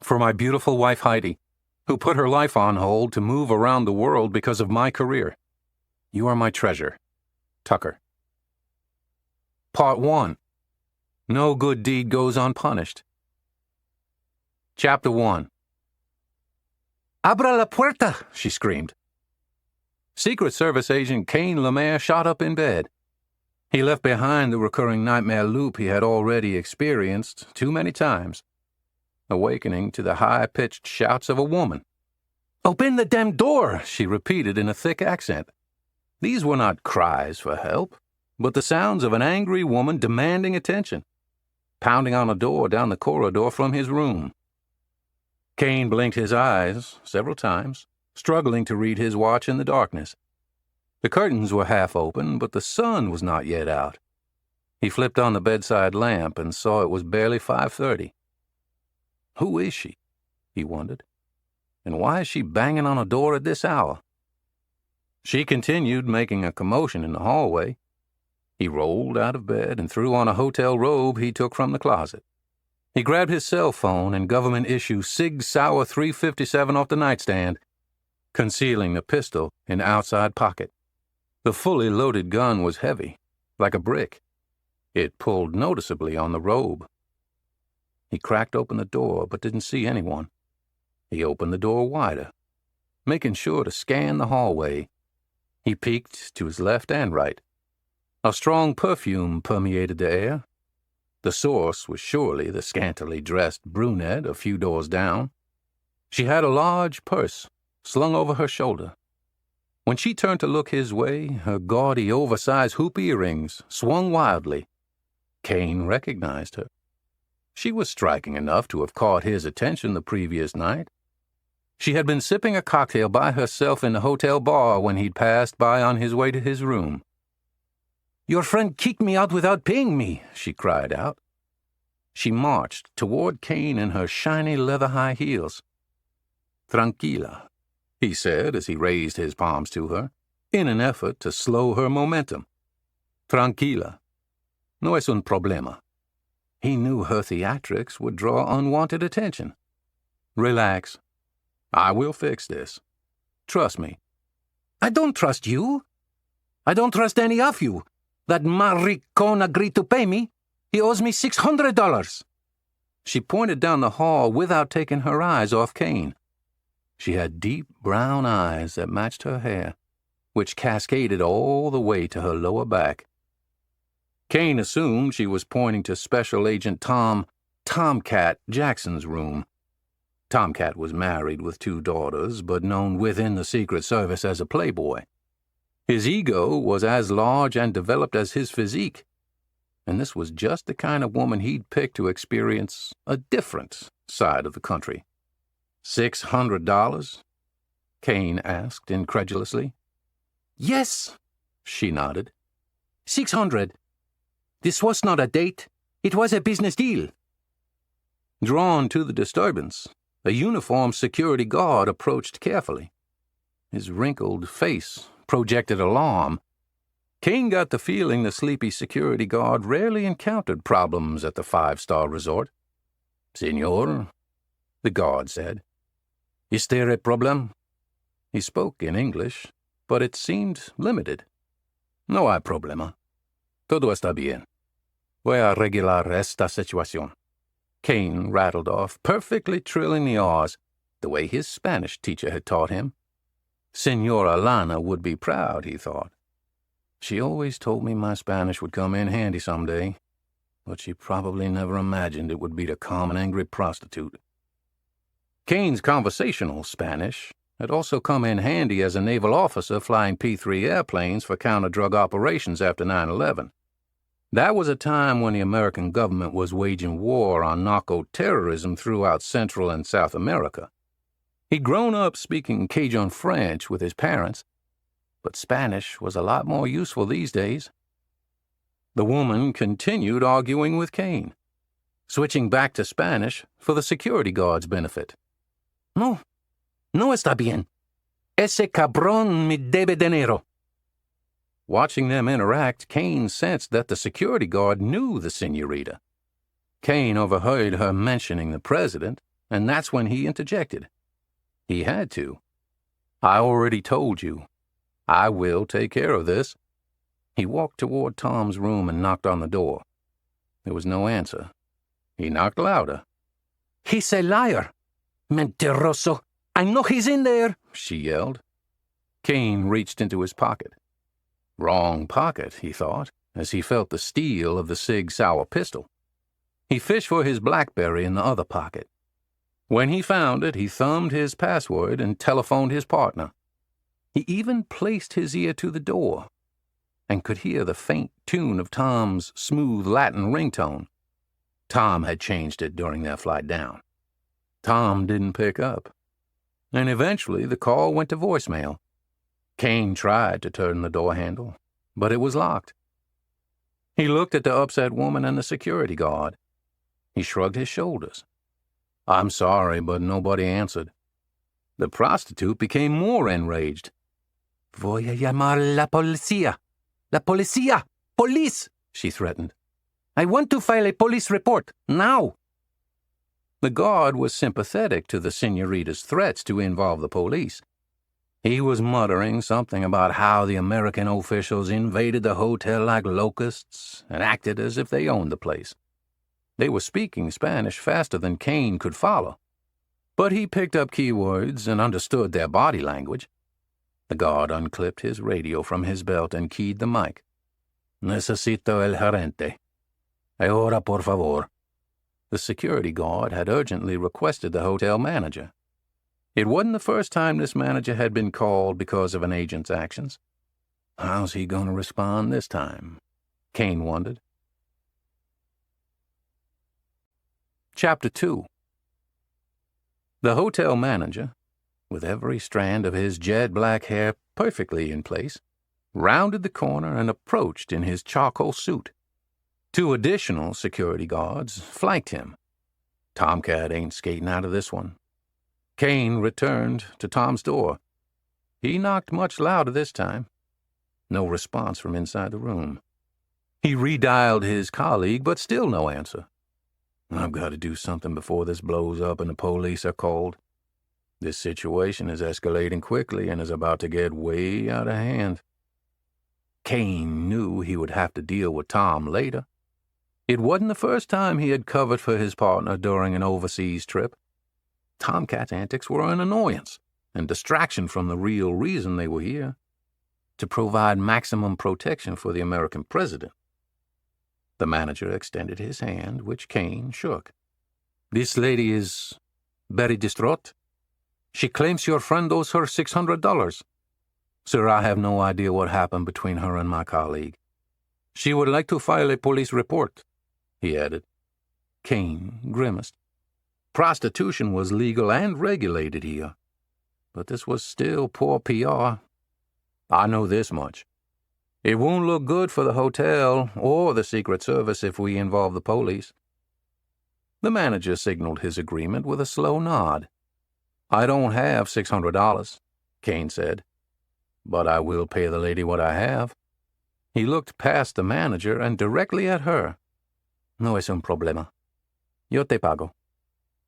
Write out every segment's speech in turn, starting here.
For my beautiful wife Heidi, who put her life on hold to move around the world because of my career. You are my treasure. Tucker. Part 1. No good deed goes unpunished. Chapter 1. "Abra la puerta!" she screamed. Secret Service agent Cain Lemaire shot up in bed. He left behind the recurring nightmare loop he had already experienced too many times, awakening to the high-pitched shouts of a woman. "Open the damn door!" she repeated in a thick accent. These were not cries for help, but the sounds of an angry woman demanding attention, pounding on a door down the corridor from his room. Cain blinked his eyes several times, struggling to read his watch in the darkness. The curtains were half open, but the sun was not yet out. He flipped on the bedside lamp and saw it was barely 5:30. Who is she? He wondered. And why is she banging on a door at this hour? She continued making a commotion in the hallway. He rolled out of bed and threw on a hotel robe he took from the closet. He grabbed his cell phone and government-issue Sig Sauer 357 off the nightstand, concealing the pistol in the outside pocket. The fully loaded gun was heavy, like a brick. It pulled noticeably on the robe. He cracked open the door but didn't see anyone. He opened the door wider, making sure to scan the hallway. He peeked to his left and right. A strong perfume permeated the air. The source was surely the scantily dressed brunette a few doors down. She had a large purse slung over her shoulder. When she turned to look his way, her gaudy, oversized hoop earrings swung wildly. Cain recognized her. She was striking enough to have caught his attention the previous night. She had been sipping a cocktail by herself in the hotel bar when he'd passed by on his way to his room. "Your friend kicked me out without paying me," she cried out. She marched toward Cain in her shiny leather high heels. "Tranquila," he said as he raised his palms to her, in an effort to slow her momentum. "Tranquila. No es un problema." He knew her theatrics would draw unwanted attention. "Relax. I will fix this. Trust me." "I don't trust you. I don't trust any of you. That maricon agreed to pay me. He owes me $600. She pointed down the hall without taking her eyes off Cain. She had deep brown eyes that matched her hair, which cascaded all the way to her lower back. Cain assumed she was pointing to Special Agent Tomcat Jackson's room. Tomcat was married with 2 daughters, but known within the Secret Service as a playboy. His ego was as large and developed as his physique, and this was just the kind of woman he'd pick to experience a different side of the country. $600? Cain asked incredulously. "Yes," she nodded. "600. This was not a date. It was a business deal." Drawn to the disturbance, a uniformed security guard approached carefully. His wrinkled face projected alarm. Cain got the feeling the sleepy security guard rarely encountered problems at the 5-star resort. "Señor," the guard said, "is there a problem?" He spoke in English, but it seemed limited. "No hay problema. Todo está bien. Voy a arreglar esta situación." Cain rattled off, perfectly trilling the R's, the way his Spanish teacher had taught him. Señora Lana would be proud, he thought. She always told me my Spanish would come in handy someday, but she probably never imagined it would be to calm an angry prostitute. Cain's conversational Spanish had also come in handy as a naval officer flying P-3 airplanes for counter-drug operations after 9/11. That was a time when the American government was waging war on narco-terrorism throughout Central and South America. He'd grown up speaking Cajun French with his parents, but Spanish was a lot more useful these days. The woman continued arguing with Cain, switching back to Spanish for the security guard's benefit. "No está bien. Ese cabrón me debe dinero." Watching them interact, Cain sensed that the security guard knew the señorita. Cain overheard her mentioning the president, and that's when he interjected. He had to. I already told you. I will take care of this. He walked toward Tom's room and knocked on the door. There was no answer. He knocked louder. He's a liar. Mentiroso. I know he's in there, she yelled. Kane reached into his pocket. Wrong pocket, he thought, as he felt the steel of the Sig Sauer pistol. He fished for his BlackBerry in the other pocket. When he found it, he thumbed his password and telephoned his partner. He even placed his ear to the door and could hear the faint tune of Tom's smooth Latin ringtone. Tom had changed it during their flight down. Tom didn't pick up, and eventually the call went to voicemail. Kane tried to turn the door handle, but it was locked. He looked at the upset woman and the security guard. He shrugged his shoulders. I'm sorry, but nobody answered. The prostitute became more enraged. Voy a llamar la policía. La policía! Police! She threatened. I want to file a police report, now! The guard was sympathetic to the señorita's threats to involve the police. He was muttering something about how the American officials invaded the hotel like locusts and acted as if they owned the place. They were speaking Spanish faster than Kane could follow, but he picked up keywords and understood their body language. The guard unclipped his radio from his belt and keyed the mic. Necesito el gerente. Ahora, por favor. The security guard had urgently requested the hotel manager. It wasn't the first time this manager had been called because of an agent's actions. How's he going to respond this time? Kane wondered. Chapter 2. The hotel manager, with every strand of his jet-black hair perfectly in place, rounded the corner and approached in his charcoal suit. 2 additional security guards flanked him. Tomcat ain't skating out of this one. Kane returned to Tom's door. He knocked much louder this time. No response from inside the room. He redialed his colleague, but still no answer. I've got to do something before this blows up and the police are called. This situation is escalating quickly and is about to get way out of hand. Kane knew he would have to deal with Tom later. It wasn't the first time he had covered for his partner during an overseas trip. Tomcat's antics were an annoyance and distraction from the real reason they were here, to provide maximum protection for the American president. The manager extended his hand, which Kane shook. This lady is very distraught. She claims your friend owes her $600. Sir, I have no idea what happened between her and my colleague. She would like to file a police report, he added. Kane grimaced. Prostitution was legal and regulated here, but this was still poor PR. I know this much. It won't look good for the hotel or the Secret Service if we involve the police. The manager signaled his agreement with a slow nod. I don't have $600, Kane said, but I will pay the lady what I have. He looked past the manager and directly at her. No es un problema. Yo te pago.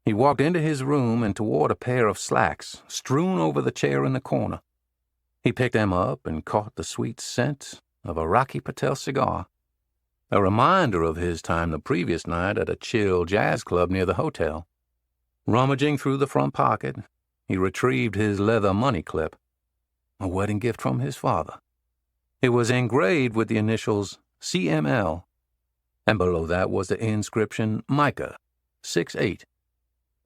He walked into his room and toward a pair of slacks strewn over the chair in the corner. He picked them up and caught the sweet scent of a Rocky Patel cigar, a reminder of his time the previous night at a chill jazz club near the hotel. Rummaging through the front pocket, he retrieved his leather money clip, a wedding gift from his father. It was engraved with the initials CML, and below that was the inscription Micah, 6'8".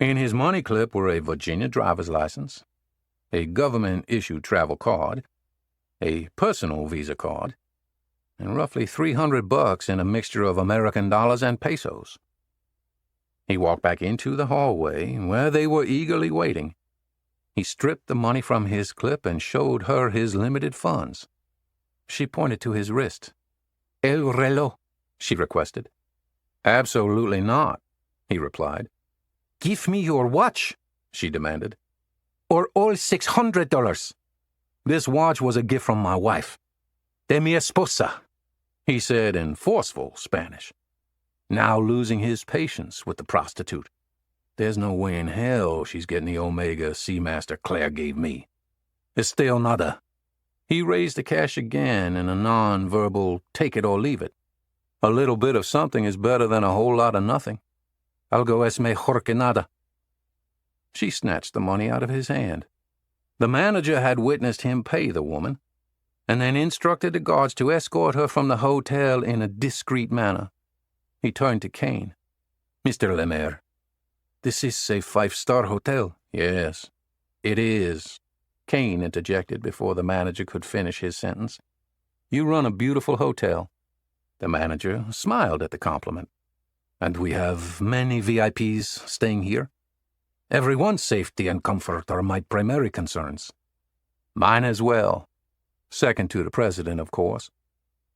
In his money clip were a Virginia driver's license, a government-issued travel card, a personal Visa card, and roughly $300 in a mixture of American dollars and pesos. He walked back into the hallway where they were eagerly waiting. He stripped the money from his clip and showed her his limited funds. She pointed to his wrist. El reloj, she requested. Absolutely not, he replied. Give me your watch, she demanded. Or all $600. This watch was a gift from my wife. De mi esposa, he said in forceful Spanish, now losing his patience with the prostitute. There's no way in hell she's getting the Omega Seamaster Claire gave me. Still nada. He raised the cash again in a non-verbal take-it-or-leave-it. A little bit of something is better than a whole lot of nothing. Algo es mejor que nada. She snatched the money out of his hand. The manager had witnessed him pay the woman, and then instructed the guards to escort her from the hotel in a discreet manner. He turned to Kane. Mr. Lemaire, this is a five-star hotel. Yes, it is. Kane interjected before the manager could finish his sentence. You run a beautiful hotel. The manager smiled at the compliment. And we have many VIPs staying here. Everyone's safety and comfort are my primary concerns. Mine as well. Second to the president, of course.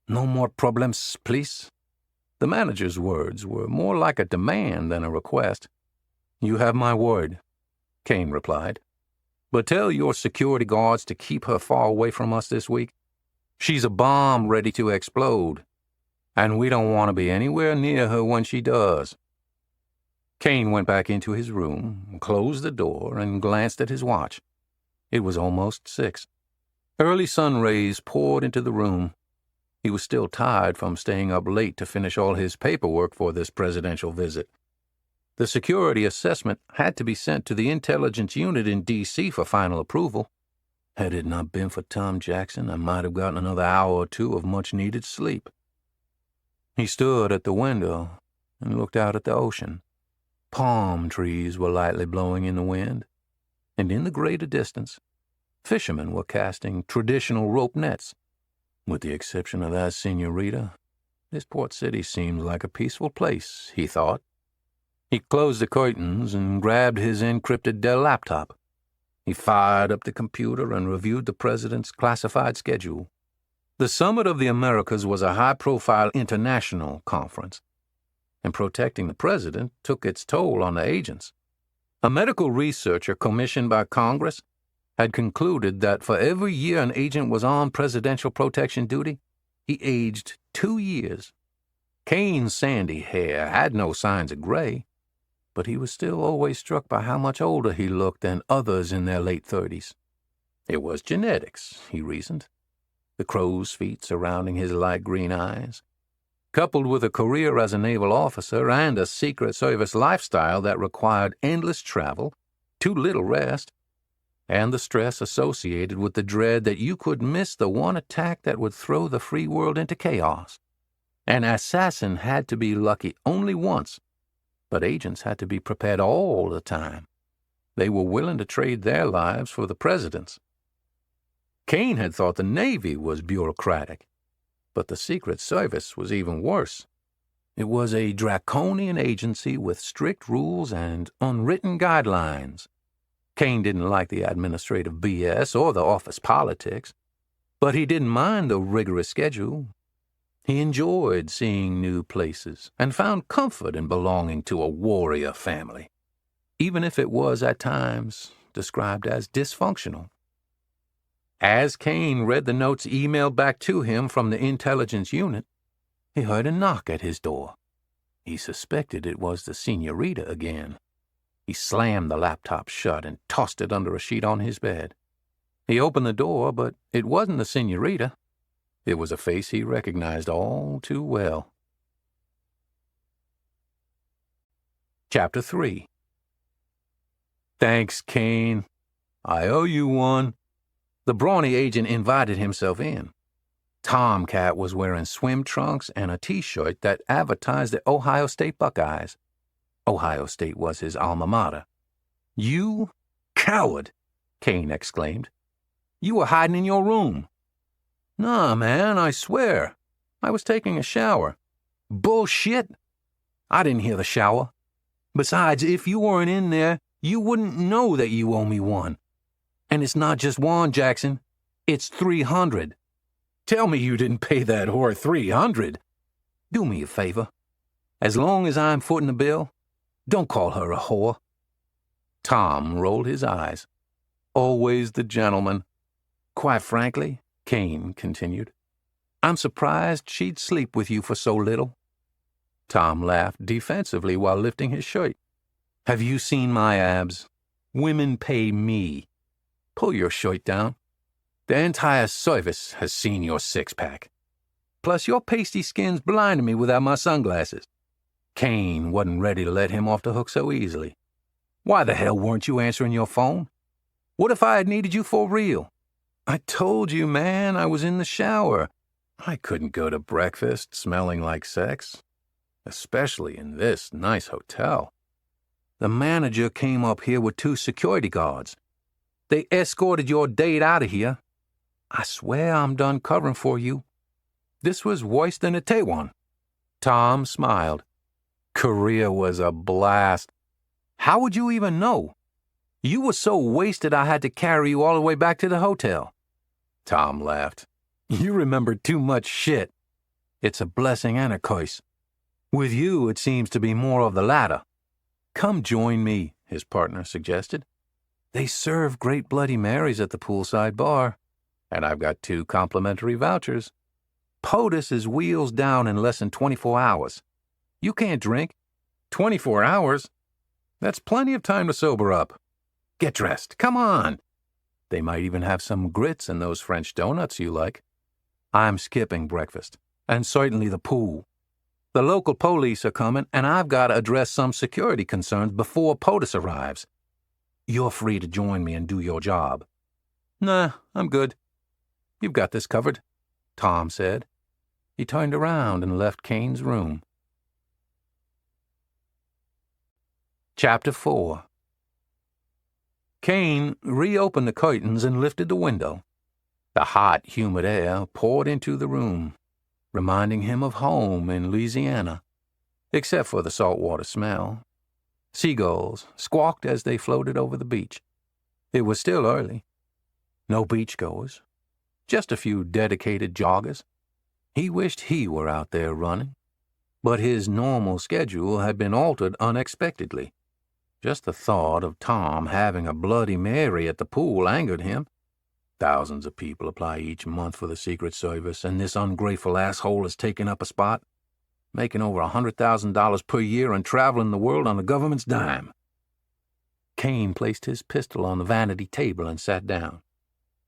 No more problems, please. The manager's words were more like a demand than a request. You have my word, Kane replied. But tell your security guards to keep her far away from us this week. She's a bomb ready to explode, and we don't want to be anywhere near her when she does. Kane went back into his room, closed the door, and glanced at his watch. It was almost 6. Early sun rays poured into the room. He was still tired from staying up late to finish all his paperwork for this presidential visit. The security assessment had to be sent to the intelligence unit in D.C. for final approval. Had it not been for Tom Jackson, I might have gotten another hour or two of much-needed sleep. He stood at the window and looked out at the ocean. Palm trees were lightly blowing in the wind, and in the greater distance, fishermen were casting traditional rope nets. With the exception of that senorita, this port city seemed like a peaceful place, he thought. He closed the curtains and grabbed his encrypted Dell laptop. He fired up the computer and reviewed the president's classified schedule. The Summit of the Americas was a high-profile international conference, and protecting the president took its toll on the agents. A medical researcher commissioned by Congress had concluded that for every year an agent was on presidential protection duty, he aged 2 years. Kane's sandy hair had no signs of gray, but he was still always struck by how much older he looked than others in their late 30s. It was genetics, he reasoned. The crow's feet surrounding his light green eyes, coupled with a career as a naval officer and a Secret Service lifestyle that required endless travel, too little rest, and the stress associated with the dread that you could miss the one attack that would throw the free world into chaos. An assassin had to be lucky only once, but agents had to be prepared all the time. They were willing to trade their lives for the president's. Kane had thought the Navy was bureaucratic, but the Secret Service was even worse. It was a draconian agency with strict rules and unwritten guidelines. Kane didn't like the administrative BS or the office politics, but he didn't mind the rigorous schedule. He enjoyed seeing new places and found comfort in belonging to a warrior family, even if it was at times described as dysfunctional. As Kane read the notes emailed back to him from the intelligence unit, he heard a knock at his door. He suspected it was the senorita again. He slammed the laptop shut and tossed it under a sheet on his bed. He opened the door, but it wasn't the senorita. It was a face he recognized all too well. Chapter 3. Thanks, Kane. I owe you one. The brawny agent invited himself in. Tomcat was wearing swim trunks and a T-shirt that advertised the Ohio State Buckeyes. Ohio State was his alma mater. You coward, Kane exclaimed. You were hiding in your room. Nah, man, I swear. I was taking a shower. Bullshit. I didn't hear the shower. Besides, if you weren't in there, you wouldn't know that you owe me one. And it's not just one, Jackson. It's 300. Tell me you didn't pay that whore 300. Do me a favor. As long as I'm footing the bill, don't call her a whore. Tom rolled his eyes. Always the gentleman. Quite frankly, Kane continued, I'm surprised she'd sleep with you for so little. Tom laughed defensively while lifting his shirt. Have you seen my abs? Women pay me. Pull your shirt down. The entire service has seen your six-pack. Plus, your pasty skin's blinding me without my sunglasses. Kane wasn't ready to let him off the hook so easily. Why the hell weren't you answering your phone? What if I had needed you for real? I told you, man, I was in the shower. I couldn't go to breakfast smelling like sex, especially in this nice hotel. The manager came up here with 2 security guards. They escorted your date out of here. I swear I'm done covering for you. This was worse than a Taiwan. Tom smiled. Korea was a blast. How would you even know? You were so wasted I had to carry you all the way back to the hotel. Tom laughed. You remember too much shit. It's a blessing and a curse. With you, it seems to be more of the latter. Come join me, his partner suggested. They serve great Bloody Marys at the poolside bar, and I've got 2 complimentary vouchers. POTUS is wheels down in less than 24 hours. You can't drink. 24 hours? That's plenty of time to sober up. Get dressed. Come on. They might even have some grits and those French donuts you like. I'm skipping breakfast, and certainly the pool. The local police are coming, and I've got to address some security concerns before POTUS arrives. You're free to join me and do your job. Nah, I'm good. You've got this covered, Tom said. He turned around and left Kane's room. Chapter 4. Kane reopened the curtains and lifted the window. The hot, humid air poured into the room, reminding him of home in Louisiana, except for the saltwater smell. Seagulls squawked as they floated over the beach. It was still early. No beachgoers, just a few dedicated joggers. He wished he were out there running, but his normal schedule had been altered unexpectedly. Just the thought of Tom having a Bloody Mary at the pool angered him. Thousands of people apply each month for the Secret Service, and this ungrateful asshole has taken up a spot, making over $100,000 per year and traveling the world on the government's dime. Kane placed his pistol on the vanity table and sat down.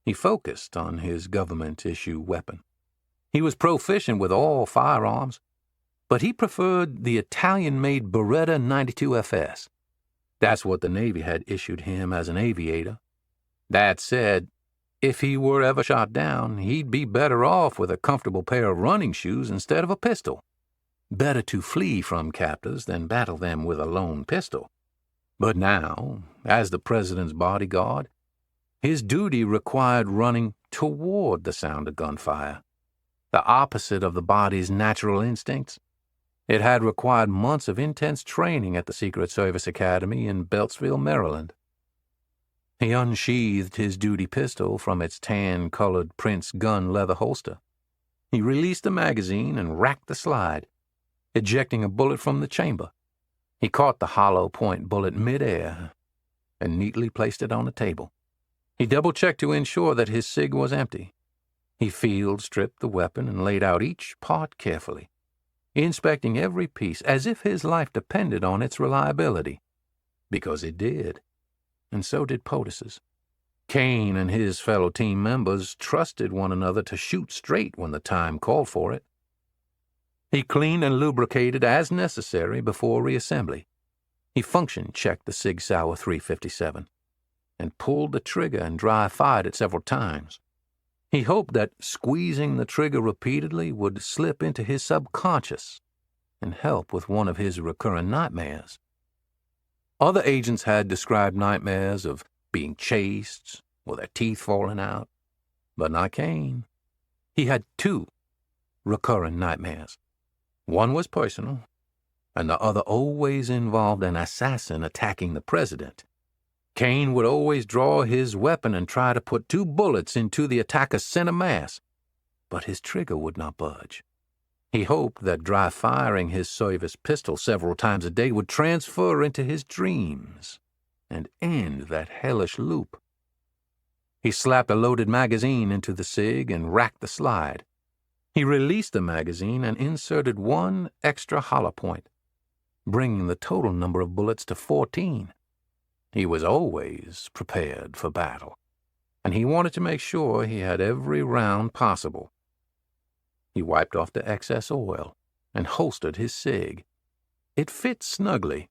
He focused on his government-issue weapon. He was proficient with all firearms, but he preferred the Italian-made Beretta 92 FS. That's what the Navy had issued him as an aviator. That said, if he were ever shot down, he'd be better off with a comfortable pair of running shoes instead of a pistol. Better to flee from captors than battle them with a lone pistol. But now, as the president's bodyguard, his duty required running toward the sound of gunfire, the opposite of the body's natural instincts. It had required months of intense training at the Secret Service Academy in Beltsville, Maryland. He unsheathed his duty pistol from its tan-colored Prince gun leather holster. He released the magazine and racked the slide, ejecting a bullet from the chamber. He caught the hollow point bullet mid-air and neatly placed it on the table. He double-checked to ensure that his cig was empty. He field-stripped the weapon and laid out each part carefully, inspecting every piece as if his life depended on its reliability. Because it did. And so did POTUS's. Kane and his fellow team members trusted one another to shoot straight when the time called for it. He cleaned and lubricated as necessary before reassembly. He function-checked the Sig Sauer 357 and pulled the trigger and dry-fired it several times. He hoped that squeezing the trigger repeatedly would slip into his subconscious and help with one of his recurrent nightmares. Other agents had described nightmares of being chased or their teeth falling out, but not Kane. He had 2 recurrent nightmares. One was personal, and the other always involved an assassin attacking the president. Kane would always draw his weapon and try to put 2 bullets into the attacker's center mass, but his trigger would not budge. He hoped that dry-firing his service pistol several times a day would transfer into his dreams and end that hellish loop. He slapped a loaded magazine into the Sig and racked the slide. He released the magazine and inserted 1 extra hollow point. bringing the total number of bullets to 14. He was always prepared for battle, and he wanted to make sure he had every round possible. He wiped off the excess oil and holstered his cig. It fit snugly,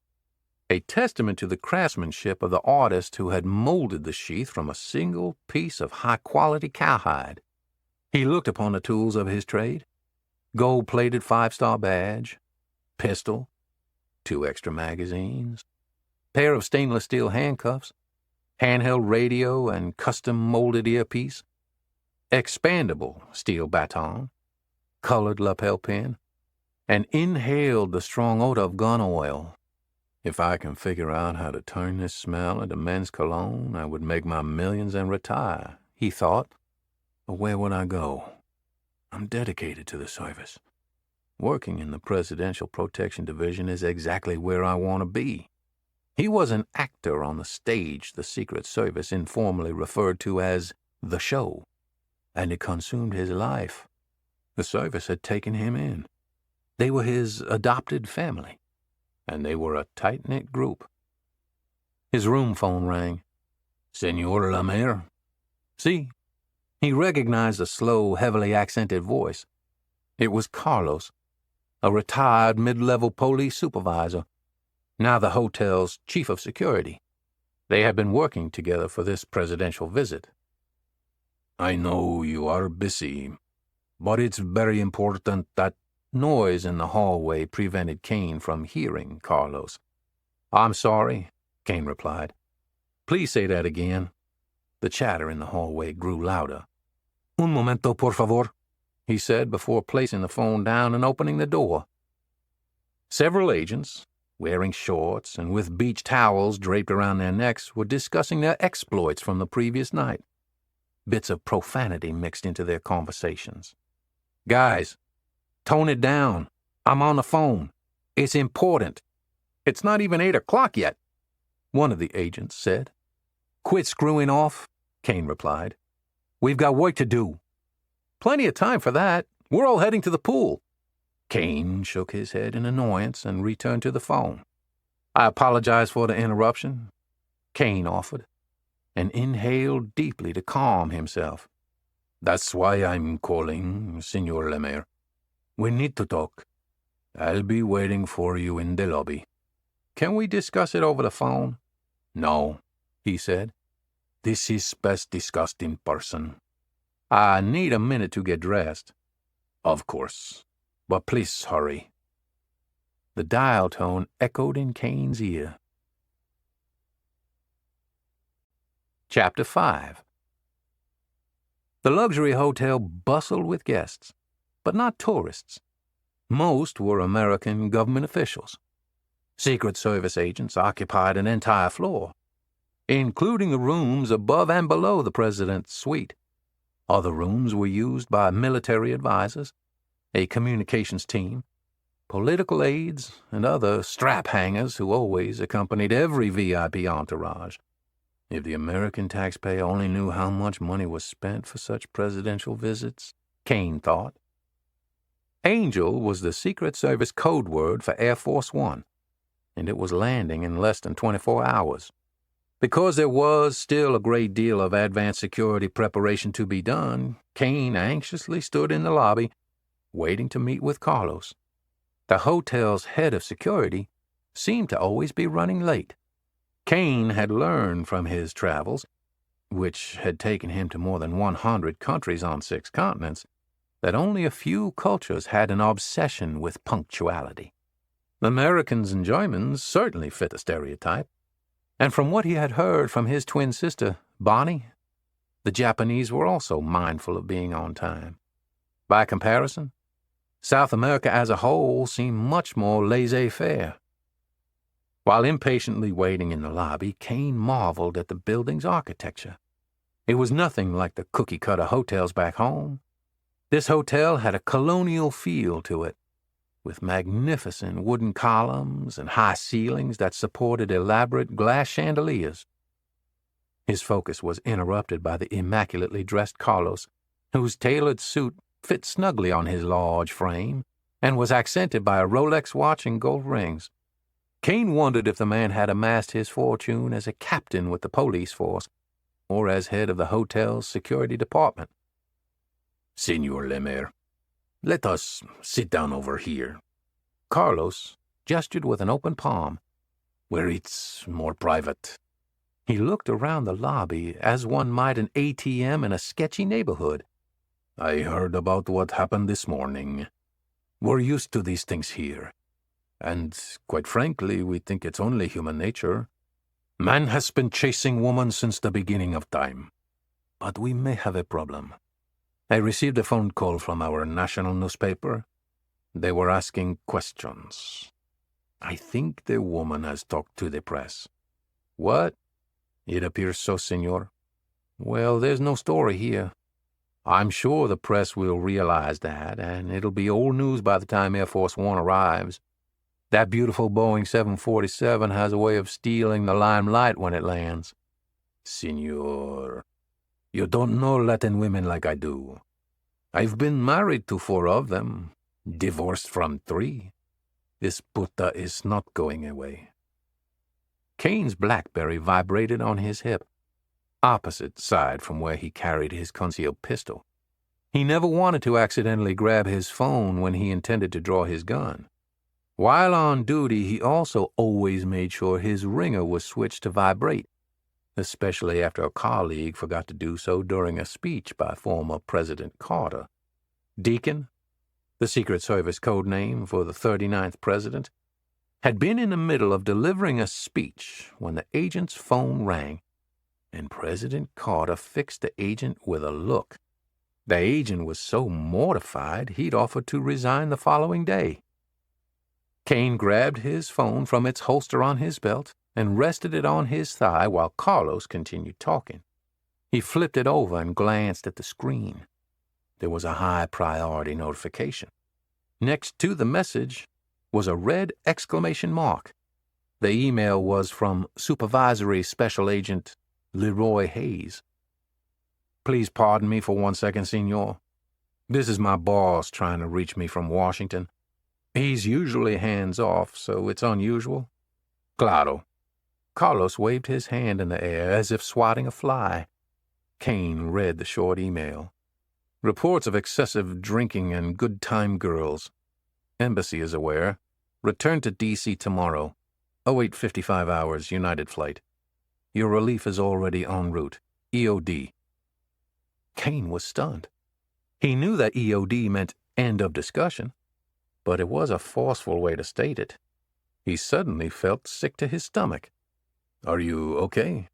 a testament to the craftsmanship of the artist who had molded the sheath from a single piece of high-quality cowhide. He looked upon the tools of his trade: gold-plated 5-star badge, pistol, 2 extra magazines, pair of stainless steel handcuffs, handheld radio and custom-molded earpiece, expandable steel baton, colored lapel pin, and inhaled the strong odor of gun oil. If I can figure out how to turn this smell into men's cologne, I would make my millions and retire, he thought. But where would I go? I'm dedicated to the service. Working in the Presidential Protection Division is exactly where I want to be. He was an actor on the stage the Secret Service informally referred to as the show, and it consumed his life. The service had taken him in. They were his adopted family, and they were a tight-knit group. His room phone rang. "Senor Lemaire?" "Si." He recognized a slow, heavily accented voice. It was Carlos, a retired mid-level police supervisor, now the hotel's chief of security. They had been working together for this presidential visit. "I know you are busy, but it's very important that—" Noise in the hallway prevented Kane from hearing Carlos. "I'm sorry," Kane replied. "Please say that again." The chatter in the hallway grew louder. "Un momento, por favor," he said before placing the phone down and opening the door. Several agents, wearing shorts and with beach towels draped around their necks, were discussing their exploits from the previous night. Bits of profanity mixed into their conversations. "Guys, tone it down. I'm on the phone. It's important." "It's not even 8 o'clock yet," one of the agents said. "Quit screwing off," Kane replied. "We've got work to do." "Plenty of time for that. We're all heading to the pool." Kane shook his head in annoyance and returned to the phone. "I apologize for the interruption," Kane offered, and inhaled deeply to calm himself. "That's why I'm calling, Senor Lemaire. We need to talk. I'll be waiting for you in the lobby." "Can we discuss it over the phone?" "No," he said. "This is best discussed in person." "I need a minute to get dressed." "Of course, but please hurry." The dial tone echoed in Kane's ear. Chapter 5. The luxury hotel bustled with guests, but not tourists. Most were American government officials. Secret Service agents occupied an entire floor, including the rooms above and below the president's suite. Other rooms were used by military advisors, a communications team, political aides, and other strap-hangers who always accompanied every VIP entourage. If the American taxpayer only knew how much money was spent for such presidential visits, Kane thought. Angel was the Secret Service code word for Air Force One, and it was landing in less than 24 hours. Because there was still a great deal of advanced security preparation to be done, Kane anxiously stood in the lobby, waiting to meet with Carlos. The hotel's head of security seemed to always be running late. Kane had learned from his travels, which had taken him to more than 100 countries on 6 continents, that only a few cultures had an obsession with punctuality. The Americans and Germans certainly fit the stereotype, and from what he had heard from his twin sister, Bonnie, the Japanese were also mindful of being on time. By comparison, South America as a whole seemed much more laissez-faire. While impatiently waiting in the lobby, Kane marveled at the building's architecture. It was nothing like the cookie-cutter hotels back home. This hotel had a colonial feel to it, with magnificent wooden columns and high ceilings that supported elaborate glass chandeliers. His focus was interrupted by the immaculately dressed Carlos, whose tailored suit fit snugly on his large frame and was accented by a Rolex watch and gold rings. Kane wondered if the man had amassed his fortune as a captain with the police force or as head of the hotel's security department. "Senor Lemaire, let us sit down over here." Carlos gestured with an open palm, "where it's more private." He looked around the lobby as one might an ATM in a sketchy neighborhood. "I heard about what happened this morning. We're used to these things here. And, quite frankly, we think it's only human nature. Man has been chasing woman since the beginning of time. But we may have a problem. I received a phone call from our national newspaper. They were asking questions. I think the woman has talked to the press." "What?" "It appears so, senor." "Well, there's no story here. I'm sure the press will realize that, and it'll be old news by the time Air Force One arrives. That beautiful Boeing 747 has a way of stealing the limelight when it lands." "Senor, you don't know Latin women like I do. I've been married to 4 of them, divorced from 3. This puta is not going away." Kane's BlackBerry vibrated on his hip, opposite side from where he carried his concealed pistol. He never wanted to accidentally grab his phone when he intended to draw his gun. While on duty, he also always made sure his ringer was switched to vibrate, especially after a colleague forgot to do so during a speech by former President Carter. Deacon, the Secret Service code name for the 39th president, had been in the middle of delivering a speech when the agent's phone rang, and President Carter fixed the agent with a look. The agent was so mortified he'd offered to resign the following day. Kane grabbed his phone from its holster on his belt and rested it on his thigh while Carlos continued talking. He flipped it over and glanced at the screen. There was a high-priority notification. Next to the message was a red exclamation mark. The email was from Supervisory Special Agent Leroy Hayes. "Please pardon me for 1 second, senor. This is my boss trying to reach me from Washington. He's usually hands-off, so it's unusual." "Claro." Carlos waved his hand in the air as if swatting a fly. Kane read the short email. "Reports of excessive drinking and good-time girls. Embassy is aware. Return to D.C. tomorrow. 08:55 hours, United flight. Your relief is already en route. EOD." Kane was stunned. He knew that EOD meant end of discussion, but it was a forceful way to state it. He suddenly felt sick to his stomach. "Are you okay?"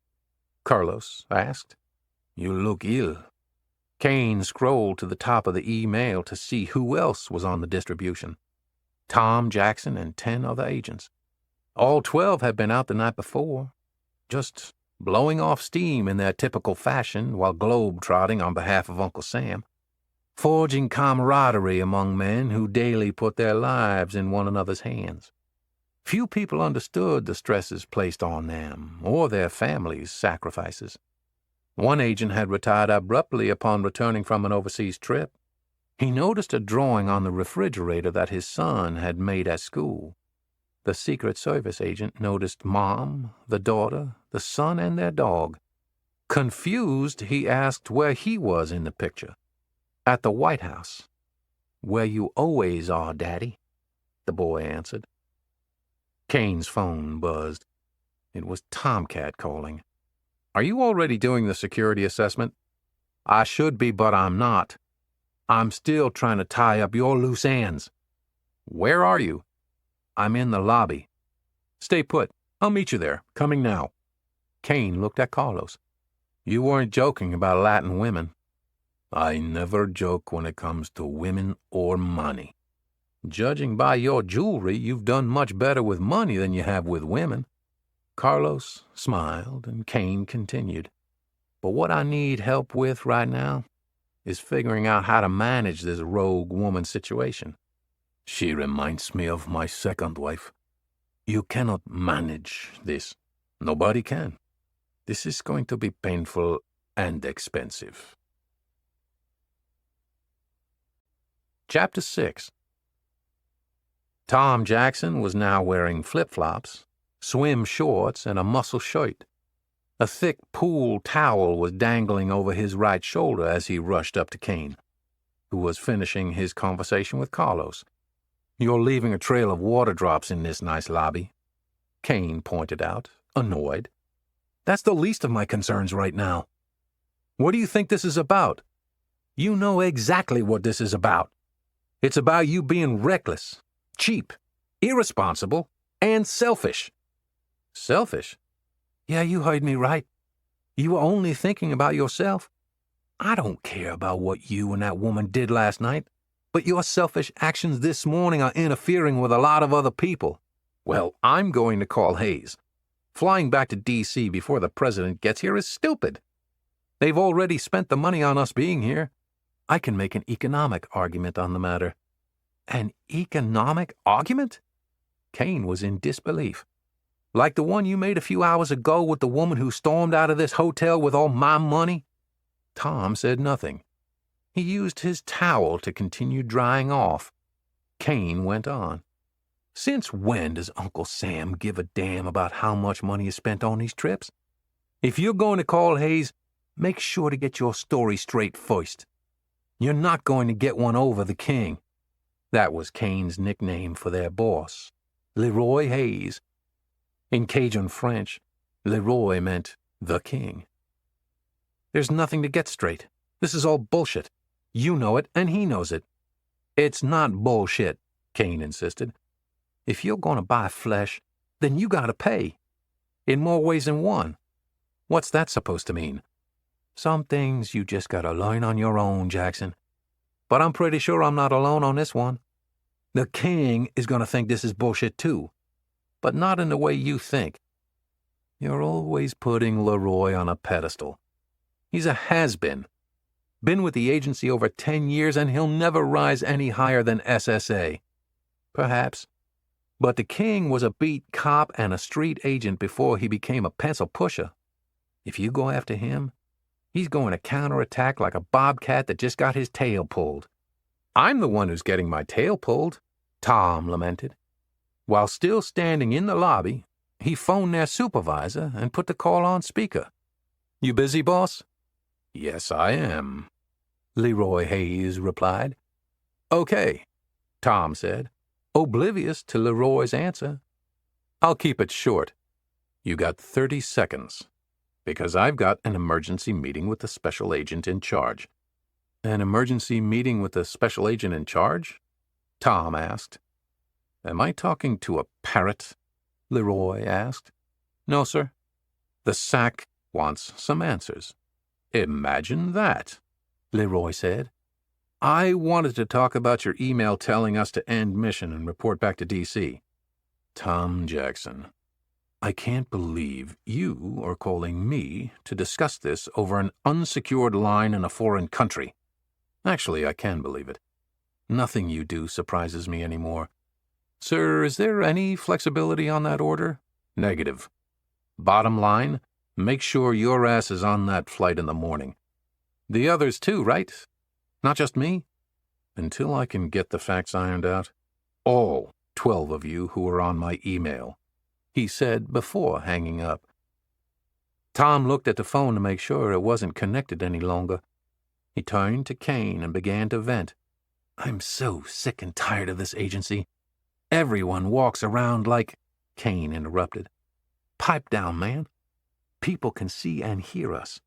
Carlos asked. "You look ill." Kane scrolled to the top of the email to see who else was on the distribution. Tom Jackson and 10 other agents. All 12 had been out the night before, just blowing off steam in their typical fashion while globe-trotting on behalf of Uncle Sam, forging camaraderie among men who daily put their lives in one another's hands. Few people understood the stresses placed on them or their families' sacrifices. One agent had retired abruptly upon returning from an overseas trip. He noticed a drawing on the refrigerator that his son had made at school. The Secret Service agent noticed Mom, the daughter, the son, and their dog. Confused, he asked where he was in the picture. "At the White House." "Where you always are, Daddy," the boy answered. Kane's phone buzzed. It was Tomcat calling. "Are you already doing the security assessment?" "I should be, but I'm not. I'm still trying to tie up your loose ends." "Where are you?" "I'm in the lobby." "Stay put. I'll meet you there. Coming now." Kane looked at Carlos. "You weren't joking about Latin women." "I never joke when it comes to women or money." "Judging by your jewelry, you've done much better with money than you have with women." Carlos smiled, and Kane continued. "But what I need help with right now is figuring out how to manage this rogue woman situation." "She reminds me of my second wife. You cannot manage this. Nobody can. This is going to be painful and expensive." Chapter 6. Tom Jackson was now wearing flip-flops, swim shorts, and a muscle shirt. A thick pool towel was dangling over his right shoulder as he rushed up to Kane, who was finishing his conversation with Carlos. "You're leaving a trail of water drops in this nice lobby," Kane pointed out, annoyed. "That's the least of my concerns right now. What do you think this is about?" "You know exactly what this is about. It's about you being reckless, cheap, irresponsible, and selfish." "Selfish?" "Yeah, you heard me right. You were only thinking about yourself. I don't care about what you and that woman did last night, but your selfish actions this morning are interfering with a lot of other people." "Well, I'm going to call Hayes. Flying back to D.C. before the president gets here is stupid. They've already spent the money on us being here. I can make an economic argument on the matter." "An economic argument?" Kane was in disbelief. "Like the one you made a few hours ago with the woman who stormed out of this hotel with all my money?" Tom said nothing. He used his towel to continue drying off. Kane went on. "Since when does Uncle Sam give a damn about how much money is spent on these trips? If you're going to call Hayes, make sure to get your story straight first. You're not going to get one over the king." That was Kane's nickname for their boss, Leroy Hayes. In Cajun French, Leroy meant the king. "There's nothing to get straight. This is all bullshit. You know it, and he knows it." "It's not bullshit," Kane insisted. "If you're going to buy flesh, then you got to pay. In more ways than one." "What's that supposed to mean?" "Some things you just got to learn on your own, Jackson. But I'm pretty sure I'm not alone on this one. The king is going to think this is bullshit too, but not in the way you think. You're always putting Leroy on a pedestal. He's a has-been. Been with the agency over 10 years, and he'll never rise any higher than SSA. Perhaps. But the king was a beat cop and a street agent before he became a pencil pusher. If you go after him, he's going to counterattack like a bobcat that just got his tail pulled." "I'm the one who's getting my tail pulled," Tom lamented. While still standing in the lobby, he phoned their supervisor and put the call on speaker. "You busy, boss?" "Yes, I am," Leroy Hayes replied. "Okay," Tom said, oblivious to Leroy's answer. "I'll keep it short. You got 30 seconds, because I've got an emergency meeting with the special agent in charge." "An emergency meeting with the special agent in charge?" Tom asked. "Am I talking to a parrot?" Leroy asked. "No, sir. The SAC wants some answers." "Imagine that," Leroy said. "I wanted to talk about your email telling us to end mission and report back to D.C. Tom Jackson, I can't believe you are calling me to discuss this over an unsecured line in a foreign country. Actually, I can believe it. Nothing you do surprises me anymore. Sir, is there any flexibility on that order?" "Negative. Bottom line, make sure your ass is on that flight in the morning. The others too, right? Not just me?" "Until I can get the facts ironed out, all 12 of you who are on my email," he said before hanging up. Tom looked at the phone to make sure it wasn't connected any longer. He turned to Kane and began to vent. "I'm so sick and tired of this agency. Everyone walks around like—" Kane interrupted. "Pipe down, man. People can see and hear us.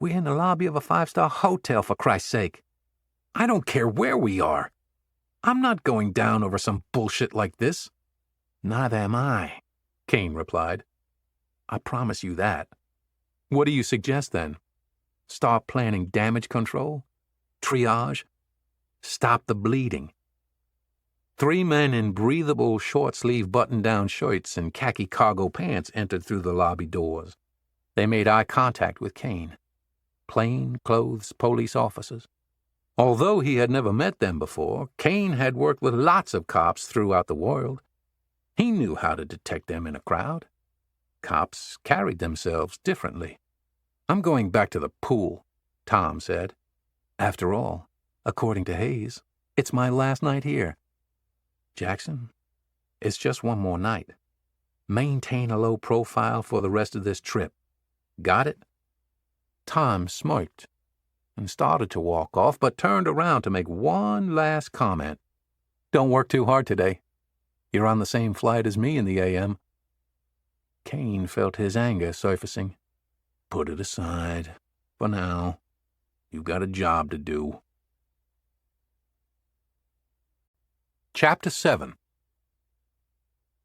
We're in the lobby of a 5-star hotel, for Christ's sake. I don't care where we are. I'm not going down over some bullshit like this." "Neither am I," Kane replied. "I promise you that." "What do you suggest, then? Start planning damage control? Triage? Stop the bleeding?" 3 men in breathable short-sleeve button-down shirts and khaki cargo pants entered through the lobby doors. They made eye contact with Kane. Plain-clothes police officers. Although he had never met them before, Kane had worked with lots of cops throughout the world. He knew how to detect them in a crowd. Cops carried themselves differently. "I'm going back to the pool," Tom said. "After all, according to Hayes, it's my last night here. Jackson, It's just one more night. Maintain a low profile for the rest of this trip. Got it?" Tom smirked and started to walk off, but turned around to make one last comment. "Don't work too hard today. You're on the same flight as me in the AM." Kane felt his anger surfacing. "Put it aside. For now. You've got a job to do." Chapter 7.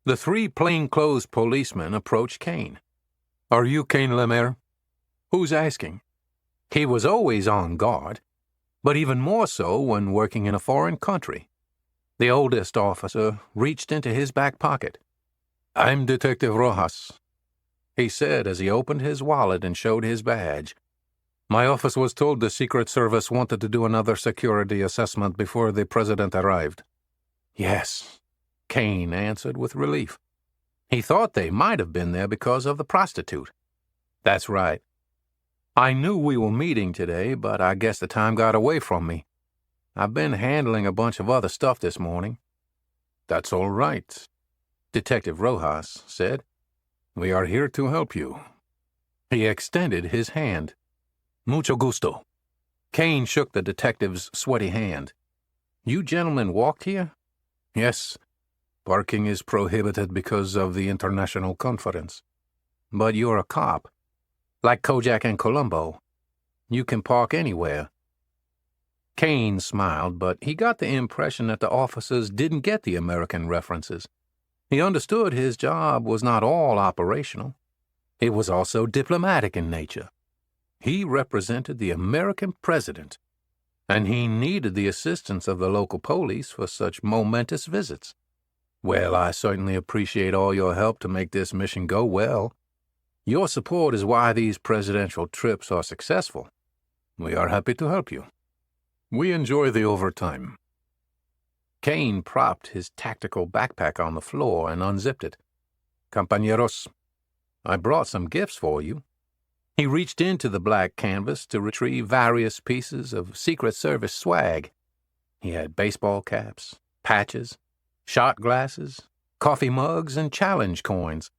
The three plainclothes policemen approached Kane. "Are you Kane Lemaire?" "Who's asking?" He was always on guard, but even more so when working in a foreign country. The oldest officer reached into his back pocket. "I'm Detective Rojas," he said as he opened his wallet and showed his badge. "My office was told the Secret Service wanted to do another security assessment before the president arrived." "Yes," Kane answered with relief. He thought they might have been there because of the prostitute. "That's right. I knew we were meeting today, but I guess the time got away from me. I've been handling a bunch of other stuff this morning." "That's all right," Detective Rojas said. "We are here to help you." He extended his hand. "Mucho gusto." Kane shook the detective's sweaty hand. "You gentlemen walked here?" "Yes. Parking is prohibited because of the international conference." "But you're a cop. Like Kojak and Columbo. You can park anywhere." Kane smiled, but he got the impression that the officers didn't get the American references. He understood his job was not all operational. It was also diplomatic in nature. He represented the American president, and he needed the assistance of the local police for such momentous visits. "Well, I certainly appreciate all your help to make this mission go well. Your support is why these presidential trips are successful. We are happy to help you. We enjoy the overtime." Kane propped his tactical backpack on the floor and unzipped it. "Compañeros, I brought some gifts for you." He reached into the black canvas to retrieve various pieces of Secret Service swag. He had baseball caps, patches, shot glasses, coffee mugs, and challenge coins.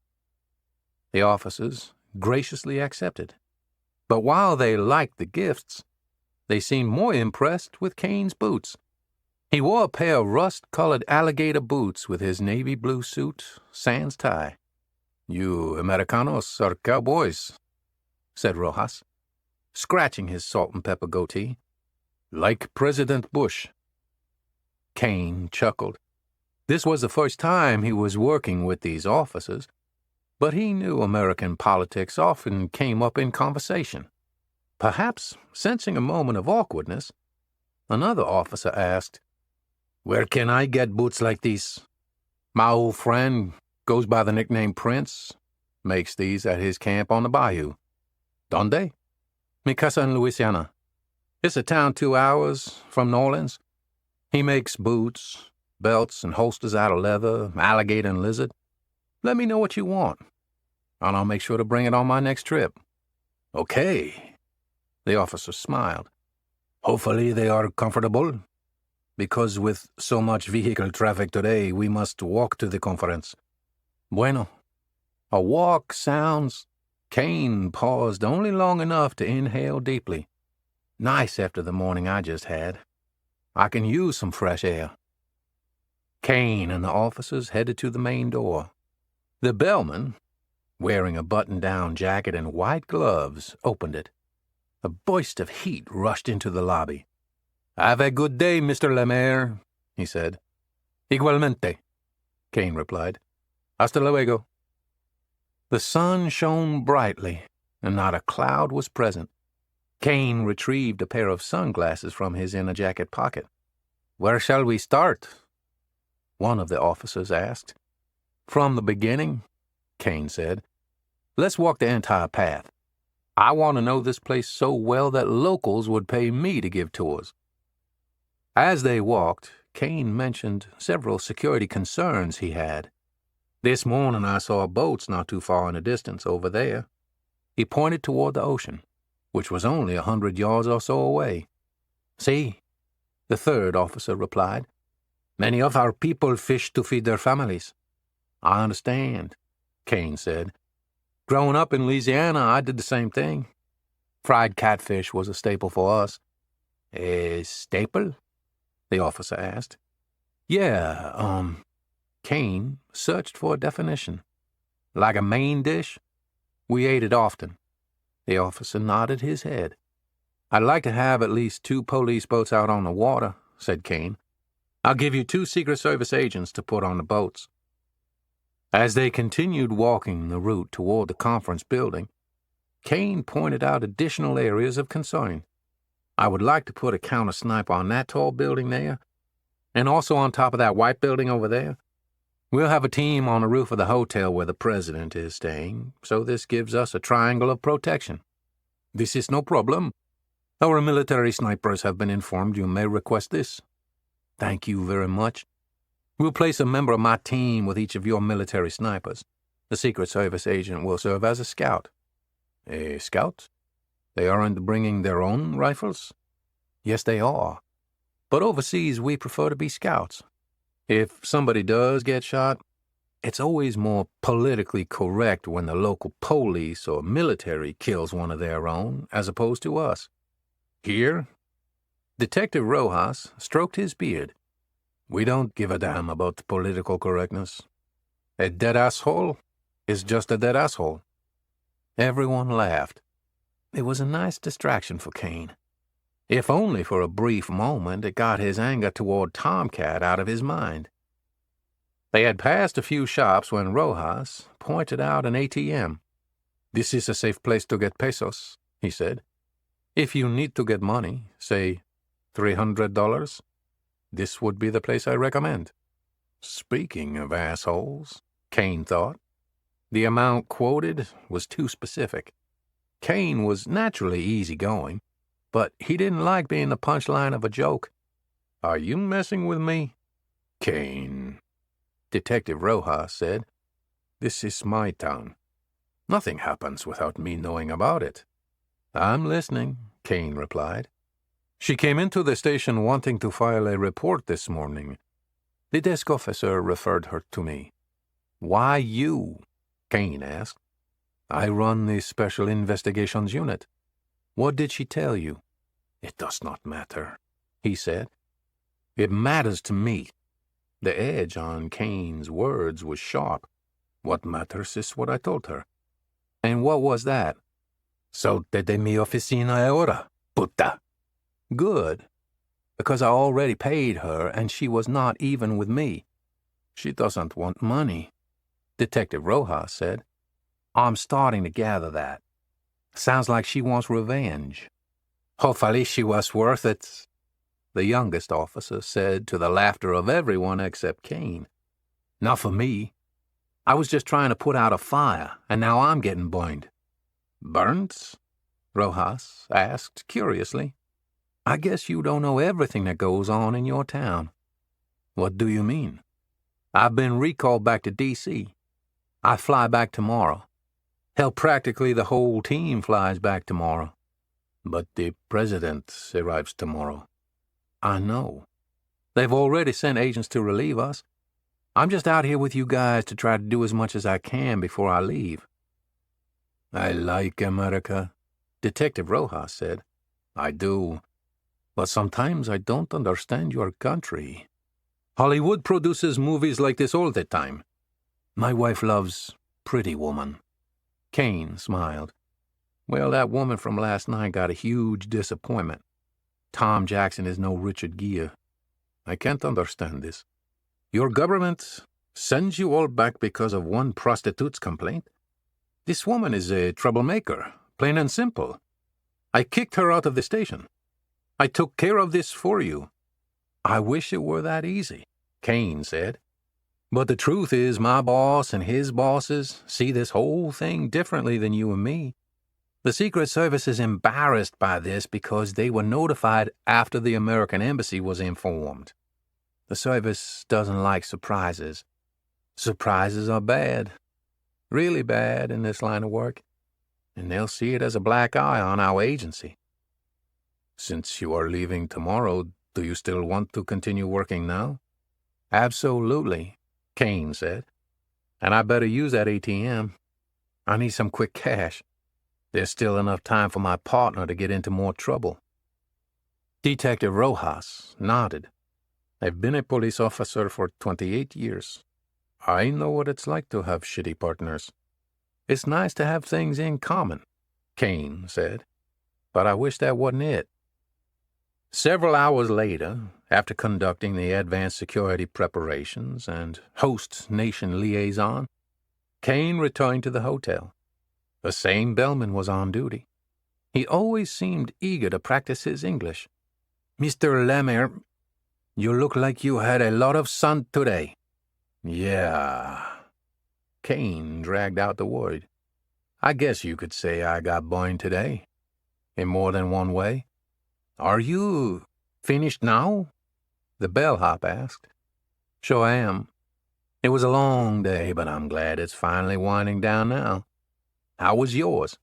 The officers graciously accepted. But while they liked the gifts, they seemed more impressed with Kane's boots. He wore a pair of rust-colored alligator boots with his navy blue suit, sans tie. "You Americanos are cowboys," said Rojas, scratching his salt-and-pepper goatee. "Like President Bush." Kane chuckled. This was the first time he was working with these officers, but he knew American politics often came up in conversation. Perhaps, sensing a moment of awkwardness, another officer asked, "Where can I get boots like these? My old friend goes by the nickname Prince, makes these at his camp on the Bayou." "Donde?" "Mi casa in Louisiana. It's a town 2 hours from New Orleans. He makes boots, belts, and holsters out of leather, alligator, and lizard. Let me know what you want, and I'll make sure to bring it on my next trip." "Okay." The officer smiled. "Hopefully they are comfortable, because with so much vehicle traffic today, we must walk to the conference." "Bueno." A walk sounds... Kane paused only long enough to inhale deeply. "Nice after the morning I just had. I can use some fresh air." Kane and the officers headed to the main door. The bellman, wearing a button-down jacket and white gloves, opened it. A burst of heat rushed into the lobby. "Have a good day, Mr. Lemaire," he said. "Igualmente," Kane replied. "Hasta luego." The sun shone brightly, and not a cloud was present. Kane retrieved a pair of sunglasses from his inner jacket pocket. "Where shall we start?" one of the officers asked. "From the beginning," Kane said. "Let's walk the entire path. I want to know this place so well that locals would pay me to give tours." As they walked, Kane mentioned several security concerns he had. "This morning I saw boats not too far in the distance over there." He pointed toward the ocean, which was only 100 yards or so away. "See," the third officer replied. "Many of our people fish to feed their families. I understand, Kane said. Growing up in Louisiana, I did the same thing. Fried catfish was a staple for us. A staple? The officer asked. Yeah, Kane searched for a definition. Like a main dish? We ate it often. The officer nodded his head. I'd like to have at least 2 police boats out on the water, said Kane. I'll give you 2 Secret Service agents to put on the boats. As they continued walking the route toward the conference building, Kane pointed out additional areas of concern. I would like to put a counter sniper on that tall building there, and also on top of that white building over there. We'll have a team on the roof of the hotel where the president is staying, so this gives us a triangle of protection. This is no problem. Our military snipers have been informed you may request this. Thank you very much. We'll place a member of my team with each of your military snipers. The Secret Service agent will serve as a scout. A scout? They aren't bringing their own rifles? Yes, they are. But overseas, we prefer to be scouts. If somebody does get shot, it's always more politically correct when the local police or military kills one of their own, as opposed to us. Here? Detective Rojas stroked his beard. We don't give a damn about the political correctness. A dead asshole is just a dead asshole. Everyone laughed. It was a nice distraction for Kane. If only for a brief moment, it got his anger toward Tomcat out of his mind. They had passed a few shops when Rojas pointed out an ATM. This is a safe place to get pesos, he said. If you need to get money, say $300, this would be the place I recommend. Speaking of assholes, Kane thought, the amount quoted was too specific. Kane was naturally easygoing, but he didn't like being the punchline of a joke. Are you messing with me? Kane, Detective Rojas said. This is my town. Nothing happens without me knowing about it. I'm listening, Kane replied. She came into the station wanting to file a report this morning. The desk officer referred her to me. Why you? Kane asked. I run the Special Investigations Unit. What did she tell you? It does not matter, he said. It matters to me. The edge on Kane's words was sharp. What matters is what I told her. And what was that? Salte de mi oficina ahora, puta. Good, because I already paid her and she was not even with me. She doesn't want money, Detective Rojas said. I'm starting to gather that. Sounds like she wants revenge. Hopefully she was worth it, the youngest officer said to the laughter of everyone except Kane. Not for me. I was just trying to put out a fire, and now I'm getting burned. Burnt? Rojas asked curiously. I guess you don't know everything that goes on in your town. What do you mean? I've been recalled back to D.C. I fly back tomorrow. Hell, practically the whole team flies back tomorrow. But the president arrives tomorrow. I know. They've already sent agents to relieve us. I'm just out here with you guys to try to do as much as I can before I leave. I like America, Detective Rojas said. I do. But sometimes I don't understand your country. Hollywood produces movies like this all the time. My wife loves Pretty Woman. Kane smiled. Well, that woman from last night got a huge disappointment. Tom Jackson is no Richard Gere. I can't understand this. Your government sends you all back because of one prostitute's complaint? This woman is a troublemaker, plain and simple. I kicked her out of the station. I took care of this for you. I wish it were that easy, Kane said. But the truth is my boss and his bosses see this whole thing differently than you and me. The Secret Service is embarrassed by this because they were notified after the American Embassy was informed. The service doesn't like surprises. Surprises are bad, really bad in this line of work, and they'll see it as a black eye on our agency. Since you are leaving tomorrow, do you still want to continue working now? Absolutely, Kane said. And I better use that ATM. I need some quick cash. There's still enough time for my partner to get into more trouble. Detective Rojas nodded. I've been a police officer for 28 years. I know what it's like to have shitty partners. It's nice to have things in common, Kane said. But I wish that wasn't it. Several hours later, after conducting the advanced security preparations and host nation liaison, Kane returned to the hotel. The same bellman was on duty. He always seemed eager to practice his English. Mr. Lemaire, you look like you had a lot of sun today. Yeah. Kane dragged out the word. I guess you could say I got burned today. In more than one way. Are you finished now? The bellhop asked. Sure I am. It was a long day, but I'm glad it's finally winding down now. How was yours?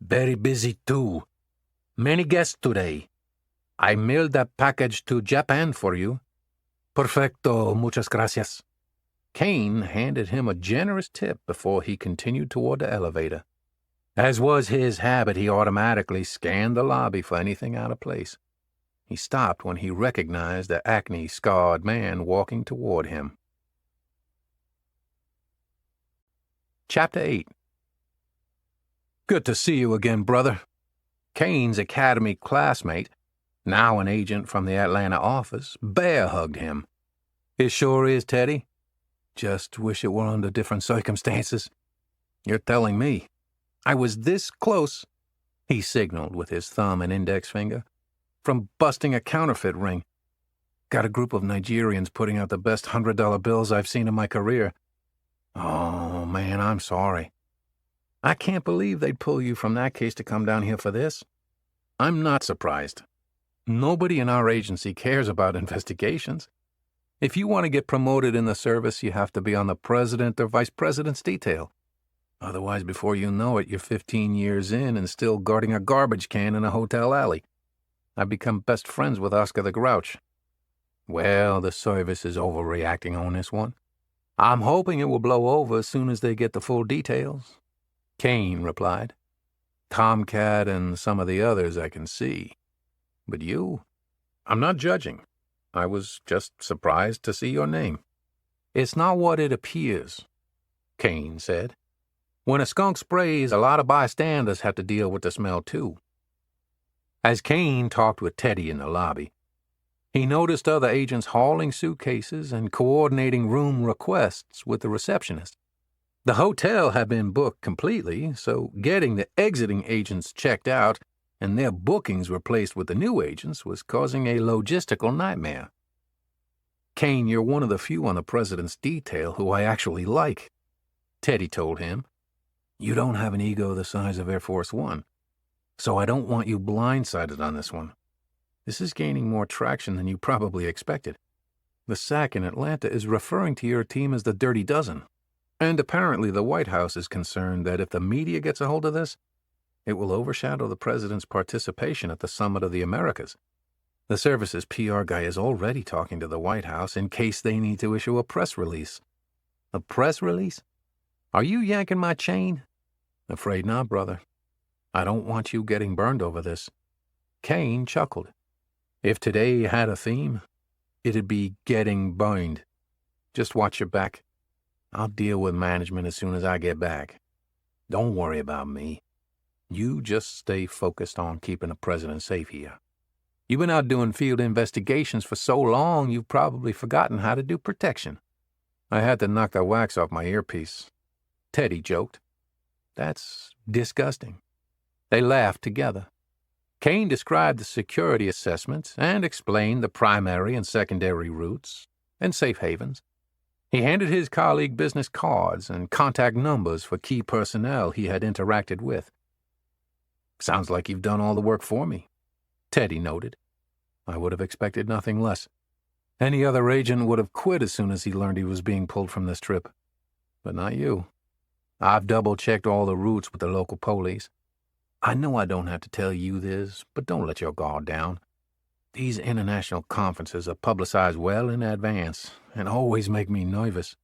Very busy, too. Many guests today. I mailed that package to Japan for you. Perfecto, muchas gracias. Kane handed him a generous tip before he continued toward the elevator. As was his habit, he automatically scanned the lobby for anything out of place. He stopped when he recognized the acne-scarred man walking toward him. Chapter 8. Good to see you again, brother. Kane's academy classmate, now an agent from the Atlanta office, bear-hugged him. It sure is, Teddy. Just wish it were under different circumstances. You're telling me. I was this close, he signaled with his thumb and index finger, from busting a counterfeit ring. Got a group of Nigerians putting out the best $100 bills I've seen in my career. Oh, man, I'm sorry. I can't believe they'd pull you from that case to come down here for this. I'm not surprised. Nobody in our agency cares about investigations. If you want to get promoted in the service, you have to be on the president or vice president's detail. Otherwise, before you know it, you're 15 years in and still guarding a garbage can in a hotel alley. I've become best friends with Oscar the Grouch. Well, the service is overreacting on this one. I'm hoping it will blow over as soon as they get the full details. Kane replied. Tomcat and some of the others I can see. But you? I'm not judging. I was just surprised to see your name. It's not what it appears, Kane said. When a skunk sprays, a lot of bystanders have to deal with the smell, too. As Kane talked with Teddy in the lobby, he noticed other agents hauling suitcases and coordinating room requests with the receptionist. The hotel had been booked completely, so getting the exiting agents checked out and their bookings replaced with the new agents was causing a logistical nightmare. Kane, you're one of the few on the president's detail who I actually like, Teddy told him. You don't have an ego the size of Air Force One, so I don't want you blindsided on this one. This is gaining more traction than you probably expected. The SAC in Atlanta is referring to your team as the Dirty Dozen, and apparently the White House is concerned that if the media gets a hold of this, it will overshadow the president's participation at the Summit of the Americas. The service's PR guy is already talking to the White House in case they need to issue a press release. A press release? Are you yanking my chain? Afraid not, brother. I don't want you getting burned over this. Kane chuckled. If today had a theme, it'd be getting burned. Just watch your back. I'll deal with management as soon as I get back. Don't worry about me. You just stay focused on keeping the president safe here. You've been out doing field investigations for so long, you've probably forgotten how to do protection. I had to knock the wax off my earpiece. Teddy joked. That's disgusting. They laughed together. Kane described the security assessments and explained the primary and secondary routes and safe havens. He handed his colleague business cards and contact numbers for key personnel he had interacted with. Sounds like you've done all the work for me, Teddy noted. I would have expected nothing less. Any other agent would have quit as soon as he learned he was being pulled from this trip. But not you. I've double-checked all the routes with the local police. I know I don't have to tell you this, but don't let your guard down. These international conferences are publicized well in advance and always make me nervous.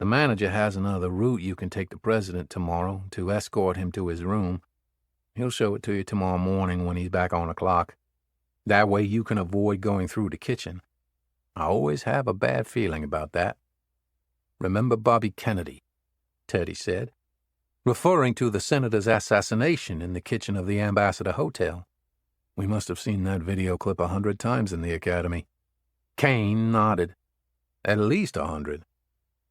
The manager has another route you can take the president tomorrow to escort him to his room. He'll show it to you tomorrow morning when he's back on the clock. That way you can avoid going through the kitchen. I always have a bad feeling about that. Remember Bobby Kennedy, Teddy said, referring to the senator's assassination in the kitchen of the Ambassador Hotel. We must have seen that video clip 100 times in the academy. Kane nodded. At least 100.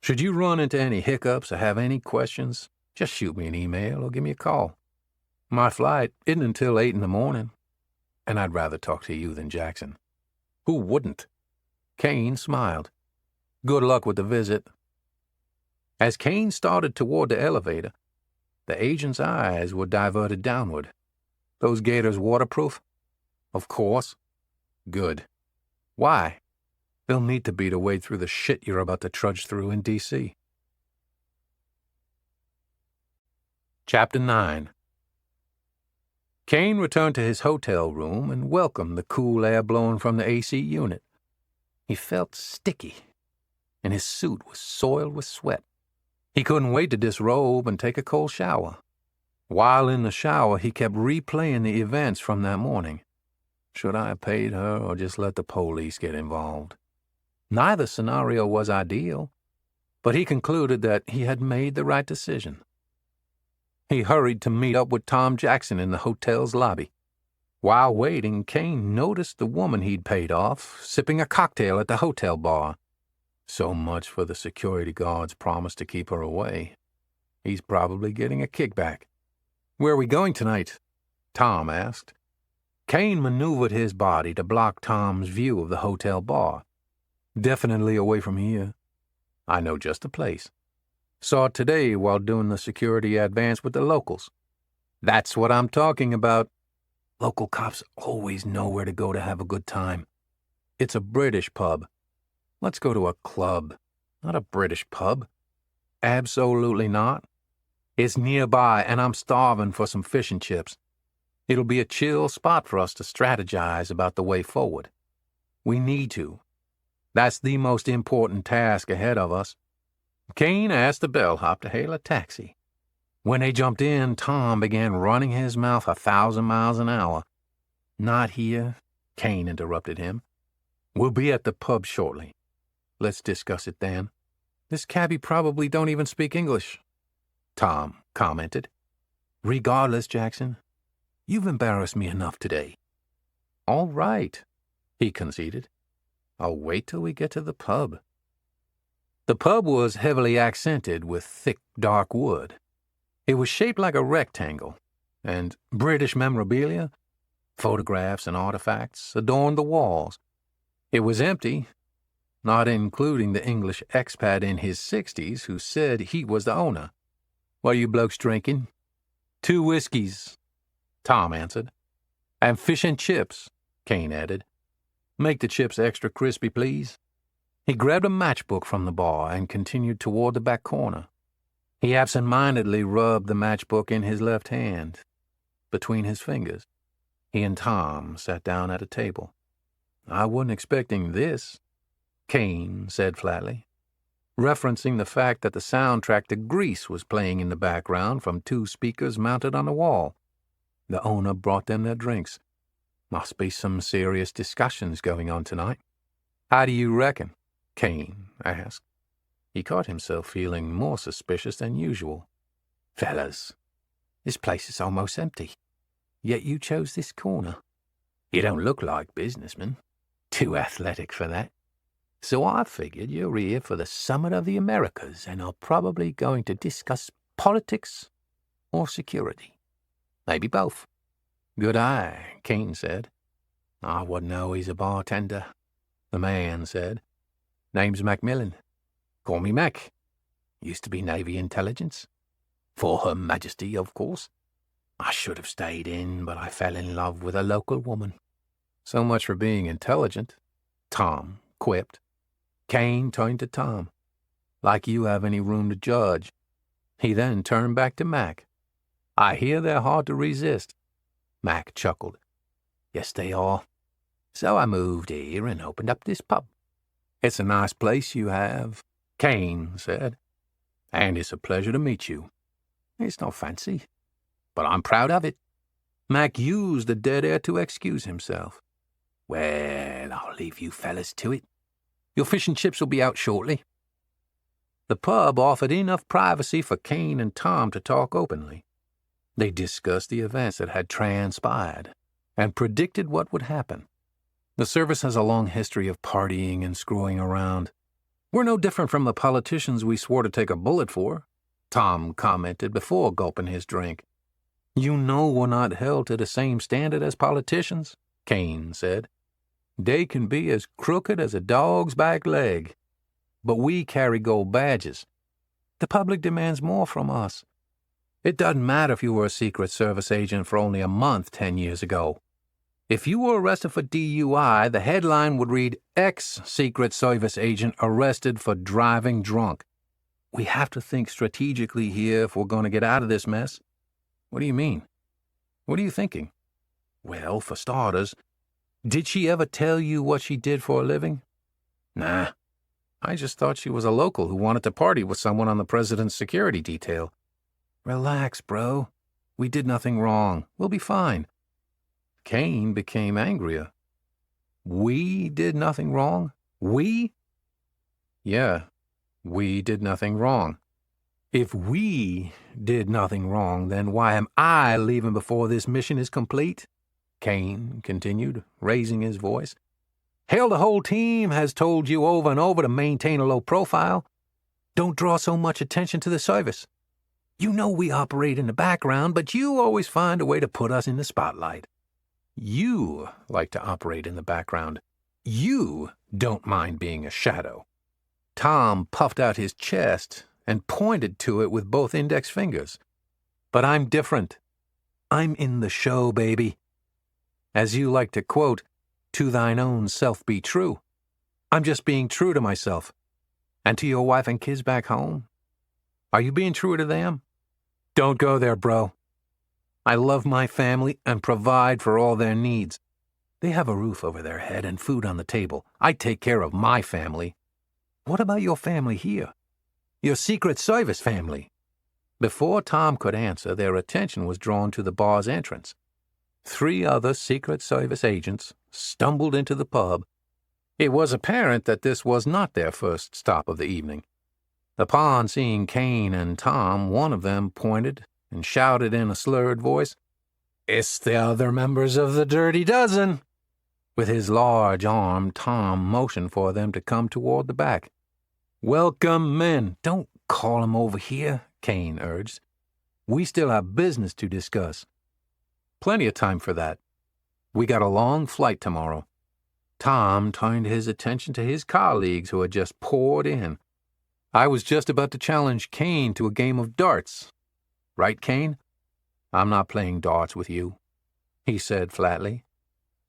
Should you run into any hiccups or have any questions, just shoot me an email or give me a call. My flight isn't until 8 in the morning, and I'd rather talk to you than Jackson. Who wouldn't? Kane smiled. Good luck with the visit. As Kane started toward the elevator, the agent's eyes were diverted downward. Those gaiters waterproof? Of course. Good. Why? They'll need to be to wade through the shit you're about to trudge through in D.C. Chapter 9. Kane returned to his hotel room and welcomed the cool air blowing from the AC unit. He felt sticky, and his suit was soiled with sweat. He couldn't wait to disrobe and take a cold shower. While in the shower, he kept replaying the events from that morning. Should I have paid her or just let the police get involved? Neither scenario was ideal, but he concluded that he had made the right decision. He hurried to meet up with Tom Jackson in the hotel's lobby. While waiting, Kane noticed the woman he'd paid off sipping a cocktail at the hotel bar. So much for the security guard's promise to keep her away. He's probably getting a kickback. Where are we going tonight? Tom asked. Kane maneuvered his body to block Tom's view of the hotel bar. Definitely away from here. I know just the place. Saw it today while doing the security advance with the locals. That's what I'm talking about. Local cops always know where to go to have a good time. It's a British pub. Let's go to a club, not a British pub. Absolutely not. It's nearby, and I'm starving for some fish and chips. It'll be a chill spot for us to strategize about the way forward. We need to. That's the most important task ahead of us. Kane asked the bellhop to hail a taxi. When they jumped in, Tom began running his mouth 1,000 miles an hour. Not here, Kane interrupted him. We'll be at the pub shortly. Let's discuss it then. This cabbie probably don't even speak English, Tom commented. Regardless, Jackson, you've embarrassed me enough today. All right, he conceded. I'll wait till we get to the pub. The pub was heavily accented with thick, dark wood. It was shaped like a rectangle, and British memorabilia, photographs and artifacts, adorned the walls. It was empty, not including the English expat in his 60s who said he was the owner. What are you blokes drinking? 2 whiskeys, Tom answered. And fish and chips, Kane added. Make the chips extra crispy, please. He grabbed a matchbook from the bar and continued toward the back corner. He absent-mindedly rubbed the matchbook in his left hand, between his fingers. He and Tom sat down at a table. I wasn't expecting this, Kane said flatly, referencing the fact that the soundtrack to Grease was playing in the background from 2 speakers mounted on the wall. The owner brought them their drinks. Must be some serious discussions going on tonight. How do you reckon? Kane asked. He caught himself feeling more suspicious than usual. Fellas, this place is almost empty. Yet you chose this corner. You don't look like businessmen. Too athletic for that. So I figured you're here for the Summit of the Americas and are probably going to discuss politics or security. Maybe both. Good eye, Kane said. I wouldn't know he's a bartender, the man said. Name's Macmillan. Call me Mac. Used to be Navy intelligence. For Her Majesty, of course. I should have stayed in, but I fell in love with a local woman. So much for being intelligent, Tom quipped. Kane turned to Tom. Like you have any room to judge. He then turned back to Mac. I hear they're hard to resist. Mac chuckled. Yes, they are. So I moved here and opened up this pub. It's a nice place you have, Kane said. And it's a pleasure to meet you. It's no fancy, but I'm proud of it." Mac used the dead air to excuse himself. "Well, I'll leave you fellas to it. Your fish and chips will be out shortly." The pub offered enough privacy for Kane and Tom to talk openly. They discussed the events that had transpired and predicted what would happen. The service has a long history of partying and screwing around. "We're no different from the politicians we swore to take a bullet for," Tom commented before gulping his drink. "You know we're not held to the same standard as politicians," Kane said. "They can be as crooked as a dog's back leg. But we carry gold badges. The public demands more from us. It doesn't matter if you were a Secret Service agent for only a month 10 years ago. If you were arrested for DUI, the headline would read, 'Ex-Secret Service agent arrested for driving drunk.' We have to think strategically here if we're going to get out of this mess." "What do you mean? What are you thinking?" "Well, for starters, did she ever tell you what she did for a living?" "Nah. I just thought she was a local who wanted to party with someone on the president's security detail." "Relax, bro. We did nothing wrong. We'll be fine." Kane became angrier. "We did nothing wrong? We?" "Yeah, we did nothing wrong. If we did nothing wrong, then why am I leaving before this mission is complete?" Kane continued, raising his voice. "Hell, the whole team has told you over and over to maintain a low profile. Don't draw so much attention to the service. You know we operate in the background, but you always find a way to put us in the spotlight. You like to operate in the background. You don't mind being a shadow." Tom puffed out his chest and pointed to it with both index fingers. "But I'm different. I'm in the show, baby. As you like to quote, 'To thine own self be true.' I'm just being true to myself. And to your wife and kids back home? Are you being true to them? Don't go there, bro. I love my family and provide for all their needs. They have a roof over their head and food on the table. I take care of my family. What about your family here? Your Secret Service family?" Before Tom could answer, their attention was drawn to the bar's entrance. 3 other Secret Service agents stumbled into the pub. It was apparent that this was not their first stop of the evening. Upon seeing Kane and Tom, one of them pointed and shouted in a slurred voice, "It's the other members of the Dirty Dozen." With his large arm, Tom motioned for them to come toward the back. "Welcome, men. Don't call 'em over here," Kane urged. "We still have business to discuss." "Plenty of time for that. We got a long flight tomorrow." Tom turned his attention to his colleagues who had just poured in. "I was just about to challenge Kane to a game of darts. Right, Kane? I'm not playing darts with you," he said flatly.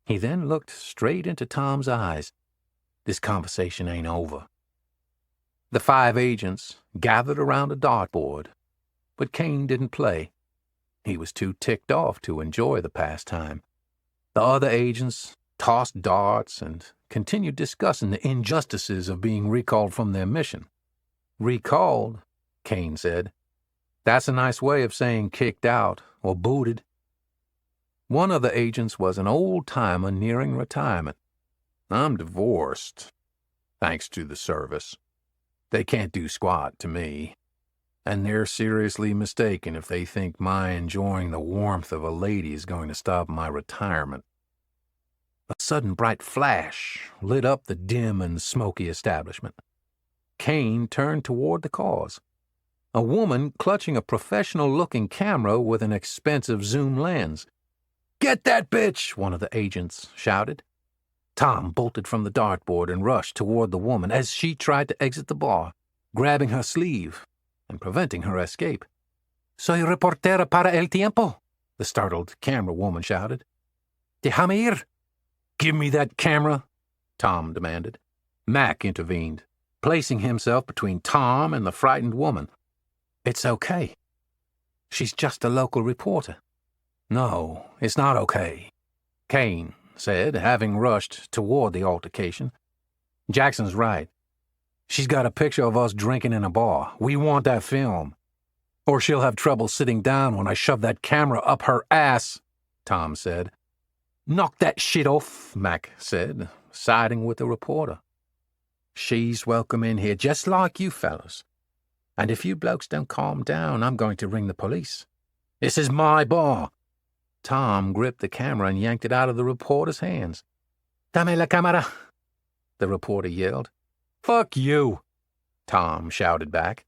He then looked straight into Tom's eyes. "This conversation ain't over." The 5 agents gathered around a dartboard, but Kane didn't play. He was too ticked off to enjoy the pastime. The other agents tossed darts and continued discussing the injustices of being recalled from their mission. "Recalled," Kane said. "That's a nice way of saying kicked out or booted." One of the agents was an old-timer nearing retirement. "I'm divorced, thanks to the service. They can't do squat to me, and they're seriously mistaken if they think my enjoying the warmth of a lady is going to stop my retirement." A sudden bright flash lit up the dim and smoky establishment. Kane turned toward the cause. A woman clutching a professional-looking camera with an expensive zoom lens. "Get that bitch!" one of the agents shouted. Tom bolted from the dartboard and rushed toward the woman as she tried to exit the bar, grabbing her sleeve and preventing her escape. "Soy reportera para El Tiempo," the startled camera woman shouted. "Déjame ir." "Give me that camera," Tom demanded. Mac intervened, placing himself between Tom and the frightened woman. "It's okay. She's just a local reporter." "No, it's not okay," Kane said, having rushed toward the altercation. "Jackson's right. She's got a picture of us drinking in a bar. We want that film. Or she'll have trouble sitting down when I shove that camera up her ass, Tom said. Knock that shit off, Mac said, siding with the reporter. She's welcome in here, just like you fellas. And if you blokes don't calm down, I'm going to ring the police. This is my bar. Tom gripped the camera and yanked it out of the reporter's hands. Dame la cámara, the reporter yelled. Fuck you, Tom shouted back.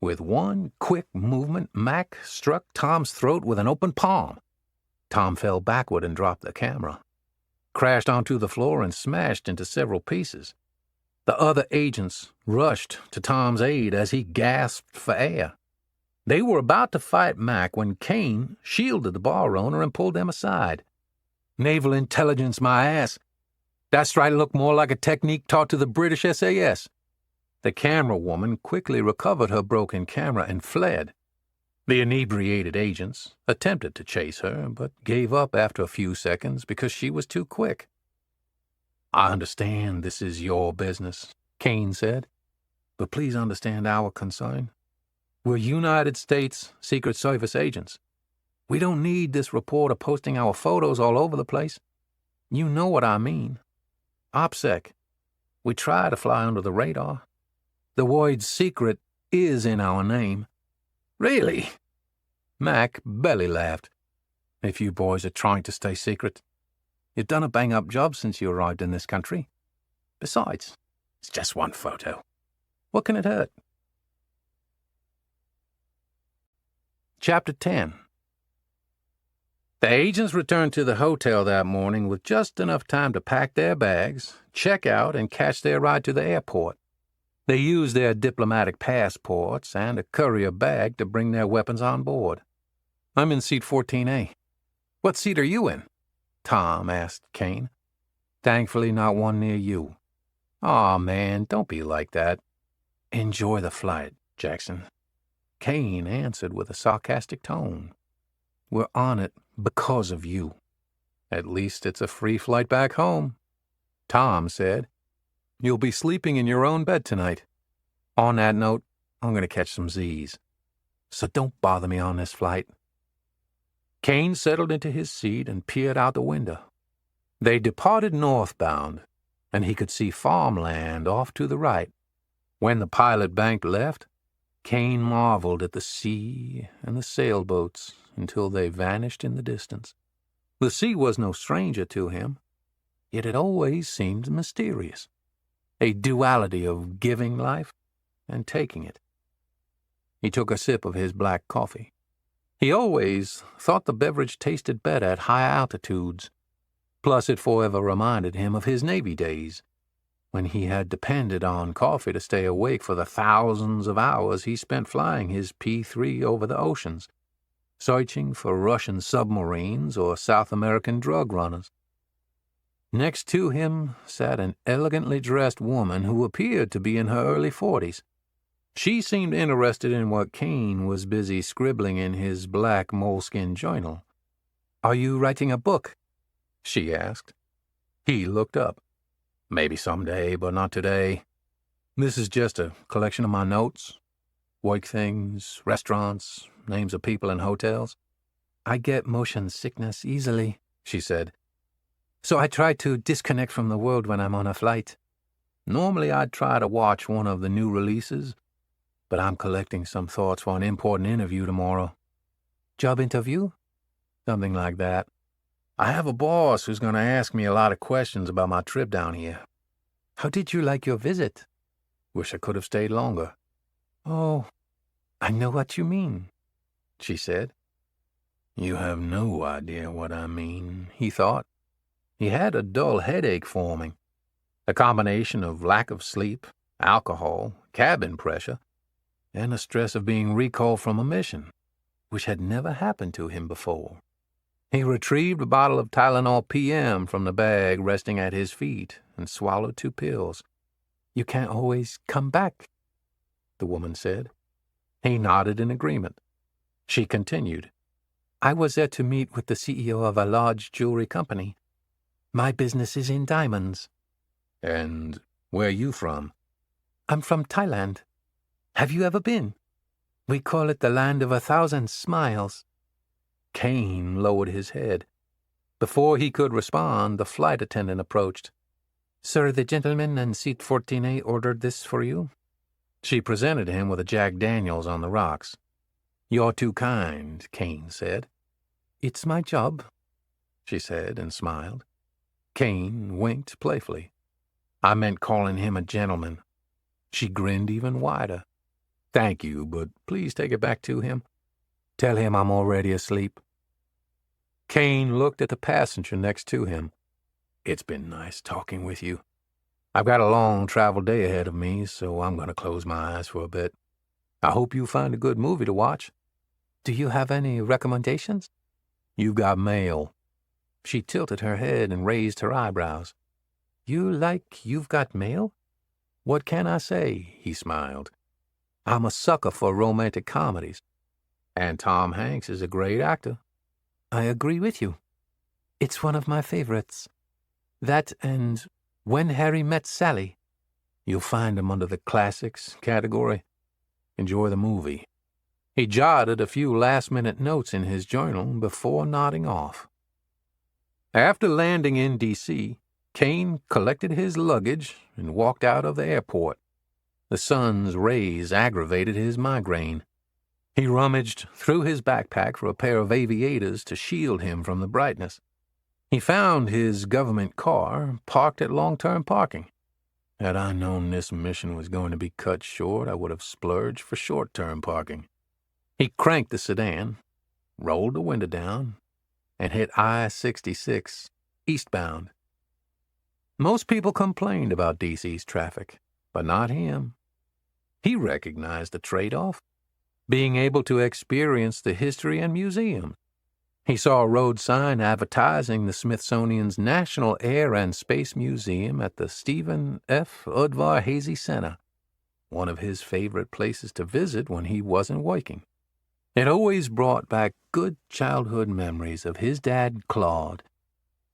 With one quick movement, Mac struck Tom's throat with an open palm. Tom fell backward and dropped the camera, crashed onto the floor and smashed into several pieces. The other agents rushed to Tom's aid as he gasped for air. They were about to fight Mac when Kane shielded the bar owner and pulled them aside. Naval intelligence, my ass. That strike looked more like a technique taught to the British SAS. The camera woman quickly recovered her broken camera and fled. The inebriated agents attempted to chase her, but gave up after a few seconds because she was too quick. I understand this is your business, Kane said, but please understand our concern. We're United States Secret Service agents. We don't need this reporter posting our photos all over the place. You know what I mean. OPSEC. We try to fly under the radar. The word secret is in our name. Really? Mac belly laughed. If you boys are trying to stay secret, you've done a bang-up job since you arrived in this country. Besides, it's just one photo. What can it hurt? Chapter 10. The agents returned to the hotel that morning with just enough time to pack their bags, check out, and catch their ride to the airport. They used their diplomatic passports and a courier bag to bring their weapons on board. I'm in seat 14A. What seat are you in? Tom asked Kane. Thankfully not one near you. Aw, man, don't be like that. Enjoy the flight, Jackson. Kane answered with a sarcastic tone. We're on it because of you. At least it's a free flight back home, Tom said. You'll be sleeping in your own bed tonight. On that note, I'm going to catch some Z's. So don't bother me on this flight. Kane settled into his seat and peered out the window. They departed northbound, and he could see farmland off to the right. When the pilot bank left, Kane marveled at the sea and the sailboats until they vanished in the distance. The sea was no stranger to him, yet it always seemed mysterious. A duality of giving life and taking it. He took a sip of his black coffee. He always thought the beverage tasted better at high altitudes. Plus, it forever reminded him of his Navy days, when he had depended on coffee to stay awake for the thousands of hours he spent flying his P-3 over the oceans, searching for Russian submarines or South American drug runners. Next to him sat an elegantly dressed woman who appeared to be in her early 40s. She seemed interested in what Kane was busy scribbling in his black moleskin journal. Are you writing a book? She asked. He looked up. Maybe someday, but not today. This is just a collection of my notes, work things, restaurants, names of people and hotels. I get motion sickness easily, she said. So I try to disconnect from the world when I'm on a flight. Normally I'd try to watch one of the new releases, but I'm collecting some thoughts for an important interview tomorrow. Job interview? Something like that. I have a boss who's going to ask me a lot of questions about my trip down here. How did you like your visit? Wish I could have stayed longer. Oh, I know what you mean, she said. You have no idea what I mean, he thought. He had a dull headache forming, a combination of lack of sleep, alcohol, cabin pressure, and the stress of being recalled from a mission, which had never happened to him before. He retrieved a bottle of Tylenol PM from the bag resting at his feet and swallowed 2 pills. You can't always come back, the woman said. He nodded in agreement. She continued. I was there to meet with the CEO of a large jewelry company. My business is in diamonds. And where are you from? I'm from Thailand. Have you ever been? We call it the land of 1,000 smiles." Kane lowered his head. Before he could respond, the flight attendant approached. "Sir, the gentleman in seat 14A ordered this for you." She presented him with a Jack Daniels on the rocks. "You're too kind," Kane said. "It's my job," she said and smiled. Kane winked playfully. "I meant calling him a gentleman." She grinned even wider. "Thank you, but please take it back to him. Tell him I'm already asleep." Kane looked at the passenger next to him. "It's been nice talking with you. I've got a long travel day ahead of me, so I'm going to close my eyes for a bit. I hope you find a good movie to watch." "Do you have any recommendations?" "You've got mail." She tilted her head and raised her eyebrows. You've got mail?" "What can I say?" he smiled. "I'm a sucker for romantic comedies. And Tom Hanks is a great actor." "I agree with you. It's one of my favorites. That and When Harry Met Sally." "You'll find them under the classics category. Enjoy the movie." He jotted a few last-minute notes in his journal before nodding off. After landing in D.C., Kane collected his luggage and walked out of the airport. The sun's rays aggravated his migraine. He rummaged through his backpack for a pair of aviators to shield him from the brightness. He found his government car parked at long-term parking. Had I known this mission was going to be cut short, I would have splurged for short-term parking. He cranked the sedan, rolled the window down, and hit I-66 eastbound. Most people complained about D.C.'s traffic, but not him. He recognized the trade-off, being able to experience the history and museums. He saw a road sign advertising the Smithsonian's National Air and Space Museum at the Stephen F. Udvar-Hazy Center, one of his favorite places to visit when he wasn't working. It always brought back good childhood memories of his dad, Claude,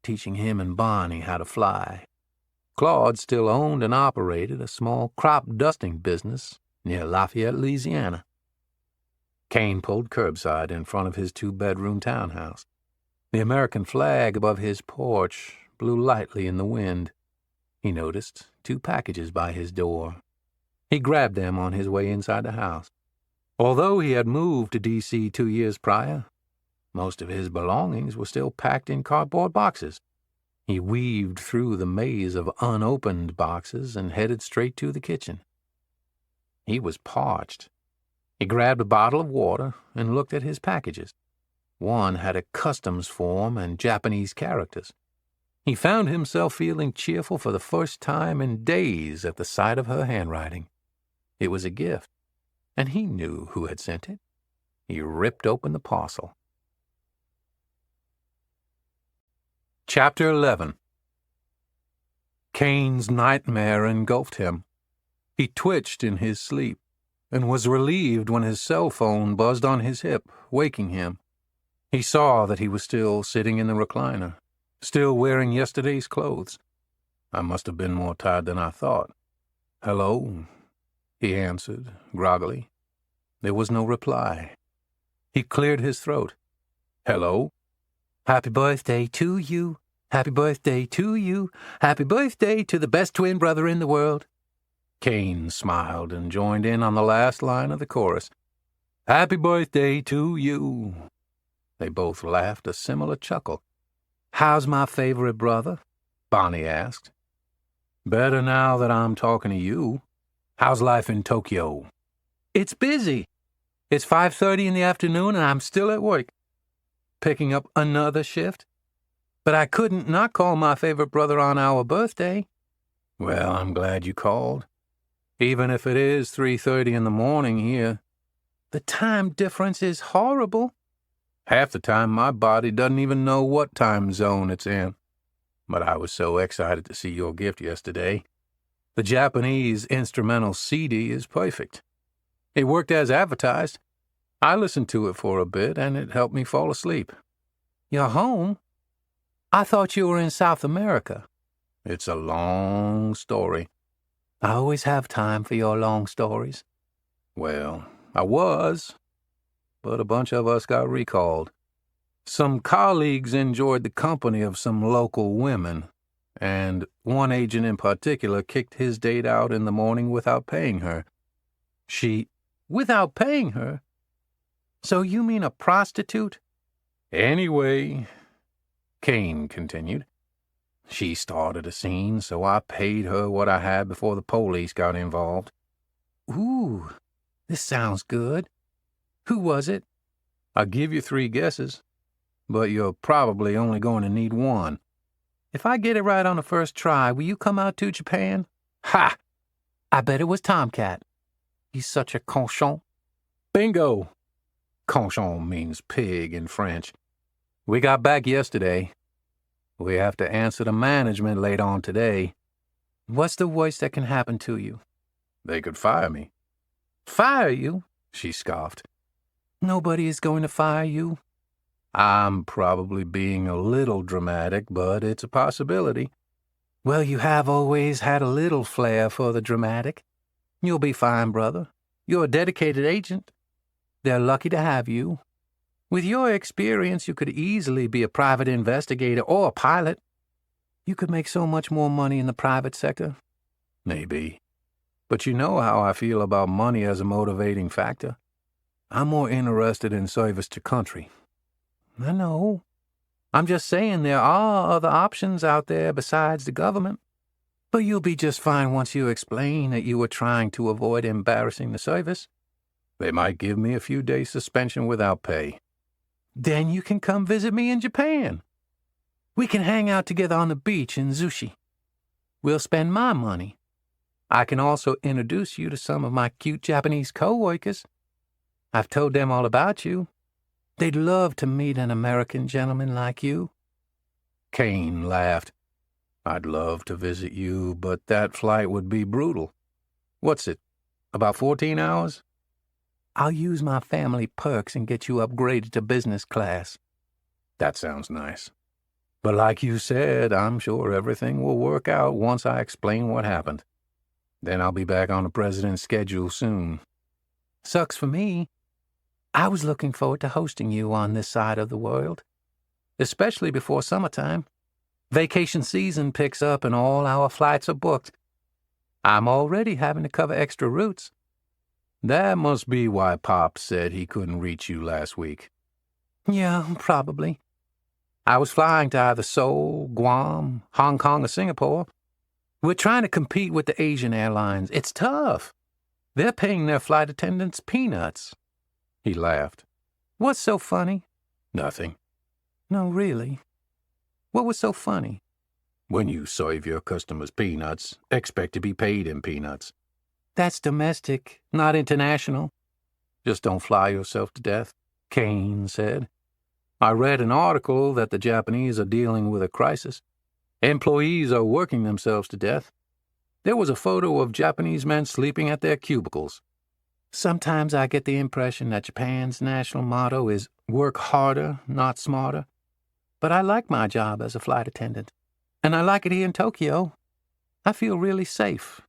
teaching him and Bonnie how to fly. Claude still owned and operated a small crop dusting business near Lafayette, Louisiana. Kane pulled curbside in front of his 2-bedroom townhouse. The American flag above his porch blew lightly in the wind. He noticed 2 packages by his door. He grabbed them on his way inside the house. Although he had moved to D.C. 2 years prior, most of his belongings were still packed in cardboard boxes. He weaved through the maze of unopened boxes and headed straight to the kitchen. He was parched. He grabbed a bottle of water and looked at his packages. One had a customs form and Japanese characters. He found himself feeling cheerful for the first time in days at the sight of her handwriting. It was a gift, and he knew who had sent it. He ripped open the parcel. Chapter 11. Kane's nightmare engulfed him. He twitched in his sleep and was relieved when his cell phone buzzed on his hip, waking him. He saw that he was still sitting in the recliner, still wearing yesterday's clothes. "I must have been more tired than I thought." "Hello?" he answered, groggily. There was no reply. He cleared his throat. "Hello?" "Happy birthday to you. Happy birthday to you. Happy birthday to the best twin brother in the world." Kane smiled and joined in on the last line of the chorus. "Happy birthday to you." They both laughed a similar chuckle. "How's my favorite brother?" Bonnie asked. "Better now that I'm talking to you. How's life in Tokyo?" "It's busy. It's 5:30 in the afternoon and I'm still at work. Picking up another shift. But I couldn't not call my favorite brother on our birthday." "Well, I'm glad you called. Even if it is 3:30 in the morning here." "The time difference is horrible." "Half the time my body doesn't even know what time zone it's in. But I was so excited to see your gift yesterday. The Japanese instrumental CD is perfect. It worked as advertised. I listened to it for a bit, and it helped me fall asleep." "You're home? I thought you were in South America." "It's a long story. I always have time for your long stories. Well, I was, but a bunch of us got recalled. Some colleagues enjoyed the company of some local women, and one agent in particular kicked his date out in the morning without paying her. Without paying her? So you mean a prostitute? Anyway, Kane continued, she started a scene, so I paid her what I had before the police got involved. Ooh, this sounds good. Who was it? I'll give you 3 guesses, but you're probably only going to need 1. If I get it right on the first try, will you come out to Japan? Ha! I bet it was Tomcat. He's such a cochon. Bingo! Cochon means pig in French. We got back yesterday. We have to answer to management late on today. What's the worst that can happen to you? They could fire me. Fire you? She scoffed. Nobody is going to fire you. I'm probably being a little dramatic, but it's a possibility. Well, you have always had a little flair for the dramatic. You'll be fine, brother. You're a dedicated agent. They're lucky to have you. With your experience, you could easily be a private investigator or a pilot. You could make so much more money in the private sector. Maybe. But you know how I feel about money as a motivating factor. I'm more interested in service to country. I know. I'm just saying there are other options out there besides the government. But you'll be just fine once you explain that you were trying to avoid embarrassing the service. They might give me a few days suspension without pay. Then you can come visit me in Japan. We can hang out together on the beach in Zushi. We'll spend my money. I can also introduce you to some of my cute Japanese co-workers. I've told them all about you. They'd love to meet an American gentleman like you. Kane laughed. I'd love to visit you, but that flight would be brutal. What's it, about 14 hours? I'll use my family perks and get you upgraded to business class. That sounds nice. But like you said, I'm sure everything will work out once I explain what happened. Then I'll be back on the president's schedule soon. Sucks for me. I was looking forward to hosting you on this side of the world, especially before summertime. Vacation season picks up and all our flights are booked. I'm already having to cover extra routes. That must be why Pop said he couldn't reach you last week. Yeah, probably. I was flying to either Seoul, Guam, Hong Kong, or Singapore. We're trying to compete with the Asian airlines. It's tough. They're paying their flight attendants peanuts. He laughed. What's so funny? Nothing. No, really. What was so funny? When you serve your customers peanuts, expect to be paid in peanuts. That's domestic, not international. Just don't fly yourself to death, Kane said. I read an article that the Japanese are dealing with a crisis. Employees are working themselves to death. There was a photo of Japanese men sleeping at their cubicles. Sometimes I get the impression that Japan's national motto is work harder, not smarter. But I like my job as a flight attendant. And I like it here in Tokyo. I feel really safe.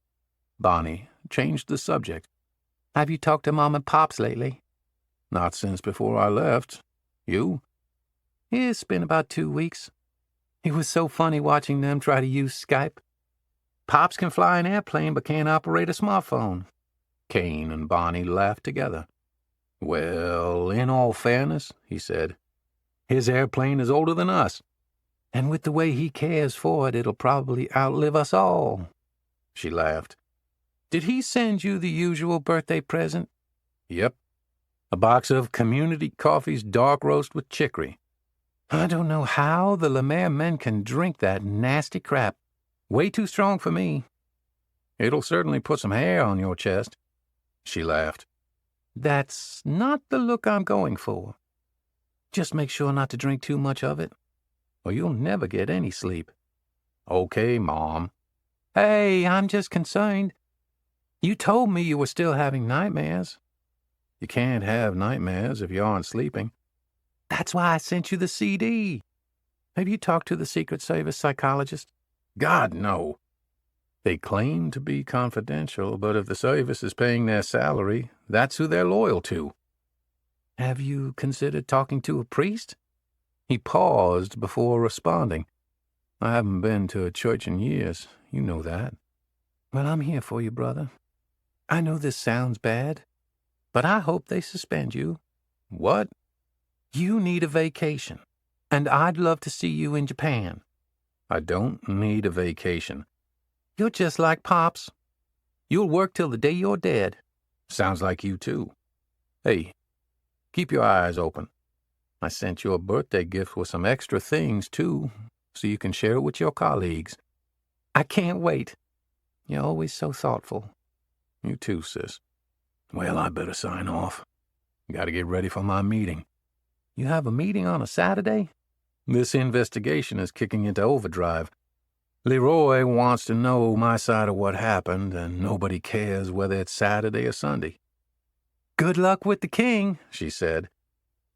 Bonnie changed the subject. Have you talked to Mom and Pops lately? Not since before I left. You? It's been about 2 weeks. It was so funny watching them try to use Skype. Pops can fly an airplane but can't operate a smartphone. Kane and Bonnie laughed together. Well, in all fairness, he said, his airplane is older than us. And with the way he cares for it, it'll probably outlive us all. She laughed. Did he send you the usual birthday present? Yep. A box of Community Coffee's dark roast with chicory. I don't know how the Lemaire men can drink that nasty crap. Way too strong for me. It'll certainly put some hair on your chest. She laughed. That's not the look I'm going for. Just make sure not to drink too much of it, or you'll never get any sleep. Okay, Mom. Hey, I'm just concerned. You told me you were still having nightmares. You can't have nightmares if you aren't sleeping. That's why I sent you the CD. Have you talked to the Secret Service psychologist? God, no. They claim to be confidential, but if the service is paying their salary, that's who they're loyal to. Have you considered talking to a priest? He paused before responding. I haven't been to a church in years. You know that. Well, I'm here for you, brother. I know this sounds bad, but I hope they suspend you. What? You need a vacation, and I'd love to see you in Japan. I don't need a vacation. You're just like Pops. You'll work till the day you're dead. Sounds like you, too. Hey, keep your eyes open. I sent you a birthday gift with some extra things, too, so you can share it with your colleagues. I can't wait. You're always so thoughtful. You too, sis. Well, I better sign off. Gotta get ready for my meeting. You have a meeting on a Saturday? This investigation is kicking into overdrive. Leroy wants to know my side of what happened, and nobody cares whether it's Saturday or Sunday. Good luck with the king, she said.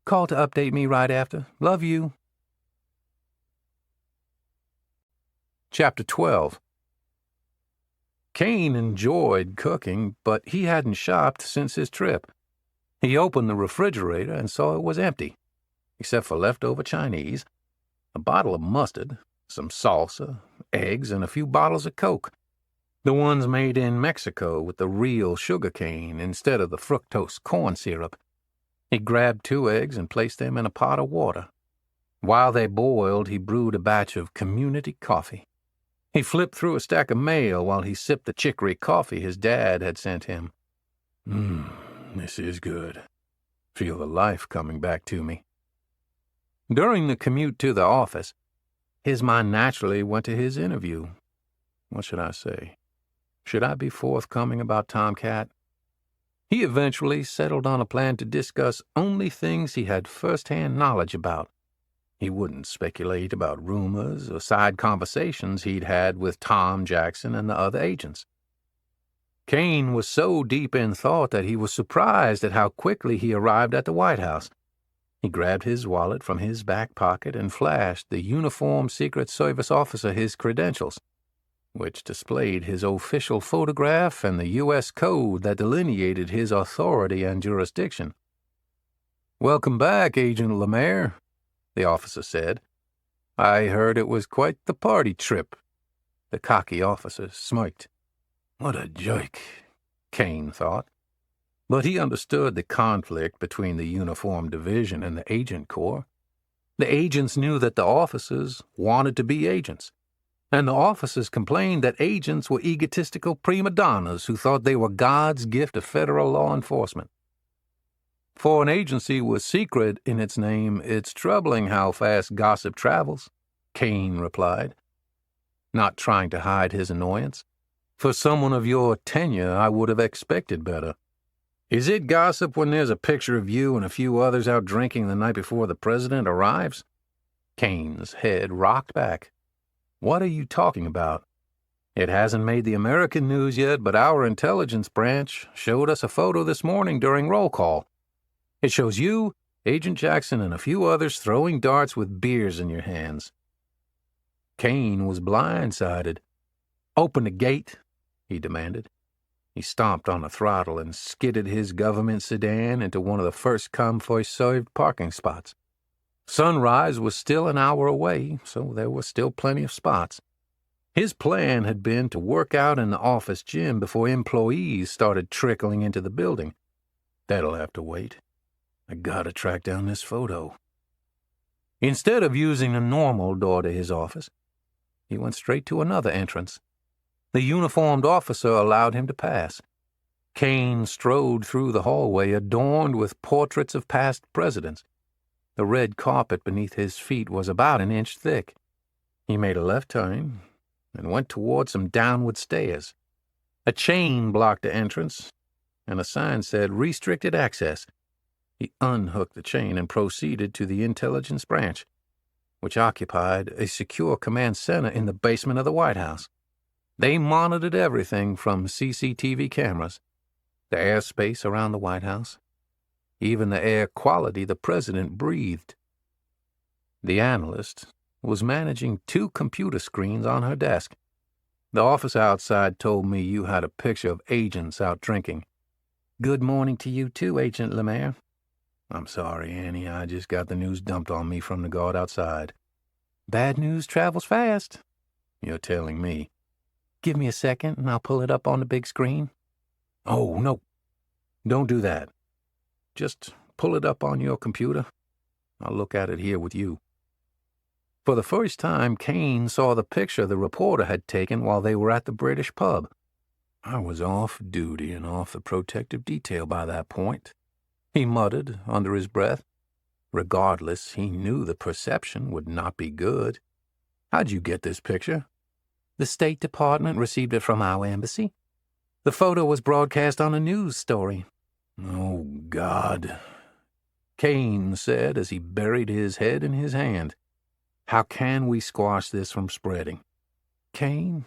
Call to update me right after. Love you. Chapter 12. Kane enjoyed cooking, but he hadn't shopped since his trip. He opened the refrigerator and saw it was empty, except for leftover Chinese, a bottle of mustard, some salsa, eggs, and a few bottles of Coke. The ones made in Mexico with the real sugar cane instead of the fructose corn syrup. He grabbed 2 eggs and placed them in a pot of water. While they boiled, he brewed a batch of community coffee. He flipped through a stack of mail while he sipped the chicory coffee his dad had sent him. This is good. Feel the life coming back to me. During the commute to the office, his mind naturally went to his interview. What should I say? Should I be forthcoming about Tomcat? He eventually settled on a plan to discuss only things he had first-hand knowledge about. He wouldn't speculate about rumors or side conversations he'd had with Tom Jackson and the other agents. Kane was so deep in thought that he was surprised at how quickly he arrived at the White House. He grabbed his wallet from his back pocket and flashed the uniformed Secret Service officer his credentials, which displayed his official photograph and the U.S. code that delineated his authority and jurisdiction. Welcome back, Agent Lemaire, the officer said. I heard it was quite the party trip. The cocky officer smirked. What a jerk, Kane thought. But he understood the conflict between the uniformed division and the agent corps. The agents knew that the officers wanted to be agents, and the officers complained that agents were egotistical prima donnas who thought they were God's gift to federal law enforcement. For an agency with secret in its name, it's troubling how fast gossip travels, Kane replied, not trying to hide his annoyance. For someone of your tenure, I would have expected better. Is it gossip when there's a picture of you and a few others out drinking the night before the president arrives? Kane's head rocked back. What are you talking about? It hasn't made the American news yet, but our intelligence branch showed us a photo this morning during roll call. It shows you, Agent Jackson, and a few others throwing darts with beers in your hands. Kane was blindsided. Open the gate, he demanded. He stomped on the throttle and skidded his government sedan into one of the first-come, first-served parking spots. Sunrise was still an hour away, so there were still plenty of spots. His plan had been to work out in the office gym before employees started trickling into the building. That'll have to wait. I gotta track down this photo. Instead of using the normal door to his office, he went straight to another entrance. The uniformed officer allowed him to pass. Kane strode through the hallway adorned with portraits of past presidents. The red carpet beneath his feet was about an inch thick. He made a left turn and went toward some downward stairs. A chain blocked the entrance, and a sign said restricted access. He unhooked the chain and proceeded to the intelligence branch, which occupied a secure command center in the basement of the White House. They monitored everything from CCTV cameras, the airspace around the White House, even the air quality the president breathed. The analyst was managing 2 computer screens on her desk. The officer outside told me you had a picture of agents out drinking. Good morning to you too, Agent Lemaire. I'm sorry, Annie. I just got the news dumped on me from the guard outside. Bad news travels fast. You're telling me. Give me a second and I'll pull it up on the big screen. Oh, no. Don't do that. Just pull it up on your computer. I'll look at it here with you. For the first time, Kane saw the picture the reporter had taken while they were at the British pub. I was off duty and off the protective detail by that point, he muttered under his breath. Regardless, he knew the perception would not be good. How'd you get this picture? The State Department received it from our embassy. The photo was broadcast on a news story. Oh, God, Kane said as he buried his head in his hand. How can we squash this from spreading? Kane?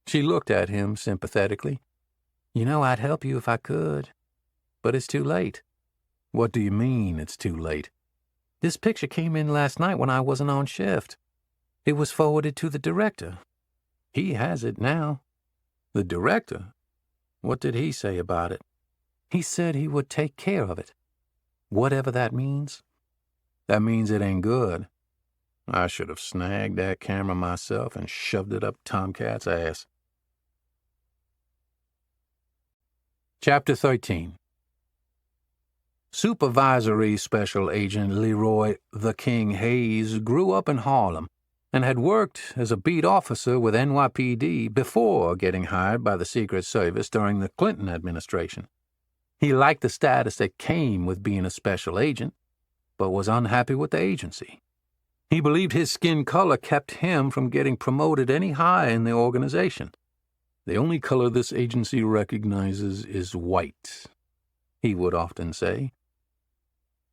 She looked at him sympathetically. You know, I'd help you if I could. But it's too late. What do you mean it's too late? This picture came in last night when I wasn't on shift. It was forwarded to the director. He has it now. The director? What did he say about it? He said he would take care of it. Whatever that means. That means it ain't good. I should have snagged that camera myself and shoved it up Tomcat's ass. Chapter 13. Supervisory Special Agent Leroy "The King" Hayes grew up in Harlem and had worked as a beat officer with NYPD before getting hired by the Secret Service during the Clinton administration. He liked the status that came with being a special agent, but was unhappy with the agency. He believed his skin color kept him from getting promoted any higher in the organization. The only color this agency recognizes is white, he would often say.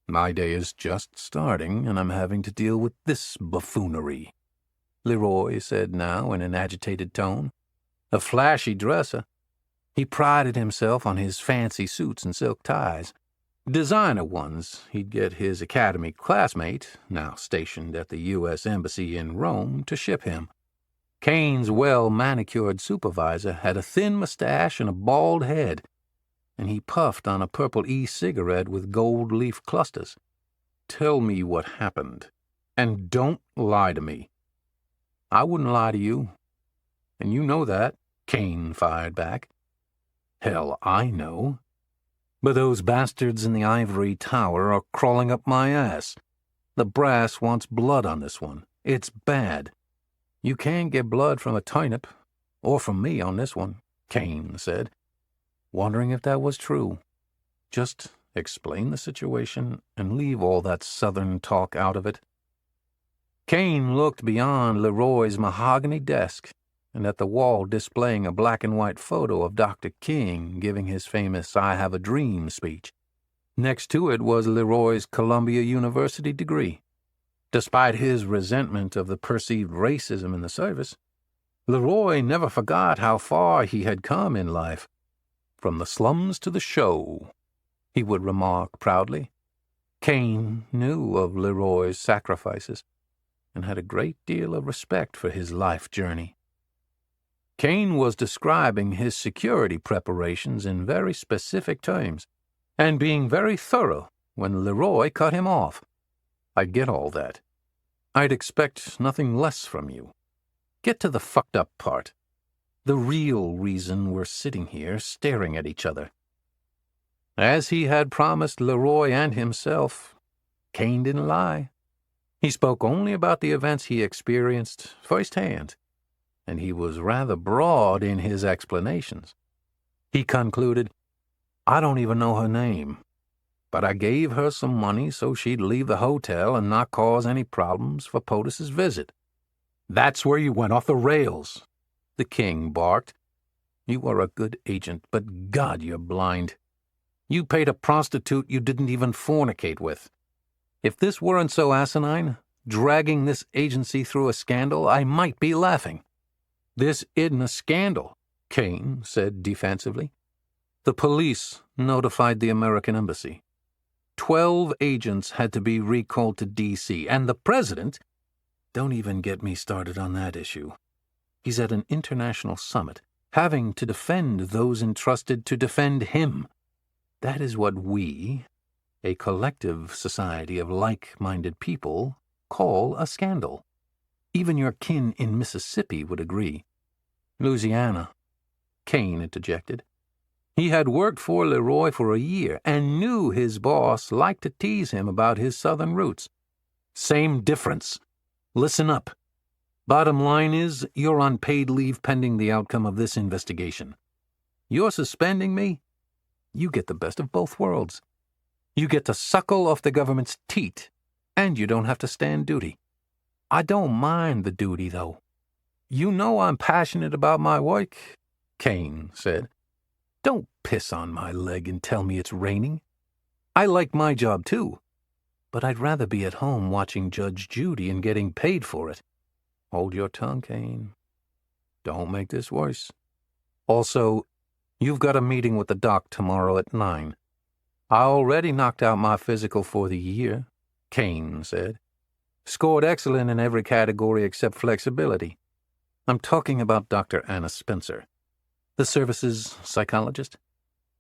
My day is just starting, and I'm having to deal with this buffoonery, Leroy said now in an agitated tone. A flashy dresser, he prided himself on his fancy suits and silk ties. Designer ones he'd get his academy classmate, now stationed at the U.S. Embassy in Rome, to ship him. Kane's well-manicured supervisor had a thin mustache and a bald head, and he puffed on a purple e-cigarette with gold leaf clusters. Tell me what happened, and don't lie to me. I wouldn't lie to you, and you know that, Kane fired back. Hell, I know. But those bastards in the ivory tower are crawling up my ass. The brass wants blood on this one. It's bad. You can't get blood from a turnip, or from me on this one, Kane said, wondering if that was true. Just explain the situation and leave all that Southern talk out of it. Kane looked beyond Leroy's mahogany desk and at the wall displaying a black and white photo of Dr. King giving his famous "I Have a Dream" speech. Next to it was Leroy's Columbia University degree. Despite his resentment of the perceived racism in the service, Leroy never forgot how far he had come in life. From the slums to the show, he would remark proudly. Kane knew of Leroy's sacrifices and had a great deal of respect for his life journey. Kane was describing his security preparations in very specific terms, and being very thorough when Leroy cut him off. I get all that. I'd expect nothing less from you. Get to the fucked up part. The real reason we're sitting here staring at each other. As he had promised Leroy and himself, Kane didn't lie. He spoke only about the events he experienced firsthand, and he was rather broad in his explanations. He concluded, I don't even know her name, but I gave her some money so she'd leave the hotel and not cause any problems for POTUS's visit. That's where you went off the rails, the King barked. You are a good agent, but God, you're blind. You paid a prostitute you didn't even fornicate with. If this weren't so asinine, dragging this agency through a scandal, I might be laughing. This isn't a scandal, Kane said defensively. The police notified the American embassy. 12 agents had to be recalled to D.C., and the president— Don't even get me started on that issue. He's at an international summit, having to defend those entrusted to defend him. That is what we, a collective society of like-minded people, call a scandal. Even your kin in Mississippi would agree. Louisiana, Kane interjected. He had worked for Leroy for a year and knew his boss liked to tease him about his southern roots. Same difference. Listen up. Bottom line is, you're on paid leave pending the outcome of this investigation. You're suspending me? You get the best of both worlds. You get to suckle off the government's teat, and you don't have to stand duty. I don't mind the duty, though. You know I'm passionate about my work, Kane said. Don't piss on my leg and tell me it's raining. I like my job, too. But I'd rather be at home watching Judge Judy and getting paid for it. Hold your tongue, Kane. Don't make this worse. Also, you've got a meeting with the doc tomorrow at 9. I already knocked out my physical for the year, Kane said. Scored excellent in every category except flexibility. I'm talking about Dr. Anna Spencer, the service's psychologist.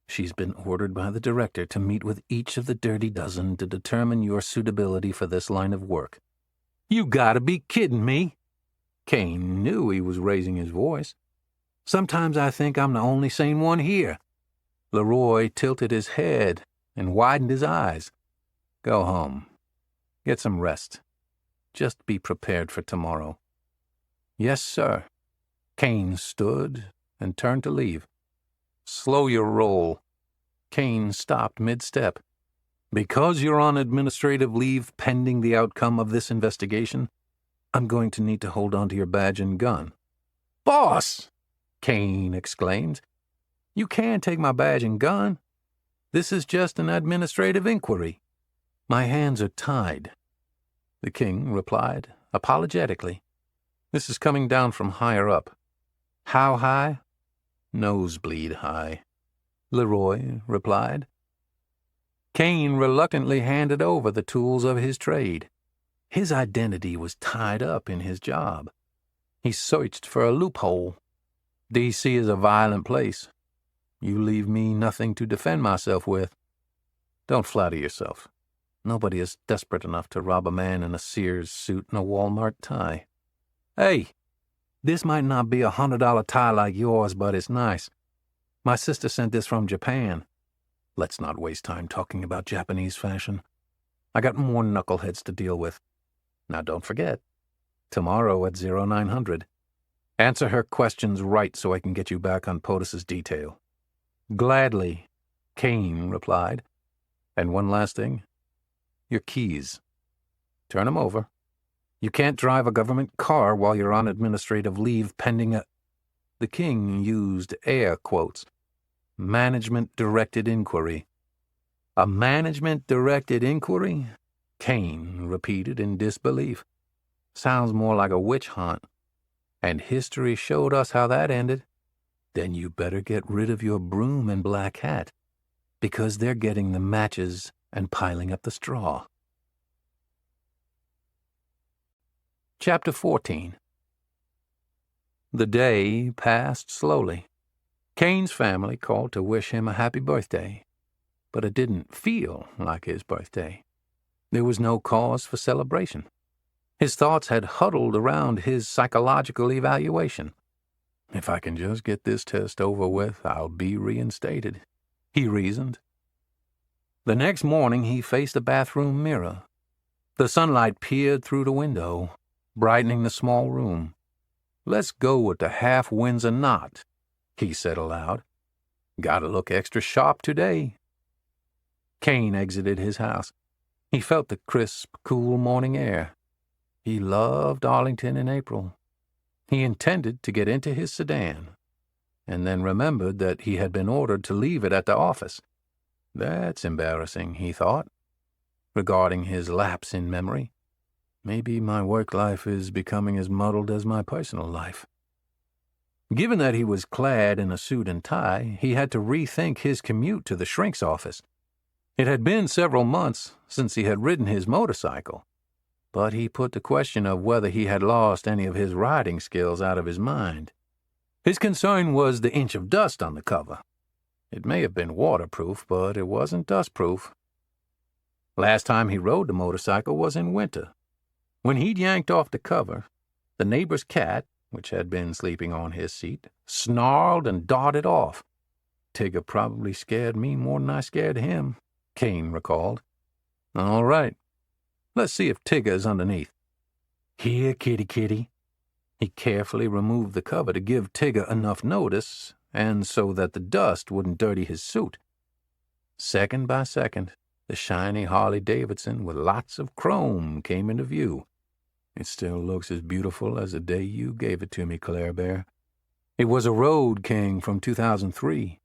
She's been ordered by the director to meet with each of the dirty dozen to determine your suitability for this line of work. You gotta be kidding me. Kane knew he was raising his voice. Sometimes I think I'm the only sane one here. Leroy tilted his head and widened his eyes. Go home. Get some rest. Just be prepared for tomorrow. Yes, sir. Kane stood and turned to leave. Slow your roll. Kane stopped mid-step. Because you're on administrative leave pending the outcome of this investigation, I'm going to need to hold on to your badge and gun. Boss! Kane exclaimed. You can't take my badge and gun. This is just an administrative inquiry. My hands are tied. The king replied, apologetically. This is coming down from higher up. How high? Nosebleed high, Leroy replied. Kane reluctantly handed over the tools of his trade. His identity was tied up in his job. He searched for a loophole. D.C. is a violent place. You leave me nothing to defend myself with. Don't flatter yourself. Nobody is desperate enough to rob a man in a Sears suit and a Walmart tie. Hey, this might not be $100 tie like yours, but it's nice. My sister sent this from Japan. Let's not waste time talking about Japanese fashion. I got more knuckleheads to deal with. Now don't forget, tomorrow at 0900. Answer her questions right so I can get you back on POTUS's detail. Gladly, Kane replied. And one last thing. Your keys. Turn them over. You can't drive a government car while you're on administrative leave pending a... The king used air quotes. Management-directed inquiry. A management-directed inquiry? Kane repeated in disbelief. Sounds more like a witch hunt. And history showed us how that ended. Then you better get rid of your broom and black hat, because they're getting the matches and piling up the straw. Chapter 14. The day passed slowly. Kane's family called to wish him a happy birthday, but it didn't feel like his birthday. There was no cause for celebration. His thoughts had huddled around his psychological evaluation. If I can just get this test over with, I'll be reinstated, he reasoned. The next morning he faced the bathroom mirror. The sunlight peered through the window, brightening the small room. Let's go with the half Windsor knot, he said aloud. Gotta look extra sharp today. Kane exited his house. He felt the crisp, cool morning air. He loved Arlington in April. He intended to get into his sedan, and then remembered that he had been ordered to leave it at the office. That's embarrassing, he thought, regarding his lapse in memory. Maybe my work life is becoming as muddled as my personal life. Given that he was clad in a suit and tie, he had to rethink his commute to the shrink's office. It had been several months since he had ridden his motorcycle. but he put the question of whether he had lost any of his writing skills out of his mind. His concern was the inch of dust on the cover. It may have been waterproof, but it wasn't dustproof. Last time he rode the motorcycle was in winter. When he'd yanked off the cover, the neighbor's cat, which had been sleeping on his seat, snarled and darted off. Tigger probably scared me more than I scared him, Kane recalled. All right. Let's see if Tigger's underneath. Here, kitty, kitty. He carefully removed the cover to give Tigger enough notice, and so that the dust wouldn't dirty his suit. Second by second, the shiny Harley-Davidson with lots of chrome came into view. It still looks as beautiful as the day you gave it to me, Claire Bear. It was a Road King from 2003,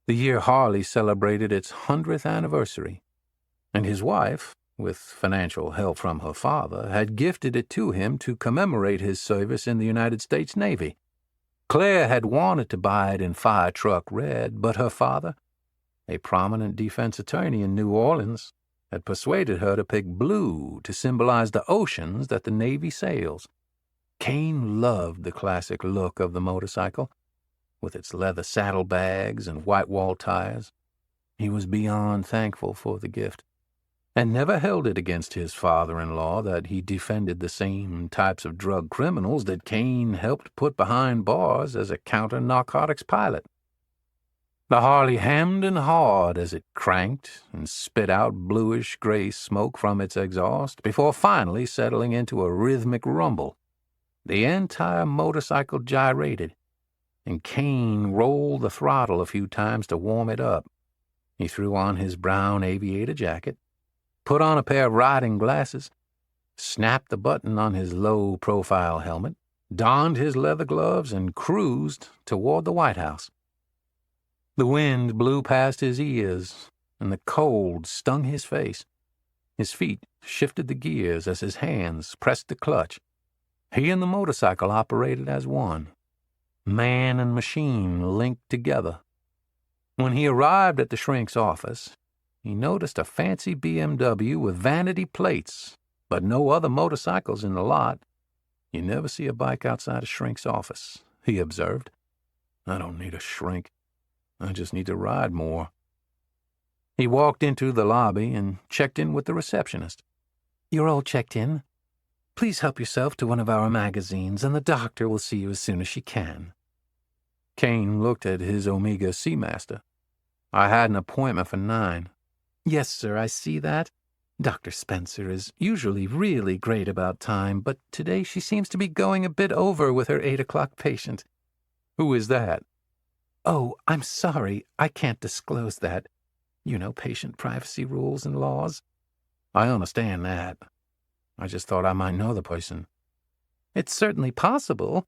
the year Harley celebrated its 100th anniversary, and his wife, with financial help from her father, had gifted it to him to commemorate his service in the United States Navy. Claire had wanted to buy it in fire truck red, but her father, a prominent defense attorney in New Orleans, had persuaded her to pick blue to symbolize the oceans that the Navy sails. Kane loved the classic look of the motorcycle, with its leather saddlebags and white-wall tires. He was beyond thankful for the gift, and never held it against his father-in-law that he defended the same types of drug criminals that Kane helped put behind bars as a counter-narcotics pilot. The Harley hemmed and hawed as it cranked and spit out bluish-gray smoke from its exhaust before finally settling into a rhythmic rumble. The entire motorcycle gyrated, and Kane rolled the throttle a few times to warm it up. He threw on his brown aviator jacket, put on a pair of riding glasses, snapped the button on his low-profile helmet, donned his leather gloves, and cruised toward the White House. The wind blew past his ears, and the cold stung his face. His feet shifted the gears as his hands pressed the clutch. He and the motorcycle operated as one, man and machine linked together. When he arrived at the shrink's office, he noticed a fancy BMW with vanity plates, but no other motorcycles in the lot. You never see a bike outside a shrink's office, he observed. I don't need a shrink. I just need to ride more. He walked into the lobby and checked in with the receptionist. You're all checked in. Please help yourself to one of our magazines, and the doctor will see you as soon as she can. Kane looked at his Omega Seamaster. I had an appointment for 9. Yes, sir, I see that. Dr. Spencer is usually really great about time, but today she seems to be going a bit over with her 8 o'clock patient. Who is that? Oh, I'm sorry, I can't disclose that. You know patient privacy rules and laws. I understand that. I just thought I might know the person. It's certainly possible.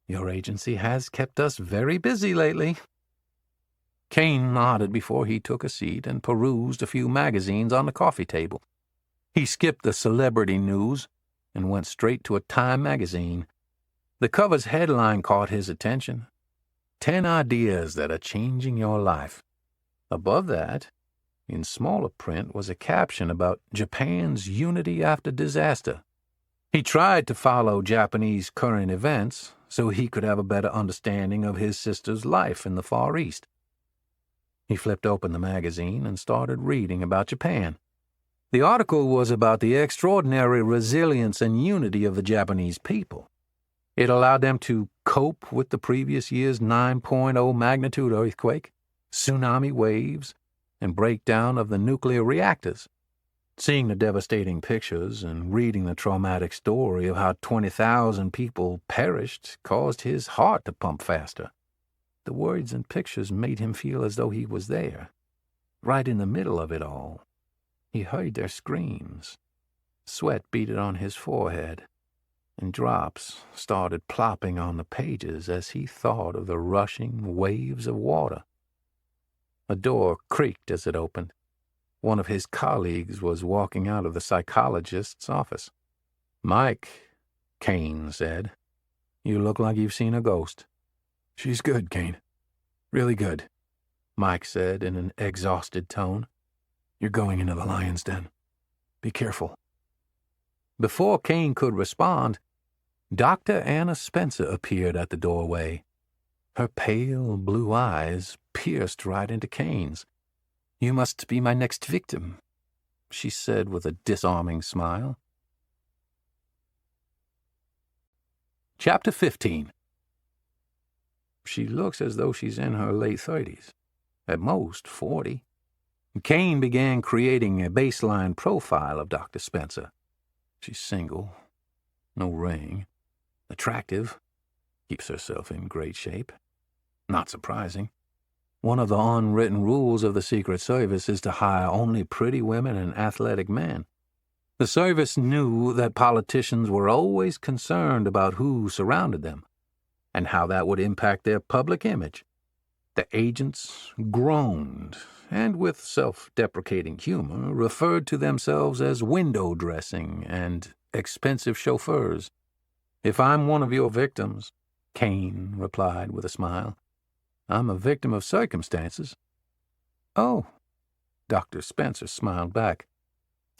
Your agency has kept us very busy lately. Kane nodded before he took a seat and perused a few magazines on the coffee table. He skipped the celebrity news and went straight to a Time magazine. The cover's headline caught his attention. 10 ideas that are changing your life. Above that, in smaller print, was a caption about Japan's unity after disaster. He tried to follow Japanese current events so he could have a better understanding of his sister's life in the Far East. He flipped open the magazine and started reading about Japan. The article was about the extraordinary resilience and unity of the Japanese people. It allowed them to cope with the previous year's 9.0 magnitude earthquake, tsunami waves, and breakdown of the nuclear reactors. Seeing the devastating pictures and reading the traumatic story of how 20,000 people perished caused his heart to pump faster. The words and pictures made him feel as though he was there, right in the middle of it all. He heard their screams. Sweat beaded on his forehead, and drops started plopping on the pages as he thought of the rushing waves of water. A door creaked as it opened. One of his colleagues was walking out of the psychologist's office. Mike, Kane said, you look like you've seen a ghost. She's good, Kane. Really good, Mike said in an exhausted tone. You're going into the lion's den. Be careful. Before Kane could respond, Dr. Anna Spencer appeared at the doorway. Her pale blue eyes pierced right into Kane's. "You must be my next victim," she said with a disarming smile. Chapter 15. She looks as though she's in her late 30s, at most 40. Kane began creating a baseline profile of Dr. Spencer. She's single, no ring, attractive, keeps herself in great shape. Not surprising. One of the unwritten rules of the Secret Service is to hire only pretty women and athletic men. The service knew that politicians were always concerned about who surrounded them and how that would impact their public image. The agents groaned and, with self-deprecating humor, referred to themselves as window dressing and expensive chauffeurs. "If I'm one of your victims," Kane replied with a smile, "I'm a victim of circumstances." "Oh," Dr. Spencer smiled back,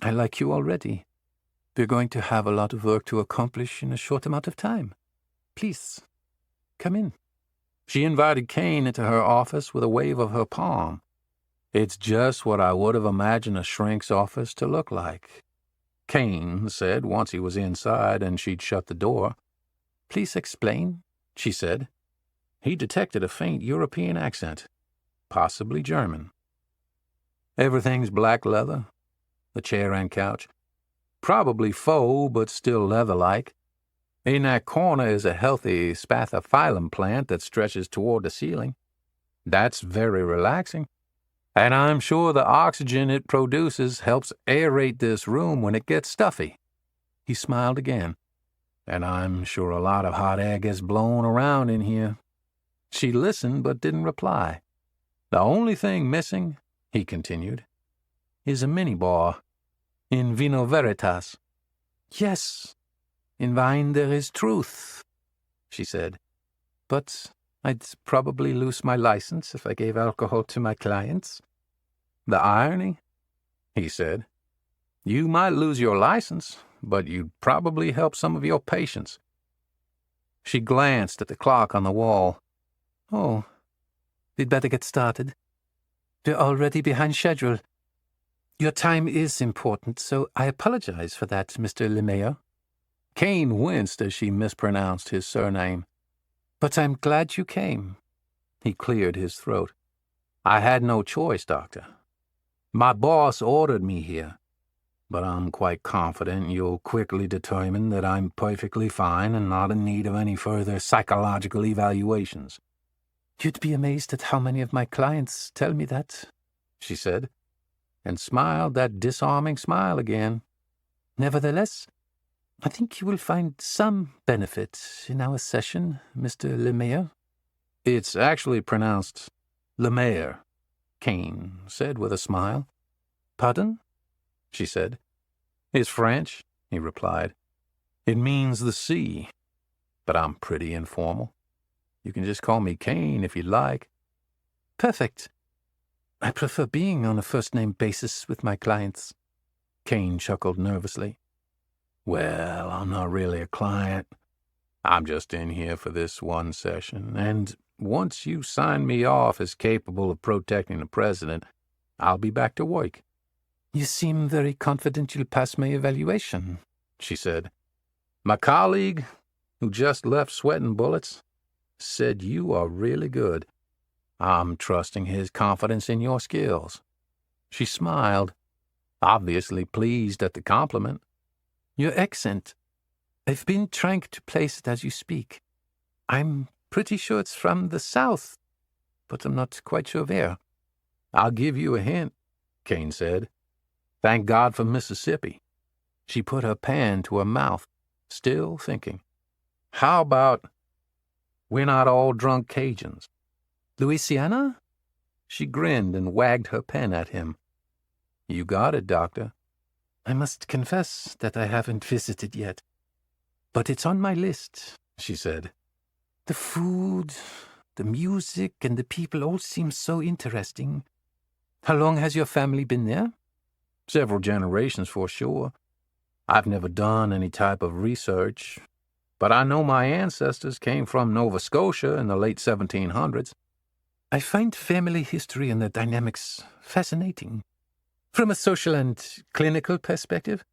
"I like you already. We're going to have a lot of work to accomplish in a short amount of time. Please, come in." She invited Kane into her office with a wave of her palm. "It's just what I would have imagined a shrink's office to look like," Kane said once he was inside and she'd shut the door. "Please explain," she said. He detected a faint European accent, possibly German. "Everything's black leather, the chair and couch. Probably faux, but still leather-like. In that corner is a healthy spathiphyllum plant that stretches toward the ceiling. That's very relaxing. And I'm sure the oxygen it produces helps aerate this room when it gets stuffy." He smiled again. "And I'm sure a lot of hot air gets blown around in here." She listened but didn't reply. "The only thing missing," he continued, "is a minibar. In vino veritas." "Yes, in wine there is truth," she said. "But I'd probably lose my license if I gave alcohol to my clients." "The irony," he said. "You might lose your license, but you'd probably help some of your patients." She glanced at the clock on the wall. "Oh, we'd better get started. We're already behind schedule. Your time is important, so I apologize for that, Mr. LeMayer." Kane winced as she mispronounced his surname. "But I'm glad you came." He cleared his throat. "I had no choice, Doctor. My boss ordered me here, but I'm quite confident you'll quickly determine that I'm perfectly fine and not in need of any further psychological evaluations." "You'd be amazed at how many of my clients tell me that," she said, and smiled that disarming smile again. "Nevertheless, I think you will find some benefit in our session, Mr. LeMayer." "It's actually pronounced LeMayer," Kane said with a smile. "Pardon?" she said. "It's French," he replied. "It means the sea, but I'm pretty informal. You can just call me Kane if you'd like." "Perfect. I prefer being on a first-name basis with my clients." Kane chuckled nervously. "Well, I'm not really a client. I'm just in here for this one session, and once you sign me off as capable of protecting the president, I'll be back to work." "You seem very confident you'll pass my evaluation," she said. "My colleague, who just left sweating bullets, said you are really good. I'm trusting his confidence in your skills." She smiled, obviously pleased at the compliment. "Your accent. I've been trying to place it as you speak. I'm pretty sure it's from the South, but I'm not quite sure where." "I'll give you a hint," Kane said. "Thank God for Mississippi." She put her pen to her mouth, still thinking. "How about, we're not all drunk Cajuns?" "Louisiana?" She grinned and wagged her pen at him. "You got it, Doctor." "I must confess that I haven't visited yet. But it's on my list," she said. "The food, the music, and the people all seem so interesting. How long has your family been there?" "Several generations for sure. I've never done any type of research, but I know my ancestors came from Nova Scotia in the late 1700s. I find family history and the dynamics fascinating. From a social and clinical perspective,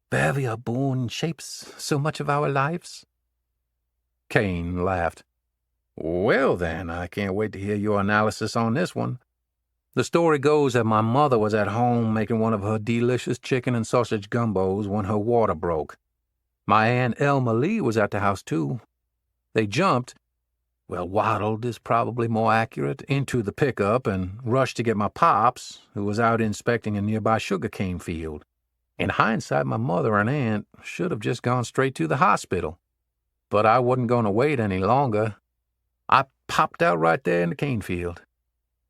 where we are born shapes so much of our lives. Kane laughed. Well, then, I can't wait to hear your analysis on this one. The story goes that my mother was at home making one of her delicious chicken and sausage gumbos when her water broke. My Aunt Elma Lee was at the house, too. They jumped, well, waddled is probably more accurate, into the pickup and rushed to get my pops, who was out inspecting a nearby sugarcane field. In hindsight, my mother and aunt should have just gone straight to the hospital. But I wasn't going to wait any longer. I popped out right there in the cane field.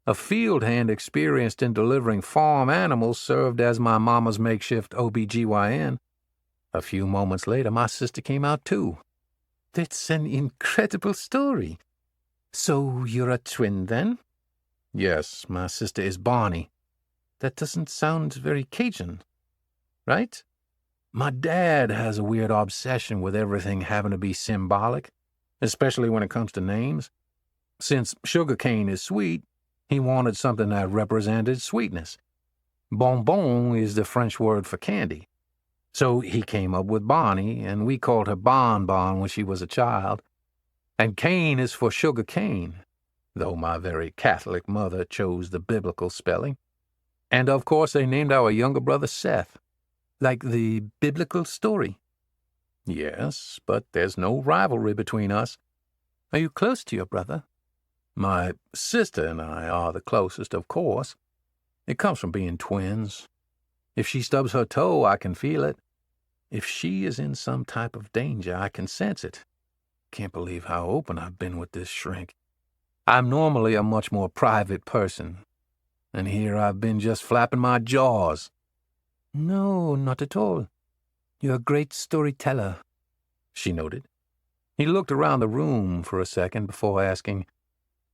A field hand experienced in delivering farm animals served as my mama's makeshift OBGYN. A few moments later, my sister came out too. That's an incredible story. So you're a twin, then? Yes, my sister is Bonnie. That doesn't sound very Cajun, right? My dad has a weird obsession with everything having to be symbolic, especially when it comes to names. Since sugarcane is sweet, he wanted something that represented sweetness. Bonbon is the French word for candy. So he came up with Bonnie, and we called her Bon Bon when she was a child. And cane is for sugar cane, though my very Catholic mother chose the biblical spelling. And of course they named our younger brother Seth. Like the biblical story. Yes, but there's no rivalry between us. Are you close to your brother? My sister and I are the closest, of course. It comes from being twins. If she stubs her toe, I can feel it. If she is in some type of danger, I can sense it. Can't believe how open I've been with this shrink. I'm normally a much more private person, and here I've been just flapping my jaws. No, not at all. You're a great storyteller, she noted. He looked around the room for a second before asking,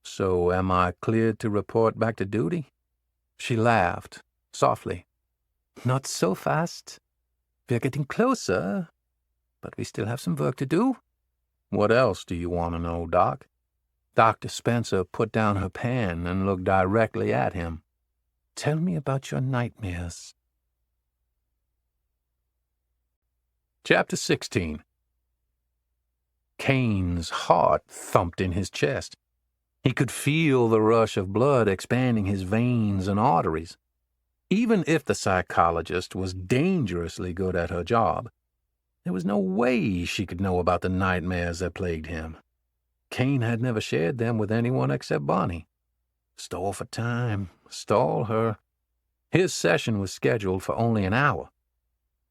So am I cleared to report back to duty? She laughed, softly. Not so fast. We're getting closer, but we still have some work to do. What else do you want to know, Doc? Dr. Spencer put down her pen and looked directly at him. Tell me about your nightmares. Chapter 16. Kane's heart thumped in his chest. He could feel the rush of blood expanding his veins and arteries. Even if the psychologist was dangerously good at her job, there was no way she could know about the nightmares that plagued him. Kane had never shared them with anyone except Bonnie. Stall for time. Stall her. His session was scheduled for only an hour,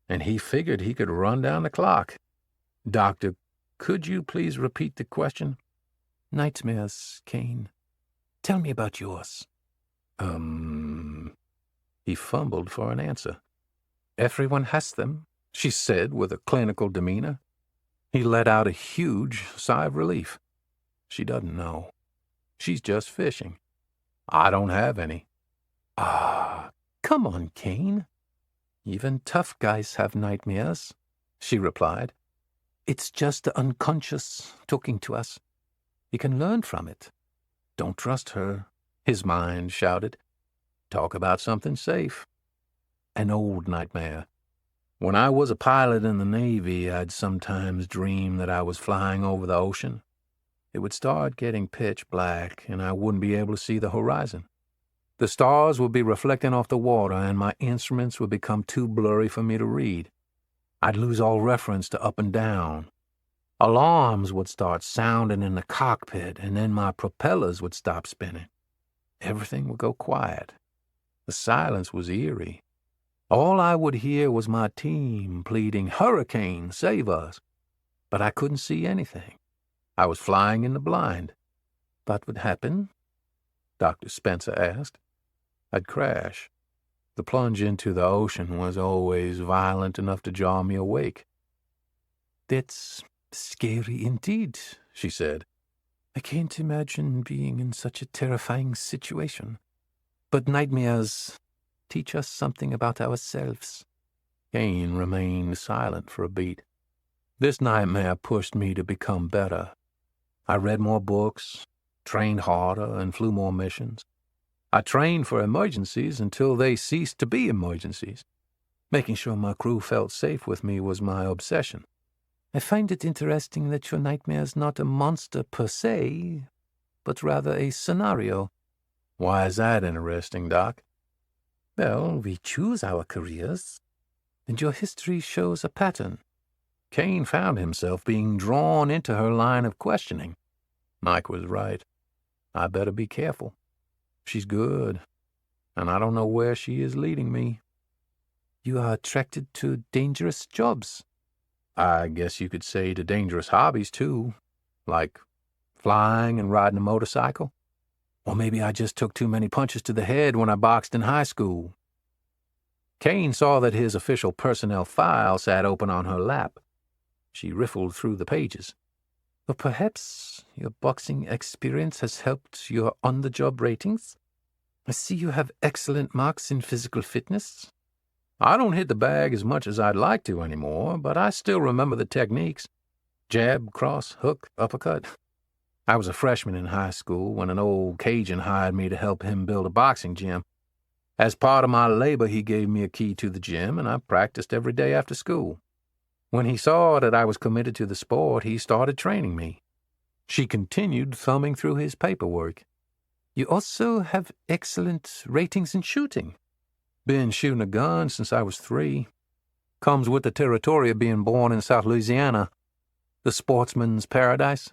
and he figured he could run down the clock. Doctor, could you please repeat the question? Nightmares, Kane. Tell me about yours. He fumbled for an answer. Everyone has them, she said with a clinical demeanor. He let out a huge sigh of relief. She doesn't know. She's just fishing. I don't have any. Come on, Kane. Even tough guys have nightmares, she replied. It's just the unconscious talking to us. You can learn from it. Don't trust her, his mind shouted. Talk about something safe. An old nightmare. When I was a pilot in the Navy, I'd sometimes dream that I was flying over the ocean. It would start getting pitch black, and I wouldn't be able to see the horizon. The stars would be reflecting off the water, and my instruments would become too blurry for me to read. I'd lose all reference to up and down. Alarms would start sounding in the cockpit, and then my propellers would stop spinning. Everything would go quiet. The silence was eerie. All I would hear was my team pleading, "Hurricane, save us!" But I couldn't see anything. I was flying in the blind. What would happen? Dr. Spencer asked. I'd crash. The plunge into the ocean was always violent enough to jar me awake. That's scary indeed, she said. I can't imagine being in such a terrifying situation. But nightmares teach us something about ourselves. Kane remained silent for a beat. This nightmare pushed me to become better. I read more books, trained harder, and flew more missions. I trained for emergencies until they ceased to be emergencies. Making sure my crew felt safe with me was my obsession. I find it interesting that your nightmare is not a monster per se, but rather a scenario. Why is that interesting, Doc? Well, we choose our careers, and your history shows a pattern. Kane found himself being drawn into her line of questioning. Mike was right. I better be careful. She's good, and I don't know where she is leading me. You are attracted to dangerous jobs. I guess you could say to dangerous hobbies, too, like flying and riding a motorcycle. Or maybe I just took too many punches to the head when I boxed in high school. Kane saw that his official personnel file sat open on her lap. She riffled through the pages. Or perhaps your boxing experience has helped your on-the-job ratings? I see you have excellent marks in physical fitness. I don't hit the bag as much as I'd like to anymore, but I still remember the techniques. Jab, cross, hook, uppercut. I was a freshman in high school when an old Cajun hired me to help him build a boxing gym. As part of my labor, he gave me a key to the gym, and I practiced every day after school. When he saw that I was committed to the sport, he started training me. She continued thumbing through his paperwork. You also have excellent ratings in shooting. Been shooting a gun since I was 3. Comes with the territory of being born in South Louisiana. The sportsman's paradise.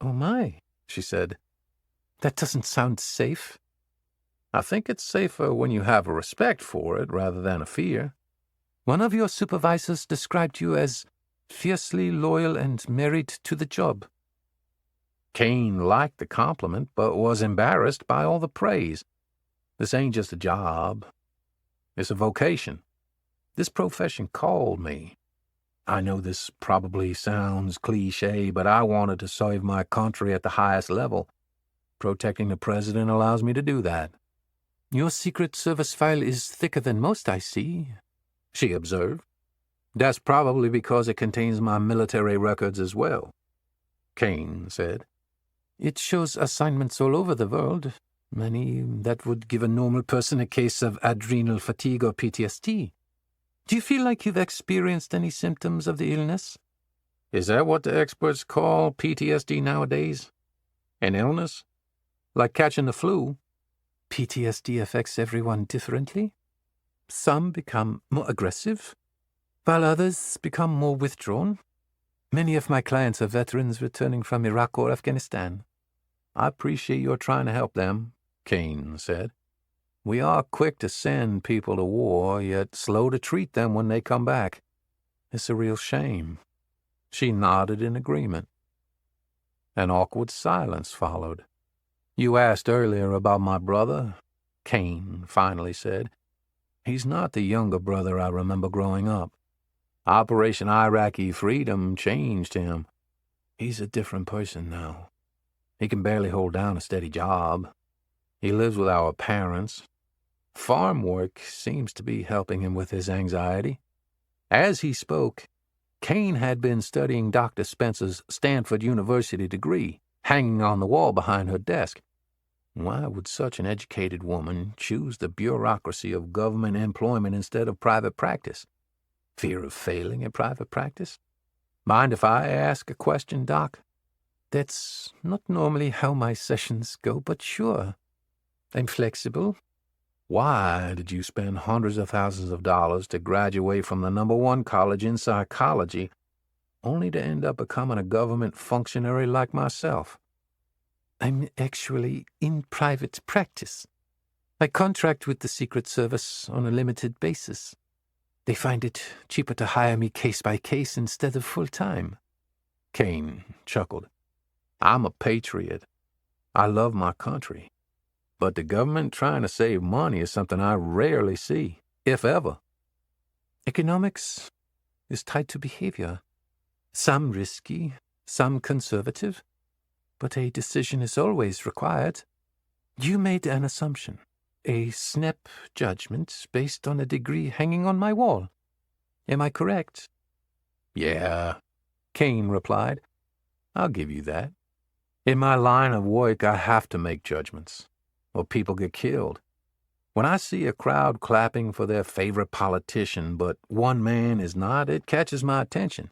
Oh my, she said. That doesn't sound safe. I think it's safer when you have a respect for it rather than a fear. One of your supervisors described you as fiercely loyal and married to the job. Kane liked the compliment, but was embarrassed by all the praise. This ain't just a job. It's a vocation. This profession called me. I know this probably sounds cliché, but I wanted to serve my country at the highest level. Protecting the president allows me to do that. Your Secret Service file is thicker than most, I see, she observed. That's probably because it contains my military records as well, Kane said. It shows assignments all over the world, many that would give a normal person a case of adrenal fatigue or PTSD. Do you feel like you've experienced any symptoms of the illness? Is that what the experts call PTSD nowadays? An illness? Like catching the flu? PTSD affects everyone differently. Some become more aggressive, while others become more withdrawn. Many of my clients are veterans returning from Iraq or Afghanistan. I appreciate your trying to help them, Kane said. We are quick to send people to war, yet slow to treat them when they come back. It's a real shame. She nodded in agreement. An awkward silence followed. You asked earlier about my brother, Kane finally said. He's not the younger brother I remember growing up. Operation Iraqi Freedom changed him. He's a different person now. He can barely hold down a steady job. He lives with our parents. Farm work seems to be helping him with his anxiety. As he spoke, Kane had been studying Dr. Spencer's Stanford University degree, hanging on the wall behind her desk. Why would such an educated woman choose the bureaucracy of government employment instead of private practice? Fear of failing at private practice? Mind if I ask a question, Doc? That's not normally how my sessions go, but sure. I'm flexible. Why did you spend hundreds of thousands of dollars to graduate from the #1 college in psychology, only to end up becoming a government functionary like myself? I'm actually in private practice. I contract with the Secret Service on a limited basis. They find it cheaper to hire me case by case instead of full-time. Kane chuckled. I'm a patriot. I love my country. But the government trying to save money is something I rarely see, if ever. Economics is tied to behavior. Some risky, some conservative. But a decision is always required. You made an assumption, a snap judgment based on a degree hanging on my wall. Am I correct?" "Yeah," Kane replied. "I'll give you that. In my line of work, I have to make judgments, or people get killed. When I see a crowd clapping for their favorite politician, but one man is not, it catches my attention.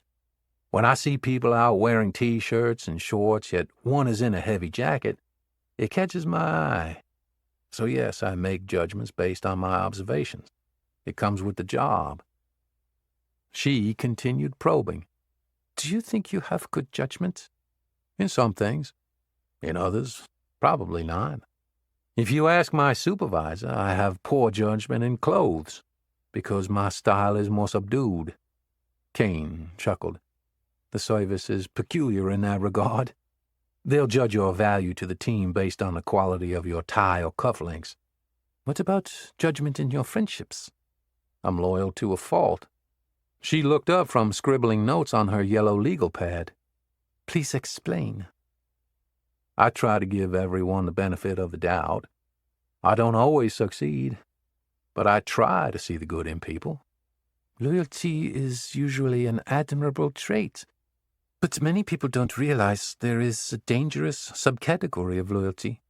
When I see people out wearing T-shirts and shorts, yet one is in a heavy jacket, it catches my eye. So yes, I make judgments based on my observations. It comes with the job." She continued probing. "Do you think you have good judgment?" "In some things. In others, probably not. If you ask my supervisor, I have poor judgment in clothes, because my style is more subdued." Kane chuckled. "The service is peculiar in that regard. They'll judge your value to the team based on the quality of your tie or cufflinks." "What about judgment in your friendships?" "I'm loyal to a fault." She looked up from scribbling notes on her yellow legal pad. "Please explain." "I try to give everyone the benefit of the doubt. I don't always succeed, but I try to see the good in people." "Loyalty is usually an admirable trait, but many people don't realize there is a dangerous subcategory of loyalty.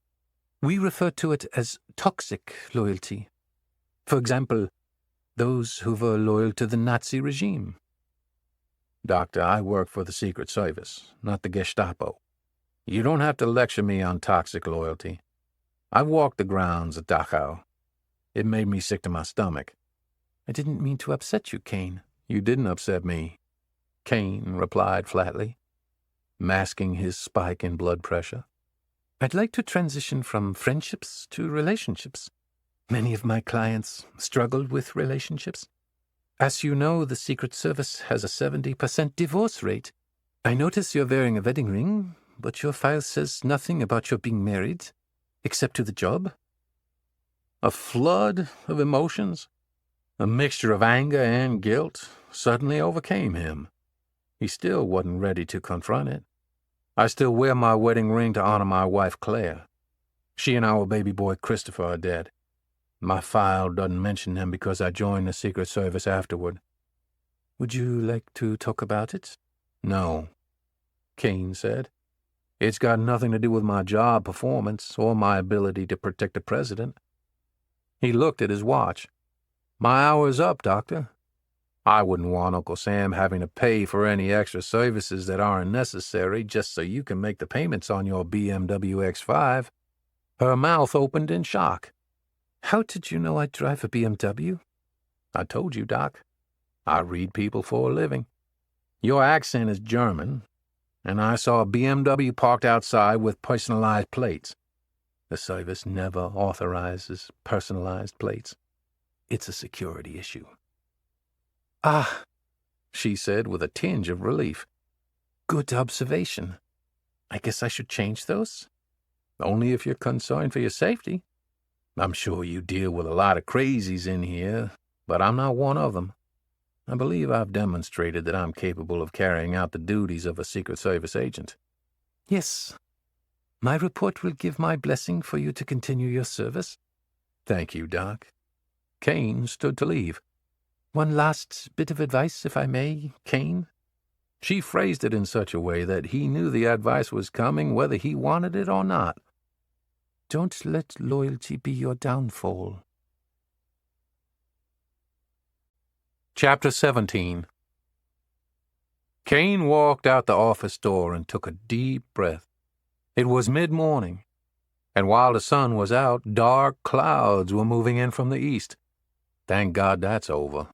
We refer to it as toxic loyalty. For example, those who were loyal to the Nazi regime." "Doctor, I work for the Secret Service, not the Gestapo. You don't have to lecture me on toxic loyalty. I've walked the grounds at Dachau. It made me sick to my stomach." "I didn't mean to upset you, Kane." "You didn't upset me," Kane replied flatly, masking his spike in blood pressure. "I'd like to transition from friendships to relationships. Many of my clients struggled with relationships. As you know, the Secret Service has a 70% divorce rate. I notice you're wearing a wedding ring, but your file says nothing about your being married, except to the job." A flood of emotions, a mixture of anger and guilt, suddenly overcame him. He still wasn't ready to confront it. "I still wear my wedding ring to honor my wife, Claire. She and our baby boy, Christopher, are dead. My file doesn't mention them because I joined the Secret Service afterward." "Would you like to talk about it?" "No," Kane said. "It's got nothing to do with my job performance or my ability to protect the president." He looked at his watch. "My hour's up, Doctor. I wouldn't want Uncle Sam having to pay for any extra services that aren't necessary just so you can make the payments on your BMW X5. Her mouth opened in shock. "How did you know I drive a BMW?" "I told you, Doc. I read people for a living. Your accent is German, and I saw a BMW parked outside with personalized plates. The service never authorizes personalized plates. It's a security issue." "Ah," she said with a tinge of relief. "Good observation. I guess I should change those?" "Only if you're concerned for your safety. I'm sure you deal with a lot of crazies in here, but I'm not one of them. I believe I've demonstrated that I'm capable of carrying out the duties of a Secret Service agent." "Yes. My report will give my blessing for you to continue your service." "Thank you, Doc." Kane stood to leave. "One last bit of advice, if I may, Kane." She phrased it in such a way that he knew the advice was coming whether he wanted it or not. "Don't let loyalty be your downfall." Chapter 17. Kane walked out the office door and took a deep breath. It was mid-morning, and while the sun was out, dark clouds were moving in from the east. Thank God that's over.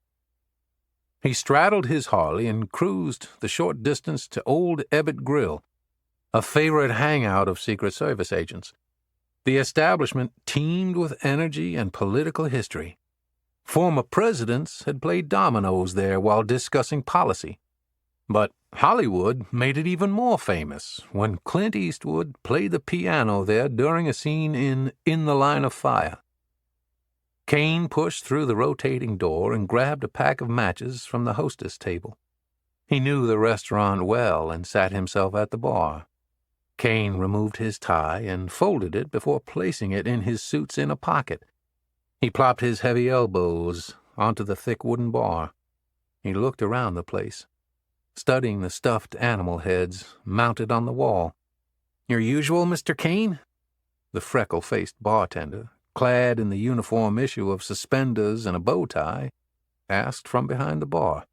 He straddled his Harley and cruised the short distance to Old Ebbet Grill, a favorite hangout of Secret Service agents. The establishment teemed with energy and political history. Former presidents had played dominoes there while discussing policy. But Hollywood made it even more famous when Clint Eastwood played the piano there during a scene in the Line of Fire. Kane pushed through the rotating door and grabbed a pack of matches from the hostess table. He knew the restaurant well and sat himself at the bar. Kane removed his tie and folded it before placing it in his suit's inner pocket. He plopped his heavy elbows onto the thick wooden bar. He looked around the place, studying the stuffed animal heads mounted on the wall. "Your usual, Mr. Kane?" The freckle-faced bartender, clad in the uniform issue of suspenders and a bow tie, asked from behind the bar.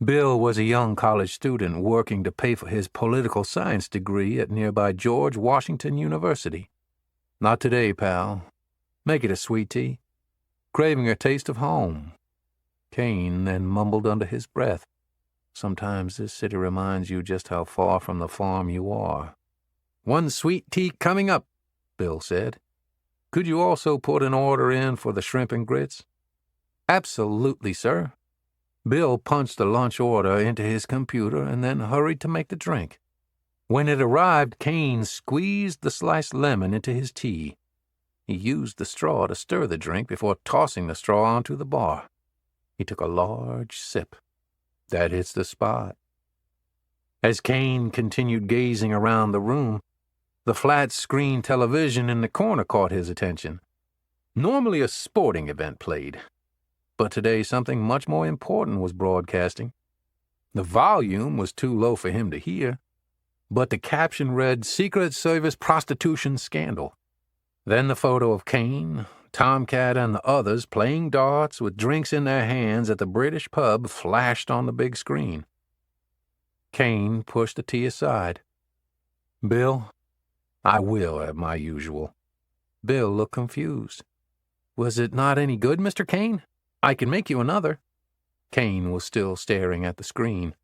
Bill was a young college student working to pay for his political science degree at nearby George Washington University. "Not today, pal. Make it a sweet tea. Craving a taste of home." Kane then mumbled under his breath, "Sometimes this city reminds you just how far from the farm you are." "One sweet tea coming up," Bill said. "Could you also put an order in for the shrimp and grits?" "Absolutely, sir." Bill punched the lunch order into his computer and then hurried to make the drink. When it arrived, Kane squeezed the sliced lemon into his tea. He used the straw to stir the drink before tossing the straw onto the bar. He took a large sip. That hits the spot. As Kane continued gazing around the room, the flat-screen television in the corner caught his attention. Normally a sporting event played, but today something much more important was broadcasting. The volume was too low for him to hear, but the caption read, "Secret Service Prostitution Scandal." Then the photo of Kane, Tomcat, and the others playing darts with drinks in their hands at the British pub flashed on the big screen. Kane pushed the tea aside. "Bill, I will have my usual." Bill looked confused. "Was it not any good, Mr. Kane? I can make you another." Kane was still staring at the screen.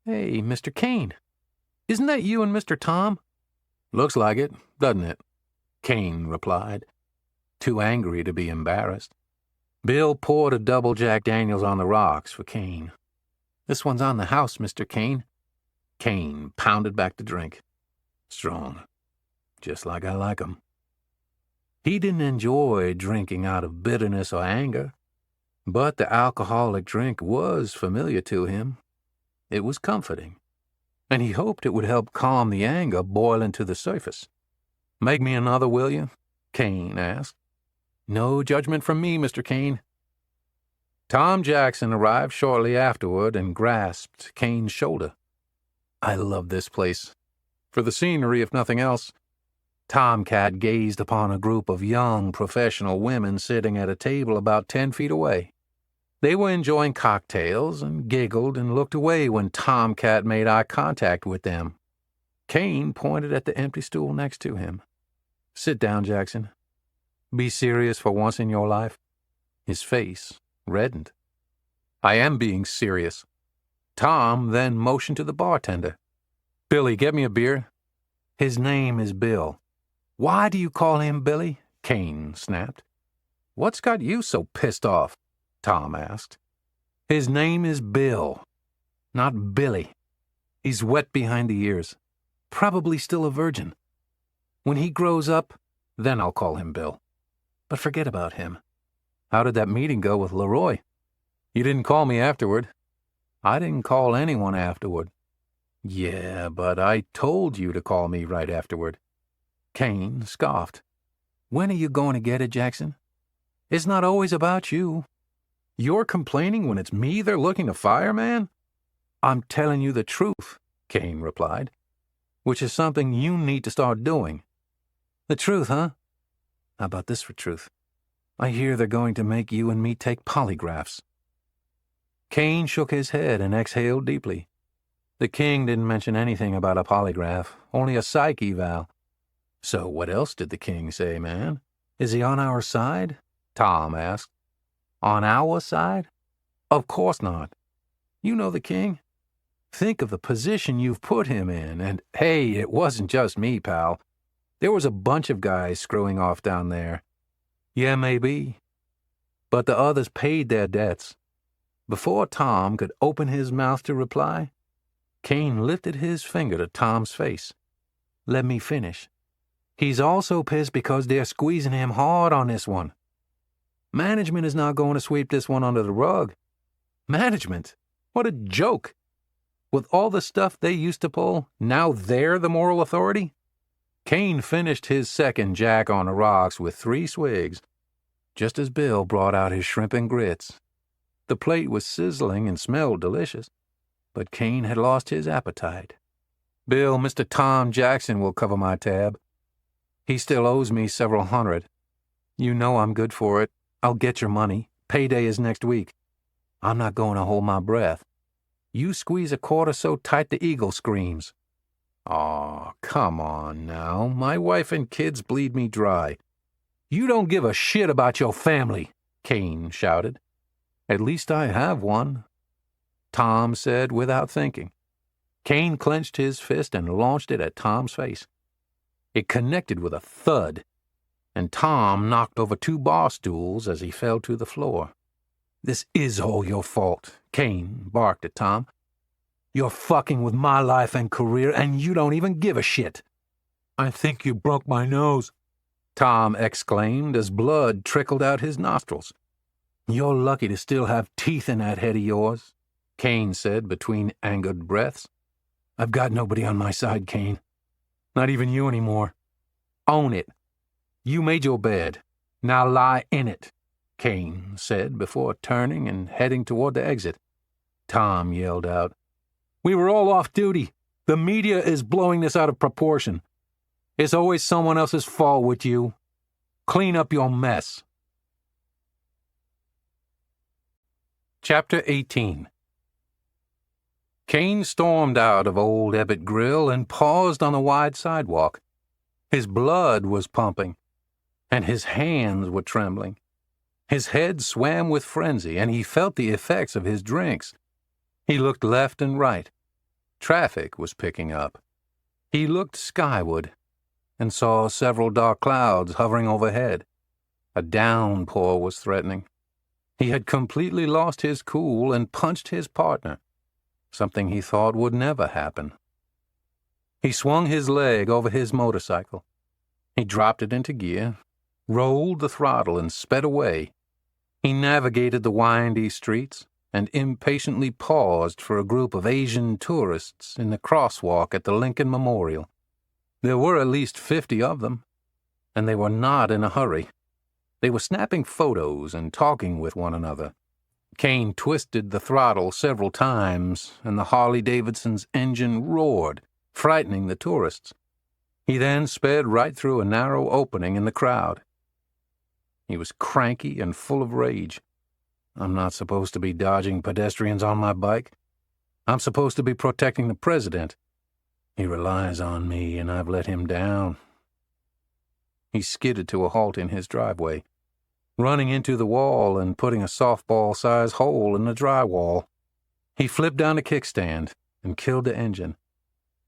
"Hey, Mr. Kane, isn't that you and Mr. Tom?" "Looks like it, doesn't it?" Kane replied, too angry to be embarrassed. Bill poured a double Jack Daniels on the rocks for Kane. "This one's on the house, Mr. Kane." Kane pounded back the drink. "Strong, just like I like 'em." He didn't enjoy drinking out of bitterness or anger, but the alcoholic drink was familiar to him. It was comforting, and he hoped it would help calm the anger boiling to the surface. "Make me another, will you?" Kane asked. "No judgment from me, Mr. Kane." Tom Jackson arrived shortly afterward and grasped Kane's shoulder. "I love this place. For the scenery, if nothing else." Tomcat gazed upon a group of young professional women sitting at a table about 10 feet away. They were enjoying cocktails and giggled and looked away when Tomcat made eye contact with them. Kane pointed at the empty stool next to him. "Sit down, Jackson. Be serious for once in your life." His face reddened. "I am being serious." Tom then motioned to the bartender. "Billy, get me a beer." "His name is Bill." "Why do you call him Billy?" Kane snapped. "What's got you so pissed off?" Tom asked. "His name is Bill, not Billy. He's wet behind the ears. Probably still a virgin. When he grows up, then I'll call him Bill. But forget about him." "How did that meeting go with Leroy?" "You didn't call me afterward." "I didn't call anyone afterward." "Yeah, but I told you to call me right afterward." Kane scoffed. "When are you going to get it, Jackson? It's not always about you." "You're complaining when it's me they're looking to fire, man?" "I'm telling you the truth," Kane replied, "which is something you need to start doing." "The truth, huh? How about this for truth? I hear they're going to make you and me take polygraphs." Kane shook his head and exhaled deeply. The king didn't mention anything about a polygraph, only a psych eval. "So what else did the king say, man? Is he on our side?" Tom asked. "On our side? Of course not. You know the king. Think of the position you've put him in, and hey, it wasn't just me, pal. There was a bunch of guys screwing off down there." "Yeah, maybe. But the others paid their debts." Before Tom could open his mouth to reply, Kane lifted his finger to Tom's face. "Let me finish. He's also pissed because they're squeezing him hard on this one. Management is not going to sweep this one under the rug." "Management? What a joke. With all the stuff they used to pull, now they're the moral authority?" Kane finished his second Jack on the rocks with 3 swigs, just as Bill brought out his shrimp and grits. The plate was sizzling and smelled delicious, but Kane had lost his appetite. "Bill, Mr. Tom Jackson will cover my tab. He still owes me several hundred. You know I'm good for it. I'll get your money. Payday is next week. I'm not going to hold my breath. You squeeze a quarter so tight the eagle screams." "Aw, come on now. My wife and kids bleed me dry." "You don't give a shit about your family," Kane shouted. "At least I have one," Tom said without thinking. Kane clenched his fist and launched it at Tom's face. It connected with a thud, and Tom knocked over 2 bar stools as he fell to the floor. "This is all your fault," Kane barked at Tom. "You're fucking with my life and career, and you don't even give a shit." "I think you broke my nose," Tom exclaimed as blood trickled out his nostrils. "You're lucky to still have teeth in that head of yours," Kane said between angered breaths. "I've got nobody on my side, Kane. Not even you anymore. Own it. You made your bed. Now lie in it," Kane said before turning and heading toward the exit. Tom yelled out, "We were all off duty. The media is blowing this out of proportion. It's always someone else's fault with you. Clean up your mess." Chapter 18. Kane stormed out of Old Ebbet Grill and paused on the wide sidewalk. His blood was pumping, and his hands were trembling. His head swam with frenzy, and he felt the effects of his drinks. He looked left and right. Traffic was picking up. He looked skyward and saw several dark clouds hovering overhead. A downpour was threatening. He had completely lost his cool and punched his partner, something he thought would never happen. He swung his leg over his motorcycle. He dropped it into gear, rolled the throttle, and sped away. He navigated the windy streets and impatiently paused for a group of Asian tourists in the crosswalk at the Lincoln Memorial. There were at least 50 of them, and they were not in a hurry. They were snapping photos and talking with one another. Kane twisted the throttle several times, and the Harley-Davidson's engine roared, frightening the tourists. He then sped right through a narrow opening in the crowd. He was cranky and full of rage. "I'm not supposed to be dodging pedestrians on my bike. I'm supposed to be protecting the president. He relies on me, and I've let him down." He skidded to a halt in his driveway, running into the wall and putting a softball-sized hole in the drywall. He flipped down the kickstand and killed the engine.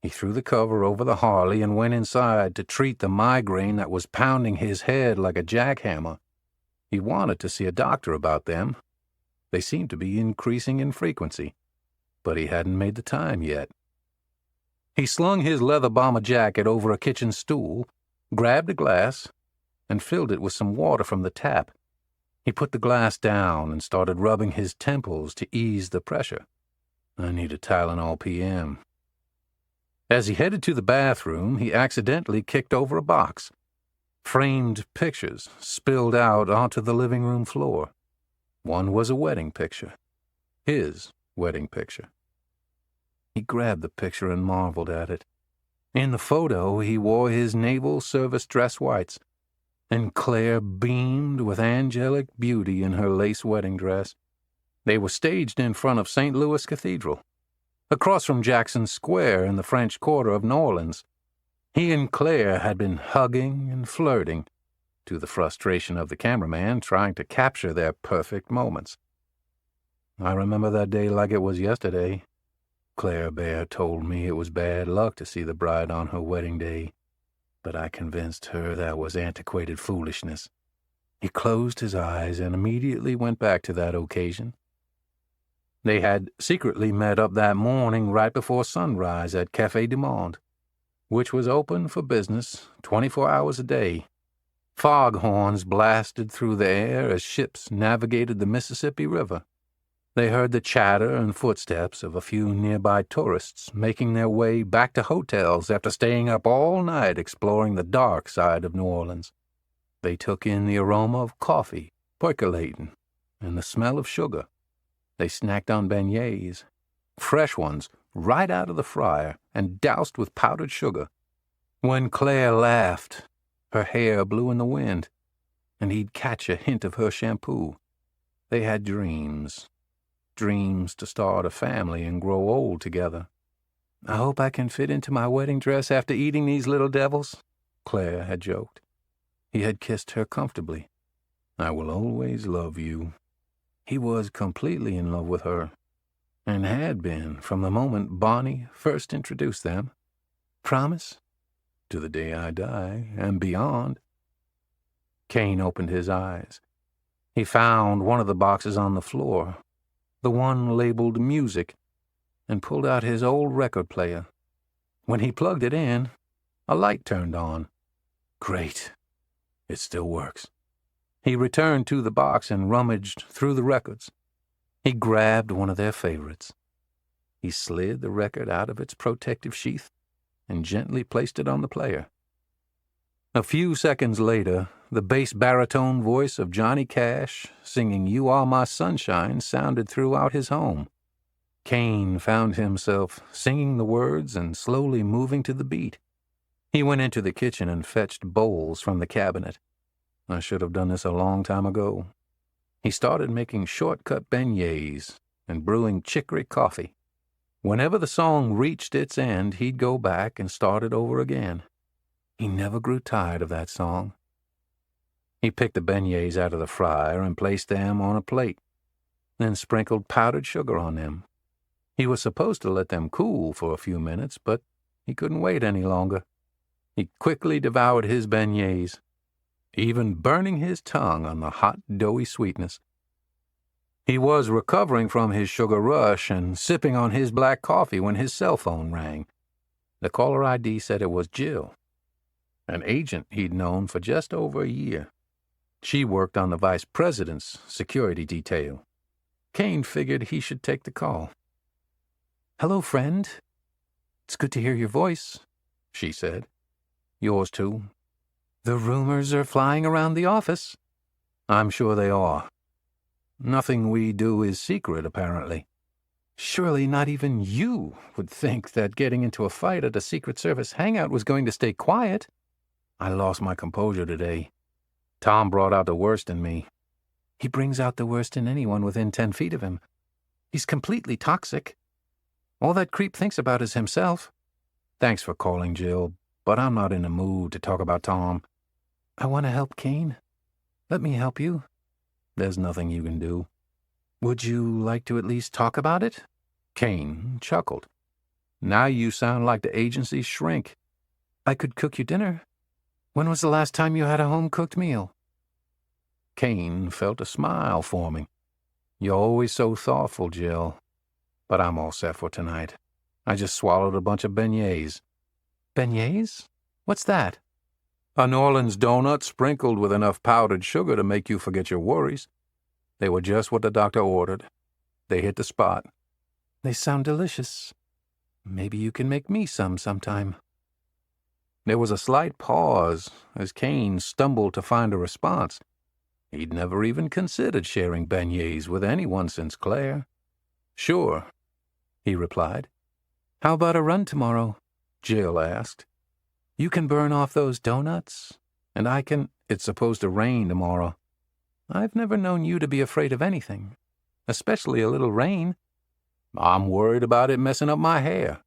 He threw the cover over the Harley and went inside to treat the migraine that was pounding his head like a jackhammer. He wanted to see a doctor about them. They seemed to be increasing in frequency, but he hadn't made the time yet. He slung his leather bomber jacket over a kitchen stool, grabbed a glass, and filled it with some water from the tap. He put the glass down and started rubbing his temples to ease the pressure. "I need a Tylenol PM." As he headed to the bathroom, he accidentally kicked over a box. Framed pictures spilled out onto the living room floor. One was a wedding picture. His wedding picture. He grabbed the picture and marveled at it. In the photo, he wore his naval service dress whites, and Claire beamed with angelic beauty in her lace wedding dress. They were staged in front of St. Louis Cathedral, across from Jackson Square in the French Quarter of New Orleans. He and Claire had been hugging and flirting, to the frustration of the cameraman trying to capture their perfect moments. "I remember that day like it was yesterday. Claire Bear told me it was bad luck to see the bride on her wedding day, but I convinced her that was antiquated foolishness." He closed his eyes and immediately went back to that occasion. They had secretly met up that morning right before sunrise at Café du Monde, which was open for business 24 hours a day. Foghorns blasted through the air as ships navigated the Mississippi River. They heard the chatter and footsteps of a few nearby tourists making their way back to hotels after staying up all night exploring the dark side of New Orleans. They took in the aroma of coffee percolating and the smell of sugar. They snacked on beignets, fresh ones, right out of the fryer and doused with powdered sugar. When Claire laughed, her hair blew in the wind, and he'd catch a hint of her shampoo. They had dreams to start a family and grow old together. "I hope I can fit into my wedding dress after eating these little devils," Claire had joked. He had kissed her comfortably. "I will always love you." He was completely in love with her, and had been from the moment Bonnie first introduced them. "Promise?" "To the day I die, and beyond." Kane opened his eyes. He found one of the boxes on the floor, the one labeled music, and pulled out his old record player. When he plugged it in, a light turned on. Great. It still works. He returned to the box and rummaged through the records. He grabbed one of their favorites. He slid the record out of its protective sheath and gently placed it on the player. A few seconds later, the bass baritone voice of Johnny Cash singing "You Are My Sunshine" sounded throughout his home. Kane found himself singing the words and slowly moving to the beat. He went into the kitchen and fetched bowls from the cabinet. I should have done this a long time ago. He started making shortcut beignets and brewing chicory coffee. Whenever the song reached its end, he'd go back and start it over again. He never grew tired of that song. He picked the beignets out of the fryer and placed them on a plate, then sprinkled powdered sugar on them. He was supposed to let them cool for a few minutes, but he couldn't wait any longer. He quickly devoured his beignets, even burning his tongue on the hot, doughy sweetness. He was recovering from his sugar rush and sipping on his black coffee when his cell phone rang. The caller ID said it was Jill, an agent he'd known for just over a year. She worked on the vice president's security detail. Kane figured he should take the call. "Hello, friend. It's good to hear your voice," she said. "Yours too. The rumors are flying around the office." "I'm sure they are. Nothing we do is secret, apparently." "Surely not even you would think that getting into a fight at a Secret Service hangout was going to stay quiet." "I lost my composure today. Tom brought out the worst in me." "He brings out the worst in anyone within 10 feet of him. He's completely toxic. All that creep thinks about is himself." "Thanks for calling, Jill, but I'm not in the mood to talk about Tom." "I want to help, Kane. Let me help you." "There's nothing you can do." "Would you like to at least talk about it?" Kane chuckled. "Now you sound like the agency's shrink." "I could cook you dinner. When was the last time you had a home-cooked meal?" Kane felt a smile forming. "You're always so thoughtful, Jill. But I'm all set for tonight. I just swallowed a bunch of beignets." "Beignets? What's that?" "A New Orleans donut sprinkled with enough powdered sugar to make you forget your worries. They were just what the doctor ordered. They hit the spot." "They sound delicious. Maybe you can make me some sometime." There was a slight pause as Kane stumbled to find a response. He'd never even considered sharing beignets with anyone since Claire. "Sure," he replied. "How about a run tomorrow?" Jill asked. "You can burn off those donuts, and I can—" "It's supposed to rain tomorrow." "I've never known you to be afraid of anything, especially a little rain." "I'm worried about it messing up my hair."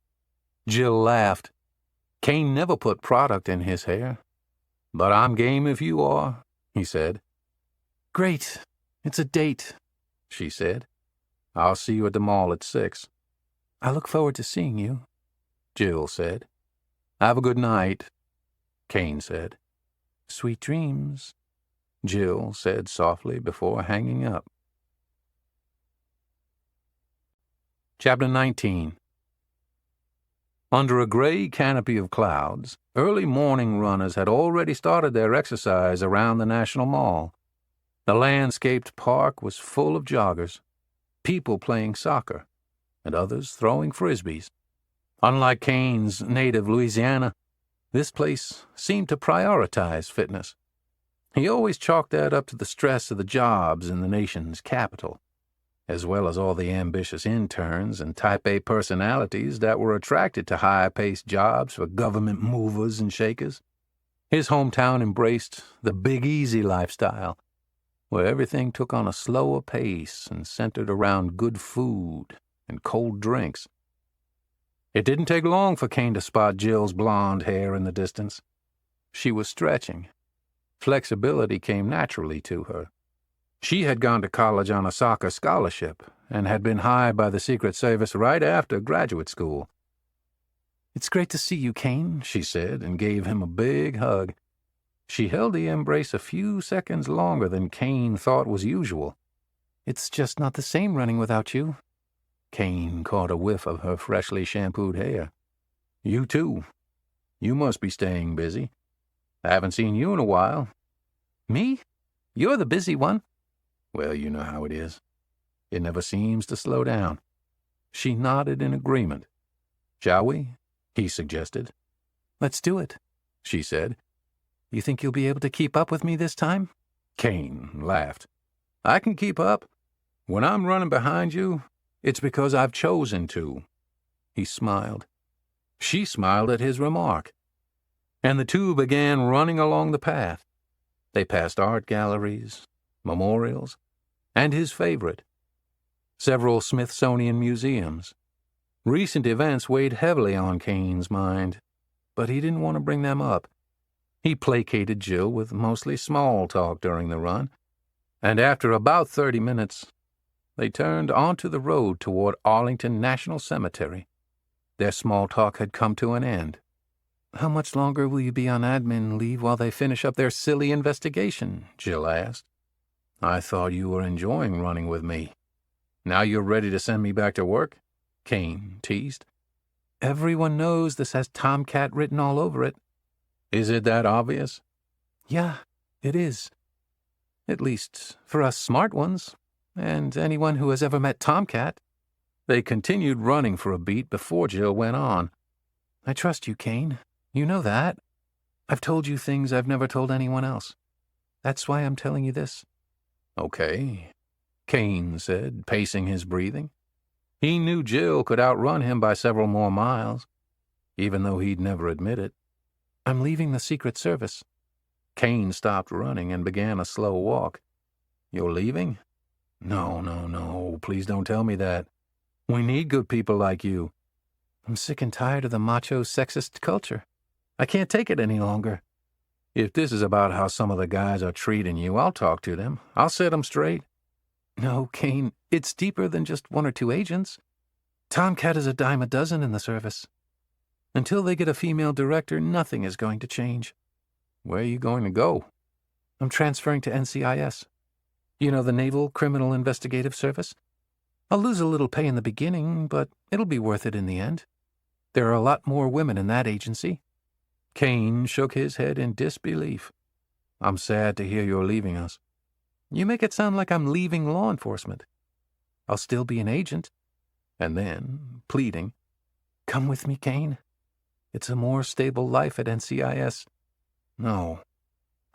Jill laughed. Kane never put product in his hair. "But I'm game if you are," he said. "Great. It's a date," she said. "I'll see you at the mall at 6. "I look forward to seeing you," Jill said. "Have a good night," Kane said. "Sweet dreams," Jill said softly before hanging up. Chapter 19. Under a gray canopy of clouds, early morning runners had already started their exercise around the National Mall. The landscaped park was full of joggers, people playing soccer, and others throwing frisbees. Unlike Kane's native Louisiana, this place seemed to prioritize fitness. He always chalked that up to the stress of the jobs in the nation's capital. as well as all the ambitious interns and Type A personalities that were attracted to high-paced jobs for government movers and shakers. His hometown embraced the Big Easy lifestyle, where everything took on a slower pace and centered around good food and cold drinks. It didn't take long for Kane to spot Jill's blonde hair in the distance. She was stretching. Flexibility came naturally to her. She had gone to college on a soccer scholarship and had been hired by the Secret Service right after graduate school. "It's great to see you, Kane," she said, and gave him a big hug. She held the embrace a few seconds longer than Kane thought was usual. "It's just not the same running without you." Kane caught a whiff of her freshly shampooed hair. "You too. You must be staying busy. I haven't seen you in a while." "Me? You're the busy one." "Well, you know how it is. It never seems to slow down." She nodded in agreement. "Shall we?" he suggested. "Let's do it," she said. "You think you'll be able to keep up with me this time?" Kane laughed. "I can keep up. When I'm running behind you, it's because I've chosen to." He smiled. She smiled at his remark, and the two began running along the path. They passed art galleries, memorials, and his favorite, several Smithsonian museums. Recent events weighed heavily on Kane's mind, but he didn't want to bring them up. He placated Jill with mostly small talk during the run, and after about 30 minutes, they turned onto the road toward Arlington National Cemetery. Their small talk had come to an end. "How much longer will you be on admin leave while they finish up their silly investigation?" Jill asked. "I thought you were enjoying running with me. Now you're ready to send me back to work?" Kane teased. "Everyone knows this has Tomcat written all over it." "Is it that obvious?" "Yeah, it is. At least for us smart ones, and anyone who has ever met Tomcat." They continued running for a beat before Jill went on. "I trust you, Kane. You know that. I've told you things I've never told anyone else. That's why I'm telling you this." "Okay," Kane said, pacing his breathing. He knew Jill could outrun him by several more miles, even though he'd never admit it. "I'm leaving the Secret Service." Kane stopped running and began a slow walk. "You're leaving?" No, please don't tell me that. We need good people like you." "I'm sick and tired of the macho, sexist culture. I can't take it any longer." "If this is about how some of the guys are treating you, I'll talk to them. I'll set them straight." "No, Kane, it's deeper than just one or two agents. Tomcat is a dime a dozen in the service. Until they get a female director, nothing is going to change." "Where are you going to go?" "I'm transferring to NCIS. You know, the Naval Criminal Investigative Service? I'll lose a little pay in the beginning, but it'll be worth it in the end. There are a lot more women in that agency." Kane shook his head in disbelief. "I'm sad to hear you're leaving us." "You make it sound like I'm leaving law enforcement. I'll still be an agent." And then, pleading, "Come with me, Kane. It's a more stable life at NCIS." "No,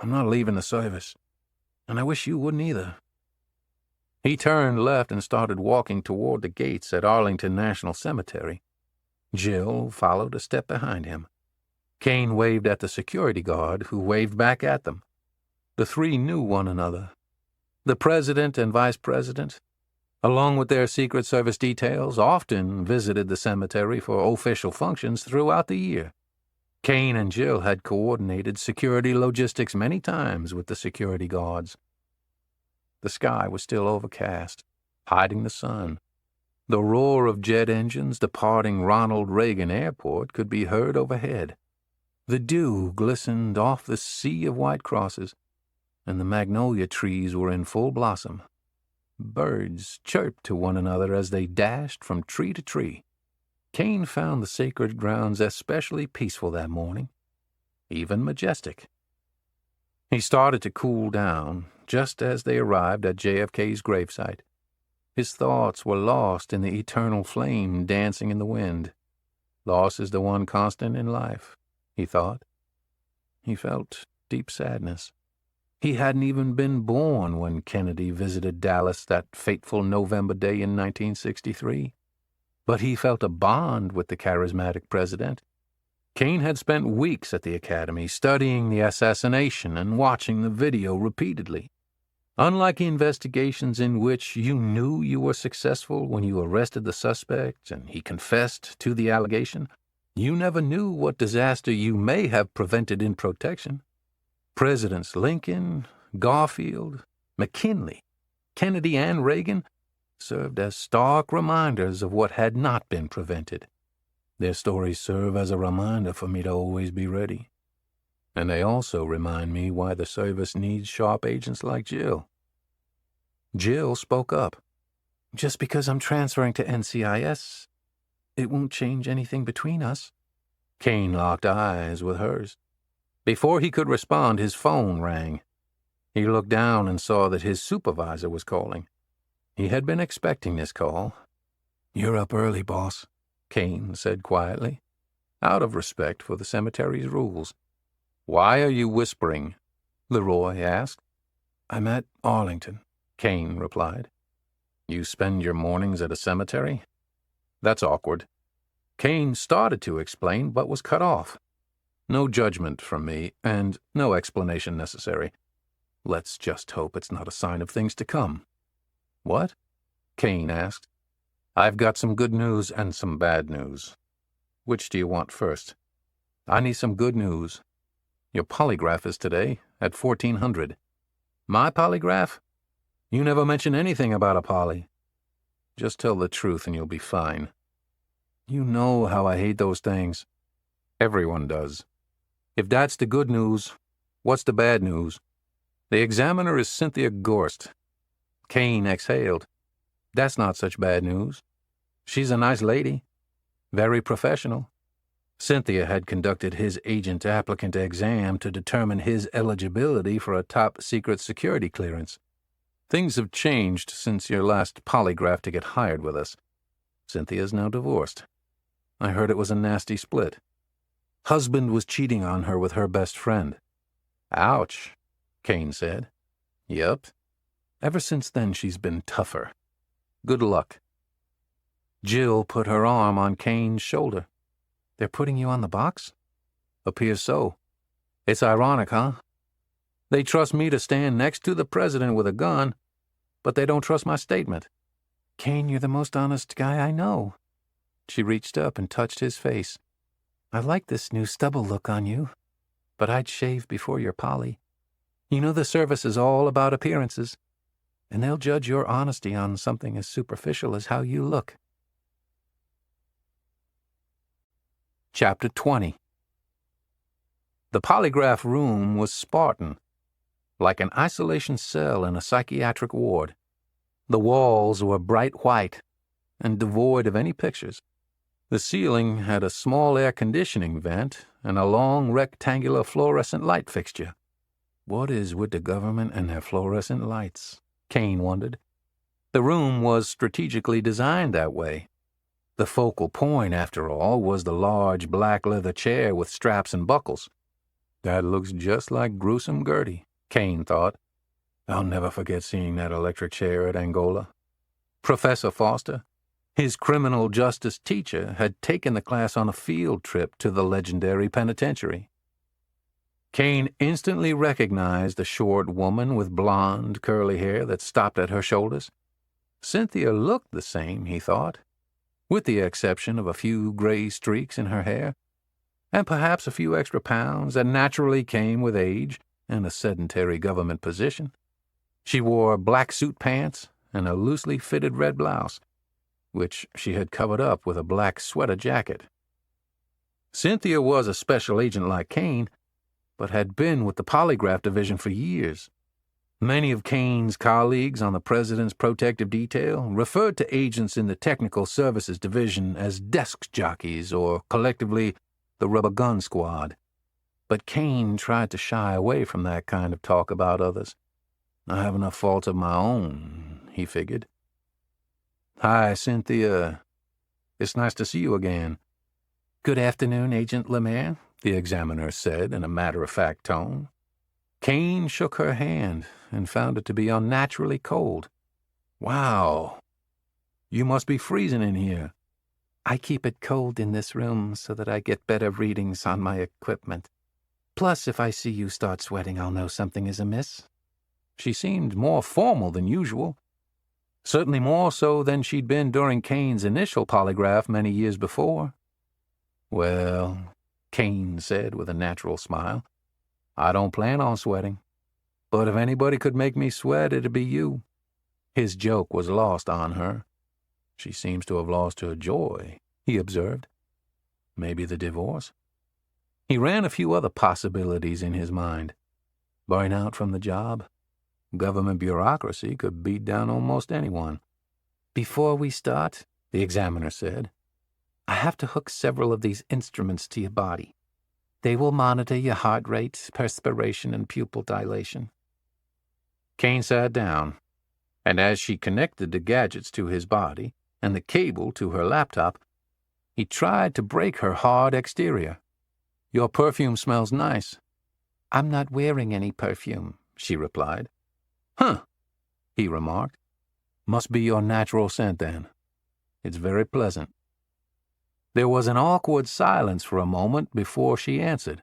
I'm not leaving the service, and I wish you wouldn't either." He turned left and started walking toward the gates at Arlington National Cemetery. Jill followed a step behind him. Kane waved at the security guard, who waved back at them. The three knew one another. The president and vice president, along with their Secret Service details, often visited the cemetery for official functions throughout the year. Kane and Jill had coordinated security logistics many times with the security guards. The sky was still overcast, hiding the sun. The roar of jet engines departing Ronald Reagan Airport could be heard overhead. The dew glistened off the sea of white crosses, and the magnolia trees were in full blossom. Birds chirped to one another as they dashed from tree to tree. Kane found the sacred grounds especially peaceful that morning, even majestic. He started to cool down just as they arrived at JFK's gravesite. His thoughts were lost in the eternal flame dancing in the wind. Loss is the one constant in life, he thought. He felt deep sadness. He hadn't even been born when Kennedy visited Dallas that fateful November day in 1963. But he felt a bond with the charismatic president. Kane had spent weeks at the academy studying the assassination and watching the video repeatedly. Unlike investigations in which you knew you were successful when you arrested the suspect and he confessed to the allegation, you never knew what disaster you may have prevented in protection. Presidents Lincoln, Garfield, McKinley, Kennedy, and Reagan served as stark reminders of what had not been prevented. Their stories serve as a reminder for me to always be ready. And they also remind me why the service needs sharp agents like Jill. Jill spoke up. Just because I'm transferring to NCIS, it won't change anything between us. Kane locked eyes with hers. Before he could respond, his phone rang. He looked down and saw that his supervisor was calling. He had been expecting this call. "You're up early, boss," Kane said quietly, out of respect for the cemetery's rules. "Why are you whispering?" Leroy asked. "I'm at Arlington," Kane replied. "You spend your mornings at a cemetery? That's awkward." Kane started to explain, but was cut off. "No judgment from me, and no explanation necessary. Let's just hope it's not a sign of things to come." "What?" Kane asked. "I've got some good news and some bad news. Which do you want first?" "I need some good news. Your polygraph is today, at 1400. "My polygraph? You never mention anything about a poly." "Just tell the truth and you'll be fine." "You know how I hate those things." "Everyone does. If that's the good news, what's the bad news?" "The examiner is Cynthia Gorst." Kane exhaled. "That's not such bad news. She's a nice lady. Very professional." Cynthia had conducted his agent-applicant exam to determine his eligibility for a top-secret security clearance. "Things have changed since your last polygraph to get hired with us. Cynthia's now divorced. I heard it was a nasty split. Husband was cheating on her with her best friend." "Ouch," Kane said. "Yep. Ever since then, she's been tougher. Good luck." Jill put her arm on Kane's shoulder. "They're putting you on the box?" "Appears so. It's ironic, huh? They trust me to stand next to the president with a gun, but they don't trust my statement." "Kane, you're the most honest guy I know." She reached up and touched his face. "I like this new stubble look on you, but I'd shave before your poly. You know the service is all about appearances, and they'll judge your honesty on something as superficial as how you look." Chapter 20. The polygraph room was Spartan, like an isolation cell in a psychiatric ward. The walls were bright white and devoid of any pictures. The ceiling had a small air conditioning vent and a long rectangular fluorescent light fixture. What is with the government and their fluorescent lights? Kane wondered. The room was strategically designed that way. The focal point, after all, was the large black leather chair with straps and buckles. That looks just like gruesome Gertie, Kane thought. I'll never forget seeing that electric chair at Angola. Professor Foster, his criminal justice teacher, had taken the class on a field trip to the legendary penitentiary. Kane instantly recognized the short woman with blonde, curly hair that stopped at her shoulders. Cynthia looked the same, he thought, with the exception of a few gray streaks in her hair, and perhaps a few extra pounds that naturally came with age and a sedentary government position. She wore black suit pants and a loosely fitted red blouse, which she had covered up with a black sweater jacket. Cynthia was a special agent like Kane, but had been with the polygraph division for years. Many of Kane's colleagues on the president's protective detail referred to agents in the technical services division as desk jockeys or, collectively, the rubber gun squad. But Kane tried to shy away from that kind of talk about others. I have enough faults of my own, he figured. Hi, Cynthia. It's nice to see you again. Good afternoon, Agent Lemaire, the examiner said in a matter-of-fact tone. Kane shook her hand and found it to be unnaturally cold. Wow, you must be freezing in here. I keep it cold in this room so that I get better readings on my equipment. Plus, if I see you start sweating, I'll know something is amiss. She seemed more formal than usual. Certainly more so than she'd been during Kane's initial polygraph many years before. Well, Kane said with a natural smile, I don't plan on sweating. But if anybody could make me sweat, it'd be you. His joke was lost on her. She seems to have lost her joy, he observed. Maybe the divorce? He ran a few other possibilities in his mind. Burnout from the job? Government bureaucracy could beat down almost anyone. Before we start, the examiner said, I have to hook several of these instruments to your body. They will monitor your heart rate, perspiration, and pupil dilation. Kane sat down, and as she connected the gadgets to his body and the cable to her laptop, he tried to break her hard exterior. Your perfume smells nice. I'm not wearing any perfume, she replied. Huh, he remarked. Must be your natural scent, then. It's very pleasant. There was an awkward silence for a moment before she answered.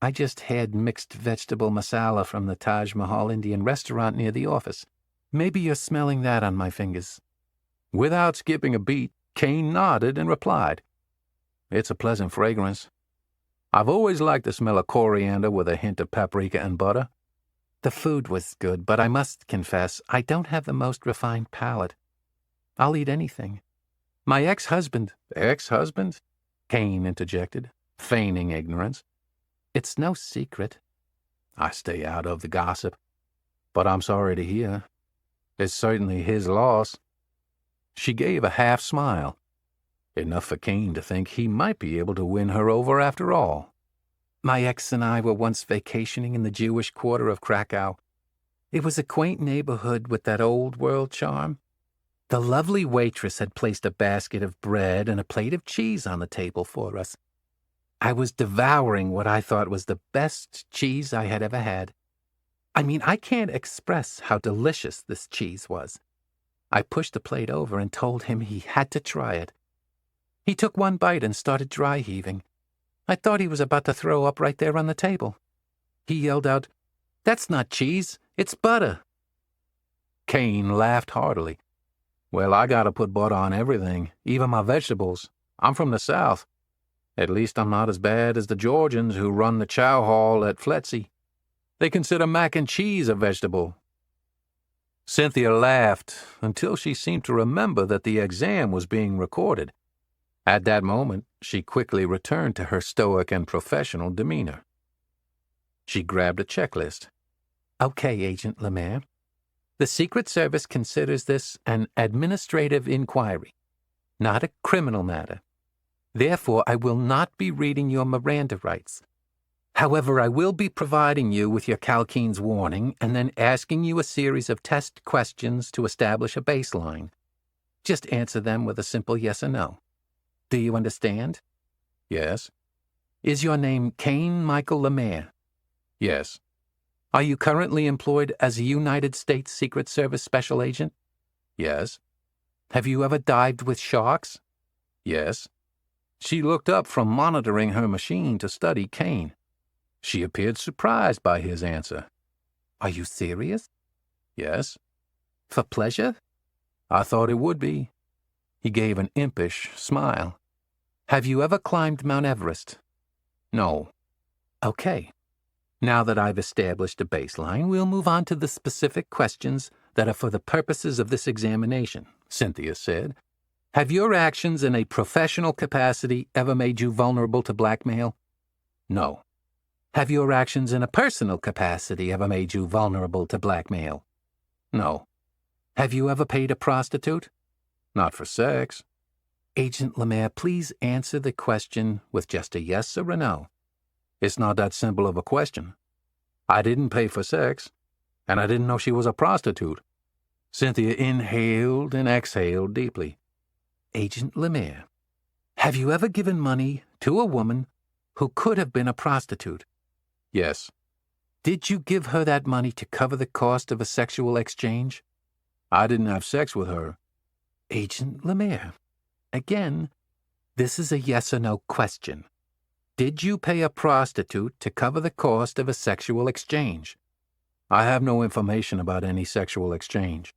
I just had mixed vegetable masala from the Taj Mahal Indian restaurant near the office. Maybe you're smelling that on my fingers. Without skipping a beat, Kane nodded and replied, It's a pleasant fragrance. I've always liked the smell of coriander with a hint of paprika and butter. The food was good, but I must confess, I don't have the most refined palate. I'll eat anything. My ex-husband— Ex-husband? Kane interjected, feigning ignorance. It's no secret. I stay out of the gossip, but I'm sorry to hear. It's certainly his loss. She gave a half smile, enough for Kane to think he might be able to win her over after all. My ex and I were once vacationing in the Jewish quarter of Krakow. It was a quaint neighborhood with that old-world charm. The lovely waitress had placed a basket of bread and a plate of cheese on the table for us. I was devouring what I thought was the best cheese I had ever had. I mean, I can't express how delicious this cheese was. I pushed the plate over and told him he had to try it. He took one bite and started dry heaving. I thought he was about to throw up right there on the table. He yelled out, That's not cheese, it's butter. Kane laughed heartily. Well, I gotta put butter on everything, even my vegetables. I'm from the South. At least I'm not as bad as the Georgians who run the chow hall at Fletzy. They consider mac and cheese a vegetable. Cynthia laughed until she seemed to remember that the exam was being recorded. At that moment, she quickly returned to her stoic and professional demeanor. She grabbed a checklist. Okay, Agent Lemaire. The Secret Service considers this an administrative inquiry, not a criminal matter. Therefore, I will not be reading your Miranda rights. However, I will be providing you with your Calkeen's warning and then asking you a series of test questions to establish a baseline. Just answer them with a simple yes or no. Do you understand? Yes. Is your name Kane Michael Lemaire? Yes. Are you currently employed as a United States Secret Service Special Agent? Yes. Have you ever dived with sharks? Yes. She looked up from monitoring her machine to study Kane. She appeared surprised by his answer. Are you serious? Yes. For pleasure? I thought it would be. He gave an impish smile. Have you ever climbed Mount Everest? No. Okay. Now that I've established a baseline, we'll move on to the specific questions that are for the purposes of this examination, Cynthia said. Have your actions in a professional capacity ever made you vulnerable to blackmail? No. Have your actions in a personal capacity ever made you vulnerable to blackmail? No. Have you ever paid a prostitute? Not for sex. Agent Lemaire, please answer the question with just a yes or a no. It's not that simple of a question. I didn't pay for sex, and I didn't know she was a prostitute. Cynthia inhaled and exhaled deeply. Agent Lemaire, have you ever given money to a woman who could have been a prostitute? Yes. Did you give her that money to cover the cost of a sexual exchange? I didn't have sex with her. Agent Lemaire, again, this is a yes or no question. Did you pay a prostitute to cover the cost of a sexual exchange? I have no information about any sexual exchange.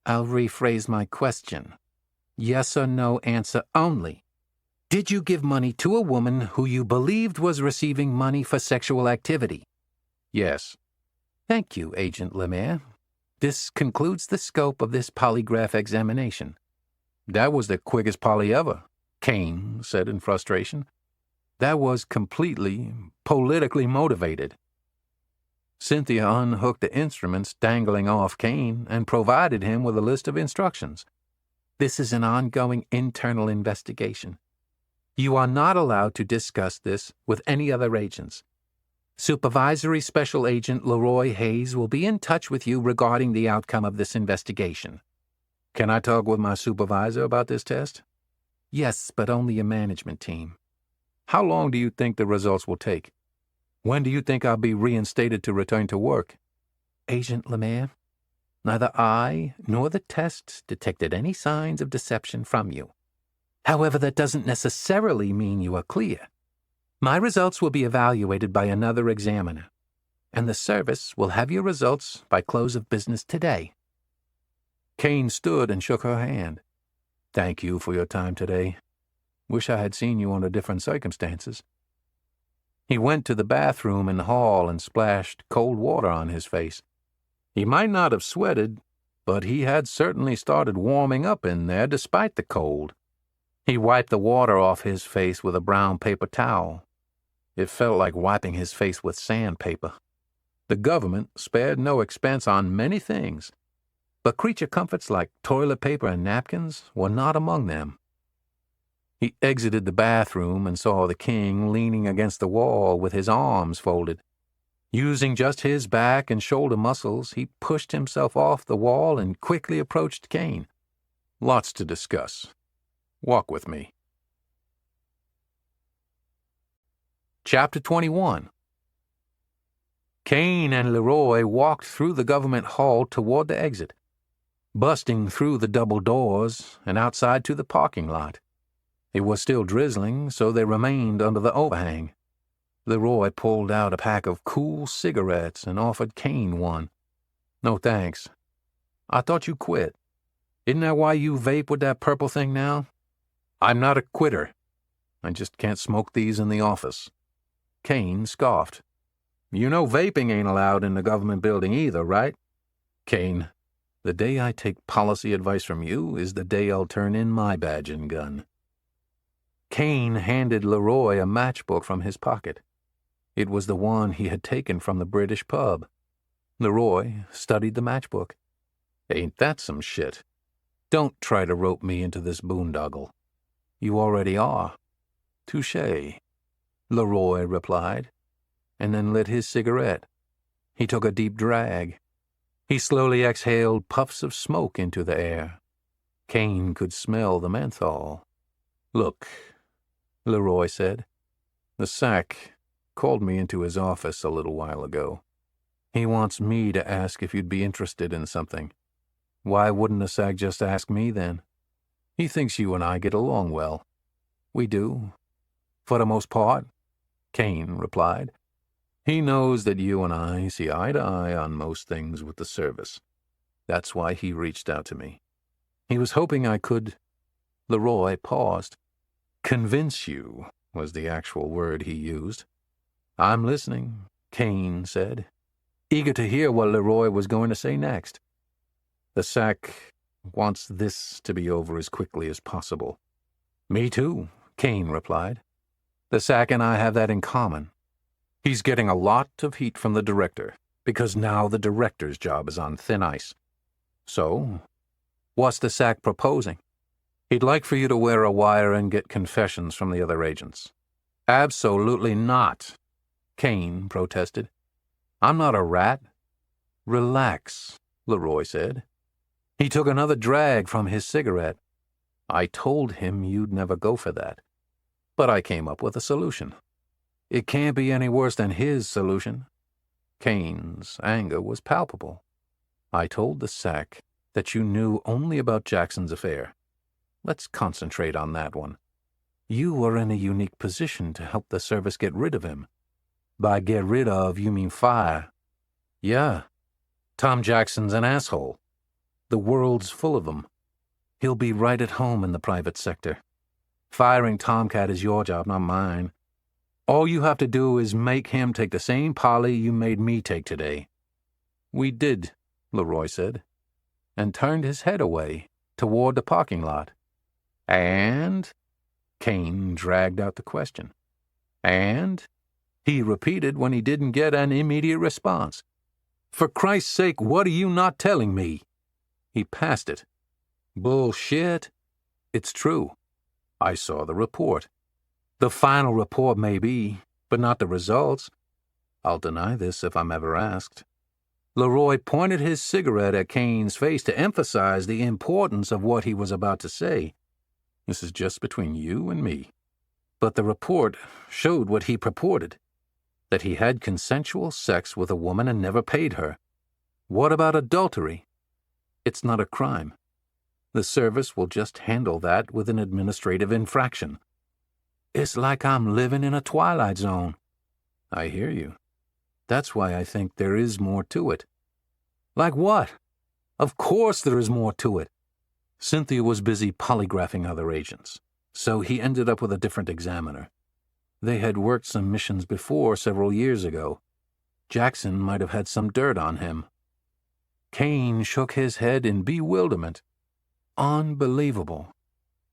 I'll rephrase my question. Yes or no answer only. Did you give money to a woman who you believed was receiving money for sexual activity? Yes. Thank you, Agent Lemaire. This concludes the scope of this polygraph examination. That was the quickest poly ever, Kane said in frustration. That was completely politically motivated. Cynthia unhooked the instruments dangling off Kane and provided him with a list of instructions. This is an ongoing internal investigation. You are not allowed to discuss this with any other agents. Supervisory Special Agent Leroy Hayes will be in touch with you regarding the outcome of this investigation. Can I talk with my supervisor about this test? Yes, but only a management team. How long do you think the results will take? When do you think I'll be reinstated to return to work? Agent Lemaire, neither I nor the test detected any signs of deception from you. However, that doesn't necessarily mean you are clear. My results will be evaluated by another examiner, and the service will have your results by close of business today. Kane stood and shook her hand. Thank you for your time today. Wish I had seen you under different circumstances. He went to the bathroom in the hall and splashed cold water on his face. He might not have sweated, but he had certainly started warming up in there despite the cold. He wiped the water off his face with a brown paper towel. It felt like wiping his face with sandpaper. The government spared no expense on many things, but creature comforts like toilet paper and napkins were not among them. He exited the bathroom and saw the king leaning against the wall with his arms folded. Using just his back and shoulder muscles, he pushed himself off the wall and quickly approached Kane. Lots to discuss. Walk with me. Chapter 21. Kane and Leroy walked through the government hall toward the exit, busting through the double doors and outside to the parking lot. It was still drizzling, so they remained under the overhang. Leroy pulled out a pack of cool cigarettes and offered Kane one. No thanks. I thought you quit. Isn't that why you vape with that purple thing now? I'm not a quitter. I just can't smoke these in the office. Kane scoffed. You know vaping ain't allowed in the government building either, right? Kane, the day I take policy advice from you is the day I'll turn in my badge and gun. Kane handed Leroy a matchbook from his pocket. It was the one he had taken from the British pub. Leroy studied the matchbook. Ain't that some shit? Don't try to rope me into this boondoggle. You already are. Touché, Leroy replied, and then lit his cigarette. He took a deep drag. He slowly exhaled puffs of smoke into the air. Kane could smell the menthol. Look, Leroy said. The SAC called me into his office a little while ago. He wants me to ask if you'd be interested in something. Why wouldn't the SAC just ask me then? He thinks you and I get along well. We do. For the most part, Kane replied. He knows that you and I see eye to eye on most things with the service. That's why he reached out to me. He was hoping I could... Leroy paused. Convince you was the actual word he used. I'm listening, Kane said, eager to hear what Leroy was going to say next. The SAC wants this to be over as quickly as possible. Me too, Kane replied. The SAC and I have that in common. He's getting a lot of heat from the director, because now the director's job is on thin ice. So, what's the SAC proposing? He'd like for you to wear a wire and get confessions from the other agents. Absolutely not, Kane protested. I'm not a rat. Relax, Leroy said. He took another drag from his cigarette. I told him you'd never go for that. But I came up with a solution. It can't be any worse than his solution. Kane's anger was palpable. I told the SAC that you knew only about Jackson's affair. Let's concentrate on that one. You were in a unique position to help the service get rid of him. By get rid of, you mean fire. Yeah. Tom Jackson's an asshole. The world's full of them. He'll be right at home in the private sector. Firing Tomcat is your job, not mine. All you have to do is make him take the same poly you made me take today. We did, Leroy said, and turned his head away toward the parking lot. And? Kane dragged out the question. And? He repeated when he didn't get an immediate response. For Christ's sake, what are you not telling me? He passed it. Bullshit. It's true. I saw the report. The final report may be, but not the results. I'll deny this if I'm ever asked. Leroy pointed his cigarette at Kane's face to emphasize the importance of what he was about to say. This is just between you and me. But the report showed what he purported, that he had consensual sex with a woman and never paid her. What about adultery? It's not a crime. The service will just handle that with an administrative infraction. It's like I'm living in a twilight zone. I hear you. That's why I think there is more to it. Like what? Of course there is more to it. Cynthia was busy polygraphing other agents, so he ended up with a different examiner. They had worked some missions before several years ago. Jackson might have had some dirt on him. Kane shook his head in bewilderment. Unbelievable.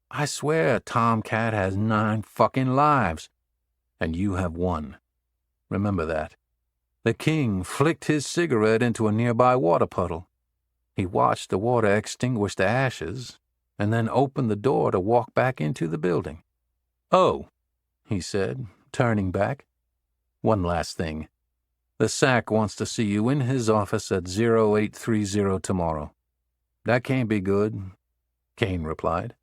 I swear Tomcat has 9 fucking lives, and you have 1. Remember that. The king flicked his cigarette into a nearby water puddle. He watched the water extinguish the ashes, and then opened the door to walk back into the building. Oh, he said, turning back. One last thing. The SAC wants to see you in his office at 0830 tomorrow. That can't be good, Kane replied.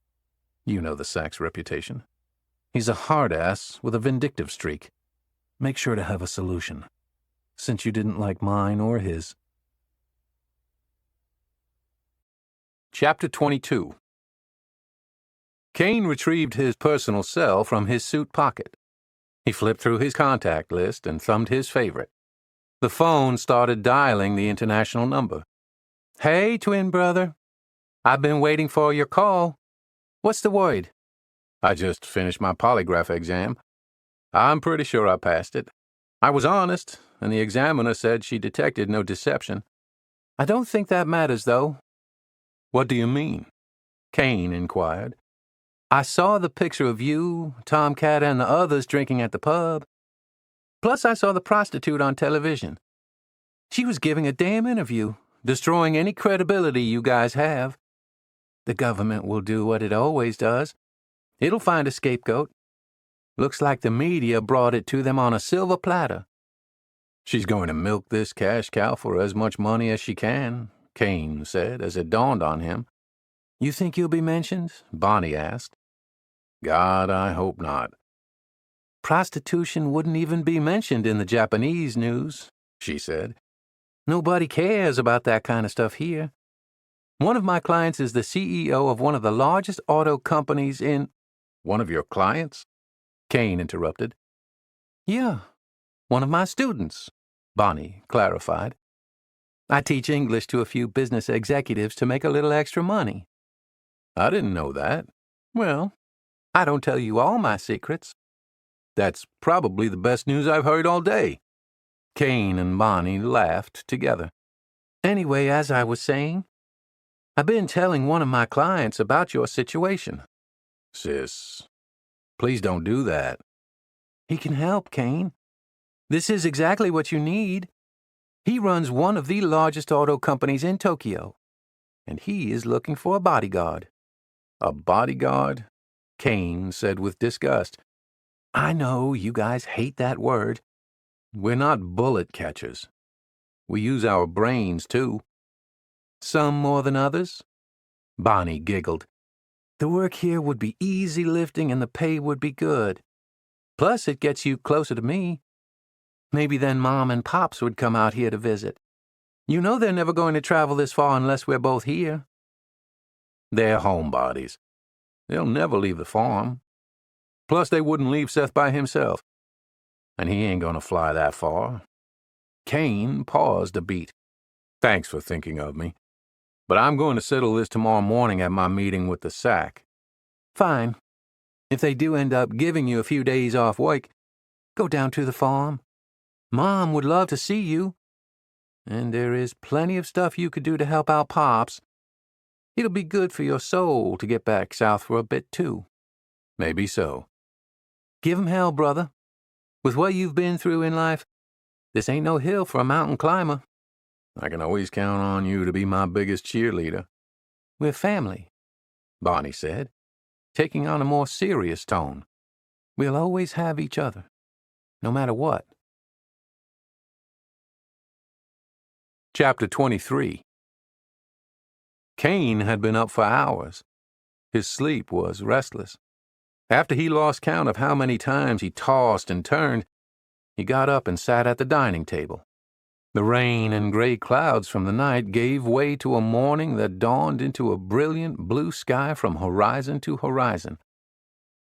You know the SAC's reputation. He's a hard-ass with a vindictive streak. Make sure to have a solution, since you didn't like mine or his. Chapter 22. Kane retrieved his personal cell from his suit pocket. He flipped through his contact list and thumbed his favorite. The phone started dialing the international number. Hey, twin brother. I've been waiting for your call. What's the word? I just finished my polygraph exam. I'm pretty sure I passed it. I was honest, and the examiner said she detected no deception. I don't think that matters, though. What do you mean? Kane inquired. I saw the picture of you, Tomcat, and the others drinking at the pub. Plus, I saw the prostitute on television. She was giving a damn interview, destroying any credibility you guys have. The government will do what it always does. It'll find a scapegoat. Looks like the media brought it to them on a silver platter. She's going to milk this cash cow for as much money as she can, Kane said as it dawned on him. You think you'll be mentioned? Bonnie asked. God, I hope not. Prostitution wouldn't even be mentioned in the Japanese news, she said. Nobody cares about that kind of stuff here. One of my clients is the CEO of one of the largest auto companies in— One of your clients? Kane interrupted. Yeah, one of my students, Bonnie clarified. I teach English to a few business executives to make a little extra money. I didn't know that. Well, I don't tell you all my secrets. That's probably the best news I've heard all day. Kane and Bonnie laughed together. Anyway, as I was saying, I've been telling one of my clients about your situation. Sis, please don't do that. He can help, Kane. This is exactly what you need. He runs one of the largest auto companies in Tokyo, and he is looking for a bodyguard. A bodyguard? Kane said with disgust. I know you guys hate that word. We're not bullet catchers. We use our brains, too. Some more than others? Bonnie giggled. The work here would be easy lifting and the pay would be good. Plus, it gets you closer to me. Maybe then Mom and Pops would come out here to visit. You know they're never going to travel this far unless we're both here. They're homebodies. They'll never leave the farm. Plus, they wouldn't leave Seth by himself. And he ain't gonna fly that far. Kane paused a beat. Thanks for thinking of me. But I'm going to settle this tomorrow morning at my meeting with the SAC. Fine. If they do end up giving you a few days off work, go down to the farm. Mom would love to see you. And there is plenty of stuff you could do to help out Pops. It'll be good for your soul to get back south for a bit, too. Maybe so. Give 'em hell, brother. With what you've been through in life, this ain't no hill for a mountain climber. I can always count on you to be my biggest cheerleader. We're family, Bonnie said, taking on a more serious tone. We'll always have each other, no matter what. Chapter 23. Kane had been up for hours. His sleep was restless. After he lost count of how many times he tossed and turned, he got up and sat at the dining table. The rain and gray clouds from the night gave way to a morning that dawned into a brilliant blue sky from horizon to horizon.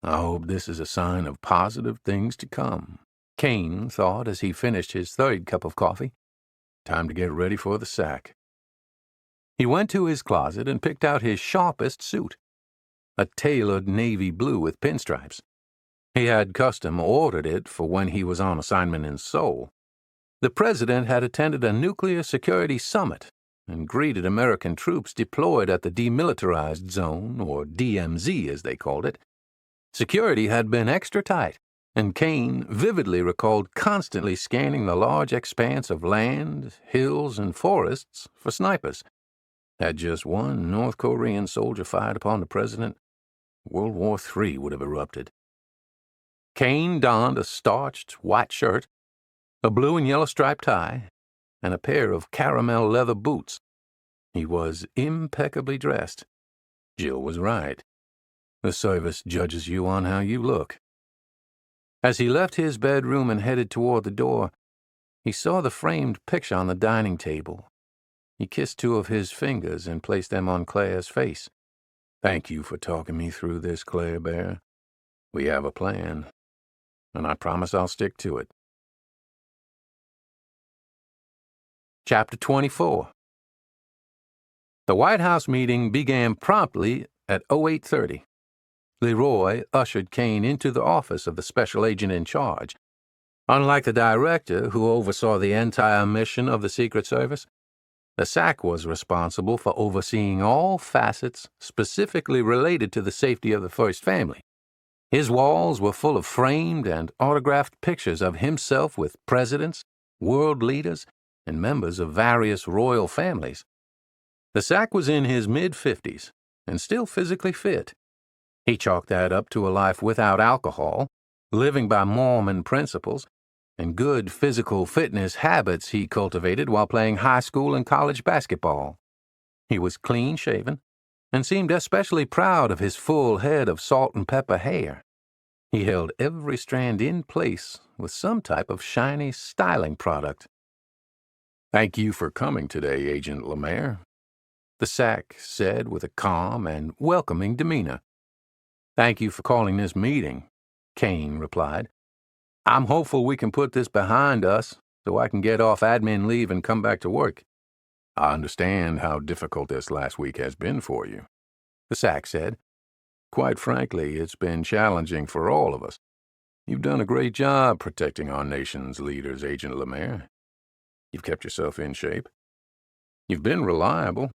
I hope this is a sign of positive things to come, Kane thought as he finished his third cup of coffee. Time to get ready for the SAC. He went to his closet and picked out his sharpest suit, a tailored navy blue with pinstripes. He had custom ordered it for when he was on assignment in Seoul. The president had attended a nuclear security summit and greeted American troops deployed at the Demilitarized Zone, or DMZ as they called it. Security had been extra tight, and Kane vividly recalled constantly scanning the large expanse of land, hills, and forests for snipers. Had just one North Korean soldier fired upon the president, World War III would have erupted. Kane donned a starched white shirt, a blue and yellow striped tie, and a pair of caramel leather boots. He was impeccably dressed. Jill was right. The service judges you on how you look. As he left his bedroom and headed toward the door, he saw the framed picture on the dining table. He kissed two of his fingers and placed them on Claire's face. Thank you for talking me through this, Claire Bear. We have a plan, and I promise I'll stick to it. Chapter 24. The White House meeting began promptly at 08:30. Leroy ushered Kane into the office of the special agent in charge. Unlike the director, who oversaw the entire mission of the Secret Service, the SAC was responsible for overseeing all facets specifically related to the safety of the First Family. His walls were full of framed and autographed pictures of himself with presidents, world leaders, and members of various royal families. The SAC was in his mid-50s and still physically fit. He chalked that up to a life without alcohol, living by Mormon principles, and good physical fitness habits he cultivated while playing high school and college basketball. He was clean-shaven and seemed especially proud of his full head of salt and pepper hair. He held every strand in place with some type of shiny styling product. Thank you for coming today, Agent Lemaire, the SAC said with a calm and welcoming demeanor. Thank you for calling this meeting, Kane replied. I'm hopeful we can put this behind us so I can get off admin leave and come back to work. I understand how difficult this last week has been for you, the SAC said. Quite frankly, it's been challenging for all of us. You've done a great job protecting our nation's leaders, Agent Lemaire. You've kept yourself in shape. You've been reliable,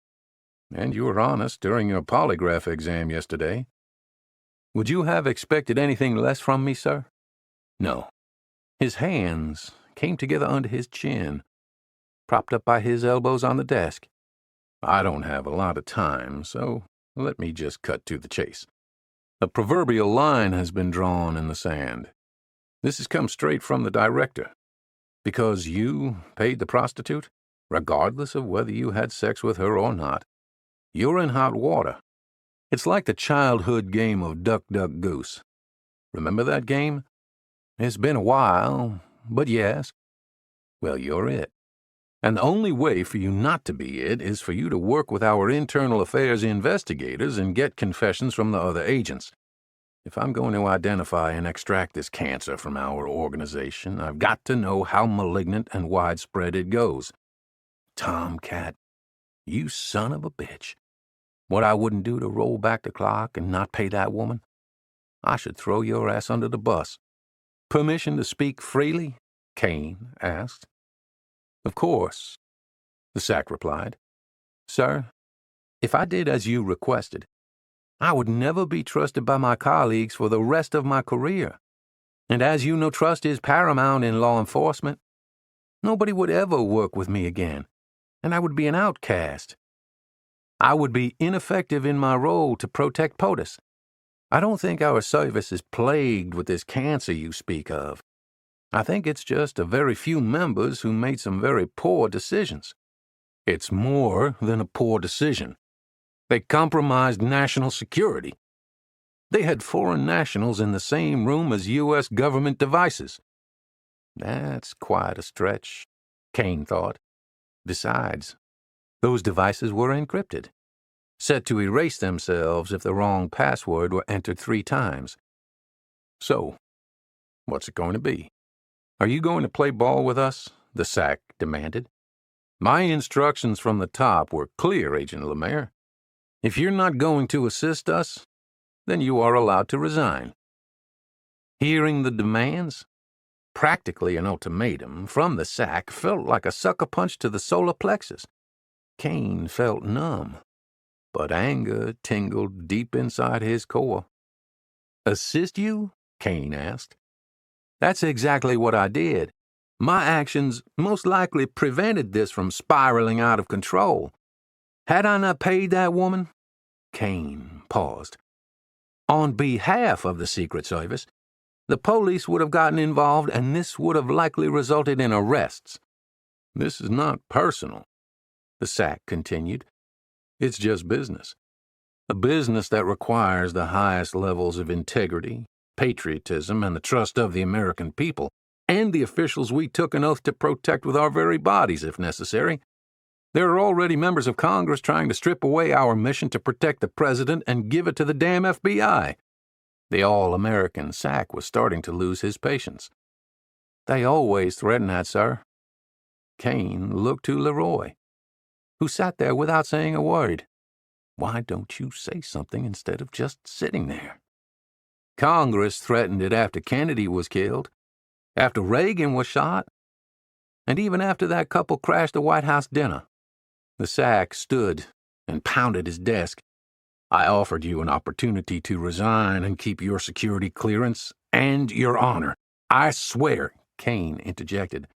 and you were honest during your polygraph exam yesterday. Would you have expected anything less from me, sir? No. His hands came together under his chin, propped up by his elbows on the desk. I don't have a lot of time, so let me just cut to the chase. A proverbial line has been drawn in the sand. This has come straight from the director. Because you paid the prostitute, regardless of whether you had sex with her or not, you're in hot water. It's like the childhood game of Duck, Duck, Goose. Remember that game? It's been a while, but yes, Well, you're it. And the only way for you not to be it is for you to work with our internal affairs investigators and get confessions from the other agents. If I'm going to identify and extract this cancer from our organization, I've got to know how malignant and widespread it goes. Tomcat, you son of a bitch. What I wouldn't do to roll back the clock and not pay that woman? I should throw your ass under the bus. Permission to speak freely? Kane asked. Of course, the SAC replied. Sir, if I did as you requested, I would never be trusted by my colleagues for the rest of my career. And as you know, trust is paramount in law enforcement. Nobody would ever work with me again, and I would be an outcast. I would be ineffective in my role to protect POTUS. I don't think our service is plagued with this cancer you speak of. I think it's just a very few members who made some very poor decisions. It's more than a poor decision. They compromised national security. They had foreign nationals in the same room as U.S. government devices. That's quite a stretch, Kane thought. Besides, those devices were encrypted, set to erase themselves if the wrong password were entered 3 times. So, what's it going to be? Are you going to play ball with us? The SAC demanded. My instructions from the top were clear, Agent Lemaire. If you're not going to assist us, then you are allowed to resign. Hearing the demands, practically an ultimatum, from the SAC felt like a sucker punch to the solar plexus. Kane felt numb, but anger tingled deep inside his core. Assist you? Kane asked. That's exactly what I did. My actions most likely prevented this from spiraling out of control. Had I not paid that woman? Kane paused. On behalf of the Secret Service, the police would have gotten involved and this would have likely resulted in arrests. This is not personal, the SAC continued. It's just business. A business that requires the highest levels of integrity, patriotism, and the trust of the American people, and the officials we took an oath to protect with our very bodies if necessary. There are already members of Congress trying to strip away our mission to protect the president and give it to the damn FBI. The all-American SAC was starting to lose his patience. They always threaten that, sir. Kane looked to Leroy, who sat there without saying a word. Why don't you say something instead of just sitting there? Congress threatened it after Kennedy was killed, after Reagan was shot, and even after that couple crashed the White House dinner. The SAC stood and pounded his desk. I offered you an opportunity to resign and keep your security clearance and your honor. I swear, Kane interjected.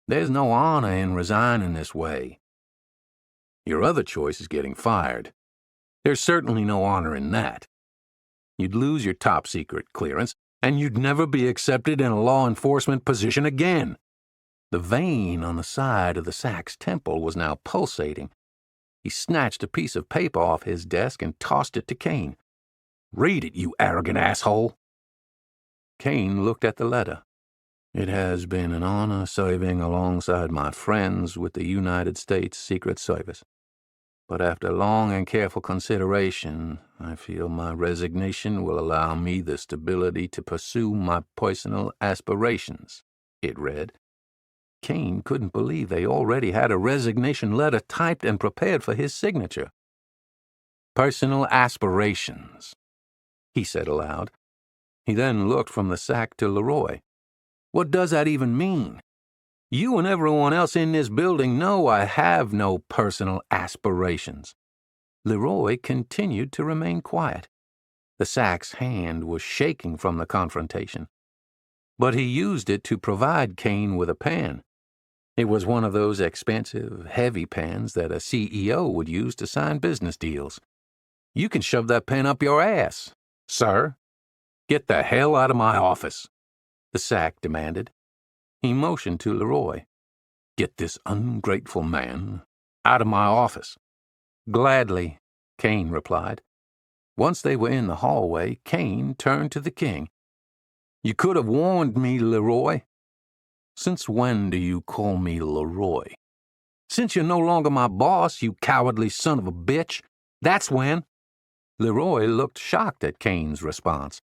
There's no honor in resigning this way. Your other choice is getting fired. There's certainly no honor in that. You'd lose your top-secret clearance, and you'd never be accepted in a law enforcement position again. The vein on the side of the SAC's temple was now pulsating. He snatched a piece of paper off his desk and tossed it to Kane. Read it, you arrogant asshole. Kane looked at the letter. It has been an honor serving alongside my friends with the United States Secret Service. But after long and careful consideration, I feel my resignation will allow me the stability to pursue my personal aspirations, it read. Kane couldn't believe they already had a resignation letter typed and prepared for his signature. Personal aspirations, he said aloud. He then looked from the SAC to Leroy. What does that even mean? You and everyone else in this building know I have no personal aspirations. Leroy continued to remain quiet. The SAC's hand was shaking from the confrontation. But he used it to provide Kane with a pen. It was one of those expensive, heavy pens that a CEO would use to sign business deals. You can shove that pen up your ass, sir. Get the hell out of my office, the SAC demanded. He motioned to Leroy. Get this ungrateful man out of my office. Gladly, Kane replied. Once they were in the hallway, Kane turned to the king. You could have warned me, Leroy. Since when do you call me Leroy? Since you're no longer my boss, you cowardly son of a bitch. That's when. Leroy looked shocked at Kane's response.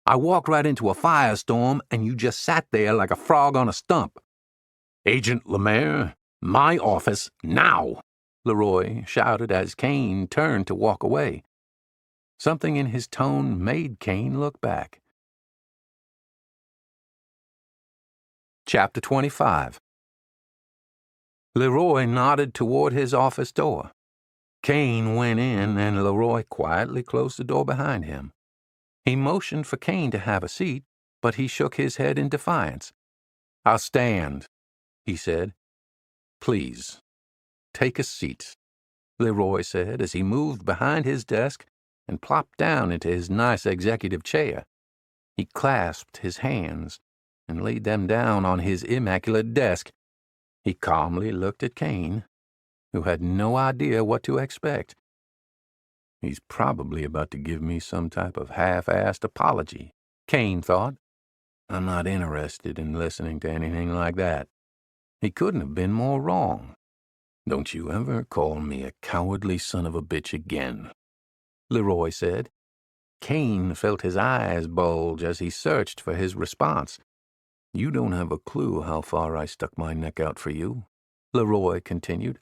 I walked right into a firestorm, and you just sat there like a frog on a stump. Agent Lemaire, my office, now! Leroy shouted as Kane turned to walk away. Something in his tone made Kane look back. Chapter 25. Leroy nodded toward his office door. Kane went in, and Leroy quietly closed the door behind him. He motioned for Kane to have a seat, but he shook his head in defiance. I'll stand, he said. Please, take a seat, Leroy said as he moved behind his desk and plopped down into his nice executive chair. He clasped his hands and laid them down on his immaculate desk. He calmly looked at Kane, who had no idea what to expect. He's probably about to give me some type of half-assed apology, Kane thought. I'm not interested in listening to anything like that. He couldn't have been more wrong. Don't you ever call me a cowardly son of a bitch again, Leroy said. Kane felt his eyes bulge as he searched for his response. You don't have a clue how far I stuck my neck out for you, Leroy continued.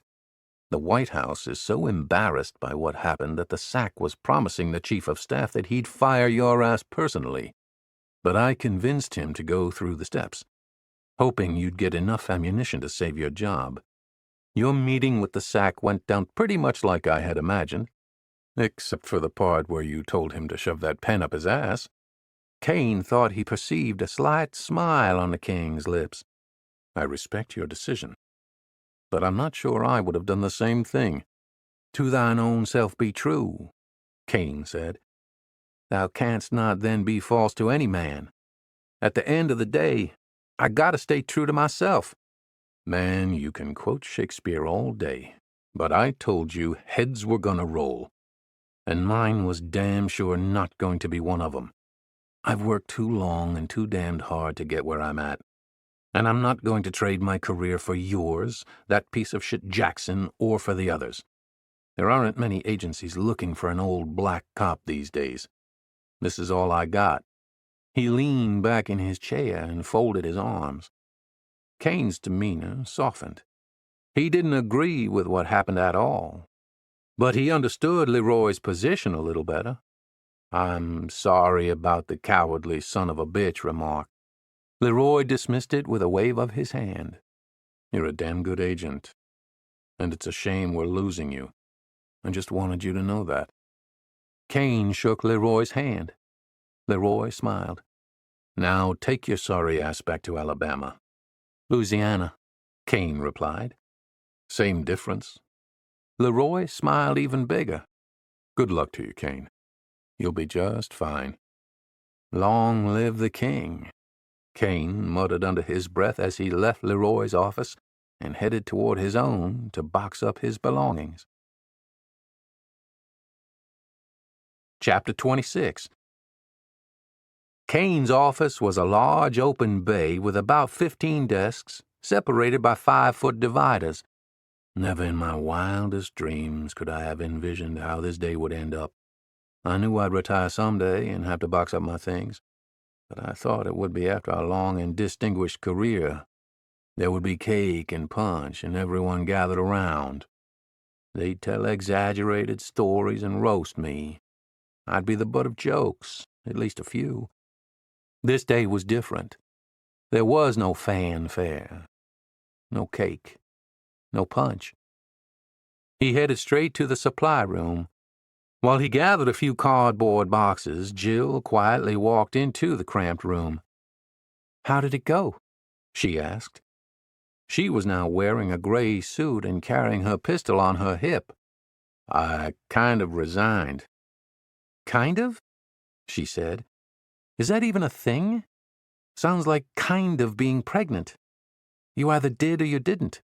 The White House is so embarrassed by what happened that the SAC was promising the Chief of Staff that he'd fire your ass personally. But I convinced him to go through the steps, hoping you'd get enough ammunition to save your job. Your meeting with the SAC went down pretty much like I had imagined, except for the part where you told him to shove that pen up his ass. Kane thought he perceived a slight smile on the king's lips. I respect your decision, but I'm not sure I would have done the same thing. To thine own self be true, Kane said. Thou canst not then be false to any man. At the end of the day, I gotta stay true to myself. Man, you can quote Shakespeare all day, but I told you heads were gonna roll, and mine was damn sure not going to be one of 'em. I've worked too long and too damned hard to get where I'm at, and I'm not going to trade my career for yours, that piece of shit Jackson, or for the others. There aren't many agencies looking for an old black cop these days. This is all I got. He leaned back in his chair and folded his arms. Kane's demeanor softened. He didn't agree with what happened at all, but he understood Leroy's position a little better. I'm sorry about the cowardly son of a bitch remark. Leroy dismissed it with a wave of his hand. You're a damn good agent, and it's a shame we're losing you. I just wanted you to know that. Kane shook Leroy's hand. Leroy smiled. Now take your sorry ass back to Alabama. Louisiana, Kane replied. Same difference. Leroy smiled even bigger. Good luck to you, Kane. You'll be just fine. Long live the king, Kane muttered under his breath as he left Leroy's office and headed toward his own to box up his belongings. Chapter 26. Kane's office was a large open bay with about 15 desks, separated by 5-foot dividers. Never in my wildest dreams could I have envisioned how this day would end up. I knew I'd retire someday and have to box up my things, but I thought it would be after a long and distinguished career. There would be cake and punch and everyone gathered around. They'd tell exaggerated stories and roast me. I'd be the butt of jokes, at least a few. This day was different. There was no fanfare, no cake, no punch. He headed straight to the supply room. While he gathered a few cardboard boxes, Jill quietly walked into the cramped room. How did it go? She asked. She was now wearing a gray suit and carrying her pistol on her hip. I kind of resigned. Kind of? She said. Is that even a thing? Sounds like kind of being pregnant. You either did or you didn't.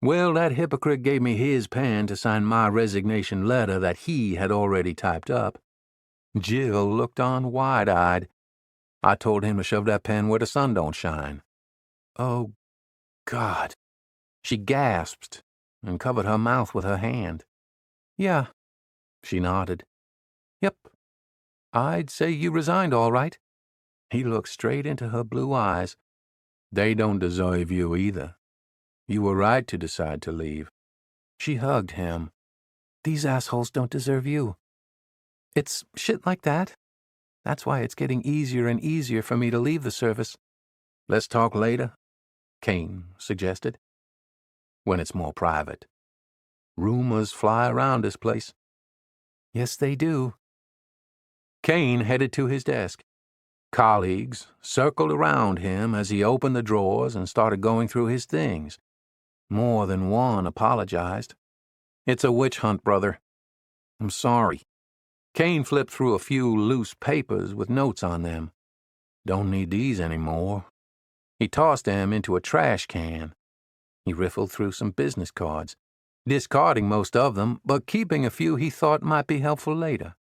Well, that hypocrite gave me his pen to sign my resignation letter that he had already typed up. Jill looked on wide-eyed. I told him to shove that pen where the sun don't shine. Oh, God. She gasped and covered her mouth with her hand. Yeah, she nodded. Yep, I'd say you resigned all right. He looked straight into her blue eyes. They don't deserve you either. You were right to decide to leave. She hugged him. These assholes don't deserve you. It's shit like that. That's why it's getting easier and easier for me to leave the service. Let's talk later, Kane suggested. When it's more private. Rumors fly around this place. Yes, they do. Kane headed to his desk. Colleagues circled around him as he opened the drawers and started going through his things. More than one apologized. It's a witch hunt, brother. I'm sorry. Kane flipped through a few loose papers with notes on them. Don't need these anymore. He tossed them into a trash can. He riffled through some business cards, discarding most of them, but keeping a few he thought might be helpful later.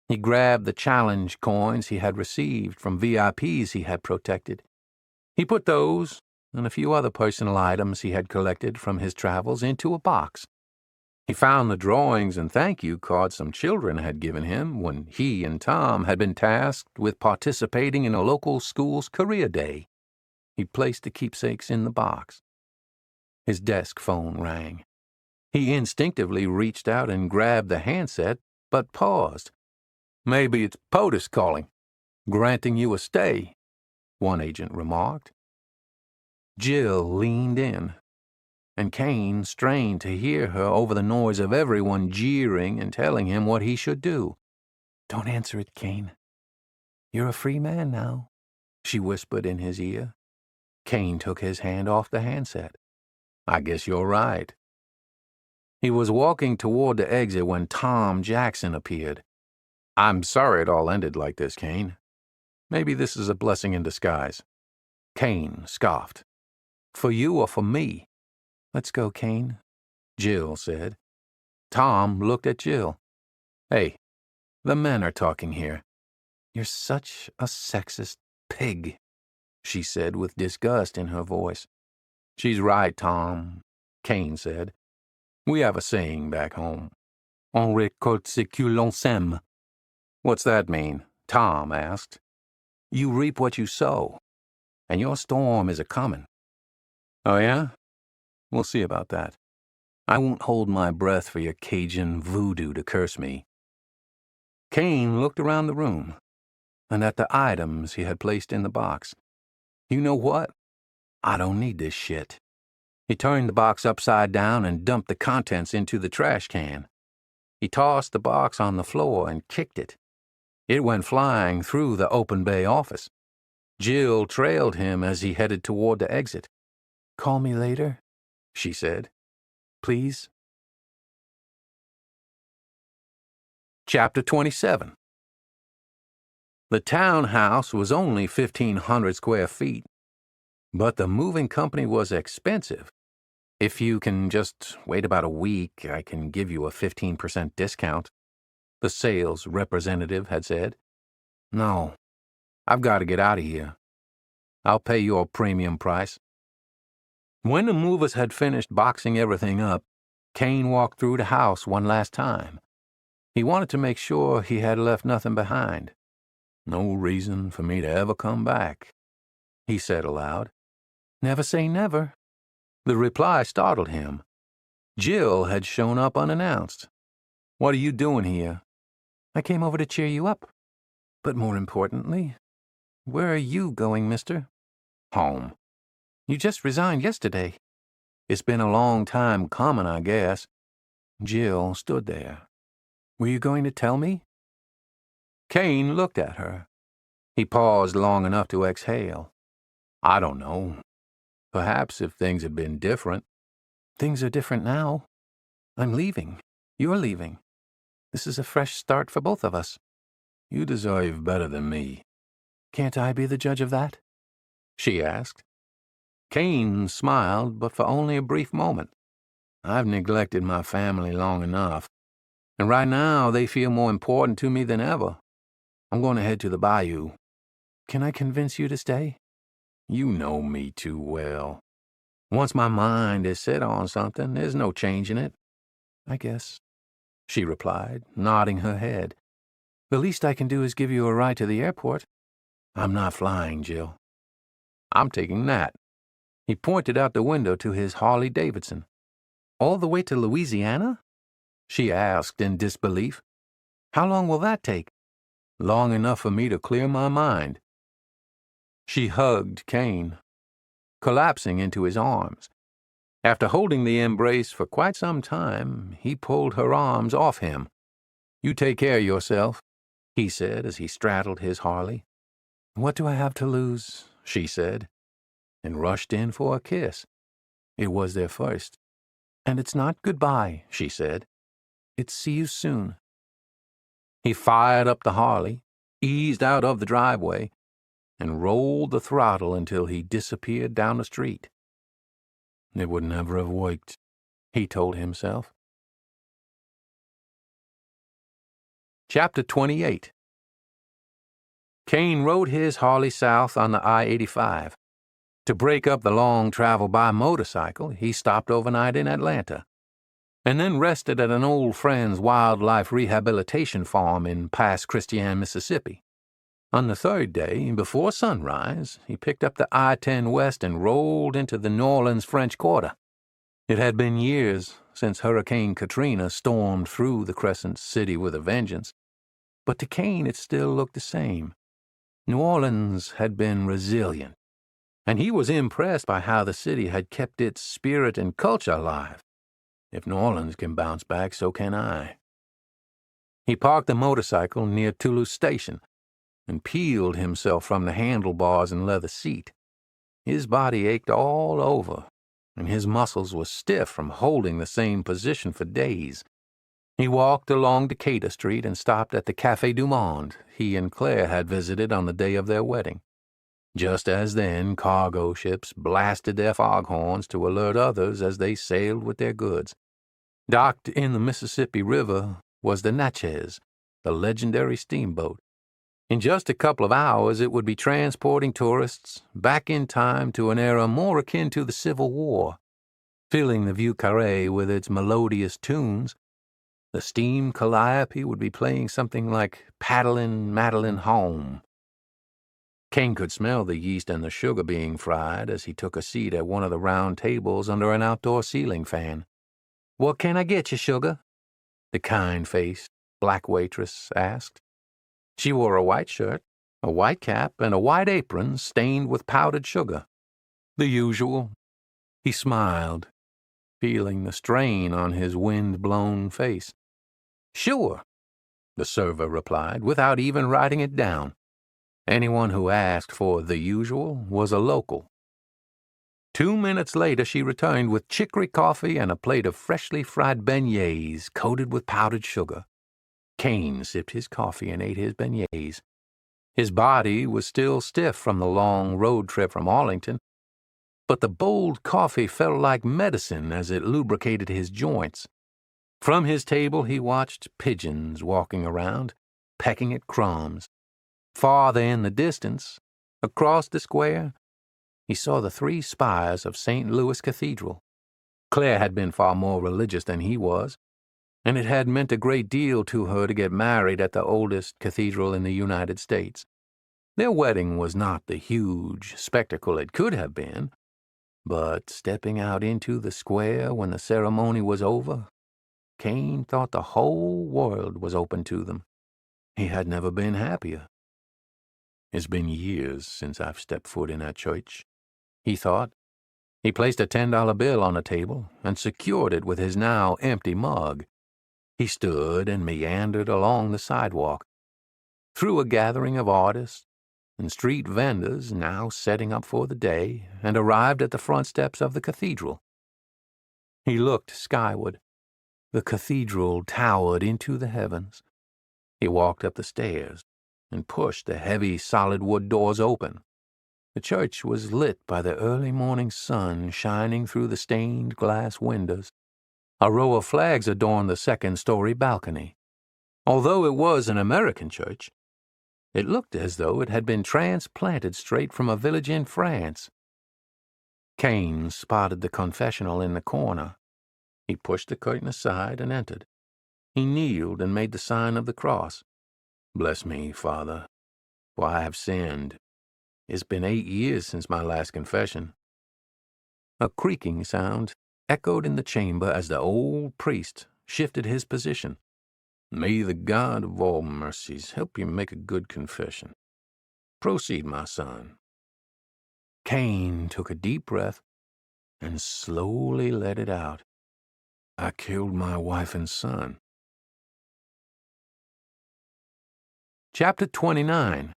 He grabbed the challenge coins he had received from VIPs he had protected. He put those and a few other personal items he had collected from his travels into a box. He found the drawings and thank you cards some children had given him when he and Tom had been tasked with participating in a local school's career day. He placed the keepsakes in the box. His desk phone rang. He instinctively reached out and grabbed the handset, but paused. Maybe it's POTUS calling, granting you a stay, one agent remarked. Jill leaned in, and Kane strained to hear her over the noise of everyone jeering and telling him what he should do. Don't answer it, Kane. You're a free man now, she whispered in his ear. Kane took his hand off the handset. I guess you're right. He was walking toward the exit when Tom Jackson appeared. I'm sorry it all ended like this, Kane. Maybe this is a blessing in disguise. Kane scoffed. For you or for me? Let's go, Kane, Jill said. Tom looked at Jill. Hey, the men are talking here. You're such a sexist pig, she said with disgust in her voice. She's right, Tom, Kane said. We have a saying back home. On récolte ce que l'on sème. What's that mean? Tom asked. You reap what you sow, and your storm is a-comin'. Oh, yeah? We'll see about that. I won't hold my breath for your Cajun voodoo to curse me. Kane looked around the room, and at the items he had placed in the box. You know what? I don't need this shit. He turned the box upside down and dumped the contents into the trash can. He tossed the box on the floor and kicked it. It went flying through the open bay office. Jill trailed him as he headed toward the exit. Call me later, she said. Please. Chapter 27. The townhouse was only 1,500 square feet, but the moving company was expensive. If you can just wait about a week, I can give you a 15% discount, the sales representative had said. No, I've got to get out of here. I'll pay your premium price. When the movers had finished boxing everything up, Kane walked through the house one last time. He wanted to make sure he had left nothing behind. No reason for me to ever come back, he said aloud. Never say never. The reply startled him. Jill had shown up unannounced. What are you doing here? I came over to cheer you up. But more importantly, where are you going, mister? Home. You just resigned yesterday. It's been a long time coming, I guess. Jill stood there. Were you going to tell me? Kane looked at her. He paused long enough to exhale. I don't know. Perhaps if things had been different. Things are different now. I'm leaving. You're leaving. This is a fresh start for both of us. You deserve better than me. Can't I be the judge of that? She asked. Kane smiled, but for only a brief moment. I've neglected my family long enough, and right now they feel more important to me than ever. I'm going to head to the Bayou. Can I convince you to stay? You know me too well. Once my mind is set on something, there's no changing it. I guess, she replied, nodding her head. The least I can do is give you a ride to the airport. I'm not flying, Jill. I'm taking that. He pointed out the window to his Harley-Davidson. All the way to Louisiana? She asked in disbelief. How long will that take? Long enough for me to clear my mind. She hugged Kane, collapsing into his arms. After holding the embrace for quite some time, he pulled her arms off him. You take care of yourself, he said as he straddled his Harley. What do I have to lose? She said, and rushed in for a kiss. It was their first. And it's not goodbye, she said. It's see you soon. He fired up the Harley, eased out of the driveway, and rolled the throttle until he disappeared down the street. It would never have worked, he told himself. Chapter 28. Kane rode his Harley south on the I-85. To break up the long travel by motorcycle, he stopped overnight in Atlanta, and then rested at an old friend's wildlife rehabilitation farm in Pass Christian, Mississippi. On the third day, before sunrise, he picked up the I-10 west and rolled into the New Orleans French Quarter. It had been years since Hurricane Katrina stormed through the Crescent City with a vengeance, but to Kane it still looked the same. New Orleans had been resilient, and he was impressed by how the city had kept its spirit and culture alive. If New Orleans can bounce back, so can I. He parked the motorcycle near Toulouse Station and peeled himself from the handlebars and leather seat. His body ached all over, and his muscles were stiff from holding the same position for days. He walked along Decatur Street and stopped at the Café du Monde he and Claire had visited on the day of their wedding. Just as then, cargo ships blasted their foghorns to alert others as they sailed with their goods. Docked in the Mississippi River was the Natchez, the legendary steamboat. In just a couple of hours, it would be transporting tourists back in time to an era more akin to the Civil War. Filling the Vieux Carré with its melodious tunes, the steam calliope would be playing something like Paddlin' Madeline Home. Kane could smell the yeast and the sugar being fried as he took a seat at one of the round tables under an outdoor ceiling fan. What can I get you, sugar? The kind-faced black waitress asked. She wore a white shirt, a white cap, and a white apron stained with powdered sugar. The usual. He smiled, feeling the strain on his wind-blown face. Sure, the server replied, without even writing it down. Anyone who asked for the usual was a local. 2 minutes later, she returned with chicory coffee and a plate of freshly fried beignets coated with powdered sugar. Kane sipped his coffee and ate his beignets. His body was still stiff from the long road trip from Arlington, but the bold coffee felt like medicine as it lubricated his joints. From his table, he watched pigeons walking around, pecking at crumbs. Farther in the distance, across the square, he saw the 3 spires of St. Louis Cathedral. Claire had been far more religious than he was, and it had meant a great deal to her to get married at the oldest cathedral in the United States. Their wedding was not the huge spectacle it could have been, but stepping out into the square when the ceremony was over, Kane thought the whole world was open to them. He had never been happier. It's been years since I've stepped foot in that church, he thought. He placed a $10 bill on the table and secured it with his now empty mug. He stood and meandered along the sidewalk, through a gathering of artists and street vendors now setting up for the day, and arrived at the front steps of the cathedral. He looked skyward. The cathedral towered into the heavens. He walked up the stairs and pushed the heavy solid wood doors open. The church was lit by the early morning sun shining through the stained glass windows. A row of flags adorned the second-story balcony. Although it was an American church, It looked as though it had been transplanted straight from a village in France. Cain spotted the confessional in the corner. He pushed the curtain aside and entered. He kneeled and made the sign of the cross. "Bless me, Father, for I have sinned. It's been 8 years since my last confession." A creaking sound echoed in the chamber as the old priest shifted his position. "May the God of all mercies help you make a good confession. Proceed, my son." Cain took a deep breath and slowly let it out. "I killed my wife and son." Chapter 29.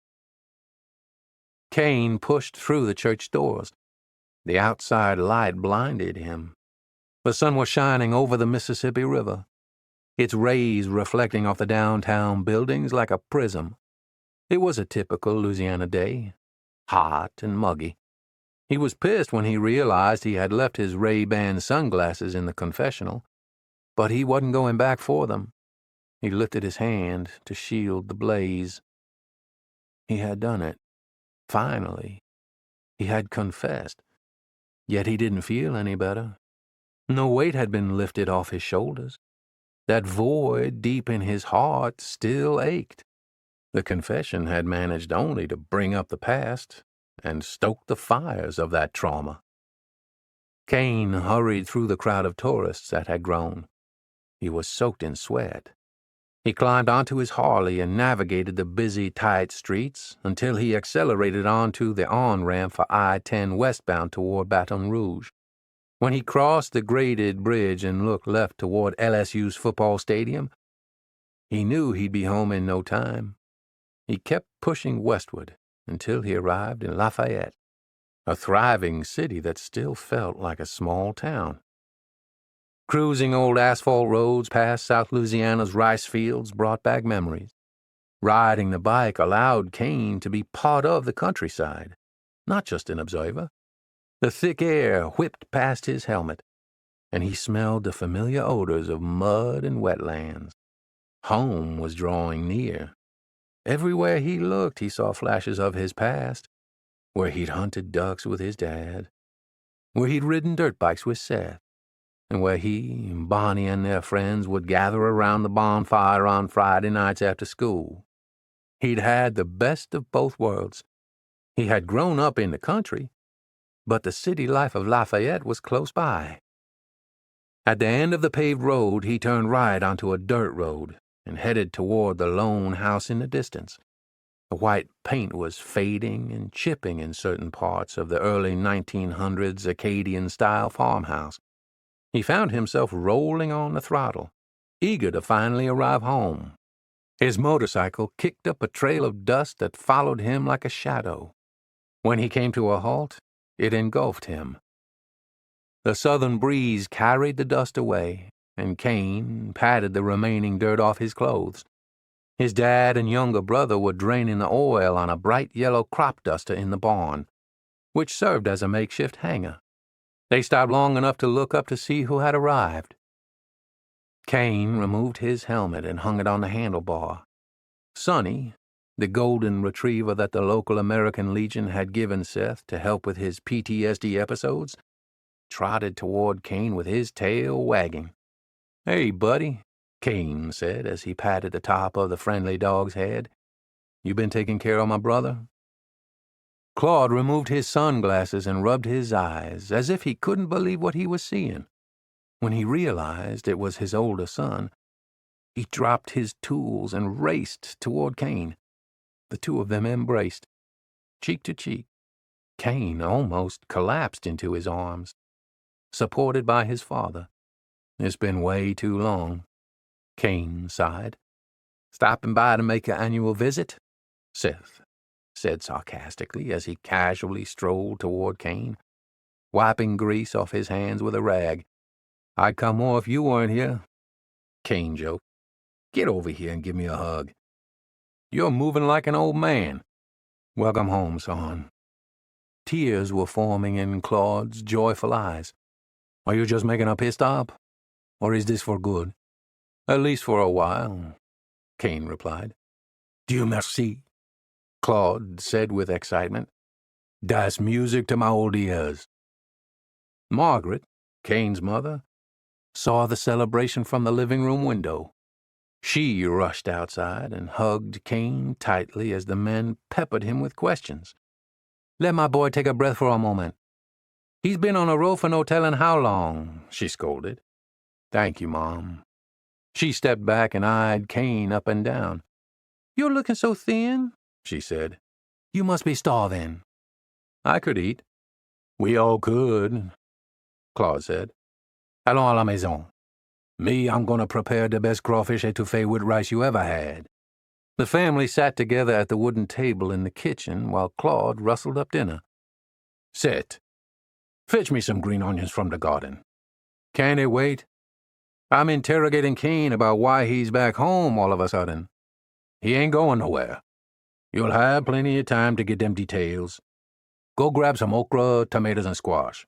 Cain pushed through the church doors. The outside light blinded him. The sun was shining over the Mississippi River, its rays reflecting off the downtown buildings like a prism. It was a typical Louisiana day, hot and muggy. He was pissed when he realized he had left his Ray-Ban sunglasses in the confessional, but he wasn't going back for them. He lifted his hand to shield the blaze. He had done it. Finally. He had confessed. Yet he didn't feel any better. No weight had been lifted off his shoulders. That void deep in his heart still ached. The confession had managed only to bring up the past and stoke the fires of that trauma. Cain hurried through the crowd of tourists that had grown. He was soaked in sweat. He climbed onto his Harley and navigated the busy, tight streets until he accelerated onto the on-ramp for I-10 westbound toward Baton Rouge. When he crossed the graded bridge and looked left toward LSU's football stadium, he knew he'd be home in no time. He kept pushing westward until he arrived in Lafayette, a thriving city that still felt like a small town. Cruising old asphalt roads past South Louisiana's rice fields brought back memories. Riding the bike allowed Cain to be part of the countryside, not just an observer. The thick air whipped past his helmet, and he smelled the familiar odors of mud and wetlands. Home was drawing near. Everywhere he looked, he saw flashes of his past, where he'd hunted ducks with his dad, where he'd ridden dirt bikes with Seth, and where he and Bonnie and their friends would gather around the bonfire on Friday nights after school. He'd had the best of both worlds. He had grown up in the country, but the city life of Lafayette was close by. At the end of the paved road, he turned right onto a dirt road and headed toward the lone house in the distance. The white paint was fading and chipping in certain parts of the early 1900s Acadian-style farmhouse. He found himself rolling on the throttle, eager to finally arrive home. His motorcycle kicked up a trail of dust that followed him like a shadow. When he came to a halt, it engulfed him. The southern breeze carried the dust away, and Cain patted the remaining dirt off his clothes. His dad and younger brother were draining the oil on a bright yellow crop duster in the barn, which served as a makeshift hangar. They stopped long enough to look up to see who had arrived. Cain removed his helmet and hung it on the handlebar. Sonny, the golden retriever that the local American Legion had given Seth to help with his PTSD episodes, trotted toward Cain with his tail wagging. "Hey, buddy," Cain said as he patted the top of the friendly dog's head. "You been taking care of my brother?" Claude removed his sunglasses and rubbed his eyes as if he couldn't believe what he was seeing. When he realized it was his older son, he dropped his tools and raced toward Cain. The two of them embraced, cheek to cheek. Cain almost collapsed into his arms, supported by his father. "It's been way too long," Cain sighed. "Stopping by to make an annual visit?" Seth said sarcastically as he casually strolled toward Cain, wiping grease off his hands with a rag. "I'd come more if you weren't here," Cain joked. "Get over here and give me a hug. You're moving like an old man. Welcome home, son." Tears were forming in Claude's joyful eyes. "Are you just making a pit stop? Or is this for good?" "At least for a while," Cain replied. "Dieu merci." Claude said with excitement. "Das music to my old ears." Margaret, Kane's mother, saw the celebration from the living room window. She rushed outside and hugged Kane tightly as the men peppered him with questions. "Let my boy take a breath for a moment. He's been on a road for no telling how long," she scolded. "Thank you, Mom." She stepped back and eyed Kane up and down. "You're looking so thin," she said. "You must be starving." "I could eat." "We all could," Claude said. "Allons à la maison. Me, I'm going to prepare the best crawfish étouffée with rice you ever had." The family sat together at the wooden table in the kitchen while Claude rustled up dinner. "Sit. Fetch me some green onions from the garden." "Can it wait? I'm interrogating Kane about why he's back home all of a sudden." "He ain't going nowhere. You'll have plenty of time to get them details. Go grab some okra, tomatoes, and squash."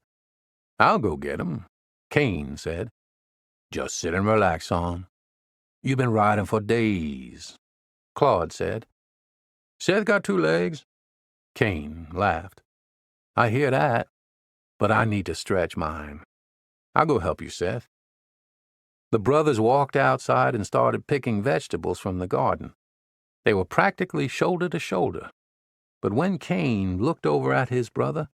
"I'll go get 'em," Kane said. "Just sit and relax, son. You've been riding for days," Claude said. "Seth got 2 legs." Kane laughed. "I hear that, but I need to stretch mine. I'll go help you, Seth." The brothers walked outside and started picking vegetables from the garden. They were practically shoulder to shoulder, but when Kane looked over at his brother,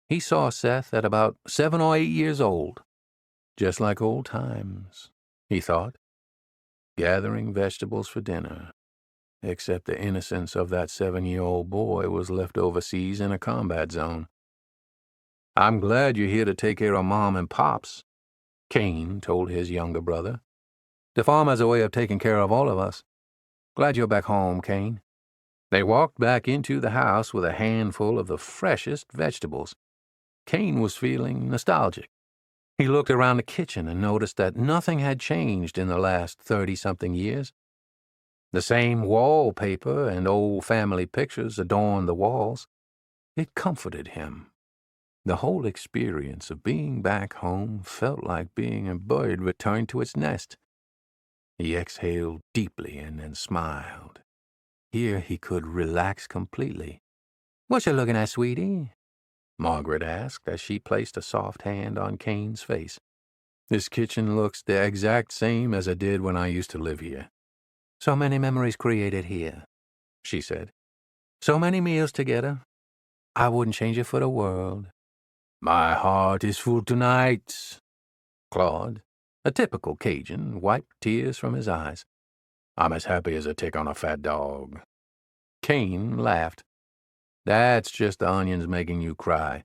he saw Seth at about 7 or 8 years old. Just like old times, he thought, gathering vegetables for dinner, except the innocence of that 7-year-old boy was left overseas in a combat zone. "I'm glad you're here to take care of Mom and Pops," Kane told his younger brother. "The farm has a way of taking care of all of us. Glad you're back home, Kane." They walked back into the house with a handful of the freshest vegetables. Kane was feeling nostalgic. He looked around the kitchen and noticed that nothing had changed in the last 30-something years. The same wallpaper and old family pictures adorned the walls. It comforted him. The whole experience of being back home felt like being a bird returned to its nest. He exhaled deeply and then smiled. Here he could relax completely. "What you looking at, sweetie?" Margaret asked as she placed a soft hand on Kane's face. "This kitchen looks the exact same as it did when I used to live here." "So many memories created here," she said. "So many meals together. I wouldn't change it for the world." "My heart is full tonight." Claude, a typical Cajun, wiped tears from his eyes. "I'm as happy as a tick on a fat dog." Kane laughed. "That's just the onions making you cry."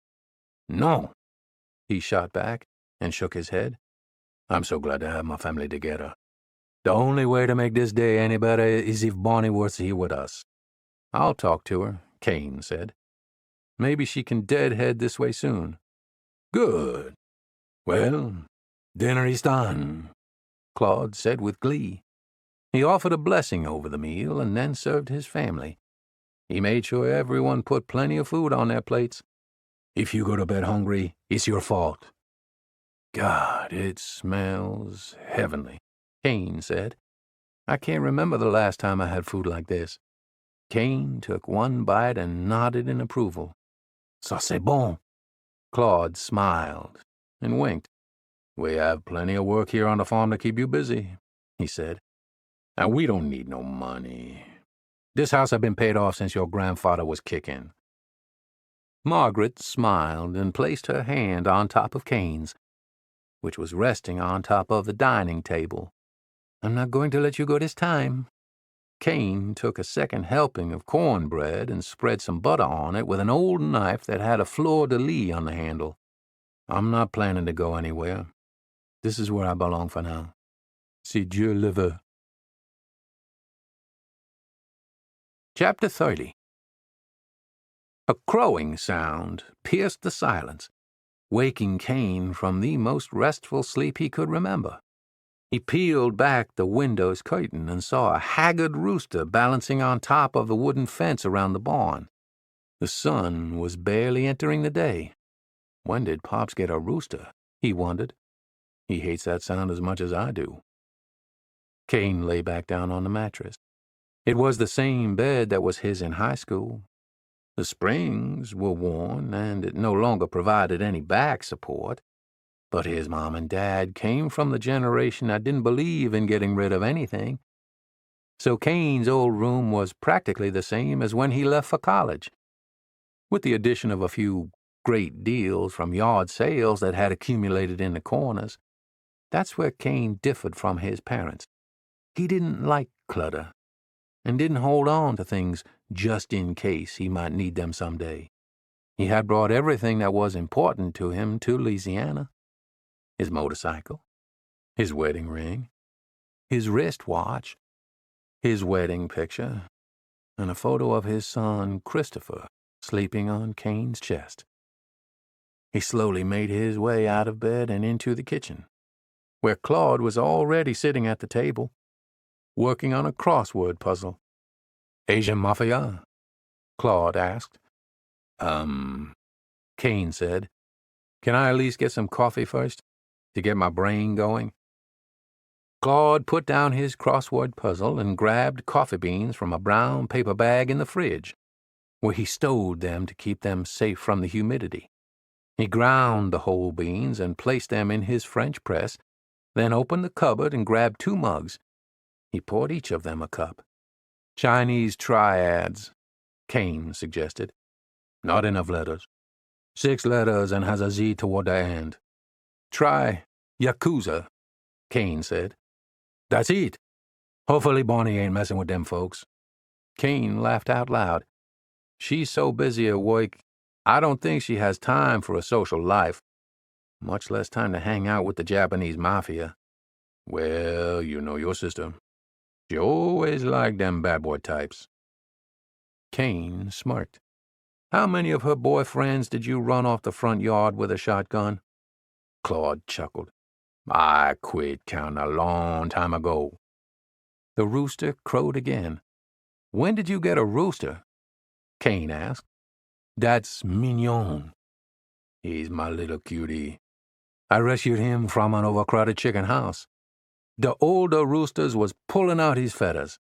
"No," he shot back and shook his head. "I'm so glad to have my family together. The only way to make this day any better is if Bonnie was here with us." "I'll talk to her," Kane said. "Maybe she can deadhead this way soon." "Good. Well, dinner is done," Claude said with glee. He offered a blessing over the meal and then served his family. He made sure everyone put plenty of food on their plates. "If you go to bed hungry, it's your fault." "God, it smells heavenly," Kane said. "I can't remember the last time I had food like this." Kane took one bite and nodded in approval. "Ça c'est bon." Claude smiled and winked. "We have plenty of work here on the farm to keep you busy," he said. "And we don't need no money. This house has been paid off since your grandfather was kicking." Margaret smiled and placed her hand on top of Kane's, which was resting on top of the dining table. "I'm not going to let you go this time." Kane took a second helping of cornbread and spread some butter on it with an old knife that had a fleur-de-lis on the handle. "I'm not planning to go anywhere. This is where I belong for now. Si Dieu le veut." Chapter 30. A crowing sound pierced the silence, waking Kane from the most restful sleep he could remember. He peeled back the window's curtain and saw a haggard rooster balancing on top of the wooden fence around the barn. The sun was barely entering the day. When did Pops get a rooster? He wondered. He hates that sound as much as I do. Kane lay back down on the mattress. It was the same bed that was his in high school. The springs were worn, and it no longer provided any back support. But his mom and dad came from the generation that didn't believe in getting rid of anything. So Kane's old room was practically the same as when he left for college, with the addition of a few great deals from yard sales that had accumulated in the corners. That's where Kane differed from his parents. He didn't like clutter, and didn't hold on to things just in case he might need them someday. He had brought everything that was important to him to Louisiana. His motorcycle, his wedding ring, his wristwatch, his wedding picture, and a photo of his son, Christopher, sleeping on Kane's chest. He slowly made his way out of bed and into the kitchen, where Claude was already sitting at the table, working on a crossword puzzle. "Asian Mafia?" Claude asked. Kane said. "Can I at least get some coffee first, to get my brain going?" Claude put down his crossword puzzle and grabbed coffee beans from a brown paper bag in the fridge, where he stowed them to keep them safe from the humidity. He ground the whole beans and placed them in his French press, then opened the cupboard and grabbed 2 mugs. He poured each of them a cup. "Chinese triads," Kane suggested. "Not enough letters. 6 letters and has a Z toward the end." "Try Yakuza," Kane said. "That's it. Hopefully Bonnie ain't messing with them folks." Kane laughed out loud. "She's so busy at work, I don't think she has time for a social life, much less time to hang out with the Japanese mafia. Well, you know your sister. She always liked them bad boy types." Kane smirked. "How many of her boyfriends did you run off the front yard with a shotgun?" Claude chuckled. "I quit counting a long time ago." The rooster crowed again. "When did you get a rooster?" Kane asked. "That's Mignon. He's my little cutie. I rescued him from an overcrowded chicken house. The older roosters was pulling out his feathers.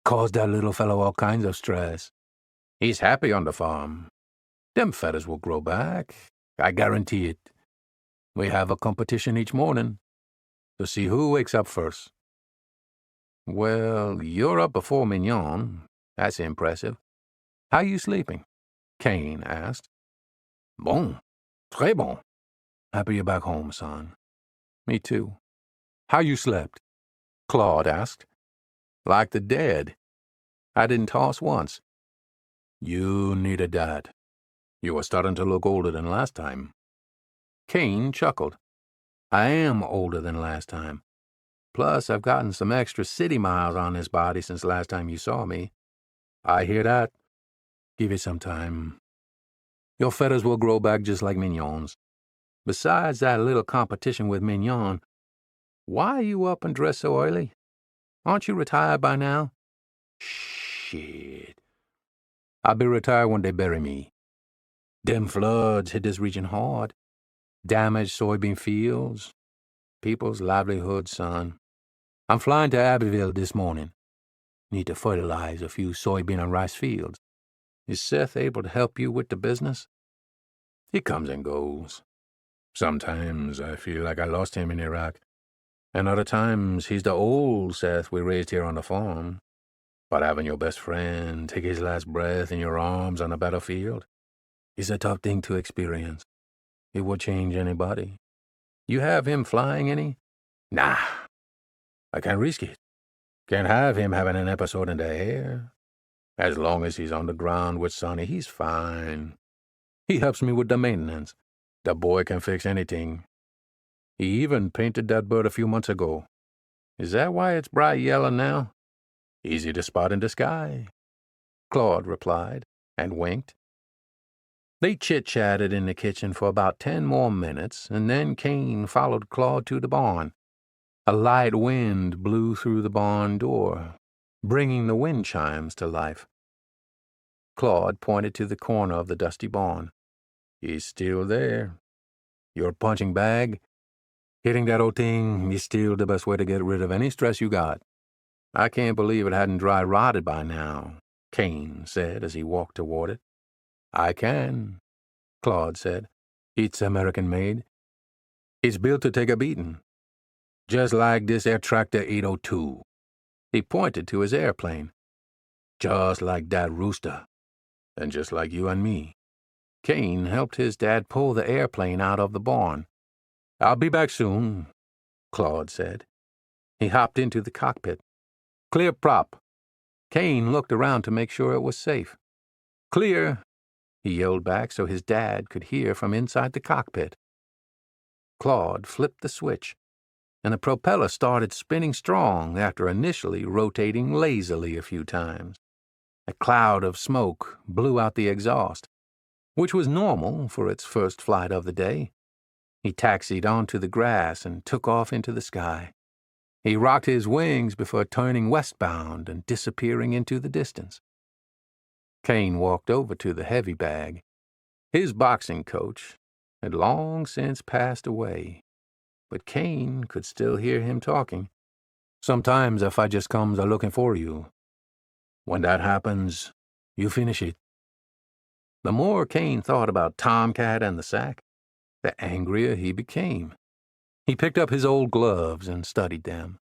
Caused that little fellow all kinds of stress. He's happy on the farm. Them feathers will grow back. I guarantee it. We have a competition each morning to see who wakes up first." "Well, you're up before Mignon. That's impressive. How you sleeping?" Kane asked. "Bon. Très bon. Happy you're back home, son." "Me too." "How you slept?" Claude asked. "Like the dead. I didn't toss once." "You needed that. You were starting to look older than last time." Kane chuckled. "I am older than last time. Plus, I've gotten some extra city miles on this body since last time you saw me." "I hear that. Give it some time. Your feathers will grow back just like Mignon's. Besides that little competition with Mignon, why are you up and dressed so early? Aren't you retired by now?" "Shit. I'll be retired when they bury me. Them floods hit this region hard. Damaged soybean fields. People's livelihoods, son. I'm flying to Abbeville this morning. Need to fertilize a few soybean and rice fields. Is Seth able to help you with the business?" "He comes and goes. Sometimes I feel like I lost him in Iraq, and other times he's the old Seth we raised here on the farm. But having your best friend take his last breath in your arms on a battlefield is a tough thing to experience. It would change anybody. You have him flying any?" "Nah. I can't risk it. Can't have him having an episode in the air. As long as he's on the ground with Sonny, he's fine. He helps me with the maintenance. The boy can fix anything. He even painted that bird a few months ago. Is that why it's bright yellow now? Easy to spot in the sky," Claude replied, and winked. They chit-chatted in the kitchen for about 10 more minutes, and then Kane followed Claude to the barn. A light wind blew through the barn door, bringing the wind chimes to life. Claude pointed to the corner of the dusty barn. "He's still there. Your punching bag? Hitting that old thing is still the best way to get rid of any stress you got." I can't believe it hadn't dry rotted by now, Kane said as he walked toward it. I can, Claude said. It's American-made. It's built to take a beating. Just like this air tractor 802. He pointed to his airplane. Just like that rooster. And just like you and me. Kane helped his dad pull the airplane out of the barn. I'll be back soon, Claude said. He hopped into the cockpit. Clear prop. Kane looked around to make sure it was safe. Clear, he yelled back so his dad could hear from inside the cockpit. Claude flipped the switch, and the propeller started spinning strong after initially rotating lazily a few times. A cloud of smoke blew out the exhaust, which was normal for its first flight of the day. He taxied onto the grass and took off into the sky. He rocked his wings before turning westbound and disappearing into the distance. Kane walked over to the heavy bag. His boxing coach had long since passed away, but Kane could still hear him talking. Sometimes if I just comes a-looking for you. When that happens, you finish it. The more Kane thought about Tomcat and the sack, the angrier he became. He picked up his old gloves and studied them.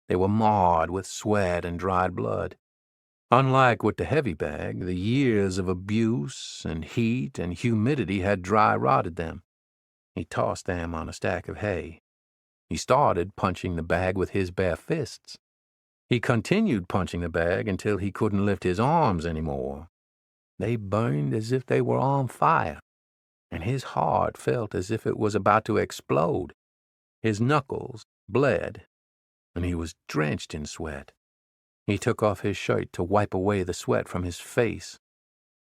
They were marred with sweat and dried blood. Unlike with the heavy bag, the years of abuse and heat and humidity had dry rotted them. He tossed them on a stack of hay. He started punching the bag with his bare fists. He continued punching the bag until he couldn't lift his arms any more. They burned as if they were on fire, and his heart felt as if it was about to explode. His knuckles bled, and he was drenched in sweat. He took off his shirt to wipe away the sweat from his face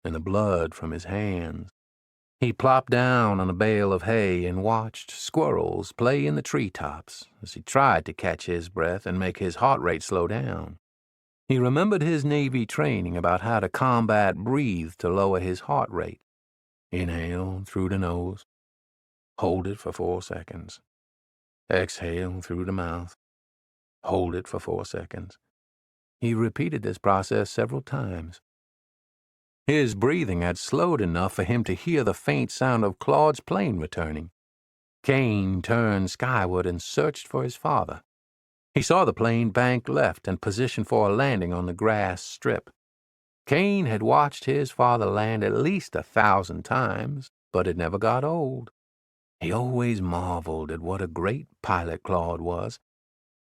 and the blood from his hands. He plopped down on a bale of hay and watched squirrels play in the treetops as he tried to catch his breath and make his heart rate slow down. He remembered his Navy training about how to combat breathe to lower his heart rate. Inhale through the nose. Hold it for 4 seconds. Exhale through the mouth. Hold it for 4 seconds. He repeated this process several times. His breathing had slowed enough for him to hear the faint sound of Claude's plane returning. Kane turned skyward and searched for his father. He saw the plane bank left and positioned for a landing on the grass strip. Kane had watched his father land at least 1,000 times, but it never got old. He always marveled at what a great pilot Claude was.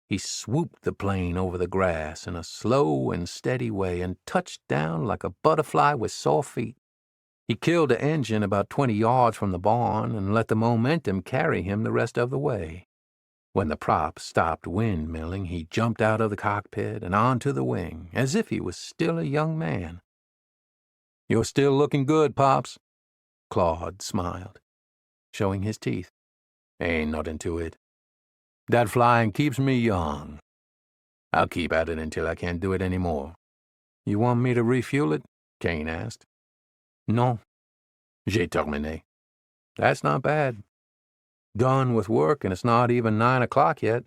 He swooped the plane over the grass in a slow and steady way and touched down like a butterfly with sore feet. He killed the engine about 20 yards from the barn and let the momentum carry him the rest of the way. When the prop stopped windmilling, he jumped out of the cockpit and onto the wing, as if he was still a young man. "You're still looking good, Pops," Claude smiled, showing his teeth. "Ain't nothing to it. That flying keeps me young. I'll keep at it until I can't do it any more." "You want me to refuel it?" Kane asked. "Non. J'ai terminé." "That's not bad. Done with work and it's not even 9 o'clock yet.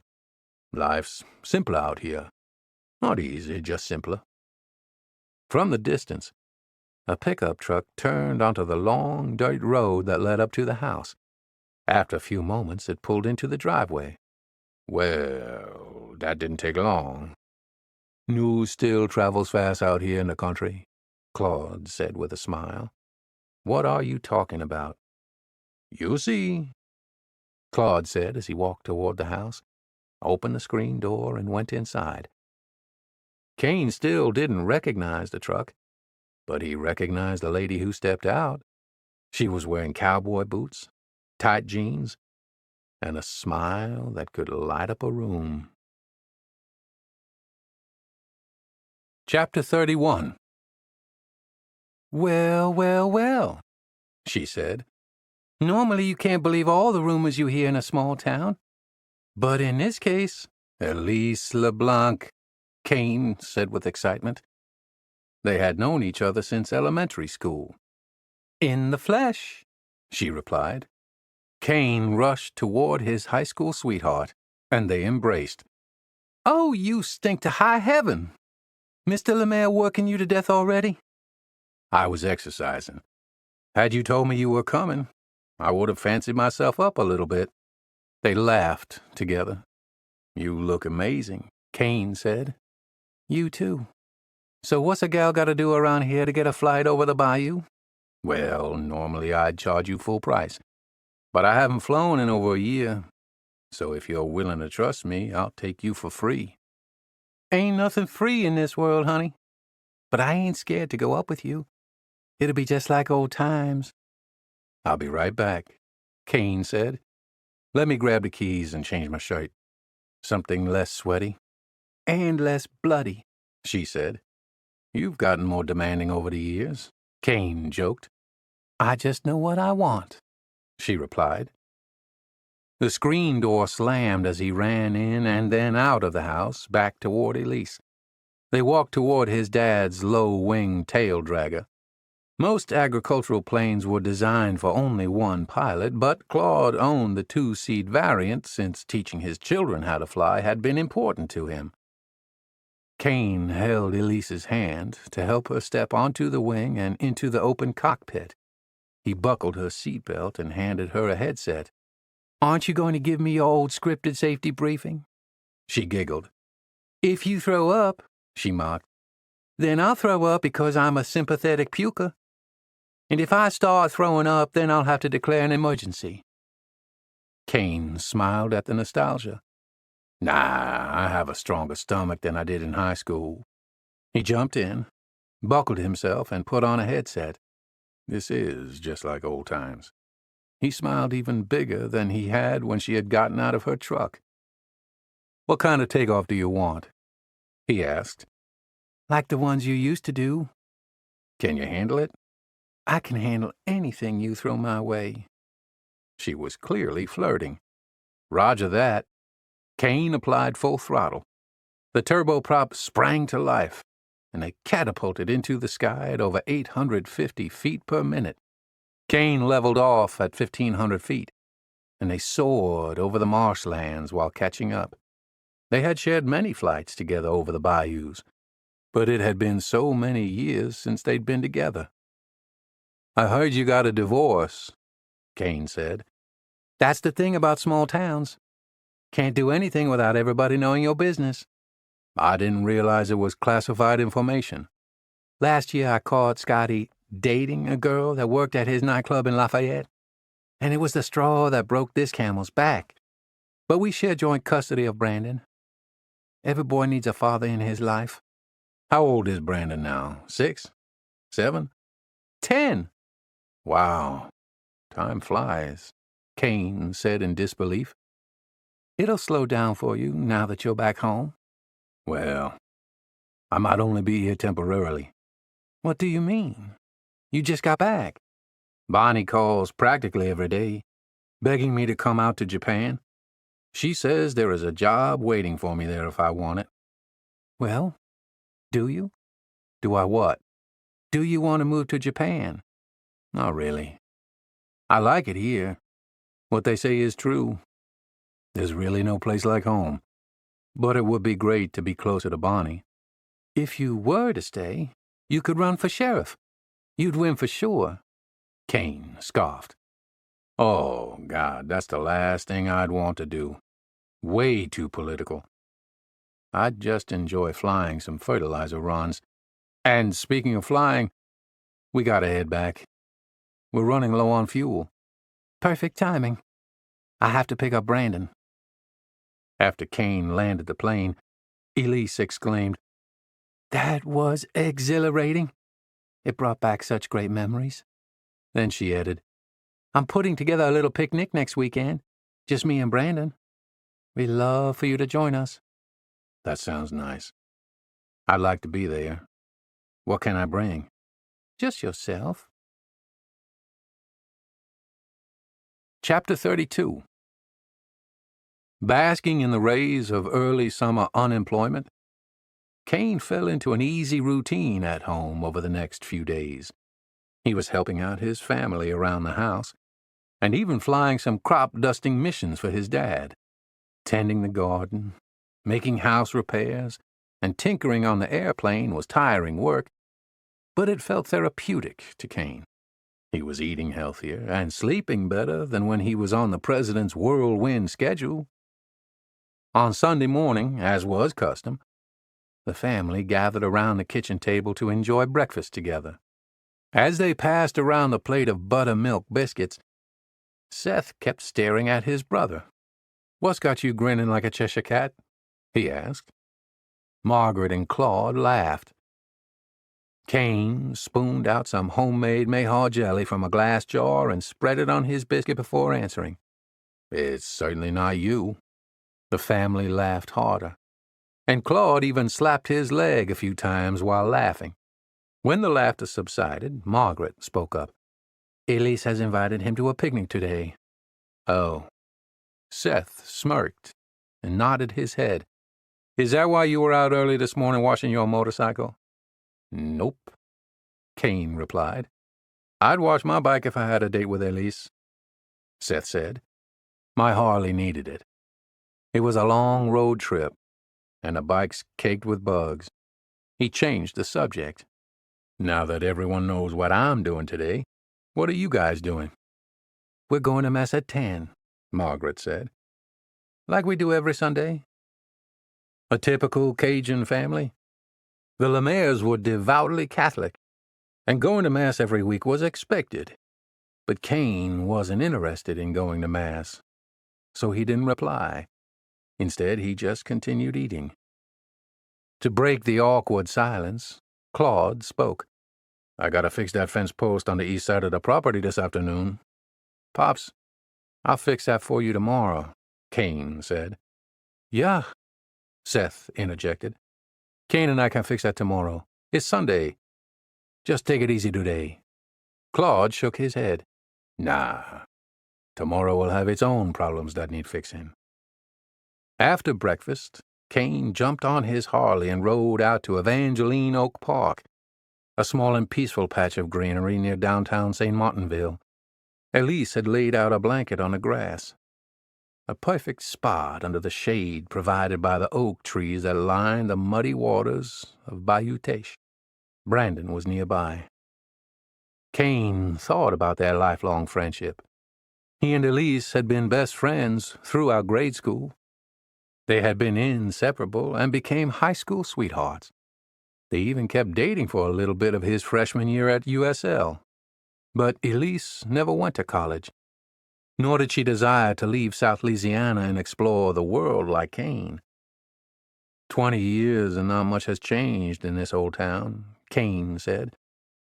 Life's simpler out here. Not easy, just simpler." From the distance, a pickup truck turned onto the long dirt road that led up to the house. After a few moments, it pulled into the driveway. "Well, that didn't take long." "News still travels fast out here in the country," Claude said with a smile. "What are you talking about?" "You see," Claude said as he walked toward the house, opened the screen door, and went inside. Kane still didn't recognize the truck, but he recognized the lady who stepped out. She was wearing cowboy boots, tight jeans, and a smile that could light up a room. Chapter 31. "Well, well, well," she said. "Normally you can't believe all the rumors you hear in a small town. But in this case—" "Elise LeBlanc," Kane said with excitement. They had known each other since elementary school. "In the flesh," she replied. Kane rushed toward his high school sweetheart, and they embraced. Oh, you stink to high heaven! Mr. Lemaire working you to death already? I was exercising. Had you told me you were coming, I would have fancied myself up a little bit. They laughed together. You look amazing, Kane said. You too. So what's a gal got to do around here to get a flight over the bayou? Well, normally I'd charge you full price, but I haven't flown in over a year, so if you're willing to trust me, I'll take you for free. Ain't nothing free in this world, honey. But I ain't scared to go up with you. It'll be just like old times. I'll be right back, Kane said. Let me grab the keys and change my shirt. Something less sweaty. And less bloody, she said. You've gotten more demanding over the years, Kane joked. I just know what I want, she replied. The screen door slammed as he ran in and then out of the house, back toward Elise. They walked toward his dad's low-wing tail dragger. Most agricultural planes were designed for only one pilot, but Claude owned the two-seat variant since teaching his children how to fly had been important to him. Kane held Elise's hand to help her step onto the wing and into the open cockpit. He buckled her seatbelt and handed her a headset. Aren't you going to give me your old scripted safety briefing? She giggled. If you throw up, she mocked, then I'll throw up because I'm a sympathetic puker. And if I start throwing up, then I'll have to declare an emergency. Kane smiled at the nostalgia. Nah, I have a stronger stomach than I did in high school. He jumped in, buckled himself, and put on a headset. This is just like old times. He smiled even bigger than he had when she had gotten out of her truck. What kind of takeoff do you want? He asked. Like the ones you used to do. Can you handle it? I can handle anything you throw my way. She was clearly flirting. Roger that. Kane applied full throttle. The turboprop sprang to life, and they catapulted into the sky at over 850 feet per minute. Kane leveled off at 1,500 feet, and they soared over the marshlands while catching up. They had shared many flights together over the bayous, but it had been so many years since they'd been together. I heard you got a divorce, Kane said. That's the thing about small towns. Can't do anything without everybody knowing your business. I didn't realize it was classified information. Last year I caught Scotty dating a girl that worked at his nightclub in Lafayette, and it was the straw that broke this camel's back. But we share joint custody of Brandon. Every boy needs a father in his life. How old is Brandon now? 6? 7? 10? Wow. Time flies, Kane said in disbelief. It'll slow down for you now that you're back home. Well, I might only be here temporarily. What do you mean? You just got back. Bonnie calls practically every day, begging me to come out to Japan. She says there is a job waiting for me there if I want it. Well, do you? Do I what? Do you want to move to Japan? Not really. I like it here. What they say is true. There's really no place like home. But it would be great to be closer to Bonnie. If you were to stay, you could run for sheriff. You'd win for sure. Kane scoffed. Oh, God, that's the last thing I'd want to do. Way too political. I'd just enjoy flying some fertilizer runs. And speaking of flying, we gotta head back. We're running low on fuel. Perfect timing. I have to pick up Brandon. After Kane landed the plane, Elise exclaimed, That was exhilarating. It brought back such great memories. Then she added, I'm putting together a little picnic next weekend. Just me and Brandon. We'd love for you to join us. That sounds nice. I'd like to be there. What can I bring? Just yourself. Chapter 32. Basking in the rays of early summer unemployment, Kane fell into an easy routine at home over the next few days. He was helping out his family around the house, and even flying some crop-dusting missions for his dad, tending the garden, Making house repairs and tinkering on the airplane was tiring work, but it felt therapeutic to Kane. He was eating healthier and sleeping better than when he was on the president's whirlwind schedule. On Sunday morning, as was custom, the family gathered around the kitchen table to enjoy breakfast together. As they passed around the plate of buttermilk biscuits, Seth kept staring at his brother. "What's got you grinning like a Cheshire cat?" he asked. Margaret and Claude laughed. Kane spooned out some homemade mayhaw jelly from a glass jar and spread it on his biscuit before answering. "It's certainly not you." The family laughed harder, and Claude even slapped his leg a few times while laughing. When the laughter subsided, Margaret spoke up. "Elise has invited him to a picnic today." "Oh." Seth smirked and nodded his head. "Is that why you were out early this morning washing your motorcycle?" "Nope," Kane replied. "I'd wash my bike if I had a date with Elise," Seth said. "My Harley needed it. It was a long road trip, and the bike's caked with bugs." He changed the subject. "Now that everyone knows what I'm doing today, what are you guys doing?" "We're going to Mass at 10, Margaret said. "Like we do every Sunday." A typical Cajun family. The Lemairs were devoutly Catholic, and going to Mass every week was expected. But Kane wasn't interested in going to Mass, so he didn't reply. Instead, he just continued eating. To break the awkward silence, Claude spoke. "I gotta fix that fence post on the east side of the property this afternoon." "Pops, I'll fix that for you tomorrow," Kane said. "Yeah," Seth interjected. "Kane and I can fix that tomorrow. It's Sunday. Just take it easy today." Claude shook his head. "Nah. Tomorrow will have its own problems that need fixing." After breakfast, Kane jumped on his Harley and rode out to Evangeline Oak Park, a small and peaceful patch of greenery near downtown St. Martinville. Elise had laid out a blanket on the grass, a perfect spot under the shade provided by the oak trees that lined the muddy waters of Bayou. Brandon was nearby. Kane thought about their lifelong friendship. He and Elise had been best friends throughout grade school. They had been inseparable and became high school sweethearts. They even kept dating for a little bit of his freshman year at USL. But Elise never went to college, nor did she desire to leave South Louisiana and explore the world like Kane. 20 years and not much has changed in this old town, Kane said.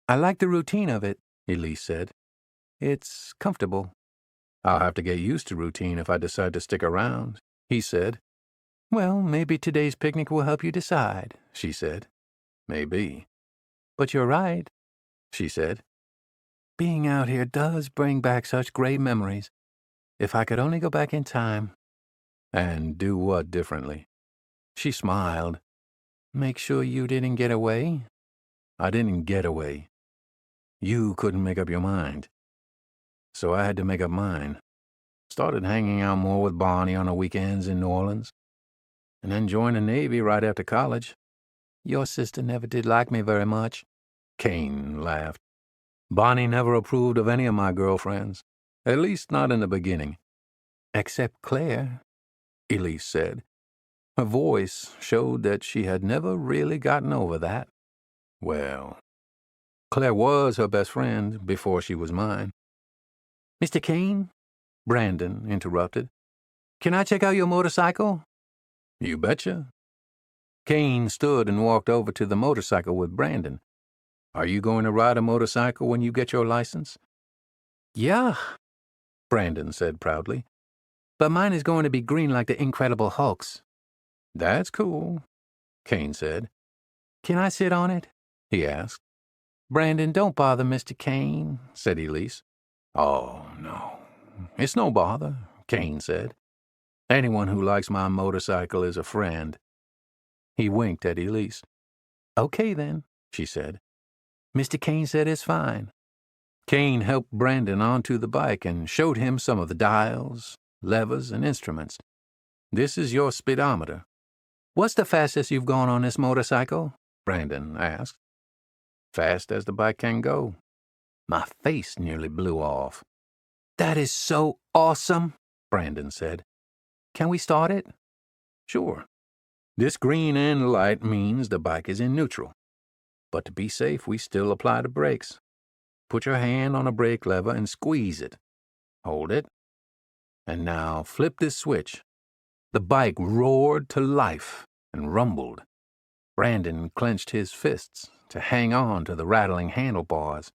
"I like the routine of it," Elise said. "It's comfortable." "I'll have to get used to routine if I decide to stick around," he said. "Well, maybe today's picnic will help you decide," she said. "Maybe." "But you're right," she said. "Being out here does bring back such great memories. If I could only go back in time." "And do what differently?" She smiled. "Make sure you didn't get away." "I didn't get away. You couldn't make up your mind. So I had to make up mine. Started hanging out more with Barney on the weekends in New Orleans, and then joined the Navy right after college." "Your sister never did like me very much," Kane laughed. "Bonnie never approved of any of my girlfriends, at least not in the beginning." "Except Claire," Elise said. Her voice showed that she had never really gotten over that. "Well, Claire was her best friend before she was mine." "Mr. Kane," Brandon interrupted, "can I check out your motorcycle?" "You betcha." Kane stood and walked over to the motorcycle with Brandon. "Are you going to ride a motorcycle when you get your license?" "Yeah," Brandon said proudly. "But mine is going to be green like the Incredible Hulk's." "That's cool," Kane said. "Can I sit on it?" he asked. "Brandon, don't bother Mr. Kane," said Elise. "Oh, no. It's no bother," Kane said. "Anyone who likes my motorcycle is a friend." He winked at Elise. "Okay, then," she said. "Mr. Kane said it's fine." Kane helped Brandon onto the bike and showed him some of the dials, levers, and instruments. "This is your speedometer. What's the fastest you've gone on this motorcycle? Brandon asked. Fast as the bike can go. My face nearly blew off. That is so awesome, Brandon said. Can we start it? Sure. This green end light means the bike is in neutral. But to be safe, we still apply the brakes. Put your hand on a brake lever and squeeze it. Hold it. And now flip this switch. The bike roared to life and rumbled. Brandon clenched his fists to hang on to the rattling handlebars.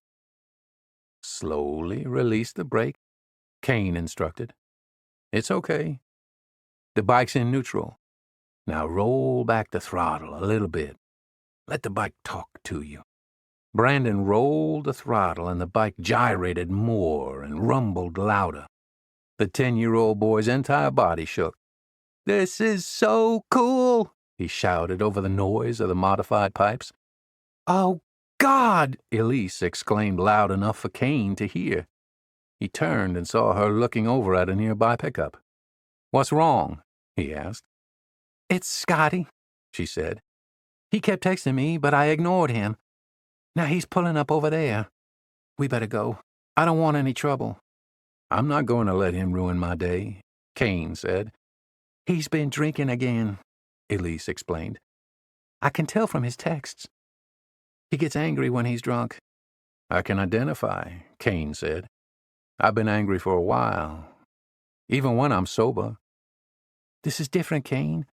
Slowly release the brake, Kane instructed. It's okay. The bike's in neutral. Now roll back the throttle a little bit. Let the bike talk to you. Brandon rolled the throttle and the bike gyrated more and rumbled louder. The 10-year-old boy's entire body shook. This is so cool, he shouted over the noise of the modified pipes. Oh, God, Elise exclaimed loud enough for Kane to hear. He turned and saw her looking over at a nearby pickup. What's wrong? He asked. It's Scotty, she said. He kept texting me, but I ignored him. Now he's pulling up over there. We better go. I don't want any trouble. I'm not going to let him ruin my day, Kane said. He's been drinking again, Elise explained. I can tell from his texts. He gets angry when he's drunk. I can identify, Kane said. I've been angry for a while, even when I'm sober. This is different, Kane.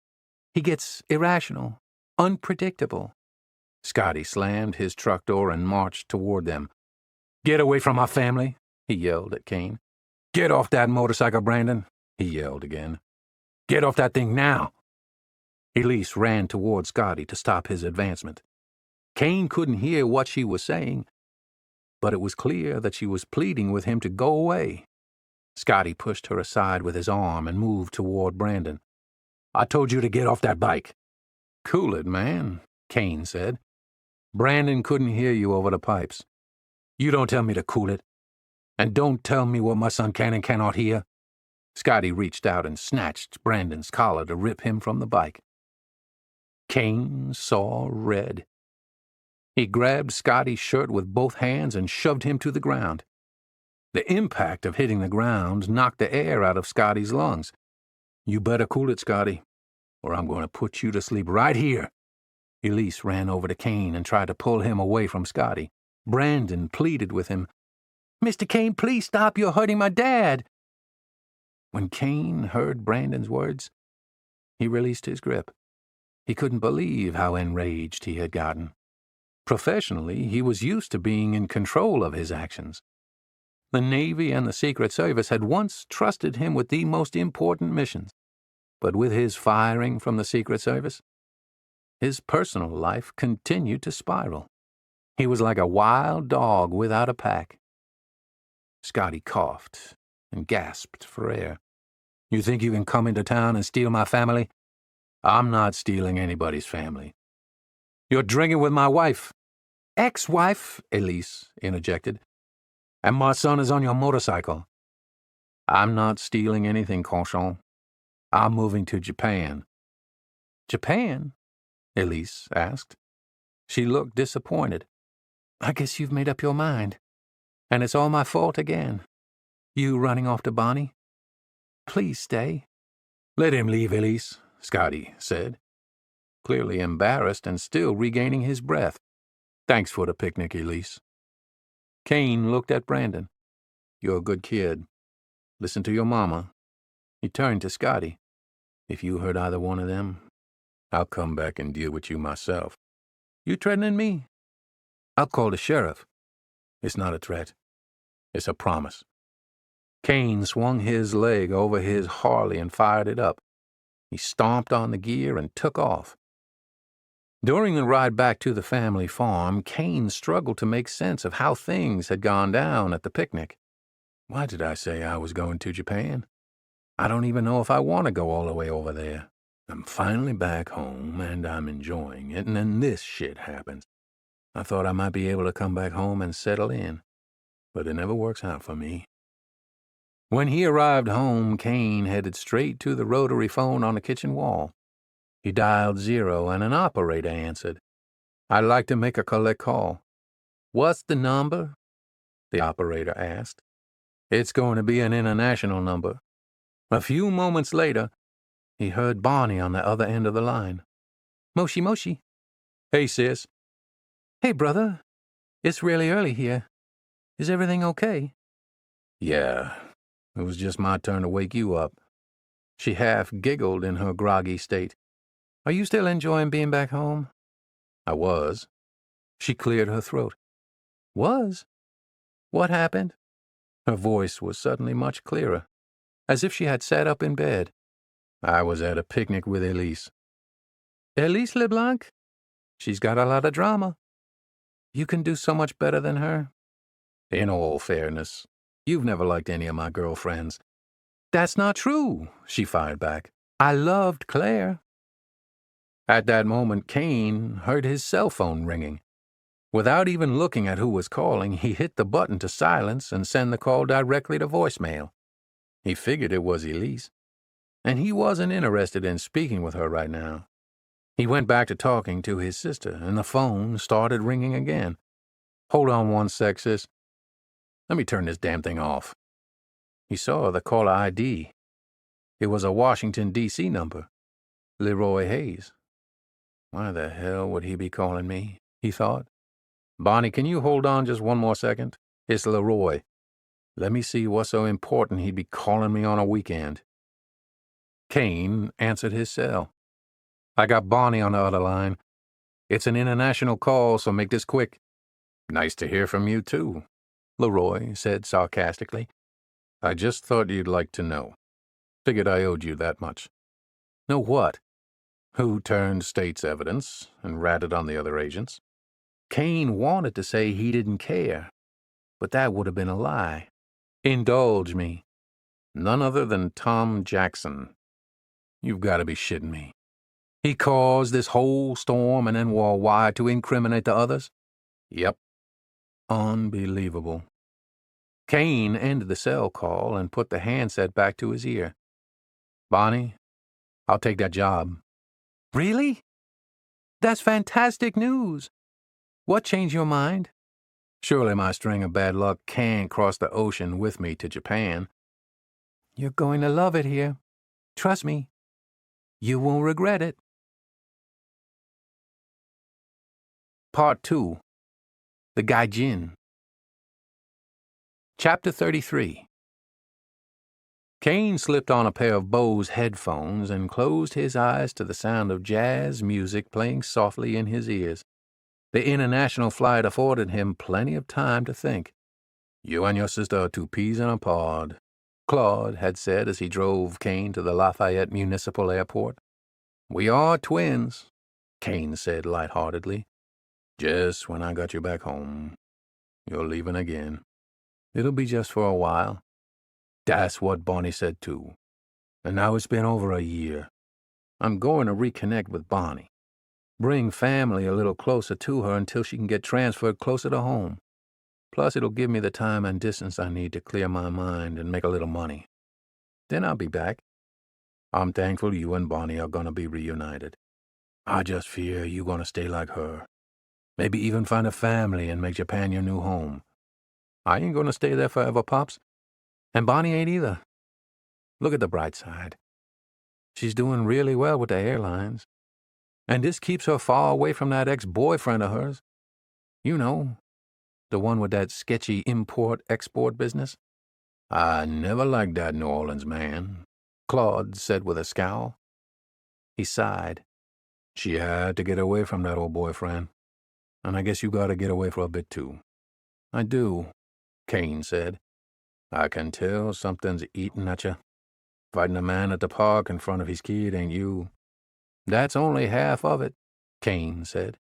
He gets irrational, unpredictable. Scotty slammed his truck door and marched toward them. Get away from my family, he yelled at Kane. Get off that motorcycle, Brandon, he yelled again. Get off that thing now. Elise ran toward Scotty to stop his advancement. Kane couldn't hear what she was saying, but it was clear that she was pleading with him to go away. Scotty pushed her aside with his arm and moved toward Brandon. I told you to get off that bike. Cool it, man, Kane said. Brandon couldn't hear you over the pipes. You don't tell me to cool it. And don't tell me what my son can and cannot hear. Scotty reached out and snatched Brandon's collar to rip him from the bike. Kane saw red. He grabbed Scotty's shirt with both hands and shoved him to the ground. The impact of hitting the ground knocked the air out of Scotty's lungs. You better cool it, Scotty, or I'm going to put you to sleep right here. Elise ran over to Kane and tried to pull him away from Scotty. Brandon pleaded with him. Mr. Kane, please stop. You're hurting my dad. When Kane heard Brandon's words, he released his grip. He couldn't believe how enraged he had gotten. Professionally, he was used to being in control of his actions. The Navy and the Secret Service had once trusted him with the most important missions. But with his firing from the Secret Service, his personal life continued to spiral. He was like a wild dog without a pack. Scotty coughed and gasped for air. You think you can come into town and steal my family? I'm not stealing anybody's family. You're drinking with my wife. Ex-wife, Elise interjected. And my son is on your motorcycle. I'm not stealing anything, Conchon. I'm moving to Japan. Japan? Elise asked. She looked disappointed. I guess you've made up your mind. And it's all my fault again. You running off to Bonnie? Please stay. Let him leave, Elise, Scotty said, clearly embarrassed and still regaining his breath. Thanks for the picnic, Elise. Kane looked at Brandon. You're a good kid. Listen to your mama. He turned to Scotty. If you hurt either one of them, I'll come back and deal with you myself. You threatening me? I'll call the sheriff. It's not a threat. It's a promise. Kane swung his leg over his Harley and fired it up. He stomped on the gear and took off. During the ride back to the family farm, Kane struggled to make sense of how things had gone down at the picnic. Why did I say I was going to Japan? I don't even know if I want to go all the way over there. I'm finally back home, and I'm enjoying it, and then this shit happens. I thought I might be able to come back home and settle in, but it never works out for me. When he arrived home, Kane headed straight to the rotary phone on the kitchen wall. He dialed 0 and an operator answered. "I'd like to make a collect call." "What's the number?" the operator asked. "It's going to be an international number." A few moments later, he heard Bonnie on the other end of the line. "Moshi Moshi." "Hey, sis." "Hey, brother. It's really early here. Is everything okay?" "Yeah, it was just my turn to wake you up." She half giggled in her groggy state. "Are you still enjoying being back home?" "I was." She cleared her throat. "Was? What happened?" Her voice was suddenly much clearer, as if she had sat up in bed. "I was at a picnic with Elise." "Elise LeBlanc? She's got a lot of drama. You can do so much better than her." "In all fairness, you've never liked any of my girlfriends." "That's not true," she fired back. "I loved Claire." At that moment, Kane heard his cell phone ringing. Without even looking at who was calling, he hit the button to silence and send the call directly to voicemail. He figured it was Elise, and he wasn't interested in speaking with her right now. He went back to talking to his sister, and the phone started ringing again. "Hold on one sec, sis. Let me turn this damn thing off." He saw the caller ID. It was a Washington, D.C. number. Leroy Hayes. "Why the hell would he be calling me?" he thought. "Bonnie, can you hold on just one more second? It's Leroy. Let me see what's so important he'd be calling me on a weekend." Kane answered his cell. "I got Bonnie on the other line. It's an international call, so make this quick." "Nice to hear from you, too," Leroy said sarcastically. "I just thought you'd like to know. Figured I owed you that much." "Know what?" "Who turned state's evidence and ratted on the other agents." Kane wanted to say he didn't care, but that would have been a lie. "Indulge me." "None other than Tom Jackson." "You've got to be shitting me. He caused this whole storm and then wore wire to incriminate the others?" "Yep." Unbelievable. Kane ended the cell call and put the handset back to his ear. "Bonnie, I'll take that job." "Really? That's fantastic news. What changed your mind?" "Surely my string of bad luck can't cross the ocean with me to Japan." "You're going to love it here. Trust me. You won't regret it." Part 2. The Gaijin. Chapter 33. Kane slipped on a pair of Bose headphones and closed his eyes to the sound of jazz music playing softly in his ears. The international flight afforded him plenty of time to think. "You and your sister are two peas in a pod," Claude had said as he drove Kane to the Lafayette Municipal Airport. "We are twins," Kane said lightheartedly. "Just when I got you back home, you're leaving again. It'll be just for a while." That's what Bonnie said too. And now it's been over a year. I'm going to reconnect with Bonnie. Bring family a little closer to her until she can get transferred closer to home. Plus, it'll give me the time and distance I need to clear my mind and make a little money. Then I'll be back. I'm thankful you and Bonnie are going to be reunited. I just fear you're going to stay like her. Maybe even find a family and make Japan your new home. I ain't going to stay there forever, Pops. And Bonnie ain't either. Look at the bright side. She's doing really well with the airlines. And this keeps her far away from that ex-boyfriend of hers. You know, the one with that sketchy import-export business. I never liked that New Orleans man, Claude said with a scowl. He sighed. She had to get away from that old boyfriend. And I guess you gotta get away for a bit too. I do, Kane said. I can tell something's eating at you. Fighting a man at the park in front of his kid ain't you. That's only half of it, Kane said.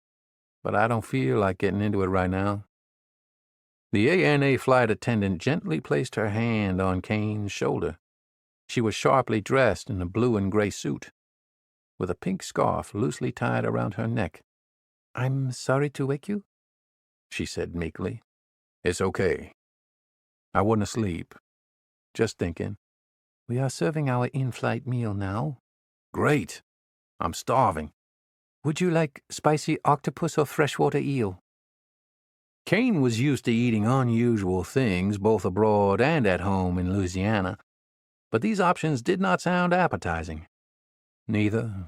But I don't feel like getting into it right now. The ANA flight attendant gently placed her hand on Kane's shoulder. She was sharply dressed in a blue and gray suit, with a pink scarf loosely tied around her neck. "I'm sorry to wake you," she said meekly. "It's okay. I wasn't asleep. Just thinking. We are serving our in-flight meal now." "Great. I'm starving. Would you like spicy octopus or freshwater eel? Kane was used to eating unusual things both abroad and at home in Louisiana, but these options did not sound appetizing. Neither.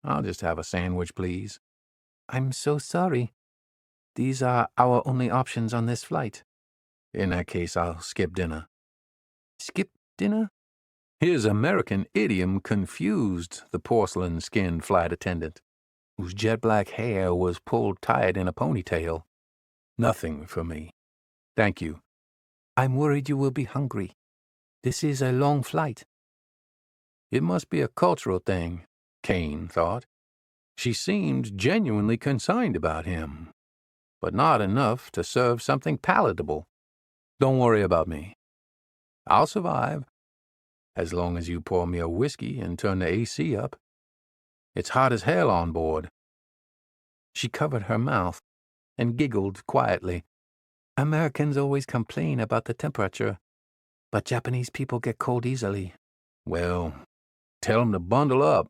I'll just have a sandwich, please. I'm so sorry. These are our only options on this flight. In that case, I'll skip dinner. Skip dinner? His American idiom confused the porcelain-skinned flight attendant, whose jet-black hair was pulled tight in a ponytail. Nothing for me. Thank you. I'm worried you will be hungry. This is a long flight. It must be a cultural thing, Kane thought. She seemed genuinely concerned about him, but not enough to serve something palatable. Don't worry about me. I'll survive, as long as you pour me a whiskey and turn the AC up. It's hot as hell on board. She covered her mouth and giggled quietly. Americans always complain about the temperature, but Japanese people get cold easily. Well, tell them to bundle up,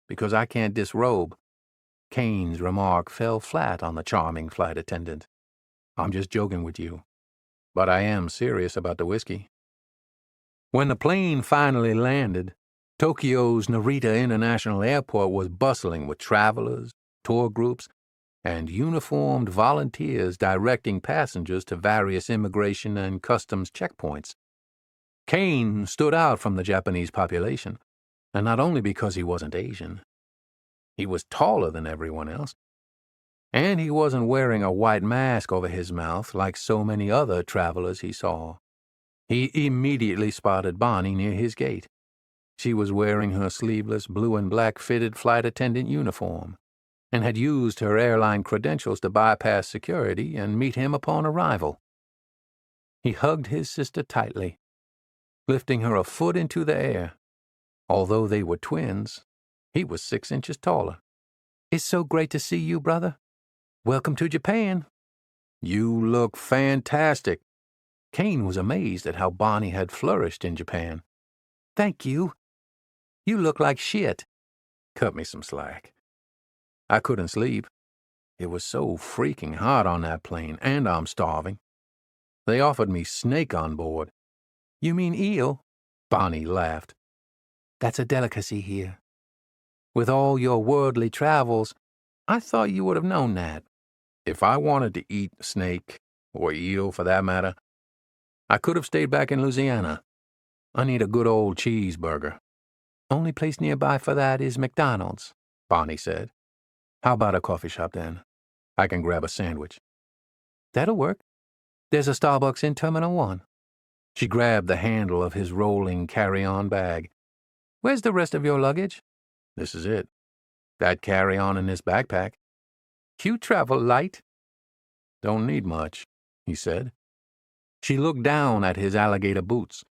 because I can't disrobe. Kane's remark fell flat on the charming flight attendant. I'm just joking with you, but I am serious about the whiskey. When the plane finally landed, Tokyo's Narita International Airport was bustling with travelers, tour groups, and uniformed volunteers directing passengers to various immigration and customs checkpoints. Kane stood out from the Japanese population, and not only because he wasn't Asian. He was taller than everyone else, and he wasn't wearing a white mask over his mouth like so many other travelers he saw. He immediately spotted Bonnie near his gate. She was wearing her sleeveless blue and black fitted flight attendant uniform, and had used her airline credentials to bypass security and meet him upon arrival. He hugged his sister tightly, lifting her a foot into the air. Although they were twins, he was 6 inches taller. It's so great to see you, brother. Welcome to Japan. You look fantastic. Kane was amazed at how Bonnie had flourished in Japan. Thank you. You look like shit. Cut me some slack. I couldn't sleep. It was so freaking hot on that plane, and I'm starving. They offered me snake on board. You mean eel? Bonnie laughed. That's a delicacy here. With all your worldly travels, I thought you would have known that. If I wanted to eat snake, or eel for that matter, I could have stayed back in Louisiana. I need a good old cheeseburger. Only place nearby for that is McDonald's, Bonnie said. How about a coffee shop then? I can grab a sandwich. That'll work. There's a Starbucks in Terminal 1. She grabbed the handle of his rolling carry-on bag. Where's the rest of your luggage? This is it. That carry-on in this backpack. You travel light. Don't need much, he said. She looked down at his alligator boots.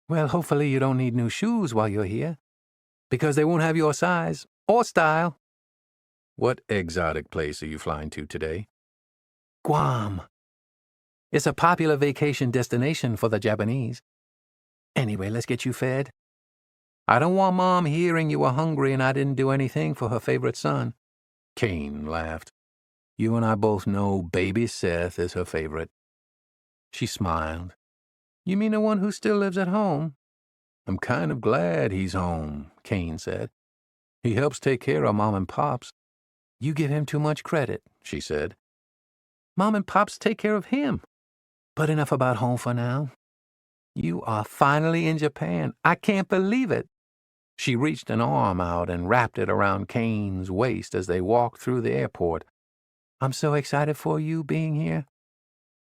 Well, hopefully you don't need new shoes while you're here, because they won't have your size or style. What exotic place are you flying to today? Guam. It's a popular vacation destination for the Japanese. Anyway, let's get you fed. I don't want Mom hearing you were hungry and I didn't do anything for her favorite son. Kane laughed. You and I both know baby Seth is her favorite. She smiled. You mean the one who still lives at home? I'm kind of glad he's home, Kane said. He helps take care of Mom and Pops. You give him too much credit, she said. Mom and Pops take care of him. But enough about home for now. You are finally in Japan. I can't believe it. She reached an arm out and wrapped it around Kane's waist as they walked through the airport. I'm so excited for you being here.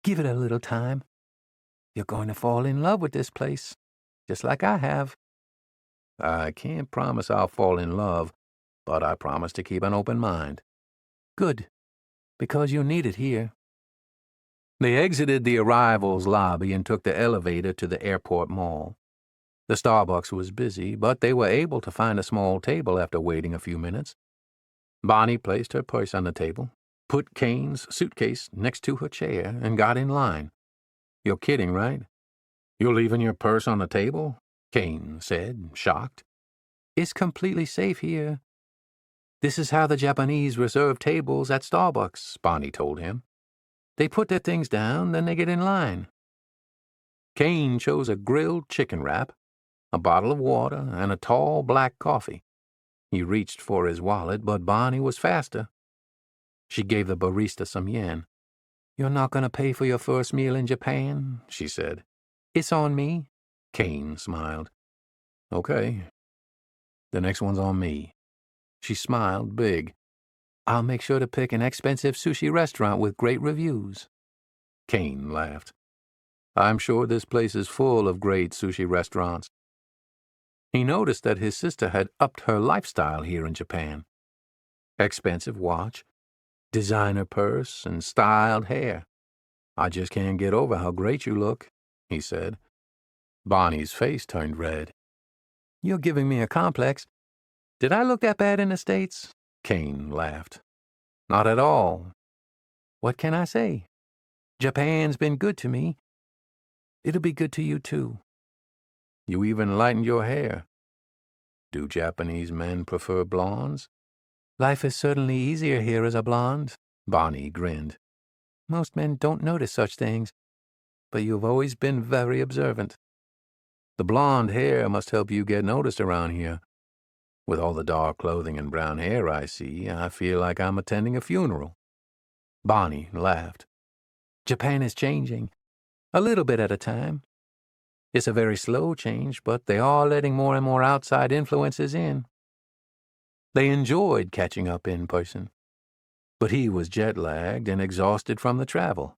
Give it a little time. You're going to fall in love with this place, just like I have. I can't promise I'll fall in love, but I promise to keep an open mind. Good, because you need it here. They exited the arrivals lobby and took the elevator to the airport mall. The Starbucks was busy, but they were able to find a small table after waiting a few minutes. Bonnie placed her purse on the table, put Kane's suitcase next to her chair, and got in line. You're kidding, right? You're leaving your purse on the table? Kane said, shocked. It's completely safe here. This is how the Japanese reserve tables at Starbucks, Bonnie told him. They put their things down, then they get in line. Kane chose a grilled chicken wrap, a bottle of water, and a tall black coffee. He reached for his wallet, but Bonnie was faster. She gave the barista some yen. "You're not going to pay for your first meal in Japan," she said. "It's on me." Kane smiled. "Okay. The next one's on me." She smiled big. "I'll make sure to pick an expensive sushi restaurant with great reviews." Kane laughed. "I'm sure this place is full of great sushi restaurants." He noticed that his sister had upped her lifestyle here in Japan. Expensive watch, designer purse, and styled hair. "I just can't get over how great you look," he said. Bonnie's face turned red. "You're giving me a complex. Did I look that bad in the States?" Kane laughed. "Not at all." "What can I say? Japan's been good to me. It'll be good to you, too." "You even lightened your hair. Do Japanese men prefer blondes?" "Life is certainly easier here as a blonde." Bonnie grinned. "Most men don't notice such things, but you've always been very observant." "The blonde hair must help you get noticed around here. With all the dark clothing and brown hair I see, I feel like I'm attending a funeral." Bonnie laughed. "Japan is changing, a little bit at a time. It's a very slow change, but they are letting more and more outside influences in." They enjoyed catching up in person, but he was jet-lagged and exhausted from the travel.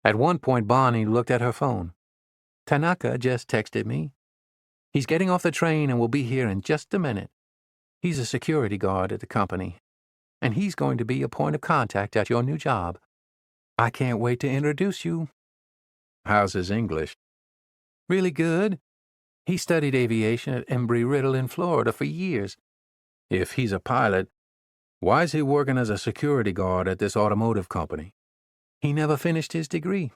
At one point, Bonnie looked at her phone. "Tanaka just texted me. He's getting off the train and will be here in just a minute. He's a security guard at the company, and he's going to be your point of contact at your new job. I can't wait to introduce you." "How's his English?" "Really good. He studied aviation at Embry-Riddle in Florida for years." "If he's a pilot, why is he working as a security guard at this automotive company?" "He never finished his degree.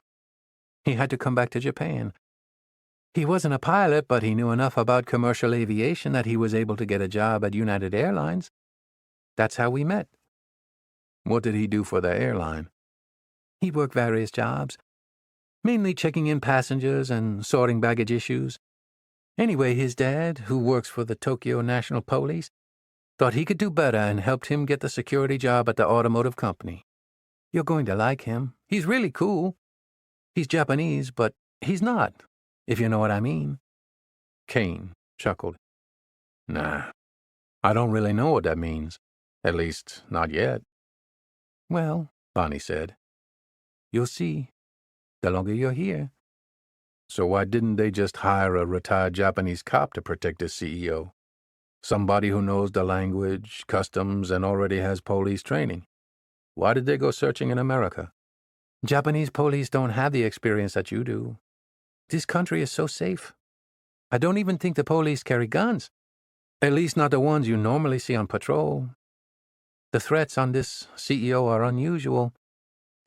He had to come back to Japan. He wasn't a pilot, but he knew enough about commercial aviation that he was able to get a job at United Airlines. That's how we met." "What did he do for the airline?" "He worked various jobs, mainly checking in passengers and sorting baggage issues. Anyway, his dad, who works for the Tokyo National Police, thought he could do better and helped him get the security job at the automotive company. You're going to like him. He's really cool. He's Japanese, but he's not, if you know what I mean." Kane chuckled. "Nah, I don't really know what that means. At least, not yet." "Well," Bonnie said, "you'll see, the longer you're here." "So why didn't they just hire a retired Japanese cop to protect the CEO? Somebody who knows the language, customs, and already has police training. Why did they go searching in America?" "Japanese police don't have the experience that you do. This country is so safe. I don't even think the police carry guns. At least not the ones you normally see on patrol. The threats on this CEO are unusual.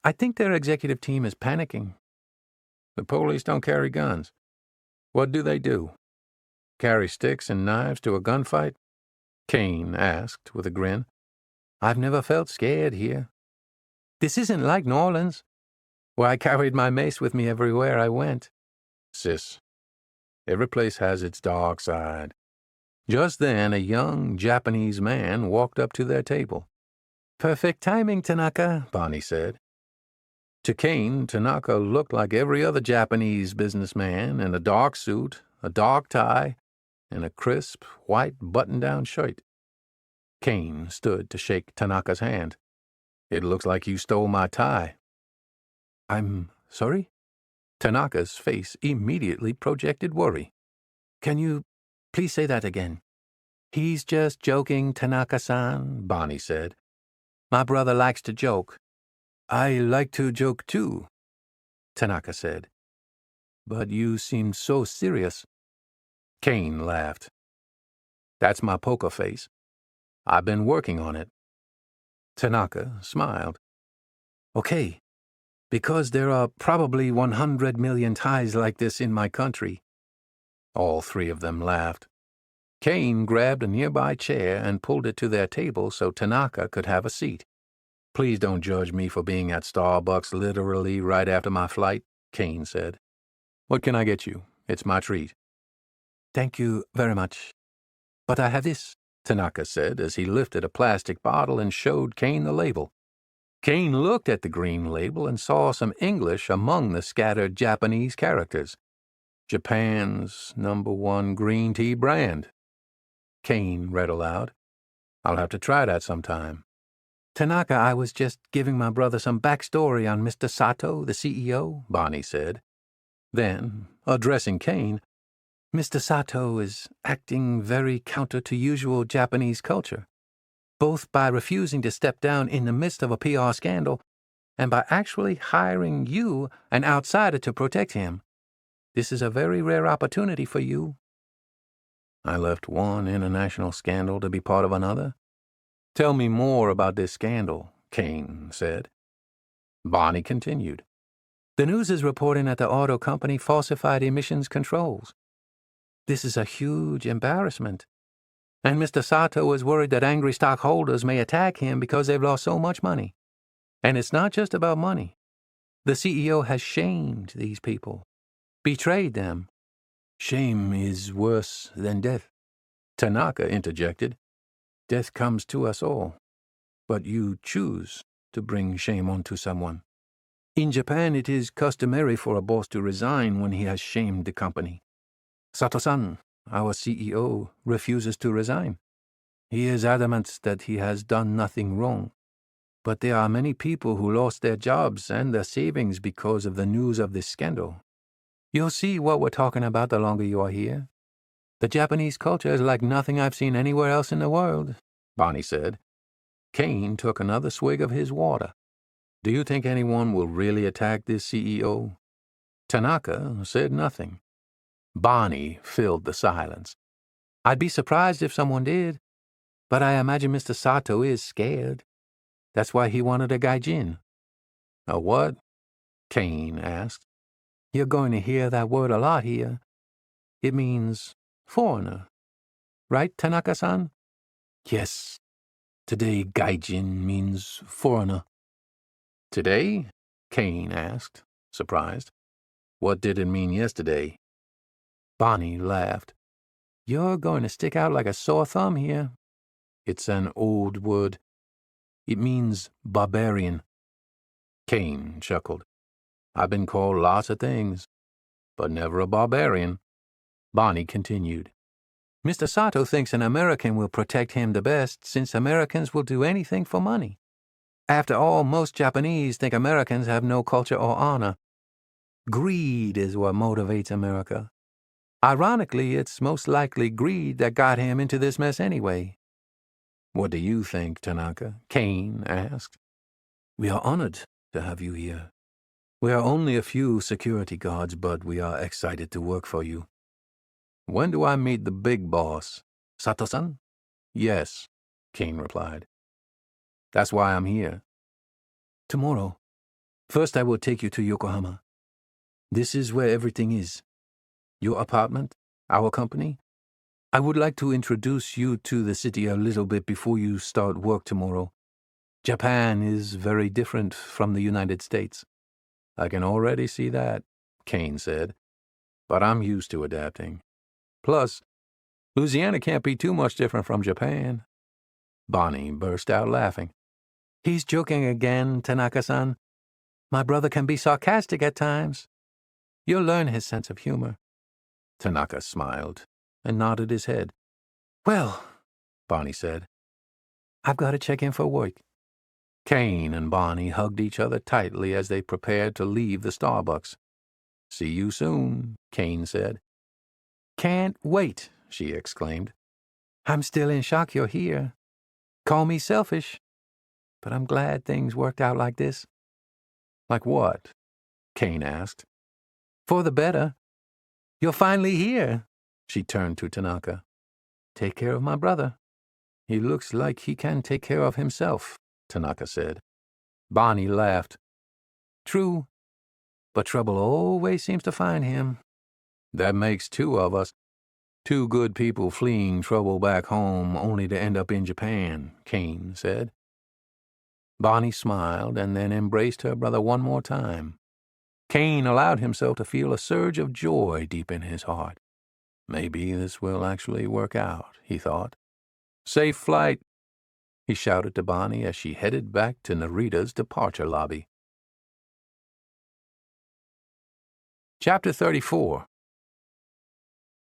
I think their executive team is panicking." "The police don't carry guns. What do they do? Carry sticks and knives to a gunfight?" Kane asked with a grin. "I've never felt scared here. This isn't like New Orleans, where I carried my mace with me everywhere I went." "Sis, every place has its dark side." Just then, a young Japanese man walked up to their table. "Perfect timing, Tanaka," Bonnie said. To Kane, Tanaka looked like every other Japanese businessman in a dark suit, a dark tie, and a crisp, white button-down shirt. Kane stood to shake Tanaka's hand. "It looks like you stole my tie." "I'm sorry?" Tanaka's face immediately projected worry. "Can you please say that again?" "He's just joking, Tanaka-san," Bonnie said. "My brother likes to joke." "I like to joke too," Tanaka said. "But you seem so serious." Kane laughed. "That's my poker face. I've been working on it." Tanaka smiled. "Okay, because there are probably 100 million ties like this in my country." All three of them laughed. Kane grabbed a nearby chair and pulled it to their table so Tanaka could have a seat. "Please don't judge me for being at Starbucks literally right after my flight," Kane said. "What can I get you? It's my treat." "Thank you very much. But I have this," Tanaka said as he lifted a plastic bottle and showed Kane the label. Kane looked at the green label and saw some English among the scattered Japanese characters. "Japan's #1 green tea brand." Kane read aloud. "I'll have to try that sometime." "Tanaka, I was just giving my brother some backstory on Mr. Sato, the CEO," Bonnie said. Then, addressing Kane, "Mr. Sato is acting very counter to usual Japanese culture, both by refusing to step down in the midst of a PR scandal and by actually hiring you, an outsider, to protect him. This is a very rare opportunity for you." "I left one international scandal to be part of another." "Tell me more about this scandal," Kane said. Bonnie continued. "The news is reporting that the auto company falsified emissions controls. This is a huge embarrassment, and Mr. Sato is worried that angry stockholders may attack him because they've lost so much money. And it's not just about money. The CEO has shamed these people, betrayed them. Shame is worse than death." Tanaka interjected. "Death comes to us all, but you choose to bring shame onto someone. In Japan, it is customary for a boss to resign when he has shamed the company. Sato-san, our CEO, refuses to resign. He is adamant that he has done nothing wrong. But there are many people who lost their jobs and their savings because of the news of this scandal. You'll see what we're talking about the longer you are here. The Japanese culture is like nothing I've seen anywhere else in the world," Bonnie said. Kane took another swig of his water. "Do you think anyone will really attack this CEO?" Tanaka said nothing. Bonnie filled the silence. "I'd be surprised if someone did, but I imagine Mr. Sato is scared. That's why he wanted a gaijin." "A what?" Kane asked. "You're going to hear that word a lot here. It means foreigner. Right, Tanaka-san?" "Yes. Today, gaijin means foreigner." "Today?" Kane asked, surprised. "What did it mean yesterday?" Bonnie laughed. "You're going to stick out like a sore thumb here. It's an old word. It means barbarian." Kane chuckled. "I've been called lots of things, but never a barbarian." Bonnie continued. "Mr. Sato thinks an American will protect him the best, since Americans will do anything for money. After all, most Japanese think Americans have no culture or honor. Greed is what motivates America. Ironically, it's most likely greed that got him into this mess anyway." "What do you think, Tanaka?" Kane asked. "We are honored to have you here. We are only a few security guards, but we are excited to work for you." "When do I meet the big boss? Sato-san?" "Yes," Kane replied. "That's why I'm here." "Tomorrow. First I will take you to Yokohama. This is where everything is. Your apartment, our company. I would like to introduce you to the city a little bit before you start work tomorrow. Japan is very different from the United States." "I can already see that," Kane said. "But I'm used to adapting. Plus, Louisiana can't be too much different from Japan." Bonnie burst out laughing. "He's joking again, Tanaka-san. My brother can be sarcastic at times. You'll learn his sense of humor." Tanaka smiled and nodded his head. "Well," Bonnie said, "I've got to check in for work." Kane and Bonnie hugged each other tightly as they prepared to leave the Starbucks. "See you soon," Kane said. "Can't wait," she exclaimed. "I'm still in shock you're here. Call me selfish, but I'm glad things worked out like this." "Like what?" Kane asked. "For the better. You're finally here." She turned to Tanaka. "Take care of my brother." "He looks like he can take care of himself," Tanaka said. Bonnie laughed. "True, but trouble always seems to find him." "That makes two of us." Two good people fleeing trouble back home only to end up in Japan, Kane said. Bonnie smiled and then embraced her brother one more time. Kane allowed himself to feel a surge of joy deep in his heart. Maybe this will actually work out, he thought. Safe flight, he shouted to Bonnie as she headed back to Narita's departure lobby. Chapter 34.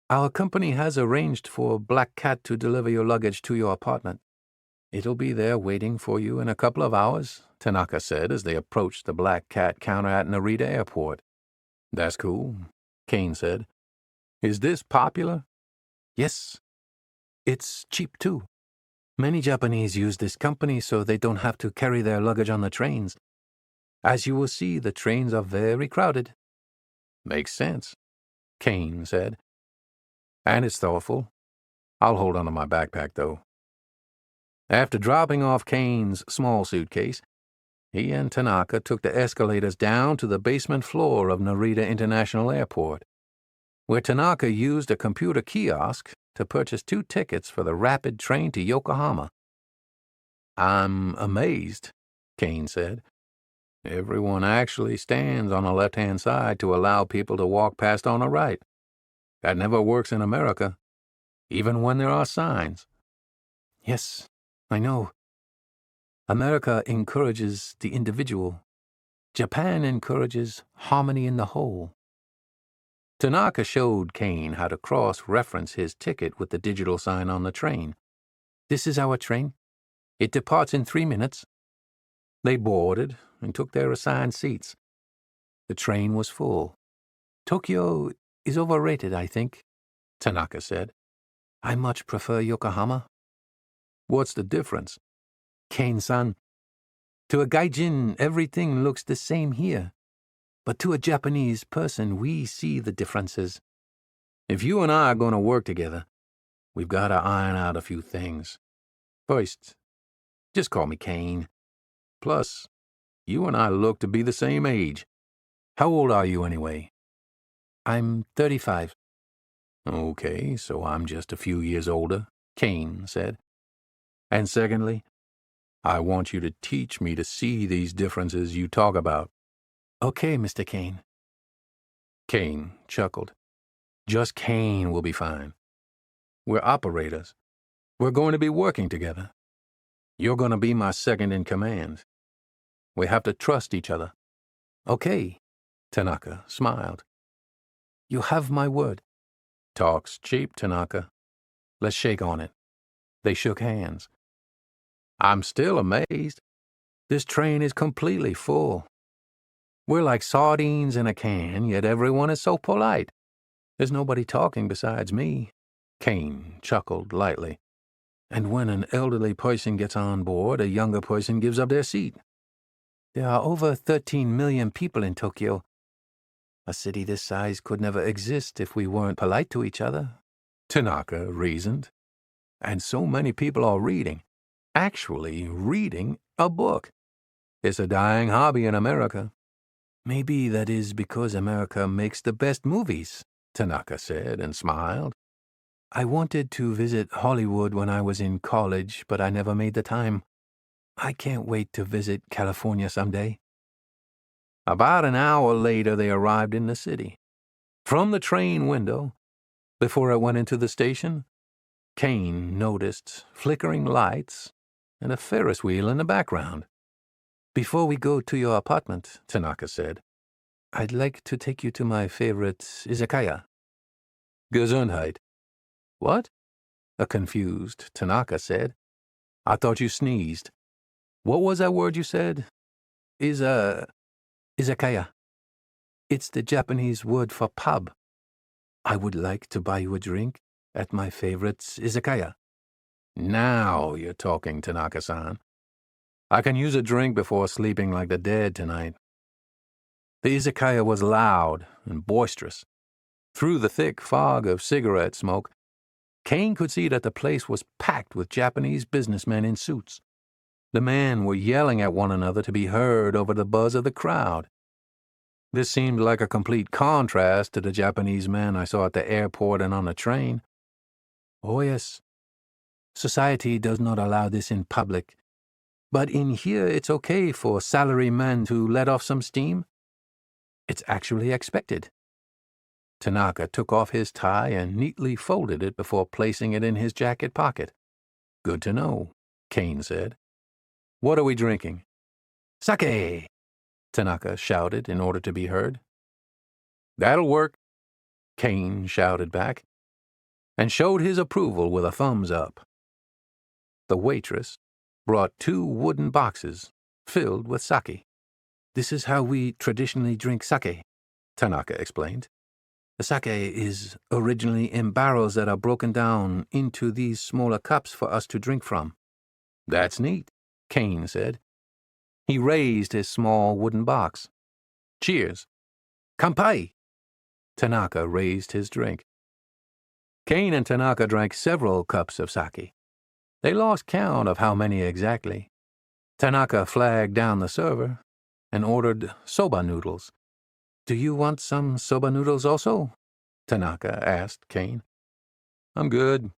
Our company has arranged for Black Cat to deliver your luggage to your apartment. It'll be there waiting for you in a couple of hours, Tanaka said as they approached the Black Cat counter at Narita Airport. That's cool, Kane said. Is this popular? Yes. It's cheap, too. Many Japanese use this company so they don't have to carry their luggage on the trains. As you will see, the trains are very crowded. Makes sense, Kane said. And it's thoughtful. I'll hold on to my backpack, though. After dropping off Kane's small suitcase, he and Tanaka took the escalators down to the basement floor of Narita International Airport, where Tanaka used a computer kiosk to purchase 2 tickets for the rapid train to Yokohama. I'm amazed, Kane said. Everyone actually stands on the left-hand side to allow people to walk past on the right. That never works in America, even when there are signs. Yes, I know. America encourages the individual. Japan encourages harmony in the whole. Tanaka showed Kane how to cross-reference his ticket with the digital sign on the train. This is our train. It departs in 3 minutes. They boarded and took their assigned seats. The train was full. Tokyo is overrated, I think, Tanaka said. I much prefer Yokohama. What's the difference? Kane-san, to a gaijin, everything looks the same here. But to a Japanese person, we see the differences. If you and I are going to work together, we've got to iron out a few things. First, just call me Kane. Plus, you and I look to be the same age. How old are you anyway? I'm 35. Okay, so I'm just a few years older, Kane said. And secondly, I want you to teach me to see these differences you talk about. Okay, Mr. Kane. Kane chuckled. Just Kane will be fine. We're operators. We're going to be working together. You're going to be my second in command. We have to trust each other. Okay, Tanaka smiled. You have my word. Talk's cheap, Tanaka. Let's shake on it. They shook hands. I'm still amazed. This train is completely full. We're like sardines in a can, yet everyone is so polite. There's nobody talking besides me. Kane chuckled lightly. And when an elderly person gets on board, a younger person gives up their seat. There are over 13 million people in Tokyo. A city this size could never exist if we weren't polite to each other, Tanaka reasoned. And so many people are reading. Actually reading a book. It's a dying hobby in America. Maybe that is because America makes the best movies, Tanaka said and smiled. I wanted to visit Hollywood when I was in college, but I never made the time. I can't wait to visit California someday. About an hour later, they arrived in the city. From the train window, before it went into the station, Kane noticed flickering lights and a Ferris wheel in the background. Before we go to your apartment, Tanaka said, I'd like to take you to my favorite izakaya. Gesundheit. What? A confused Tanaka said. I thought you sneezed. What was that word you said? Izakaya. It's the Japanese word for pub. I would like to buy you a drink at my favorite izakaya. Now you're talking, Tanaka-san. I can use a drink before sleeping like the dead tonight. The izakaya was loud and boisterous. Through the thick fog of cigarette smoke, Kane could see that the place was packed with Japanese businessmen in suits. The men were yelling at one another to be heard over the buzz of the crowd. This seemed like a complete contrast to the Japanese men I saw at the airport and on the train. Oh, yes. Society does not allow this in public. But in here it's okay for salarymen to let off some steam. It's actually expected. Tanaka took off his tie and neatly folded it before placing it in his jacket pocket. Good to know, Kane said. What are we drinking? Sake! Tanaka shouted in order to be heard. That'll work, Kane shouted back, and showed his approval with a thumbs up. The waitress brought 2 wooden boxes filled with sake. This is how we traditionally drink sake, Tanaka explained. The sake is originally in barrels that are broken down into these smaller cups for us to drink from. That's neat, Kane said. He raised his small wooden box. Cheers. Kanpai! Tanaka raised his drink. Kane and Tanaka drank several cups of sake. They lost count of how many exactly. Tanaka flagged down the server and ordered soba noodles. Do you want some soba noodles also? Tanaka asked Kane. I'm good.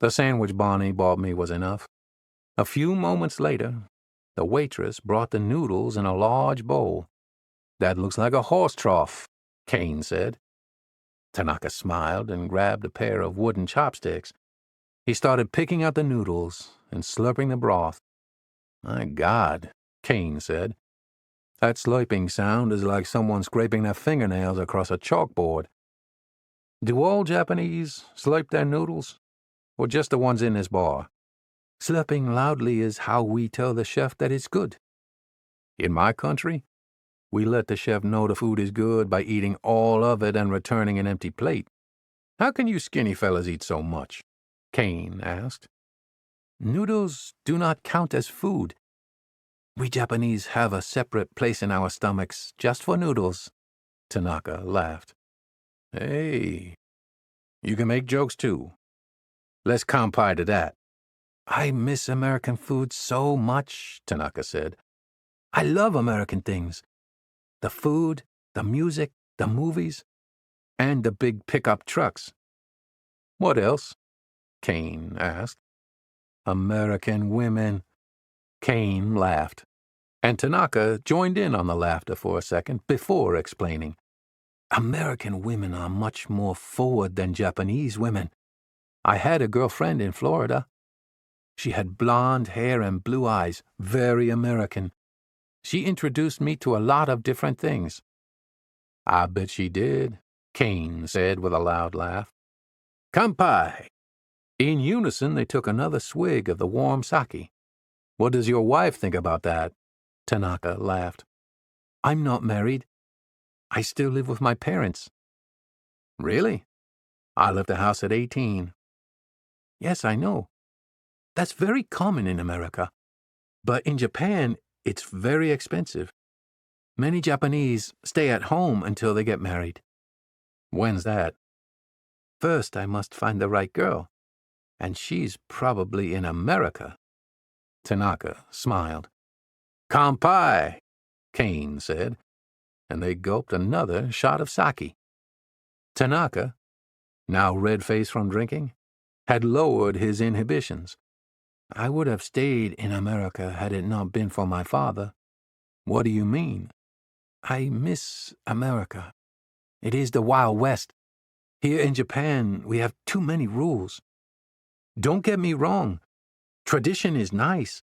The sandwich Bonnie bought me was enough. A few moments later, the waitress brought the noodles in a large bowl. That looks like a horse trough, Kane said. Tanaka smiled and grabbed a pair of wooden chopsticks. He started picking out the noodles and slurping the broth. My God, Kane said. That slurping sound is like someone scraping their fingernails across a chalkboard. Do all Japanese slurp their noodles, or just the ones in this bar? Slurping loudly is how we tell the chef that it's good. In my country, we let the chef know the food is good by eating all of it and returning an empty plate. How can you skinny fellas eat so much? Kane asked. Noodles do not count as food. We Japanese have a separate place in our stomachs just for noodles. Tanaka laughed. Hey, you can make jokes too. Let's kanpai to that. I miss American food so much, Tanaka said. I love American things. The food, the music, the movies, and the big pickup trucks. What else? Kane asked. American women. Kane laughed, and Tanaka joined in on the laughter for a second before explaining. American women are much more forward than Japanese women. I had a girlfriend in Florida. She had blonde hair and blue eyes, very American. She introduced me to a lot of different things. I bet she did, Kane said with a loud laugh. Kanpai! In unison, they took another swig of the warm sake. What does your wife think about that? Tanaka laughed. I'm not married. I still live with my parents. Really? I left the house at 18. Yes, I know. That's very common in America. But in Japan, it's very expensive. Many Japanese stay at home until they get married. When's that? First, I must find the right girl. And she's probably in America. Tanaka smiled. Kanpai, Kane said, and they gulped another shot of sake. Tanaka, now red-faced from drinking, had lowered his inhibitions. I would have stayed in America had it not been for my father. What do you mean? I miss America. It is the Wild West. Here in Japan, we have too many rules. Don't get me wrong. Tradition is nice.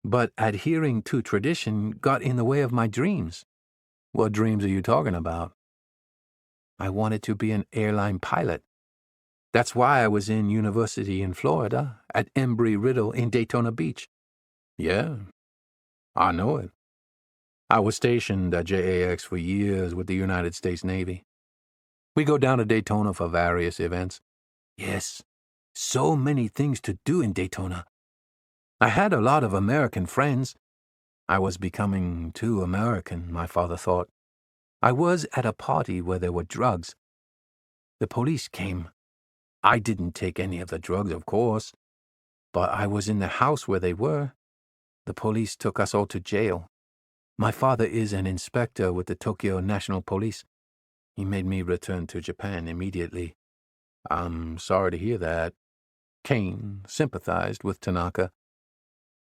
But adhering to tradition got in the way of my dreams. What dreams are you talking about? I wanted to be an airline pilot. That's why I was in university in Florida, at Embry-Riddle in Daytona Beach. Yeah, I know it. I was stationed at JAX for years with the United States Navy. We go down to Daytona for various events. Yes, so many things to do in Daytona. I had a lot of American friends. I was becoming too American, my father thought. I was at a party where there were drugs. The police came. I didn't take any of the drugs, of course, but I was in the house where they were. The police took us all to jail. My father is an inspector with the Tokyo National Police. He made me return to Japan immediately. I'm sorry to hear that. Kane sympathized with Tanaka.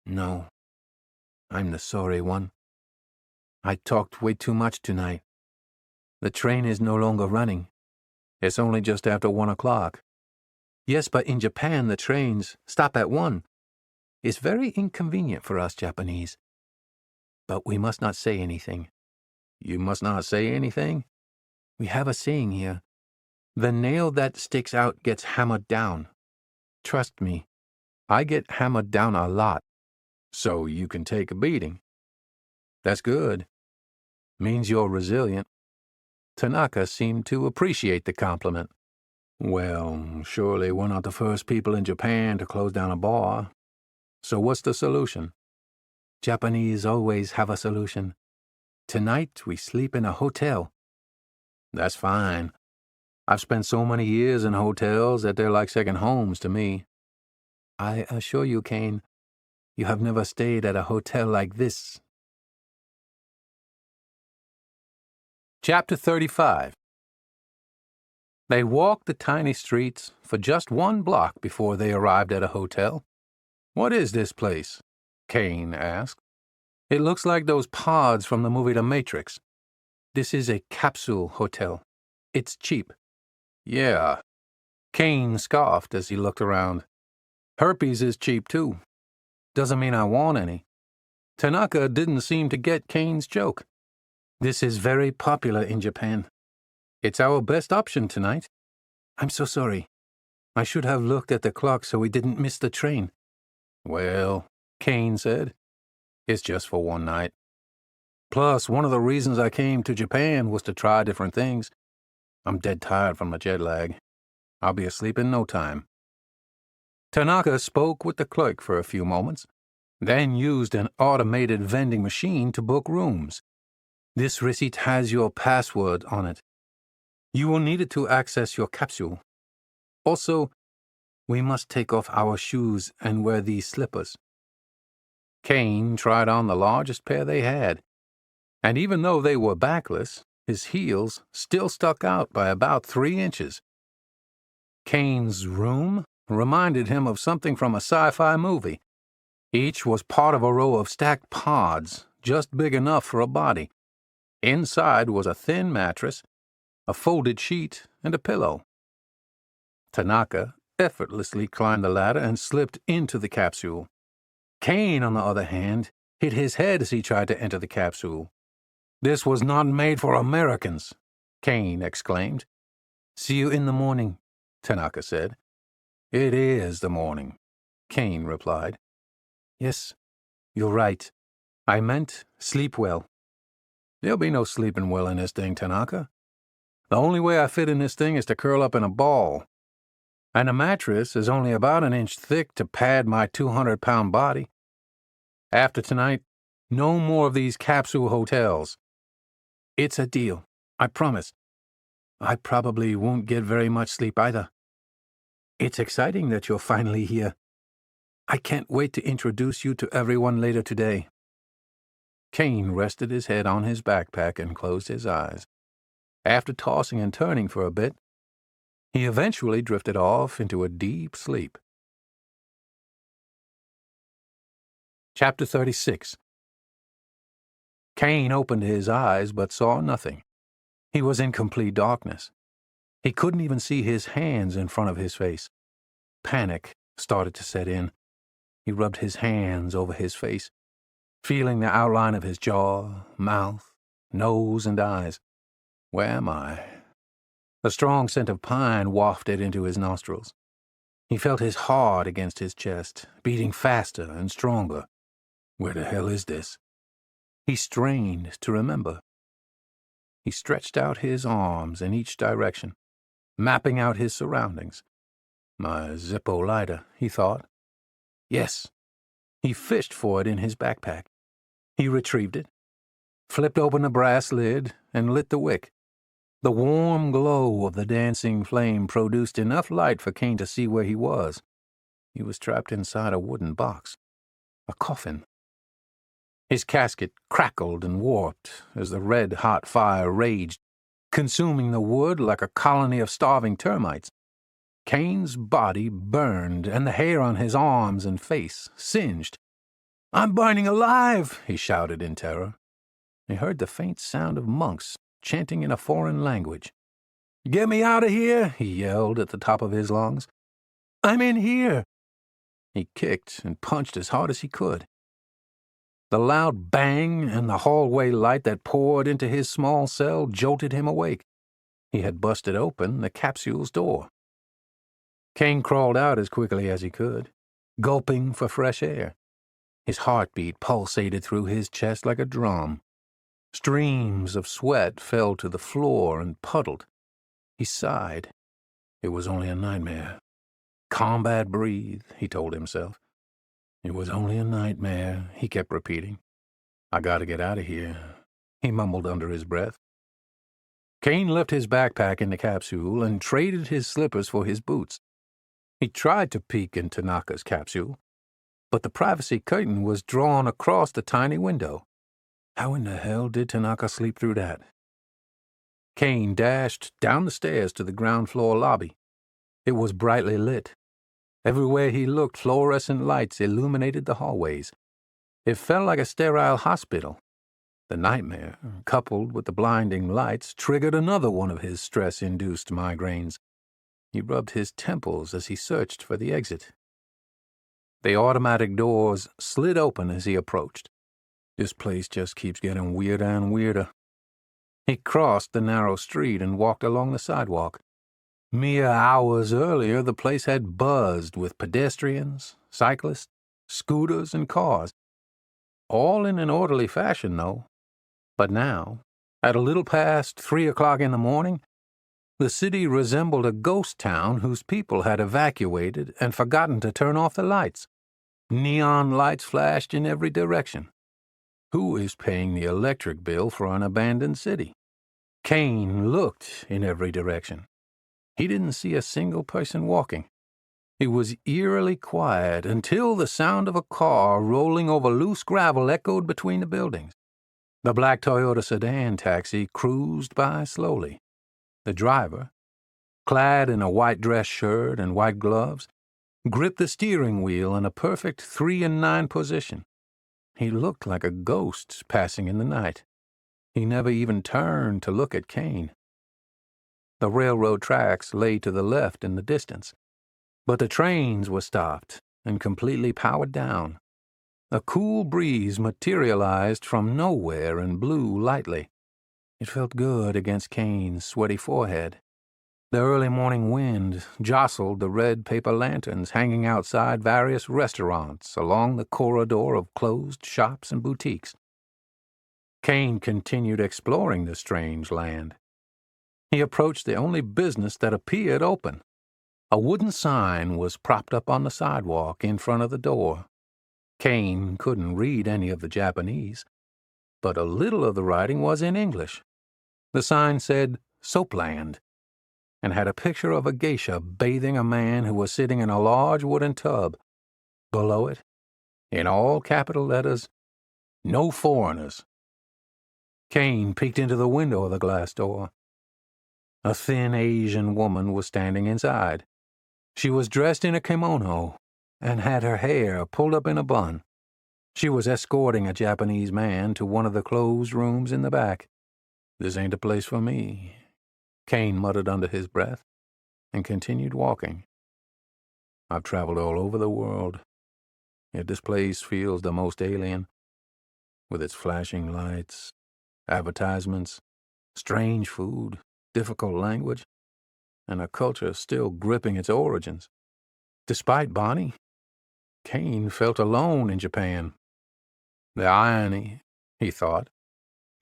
No, I'm the sorry one. I talked way too much tonight. The train is no longer running. It's only just after 1 o'clock. Yes, but in Japan the trains stop at 1. It's very inconvenient for us Japanese. But we must not say anything. You must not say anything? We have a saying here. The nail that sticks out gets hammered down. Trust me, I get hammered down a lot. So you can take a beating. That's good. Means you're resilient. Tanaka seemed to appreciate the compliment. Well, surely we're not the first people in Japan to close down a bar. So what's the solution? Japanese always have a solution. Tonight we sleep in a hotel. That's fine. I've spent so many years in hotels that they're like second homes to me. I assure you, Kane, you have never stayed at a hotel like this. Chapter 35. They walked the tiny streets for just 1 block before they arrived at a hotel. What is this place? Kane asked. It looks like those pods from the movie The Matrix. This is a capsule hotel. It's cheap. Yeah. Kane scoffed as he looked around. Herpes is cheap, too. Doesn't mean I want any. Tanaka didn't seem to get Kane's joke. This is very popular in Japan. It's our best option tonight. I'm so sorry. I should have looked at the clock so we didn't miss the train. Well, Kane said, it's just for 1 night. Plus, one of the reasons I came to Japan was to try different things. I'm dead tired from the jet lag. I'll be asleep in no time. Tanaka spoke with the clerk for a few moments, then used an automated vending machine to book rooms. This receipt has your password on it. You will need it to access your capsule. Also, we must take off our shoes and wear these slippers. Kane tried on the largest pair they had, and even though they were backless, his heels still stuck out by about 3 inches. Kane's room reminded him of something from a sci-fi movie. Each was part of a row of stacked pods, just big enough for a body. Inside was a thin mattress, a folded sheet, and a pillow. Tanaka effortlessly climbed the ladder and slipped into the capsule. Kane, on the other hand, hit his head as he tried to enter the capsule. This was not made for Americans, Kane exclaimed. See you in the morning, Tanaka said. It is the morning, Kane replied. Yes, you're right. I meant sleep well. There'll be no sleeping well in this thing, Tanaka. The only way I fit in this thing is to curl up in a ball. And the mattress is only about 1 inch thick to pad my 200-pound body. After tonight, no more of these capsule hotels. It's a deal, I promise. I probably won't get very much sleep either. It's exciting that you're finally here. I can't wait to introduce you to everyone later today. Kane rested his head on his backpack and closed his eyes. After tossing and turning for a bit, he eventually drifted off into a deep sleep. Chapter 36. Kane opened his eyes but saw nothing. He was in complete darkness. He couldn't even see his hands in front of his face. Panic started to set in. He rubbed his hands over his face, feeling the outline of his jaw, mouth, nose, and eyes. Where am I? A strong scent of pine wafted into his nostrils. He felt his heart against his chest, beating faster and stronger. Where the hell is this? He strained to remember. He stretched out his arms in each direction, mapping out his surroundings. My Zippo lighter, he thought. Yes. He fished for it in his backpack. He retrieved it, flipped open the brass lid, and lit the wick. The warm glow of the dancing flame produced enough light for Kane to see where he was. He was trapped inside a wooden box, a coffin. His casket crackled and warped as the red-hot fire raged, consuming the wood like a colony of starving termites. Kane's body burned, and the hair on his arms and face singed. "I'm burning alive!" he shouted in terror. He heard the faint sound of monks chanting in a foreign language. "Get me out of here!" he yelled at the top of his lungs. "I'm in here!" He kicked and punched as hard as he could. The loud bang and the hallway light that poured into his small cell jolted him awake. He had busted open the capsule's door. Kane crawled out as quickly as he could, gulping for fresh air. His heartbeat pulsated through his chest like a drum. Streams of sweat fell to the floor and puddled. He sighed. It was only a nightmare. "Combat breathe," he told himself. "It was only a nightmare," he kept repeating. "I gotta get out of here," he mumbled under his breath. Kane left his backpack in the capsule and traded his slippers for his boots. He tried to peek in Tanaka's capsule, but the privacy curtain was drawn across the tiny window. How in the hell did Tanaka sleep through that? Kane dashed down the stairs to the ground floor lobby. It was brightly lit. Everywhere he looked, fluorescent lights illuminated the hallways. It felt like a sterile hospital. The nightmare, coupled with the blinding lights, triggered another one of his stress-induced migraines. He rubbed his temples as he searched for the exit. The automatic doors slid open as he approached. This place just keeps getting weirder and weirder. He crossed the narrow street and walked along the sidewalk. Mere hours earlier, the place had buzzed with pedestrians, cyclists, scooters, and cars. All in an orderly fashion, though. But now, at a little past 3 o'clock in the morning, the city resembled a ghost town whose people had evacuated and forgotten to turn off the lights. Neon lights flashed in every direction. Who is paying the electric bill for an abandoned city? Kane looked in every direction. He didn't see a single person walking. It was eerily quiet until the sound of a car rolling over loose gravel echoed between the buildings. The black Toyota sedan taxi cruised by slowly. The driver, clad in a white dress shirt and white gloves, gripped the steering wheel in a perfect 3-9 position. He looked like a ghost passing in the night. He never even turned to look at Kane. The railroad tracks lay to the left in the distance, but the trains were stopped and completely powered down. A cool breeze materialized from nowhere and blew lightly. It felt good against Kane's sweaty forehead. The early morning wind jostled the red paper lanterns hanging outside various restaurants along the corridor of closed shops and boutiques. Kane continued exploring the strange land. He approached the only business that appeared open. A wooden sign was propped up on the sidewalk in front of the door. Kane couldn't read any of the Japanese, but a little of the writing was in English. The sign said Soapland and had a picture of a geisha bathing a man who was sitting in a large wooden tub. Below it, in all capital letters, "No foreigners." Kane peeked into the window of the glass door. A thin Asian woman was standing inside. She was dressed in a kimono and had her hair pulled up in a bun. She was escorting a Japanese man to one of the closed rooms in the back. "This ain't a place for me," Kane muttered under his breath, and continued walking. "I've traveled all over the world, yet this place feels the most alien, with its flashing lights, advertisements, strange food, difficult language, and a culture still gripping its origins. Despite Bonnie, Kane felt alone in Japan. The irony, he thought,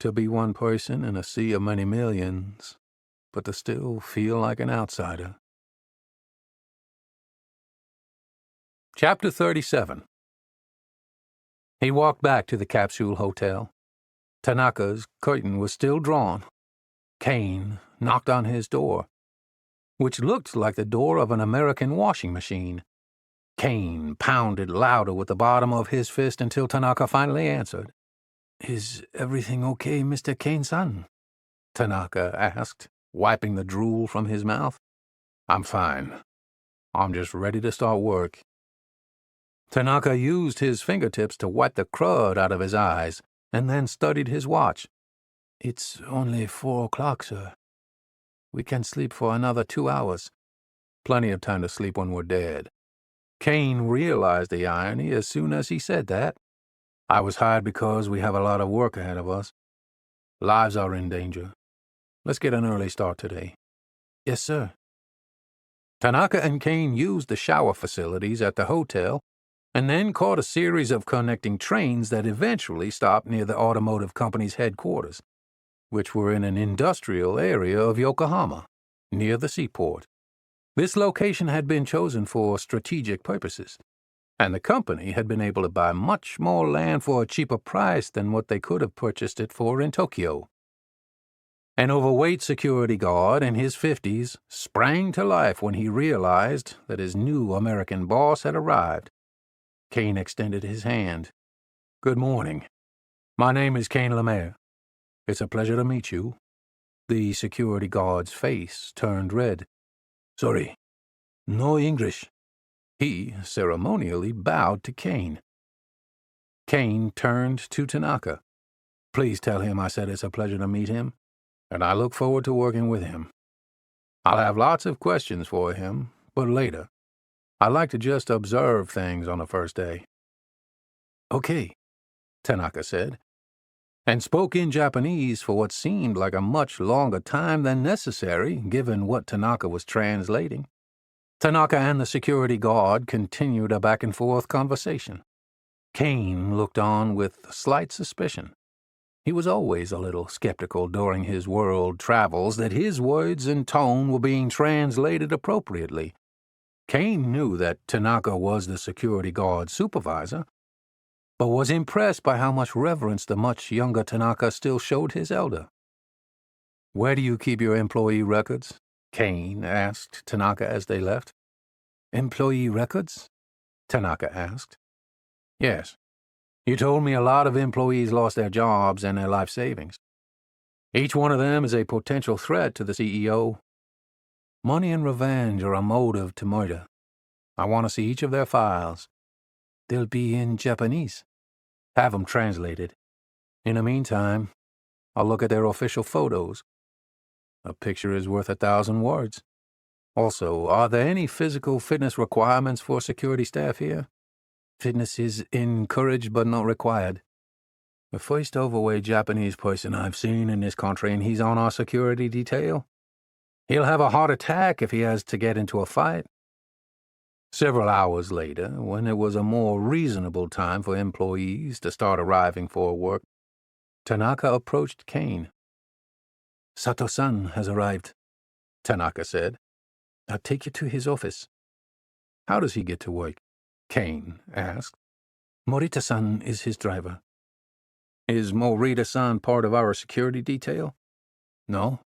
to be one person in a sea of many millions, but to still feel like an outsider. Chapter 37. He walked back to the capsule hotel. Tanaka's curtain was still drawn. Kane knocked on his door, which looked like the door of an American washing machine. Kane pounded louder with the bottom of his fist until Tanaka finally answered. "Is everything okay, Mr. Kane-san?" Tanaka asked, wiping the drool from his mouth. "I'm fine. I'm just ready to start work." Tanaka used his fingertips to wipe the crud out of his eyes and then studied his watch. "It's only 4 o'clock, sir. We can sleep for another 2 hours. Plenty of time to sleep when we're dead." Kane realized the irony as soon as he said that. "I was hired because we have a lot of work ahead of us. Lives are in danger. Let's get an early start today." "Yes, sir." Tanaka and Kane used the shower facilities at the hotel and then caught a series of connecting trains that eventually stopped near the automotive company's headquarters, which were in an industrial area of Yokohama, near the seaport. This location had been chosen for strategic purposes, and the company had been able to buy much more land for a cheaper price than what they could have purchased it for in Tokyo. An overweight security guard in his 50s sprang to life when he realized that his new American boss had arrived. Kane extended his hand. "Good morning. My name is Kane Lemaire. It's a pleasure to meet you." The security guard's face turned red. "Sorry, no English." He ceremonially bowed to Kane. Kane turned to Tanaka. "Please tell him I said it's a pleasure to meet him, and I look forward to working with him. I'll have lots of questions for him, but later. I like to just observe things on the first day." "Okay," Tanaka said, and spoke in Japanese for what seemed like a much longer time than necessary, given what Tanaka was translating. Tanaka and the security guard continued a back-and-forth conversation. Kane looked on with slight suspicion. He was always a little skeptical during his world travels that his words and tone were being translated appropriately. Kane knew that Tanaka was the security guard's supervisor, but was impressed by how much reverence the much younger Tanaka still showed his elder. "Where do you keep your employee records?" Kane asked Tanaka as they left. "Employee records?" Tanaka asked. "Yes. You told me a lot of employees lost their jobs and their life savings. Each one of them is a potential threat to the CEO. Money and revenge are a motive to murder. I want to see each of their files. They'll be in Japanese. Have them translated. In the meantime, I'll look at their official photos. A picture is worth 1,000 words. Also, are there any physical fitness requirements for security staff here?" "Fitness is encouraged but not required. The first overweight Japanese person I've seen in this country, and he's on our security detail. He'll have a heart attack if he has to get into a fight." Several hours later, when it was a more reasonable time for employees to start arriving for work, Tanaka approached Kane. "Sato-san has arrived," Tanaka said. "I'll take you to his office." "How does he get to work?" Kane asked. "Morita-san is his driver." "Is Morita-san part of our security detail?" "No,"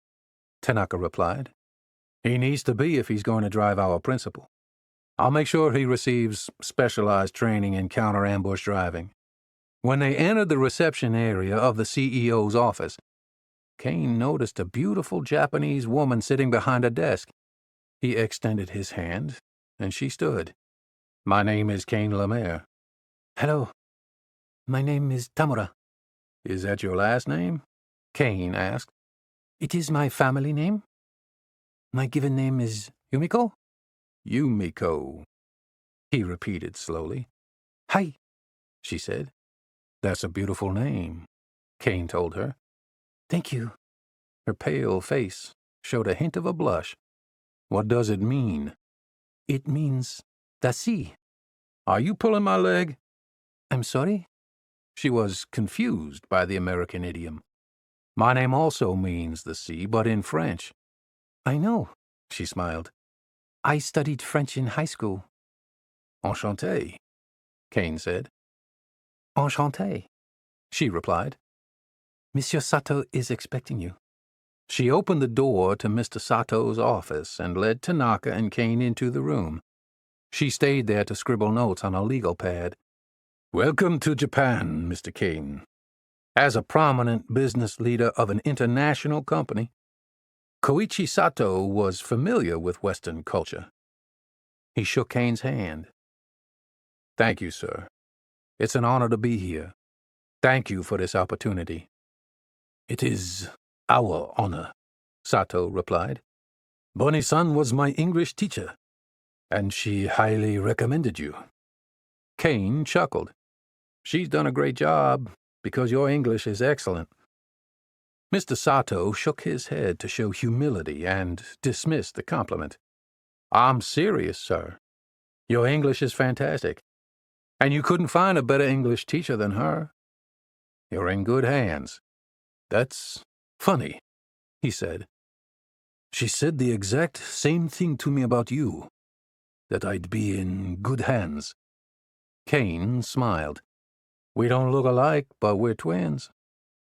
Tanaka replied. "He needs to be if he's going to drive our principal. I'll make sure he receives specialized training in counter-ambush driving." When they entered the reception area of the CEO's office, Kane noticed a beautiful Japanese woman sitting behind a desk. He extended his hand, and she stood. "My name is Kane Lemaire." "Hello. My name is Tamura." "Is that your last name?" Kane asked. "It is my family name. My given name is Yumiko." "Yumiko," he repeated slowly. "Hi," she said. "That's a beautiful name," Kane told her. "Thank you." Her pale face showed a hint of a blush. "What does it mean?" "It means the sea." "Are you pulling my leg?" "I'm sorry?" She was confused by the American idiom. "My name also means the sea, but in French." "I know," she smiled. "I studied French in high school." "Enchanté," Kane said. "Enchanté," she replied. "Monsieur Sato is expecting you." She opened the door to Mr. Sato's office and led Tanaka and Kane into the room. She stayed there to scribble notes on a legal pad. "Welcome to Japan, Mr. Kane." As a prominent business leader of an international company, Koichi Sato was familiar with Western culture. He shook Kane's hand. Thank you, sir. It's an honor to be here. Thank you for this opportunity. It is our honor, Sato replied. Bonnie-san was my English teacher, and she highly recommended you. Kane chuckled. She's done a great job, because your English is excellent. Mr. Sato shook his head to show humility and dismissed the compliment. I'm serious, sir. Your English is fantastic, and you couldn't find a better English teacher than her. You're in good hands. That's funny, he said. She said the exact same thing to me about you, that I'd be in good hands. Kane smiled. We don't look alike, but we're twins.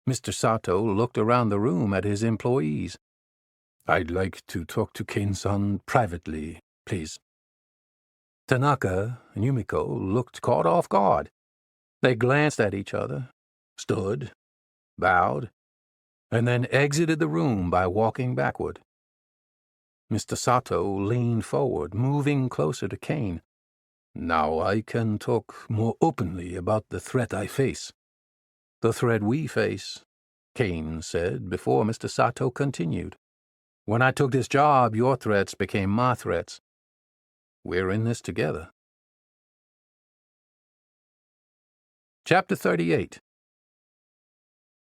Mr. Sato looked around the room at his employees. I'd like to talk to Kane-san privately, please. Tanaka and Yumiko looked caught off guard. They glanced at each other, stood, bowed, and then exited the room by walking backward. Mr. Sato leaned forward, moving closer to Kane. Now I can talk more openly about the threat I face. The threat we face, Kane said before Mr. Sato continued. When I took this job, your threats became my threats. We're in this together. Chapter 38.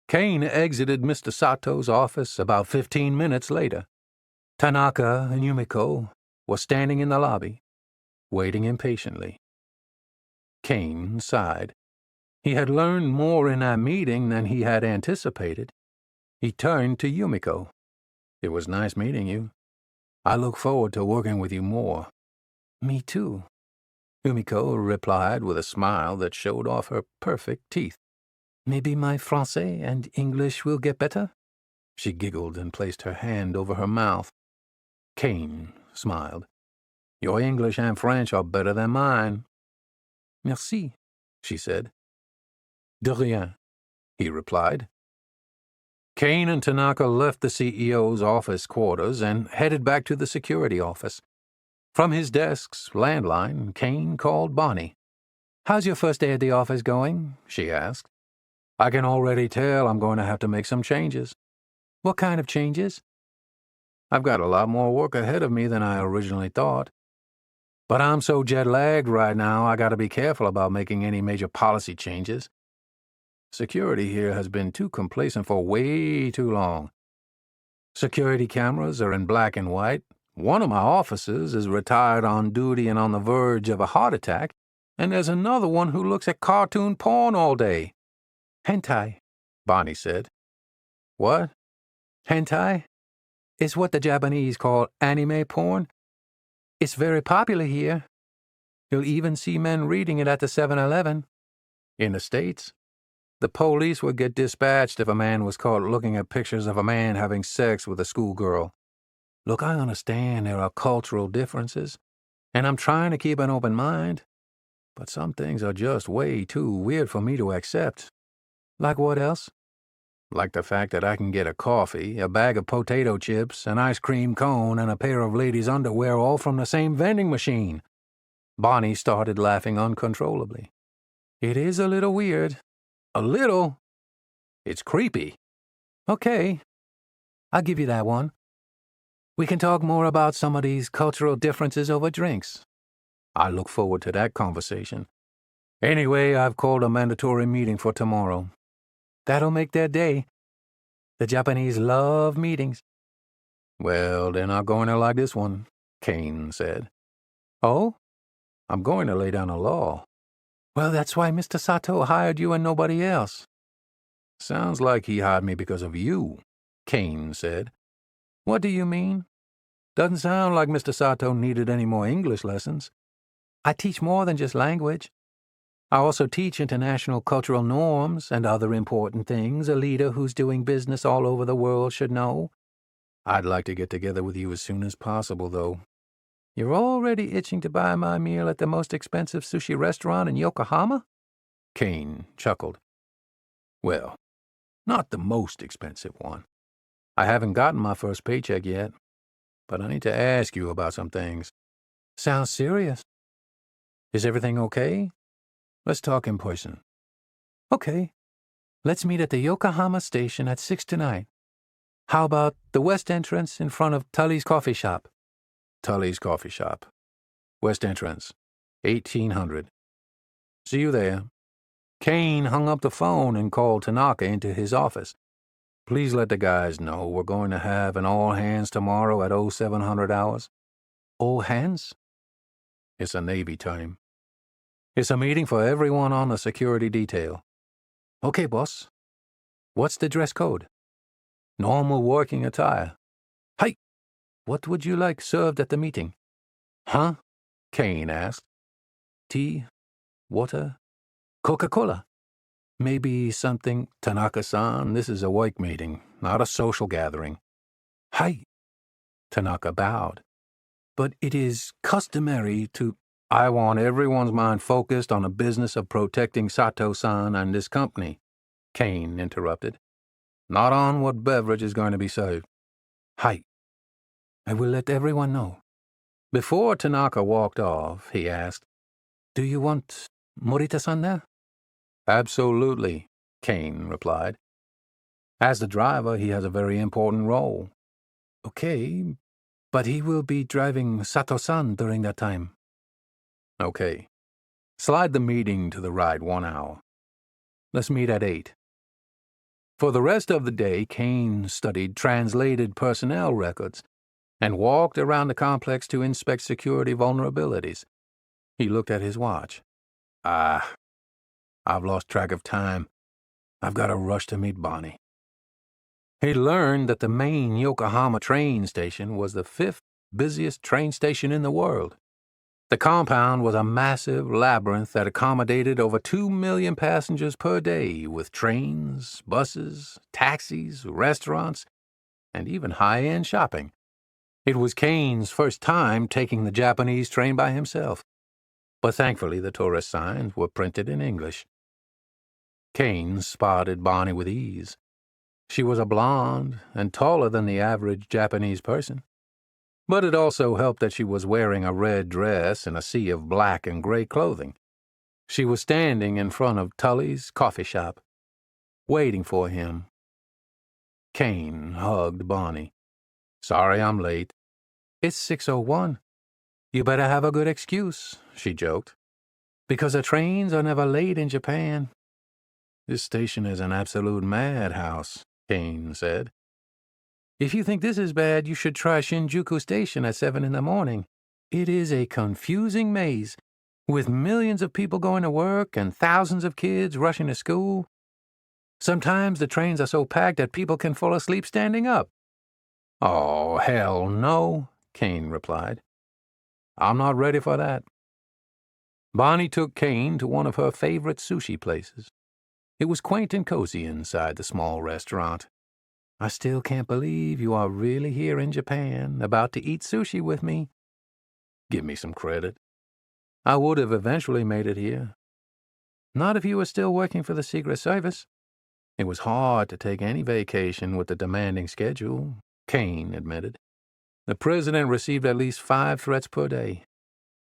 Kane exited Mr. Sato's office about 15 minutes later. Tanaka and Yumiko were standing in the lobby, waiting impatiently. Kane sighed. He had learned more in that meeting than he had anticipated. He turned to Yumiko. It was nice meeting you. I look forward to working with you more. Me too, Yumiko replied with a smile that showed off her perfect teeth. Maybe my Francais and English will get better? She giggled and placed her hand over her mouth. Kane smiled. Your English and French are better than mine. Merci, she said. De rien, he replied. Kane and Tanaka left the CEO's office quarters and headed back to the security office. From his desk's landline, Kane called Bonnie. How's your first day at the office going? She asked. I can already tell I'm going to have to make some changes. What kind of changes? I've got a lot more work ahead of me than I originally thought. But I'm so jet-lagged right now, I gotta be careful about making any major policy changes. Security here has been too complacent for way too long. Security cameras are in black and white. One of my officers is retired on duty and on the verge of a heart attack, and there's another one who looks at cartoon porn all day. Hentai, Bonnie said. What? Hentai? It's what the Japanese call anime porn. It's very popular here. You'll even see men reading it at the 7-Eleven. In the States, the police would get dispatched if a man was caught looking at pictures of a man having sex with a schoolgirl. Look, I understand there are cultural differences, and I'm trying to keep an open mind, but some things are just way too weird for me to accept. Like what else? Like the fact that I can get a coffee, a bag of potato chips, an ice cream cone, and a pair of ladies' underwear all from the same vending machine. Bonnie started laughing uncontrollably. It is a little weird. A little? It's creepy. Okay, I'll give you that one. We can talk more about some of these cultural differences over drinks. I look forward to that conversation. Anyway, I've called a mandatory meeting for tomorrow. That'll make their day. The Japanese love meetings. Well, they're not going to like this one, Kane said. Oh? I'm going to lay down a law. Well, that's why Mr. Sato hired you and nobody else. Sounds like he hired me because of you, Kane said. What do you mean? Doesn't sound like Mr. Sato needed any more English lessons. I teach more than just language. I also teach international cultural norms and other important things a leader who's doing business all over the world should know. I'd like to get together with you as soon as possible, though. You're already itching to buy my meal at the most expensive sushi restaurant in Yokohama? Kane chuckled. Well, not the most expensive one. I haven't gotten my first paycheck yet, but I need to ask you about some things. Sounds serious. Is everything okay? Let's talk in person. Okay. Let's meet at the Yokohama station at 6 tonight. How about the west entrance in front of Tully's coffee shop? Tully's coffee shop. West entrance. 1800. See you there. Kane hung up the phone and called Tanaka into his office. Please let the guys know we're going to have an all-hands tomorrow at 0700 hours. All hands? It's a Navy term. It's a meeting for everyone on the security detail. Okay, boss. What's the dress code? Normal working attire. Hey, what would you like served at the meeting? Huh? Kane asked. Tea? Water? Coca-Cola? Maybe something. Tanaka-san, this is a work meeting, not a social gathering. Hey. Tanaka bowed. But it is customary to... I want everyone's mind focused on the business of protecting Sato-san and this company, Kane interrupted. Not on what beverage is going to be served. Hey. I will let everyone know. Before Tanaka walked off, he asked, Do you want Morita-san there? Absolutely, Kane replied. As the driver, he has a very important role. Okay, but he will be driving Sato-san during that time. Okay. Slide the meeting to the right 1 hour. Let's meet at 8. For the rest of the day, Kane studied translated personnel records and walked around the complex to inspect security vulnerabilities. He looked at his watch. I've lost track of time. I've got to rush to meet Bonnie. He learned that the main Yokohama train station was the 5th busiest train station in the world. The compound was a massive labyrinth that accommodated over 2 million passengers per day, with trains, buses, taxis, restaurants, and even high-end shopping. It was Kane's first time taking the Japanese train by himself, but thankfully the tourist signs were printed in English. Kane spotted Bonnie with ease. She was a blonde and taller than the average Japanese person. But it also helped that she was wearing a red dress in a sea of black and gray clothing. She was standing in front of Tully's coffee shop, waiting for him. Kane hugged Bonnie. Sorry I'm late. It's 6:01. You better have a good excuse, she joked. Because the trains are never late in Japan. This station is an absolute madhouse, Kane said. If you think this is bad, you should try Shinjuku Station at 7 in the morning. It is a confusing maze, with millions of people going to work and thousands of kids rushing to school. Sometimes the trains are so packed that people can fall asleep standing up. Oh, hell no, Kane replied. I'm not ready for that. Bonnie took Kane to one of her favorite sushi places. It was quaint and cozy inside the small restaurant. I still can't believe you are really here in Japan, about to eat sushi with me. Give me some credit. I would have eventually made it here. Not if you were still working for the Secret Service. It was hard to take any vacation with the demanding schedule, Kane admitted. The president received at least 5 threats per day,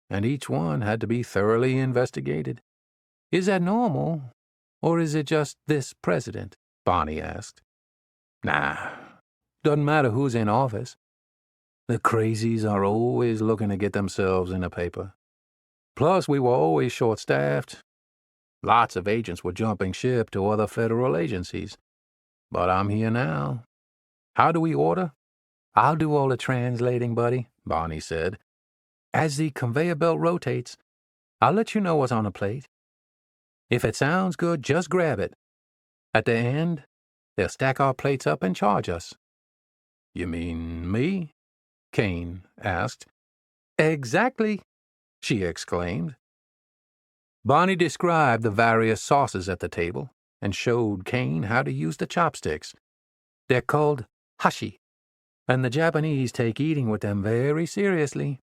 and each one had to be thoroughly investigated. Is that normal, or is it just this president? Bonnie asked. Nah, doesn't matter who's in office. The crazies are always looking to get themselves in the paper. Plus, we were always short-staffed. Lots of agents were jumping ship to other federal agencies. But I'm here now. How do we order? I'll do all the translating, buddy, Bonnie said. As the conveyor belt rotates, I'll let you know what's on the plate. If it sounds good, just grab it. At the end, they'll stack our plates up and charge us. You mean me? Kane asked. Exactly, she exclaimed. Bonnie described the various sauces at the table and showed Kane how to use the chopsticks. They're called hashi, and the Japanese take eating with them very seriously.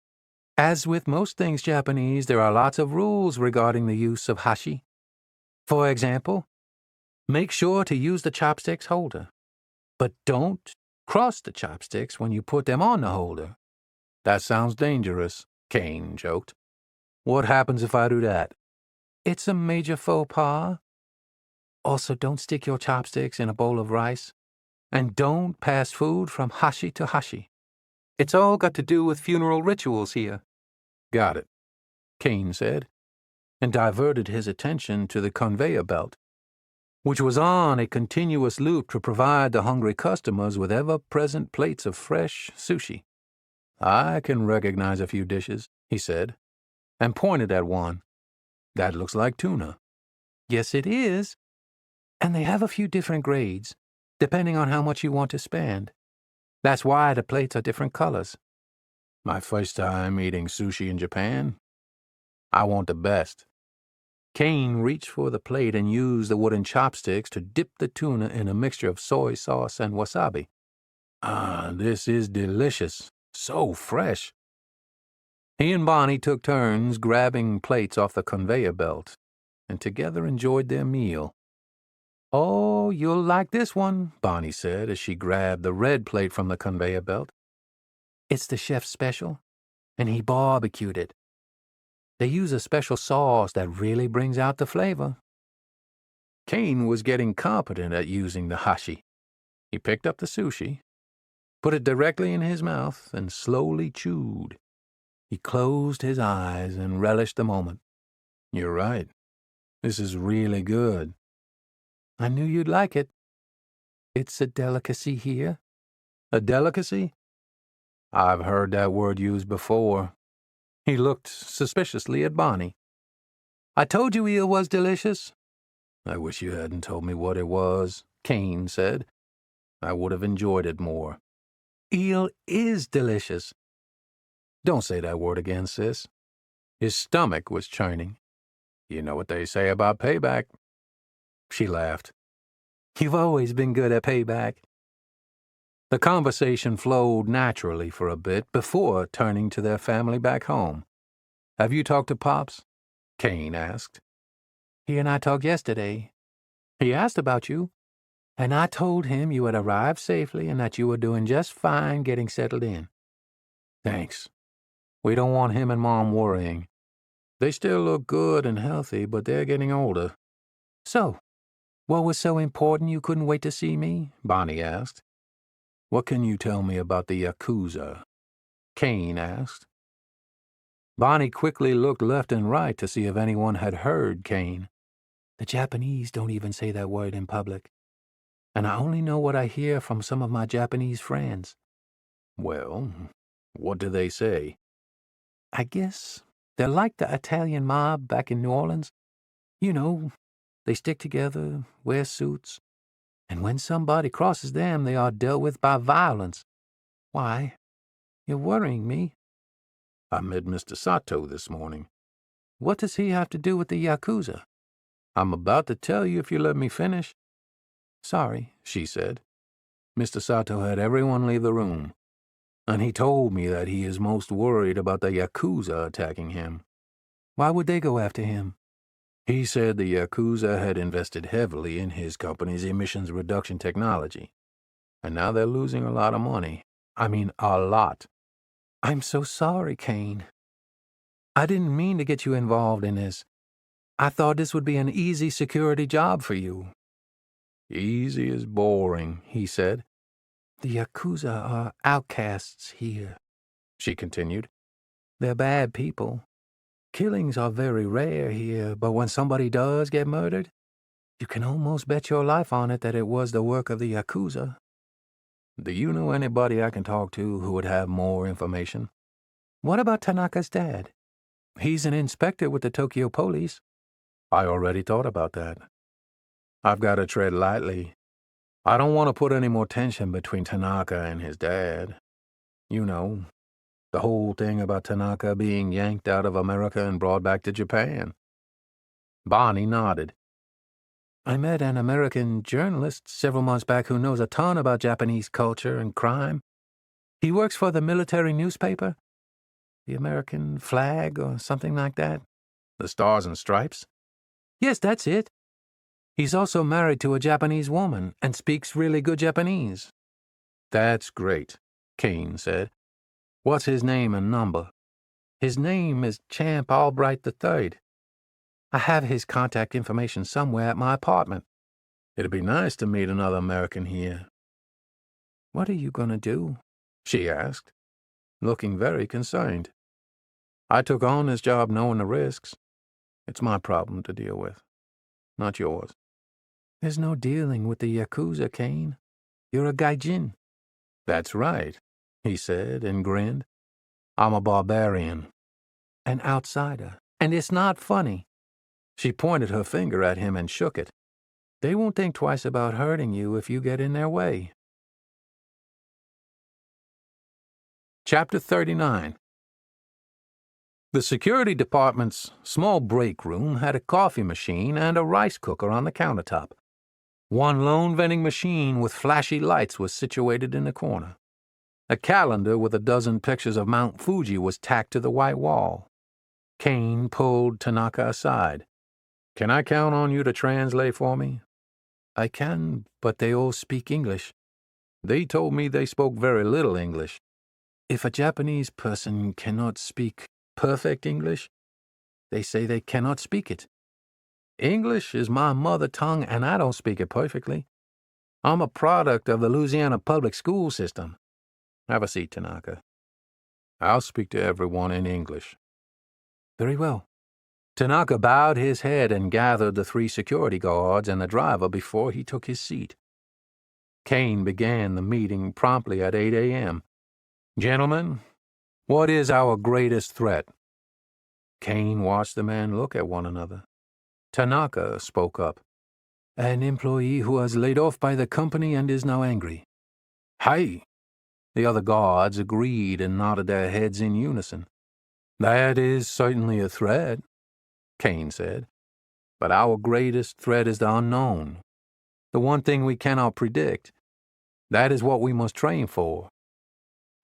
As with most things Japanese, there are lots of rules regarding the use of hashi. For example, make sure to use the chopsticks holder, but don't cross the chopsticks when you put them on the holder. That sounds dangerous, Kane joked. What happens if I do that? It's a major faux pas. Also, don't stick your chopsticks in a bowl of rice. And don't pass food from hashi to hashi. It's all got to do with funeral rituals here. Got it, Kane said, and diverted his attention to the conveyor belt, which was on a continuous loop to provide the hungry customers with ever-present plates of fresh sushi. I can recognize a few dishes, he said, and pointed at one. That looks like tuna. Yes, it is. And they have a few different grades, depending on how much you want to spend. That's why the plates are different colors. My first time eating sushi in Japan. I want the best. Kane reached for the plate and used the wooden chopsticks to dip the tuna in a mixture of soy sauce and wasabi. This is delicious. So fresh. He and Bonnie took turns grabbing plates off the conveyor belt, and together enjoyed their meal. Oh, you'll like this one, Bonnie said as she grabbed the red plate from the conveyor belt. It's the chef's special, and he barbecued it. They use a special sauce that really brings out the flavor. Kane was getting competent at using the hashi. He picked up the sushi, put it directly in his mouth, and slowly chewed. He closed his eyes and relished the moment. You're right. This is really good. I knew you'd like it. It's a delicacy here. A delicacy? I've heard that word used before. He looked suspiciously at Bonnie. I told you eel was delicious. I wish you hadn't told me what it was, Kane said. I would have enjoyed it more. Eel is delicious. Don't say that word again, sis. His stomach was churning. You know what they say about payback. She laughed. You've always been good at payback. The conversation flowed naturally for a bit before turning to their family back home. Have you talked to Pops? Kane asked. He and I talked yesterday. He asked about you, and I told him you had arrived safely and that you were doing just fine getting settled in. Thanks. We don't want him and Mom worrying. They still look good and healthy, but they're getting older. So, what was so important you couldn't wait to see me? Bonnie asked. What can you tell me about the Yakuza? Kane asked. Bonnie quickly looked left and right to see if anyone had heard Kane. The Japanese don't even say that word in public. And I only know what I hear from some of my Japanese friends. Well, what do they say? I guess they're like the Italian mob back in New Orleans. You know, they stick together, wear suits, and when somebody crosses them, they are dealt with by violence. Why? You're worrying me. I met Mr. Sato this morning. What does he have to do with the Yakuza? I'm about to tell you if you let me finish. Sorry, she said. Mr. Sato had everyone leave the room, and he told me that he is most worried about the Yakuza attacking him. Why would they go after him? He said the Yakuza had invested heavily in his company's emissions reduction technology, and now they're losing a lot of money. I mean, a lot. I'm so sorry, Kane. I didn't mean to get you involved in this. I thought this would be an easy security job for you. Easy is boring, he said. The Yakuza are outcasts here, she continued. They're bad people. Killings are very rare here, but when somebody does get murdered, you can almost bet your life on it that it was the work of the Yakuza. Do you know anybody I can talk to who would have more information? What about Tanaka's dad? He's an inspector with the Tokyo police. I already thought about that. I've got to tread lightly. I don't want to put any more tension between Tanaka and his dad. You know, the whole thing about Tanaka being yanked out of America and brought back to Japan. Bonnie nodded. I met an American journalist several months back who knows a ton about Japanese culture and crime. He works for the military newspaper, the American Flag or something like that. The Stars and Stripes? Yes, that's it. He's also married to a Japanese woman and speaks really good Japanese. That's great, Kane said. What's his name and number? His name is Champ Albright III. I have his contact information somewhere at my apartment. It'd be nice to meet another American here. What are you going to do? She asked, looking very concerned. I took on this job knowing the risks. It's my problem to deal with, not yours. There's no dealing with the Yakuza, Kane. You're a gaijin. That's right, he said and grinned. I'm a barbarian. An outsider. And it's not funny. She pointed her finger at him and shook it. They won't think twice about hurting you if you get in their way. Chapter 39. The security department's small break room had a coffee machine and a rice cooker on the countertop. One lone vending machine with flashy lights was situated in the corner. A calendar with a dozen pictures of Mount Fuji was tacked to the white wall. Kane pulled Tanaka aside. Can I count on you to translate for me? I can, but they all speak English. They told me they spoke very little English. If a Japanese person cannot speak perfect English, they say they cannot speak it. English is my mother tongue, and I don't speak it perfectly. I'm a product of the Louisiana public school system. Have a seat, Tanaka. I'll speak to everyone in English. Very well. Tanaka bowed his head and gathered the 3 security guards and the driver before he took his seat. Kane began the meeting promptly at 8 a.m. Gentlemen, what is our greatest threat? Kane watched the men look at one another. Tanaka spoke up. An employee who was laid off by the company and is now angry. Hey! The other guards agreed and nodded their heads in unison. That is certainly a threat, Kane said. But our greatest threat is the unknown. The one thing we cannot predict. That is what we must train for.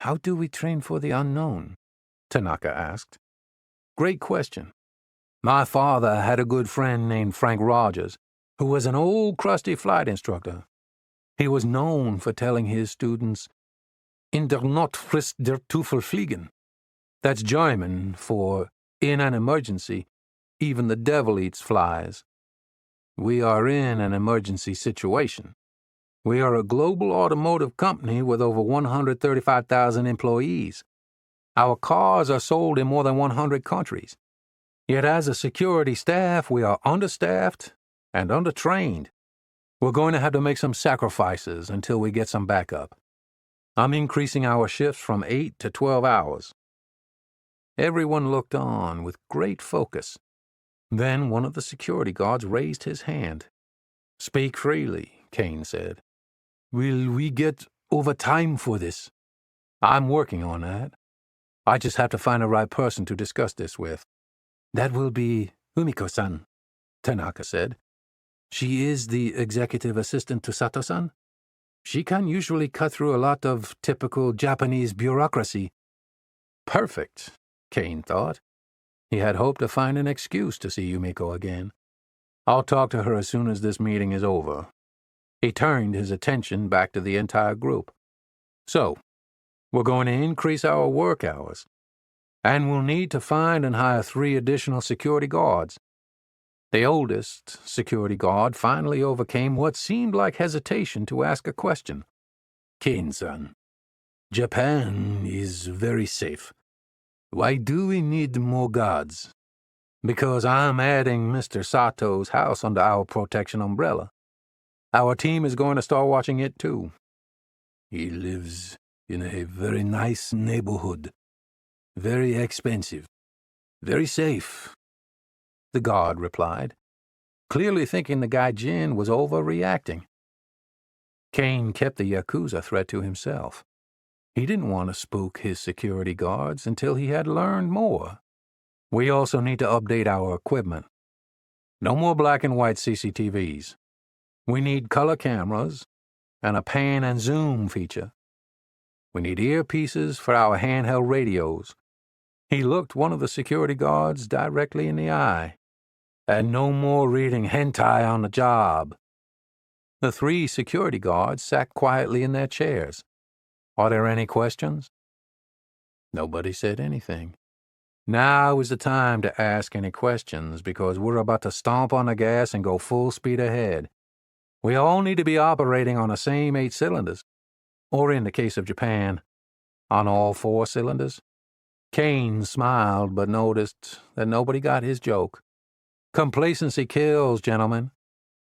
How do we train for the unknown? Tanaka asked. Great question. My father had a good friend named Frank Rogers, who was an old crusty flight instructor. He was known for telling his students, In der Notfrist der Teufel fliegen. That's German for, in an emergency, even the devil eats flies. We are in an emergency situation. We are a global automotive company with over 135,000 employees. Our cars are sold in more than 100 countries. Yet as a security staff, we are understaffed and undertrained. We're going to have to make some sacrifices until we get some backup. I'm increasing our shifts from 8 to 12 hours. Everyone looked on with great focus. Then one of the security guards raised his hand. Speak freely, Kane said. Will we get overtime for this? I'm working on that. I just have to find the right person to discuss this with. That will be Umiko-san, Tanaka said. She is the executive assistant to Sato-san. She can usually cut through a lot of typical Japanese bureaucracy. Perfect, Kane thought. He had hoped to find an excuse to see Yumiko again. I'll talk to her as soon as this meeting is over. He turned his attention back to the entire group. So, we're going to increase our work hours, and we'll need to find and hire 3 additional security guards. The oldest security guard finally overcame what seemed like hesitation to ask a question. Kane-san, Japan is very safe. Why do we need more guards? Because I'm adding Mr. Sato's house under our protection umbrella. Our team is going to start watching it too. He lives in a very nice neighborhood. Very expensive. Very safe, the guard replied, clearly thinking the gaijin was overreacting. Kane kept the Yakuza threat to himself. He didn't want to spook his security guards until he had learned more. We also need to update our equipment. No more black and white CCTVs. We need color cameras and a pan and zoom feature. We need earpieces for our handheld radios. He looked one of the security guards directly in the eye. And no more reading hentai on the job. The 3 security guards sat quietly in their chairs. Are there any questions? Nobody said anything. Now is the time to ask any questions because we're about to stomp on the gas and go full speed ahead. We all need to be operating on the same 8 cylinders, or in the case of Japan, on all 4 cylinders. Kane smiled but noticed that nobody got his joke. Complacency kills, gentlemen.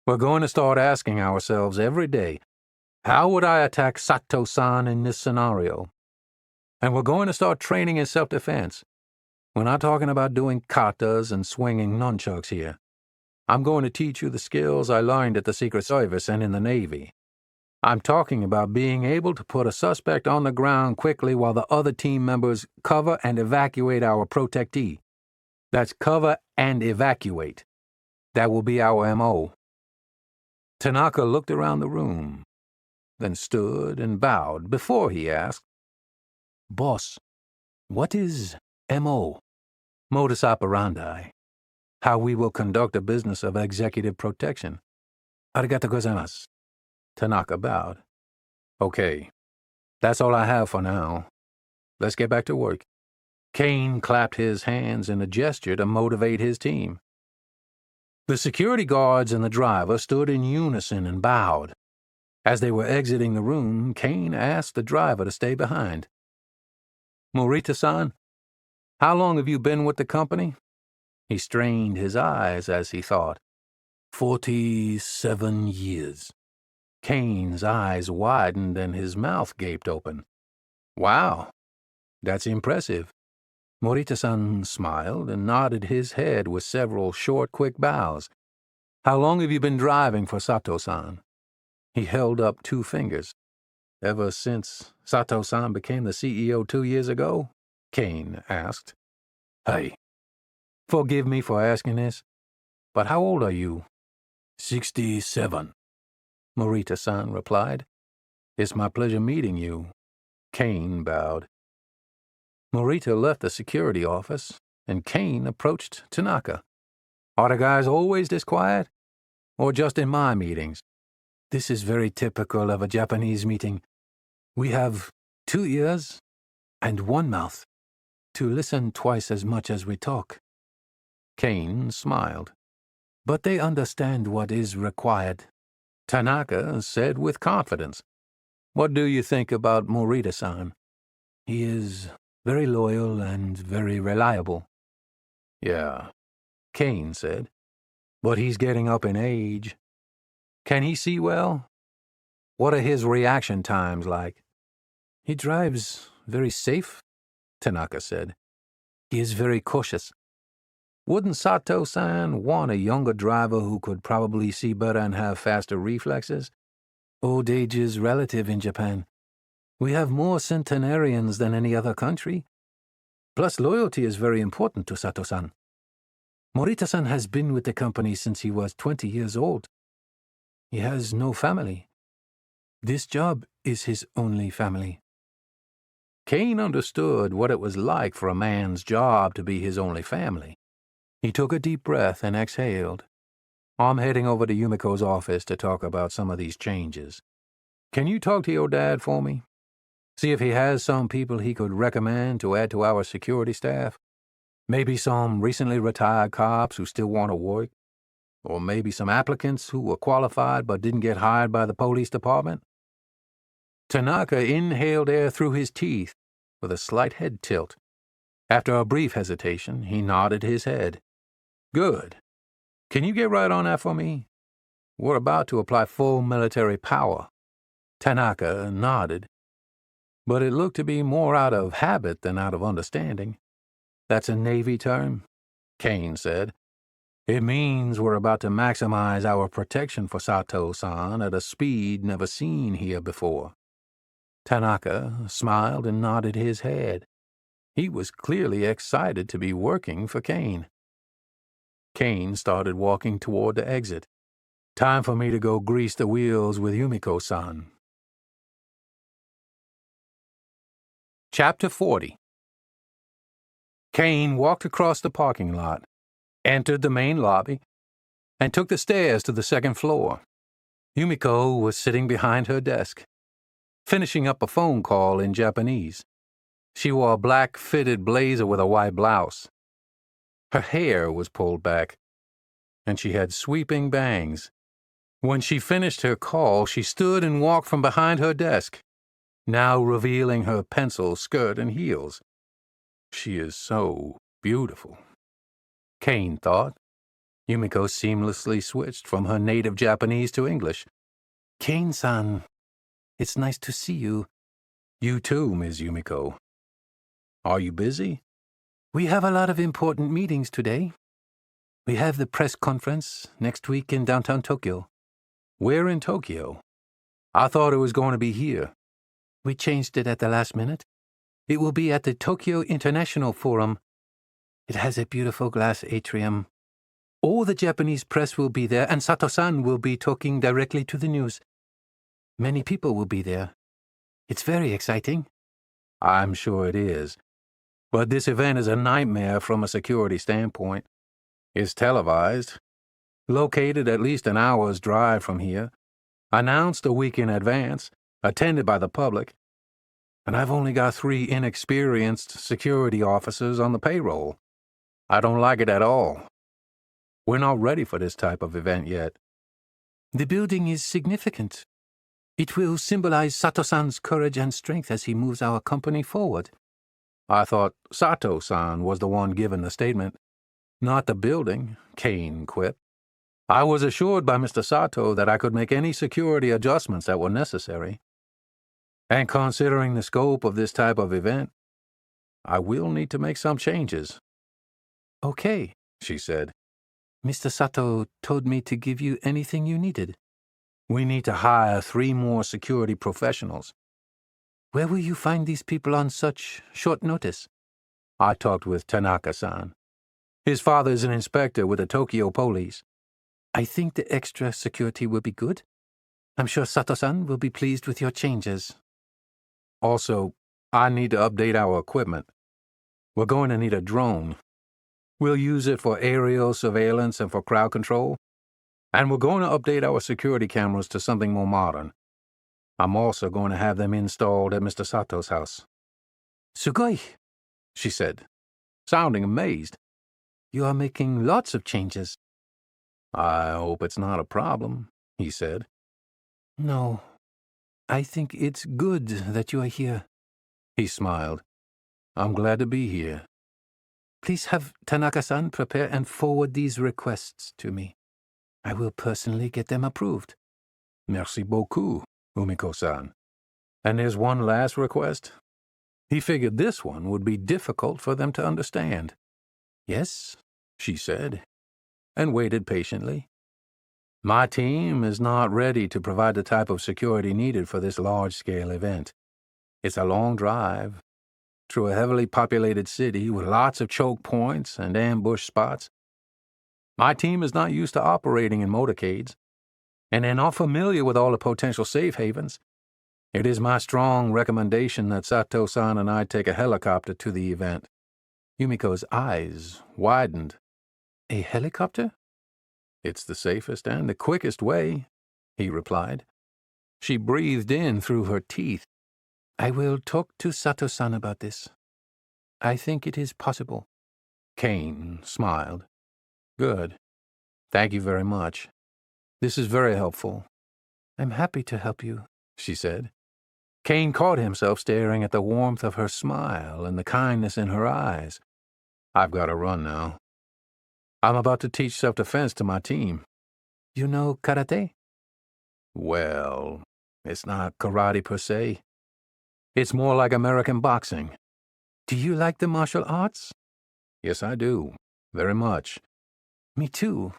We're going to start asking ourselves every day, how would I attack Sato-san in this scenario? And we're going to start training in self-defense. We're not talking about doing katas and swinging nunchucks here. I'm going to teach you the skills I learned at the Secret Service and in the Navy. I'm talking about being able to put a suspect on the ground quickly while the other team members cover and evacuate our protectee. That's cover and evacuate. That will be our M.O. Tanaka looked around the room, then stood and bowed before he asked, "Boss, what is M.O.? Modus operandi. How we will conduct a business of executive protection." "Arigatou gozaimasu." Tanaka bowed. "Okay, that's all I have for now. Let's get back to work." Kane clapped his hands in a gesture to motivate his team. The security guards and the driver stood in unison and bowed. As they were exiting the room, Kane asked the driver to stay behind. "Morita-san, how long have you been with the company?" He strained his eyes as he thought. 47 years. Kane's eyes widened and his mouth gaped open. "Wow, that's impressive." Morita-san smiled and nodded his head with several short, quick bows. "How long have you been driving for Sato-san?" He held up 2 fingers. "Ever since Sato-san became the CEO 2 years ago?" Kane asked. "Hey, forgive me for asking this, but how old are you?" 67, Morita-san replied. "It's my pleasure meeting you." Kane bowed. Morita left the security office, and Kane approached Tanaka. "Are the guys always this quiet? Or just in my meetings?" "This is very typical of a Japanese meeting. We have 2 ears and 1 mouth to listen twice as much as we talk." Kane smiled. "But they understand what is required." Tanaka said with confidence, "What do you think about Morita-san?" "He is very loyal and very reliable." "Yeah," Kane said, "but he's getting up in age. Can he see well? What are his reaction times like?" "He drives very safe," Tanaka said. "He is very cautious." "Wouldn't Sato-san want a younger driver who could probably see better and have faster reflexes?" "Old age is relative in Japan. We have more centenarians than any other country. Plus, loyalty is very important to Sato-san. Morita-san has been with the company since he was 20 years old. He has no family. This job is his only family." Kane understood what it was like for a man's job to be his only family. He took a deep breath and exhaled. "I'm heading over to Yumiko's office to talk about some of these changes. Can you talk to your dad for me? See if he has some people he could recommend to add to our security staff. Maybe some recently retired cops who still want to work. Or maybe some applicants who were qualified but didn't get hired by the police department." Tanaka inhaled air through his teeth with a slight head tilt. After a brief hesitation, he nodded his head. "Good. Can you get right on that for me? We're about to apply full military power." Tanaka nodded, but it looked to be more out of habit than out of understanding. "That's a Navy term," Kane said. "It means we're about to maximize our protection for Sato-san at a speed never seen here before." Tanaka smiled and nodded his head. He was clearly excited to be working for Kane. Kane started walking toward the exit. "Time for me to go grease the wheels with Yumiko-san." Chapter 40. Kane walked across the parking lot, entered the main lobby, and took the stairs to the 2nd floor. Yumiko was sitting behind her desk, finishing up a phone call in Japanese. She wore a black fitted blazer with a white blouse. Her hair was pulled back, and she had sweeping bangs. When she finished her call, she stood and walked from behind her desk, now revealing her pencil skirt and heels. She is so beautiful, Kane thought. Yumiko seamlessly switched from her native Japanese to English. Kane-san, it's nice to see you. You too, Ms. Yumiko. Are you busy? We have a lot of important meetings today. We have the press conference next week in downtown Tokyo. Where in Tokyo? I thought it was going to be here. We changed it at the last minute. It will be at the Tokyo International Forum. It has a beautiful glass atrium. All the Japanese press will be there, and Sato-san will be talking directly to the news. Many people will be there. It's very exciting. I'm sure it is. But this event is a nightmare from a security standpoint. It's televised, located at least an hour's drive from here, announced a week in advance, attended by the public, and I've only got 3 inexperienced security officers on the payroll. I don't like it at all. We're not ready for this type of event yet. The building is significant. It will symbolize Sato-san's courage and strength as he moves our company forward. I thought Sato-san was the one giving the statement, not the building, Kane quipped. I was assured by Mr. Sato that I could make any security adjustments that were necessary. And considering the scope of this type of event, I will need to make some changes. Okay, she said. Mr. Sato told me to give you anything you needed. We need to hire 3 more security professionals. Where will you find these people on such short notice? I talked with Tanaka-san. His father is an inspector with the Tokyo Police. I think the extra security will be good. I'm sure Sato-san will be pleased with your changes. Also, I need to update our equipment. We're going to need a drone. We'll use it for aerial surveillance and for crowd control. And we're going to update our security cameras to something more modern. I'm also going to have them installed at Mr. Sato's house. Sugoi, she said, sounding amazed. You are making lots of changes. I hope it's not a problem, he said. No, I think it's good that you are here. He smiled. I'm glad to be here. Please have Tanaka-san prepare and forward these requests to me. I will personally get them approved. Merci beaucoup, Umiko-san. And there's one last request. He figured this one would be difficult for them to understand. Yes, she said, and waited patiently. My team is not ready to provide the type of security needed for this large-scale event. It's a long drive, through a heavily populated city with lots of choke points and ambush spots. My team is not used to operating in motorcades, and they're not familiar with all the potential safe havens. It is my strong recommendation that Sato-san and I take a helicopter to the event. Yumiko's eyes widened. A helicopter? It's the safest and the quickest way, he replied. She breathed in through her teeth. I will talk to Sato-san about this. I think it is possible. Kane smiled. Good. Thank you very much. This is very helpful. I'm happy to help you, she said. Kane caught himself staring at the warmth of her smile and the kindness in her eyes. I've got to run now. I'm about to teach self-defense to my team. You know karate? Well, it's not karate per se. It's more like American boxing. Do you like the martial arts? Yes, I do. Very much. Me too.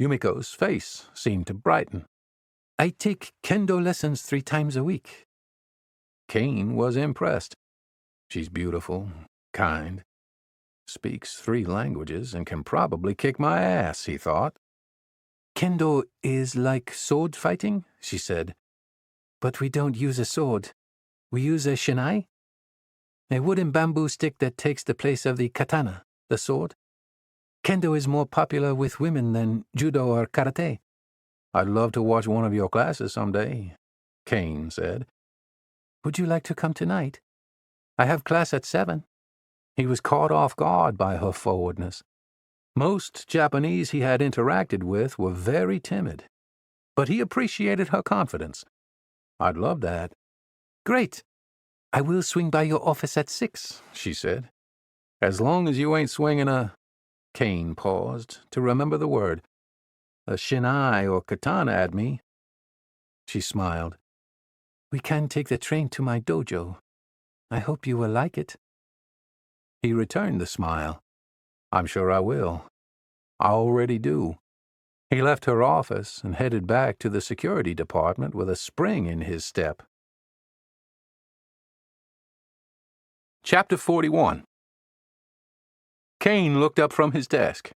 Yumiko's face seemed to brighten. I take kendo lessons 3 times a week. Kane was impressed. She's beautiful, kind, speaks 3 languages, and can probably kick my ass, he thought. Kendo is like sword fighting, she said. But we don't use a sword. We use a shinai, a wooden bamboo stick that takes the place of the katana, the sword. Kendo is more popular with women than judo or karate. I'd love to watch one of your classes someday, Kane said. Would you like to come tonight? I have class at 7. He was caught off guard by her forwardness. Most Japanese he had interacted with were very timid, but he appreciated her confidence. I'd love that. Great. I will swing by your office at 6, she said. As long as you ain't swinging a... Kane paused to remember the word. A shinai or katana at me. She smiled. We can take the train to my dojo. I hope you will like it. He returned the smile. I'm sure I will. I already do. He left her office and headed back to the security department with a spring in his step. Chapter 41. Kane looked up from his desk.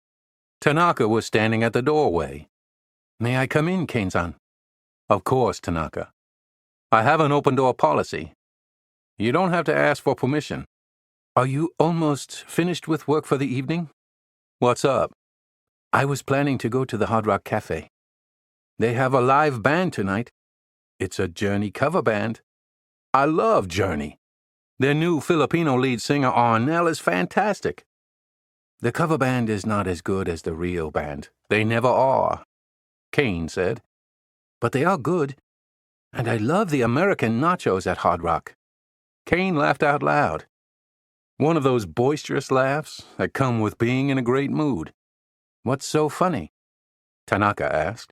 Tanaka was standing at the doorway. May I come in, Kane-san? Of course, Tanaka. I have an open-door policy. You don't have to ask for permission. Are you almost finished with work for the evening? What's up? I was planning to go to the Hard Rock Cafe. They have a live band tonight. It's a Journey cover band. I love Journey. Their new Filipino lead singer Arnel is fantastic. The cover band is not as good as the real band. They never are, Kane said. But they are good. And I love the American nachos at Hard Rock. Kane laughed out loud. One of those boisterous laughs that come with being in a great mood. What's so funny? Tanaka asked.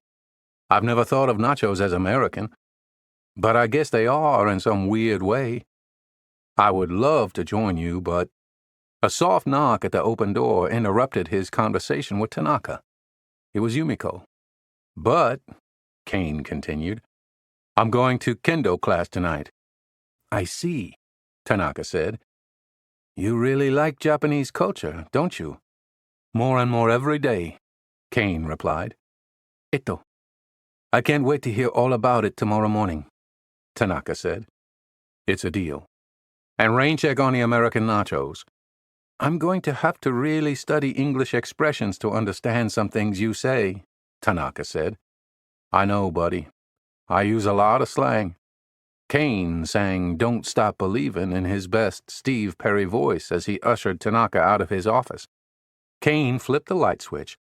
I've never thought of nachos as American, but I guess they are in some weird way. I would love to join you, but... A soft knock at the open door interrupted his conversation with Tanaka. It was Yumiko. But, Kane continued, I'm going to kendo class tonight. I see, Tanaka said. You really like Japanese culture, don't you? More and more every day, Kane replied. Ito. I can't wait to hear all about it tomorrow morning, Tanaka said. It's a deal. And rain check on the American nachos. I'm going to have to really study English expressions to understand some things you say, Tanaka said. I know, buddy. I use a lot of slang. Kane sang Don't Stop Believin' in his best Steve Perry voice as he ushered Tanaka out of his office. Kane flipped the light switch,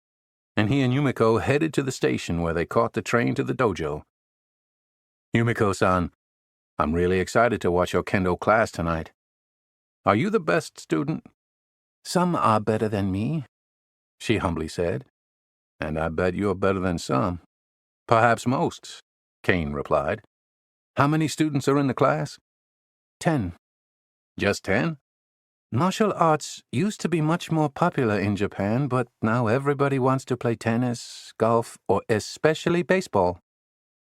and he and Yumiko headed to the station where they caught the train to the dojo. Yumiko-san, I'm really excited to watch your kendo class tonight. Are you the best student? Some are better than me, she humbly said. And I bet you're better than some. Perhaps most, Kane replied. How many students are in the class? 10. Just 10? Martial arts used to be much more popular in Japan, but now everybody wants to play tennis, golf, or especially baseball.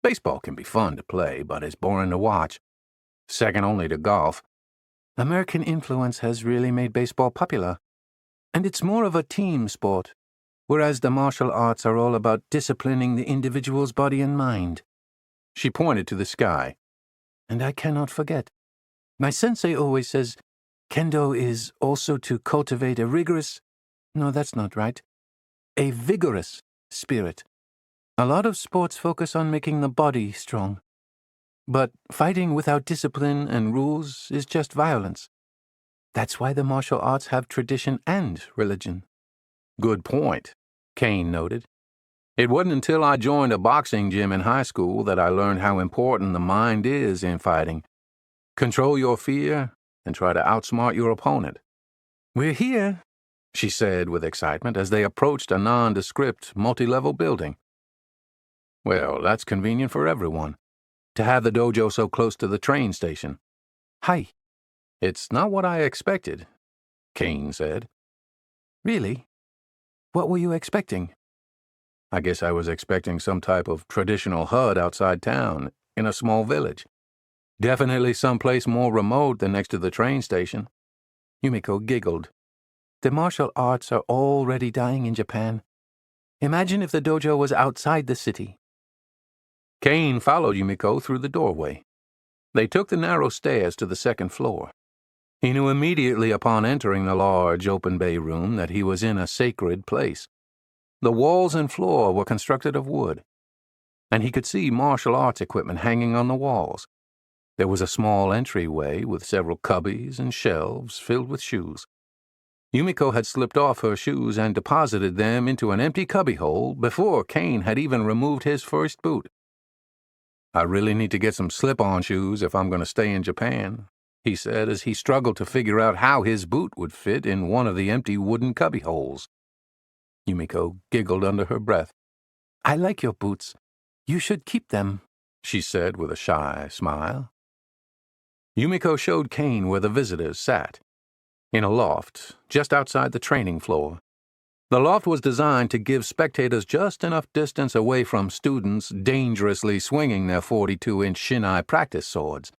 Baseball can be fun to play, but it's boring to watch. Second only to golf. American influence has really made baseball popular. And it's more of a team sport, whereas the martial arts are all about disciplining the individual's body and mind. She pointed to the sky. And I cannot forget. My sensei always says, kendo is also to cultivate a rigorous... No, that's not right. A vigorous spirit. A lot of sports focus on making the body strong. But fighting without discipline and rules is just violence. That's why the martial arts have tradition and religion. Good point, Kane noted. It wasn't until I joined a boxing gym in high school that I learned how important the mind is in fighting. Control your fear and try to outsmart your opponent. We're here, she said with excitement as they approached a nondescript, multi-level building. Well, that's convenient for everyone, to have the dojo so close to the train station. Hi. It's not what I expected, Kane said. Really? What were you expecting? I guess I was expecting some type of traditional hut outside town, in a small village. Definitely someplace more remote than next to the train station. Yumiko giggled. The martial arts are already dying in Japan. Imagine if the dojo was outside the city. Kane followed Yumiko through the doorway. They took the narrow stairs to the second floor. He knew immediately upon entering the large open bay room that he was in a sacred place. The walls and floor were constructed of wood, and he could see martial arts equipment hanging on the walls. There was a small entryway with several cubbies and shelves filled with shoes. Yumiko had slipped off her shoes and deposited them into an empty cubbyhole before Kane had even removed his first boot. "I really need to get some slip-on shoes if I'm going to stay in Japan," he said as he struggled to figure out how his boot would fit in one of the empty wooden cubbyholes. Yumiko giggled under her breath. "I like your boots. You should keep them," she said with a shy smile. Yumiko showed Kane where the visitors sat, in a loft just outside the training floor. The loft was designed to give spectators just enough distance away from students dangerously swinging their 42-inch shinai practice swords.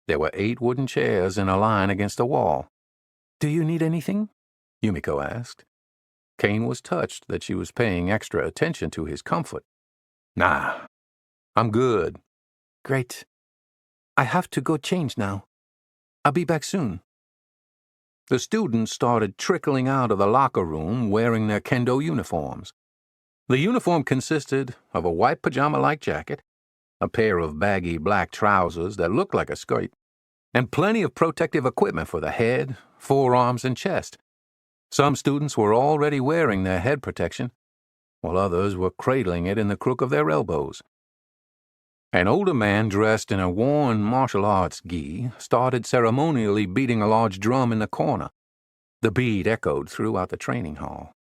There were 8 wooden chairs in a line against the wall. "Do you need anything?" Yumiko asked. Kane was touched that she was paying extra attention to his comfort. "Nah, I'm good." "Great. I have to go change now. I'll be back soon." The students started trickling out of the locker room wearing their kendo uniforms. The uniform consisted of a white pajama-like jacket, a pair of baggy black trousers that looked like a skirt, and plenty of protective equipment for the head, forearms, and chest. Some students were already wearing their head protection, while others were cradling it in the crook of their elbows. An older man dressed in a worn martial arts gi started ceremonially beating a large drum in the corner. The beat echoed throughout the training hall.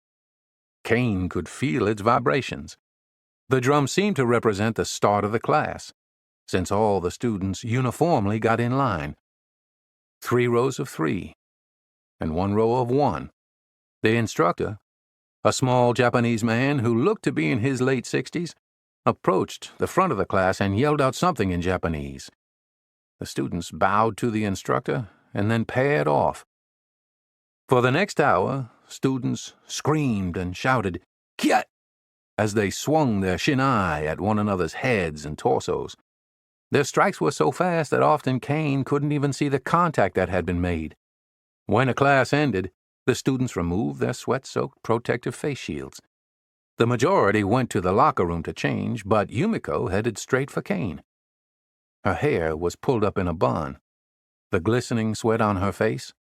Kane could feel its vibrations. The drum seemed to represent the start of the class, since all the students uniformly got in line. 3 rows of 3, and 1 row of 1. The instructor, a small Japanese man who looked to be in his late 60s, approached the front of the class and yelled out something in Japanese. The students bowed to the instructor and then paired off. For the next hour, students screamed and shouted, "Kiat!" as they swung their shinai at one another's heads and torsos. Their strikes were so fast that often Kane couldn't even see the contact that had been made. When a class ended, the students removed their sweat-soaked protective face shields. The majority went to the locker room to change, but Yumiko headed straight for Kane. Her hair was pulled up in a bun. The glistening sweat on her face,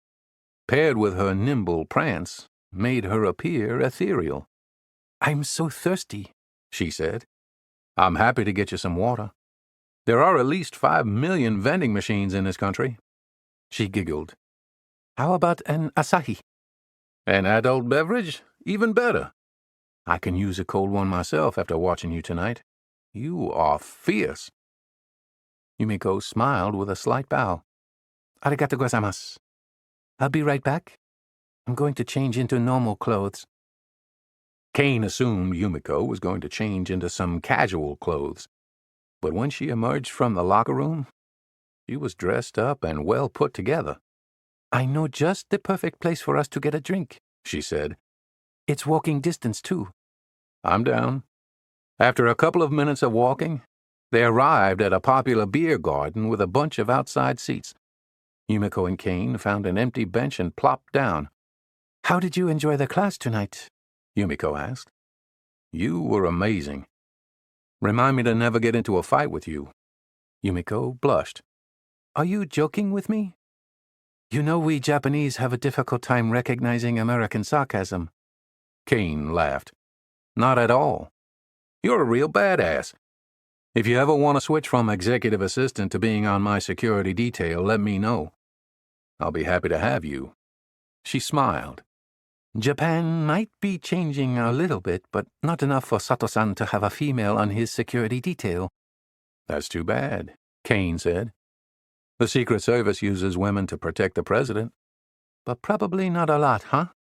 paired with her nimble prance, made her appear ethereal. "I'm so thirsty," she said. "I'm happy to get you some water. There are at least 5 million vending machines in this country." She giggled. "How about an Asahi?" "An adult beverage? Even better. I can use a cold one myself after watching you tonight. You are fierce." Yumiko smiled with a slight bow. "Arigatou gozaimasu. I'll be right back. I'm going to change into normal clothes." Kane assumed Yumiko was going to change into some casual clothes, but when she emerged from the locker room, she was dressed up and well put together. "I know just the perfect place for us to get a drink," she said. "It's walking distance, too." "I'm down." After a couple of minutes of walking, they arrived at a popular beer garden with a bunch of outside seats. Yumiko and Kane found an empty bench and plopped down. "How did you enjoy the class tonight?" Yumiko asked. "You were amazing. Remind me to never get into a fight with you." Yumiko blushed. "Are you joking with me? You know we Japanese have a difficult time recognizing American sarcasm." Kane laughed. "Not at all. You're a real badass. If you ever want to switch from executive assistant to being on my security detail, let me know. I'll be happy to have you." She smiled. "Japan might be changing a little bit, but not enough for Sato-san to have a female on his security detail." "That's too bad," Kane said. "The Secret Service uses women to protect the president." "But probably not a lot, huh?"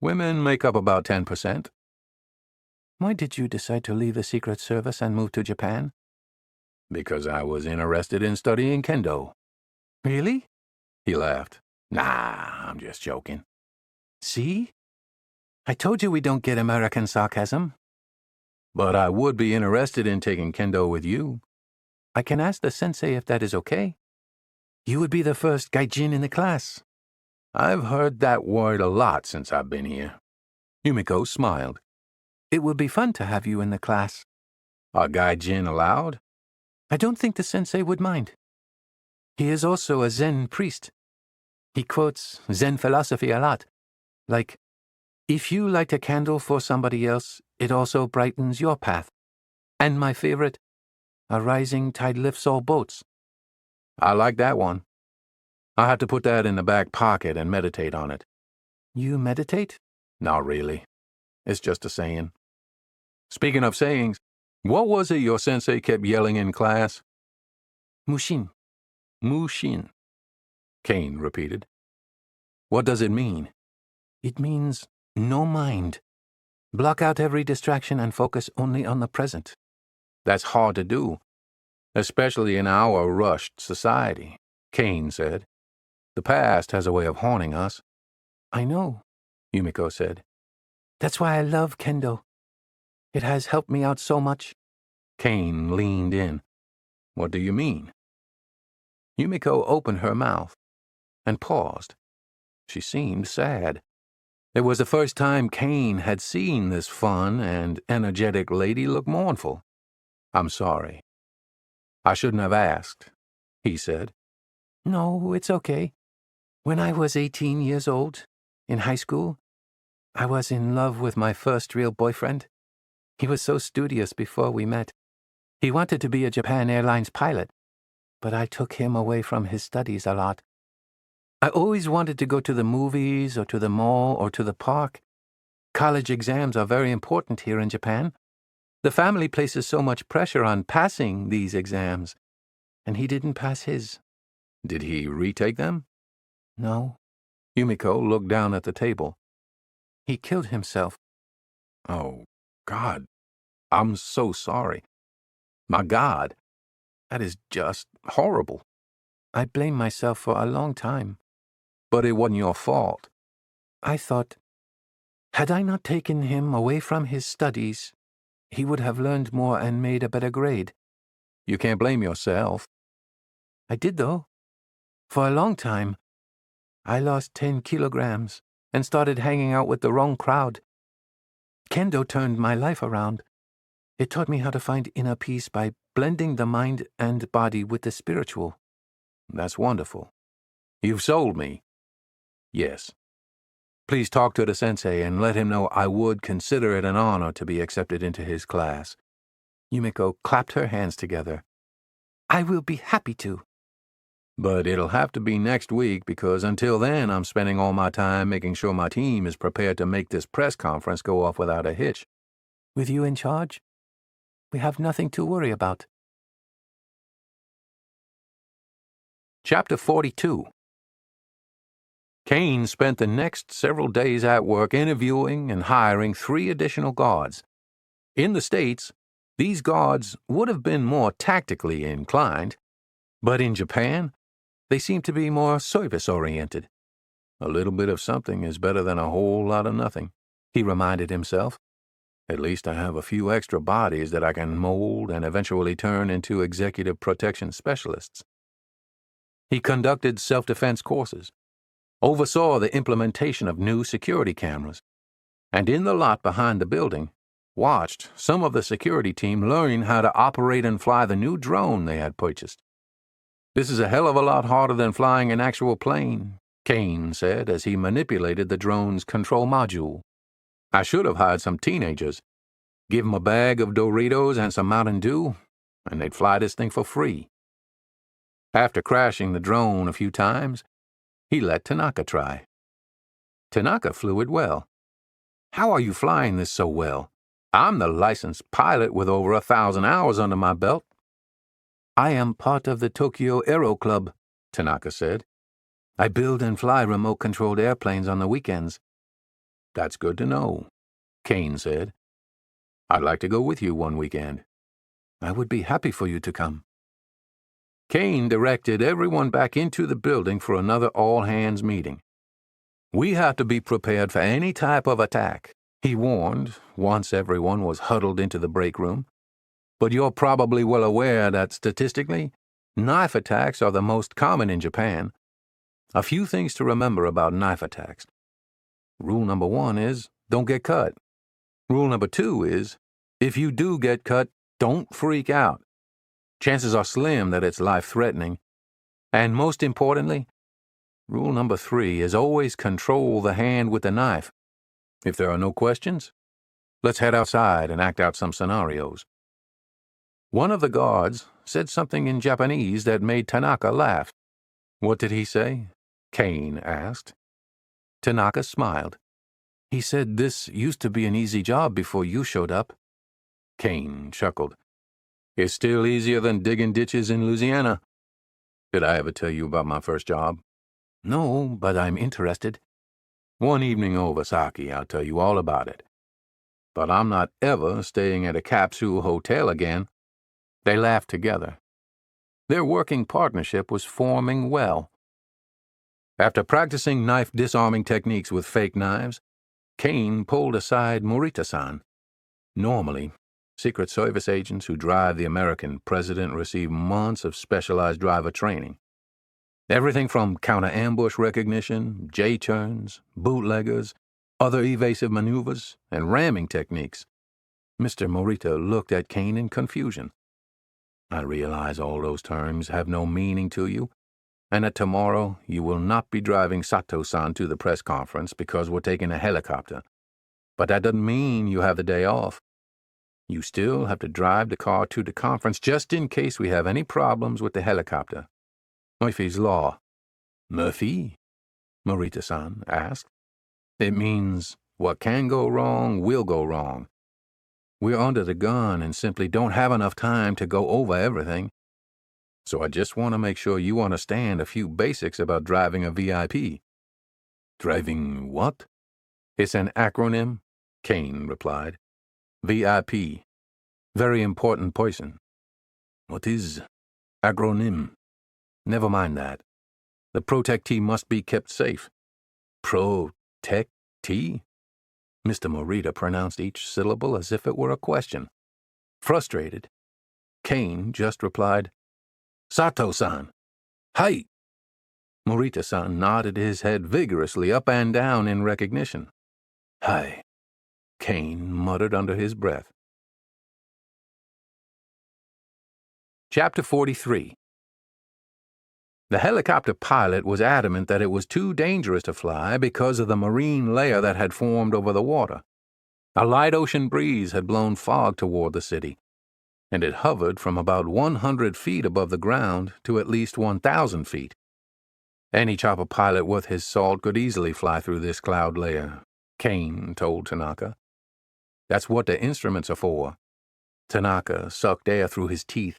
"Women make up about 10%. "Why did you decide to leave the Secret Service and move to Japan?" "Because I was interested in studying kendo." "Really?" He laughed. "Nah, I'm just joking." "See? I told you we don't get American sarcasm." "But I would be interested in taking kendo with you." "I can ask the sensei if that is okay. You would be the first gaijin in the class." "I've heard that word a lot since I've been here." Yumiko smiled. "It would be fun to have you in the class." "Are gaijin allowed?" "I don't think the sensei would mind." He is also a Zen priest. He quotes Zen philosophy a lot, like, if you light a candle for somebody else, it also brightens your path. And my favorite, a rising tide lifts all boats. I like that one. I have to put that in the back pocket and meditate on it. You meditate? Not really. It's just a saying. Speaking of sayings, what was it your sensei kept yelling in class? Mushin. Mushin, Kane repeated. What does it mean? It means no mind. Block out every distraction and focus only on the present. That's hard to do, especially in our rushed society, Kane said. The past has a way of haunting us. I know, Yumiko said. That's why I love kendo. It has helped me out so much. Kane leaned in. What do you mean? Yumiko opened her mouth and paused. She seemed sad. It was the first time Kane had seen this fun and energetic lady look mournful. I'm sorry. I shouldn't have asked, he said. No, it's okay. When I was 18 years old, in high school, I was in love with my first real boyfriend. He was so studious before we met. He wanted to be a Japan Airlines pilot, but I took him away from his studies a lot. I always wanted to go to the movies or to the mall or to the park. College exams are very important here in Japan. The family places so much pressure on passing these exams, and he didn't pass his. Did he retake them? No. Yumiko looked down at the table. He killed himself. Oh, God. I'm so sorry. My God. That is just horrible. I blamed myself for a long time. But it wasn't your fault. I thought, had I not taken him away from his studies, he would have learned more and made a better grade. You can't blame yourself. I did, though. For a long time, I lost 10 kilograms and started hanging out with the wrong crowd. Kendo turned my life around. It taught me how to find inner peace by blending the mind and body with the spiritual. That's wonderful. You've sold me. Yes. Please talk to the sensei and let him know I would consider it an honor to be accepted into his class. Yumiko clapped her hands together. I will be happy to. But it'll have to be next week because until then I'm spending all my time making sure my team is prepared to make this press conference go off without a hitch. With you in charge, we have nothing to worry about. Chapter 42. Kane spent the next several days at work interviewing and hiring 3 additional guards. In the States, these guards would have been more tactically inclined, but in Japan, they seemed to be more service-oriented. A little bit of something is better than a whole lot of nothing, he reminded himself. At least I have a few extra bodies that I can mold and eventually turn into executive protection specialists. He conducted self-defense courses, oversaw the implementation of new security cameras, and in the lot behind the building, watched some of the security team learn how to operate and fly the new drone they had purchased. This is a hell of a lot harder than flying an actual plane, Kane said as he manipulated the drone's control module. I should have hired some teenagers, give them a bag of Doritos and some Mountain Dew, and they'd fly this thing for free. After crashing the drone a few times, he let Tanaka try. Tanaka flew it well. How are you flying this so well? I'm the licensed pilot with over 1,000 hours under my belt. I am part of the Tokyo Aero Club, Tanaka said. I build and fly remote-controlled airplanes on the weekends. That's good to know, Kane said. I'd like to go with you one weekend. I would be happy for you to come. Kane directed everyone back into the building for another all-hands meeting. We have to be prepared for any type of attack, he warned once everyone was huddled into the break room. But you're probably well aware that statistically, knife attacks are the most common in Japan. A few things to remember about knife attacks. Rule number 1 is, don't get cut. Rule number 2 is, if you do get cut, don't freak out. Chances are slim that it's life-threatening. And most importantly, rule number 3 is always control the hand with the knife. If there are no questions, let's head outside and act out some scenarios. One of the guards said something in Japanese that made Tanaka laugh. What did he say? Kane asked. Tanaka smiled. He said this used to be an easy job before you showed up. Kane chuckled. It's still easier than digging ditches in Louisiana. Did I ever tell you about my first job? No, but I'm interested. One evening over sake, I'll tell you all about it. But I'm not ever staying at a capsule hotel again. They laughed together. Their working partnership was forming well. After practicing knife disarming techniques with fake knives, Kane pulled aside Morita-san. Normally, Secret Service agents who drive the American president receive months of specialized driver training. Everything from counter-ambush recognition, J-turns, bootleggers, other evasive maneuvers, and ramming techniques. Mr. Morita looked at Kane in confusion. I realize all those terms have no meaning to you, and that tomorrow you will not be driving Sato-san to the press conference because we're taking a helicopter. But that doesn't mean you have the day off. You still have to drive the car to the conference just in case we have any problems with the helicopter. Murphy's Law. Murphy? Morita-san asked. It means what can go wrong will go wrong. We're under the gun and simply don't have enough time to go over everything. So I just want to make sure you understand a few basics about driving a VIP. Driving what? It's an acronym, Kane replied. VIP. Very important person. What is acronym? Never mind that. The protectee must be kept safe. Protectee? Mr. Morita pronounced each syllable as if it were a question. Frustrated, Kane just replied, Sato-san. Hi! Morita-san nodded his head vigorously up and down in recognition. Hi, Kane muttered under his breath. Chapter 43. The helicopter pilot was adamant that it was too dangerous to fly because of the marine layer that had formed over the water. A light ocean breeze had blown fog toward the city, and it hovered from about 100 feet above the ground to at least 1,000 feet. Any chopper pilot worth his salt could easily fly through this cloud layer, Kane told Tanaka. That's what the instruments are for. Tanaka sucked air through his teeth.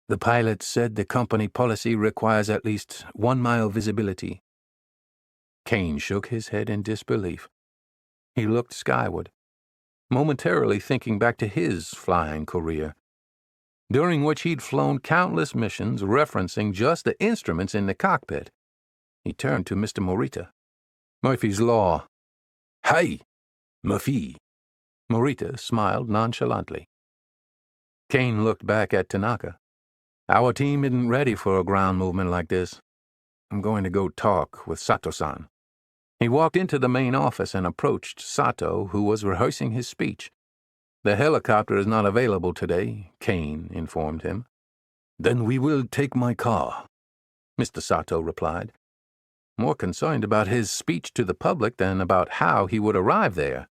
The pilot said the company policy requires at least 1 mile visibility. Kane shook his head in disbelief. He looked skyward, momentarily thinking back to his flying career, during which he'd flown countless missions referencing just the instruments in the cockpit. He turned to Mr. Morita. Murphy's Law. Hi, Murphy. Morita smiled nonchalantly. Kane looked back at Tanaka. Our team isn't ready for a ground movement like this. I'm going to go talk with Sato-san. He walked into the main office and approached Sato, who was rehearsing his speech. The helicopter is not available today, Kane informed him. Then we will take my car, Mr. Sato replied, more concerned about his speech to the public than about how he would arrive there.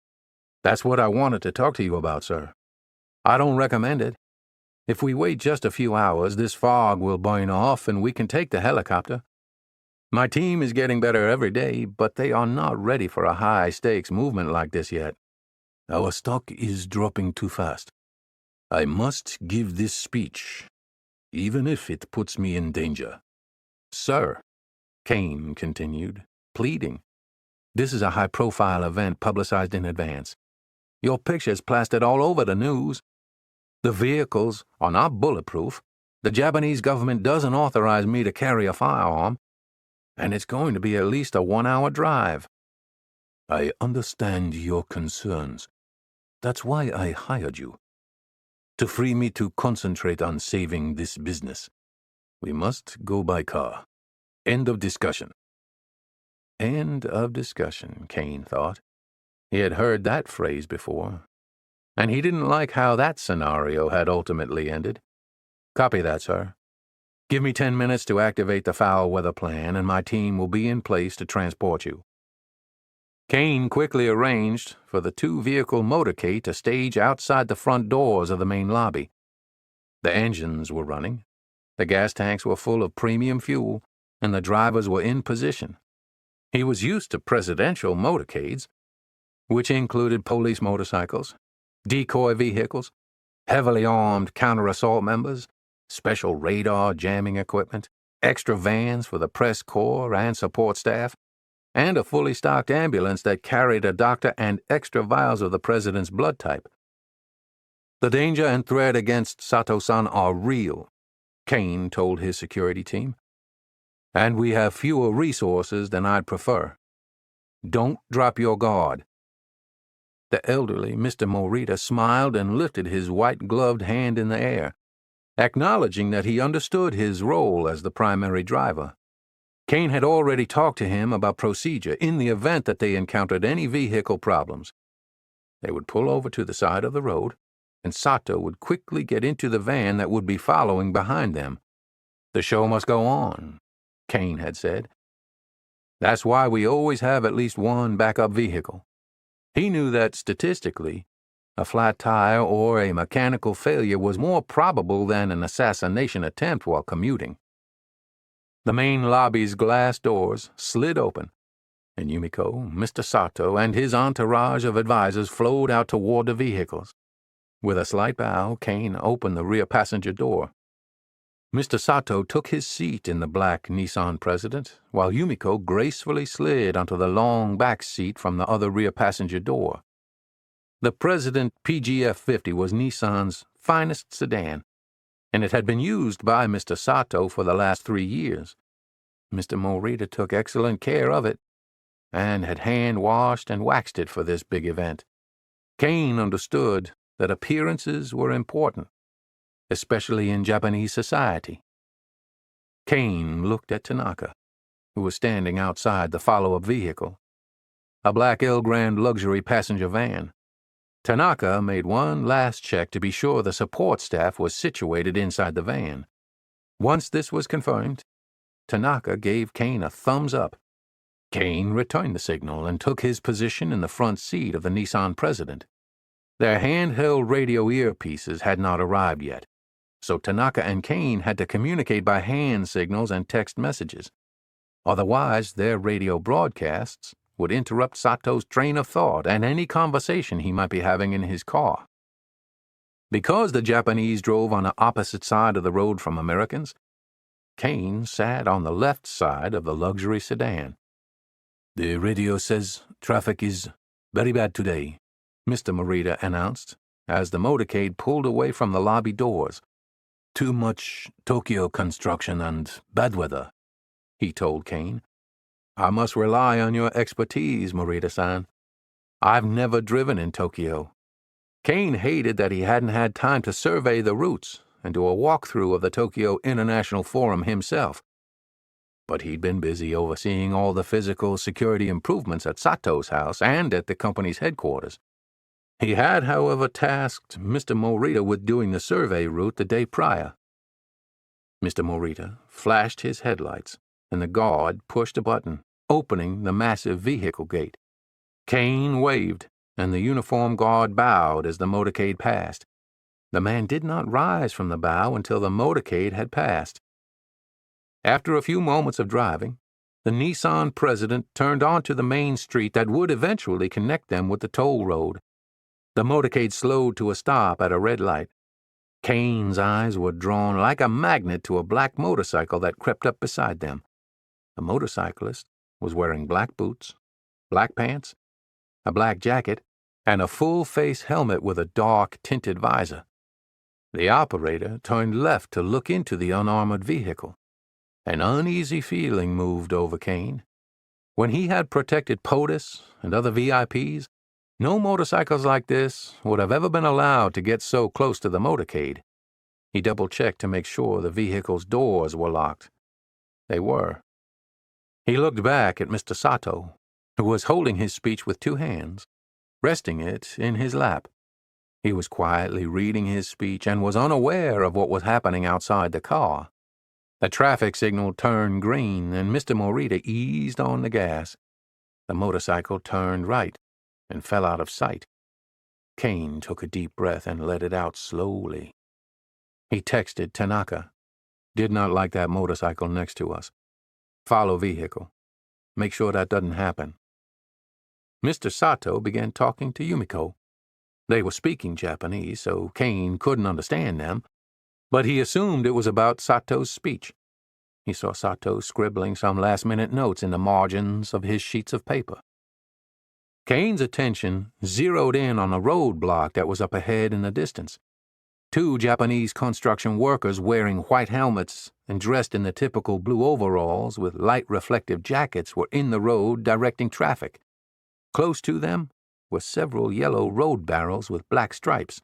That's what I wanted to talk to you about, sir. I don't recommend it. If we wait just a few hours, this fog will burn off and we can take the helicopter. My team is getting better every day, but they are not ready for a high-stakes movement like this yet. Our stock is dropping too fast. I must give this speech, even if it puts me in danger. Sir, Kane continued, pleading. This is a high-profile event publicized in advance. Your picture's plastered all over the news. The vehicles are not bulletproof. The Japanese government doesn't authorize me to carry a firearm. And it's going to be at least a 1-hour drive. I understand your concerns. That's why I hired you. To free me to concentrate on saving this business. We must go by car. End of discussion. End of discussion, Kane thought. He had heard that phrase before, and he didn't like how that scenario had ultimately ended. Copy that, sir. Give me 10 minutes to activate the foul weather plan, and my team will be in place to transport you." Kane quickly arranged for the two-vehicle motorcade to stage outside the front doors of the main lobby. The engines were running, the gas tanks were full of premium fuel, and the drivers were in position. He was used to presidential motorcades, which included police motorcycles, decoy vehicles, heavily armed counter-assault members, special radar jamming equipment, extra vans for the press corps and support staff, and a fully stocked ambulance that carried a doctor and extra vials of the president's blood type. "The danger and threat against Sato-san are real," Kane told his security team, "and we have fewer resources than I'd prefer. Don't drop your guard." The elderly Mr. Morita smiled and lifted his white-gloved hand in the air, acknowledging that he understood his role as the primary driver. Kane had already talked to him about procedure in the event that they encountered any vehicle problems. They would pull over to the side of the road, and Sato would quickly get into the van that would be following behind them. "The show must go on," Kane had said. "That's why we always have at least one backup vehicle." He knew that, statistically, a flat tire or a mechanical failure was more probable than an assassination attempt while commuting. The main lobby's glass doors slid open, and Yumiko, Mr. Sato, and his entourage of advisors flowed out toward the vehicles. With a slight bow, Kane opened the rear passenger door. Mr. Sato took his seat in the black Nissan President, while Yumiko gracefully slid onto the long back seat from the other rear passenger door. The President PGF-50 was Nissan's finest sedan, and it had been used by Mr. Sato for the last 3 years. Mr. Morita took excellent care of it, and had hand-washed and waxed it for this big event. Kane understood that appearances were important, especially in Japanese society. Kane looked at Tanaka, who was standing outside the follow-up vehicle, a black El Grand luxury passenger van. Tanaka made one last check to be sure the support staff was situated inside the van. Once this was confirmed, Tanaka gave Kane a thumbs up. Kane returned the signal and took his position in the front seat of the Nissan President. Their handheld radio earpieces had not arrived yet, so Tanaka and Kane had to communicate by hand signals and text messages. Otherwise, their radio broadcasts would interrupt Sato's train of thought and any conversation he might be having in his car. Because the Japanese drove on the opposite side of the road from Americans, Kane sat on the left side of the luxury sedan. "The radio says traffic is very bad today," Mr. Morita announced, as the motorcade pulled away from the lobby doors. "Too much Tokyo construction and bad weather," he told Kane. "I must rely on your expertise, Morita-san. I've never driven in Tokyo." Kane hated that he hadn't had time to survey the routes and do a walkthrough of the Tokyo International Forum himself. But he'd been busy overseeing all the physical security improvements at Sato's house and at the company's headquarters. He had, however, tasked Mr. Morita with doing the survey route the day prior. Mr. Morita flashed his headlights, and the guard pushed a button, opening the massive vehicle gate. Kane waved, and the uniformed guard bowed as the motorcade passed. The man did not rise from the bow until the motorcade had passed. After a few moments of driving, the Nissan President turned onto the main street that would eventually connect them with the toll road. The motorcade slowed to a stop at a red light. Kane's eyes were drawn like a magnet to a black motorcycle that crept up beside them. The motorcyclist was wearing black boots, black pants, a black jacket, and a full-face helmet with a dark-tinted visor. The operator turned left to look into the unarmored vehicle. An uneasy feeling moved over Kane. When he had protected POTUS and other VIPs, no motorcycles like this would have ever been allowed to get so close to the motorcade. He double-checked to make sure the vehicle's doors were locked. They were. He looked back at Mr. Sato, who was holding his speech with 2 hands, resting it in his lap. He was quietly reading his speech and was unaware of what was happening outside the car. The traffic signal turned green, and Mr. Morita eased on the gas. The motorcycle turned right and fell out of sight. Kane took a deep breath and let it out slowly. He texted Tanaka. Did not like that motorcycle next to us. Follow vehicle. Make sure that doesn't happen. Mr. Sato began talking to Yumiko. They were speaking Japanese, so Kane couldn't understand them, but he assumed it was about Sato's speech. He saw Sato scribbling some last-minute notes in the margins of his sheets of paper. Kane's attention zeroed in on a roadblock that was up ahead in the distance. Two Japanese construction workers wearing white helmets and dressed in the typical blue overalls with light reflective jackets were in the road directing traffic. Close to them were several yellow road barrels with black stripes.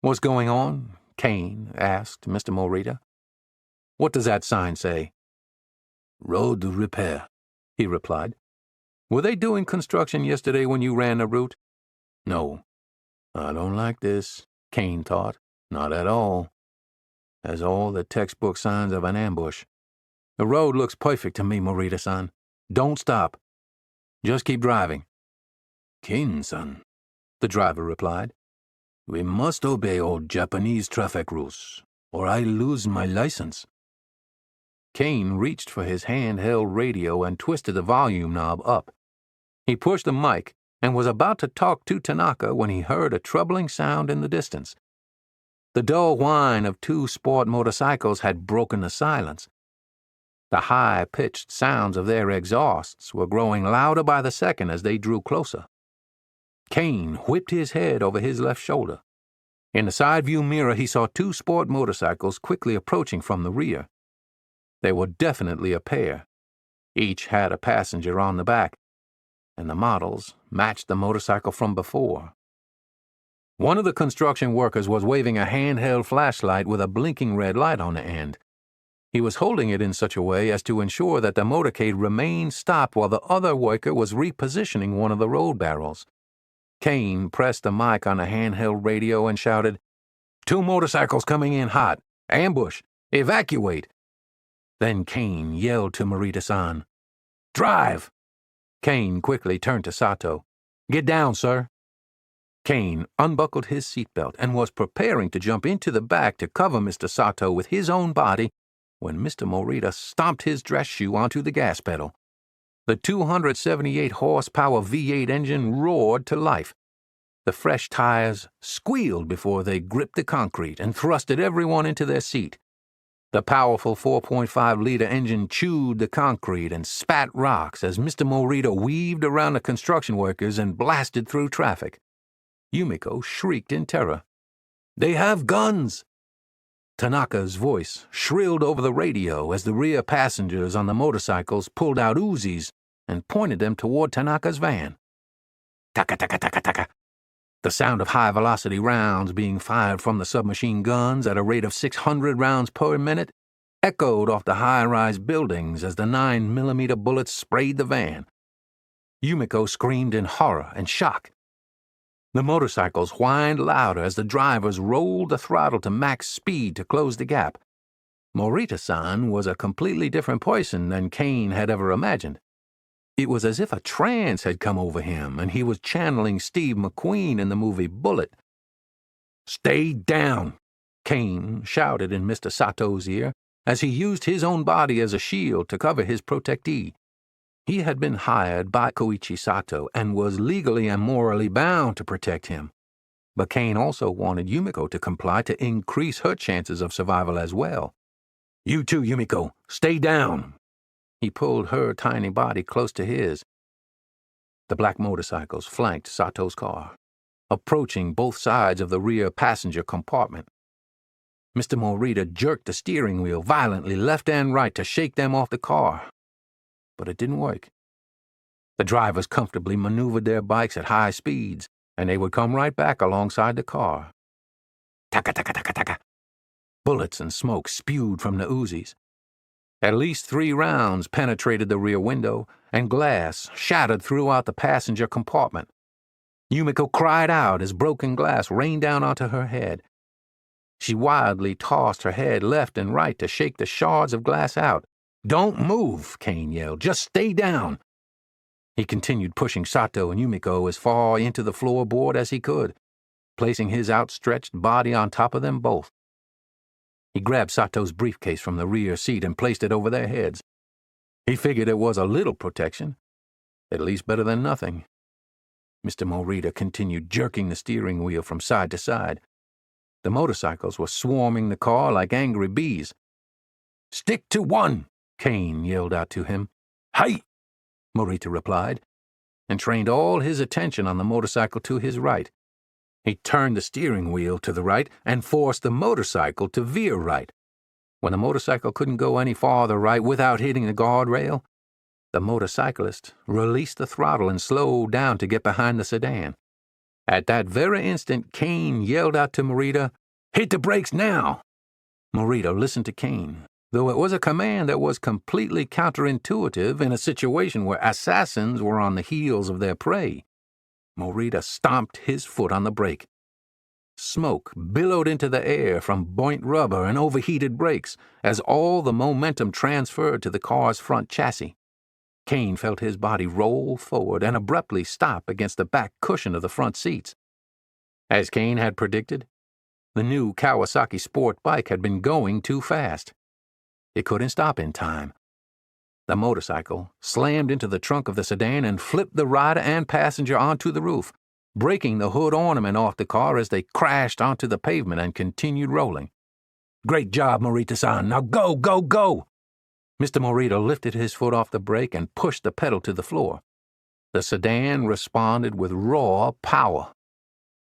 "What's going on?" Kane asked Mr. Morita. "What does that sign say?" "Road repair," he replied. "Were they doing construction yesterday when you ran the route?" "No." "I don't like this," Kane thought. "Not at all. Has all the textbook signs of an ambush. The road looks perfect to me, Morita-san. Don't stop. Just keep driving." "Kane-san," the driver replied, "we must obey all Japanese traffic rules, or I lose my license." Kane reached for his handheld radio and twisted the volume knob up. He pushed the mic and was about to talk to Tanaka when he heard a troubling sound in the distance. The dull whine of two sport motorcycles had broken the silence. The high-pitched sounds of their exhausts were growing louder by the second as they drew closer. Kane whipped his head over his left shoulder. In the side-view mirror, he saw two sport motorcycles quickly approaching from the rear. They were definitely a pair. Each had a passenger on the back, and the models matched the motorcycle from before. One of the construction workers was waving a handheld flashlight with a blinking red light on the end. He was holding it in such a way as to ensure that the motorcade remained stopped while the other worker was repositioning one of the road barrels. Kane pressed the mic on the handheld radio and shouted, "Two motorcycles coming in hot. Ambush. Evacuate." Then Kane yelled to Morita-san, "Drive!" Kane quickly turned to Sato. "Get down, sir." Kane unbuckled his seatbelt and was preparing to jump into the back to cover Mr. Sato with his own body when Mr. Morita stomped his dress shoe onto the gas pedal. The 278-horsepower V8 engine roared to life. The fresh tires squealed before they gripped the concrete and thrusted everyone into their seat. The powerful 4.5-liter engine chewed the concrete and spat rocks as Mr. Morita weaved around the construction workers and blasted through traffic. Yumiko shrieked in terror. "They have guns!" Tanaka's voice shrilled over the radio as the rear passengers on the motorcycles pulled out Uzis and pointed them toward Tanaka's van. Taka-taka-taka-taka. The sound of high-velocity rounds being fired from the submachine guns at a rate of 600 rounds per minute echoed off the high-rise buildings as the 9mm bullets sprayed the van. Yumiko screamed in horror and shock. The motorcycles whined louder as the drivers rolled the throttle to max speed to close the gap. Morita-san was a completely different person than Kane had ever imagined. It was as if a trance had come over him, and he was channeling Steve McQueen in the movie Bullet. "Stay down!" Kane shouted in Mr. Sato's ear as he used his own body as a shield to cover his protectee. He had been hired by Koichi Sato and was legally and morally bound to protect him. But Kane also wanted Yumiko to comply to increase her chances of survival as well. "You too, Yumiko. Stay down!" He pulled her tiny body close to his. The black motorcycles flanked Sato's car, approaching both sides of the rear passenger compartment. Mr. Morita jerked the steering wheel violently left and right to shake them off the car, but it didn't work. The drivers comfortably maneuvered their bikes at high speeds, and they would come right back alongside the car. Taka-taka-taka-taka. Bullets and smoke spewed from the Uzis. At least 3 rounds penetrated the rear window, and glass shattered throughout the passenger compartment. Yumiko cried out as broken glass rained down onto her head. She wildly tossed her head left and right to shake the shards of glass out. "Don't move," Kane yelled. "Just stay down." He continued pushing Sato and Yumiko as far into the floorboard as he could, placing his outstretched body on top of them both. He grabbed Sato's briefcase from the rear seat and placed it over their heads. He figured it was a little protection, at least better than nothing. Mr. Morita continued jerking the steering wheel from side to side. The motorcycles were swarming the car like angry bees. "Stick to one," Kane yelled out to him. "Hey," Morita replied, and trained all his attention on the motorcycle to his right. He turned the steering wheel to the right and forced the motorcycle to veer right. When the motorcycle couldn't go any farther right without hitting the guardrail, the motorcyclist released the throttle and slowed down to get behind the sedan. At that very instant, Kane yelled out to Morita, "Hit the brakes now!" Morita listened to Kane, though it was a command that was completely counterintuitive in a situation where assassins were on the heels of their prey. Morita stomped his foot on the brake. Smoke billowed into the air from burnt rubber and overheated brakes as all the momentum transferred to the car's front chassis. Kane felt his body roll forward and abruptly stop against the back cushion of the front seats. As Kane had predicted, the new Kawasaki sport bike had been going too fast. It couldn't stop in time. The motorcycle slammed into the trunk of the sedan and flipped the rider and passenger onto the roof, breaking the hood ornament off the car as they crashed onto the pavement and continued rolling. "Great job, Morita-san. Now go, go, go!" Mr. Morita lifted his foot off the brake and pushed the pedal to the floor. The sedan responded with raw power.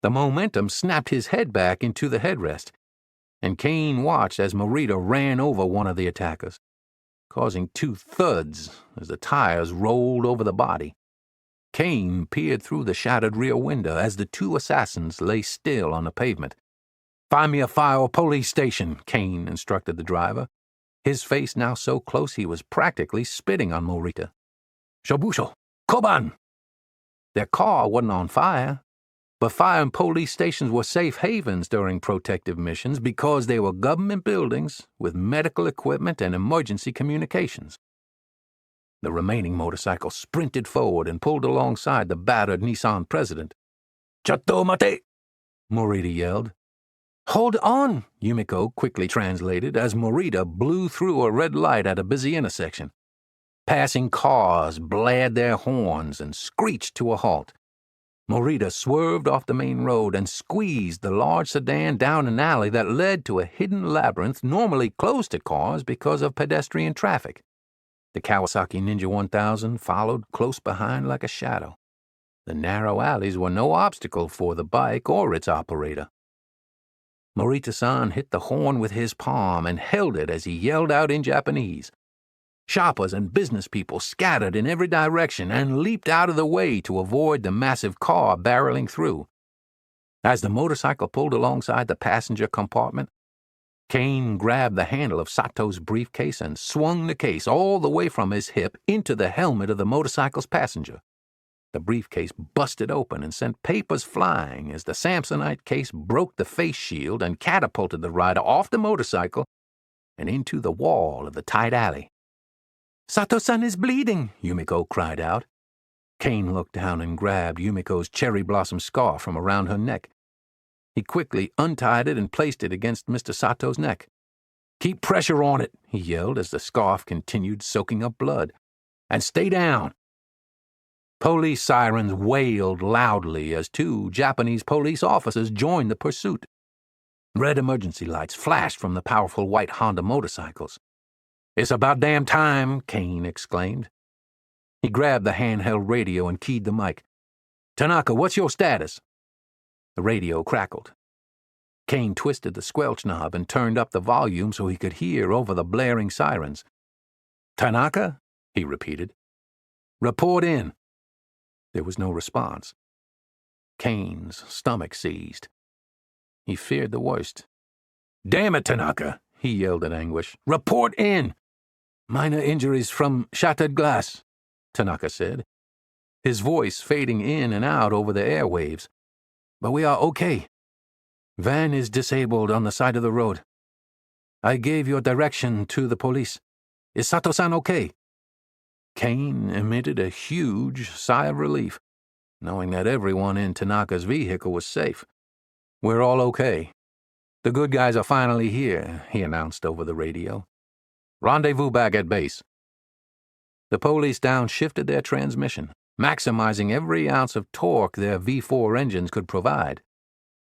The momentum snapped his head back into the headrest, and Kane watched as Morita ran over one of the attackers, causing two thuds as the tires rolled over the body. Kane peered through the shattered rear window as the two assassins lay still on the pavement. "Find me a fire police station," Kane instructed the driver, his face now so close he was practically spitting on Morita. "Shobusho, Koban!" Their car wasn't on fire, but fire and police stations were safe havens during protective missions because they were government buildings with medical equipment and emergency communications. The remaining motorcycle sprinted forward and pulled alongside the battered Nissan President. "Chatto mate!" Morita yelled. "Hold on," Yumiko quickly translated as Morita blew through a red light at a busy intersection. Passing cars blared their horns and screeched to a halt. Morita swerved off the main road and squeezed the large sedan down an alley that led to a hidden labyrinth normally closed to cars because of pedestrian traffic. The Kawasaki Ninja 1000 followed close behind like a shadow. The narrow alleys were no obstacle for the bike or its operator. Morita-san hit the horn with his palm and held it as he yelled out in Japanese. Shoppers and business people scattered in every direction and leaped out of the way to avoid the massive car barreling through. As the motorcycle pulled alongside the passenger compartment, Kane grabbed the handle of Sato's briefcase and swung the case all the way from his hip into the helmet of the motorcycle's passenger. The briefcase busted open and sent papers flying as the Samsonite case broke the face shield and catapulted the rider off the motorcycle and into the wall of the tight alley. "Sato-san is bleeding," Yumiko cried out. Kane looked down and grabbed Yumiko's cherry blossom scarf from around her neck. He quickly untied it and placed it against Mr. Sato's neck. "Keep pressure on it," he yelled as the scarf continued soaking up blood. "And stay down." Police sirens wailed loudly as two Japanese police officers joined the pursuit. Red emergency lights flashed from the powerful white Honda motorcycles. "It's about damn time," Kane exclaimed. He grabbed the handheld radio and keyed the mic. "Tanaka, what's your status?" The radio crackled. Kane twisted the squelch knob and turned up the volume so he could hear over the blaring sirens. "Tanaka?" he repeated. "Report in." There was no response. Kane's stomach seized. He feared the worst. "Damn it, Tanaka!" he yelled in anguish. "Report in!" "Minor injuries from shattered glass," Tanaka said, his voice fading in and out over the airwaves. "But we are okay." Van is disabled on the side of the road. I gave your direction to the police. Is Sato-san okay?" Kane emitted a huge sigh of relief, knowing that everyone in Tanaka's vehicle was safe. "We're all okay. The good guys are finally here," he announced over the radio. "Rendezvous back at base." The police downshifted their transmission, maximizing every ounce of torque their V4 engines could provide.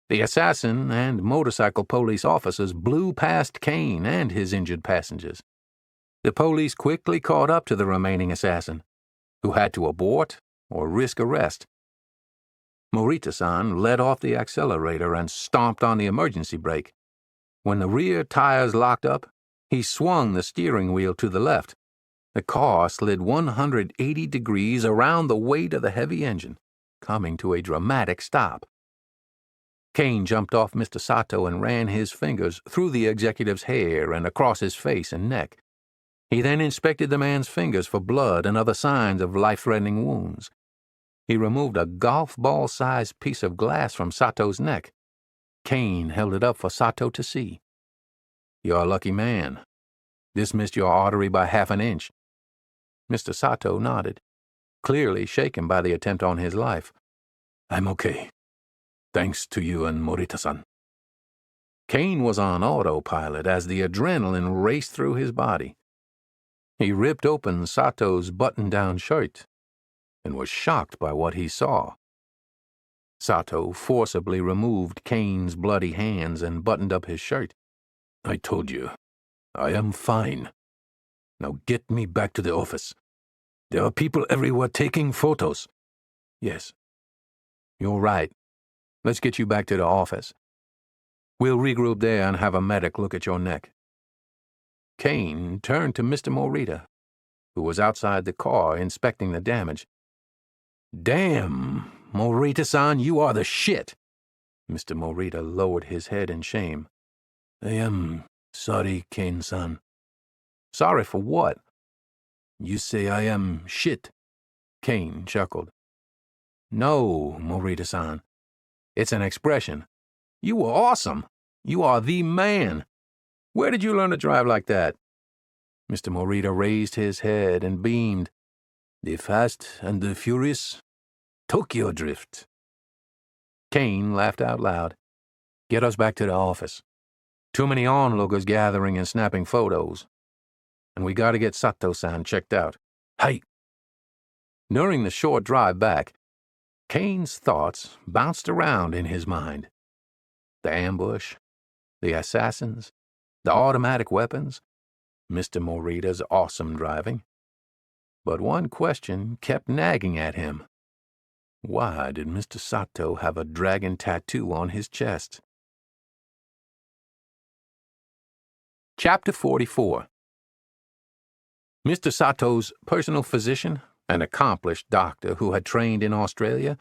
The assassin and motorcycle police officers blew past Kane and his injured passengers. The police quickly caught up to the remaining assassin, who had to abort or risk arrest. Morita-san let off the accelerator and stomped on the emergency brake. When the rear tires locked up, he swung the steering wheel to the left. The car slid 180 degrees around the weight of the heavy engine, coming to a dramatic stop. Kane jumped off Mr. Sato and ran his fingers through the executive's hair and across his face and neck. He then inspected the man's fingers for blood and other signs of life-threatening wounds. He removed a golf ball-sized piece of glass from Sato's neck. Kane held it up for Sato to see. "You're a lucky man. This missed your artery by half an inch." Mr. Sato nodded, clearly shaken by the attempt on his life. "I'm okay. Thanks to you and Morita-san." Kane was on autopilot as the adrenaline raced through his body. He ripped open Sato's button-down shirt and was shocked by what he saw. Sato forcibly removed Kane's bloody hands and buttoned up his shirt. "I told you, I am fine. Now get me back to the office. There are people everywhere taking photos." "Yes. You're right. Let's get you back to the office. We'll regroup there and have a medic look at your neck." Kane turned to Mr. Morita, who was outside the car inspecting the damage. "Damn, Morita-san, you are the shit." Mr. Morita lowered his head in shame. "I am sorry, Kane-san." "Sorry for what?" "You say I am shit." Kane chuckled. "No, Morita-san. It's an expression. You were awesome. You are the man. Where did you learn to drive like that?" Mr. Morita raised his head and beamed. "The Fast and the Furious. Tokyo Drift." Kane laughed out loud. "Get us back to the office. Too many onlookers gathering and snapping photos. And we gotta get Sato-san checked out. Hey!" During the short drive back, Kane's thoughts bounced around in his mind. The ambush, the assassins, the automatic weapons, Mr. Morita's awesome driving. But one question kept nagging at him. Why did Mr. Sato have a dragon tattoo on his chest? Chapter 44. Mr. Sato's personal physician, an accomplished doctor who had trained in Australia,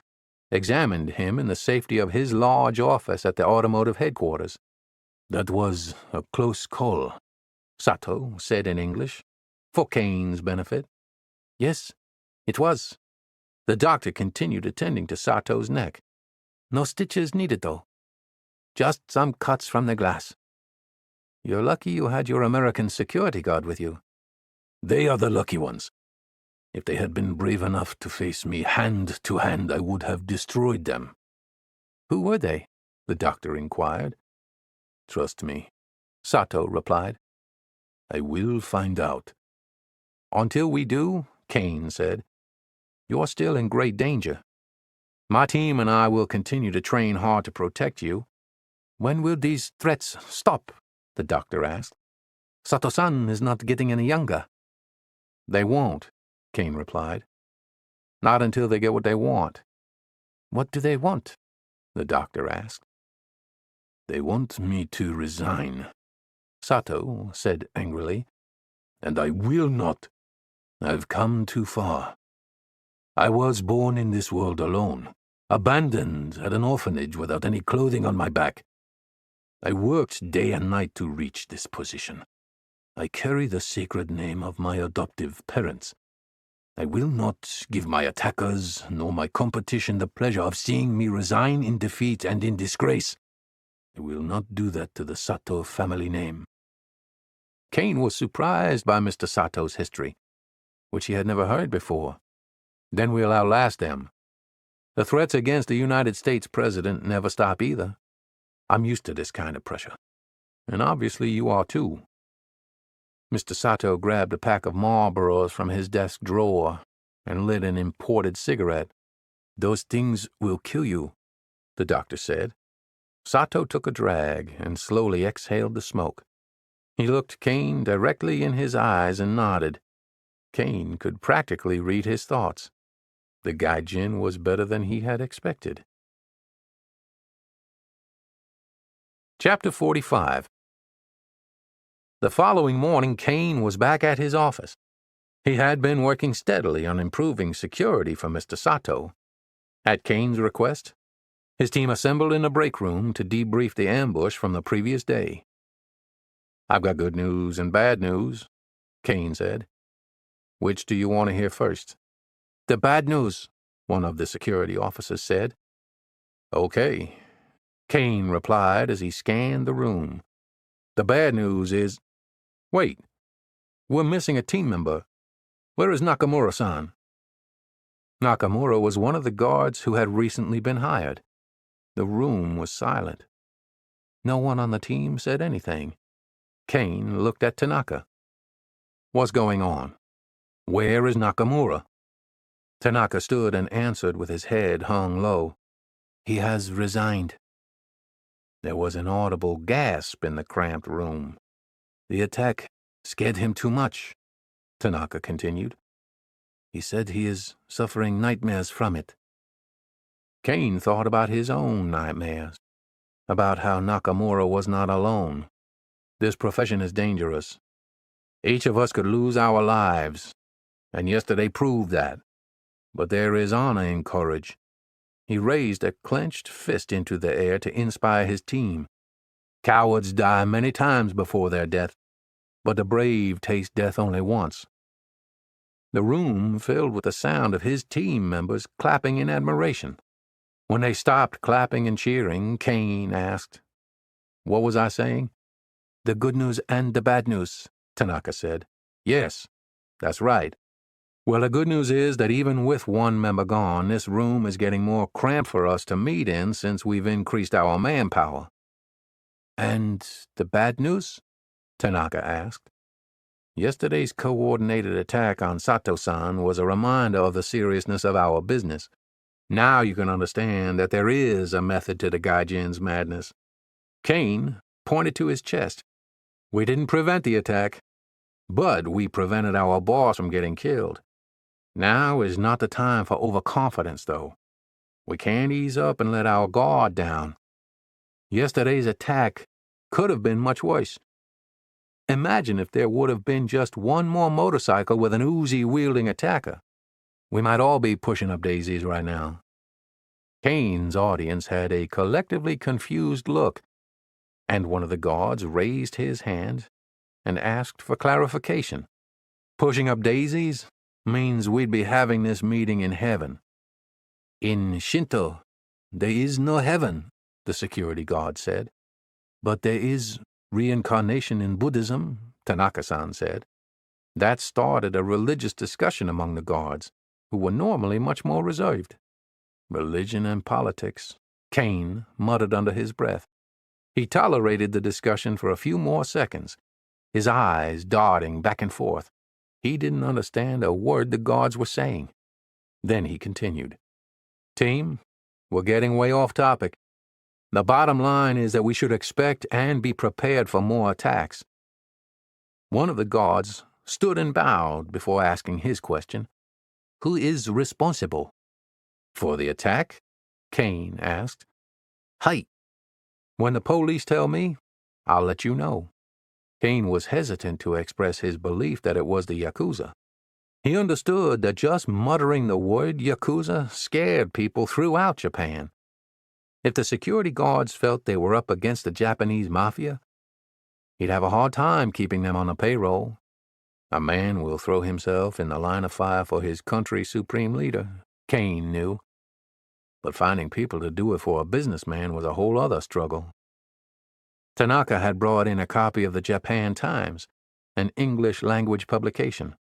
examined him in the safety of his large office at the automotive headquarters. "That was a close call," Sato said in English, for Kane's benefit. "Yes, it was." The doctor continued attending to Sato's neck. "No stitches needed, though. Just some cuts from the glass. You're lucky you had your American security guard with you." "They are the lucky ones. If they had been brave enough to face me hand to hand, I would have destroyed them." "Who were they?" the doctor inquired. "Trust me," Sato replied. "I will find out." "Until we do," Kane said, "you're still in great danger. My team and I will continue to train hard to protect you." "When will these threats stop?" the doctor asked. "Sato-san is not getting any younger." "They won't," Kane replied. "Not until they get what they want." "What do they want?" the doctor asked. "They want me to resign," Sato said angrily. "And I will not. I've come too far. I was born in this world alone, abandoned at an orphanage without any clothing on my back. I worked day and night to reach this position. I carry the sacred name of my adoptive parents. I will not give my attackers nor my competition the pleasure of seeing me resign in defeat and in disgrace. You will not do that to the Sato family name. Kane was surprised by Mr. Sato's history, which he had never heard before. Then we'll outlast them. The threats against the United States president never stop either. I'm used to this kind of pressure. And obviously you are too. Mr. Sato grabbed a pack of Marlboros from his desk drawer and lit an imported cigarette. Those things will kill you, the doctor said. Sato took a drag and slowly exhaled the smoke. He looked Kane directly in his eyes and nodded. Kane could practically read his thoughts. The gaijin was better than he had expected. Chapter 45. The following morning, Kane was back at his office. He had been working steadily on improving security for Mr. Sato. At Kane's request, his team assembled in a break room to debrief the ambush from the previous day. I've got good news and bad news, Kane said. Which do you want to hear first? The bad news, one of the security officers said. Okay, Kane replied as he scanned the room. The bad news is... Wait, we're missing a team member. Where is Nakamura-san? Nakamura was one of the guards who had recently been hired. The room was silent. No one on the team said anything. Kane looked at Tanaka. What's going on? Where is Nakamura? Tanaka stood and answered with his head hung low. He has resigned. There was an audible gasp in the cramped room. The attack scared him too much, Tanaka continued. He said he is suffering nightmares from it. Kane thought about his own nightmares, about how Nakamura was not alone. This profession is dangerous. Each of us could lose our lives, and yesterday proved that. But there is honor in courage. He raised a clenched fist into the air to inspire his team. Cowards die many times before their death, but the brave taste death only once. The room filled with the sound of his team members clapping in admiration. When they stopped clapping and cheering, Kane asked, What was I saying? The good news and the bad news, Tanaka said. Yes, that's right. Well, the good news is that even with one member gone, this room is getting more cramped for us to meet in since we've increased our manpower. And the bad news? Tanaka asked. Yesterday's coordinated attack on Sato-san was a reminder of the seriousness of our business. Now you can understand that there is a method to the gaijin's madness. Kane pointed to his chest. We didn't prevent the attack, but we prevented our boss from getting killed. Now is not the time for overconfidence, though. We can't ease up and let our guard down. Yesterday's attack could have been much worse. Imagine if there would have been just one more motorcycle with an Uzi-wielding attacker. We might all be pushing up daisies right now. Kane's audience had a collectively confused look, and one of the guards raised his hand and asked for clarification. Pushing up daisies means we'd be having this meeting in heaven. In Shinto, there is no heaven, the security guard said. But there is reincarnation in Buddhism, Tanaka-san said. That started a religious discussion among the guards, who were normally much more reserved. Religion and politics, Kane muttered under his breath. He tolerated the discussion for a few more seconds, his eyes darting back and forth. He didn't understand a word the guards were saying. Then he continued. Team, we're getting way off topic. The bottom line is that we should expect and be prepared for more attacks. One of the guards stood and bowed before asking his question. Who is responsible? For the attack? Kane asked. Hai. When the police tell me, I'll let you know. Kane was hesitant to express his belief that it was the Yakuza. He understood that just muttering the word Yakuza scared people throughout Japan. If the security guards felt they were up against the Japanese mafia, he'd have a hard time keeping them on the payroll. A man will throw himself in the line of fire for his country's supreme leader, Kane knew. But finding people to do it for a businessman was a whole other struggle. Tanaka had brought in a copy of the Japan Times, an English-language publication.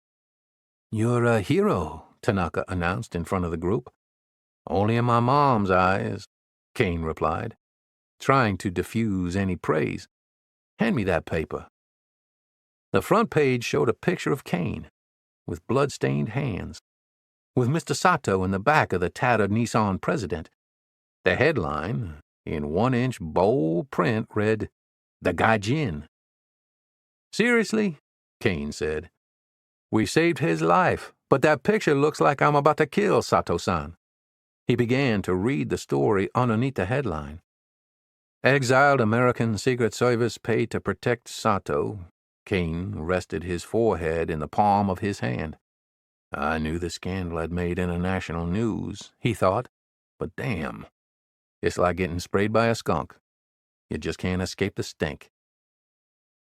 "You're a hero," Tanaka announced in front of the group. "Only in my mom's eyes," Kane replied, trying to diffuse any praise. "Hand me that paper." The front page showed a picture of Kane, with blood-stained hands, with Mr. Sato in the back of the tattered Nissan President. The headline, in 1-inch bold print, read, "The Gaijin." "Seriously?" Kane said. "We saved his life, but that picture looks like I'm about to kill Sato-san." He began to read the story underneath the headline. "Exiled American Secret Service paid to protect Sato." Kane rested his forehead in the palm of his hand. "I knew the scandal had made international news," he thought, "but damn, it's like getting sprayed by a skunk. You just can't escape the stink."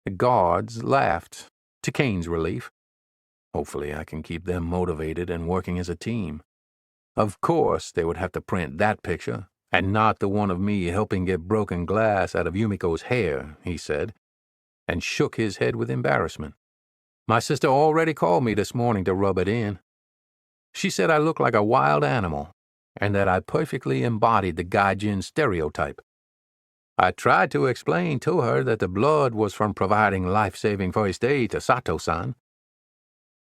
The guards laughed, to Kane's relief. Hopefully I can keep them motivated and working as a team. Of course they would have to print that picture, and not the one of me helping get broken glass out of Yumiko's hair, he said, and shook his head with embarrassment. "My sister already called me this morning to rub it in. She said I looked like a wild animal, and that I perfectly embodied the Gaijin stereotype. I tried to explain to her that the blood was from providing life-saving first aid to Sato-san."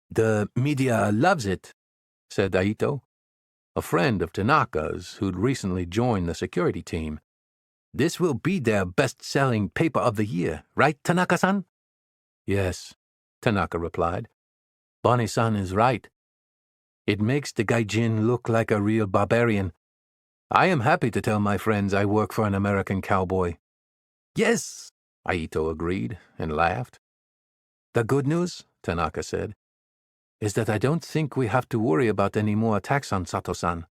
"The media loves it," said Aito, a friend of Tanaka's who'd recently joined the security team. "This will be their best-selling paper of the year, right, Tanaka-san?" "Yes," Tanaka replied. "Bonnie-san is right. It makes the Gaijin look like a real barbarian. I am happy to tell my friends I work for an American cowboy." "Yes," Aito agreed and laughed. "The good news," Tanaka said, "is that I don't think we have to worry about any more attacks on Sato-san.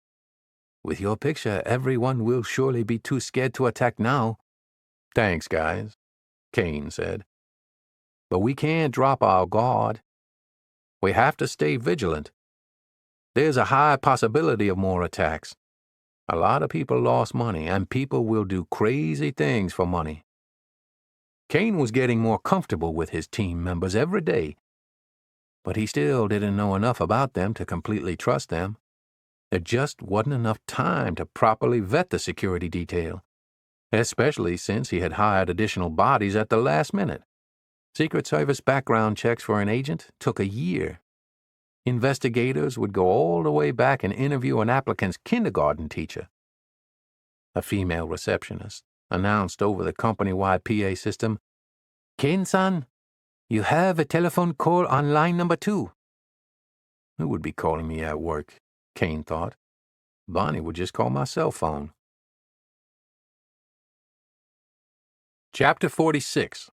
With your picture, everyone will surely be too scared to attack now." "Thanks, guys," Kane said. "But we can't drop our guard. We have to stay vigilant. There's a high possibility of more attacks. A lot of people lost money, and people will do crazy things for money." Kane was getting more comfortable with his team members every day, but he still didn't know enough about them to completely trust them. There just wasn't enough time to properly vet the security detail, especially since he had hired additional bodies at the last minute. Secret Service background checks for an agent took a year. Investigators would go all the way back and interview an applicant's kindergarten teacher. A female receptionist announced over the company-wide PA system, "Kane-san, you have a telephone call on line number 2. Who would be calling me at work? Kane thought. Bonnie would just call my cell phone. Chapter 46.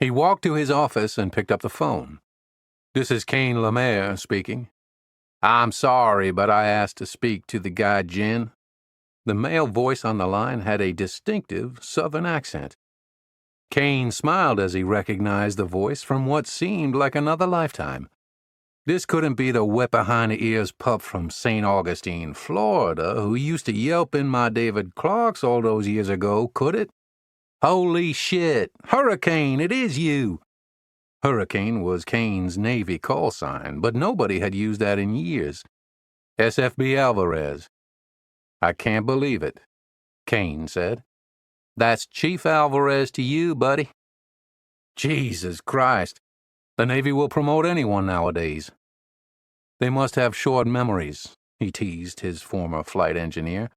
He walked to his office and picked up the phone. "This is Kane Lemaire speaking. I'm sorry, but I asked to speak to the Gaijin." The male voice on the line had a distinctive southern accent. Kane smiled as he recognized the voice from what seemed like another lifetime. This couldn't be the wet-behind-the-ears pup from St. Augustine, Florida, who used to yelp in my David Clark's all those years ago, could it? "Holy shit! Hurricane, it is you!" Hurricane was Kane's Navy call sign, but nobody had used that in years. "SFB Alvarez." "I can't believe it," Kane said. "That's Chief Alvarez to you, buddy." Jesus Christ. The Navy will promote anyone nowadays. "They must have short memories," he teased his former flight engineer.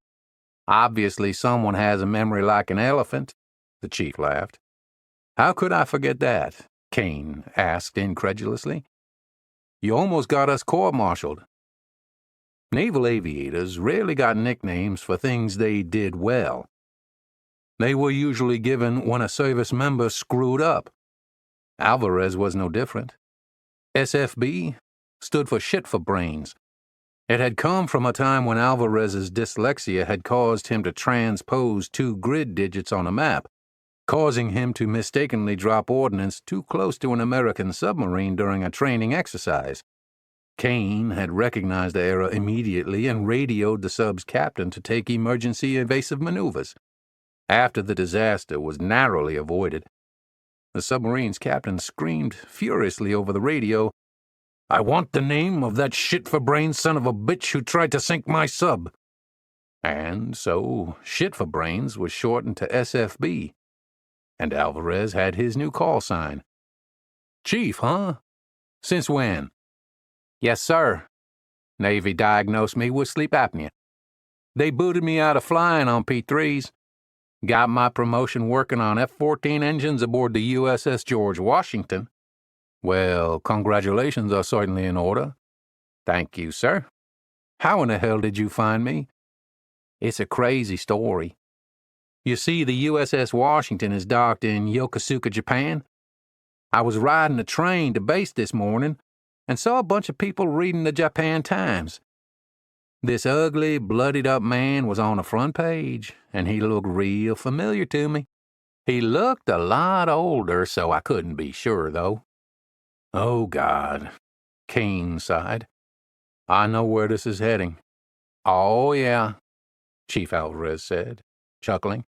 "Obviously someone has a memory like an elephant," the chief laughed. "How could I forget that?" Kane asked incredulously. "You almost got us court-martialed." Naval aviators rarely got nicknames for things they did well. They were usually given when a service member screwed up. Alvarez was no different. SFB stood for shit for brains. It had come from a time when Alvarez's dyslexia had caused him to transpose 2 grid digits on a map, causing him to mistakenly drop ordnance too close to an American submarine during a training exercise. Kane had recognized the error immediately and radioed the sub's captain to take emergency evasive maneuvers. After the disaster was narrowly avoided, the submarine's captain screamed furiously over the radio, "I want the name of that shit-for-brains son of a bitch who tried to sink my sub." And so, shit-for-brains was shortened to SFB, and Alvarez had his new call sign. "Chief, huh? Since when?" "Yes, sir. Navy diagnosed me with sleep apnea. They booted me out of flying on P-3s. Got my promotion working on F-14 engines aboard the USS George Washington." "Well, congratulations are certainly in order." "Thank you, sir. How in the hell did you find me?" "It's a crazy story. You see, the USS Washington is docked in Yokosuka, Japan. I was riding a train to base this morning and saw a bunch of people reading the Japan Times. This ugly, bloodied-up man was on the front page, and he looked real familiar to me. He looked a lot older, so I couldn't be sure, though." "Oh, God," Kane sighed. "I know where this is heading." "Oh, yeah," Chief Alvarez said, chuckling.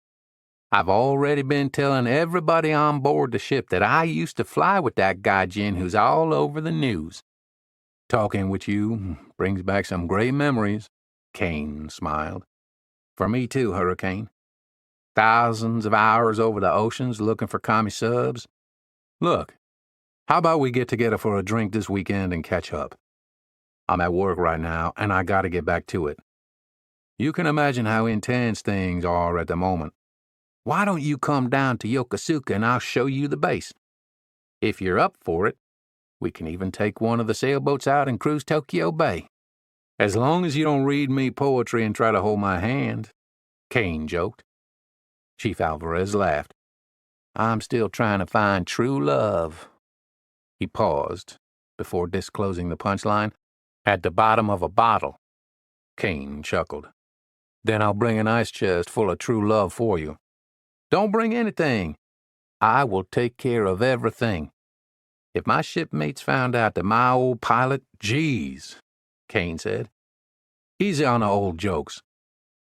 "I've already been telling everybody on board the ship that I used to fly with that gaijin who's all over the news." "Talking with you brings back some great memories," Kane smiled. "For me too, Hurricane. Thousands of hours over the oceans looking for commie subs. Look, how about we get together for a drink this weekend and catch up? I'm at work right now, and I gotta get back to it. You can imagine how intense things are at the moment. Why don't you come down to Yokosuka and I'll show you the base? If you're up for it, we can even take one of the sailboats out and cruise Tokyo Bay. As long as you don't read me poetry and try to hold my hand," Kane joked. Chief Alvarez laughed. "I'm still trying to find true love." He paused before disclosing the punchline. "At the bottom of a bottle." Kane chuckled. "Then I'll bring an ice chest full of true love for you." "Don't bring anything. I will take care of everything. If my shipmates found out that my old pilot—" "Geez," Kane said. "Easy on the old jokes.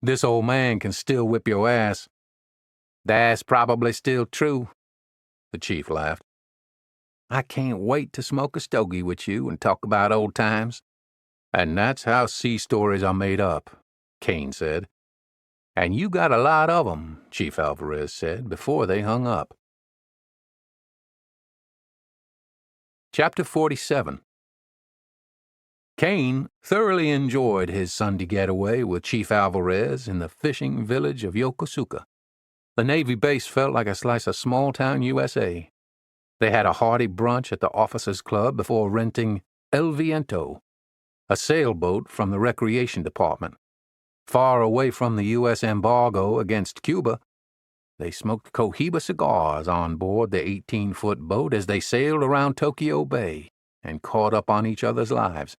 This old man can still whip your ass." "That's probably still true," the chief laughed. "I can't wait to smoke a stogie with you and talk about old times." "And that's how sea stories are made up," Kane said. "And you got a lot of 'em," Chief Alvarez said before they hung up. Chapter 47. Kane thoroughly enjoyed his Sunday getaway with Chief Alvarez in the fishing village of Yokosuka. The Navy base felt like a slice of small-town USA. They had a hearty brunch at the Officers' Club before renting El Viento, a sailboat from the Recreation Department. Far away from the U.S. embargo against Cuba, they smoked Cohiba cigars on board the 18-foot boat as they sailed around Tokyo Bay and caught up on each other's lives.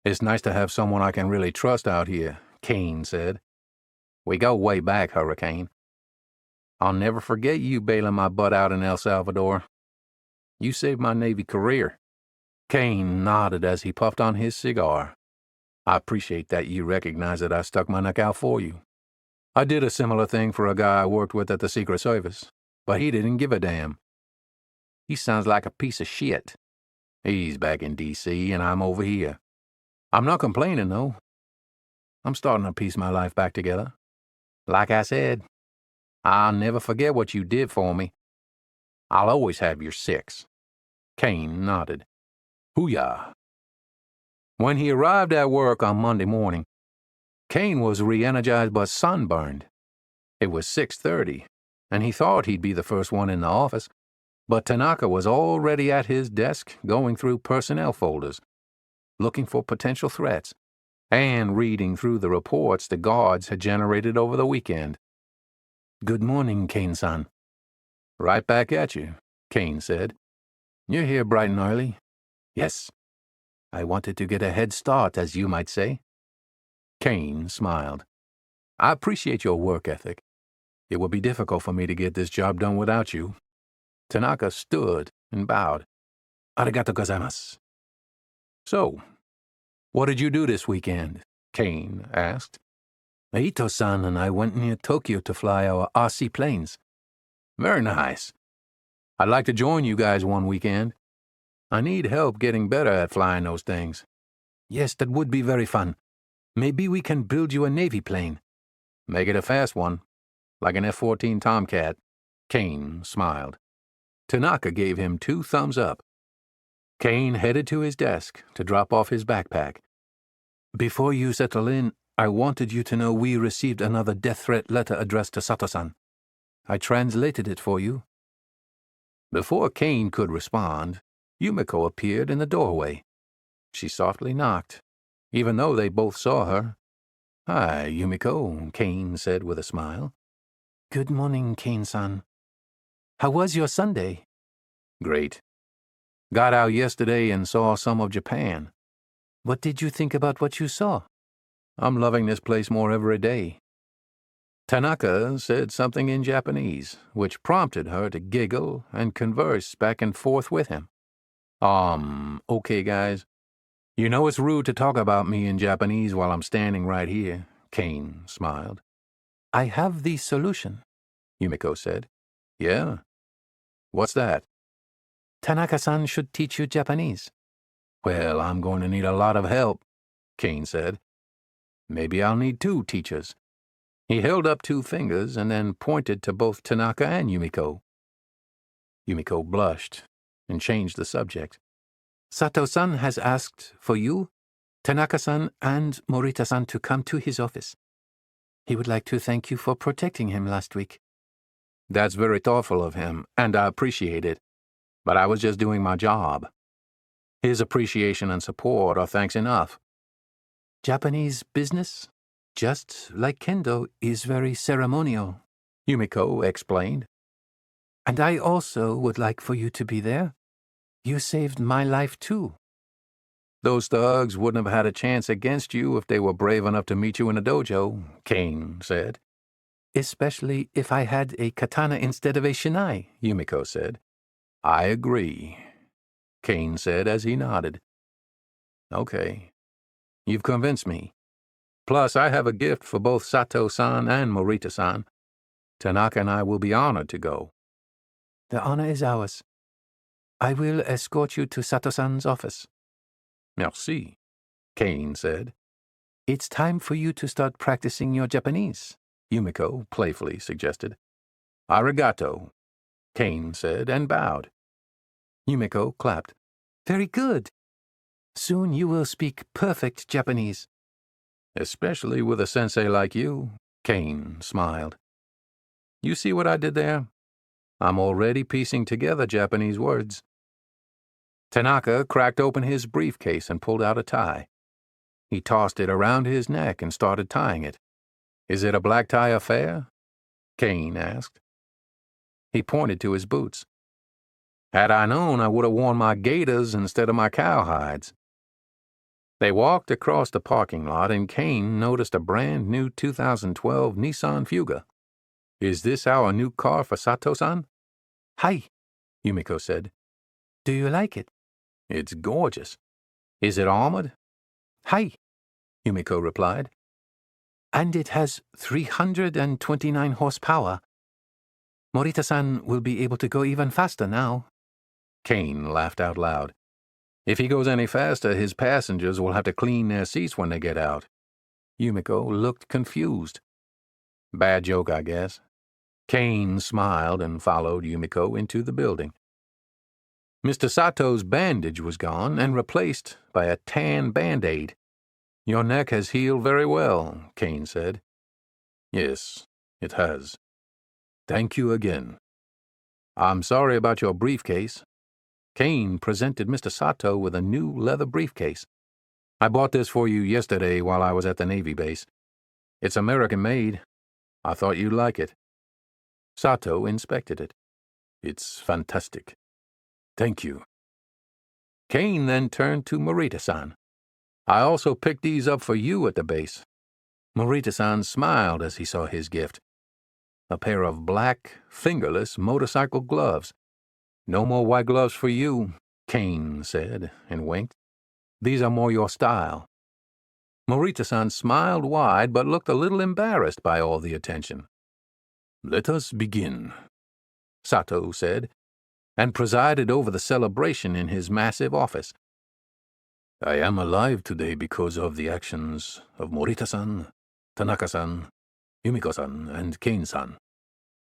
"It's nice to have someone I can really trust out here," Kane said. "We go way back, Hurricane. I'll never forget you bailing my butt out in El Salvador. You saved my Navy career." Kane nodded as he puffed on his cigar. "I appreciate that you recognize that I stuck my neck out for you. I did a similar thing for a guy I worked with at the Secret Service, but he didn't give a damn." "He sounds like a piece of shit." "He's back in D.C. and I'm over here. I'm not complaining, though. I'm starting to piece my life back together. Like I said, I'll never forget what you did for me. I'll always have your six." Kane nodded. "Hoo-yah." When he arrived at work on Monday morning, Kane was re-energized but sunburned. It was 6:30, and he thought he'd be the first one in the office, but Tanaka was already at his desk going through personnel folders, looking for potential threats, and reading through the reports the guards had generated over the weekend. "Good morning, Kane-san." "Right back at you," Kane said. "You're here bright and early." "Yes. I wanted to get a head start, as you might say." Kane smiled. "I appreciate your work ethic. It would be difficult for me to get this job done without you." Tanaka stood and bowed. "Arigato gozaimasu." "So, what did you do this weekend?" Kane asked. Ito-san and I went near Tokyo to fly our RC planes. Very nice. I'd like to join you guys one weekend. I need help getting better at flying those things. Yes, that would be very fun. Maybe we can build you a Navy plane. Make it a fast one, like an F-14 Tomcat. Kane smiled. Tanaka gave him 2 thumbs up. Kane headed to his desk to drop off his backpack. Before you settle in, I wanted you to know we received another death threat letter addressed to Sato-san. I translated it for you. Before Kane could respond, Yumiko appeared in the doorway. She softly knocked, even though they both saw her. Hi, Yumiko, Kane said with a smile. Good morning, Kane-san. How was your Sunday? Great. Got out yesterday and saw some of Japan. What did you think about what you saw? I'm loving this place more every day. Tanaka said something in Japanese, which prompted her to giggle and converse back and forth with him. Okay, guys. You know it's rude to talk about me in Japanese while I'm standing right here, Kane smiled. I have the solution, Yumiko said. Yeah? What's that? Tanaka-san should teach you Japanese. Well, I'm going to need a lot of help, Kane said. Maybe I'll need 2 teachers. He held up 2 fingers and then pointed to both Tanaka and Yumiko. Yumiko blushed and changed the subject. Sato-san has asked for you, Tanaka-san, and Morita-san to come to his office. He would like to thank you for protecting him last week. That's very thoughtful of him, and I appreciate it. But I was just doing my job. His appreciation and support are thanks enough. Japanese business, just like kendo, is very ceremonial, Yumiko explained. And I also would like for you to be there. You saved my life, too. Those thugs wouldn't have had a chance against you if they were brave enough to meet you in a dojo, Kane said. Especially if I had a katana instead of a shinai, Yumiko said. I agree, Kane said as he nodded. Okay, you've convinced me. Plus, I have a gift for both Sato-san and Morita-san. Tanaka and I will be honored to go. The honor is ours. I will escort you to Sato-san's office. Merci, Kane said. It's time for you to start practicing your Japanese, Yumiko playfully suggested. Arigato, Kane said and bowed. Yumiko clapped. Very good. Soon you will speak perfect Japanese. Especially with a sensei like you, Kane smiled. You see what I did there? I'm already piecing together Japanese words. Tanaka cracked open his briefcase and pulled out a tie. He tossed it around his neck and started tying it. Is it a black tie affair? Kane asked. He pointed to his boots. Had I known, I would have worn my gaiters instead of my cowhides. They walked across the parking lot and Kane noticed a brand new 2012 Nissan Fuga. Is this our new car for Sato-san? Hi, Yumiko said. Do you like it? It's gorgeous. Is it armored? Hi, Yumiko replied. And it has 329 horsepower. Morita-san will be able to go even faster now. Kane laughed out loud. If he goes any faster, his passengers will have to clean their seats when they get out. Yumiko looked confused. Bad joke, I guess. Kane smiled and followed Yumiko into the building. Mr. Sato's bandage was gone and replaced by a tan Band-Aid. Your neck has healed very well, Kane said. Yes, it has. Thank you again. I'm sorry about your briefcase. Kane presented Mr. Sato with a new leather briefcase. I bought this for you yesterday while I was at the Navy base. It's American-made. I thought you'd like it. Sato inspected it. It's fantastic. Thank you. Kane then turned to Morita-san. I also picked these up for you at the base. Morita-san smiled as he saw his gift. A pair of black, fingerless motorcycle gloves. No more white gloves for you, Kane said and winked. These are more your style. Morita-san smiled wide but looked a little embarrassed by all the attention. "Let us begin," Sato said, and presided over the celebration in his massive office. "I am alive today because of the actions of Morita-san, Tanaka-san, Yumiko-san, and Kane-san.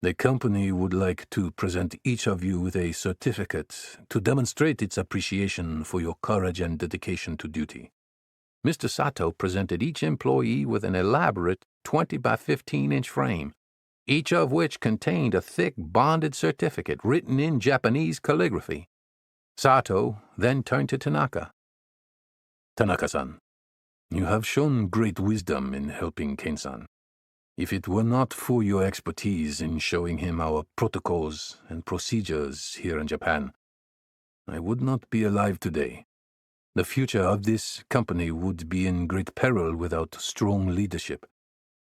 The company would like to present each of you with a certificate to demonstrate its appreciation for your courage and dedication to duty." Mr. Sato presented each employee with an elaborate 20 by 15-inch frame, each of which contained a thick bonded certificate written in Japanese calligraphy. Sato then turned to Tanaka. "Tanaka-san, you have shown great wisdom in helping Kane-san. If it were not for your expertise in showing him our protocols and procedures here in Japan, I would not be alive today. The future of this company would be in great peril without strong leadership.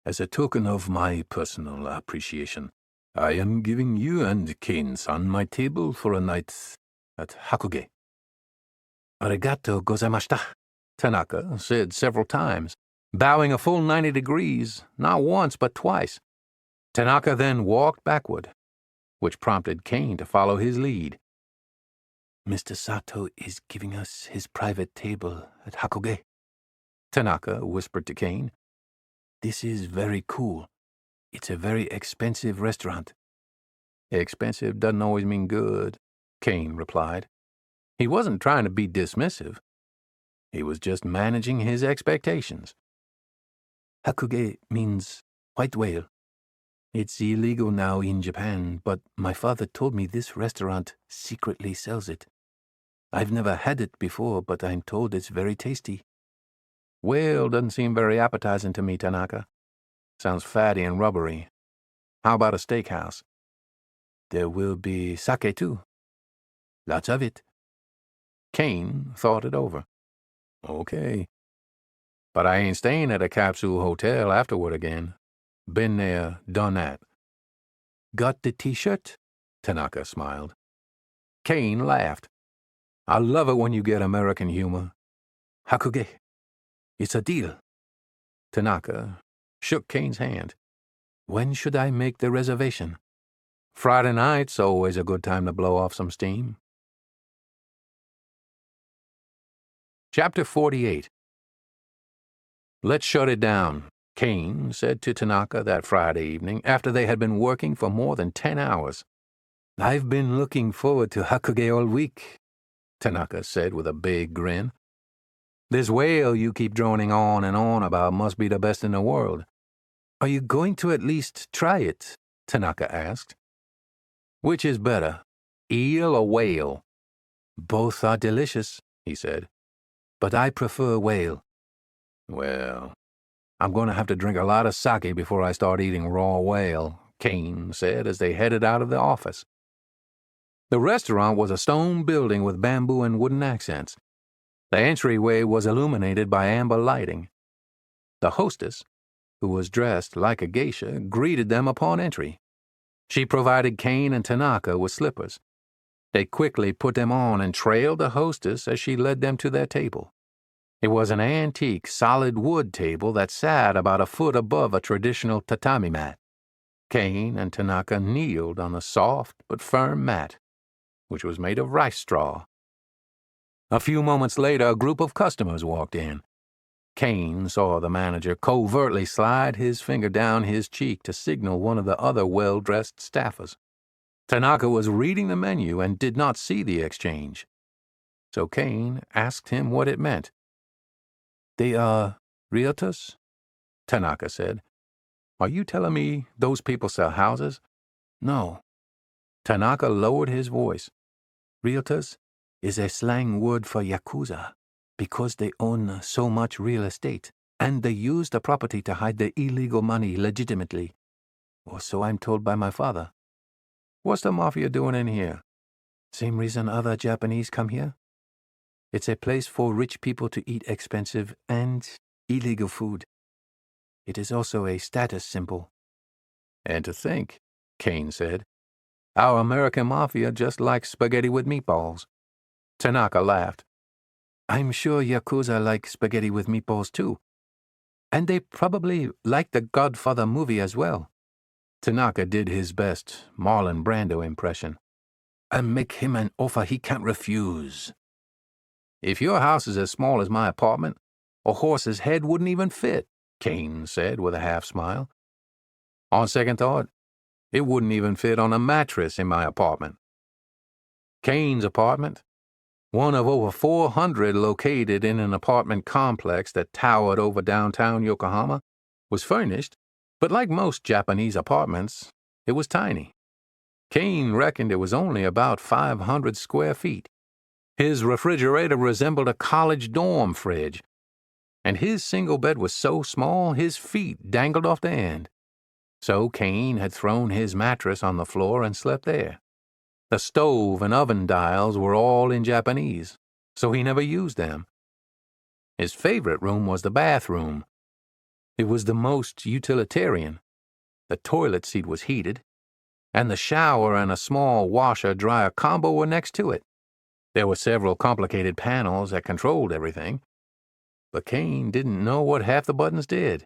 As a token of my personal appreciation, I am giving you and Kane-san my table for a night at Hakuge." "Arigato gozaimashita," Tanaka said several times, bowing a full 90 degrees, not once but twice. Tanaka then walked backward, which prompted Kane to follow his lead. "Mr. Sato is giving us his private table at Hakuge," Tanaka whispered to Kane. "This is very cool. It's a very expensive restaurant." "Expensive doesn't always mean good," Kane replied. He wasn't trying to be dismissive. He was just managing his expectations. "Hakuge means white whale. It's illegal now in Japan, but my father told me this restaurant secretly sells it. I've never had it before, but I'm told it's very tasty." "Whale doesn't seem very appetizing to me, Tanaka. Sounds fatty and rubbery. How about a steakhouse?" "There will be sake too. Lots of it." Kane thought it over. "Okay. But I ain't staying at a capsule hotel afterward again. Been there, done that." "Got the T-shirt?" Tanaka smiled. Kane laughed. "I love it when you get American humor. Hakuge. It's a deal." Tanaka shook Kane's hand. "When should I make the reservation?" "Friday night's always a good time to blow off some steam." Chapter 48. "Let's shut it down," Kane said to Tanaka that Friday evening after they had been working for more than 10 hours. "I've been looking forward to Hakuge all week," Tanaka said with a big grin. "This whale you keep droning on and on about must be the best in the world." "Are you going to at least try it?" Tanaka asked. "Which is better, eel or whale?" "Both are delicious," he said, "but I prefer whale." "Well, I'm going to have to drink a lot of sake before I start eating raw whale," Kane said as they headed out of the office. The restaurant was a stone building with bamboo and wooden accents. The entryway was illuminated by amber lighting. The hostess, who was dressed like a geisha, greeted them upon entry. She provided Kane and Tanaka with slippers. They quickly put them on and trailed the hostess as she led them to their table. It was an antique, solid wood table that sat about a foot above a traditional tatami mat. Kane and Tanaka kneeled on the soft but firm mat, which was made of rice straw. A few moments later, a group of customers walked in. Kane saw the manager covertly slide his finger down his cheek to signal one of the other well-dressed staffers. Tanaka was reading the menu and did not see the exchange. So Kane asked him what it meant. "They are realtors?" Tanaka said. "Are you telling me those people sell houses?" "No." Tanaka lowered his voice. "Realtors is a slang word for Yakuza, because they own so much real estate, and they use the property to hide the illegal money legitimately. Or so I'm told by my father." "What's the mafia doing in here?" "Same reason other Japanese come here. It's a place for rich people to eat expensive and illegal food. It is also a status symbol." "And to think," Kane said, "our American mafia just likes spaghetti with meatballs." Tanaka laughed. "I'm sure Yakuza like spaghetti with meatballs too, And they probably like the Godfather movie as well. Tanaka did his best Marlon Brando impression. And make him an offer he can't refuse. If your house is as small as my apartment, a horse's head wouldn't even fit, Kane said with a half-smile. On second thought, it wouldn't even fit on a mattress in my apartment. Kane's apartment, one of over 400 located in an apartment complex that towered over downtown Yokohama, was furnished, but like most Japanese apartments, it was tiny. Kane reckoned it was only about 500 square feet. His refrigerator resembled a college dorm fridge, and his single bed was so small his feet dangled off the end. So Kane had thrown his mattress on the floor and slept there. The stove and oven dials were all in Japanese, so he never used them. His favorite room was the bathroom. It was the most utilitarian. The toilet seat was heated, and the shower and a small washer-dryer combo were next to it. There were several complicated panels that controlled everything, but Kane didn't know what half the buttons did.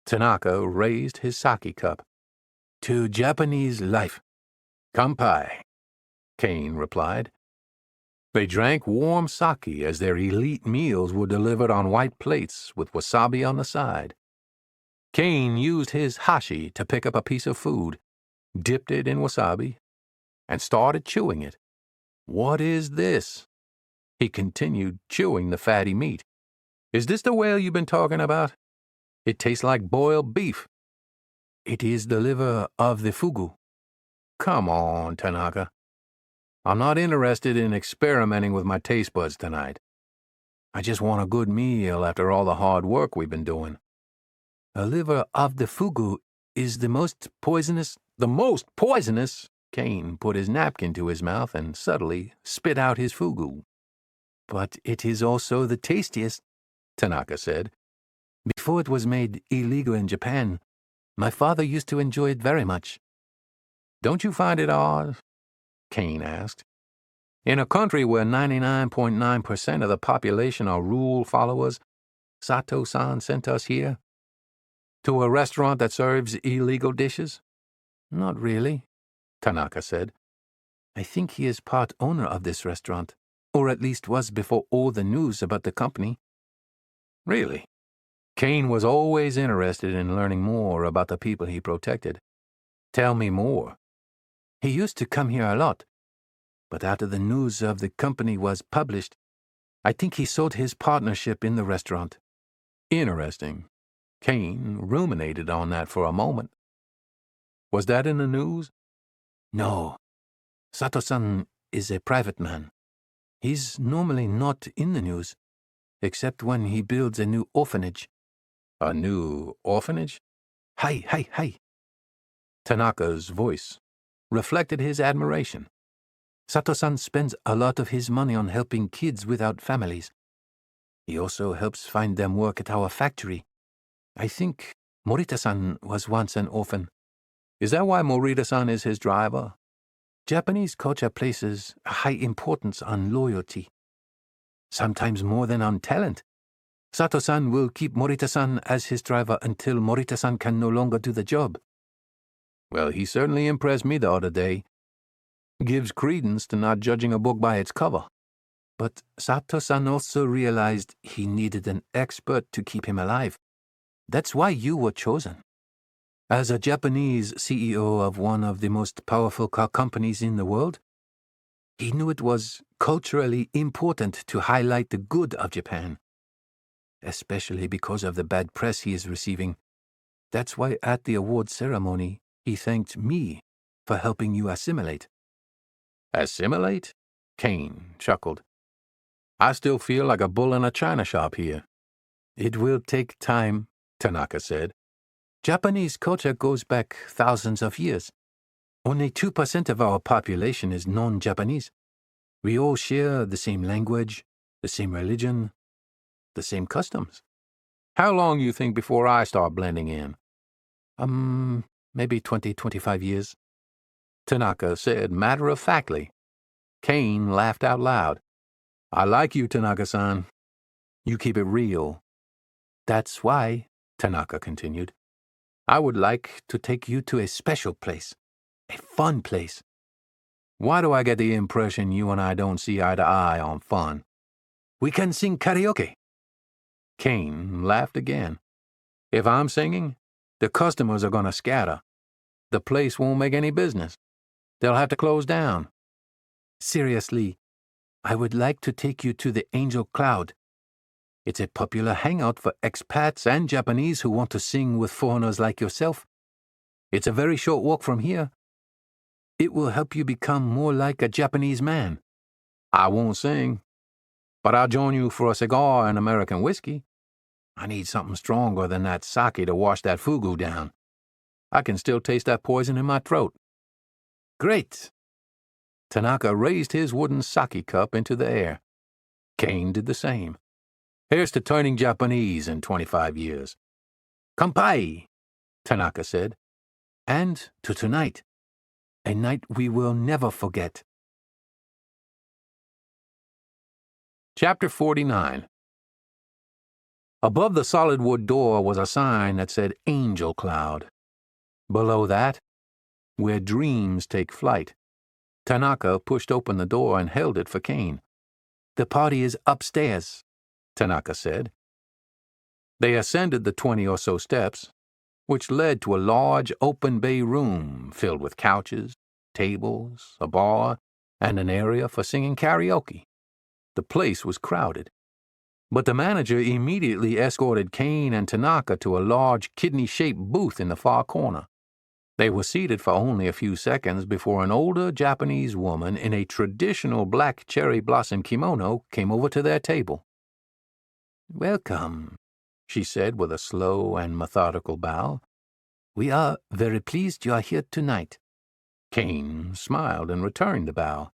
Tanaka raised his sake cup. To Japanese life. Kanpai, Kane replied. They drank warm sake as their elite meals were delivered on white plates with wasabi on the side. Kane used his hashi to pick up a piece of food, dipped it in wasabi, and started chewing it. What is this? He continued chewing the fatty meat. Is this the whale you've been talking about? It tastes like boiled beef. It is the liver of the fugu. Come on, Tanaka. I'm not interested in experimenting with my taste buds tonight. I just want a good meal after all the hard work we've been doing. The liver of the fugu is the most poisonous. The most poisonous? Kane put his napkin to his mouth and subtly spit out his fugu. But it is also the tastiest, Tanaka said. Before it was made illegal in Japan, my father used to enjoy it very much. Don't you find it odd? Kane asked. In a country where 99.9% of the population are rule followers, Sato-san sent us here? To a restaurant that serves illegal dishes? Not really, Tanaka said. I think he is part owner of this restaurant, or at least was before all the news about the company. Really? Kane was always interested in learning more about the people he protected. Tell me more. He used to come here a lot, but after the news of the company was published, I think he sold his partnership in the restaurant. Interesting. Kane ruminated on that for a moment. Was that in the news? No. Sato-san is a private man. He's normally not in the news, except when he builds a new orphanage. A new orphanage? Hi. Tanaka's voice reflected his admiration. Sato-san spends a lot of his money on helping kids without families. He also helps find them work at our factory. I think Morita-san was once an orphan. Is that why Morita-san is his driver? Japanese culture places a high importance on loyalty, sometimes more than on talent. Sato-san will keep Morita-san as his driver until Morita-san can no longer do the job. Well, he certainly impressed me the other day. Gives credence to not judging a book by its cover. But Sato-san also realized he needed an expert to keep him alive. That's why you were chosen. As a Japanese CEO of one of the most powerful car companies in the world, he knew it was culturally important to highlight the good of Japan, especially because of the bad press he is receiving. That's why at the award ceremony, he thanked me for helping you assimilate. Assimilate? Kane chuckled. I still feel like a bull in a china shop here. It will take time, Tanaka said. Japanese culture goes back thousands of years. Only 2% of our population is non-Japanese. We all share the same language, the same religion, the same customs. How long you think before I start blending in? Maybe 20-25 years. Tanaka said matter-of-factly. Kane laughed out loud. I like you, Tanaka-san. You keep it real. That's why, Tanaka continued, I would like to take you to a special place, a fun place. Why do I get the impression you and I don't see eye to eye on fun? We can sing karaoke. Kane laughed again. If I'm singing, the customers are going to scatter. The place won't make any business. They'll have to close down. Seriously, I would like to take you to the Angel Cloud. It's a popular hangout for expats and Japanese who want to sing with foreigners like yourself. It's a very short walk from here. It will help you become more like a Japanese man. I won't sing, but I'll join you for a cigar and American whiskey. I need something stronger than that sake to wash that fugu down. I can still taste that poison in my throat. Great! Tanaka raised his wooden sake cup into the air. Kane did the same. Here's to turning Japanese in 25 years. Kanpai, Tanaka said. And to tonight. A night we will never forget. Chapter 49. Above the solid wood door was a sign that said Angel Cloud. Below that, Where Dreams Take Flight. Tanaka pushed open the door and held it for Kane. The party is upstairs, Tanaka said. They ascended the 20 or so steps, which led to a large open bay room filled with couches, tables, a bar, and an area for singing karaoke. The place was crowded, but the manager immediately escorted Kane and Tanaka to a large kidney-shaped booth in the far corner. They were seated for only a few seconds before an older Japanese woman in a traditional black cherry blossom kimono came over to their table. Welcome, she said with a slow and methodical bow. We are very pleased you are here tonight. Kane smiled and returned the bow.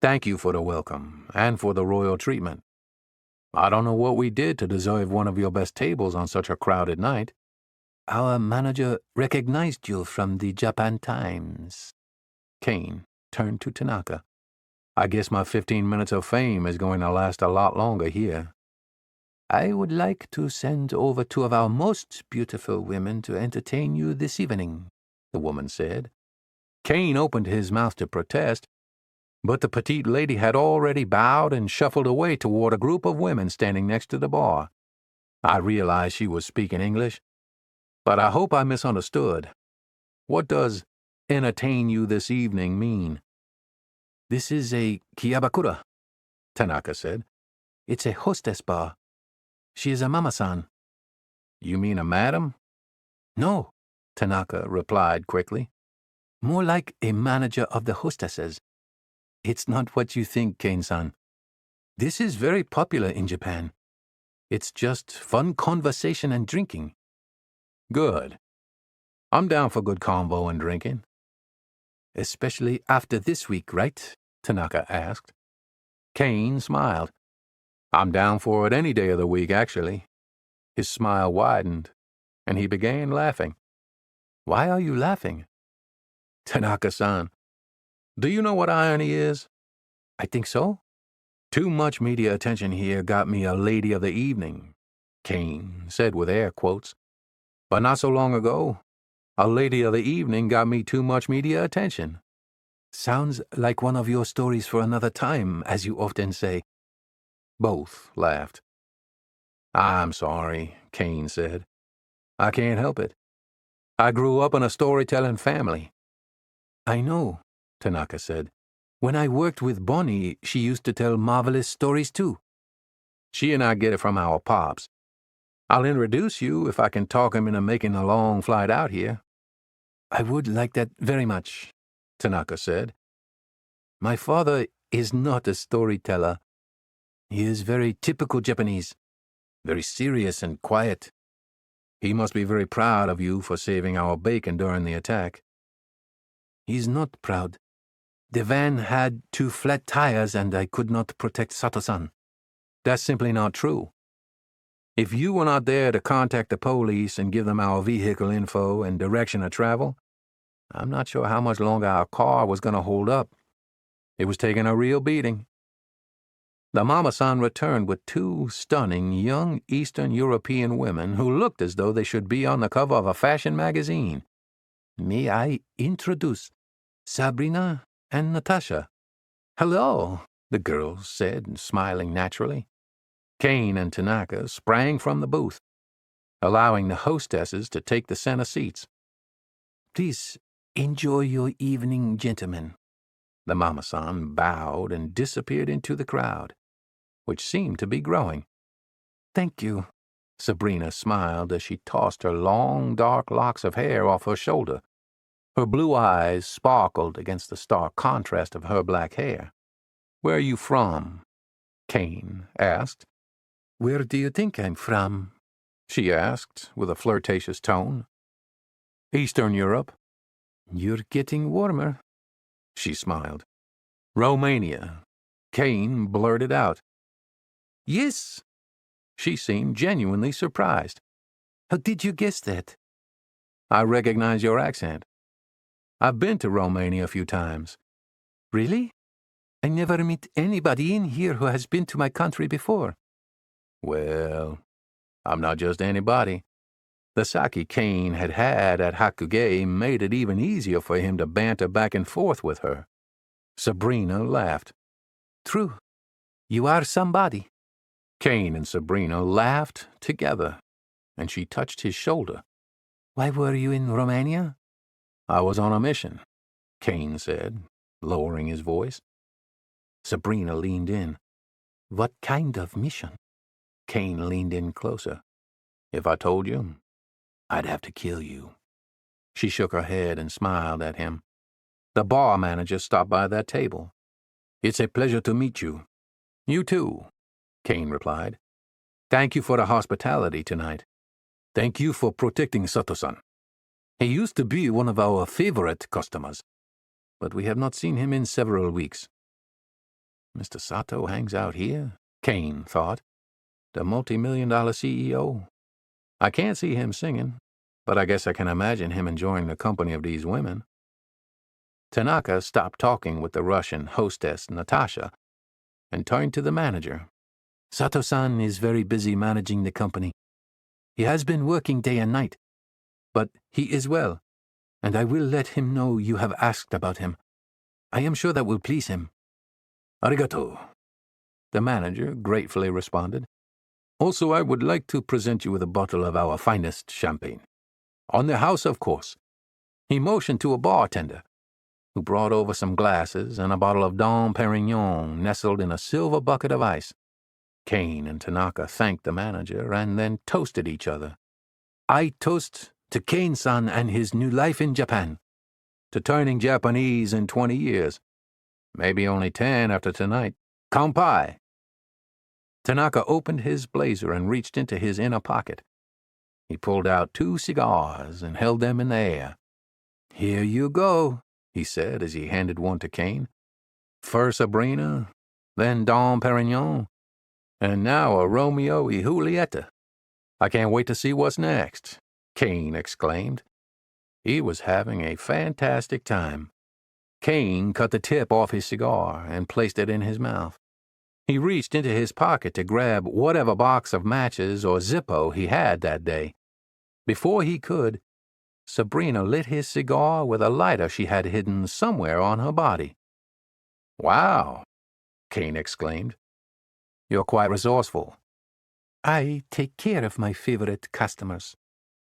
Thank you for the welcome and for the royal treatment. I don't know what we did to deserve one of your best tables on such a crowded night. Our manager recognized you from the Japan Times. Kane turned to Tanaka. I guess my 15 minutes of fame is going to last a lot longer here. I would like to send over 2 of our most beautiful women to entertain you this evening, the woman said. Kane opened his mouth to protest, but the petite lady had already bowed and shuffled away toward a group of women standing next to the bar. I realized she was speaking English, but I hope I misunderstood. What does entertain you this evening mean? This is a kiyabakura, Tanaka said. It's a hostess bar. She is a mama-san. You mean a madam? No, Tanaka replied quickly. More like a manager of the hostesses. It's not what you think, Kane-san. This is very popular in Japan. It's just fun conversation and drinking. Good. I'm down for good convo and drinking. Especially after this week, right? Tanaka asked. Kane smiled. I'm down for it any day of the week, actually. His smile widened, and he began laughing. Why are you laughing? Tanaka-san, do you know what irony is? I think so. Too much media attention here got me a lady of the evening, Kane said with air quotes. But not so long ago, a lady of the evening got me too much media attention. Sounds like one of your stories for another time, as you often say. Both laughed. I'm sorry, Kane said. I can't help it. I grew up in a storytelling family. I know, Tanaka said. When I worked with Bonnie, she used to tell marvelous stories too. She and I get it from our pops. I'll introduce you if I can talk him into making a long flight out here. I would like that very much, Tanaka said. My father is not a storyteller. He is very typical Japanese, very serious and quiet. He must be very proud of you for saving our bacon during the attack. He's not proud. The van had 2 flat tires and I could not protect Sato-san. That's simply not true. If you were not there to contact the police and give them our vehicle info and direction of travel, I'm not sure how much longer our car was going to hold up. It was taking a real beating. The mama-san returned with two stunning young Eastern European women who looked as though they should be on the cover of a fashion magazine. "May I introduce Sabrina and Natasha?" "Hello," the girls said, smiling naturally. Kane and Tanaka sprang from the booth, allowing the hostesses to take the center seats. "Please enjoy your evening, gentlemen." The mama-san bowed and disappeared into the crowd, which seemed to be growing. "Thank you," Sabrina smiled as she tossed her long, dark locks of hair off her shoulder. Her blue eyes sparkled against the stark contrast of her black hair. "Where are you from?" Kane asked. "Where do you think I'm from?" she asked with a flirtatious tone. "Eastern Europe." "You're getting warmer," she smiled. "Romania." Kane blurted out. "Yes." She seemed genuinely surprised. "How did you guess that?" "I recognize your accent. I've been to Romania a few times." "Really? I never meet anybody in here who has been to my country before." "Well, I'm not just anybody." The sake Kane had at Hakuge made it even easier for him to banter back and forth with her. Sabrina laughed. "True. You are somebody." Kane and Sabrina laughed together, and she touched his shoulder. "Why were you in Romania?" "I was on a mission," Kane said, lowering his voice. Sabrina leaned in. "What kind of mission?" Kane leaned in closer. "If I told you, I'd have to kill you." She shook her head and smiled at him. The bar manager stopped by their table. "It's a pleasure to meet you." "You too," Kane replied. "Thank you for the hospitality tonight. Thank you for protecting Sato-san. He used to be one of our favorite customers, but we have not seen him in several weeks." "Mr. Sato hangs out here," Kane thought. "The multi-million-dollar CEO. I can't see him singing, but I guess I can imagine him enjoying the company of these women." Tanaka stopped talking with the Russian hostess Natasha and turned to the manager. "Sato-san is very busy managing the company. He has been working day and night, but he is well, and I will let him know you have asked about him. I am sure that will please him." "Arigato," the manager gratefully responded. "Also, I would like to present you with a bottle of our finest champagne. On the house, of course." He motioned to a bartender, who brought over some glasses and a bottle of Dom Perignon nestled in a silver bucket of ice. Kane and Tanaka thanked the manager and then toasted each other. "I toast to Kane-san and his new life in Japan. To turning Japanese in 20 years. Maybe only 10 after tonight. Kanpai." Tanaka opened his blazer and reached into his inner pocket. He pulled out 2 cigars and held them in the air. "Here you go," he said as he handed one to Kane. "First Sabrina, then Dom Perignon, and now a Romeo y Julieta. I can't wait to see what's next," Kane exclaimed. He was having a fantastic time. Kane cut the tip off his cigar and placed it in his mouth. He reached into his pocket to grab whatever box of matches or Zippo he had that day. Before he could, Sabrina lit his cigar with a lighter she had hidden somewhere on her body. "Wow," Kane exclaimed. "You're quite resourceful." "I take care of my favorite customers."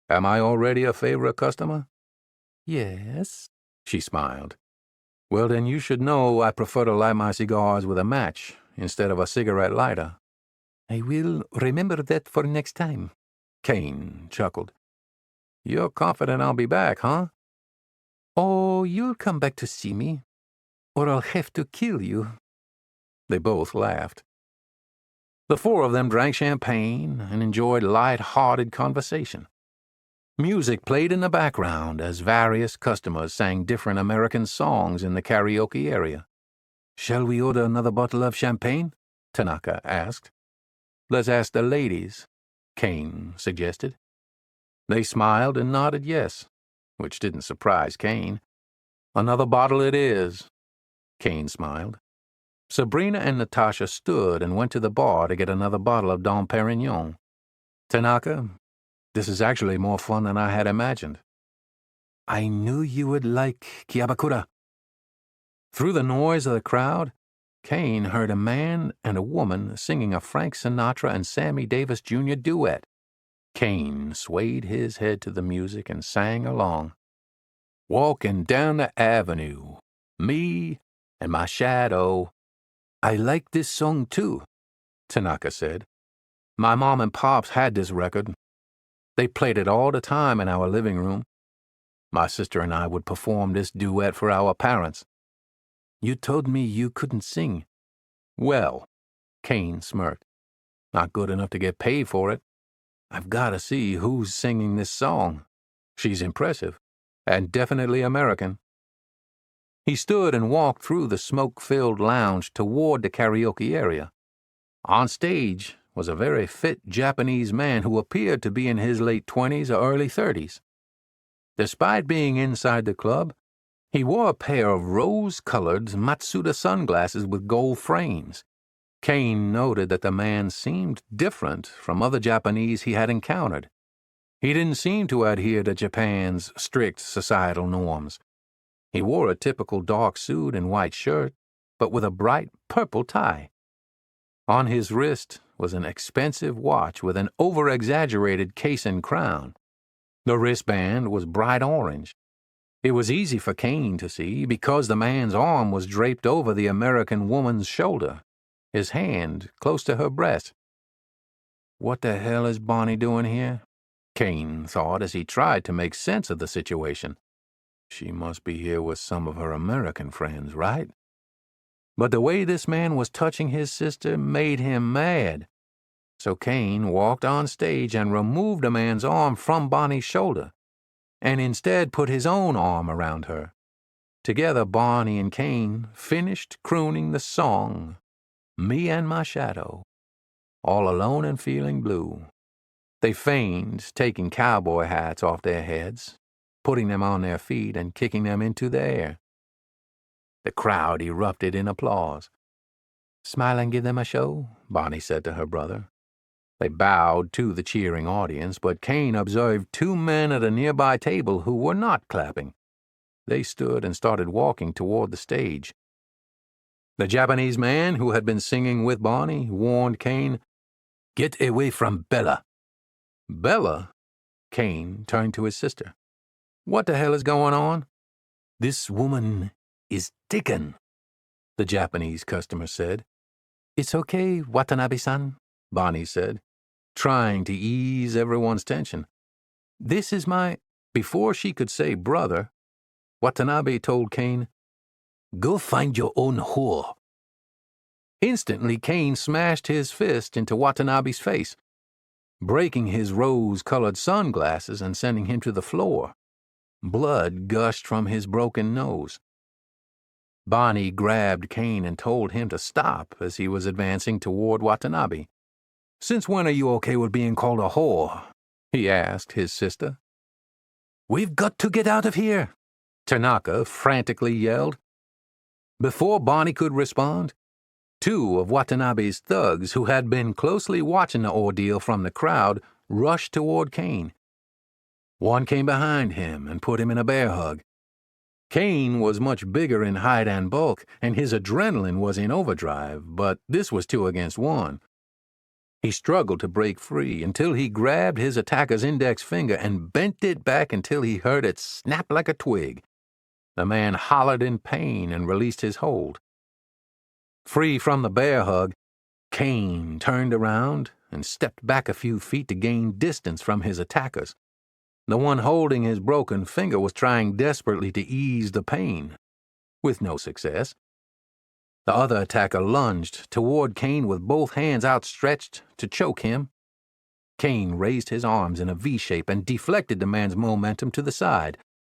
"Am I already a favorite customer?" "Yes," she smiled. "Well, then you should know I prefer to light my cigars with a match instead of a cigarette lighter." "I will remember that for next time," Kane chuckled. "You're confident I'll be back, huh?" "Oh, you'll come back to see me, or I'll have to kill you." They both laughed. The 4 of them drank champagne and enjoyed light-hearted conversation. Music played in the background as various customers sang different American songs in the karaoke area. "Shall we order another bottle of champagne?" Tanaka asked. "Let's ask the ladies," Kane suggested. They smiled and nodded yes, which didn't surprise Kane. "Another bottle it is," Kane smiled. Sabrina and Natasha stood and went to the bar to get another bottle of Dom Perignon. Tanaka, this is actually more fun than I had imagined. I knew you would like Kiabakura. Through the noise of the crowd, Kane heard a man and a woman singing a Frank Sinatra and Sammy Davis Jr. duet. Kane swayed his head to the music and sang along. Walking down the avenue, me and my shadow. I like this song too, Tanaka said. My mom and pops had this record. They played it all the time in our living room. My sister and I would perform this duet for our parents. You told me you couldn't sing. Well, Kane smirked. Not good enough to get paid for it. I've got to see who's singing this song. She's impressive, and definitely American. He stood and walked through the smoke-filled lounge toward the karaoke area. On stage was a very fit Japanese man who appeared to be in his late 20s or early 30s. Despite being inside the club, he wore a pair of rose-colored Matsuda sunglasses with gold frames. Kane noted that the man seemed different from other Japanese he had encountered. He didn't seem to adhere to Japan's strict societal norms. He wore a typical dark suit and white shirt, but with a bright purple tie. On his wrist was an expensive watch with an over-exaggerated case and crown. The wristband was bright orange. It was easy for Kane to see because the man's arm was draped over the American woman's shoulder, his hand close to her breast. What the hell is Bonnie doing here? Kane thought as he tried to make sense of the situation. She must be here with some of her American friends, right? But the way this man was touching his sister made him mad. So Kane walked on stage and removed the man's arm from Bonnie's shoulder, and instead put his own arm around her. Together, Bonnie and Kane finished crooning the song, Me and My Shadow, all alone and feeling blue. They feigned taking cowboy hats off their heads, putting them on their feet and kicking them into the air. The crowd erupted in applause. Smile and give them a show, Bonnie said to her brother. They bowed to the cheering audience, but Kane observed two men at a nearby table who were not clapping. They stood and started walking toward the stage. The Japanese man who had been singing with Bonnie warned Kane, Get away from Bella. Bella? Kane turned to his sister. What the hell is going on? This woman is taken, the Japanese customer said. It's okay, Watanabe-san, Bonnie said, trying to ease everyone's tension. This is my... Before she could say brother, Watanabe told Kane, Go find your own whore. Instantly, Kane smashed his fist into Watanabe's face, breaking his rose-colored sunglasses and sending him to the floor. Blood gushed from his broken nose. Bonnie grabbed Kane and told him to stop as he was advancing toward Watanabe. Since when are you okay with being called a whore? He asked his sister. We've got to get out of here, Tanaka frantically yelled. Before Bonnie could respond, two of Watanabe's thugs who had been closely watching the ordeal from the crowd rushed toward Kane. One came behind him and put him in a bear hug. Kane was much bigger in height and bulk, and his adrenaline was in overdrive, but this was 2 against 1. He struggled to break free until he grabbed his attacker's index finger and bent it back until he heard it snap like a twig. The man hollered in pain and released his hold. Free from the bear hug, Kane turned around and stepped back a few feet to gain distance from his attackers. The one holding his broken finger was trying desperately to ease the pain, with no success. The other attacker lunged toward Kane with both hands outstretched to choke him. Kane raised his arms in a V shape and deflected the man's momentum to the side,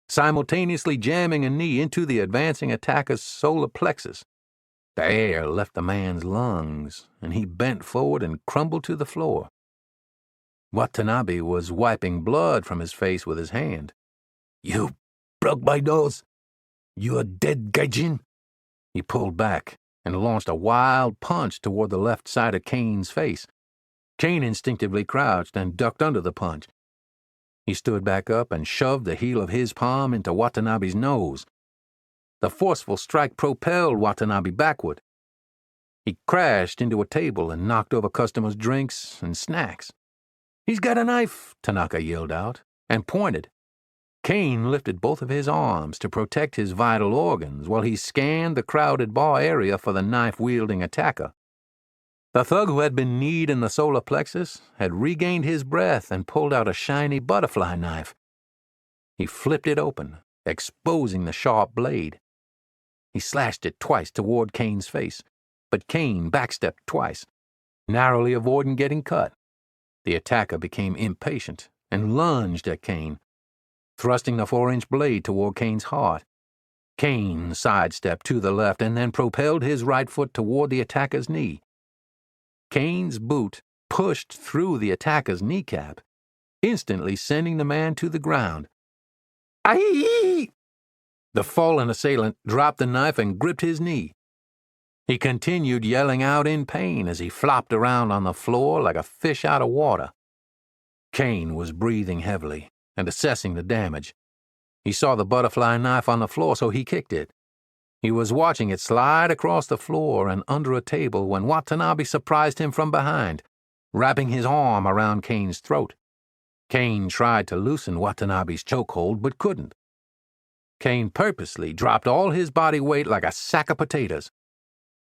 simultaneously jamming a knee into the advancing attacker's solar plexus. The air left the man's lungs, and he bent forward and crumbled to the floor. Watanabe was wiping blood from his face with his hand. You broke my nose. You're dead, Gaijin. He pulled back and launched a wild punch toward the left side of Kane's face. Kane instinctively crouched and ducked under the punch. He stood back up and shoved the heel of his palm into Watanabe's nose. The forceful strike propelled Watanabe backward. He crashed into a table and knocked over customers' drinks and snacks. "He's got a knife," Tanaka yelled out, and pointed. Kane lifted both of his arms to protect his vital organs while he scanned the crowded bar area for the knife-wielding attacker. The thug who had been kneed in the solar plexus had regained his breath and pulled out a shiny butterfly knife. He flipped it open, exposing the sharp blade. He slashed it twice toward Kane's face, but Kane backstepped twice, narrowly avoiding getting cut. The attacker became impatient and lunged at Kane, thrusting the 4-inch blade toward Kane's heart. Kane sidestepped to the left and then propelled his right foot toward the attacker's knee. Kane's boot pushed through the attacker's kneecap, instantly sending the man to the ground. "Aye!" The fallen assailant dropped the knife and gripped his knee. He continued yelling out in pain as he flopped around on the floor like a fish out of water. Kane was breathing heavily and assessing the damage. He saw the butterfly knife on the floor, so he kicked it. He was watching it slide across the floor and under a table when Watanabe surprised him from behind, wrapping his arm around Kane's throat. Kane tried to loosen Watanabe's chokehold but couldn't. Kane purposely dropped all his body weight like a sack of potatoes,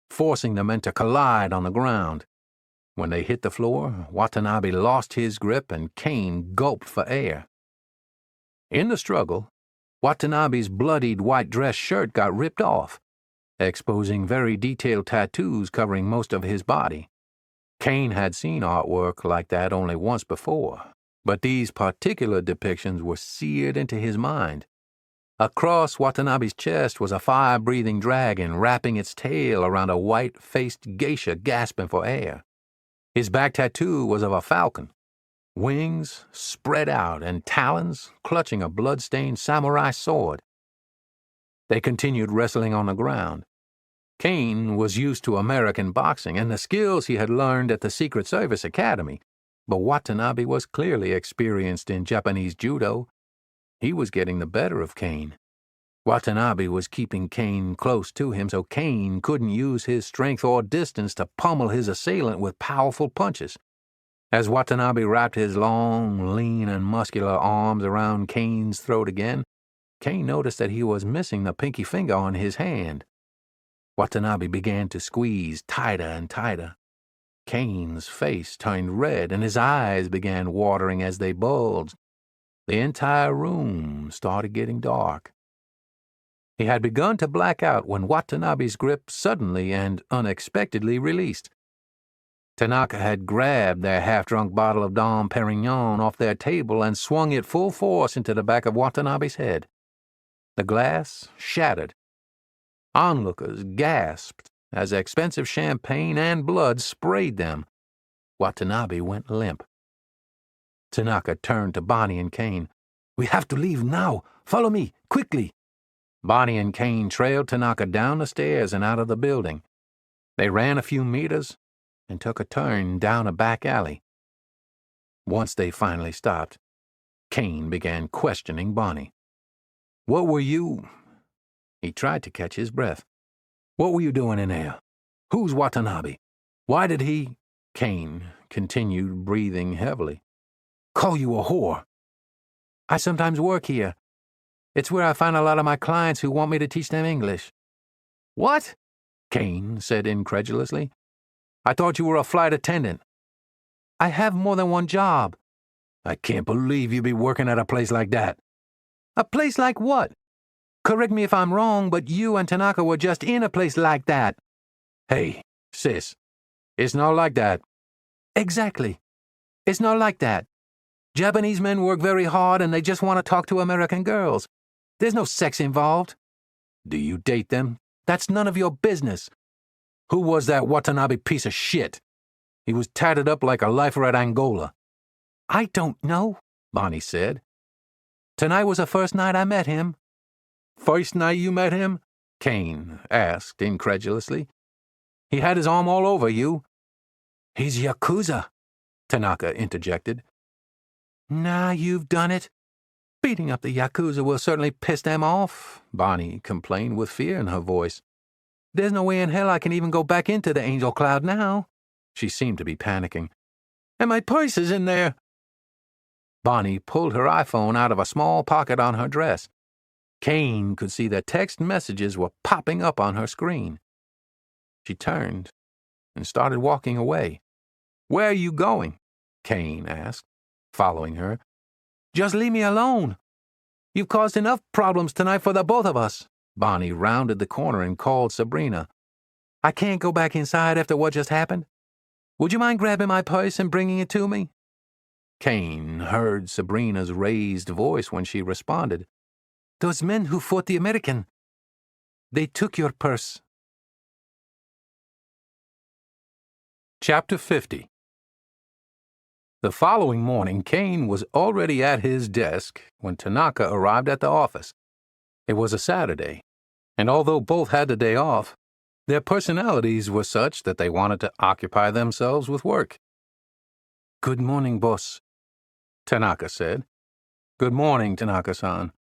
forcing the men to collide on the ground. When they hit the floor, Watanabe lost his grip and Kane gulped for air. In the struggle, Watanabe's bloodied white dress shirt got ripped off, exposing very detailed tattoos covering most of his body. Kane had seen artwork like that only once before, but these particular depictions were seared into his mind. Across Watanabe's chest was a fire-breathing dragon wrapping its tail around a white-faced geisha gasping for air. His back tattoo was of a falcon, wings spread out and talons clutching a blood-stained samurai sword. They continued wrestling on the ground. Kane was used to American boxing and the skills he had learned at the Secret Service Academy, but Watanabe was clearly experienced in Japanese judo. He was getting the better of Kane. Watanabe was keeping Kane close to him so Kane couldn't use his strength or distance to pummel his assailant with powerful punches. As Watanabe wrapped his long, lean, and muscular arms around Kane's throat again, Kane noticed that he was missing the pinky finger on his hand. Watanabe began to squeeze tighter and tighter. Kane's face turned red and his eyes began watering as they bulged. The entire room started getting dark. He had begun to black out when Watanabe's grip suddenly and unexpectedly released. Tanaka had grabbed their half-drunk bottle of Dom Perignon off their table and swung it full force into the back of Watanabe's head. The glass shattered. Onlookers gasped as expensive champagne and blood sprayed them. Watanabe went limp. Tanaka turned to Bonnie and Kane. "We have to leave now. Follow me, quickly." Bonnie and Kane trailed Tanaka down the stairs and out of the building. They ran a few meters and took a turn down a back alley. Once they finally stopped, Kane began questioning Bonnie. "What were you—" He tried to catch his breath. "What were you doing in there? Who's Watanabe? Why did he—" Kane continued, breathing heavily. "Call you a whore." "I sometimes work here. It's where I find a lot of my clients who want me to teach them English." "What?" Kane said incredulously. "I thought you were a flight attendant." "I have more than one job." "I can't believe you'd be working at a place like that." "A place like what? Correct me if I'm wrong, but you and Tanaka were just in a place like that." "Hey, sis, it's not like that." "Exactly. It's not like that. Japanese men work very hard and they just want to talk to American girls. There's no sex involved." "Do you date them?" "That's none of your business." "Who was that Watanabe piece of shit? He was tatted up like a lifer at Angola." "I don't know," Bonnie said. "Tonight was the first night I met him." "First night you met him?" Kane asked incredulously. He had his arm all over you." "He's Yakuza," Tanaka interjected. "Nah, you've done it. Beating up the Yakuza will certainly piss them off," Bonnie complained with fear in her voice. "There's no way in hell I can even go back into the Angel Cloud now." She seemed to be panicking. "And my purse is in there." Bonnie pulled her iPhone out of a small pocket on her dress. Kane could see that text messages were popping up on her screen. She turned and started walking away. "Where are you going?" Kane asked, following her. "Just leave me alone. You've caused enough problems tonight for the both of us." Bonnie rounded the corner and called Sabrina. "I can't go back inside after what just happened. Would you mind grabbing my purse and bringing it to me?" Kane heard Sabrina's raised voice when she responded. "Those men who fought the American. They took your purse." Chapter 50. The following morning, Kane was already at his desk when Tanaka arrived at the office. It was a Saturday, and although both had the day off, their personalities were such that they wanted to occupy themselves with work. "Good morning, boss," Tanaka said. "Good morning, Tanaka-san.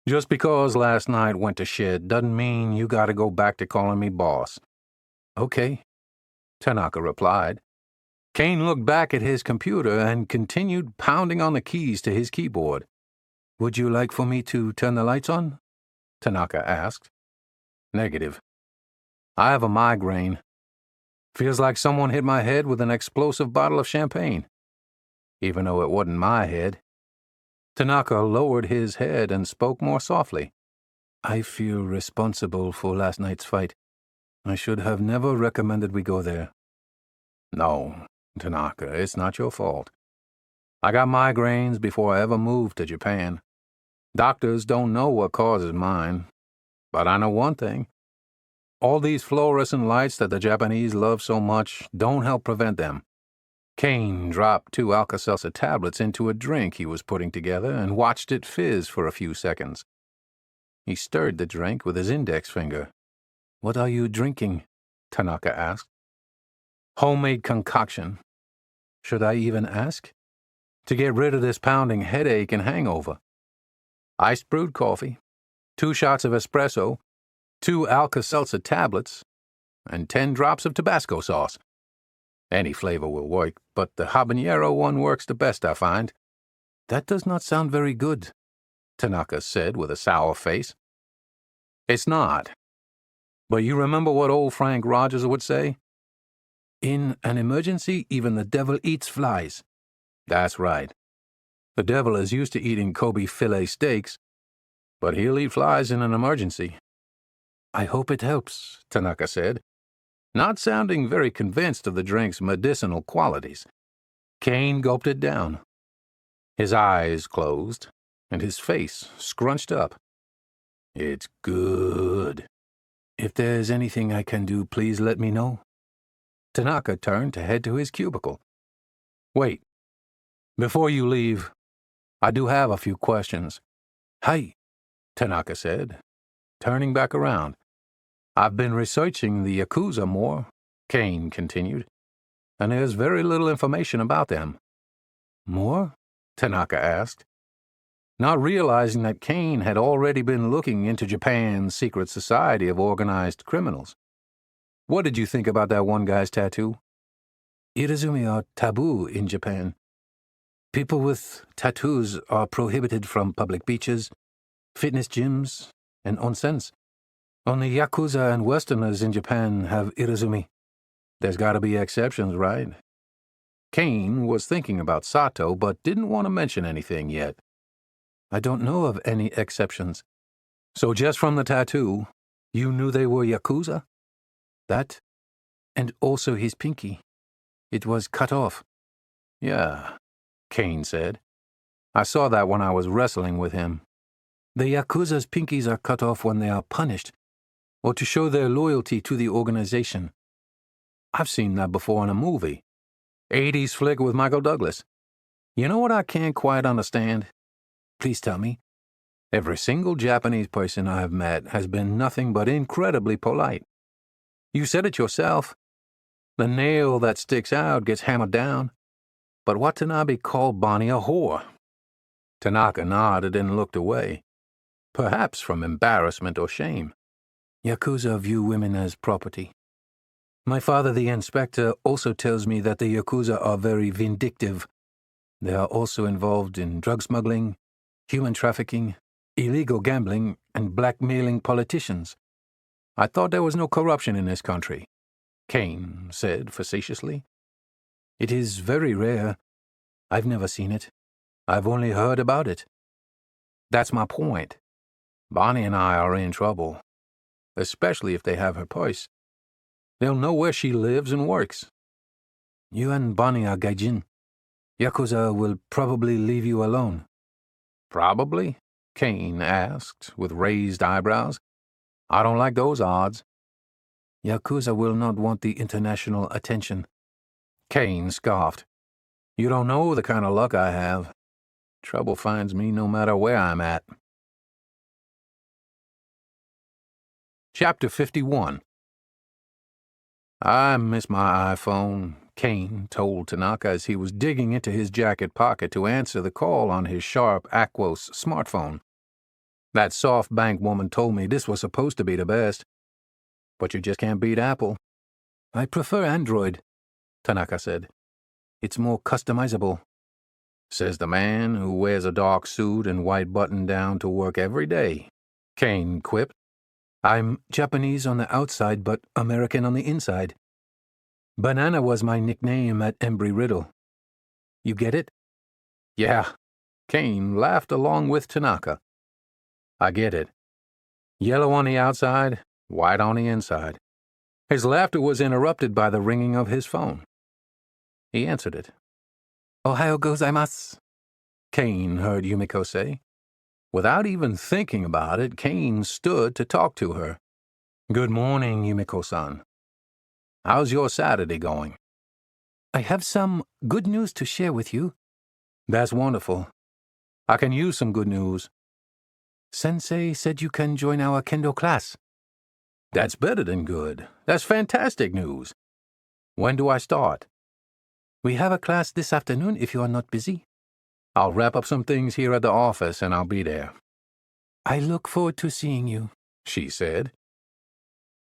Just because last night went to shit doesn't mean you gotta go back to calling me boss." "Okay," Tanaka replied. Kane looked back at his computer and continued pounding on the keys to his keyboard. "Would you like for me to turn the lights on?" Tanaka asked. "Negative. I have a migraine. Feels like someone hit my head with an explosive bottle of champagne. Even though it wasn't my head." Tanaka lowered his head and spoke more softly. "I feel responsible for last night's fight. I should have never recommended we go there." "No, Tanaka, it's not your fault. I got migraines before I ever moved to Japan. Doctors don't know what causes mine. But I know one thing. All these fluorescent lights that the Japanese love so much don't help prevent them." Kane dropped 2 Alka-Seltzer tablets into a drink he was putting together and watched it fizz for a few seconds. He stirred the drink with his index finger. "What are you drinking?" Tanaka asked. "Homemade concoction. Should I even ask? To get rid of this pounding headache and hangover. Iced brewed coffee, 2 shots of espresso, 2 Alka-Seltzer tablets, and 10 drops of Tabasco sauce. Any flavor will work, but the habanero one works the best, I find." "That does not sound very good," Tanaka said with a sour face. "It's not. But you remember what old Frank Rogers would say? In an emergency, even the devil eats flies." That's right. The devil is used to eating Kobe filet steaks, but he'll eat flies in an emergency. "I hope it helps," Tanaka said, not sounding very convinced of the drink's medicinal qualities. Kane gulped it down. His eyes closed, and his face scrunched up. "It's good. If there's anything I can do, please let me know." Tanaka turned to head to his cubicle. "Wait. Before you leave, I do have a few questions." "Hi," Tanaka said, turning back around. "I've been researching the Yakuza more," Kane continued, "and there's very little information about them." "More?" Tanaka asked, not realizing that Kane had already been looking into Japan's secret society of organized criminals. "What did you think about that one guy's tattoo?" "Irizumi are taboo in Japan. People with tattoos are prohibited from public beaches, fitness gyms, and onsens. Only Yakuza and Westerners in Japan have irizumi. There's gotta be exceptions, right?" Kane was thinking about Sato, but didn't want to mention anything yet. "I don't know of any exceptions." "So just from the tattoo, you knew they were Yakuza?" "That, and also his pinky. It was cut off." "Yeah," Kane said. "I saw that when I was wrestling with him." "The Yakuza's pinkies are cut off when they are punished, or to show their loyalty to the organization. I've seen that before in a movie. 80s flick with Michael Douglas. You know what I can't quite understand?" "Please tell me." "Every single Japanese person I have met has been nothing but incredibly polite. You said it yourself. The nail that sticks out gets hammered down. But Watanabe called Bonnie a whore. Tanaka nodded and looked away, perhaps from embarrassment or shame. Yakuza view women as property. My father, the inspector, also tells me that the Yakuza are very vindictive. They are also involved in drug smuggling, human trafficking, illegal gambling, and blackmailing politicians. I thought there was no corruption in this country, Kane said facetiously. It is very rare. I've never seen it. I've only heard about it. That's my point. Bonnie and I are in trouble, especially if they have her purse. They'll know where she lives and works. You and Bonnie are gaijin. Yakuza will probably leave you alone. Probably? Kane asked, with raised eyebrows. I don't like those odds. Yakuza will not want the international attention. Kane scoffed. You don't know the kind of luck I have. Trouble finds me no matter where I'm at. Chapter 51. I miss my iPhone, Kane told Tanaka as he was digging into his jacket pocket to answer the call on his Sharp Aquos smartphone. That SoftBank woman told me this was supposed to be the best. But you just can't beat Apple. I prefer Android, Tanaka said. It's more customizable. Says the man who wears a dark suit and white button-down to work every day, Kane quipped. I'm Japanese on the outside but American on the inside. Banana was my nickname at Embry-Riddle. You get it? Yeah. Kane laughed along with Tanaka. I get it. Yellow on the outside, white on the inside. His laughter was interrupted by the ringing of his phone. He answered it. Ohayou gozaimasu, Kane heard Yumiko say. Without even thinking about it, Kane stood to talk to her. Good morning, Yumiko-san. How's your Saturday going? I have some good news to share with you. That's wonderful. I can use some good news. Sensei said you can join our kendo class. That's better than good. That's fantastic news. When do I start? We have a class this afternoon if you are not busy. I'll wrap up some things here at the office and I'll be there. I look forward to seeing you, she said.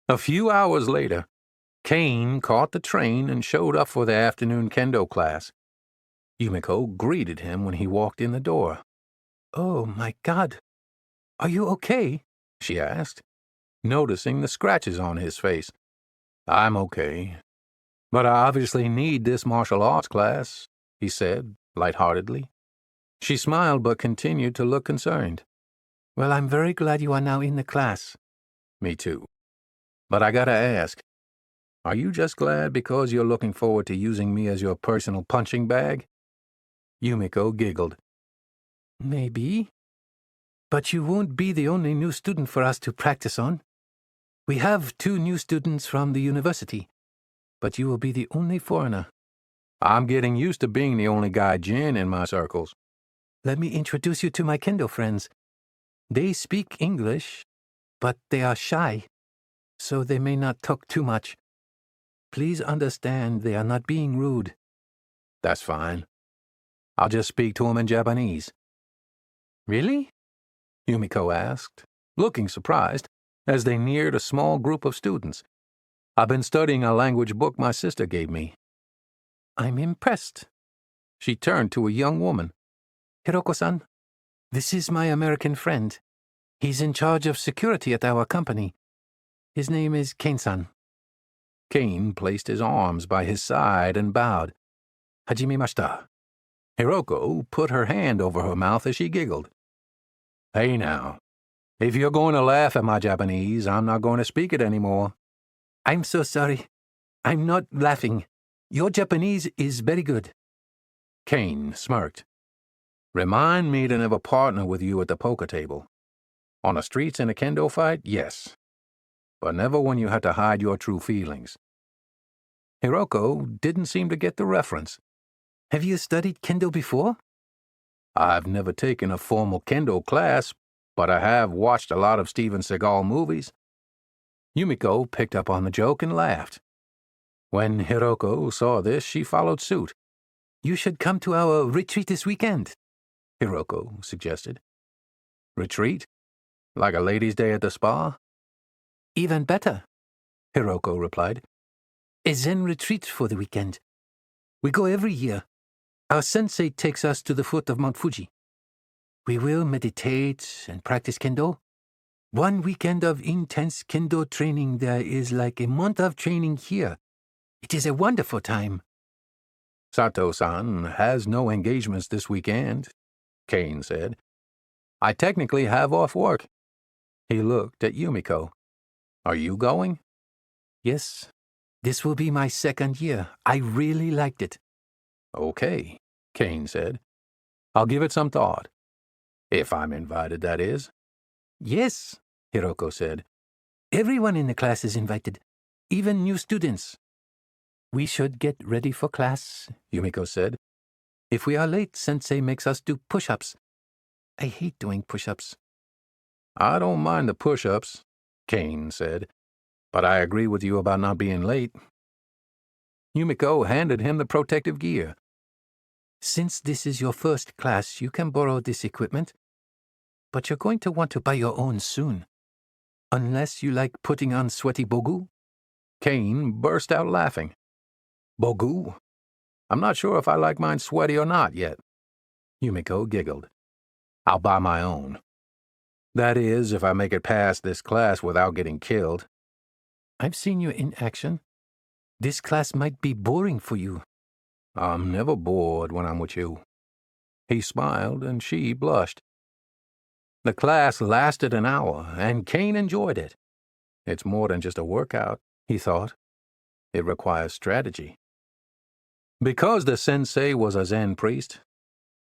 A few hours later, Kane caught the train and showed up for the afternoon kendo class. Yumiko greeted him when he walked in the door. Oh, my God. Are you okay? She asked, noticing the scratches on his face. I'm okay. But I obviously need this martial arts class, he said, lightheartedly. She smiled but continued to look concerned. Well, I'm very glad you are now in the class. Me too. But I gotta ask, are you just glad because you're looking forward to using me as your personal punching bag? Yumiko giggled. Maybe. But you won't be the only new student for us to practice on. We have 2 new students from the university, but you will be the only foreigner. I'm getting used to being the only gaijin in my circles. Let me introduce you to my kendo friends. They speak English, but they are shy, so they may not talk too much. Please understand they are not being rude. That's fine. I'll just speak to them in Japanese. Really? Yumiko asked, looking surprised, as they neared a small group of students. I've been studying a language book my sister gave me. I'm impressed. She turned to a young woman. Hiroko-san, this is my American friend. He's in charge of security at our company. His name is Kane-san. Kane placed his arms by his side and bowed. Hajimemashita. Hiroko put her hand over her mouth as she giggled. Hey now, if you're going to laugh at my Japanese, I'm not going to speak it anymore. I'm so sorry. I'm not laughing. Your Japanese is very good. Kane smirked. Remind me to never partner with you at the poker table. On the streets in a kendo fight, yes. But never when you had to hide your true feelings. Hiroko didn't seem to get the reference. Have you studied kendo before? I've never taken a formal kendo class, but I have watched a lot of Steven Seagal movies. Yumiko picked up on the joke and laughed. When Hiroko saw this, she followed suit. "You should come to our retreat this weekend," Hiroko suggested. "Retreat? Like a ladies' day at the spa?" "Even better," Hiroko replied. "A Zen retreat for the weekend. We go every year. Our sensei takes us to the foot of Mount Fuji. We will meditate and practice kendo. One weekend of intense kendo training there is like a month of training here. It is a wonderful time." "Sato-san has no engagements this weekend," Kane said. "I technically have off work." He looked at Yumiko. "Are you going?" "Yes. This will be my second year. I really liked it." "Okay," Kane said. "I'll give it some thought. If I'm invited, that is." "Yes," Hiroko said. "Everyone in the class is invited, even new students." "We should get ready for class," Yumiko said. "If we are late, Sensei makes us do push-ups. I hate doing push-ups." "I don't mind the push-ups," Kane said, "but I agree with you about not being late." Yumiko handed him the protective gear. "Since this is your first class, you can borrow this equipment. But you're going to want to buy your own soon. Unless you like putting on sweaty bogu." Kane burst out laughing. "Bogu? I'm not sure if I like mine sweaty or not yet." Yumiko giggled. "I'll buy my own. That is, if I make it past this class without getting killed." "I've seen you in action. This class might be boring for you." "I'm never bored when I'm with you." He smiled, and she blushed. The class lasted an hour, and Kane enjoyed it. It's more than just a workout, he thought. It requires strategy. Because the sensei was a Zen priest,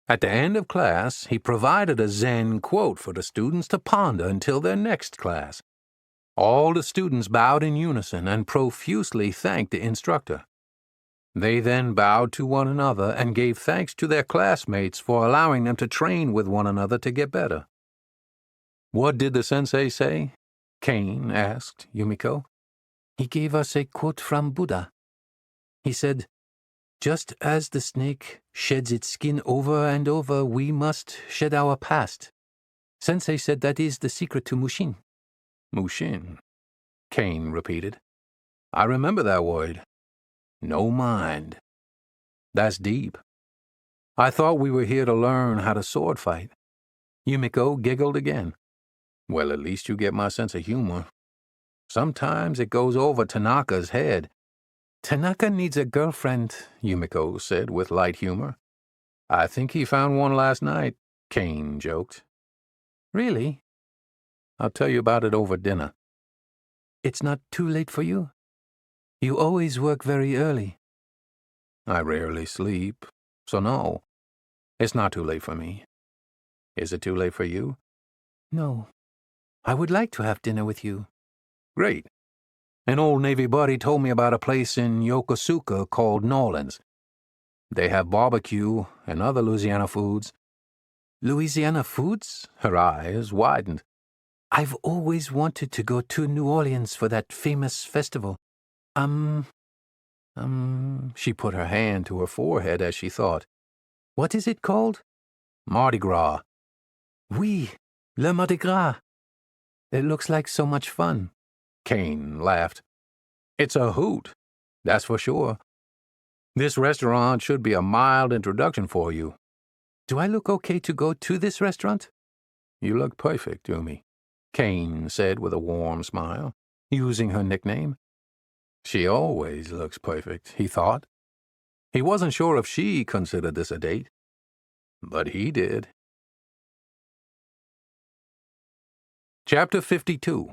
at the end of class, he provided a Zen quote for the students to ponder until their next class. All the students bowed in unison and profusely thanked the instructor. They then bowed to one another and gave thanks to their classmates for allowing them to train with one another to get better. "What did the sensei say?" Kane asked Yumiko. "He gave us a quote from Buddha. He said, 'Just as the snake sheds its skin over and over, we must shed our past.' Sensei said that is the secret to Mushin." "Mushin," Kane repeated. "I remember that word. No mind. That's deep. I thought we were here to learn how to sword fight." Yumiko giggled again. "Well, at least you get my sense of humor. Sometimes it goes over Tanaka's head." "Tanaka needs a girlfriend," Yumiko said with light humor. "I think he found one last night," Kane joked. "Really?" "I'll tell you about it over dinner." "It's not too late for you? You always work very early." "I rarely sleep, so no. It's not too late for me. Is it too late for you?" "No. I would like to have dinner with you." "Great. An old Navy buddy told me about a place in Yokosuka called Norland's. They have barbecue and other Louisiana foods." "Louisiana foods?" Her eyes widened. "I've always wanted to go to New Orleans for that famous festival. She put her hand to her forehead as she thought. "What is it called?" "Mardi Gras." "Oui, le Mardi Gras. It looks like so much fun." Kane laughed. "It's a hoot, that's for sure. This restaurant should be a mild introduction for you." "Do I look okay to go to this restaurant?" "You look perfect to me," Kane said with a warm smile, using her nickname. She always looks perfect, he thought. He wasn't sure if she considered this a date, but he did. Chapter 52.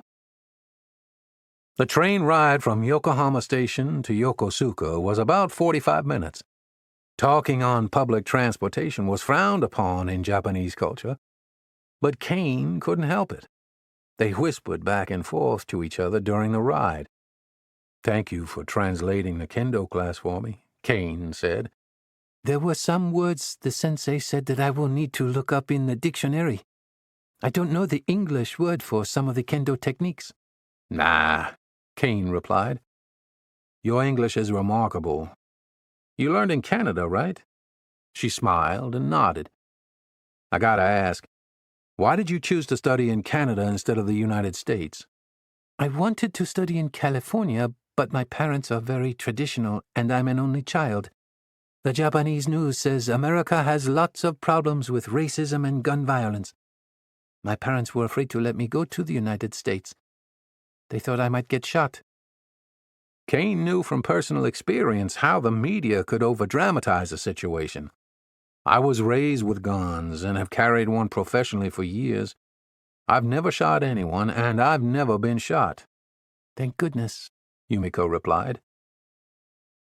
The train ride from Yokohama Station to Yokosuka was about 45 minutes. Talking on public transportation was frowned upon in Japanese culture, but Kane couldn't help it. They whispered back and forth to each other during the ride. "Thank you for translating the kendo class for me," Kane said. "There were some words the sensei said that I will need to look up in the dictionary. I don't know the English word for some of the kendo techniques." "Nah, Kane replied. Your English is remarkable. You learned in Canada, right? She smiled and nodded. I gotta ask, why did you choose to study in Canada instead of the United States? I wanted to study in California, but my parents are very traditional and I'm an only child. The Japanese news says America has lots of problems with racism and gun violence. My parents were afraid to let me go to the United States. They thought I might get shot. Kane knew from personal experience how the media could overdramatize a situation. I was raised with guns and have carried one professionally for years. I've never shot anyone, and I've never been shot. Thank goodness, Yumiko replied.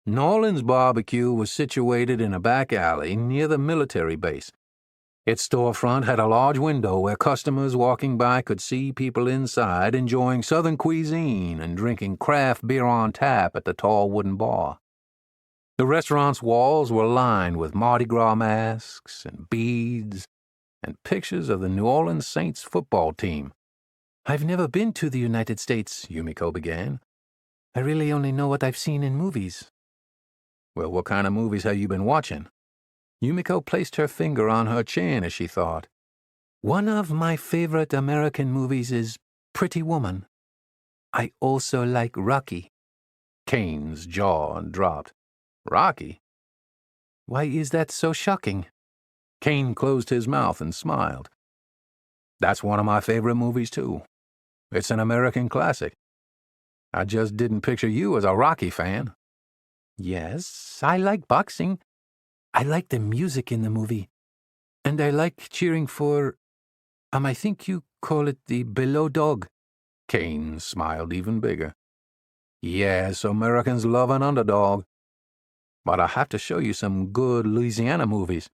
Nolan's barbecue was situated in a back alley near the military base. Its storefront had a large window where customers walking by could see people inside enjoying Southern cuisine and drinking craft beer on tap at the tall wooden bar. The restaurant's walls were lined with Mardi Gras masks and beads and pictures of the New Orleans Saints football team. I've never been to the United States, Yumiko began. I really only know what I've seen in movies. Well, what kind of movies have you been watching? Yumiko placed her finger on her chin as she thought. One of my favorite American movies is Pretty Woman. I also like Rocky. Kane's jaw dropped. Rocky? Why is that so shocking? Kane closed his mouth and smiled. That's one of my favorite movies, too. It's an American classic. I just didn't picture you as a Rocky fan. Yes, I like boxing. I like the music in the movie. And I like cheering for, I think you call it the below dog. Kane smiled even bigger. Yes, Americans love an underdog. But I have to show you some good Louisiana movies.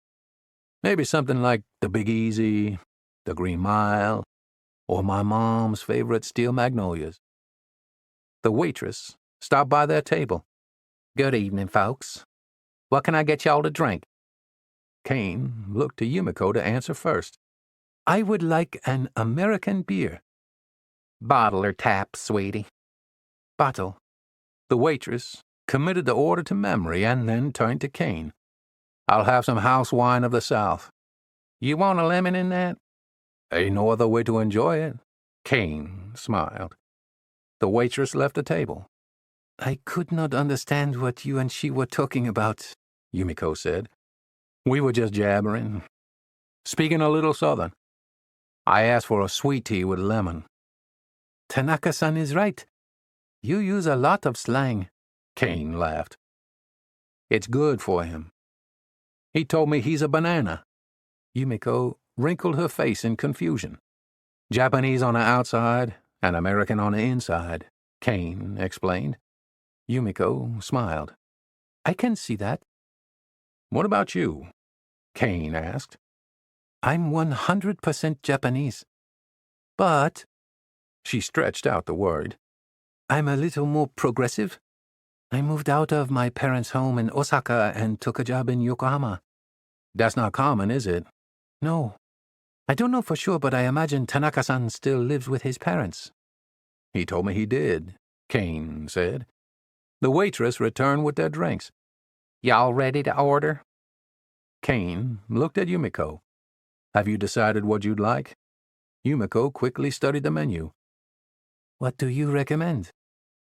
Maybe something like The Big Easy, The Green Mile, or my mom's favorite Steel Magnolias. The waitress stopped by their table. Good evening, folks. What can I get y'all to drink? Kane looked to Yumiko to answer first. I would like an American beer. Bottle or tap, sweetie? Bottle. The waitress committed the order to memory and then turned to Kane. I'll have some house wine of the South. You want a lemon in that? Ain't no other way to enjoy it. Kane smiled. The waitress left the table. I could not understand what you and she were talking about, Yumiko said. We were just jabbering. Speaking a little Southern. I asked for a sweet tea with lemon. Tanaka-san is right. You use a lot of slang. Kane laughed. It's good for him. He told me he's a banana. Yumiko wrinkled her face in confusion. Japanese on the outside and American on the inside, Kane explained. Yumiko smiled. I can see that. What about you? Kane asked. I'm 100% Japanese. But, she stretched out the word, I'm a little more progressive. I moved out of my parents' home in Osaka and took a job in Yokohama. That's not common, is it? No. I don't know for sure, but I imagine Tanaka-san still lives with his parents. He told me he did, Kane said. The waitress returned with their drinks. Y'all ready to order? Kane looked at Yumiko. Have you decided what you'd like? Yumiko quickly studied the menu. What do you recommend?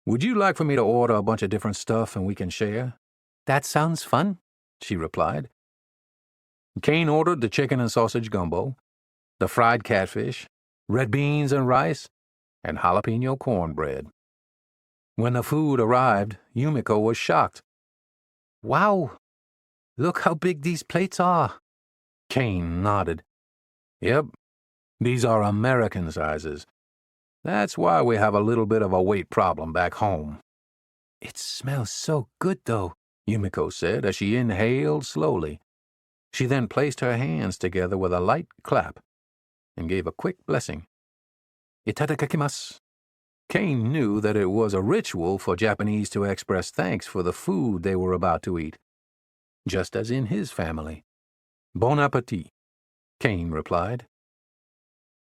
Would you like for me to order a bunch of different stuff and we can share? That sounds fun, she replied. Kane ordered the chicken and sausage gumbo, the fried catfish, red beans and rice, and jalapeno cornbread. When the food arrived, Yumiko was shocked. Wow! Look how big these plates are. Kane nodded. Yep, these are American sizes. That's why we have a little bit of a weight problem back home. It smells so good, though, Yumiko said as she inhaled slowly. She then placed her hands together with a light clap and gave a quick blessing. Itadakimasu. Kane knew that it was a ritual for Japanese to express thanks for the food they were about to eat, just as in his family. Bon appetit, Kane replied.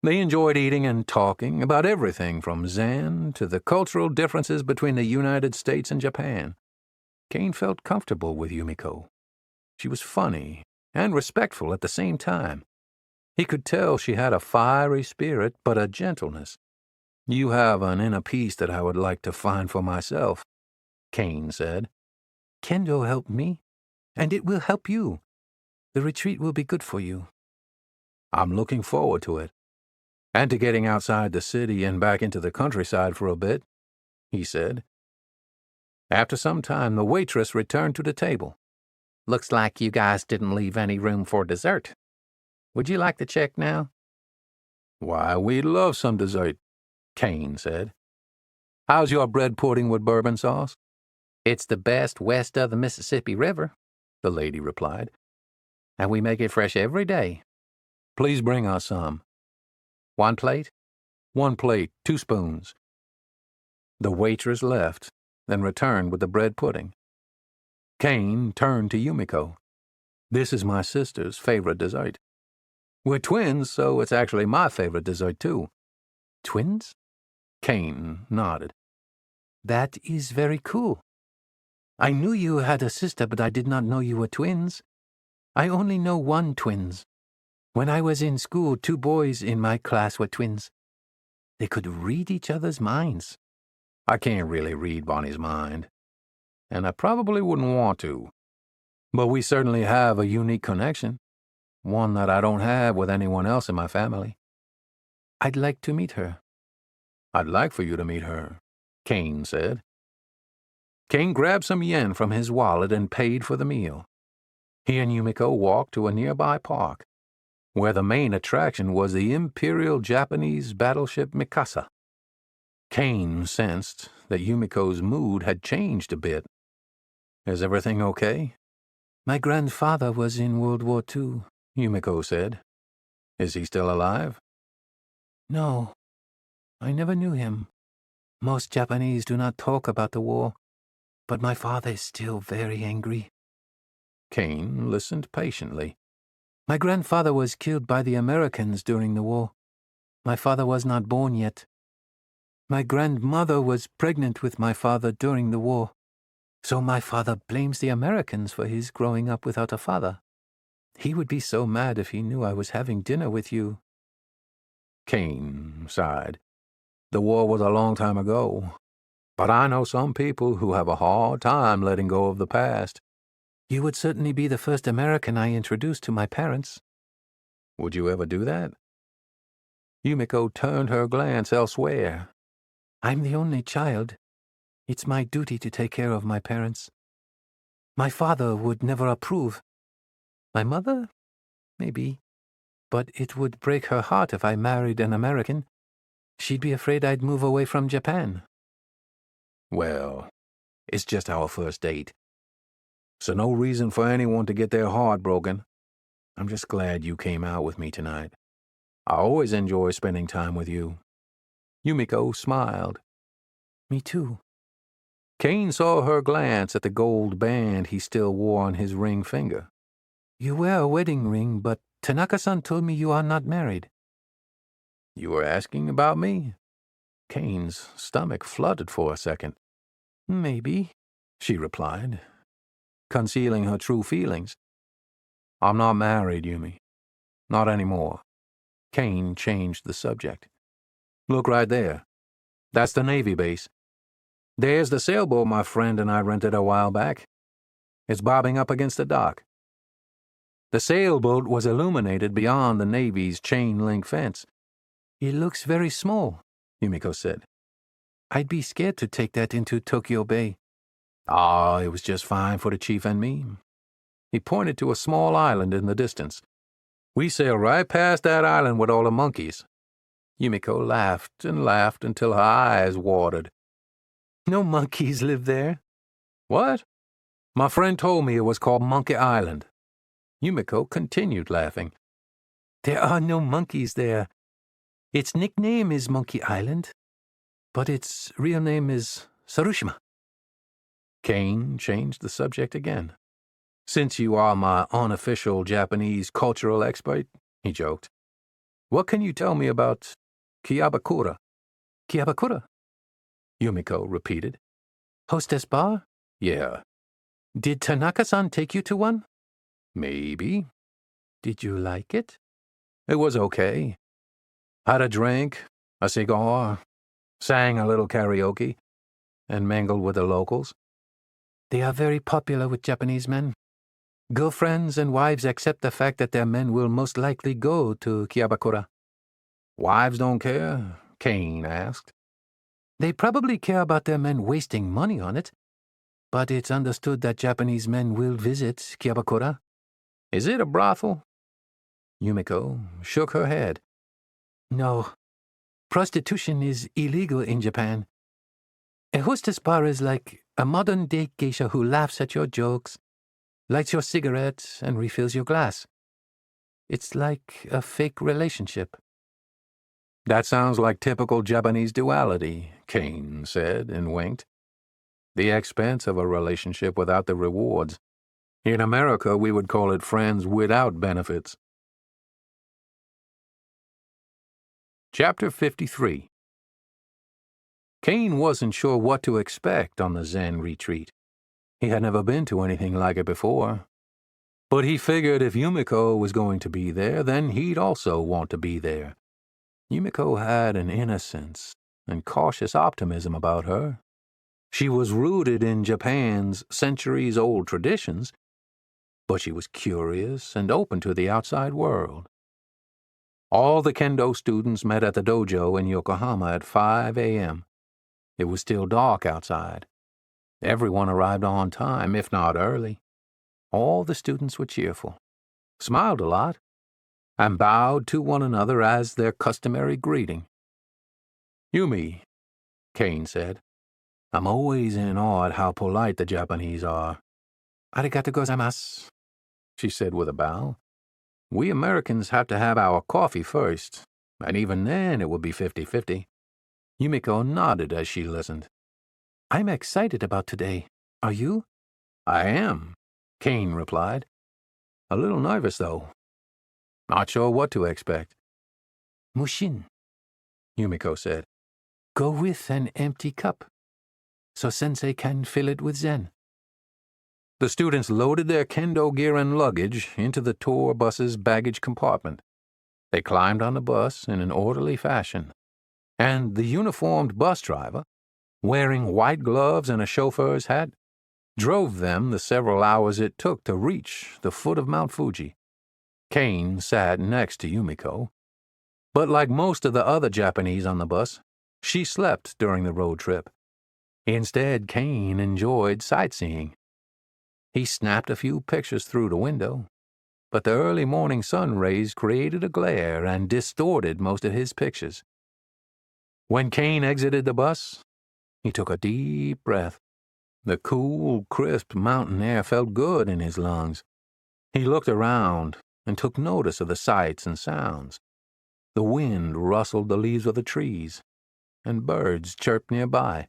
They enjoyed eating and talking about everything from Zen to the cultural differences between the United States and Japan. Kane felt comfortable with Yumiko. She was funny and respectful at the same time. He could tell she had a fiery spirit, but a gentleness. "You have an inner peace that I would like to find for myself," Kane said. "Kendo helped me, and it will help you. The retreat will be good for you." "I'm looking forward to it, and to getting outside the city and back into the countryside for a bit," he said. After some time, the waitress returned to the table. "Looks like you guys didn't leave any room for dessert. Would you like to check now?" "Why, we'd love some dessert," Kane said. "How's your bread pudding with bourbon sauce?" "It's the best west of the Mississippi River," the lady replied, "and we make it fresh every day." "Please bring us some." "One plate?" "One plate, 2 spoons." The waitress left, then returned with the bread pudding. Kane turned to Yumiko. "This is my sister's favorite dessert. We're twins, so it's actually my favorite dessert, too." "Twins?" Kane nodded. "That is very cool. I knew you had a sister, but I did not know you were twins. I only know one twins. When I was in school, 2 boys in my class were twins. They could read each other's minds." "I can't really read Bonnie's mind, and I probably wouldn't want to. But we certainly have a unique connection, one that I don't have with anyone else in my family." "I'd like to meet her." "I'd like for you to meet her," Kane said. Kane grabbed some yen from his wallet and paid for the meal. He and Yumiko walked to a nearby park, where the main attraction was the Imperial Japanese battleship Mikasa. Kane sensed that Yumiko's mood had changed a bit. "Is everything okay?" "My grandfather was in World War II, Yumiko said. "Is he still alive?" "No, I never knew him. Most Japanese do not talk about the war, but my father is still very angry." Kane listened patiently. "My grandfather was killed by the Americans during the war. My father was not born yet. My grandmother was pregnant with my father during the war, so my father blames the Americans for his growing up without a father. He would be so mad if he knew I was having dinner with you." Kane sighed. "The war was a long time ago, but I know some people who have a hard time letting go of the past." "You would certainly be the first American I introduced to my parents." "Would you ever do that?" Yumiko turned her glance elsewhere. "I'm the only child. It's my duty to take care of my parents. My father would never approve. My mother? Maybe. But it would break her heart if I married an American. She'd be afraid I'd move away from Japan." "Well, it's just our first date, so no reason for anyone to get their heart broken. I'm just glad you came out with me tonight. I always enjoy spending time with you." Yumiko smiled. "Me too." Kane saw her glance at the gold band he still wore on his ring finger. "You wear a wedding ring, but Tanaka-san told me you are not married." "You were asking about me?" Kane's stomach fluttered for a second. "Maybe," she replied, concealing her true feelings. "I'm not married, Yumi. Not anymore." Kane changed the subject. "Look right there. That's the Navy base. There's the sailboat my friend and I rented a while back. It's bobbing up against the dock." The sailboat was illuminated beyond the Navy's chain-link fence. "It looks very small," Yumiko said. "I'd be scared to take that into Tokyo Bay." "Ah, it was just fine for the chief and me." He pointed to a small island in the distance. "We sailed right past that island with all the monkeys." Yumiko laughed and laughed until her eyes watered. "No monkeys live there." "What?" "My friend told me it was called Monkey Island." Yumiko continued laughing. "There are no monkeys there. Its nickname is Monkey Island, but its real name is Sarushima." Kane changed the subject again. "Since you are my unofficial Japanese cultural expert," he joked, What can you tell me about Kiabakura? Kiabakura? Yumiko repeated. Hostess bar? Yeah. Did Tanaka-san take you to one? Maybe. Did you like it? It was okay. Had a drink, a cigar, sang a little karaoke, and mingled with the locals. They are very popular with Japanese men. Girlfriends and wives accept the fact that their men will most likely go to Kiabakura. Wives don't care? Kane asked. They probably care about their men wasting money on it, but it's understood that Japanese men will visit Kiabakura. Is it a brothel? Yumiko shook her head. No. Prostitution is illegal in Japan. A hostess bar is like a modern-day geisha who laughs at your jokes, lights your cigarette, and refills your glass. It's like a fake relationship. That sounds like typical Japanese duality, Kane said and winked. The expense of a relationship without the rewards. In America, we would call it friends without benefits. Chapter 53. Kane wasn't sure what to expect on the Zen retreat. He had never been to anything like it before. But he figured if Yumiko was going to be there, then he'd also want to be there. Yumiko had an innocence and cautious optimism about her. She was rooted in Japan's centuries-old traditions, but she was curious and open to the outside world. All the kendo students met at the dojo in Yokohama at 5 a.m. It was still dark outside. Everyone arrived on time, if not early. All the students were cheerful, smiled a lot, and bowed to one another as their customary greeting. Yumi, Kane said, I'm always in awe at how polite the Japanese are. Arigato gozaimasu, she said with a bow. We Americans have to have our coffee first, and even then it would be 50-50. Yumiko nodded as she listened. I'm excited about today. Are you? I am, Kane replied. A little nervous, though. Not sure what to expect. Mushin, Yumiko said. Go with an empty cup, so sensei can fill it with Zen. The students loaded their kendo gear and luggage into the tour bus's baggage compartment. They climbed on the bus in an orderly fashion, and the uniformed bus driver, wearing white gloves and a chauffeur's hat, drove them the several hours it took to reach the foot of Mount Fuji. Kane sat next to Yumiko, but like most of the other Japanese on the bus, she slept during the road trip. Instead, Kane enjoyed sightseeing. He snapped a few pictures through the window, but the early morning sun rays created a glare and distorted most of his pictures. When Kane exited the bus, he took a deep breath. The cool, crisp mountain air felt good in his lungs. He looked around and took notice of the sights and sounds. The wind rustled the leaves of the trees, and birds chirped nearby.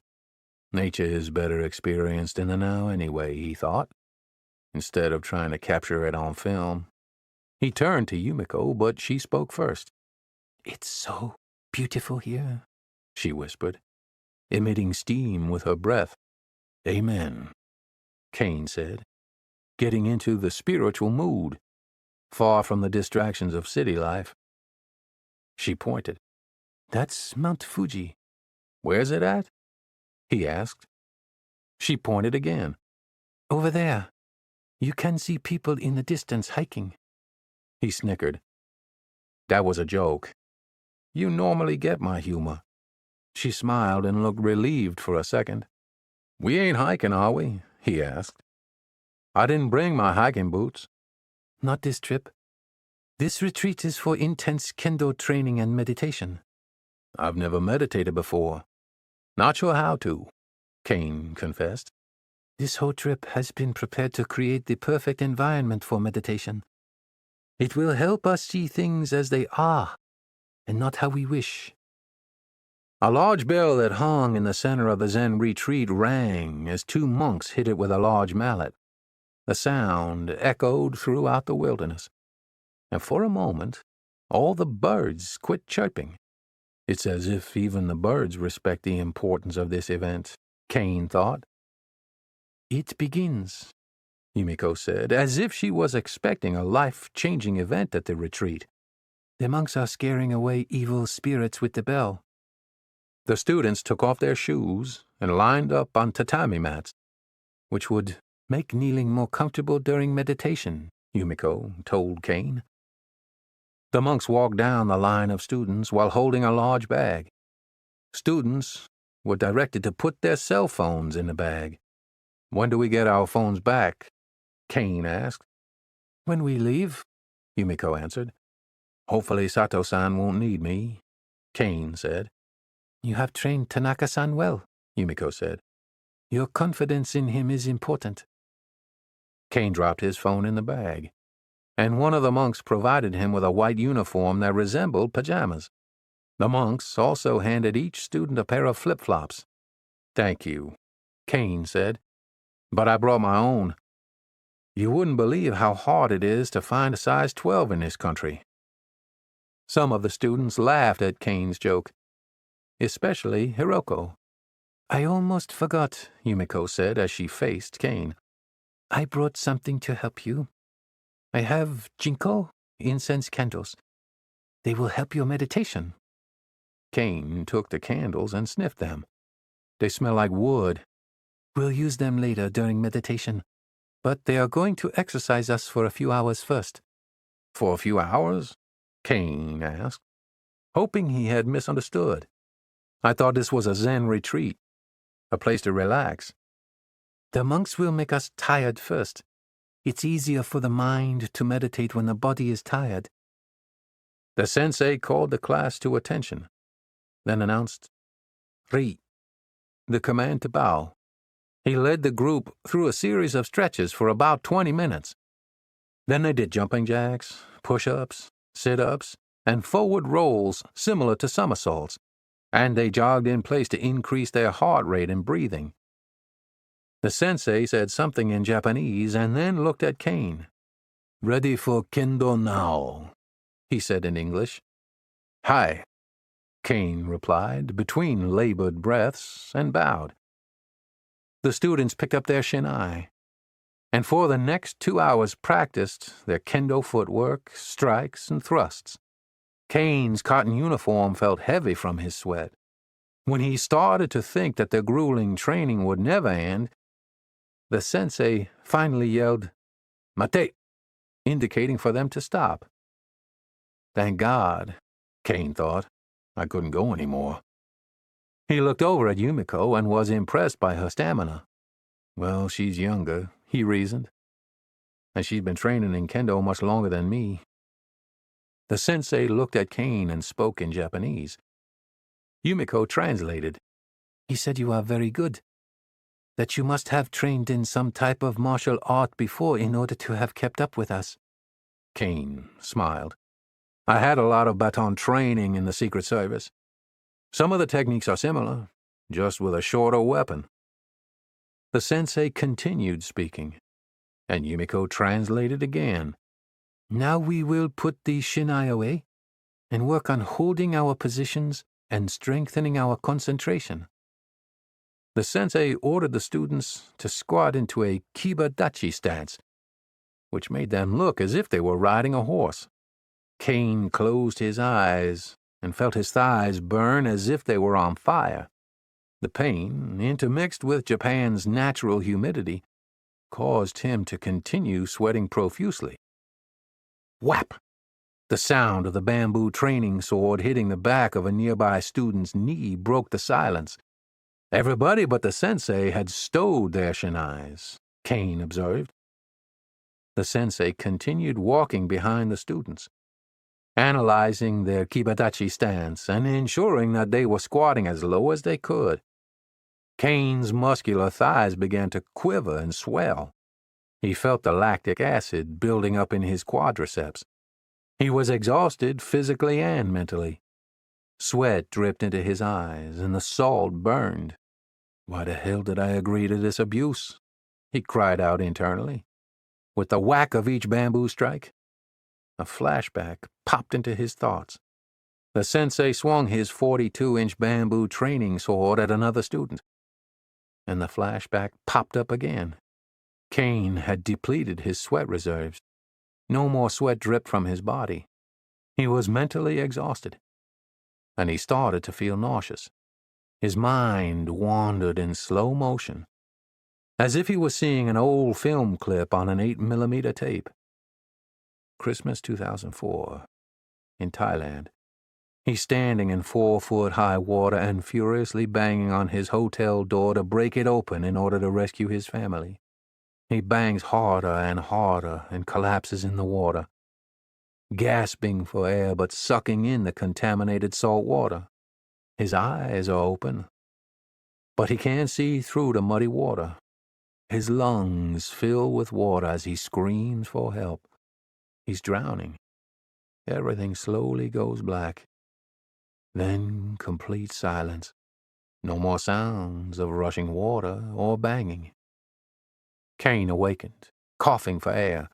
Nature is better experienced in the now anyway, he thought, instead of trying to capture it on film. He turned to Yumiko, but she spoke first. It's so beautiful here, she whispered, emitting steam with her breath. Amen, Kane said, getting into the spiritual mood, far from the distractions of city life. She pointed. That's Mount Fuji. Where's it at? He asked. She pointed again. Over there. You can see people in the distance hiking. He snickered. That was a joke. You normally get my humor. She smiled and looked relieved for a second. We ain't hiking, are we? He asked. I didn't bring my hiking boots. Not this trip. This retreat is for intense kendo training and meditation. I've never meditated before. Not sure how to, Kane confessed. This whole trip has been prepared to create the perfect environment for meditation. It will help us see things as they are, and not how we wish. A large bell that hung in the center of the Zen retreat rang as two monks hit it with a large mallet. The sound echoed throughout the wilderness, and for a moment All the birds quit chirping. It's as if even the birds respect the importance of this event, Kane thought. It begins, Yumiko said, as if she was expecting a life-changing event at the retreat. The monks are scaring away evil spirits with the bell. The students took off their shoes and lined up on tatami mats, which would make kneeling more comfortable during meditation, Yumiko told Kane. The monks walked down the line of students while holding a large bag. Students were directed to put their cell phones in the bag. When do we get our phones back? Kane asked. When we leave, Yumiko answered. Hopefully Sato-san won't need me, Kane said. You have trained Tanaka-san well, Yumiko said. Your confidence in him is important. Kane dropped his phone in the bag, and one of the monks provided him with a white uniform that resembled pajamas. The monks also handed each student a pair of flip-flops. Thank you, Kane said, but I brought my own. You wouldn't believe how hard it is to find a size 12 in this country. Some of the students laughed at Kane's joke, especially Hiroko. I almost forgot, Yumiko said as she faced Kane. I brought something to help you. I have ginkgo, incense candles. They will help your meditation. Kane took the candles and sniffed them. They smell like wood. We'll use them later during meditation, but they are going to exercise us for a few hours first. For a few hours? Kane asked, hoping he had misunderstood. I thought this was a Zen retreat, a place to relax. The monks will make us tired first. It's easier for the mind to meditate when the body is tired. The sensei called the class to attention, then announced, Ri, the command to bow. He led the group through a series of stretches for about 20 minutes. Then they did jumping jacks, push-ups, sit-ups, and forward rolls similar to somersaults, and they jogged in place to increase their heart rate and breathing. The sensei said something in Japanese and then looked at Kane. Ready for kendo now, he said in English. Hi, Kane replied between labored breaths and bowed. The students picked up their shinai, and for the next 2 hours practiced their kendo footwork, strikes, and thrusts. Kane's cotton uniform felt heavy from his sweat. When he started to think that the grueling training would never end, the sensei finally yelled, Mate, indicating for them to stop. Thank God, Kane thought, I couldn't go anymore. He looked over at Yumiko and was impressed by her stamina. Well, she's younger, he reasoned, and she's been training in kendo much longer than me. The sensei looked at Kane and spoke in Japanese. Yumiko translated. He said you are very good, that you must have trained in some type of martial art before in order to have kept up with us. Kane smiled. I had a lot of baton training in the Secret Service. Some of the techniques are similar, just with a shorter weapon. The sensei continued speaking, and Yumiko translated again. Now we will put the shinai away and work on holding our positions and strengthening our concentration. The sensei ordered the students to squat into a kibadachi stance, which made them look as if they were riding a horse. Kane closed his eyes and felt his thighs burn as if they were on fire. The pain, intermixed with Japan's natural humidity, caused him to continue sweating profusely. Whap! The sound of the bamboo training sword hitting the back of a nearby student's knee broke the silence. Everybody but the sensei had stowed their shinais, Kane observed. The sensei continued walking behind the students, analyzing their kibadachi stance and ensuring that they were squatting as low as they could. Kane's muscular thighs began to quiver and swell. He felt the lactic acid building up in his quadriceps. He was exhausted physically and mentally. Sweat dripped into his eyes, and the salt burned. Why the hell did I agree to this abuse? He cried out internally. With the whack of each bamboo strike, A flashback popped into his thoughts. The sensei swung his 42-inch bamboo training sword at another student. And the flashback popped up again. Kane had depleted his sweat reserves. No more sweat dripped from his body. He was mentally exhausted. And he started to feel nauseous. His mind wandered in slow motion, as if he was seeing an old film clip on an 8mm tape. Christmas 2004, in Thailand. He's standing in 4-foot-high water and furiously banging on his hotel door to break it open in order to rescue his family. He bangs harder and collapses in the water, gasping for air but sucking in the contaminated salt water. His eyes are open, but he can't see through the muddy water. His lungs fill with water as he screams for help. He's drowning. Everything slowly goes black. Then complete silence. No more sounds of rushing water or banging. Kane awakened, coughing for air.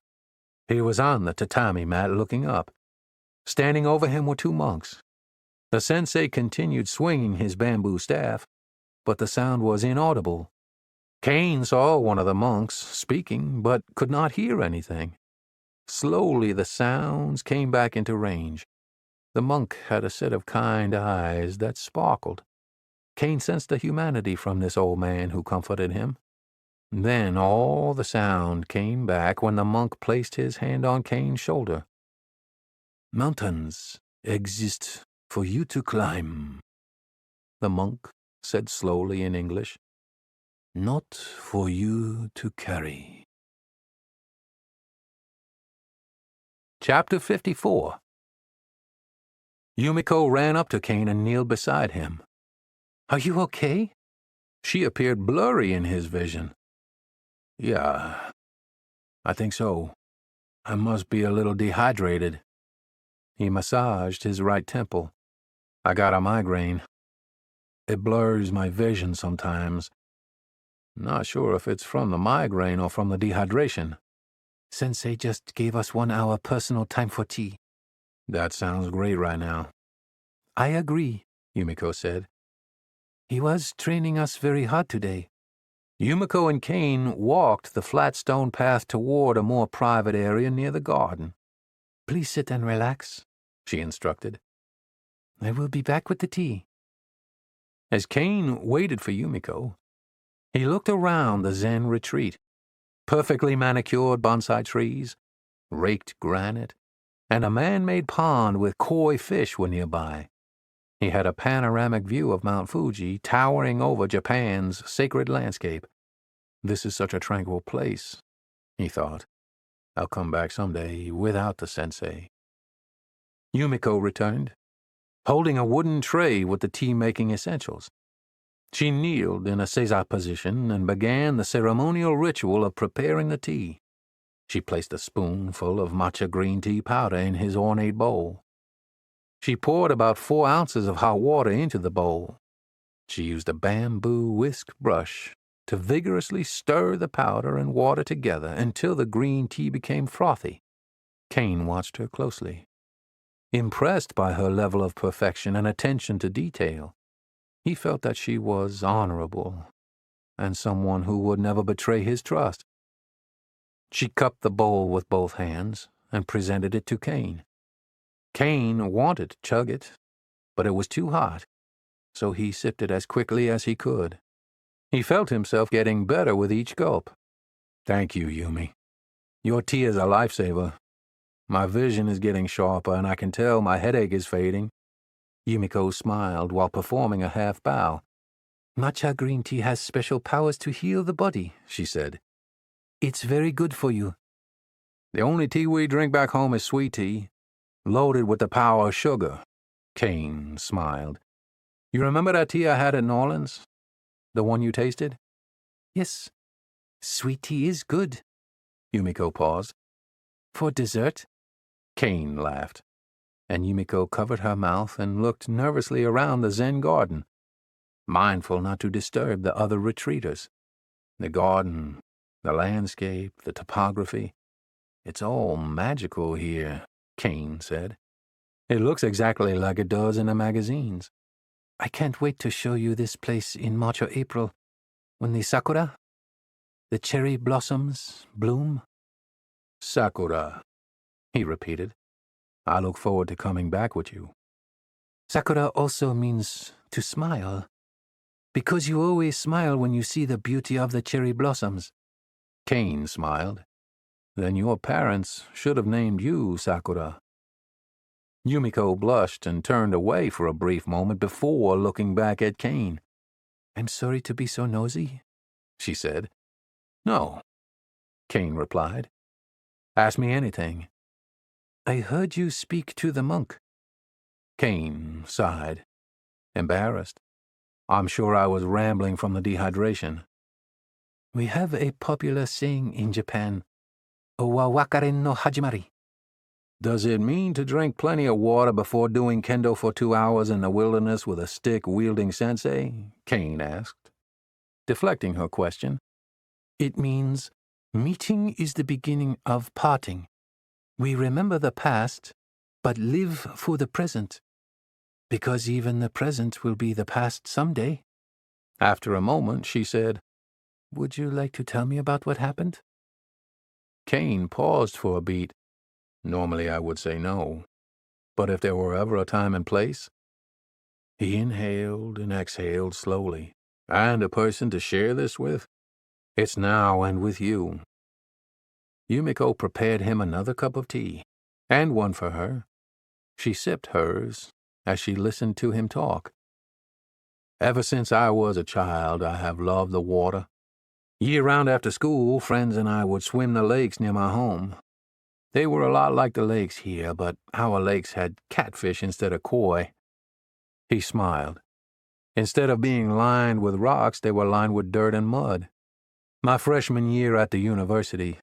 He was on the tatami mat looking up. Standing over him were 2 monks. The sensei continued swinging his bamboo staff, but the sound was inaudible. Kane saw one of the monks speaking, but could not hear anything. Slowly the sounds came back into range. The monk had a set of kind eyes that sparkled. Kane sensed the humanity from this old man who comforted him. Then all the sound came back when the monk placed his hand on Kane's shoulder. "Mountains exist for you to climb," the monk said slowly in English. "Not for you to carry." Chapter 54. Yumiko ran up to Kane and kneeled beside him. "Are you okay?" She appeared blurry in his vision. "Yeah, I think so. I must be a little dehydrated." He massaged his right temple. "I got a migraine. It blurs my vision sometimes. Not sure if it's from the migraine or from the dehydration." "Sensei just gave us 1 hour personal time for tea." "That sounds great right now." "I agree," Yumiko said. "He was training us very hard today." Yumiko and Kane walked the flat stone path toward a more private area near the garden. "Please sit and relax," she instructed. "I will be back with the tea." As Kane waited for Yumiko, he looked around the Zen retreat. Perfectly manicured bonsai trees, raked granite, and a man-made pond with koi fish were nearby. He had a panoramic view of Mount Fuji towering over Japan's sacred landscape. "This is such a tranquil place," he thought. "I'll come back someday without the sensei." Yumiko returned, holding a wooden tray with the tea-making essentials. She kneeled in a seiza position and began the ceremonial ritual of preparing the tea. She placed a spoonful of matcha green tea powder in his ornate bowl. She poured about 4 ounces of hot water into the bowl. She used a bamboo whisk brush to vigorously stir the powder and water together until the green tea became frothy. Kane watched her closely, impressed by her level of perfection and attention to detail. He felt that she was honorable and someone who would never betray his trust. She cupped the bowl with both hands and presented it to Kane. Kane wanted to chug it, but it was too hot, so he sipped it as quickly as he could. He felt himself getting better with each gulp. "Thank you, Yumi. Your tea is a lifesaver. My vision is getting sharper, and I can tell my headache is fading." Yumiko smiled while performing a half bow. "Matcha green tea has special powers to heal the body," she said. "It's very good for you." "The only tea we drink back home is sweet tea, loaded with the power of sugar." Kane smiled. "You remember that tea I had at New Orleans? The one you tasted?" "Yes. Sweet tea is good." Yumiko paused. "For dessert?" Kane laughed, and Yumiko covered her mouth and looked nervously around the Zen garden, mindful not to disturb the other retreaters. The garden, the landscape, the topography, it's all magical here. Kane said. It looks exactly like it does in the magazines. I can't wait to show you this place in March or April, when the sakura, the cherry blossoms, bloom. Sakura, he repeated. I look forward to coming back with you. Sakura also means to smile, because you always smile when you see the beauty of the cherry blossoms. Kane smiled. Then your parents should have named you Sakura. Yumiko blushed and turned away for a brief moment before looking back at Kane. I'm sorry to be so nosy, she said. No, Kane replied. Ask me anything. I heard you speak to the monk. Kane sighed, embarrassed. I'm sure I was rambling from the dehydration. We have a popular saying in Japan, Owawakaren no hajimari. Does it mean to drink plenty of water before doing kendo for 2 hours in the wilderness with a stick-wielding sensei? Kane asked, deflecting her question. It means meeting is the beginning of parting. We remember the past, but live for the present, because even the present will be the past someday. After a moment, she said, Would you like to tell me about what happened? Kane paused for a beat. Normally I would say no, but if there were ever a time and place, he inhaled and exhaled slowly, and a person to share this with, it's now and with you. Yumiko prepared him another cup of tea, and one for her. She sipped hers as she listened to him talk. Ever since I was a child, I have loved the water. Year-round after school, friends and I would swim the lakes near my home. They were a lot like the lakes here, but our lakes had catfish instead of koi. He smiled. Instead of being lined with rocks, they were lined with dirt and mud. My freshman year at the university,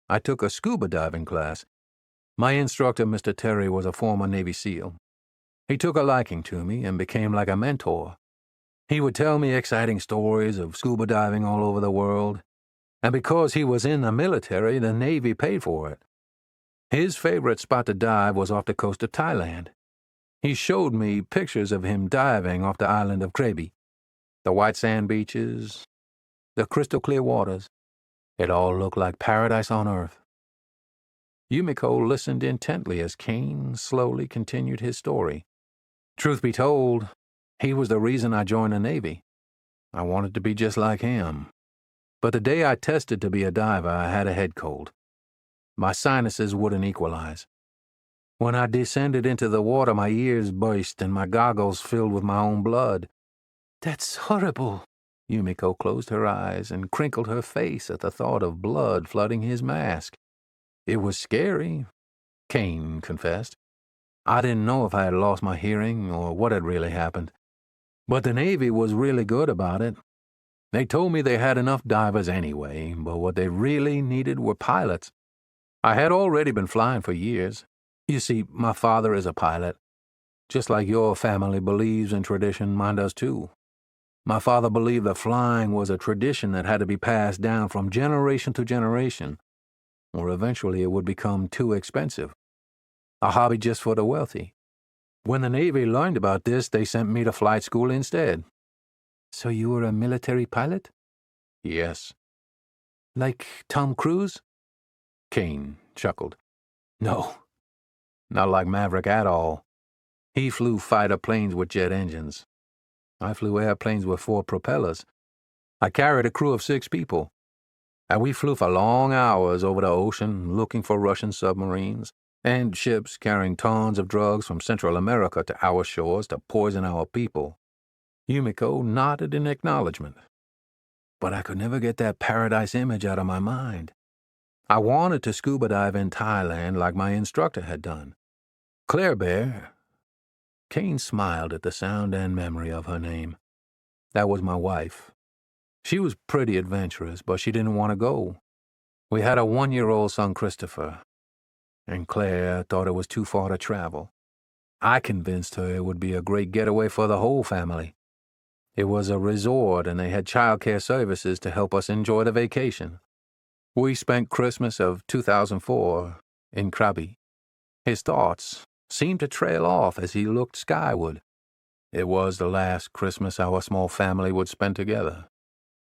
I took a scuba diving class. My instructor, Mr. Terry, was a former Navy SEAL. He took a liking to me and became like a mentor. He would tell me exciting stories of scuba diving all over the world, and because he was in the military, the Navy paid for it. His favorite spot to dive was off the coast of Thailand. He showed me pictures of him diving off the island of Krabi. The white sand beaches, the crystal clear waters. It all looked like paradise on earth. Yumiko listened intently as Kane slowly continued his story. Truth be told, he was the reason I joined the Navy. I wanted to be just like him. But the day I tested to be a diver, I had a head cold. My sinuses wouldn't equalize. When I descended into the water, my ears burst and my goggles filled with my own blood. That's horrible. Yumiko closed her eyes and crinkled her face at the thought of blood flooding his mask. It was scary, Kane confessed. I didn't know if I had lost my hearing or what had really happened. But the Navy was really good about it. They told me they had enough divers anyway, but what they really needed were pilots. I had already been flying for years. You see, my father is a pilot. Just like your family believes in tradition, mine does too. My father believed that flying was a tradition that had to be passed down from generation to generation, or eventually it would become too expensive. A hobby just for the wealthy. When the Navy learned about this, they sent me to flight school instead. So you were a military pilot? Yes. Like Tom Cruise? Kane chuckled. No, not like Maverick at all. He flew fighter planes with jet engines. I flew airplanes with 4 propellers. I carried a crew of 6 people, and we flew for long hours over the ocean looking for Russian submarines and ships carrying tons of drugs from Central America to our shores to poison our people. Yumiko nodded in acknowledgement. But I could never get that paradise image out of my mind. I wanted to scuba dive in Thailand like my instructor had done. Claire Bear. Kane smiled at the sound and memory of her name. That was my wife. She was pretty adventurous, but she didn't want to go. We had a 1-year-old son, Christopher, and Claire thought it was too far to travel. I convinced her it would be a great getaway for the whole family. It was a resort, and they had childcare services to help us enjoy the vacation. We spent Christmas of 2004 in Krabi. His thoughts seemed to trail off as he looked skyward. It was the last Christmas our small family would spend together.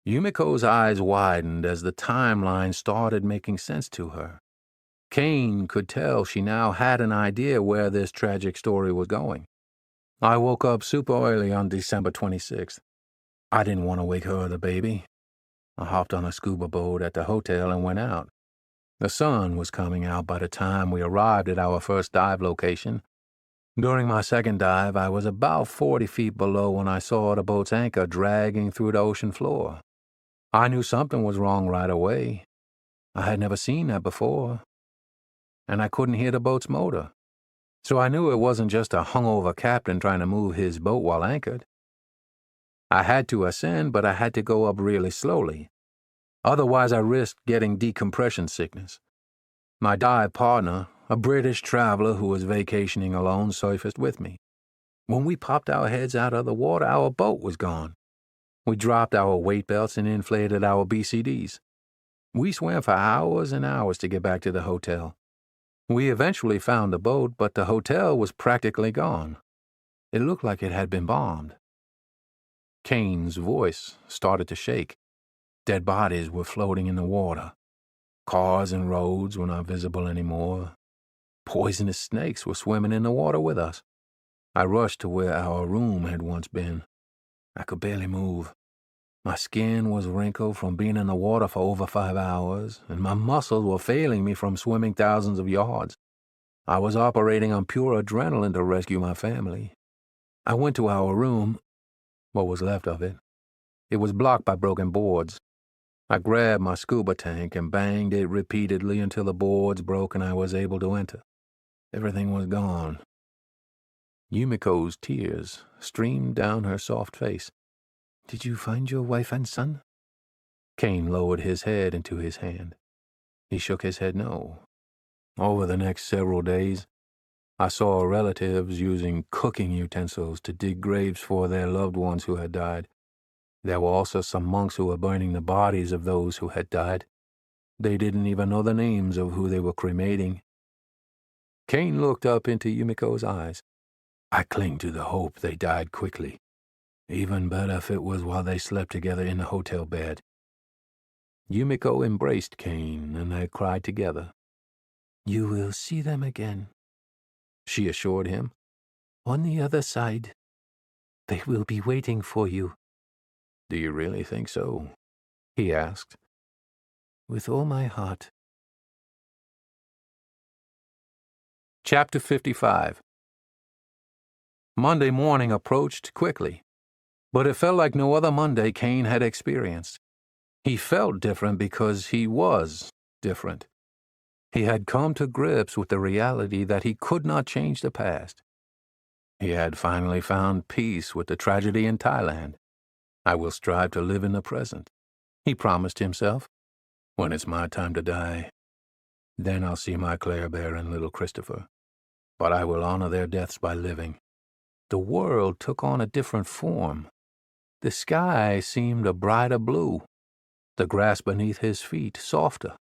Yumiko's eyes widened as the timeline started making sense to her. Kane could tell she now had an idea where this tragic story was going. I woke up super early on December 26th. I didn't want to wake her or the baby. I hopped on a scuba boat at the hotel and went out. The sun was coming out by the time we arrived at our first dive location. During my second dive, I was about 40 feet below when I saw the boat's anchor dragging through the ocean floor. I knew something was wrong right away. I had never seen that before, and I couldn't hear the boat's motor. So I knew it wasn't just a hungover captain trying to move his boat while anchored. I had to ascend, but I had to go up really slowly. Otherwise, I risked getting decompression sickness. My dive partner, a British traveler who was vacationing alone, surfaced with me. When we popped our heads out of the water, our boat was gone. We dropped our weight belts and inflated our BCDs. We swam for hours and hours to get back to the hotel. We eventually found the boat, but the hotel was practically gone. It looked like it had been bombed. Kane's voice started to shake. Dead bodies were floating in the water. Cars and roads were not visible anymore. Poisonous snakes were swimming in the water with us. I rushed to where our room had once been. I could barely move. My skin was wrinkled from being in the water for over 5 hours, and my muscles were failing me from swimming thousands of yards. I was operating on pure adrenaline to rescue my family. I went to our room, what was left of it. It was blocked by broken boards. I grabbed my scuba tank and banged it repeatedly until the boards broke and I was able to enter. Everything was gone. Yumiko's tears streamed down her soft face. "Did you find your wife and son?" Kane lowered his head into his hand. He shook his head no. Over the next several days, I saw relatives using cooking utensils to dig graves for their loved ones who had died. There were also some monks who were burning the bodies of those who had died. They didn't even know the names of who they were cremating. Kane looked up into Yumiko's eyes. "I cling to the hope they died quickly. Even better if it was while they slept together in the hotel bed." Yumiko embraced Kane, and they cried together. "You will see them again," she assured him. "On the other side. They will be waiting for you." "Do you really think so?" he asked. "With all my heart." Chapter 55. Monday morning approached quickly, but it felt like no other Monday Kane had experienced. He felt different because he was different. He had come to grips with the reality that he could not change the past. He had finally found peace with the tragedy in Thailand. "I will strive to live in the present," he promised himself. "When it's my time to die, then I'll see my Claire Bear and little Christopher. But I will honor their deaths by living." The world took on a different form. The sky seemed a brighter blue, the grass beneath his feet softer,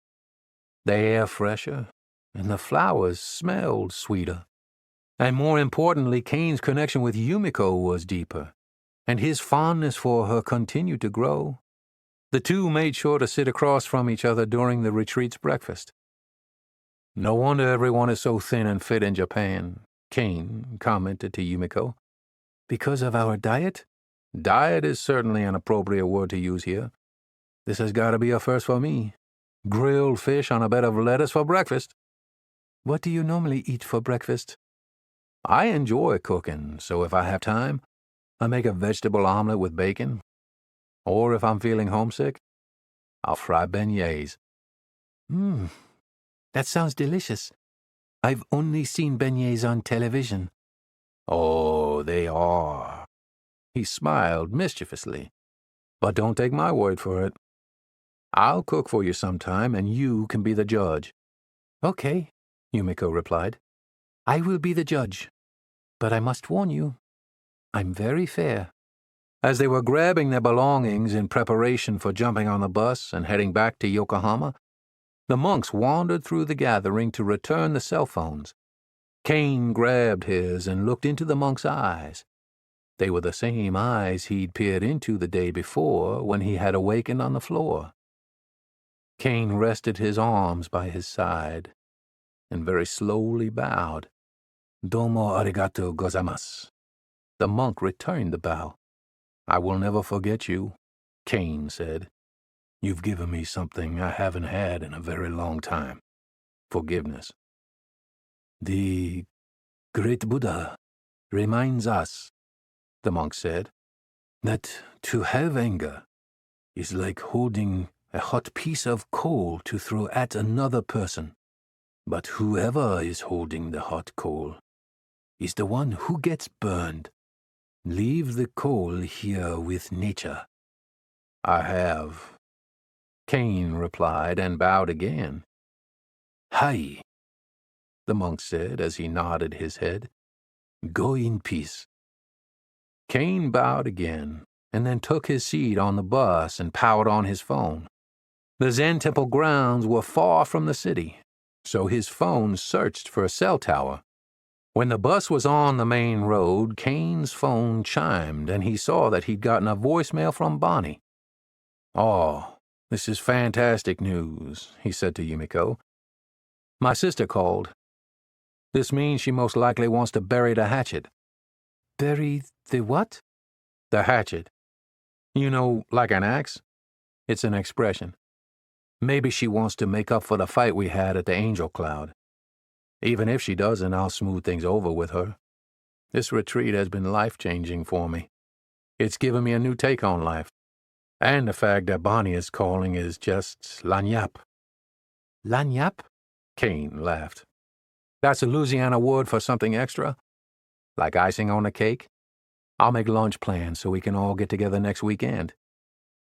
the air fresher, and the flowers smelled sweeter. And more importantly, Kane's connection with Yumiko was deeper, and his fondness for her continued to grow. The two made sure to sit across from each other during the retreat's breakfast. "No wonder everyone is so thin and fit in Japan," Kane commented to Yumiko. "Because of our diet?" "Diet is certainly an appropriate word to use here. This has got to be a first for me. Grilled fish on a bed of lettuce for breakfast." "What do you normally eat for breakfast?" "I enjoy cooking, so if I have time, I make a vegetable omelet with bacon. Or if I'm feeling homesick, I'll fry beignets." That sounds delicious. I've only seen beignets on television." "Oh, they are." He smiled mischievously. "But don't take my word for it. I'll cook for you sometime, and you can be the judge." "Okay," Yumiko replied. "I will be the judge. But I must warn you, I'm very fair." As they were grabbing their belongings in preparation for jumping on the bus and heading back to Yokohama, the monks wandered through the gathering to return the cell phones. Kane grabbed his and looked into the monk's eyes. They were the same eyes he'd peered into the day before when he had awakened on the floor. Kane rested his arms by his side and very slowly bowed. Domo arigato gozaimasu. The monk returned the bow. I will never forget you, Kane said. You've given me something I haven't had in a very long time. Forgiveness. The great Buddha reminds us, the monk said, that to have anger is like holding a hot piece of coal to throw at another person. But whoever is holding the hot coal is the one who gets burned. Leave the coal here with nature. I have, Kane replied and bowed again. Hai, the monk said as he nodded his head. Go in peace. Kane bowed again and then took his seat on the bus and powered on his phone. The Zen temple grounds were far from the city, so his phone searched for a cell tower. When the bus was on the main road, Kane's phone chimed and he saw that he'd gotten a voicemail from Bonnie. Oh, this is fantastic news, he said to Yumiko. My sister called. This means she most likely wants to bury the hatchet. Bury the what? The hatchet. You know, like an axe? It's an expression. Maybe she wants to make up for the fight we had at the Angel Cloud. Even if she doesn't, I'll smooth things over with her. This retreat has been life-changing for me. It's given me a new take on life. And the fact that Bonnie is calling is just lagniappe. Lagniappe? Kane laughed. That's a Louisiana word for something extra? Like icing on the cake? I'll make lunch plans so we can all get together next weekend.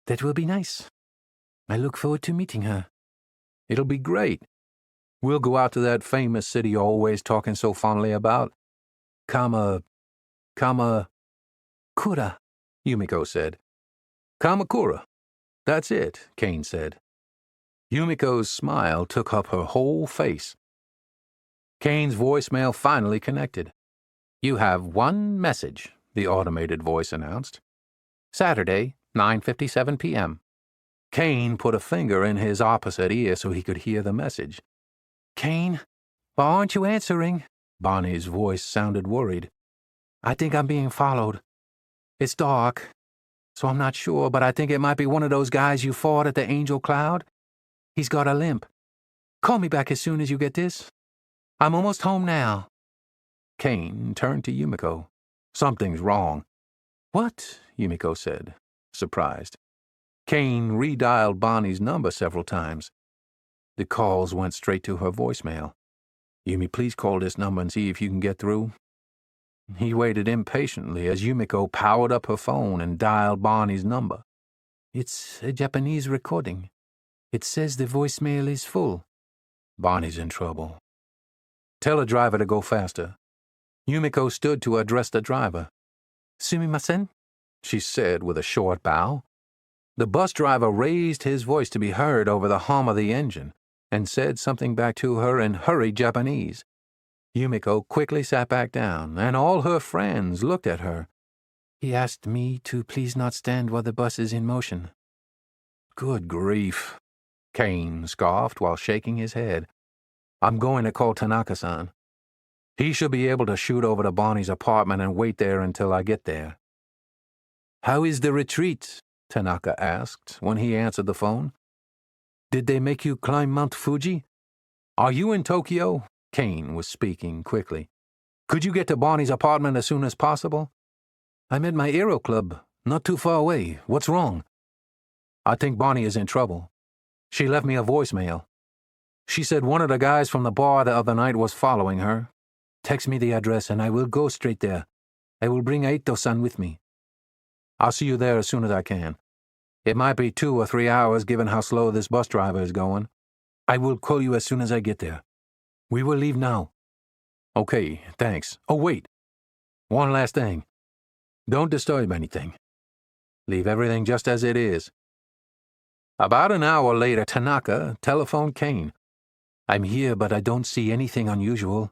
That will be nice. I look forward to meeting her. It'll be great. We'll go out to that famous city you're always talking so fondly about. Kamakura, Yumiko said. Kamakura. That's it, Kane said. Yumiko's smile took up her whole face. Kane's voicemail finally connected. You have one message, the automated voice announced. Saturday, 9:57 p.m. Kane put a finger in his opposite ear so he could hear the message. Kane, why aren't you answering? Bonnie's voice sounded worried. I think I'm being followed. It's dark, so I'm not sure, but I think it might be one of those guys you fought at the Angel Cloud. He's got a limp. Call me back as soon as you get this. I'm almost home now. Kane turned to Yumiko. Something's wrong. What? Yumiko said, surprised. Kane redialed Bonnie's number several times. The calls went straight to her voicemail. Yumi, please call this number and see if you can get through. He waited impatiently as Yumiko powered up her phone and dialed Bonnie's number. It's a Japanese recording. It says the voicemail is full. Bonnie's in trouble. Tell the driver to go faster. Yumiko stood to address the driver. Sumimasen, she said with a short bow. The bus driver raised his voice to be heard over the hum of the engine and said something back to her in hurried Japanese. Yumiko quickly sat back down, and all her friends looked at her. He asked me to please not stand while the bus is in motion. Good grief, Kane scoffed while shaking his head. I'm going to call Tanaka-san. He should be able to shoot over to Bonnie's apartment and wait there until I get there. How is the retreat? Tanaka asked when he answered the phone. Did they make you climb Mount Fuji? Are you in Tokyo? Kane was speaking quickly. Could you get to Bonnie's apartment as soon as possible? I'm at my aero club, not too far away. What's wrong? I think Bonnie is in trouble. She left me a voicemail. She said one of the guys from the bar the other night was following her. Text me the address and I will go straight there. I will bring Aito-san with me. I'll see you there as soon as I can. It might be 2 or 3 hours given how slow this bus driver is going. I will call you as soon as I get there. We will leave now. Okay, thanks. Oh, wait. One last thing. Don't disturb anything. Leave everything just as it is. About an hour later, Tanaka telephoned Kane. I'm here, but I don't see anything unusual.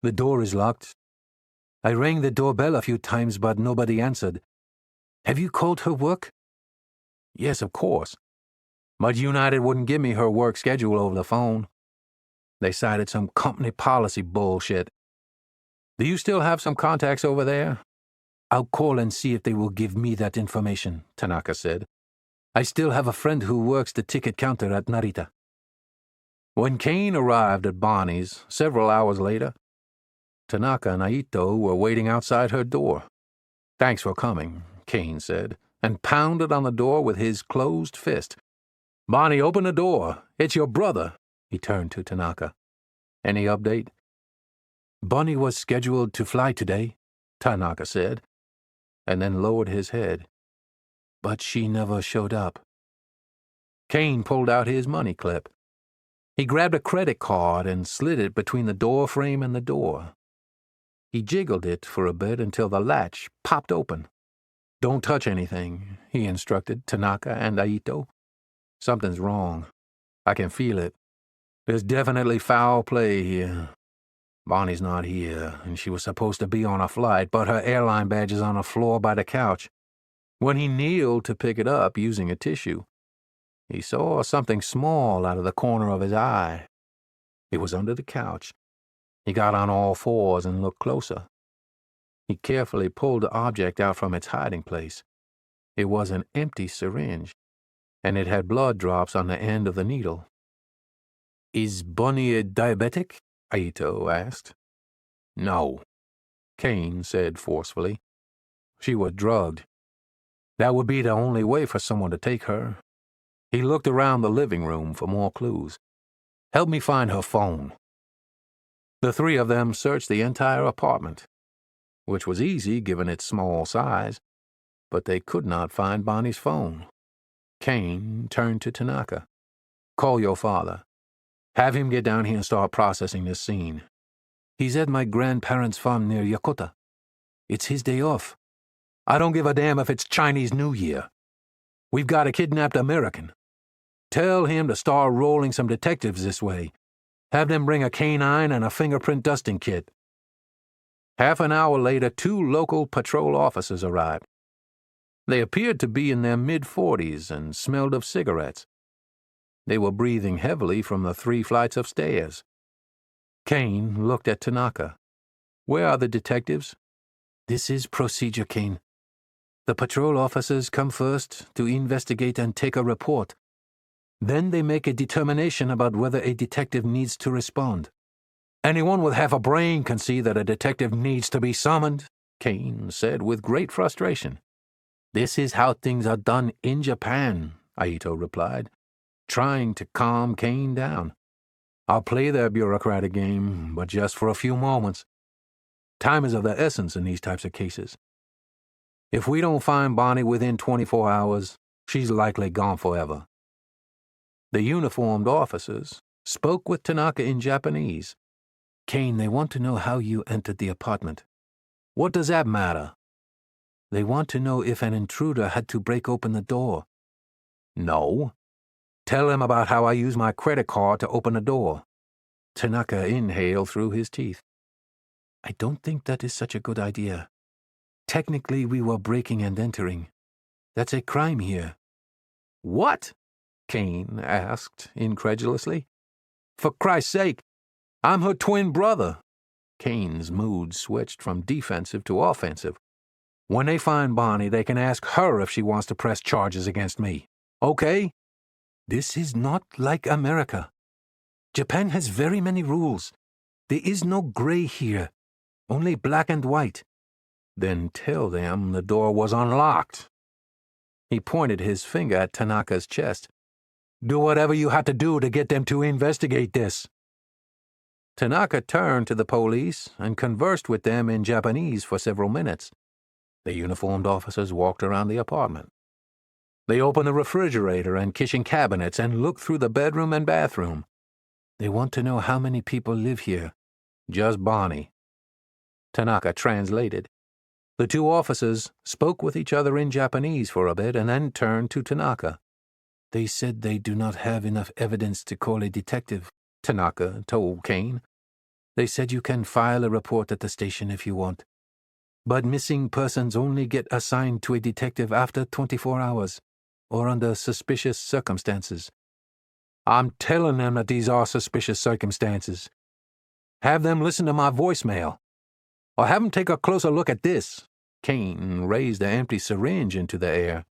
The door is locked. I rang the doorbell a few times, but nobody answered. Have you called her work? Yes, of course. But United wouldn't give me her work schedule over the phone. They cited some company policy bullshit. Do you still have some contacts over there? I'll call and see if they will give me that information, Tanaka said. I still have a friend who works the ticket counter at Narita. When Kane arrived at Bonnie's several hours later, Tanaka and Aito were waiting outside her door. Thanks for coming, Kane said, and pounded on the door with his closed fist. Bonnie, open the door. It's your brother. He turned to Tanaka. Any update? Bonnie was scheduled to fly today, Tanaka said, and then lowered his head. But she never showed up. Kane pulled out his money clip. He grabbed a credit card and slid it between the door frame and the door. He jiggled it for a bit until the latch popped open. Don't touch anything, he instructed Tanaka and Aito. Something's wrong. I can feel it. There's definitely foul play here. Bonnie's not here, and she was supposed to be on a flight, but her airline badge is on the floor by the couch. When he kneeled to pick it up using a tissue, he saw something small out of the corner of his eye. It was under the couch. He got on all fours and looked closer. He carefully pulled the object out from its hiding place. It was an empty syringe, and it had blood drops on the end of the needle. Is Bonnie a diabetic? Aito asked. No, Kane said forcefully. She was drugged. That would be the only way for someone to take her. He looked around the living room for more clues. Help me find her phone. The three of them searched the entire apartment, which was easy given its small size, but they could not find Bonnie's phone. Kane turned to Tanaka. Call your father. Have him get down here and start processing this scene. He's at my grandparents' farm near Yokota. It's his day off. I don't give a damn if it's Chinese New Year. We've got a kidnapped American. Tell him to start rolling some detectives this way. Have them bring a canine and a fingerprint dusting kit. Half an hour later, 2 local patrol officers arrived. They appeared to be in their mid-40s and smelled of cigarettes. They were breathing heavily from the 3 flights of stairs. Kane looked at Tanaka. Where are the detectives? This is procedure, Kane. The patrol officers come first to investigate and take a report. Then they make a determination about whether a detective needs to respond. Anyone with half a brain can see that a detective needs to be summoned, Kane said with great frustration. This is how things are done in Japan, Aito replied, trying to calm Kane down. I'll play their bureaucratic game, but just for a few moments. Time is of the essence in these types of cases. If we don't find Bonnie within 24 hours, she's likely gone forever. The uniformed officers spoke with Tanaka in Japanese. Kane, they want to know how you entered the apartment. What does that matter? They want to know if an intruder had to break open the door. No. Tell them about how I used my credit card to open the door. Tanaka inhaled through his teeth. I don't think that is such a good idea. Technically, we were breaking and entering. That's a crime here. What? Kane asked incredulously. For Christ's sake, I'm her twin brother. Kane's mood switched from defensive to offensive. When they find Bonnie, they can ask her if she wants to press charges against me. Okay? This is not like America. Japan has very many rules. There is no gray here, only black and white. Then tell them the door was unlocked. He pointed his finger at Tanaka's chest. Do whatever you had to do to get them to investigate this. Tanaka turned to the police and conversed with them in Japanese for several minutes. The uniformed officers walked around the apartment. They opened the refrigerator and kitchen cabinets and looked through the bedroom and bathroom. They want to know how many people live here. Just Bonnie. Tanaka translated. The 2 officers spoke with each other in Japanese for a bit and then turned to Tanaka. They said they do not have enough evidence to call a detective, Tanaka told Kane. They said you can file a report at the station if you want. But missing persons only get assigned to a detective after 24 hours, or under suspicious circumstances. I'm telling them that these are suspicious circumstances. Have them listen to my voicemail. Or have them take a closer look at this. Kane raised an empty syringe into the air.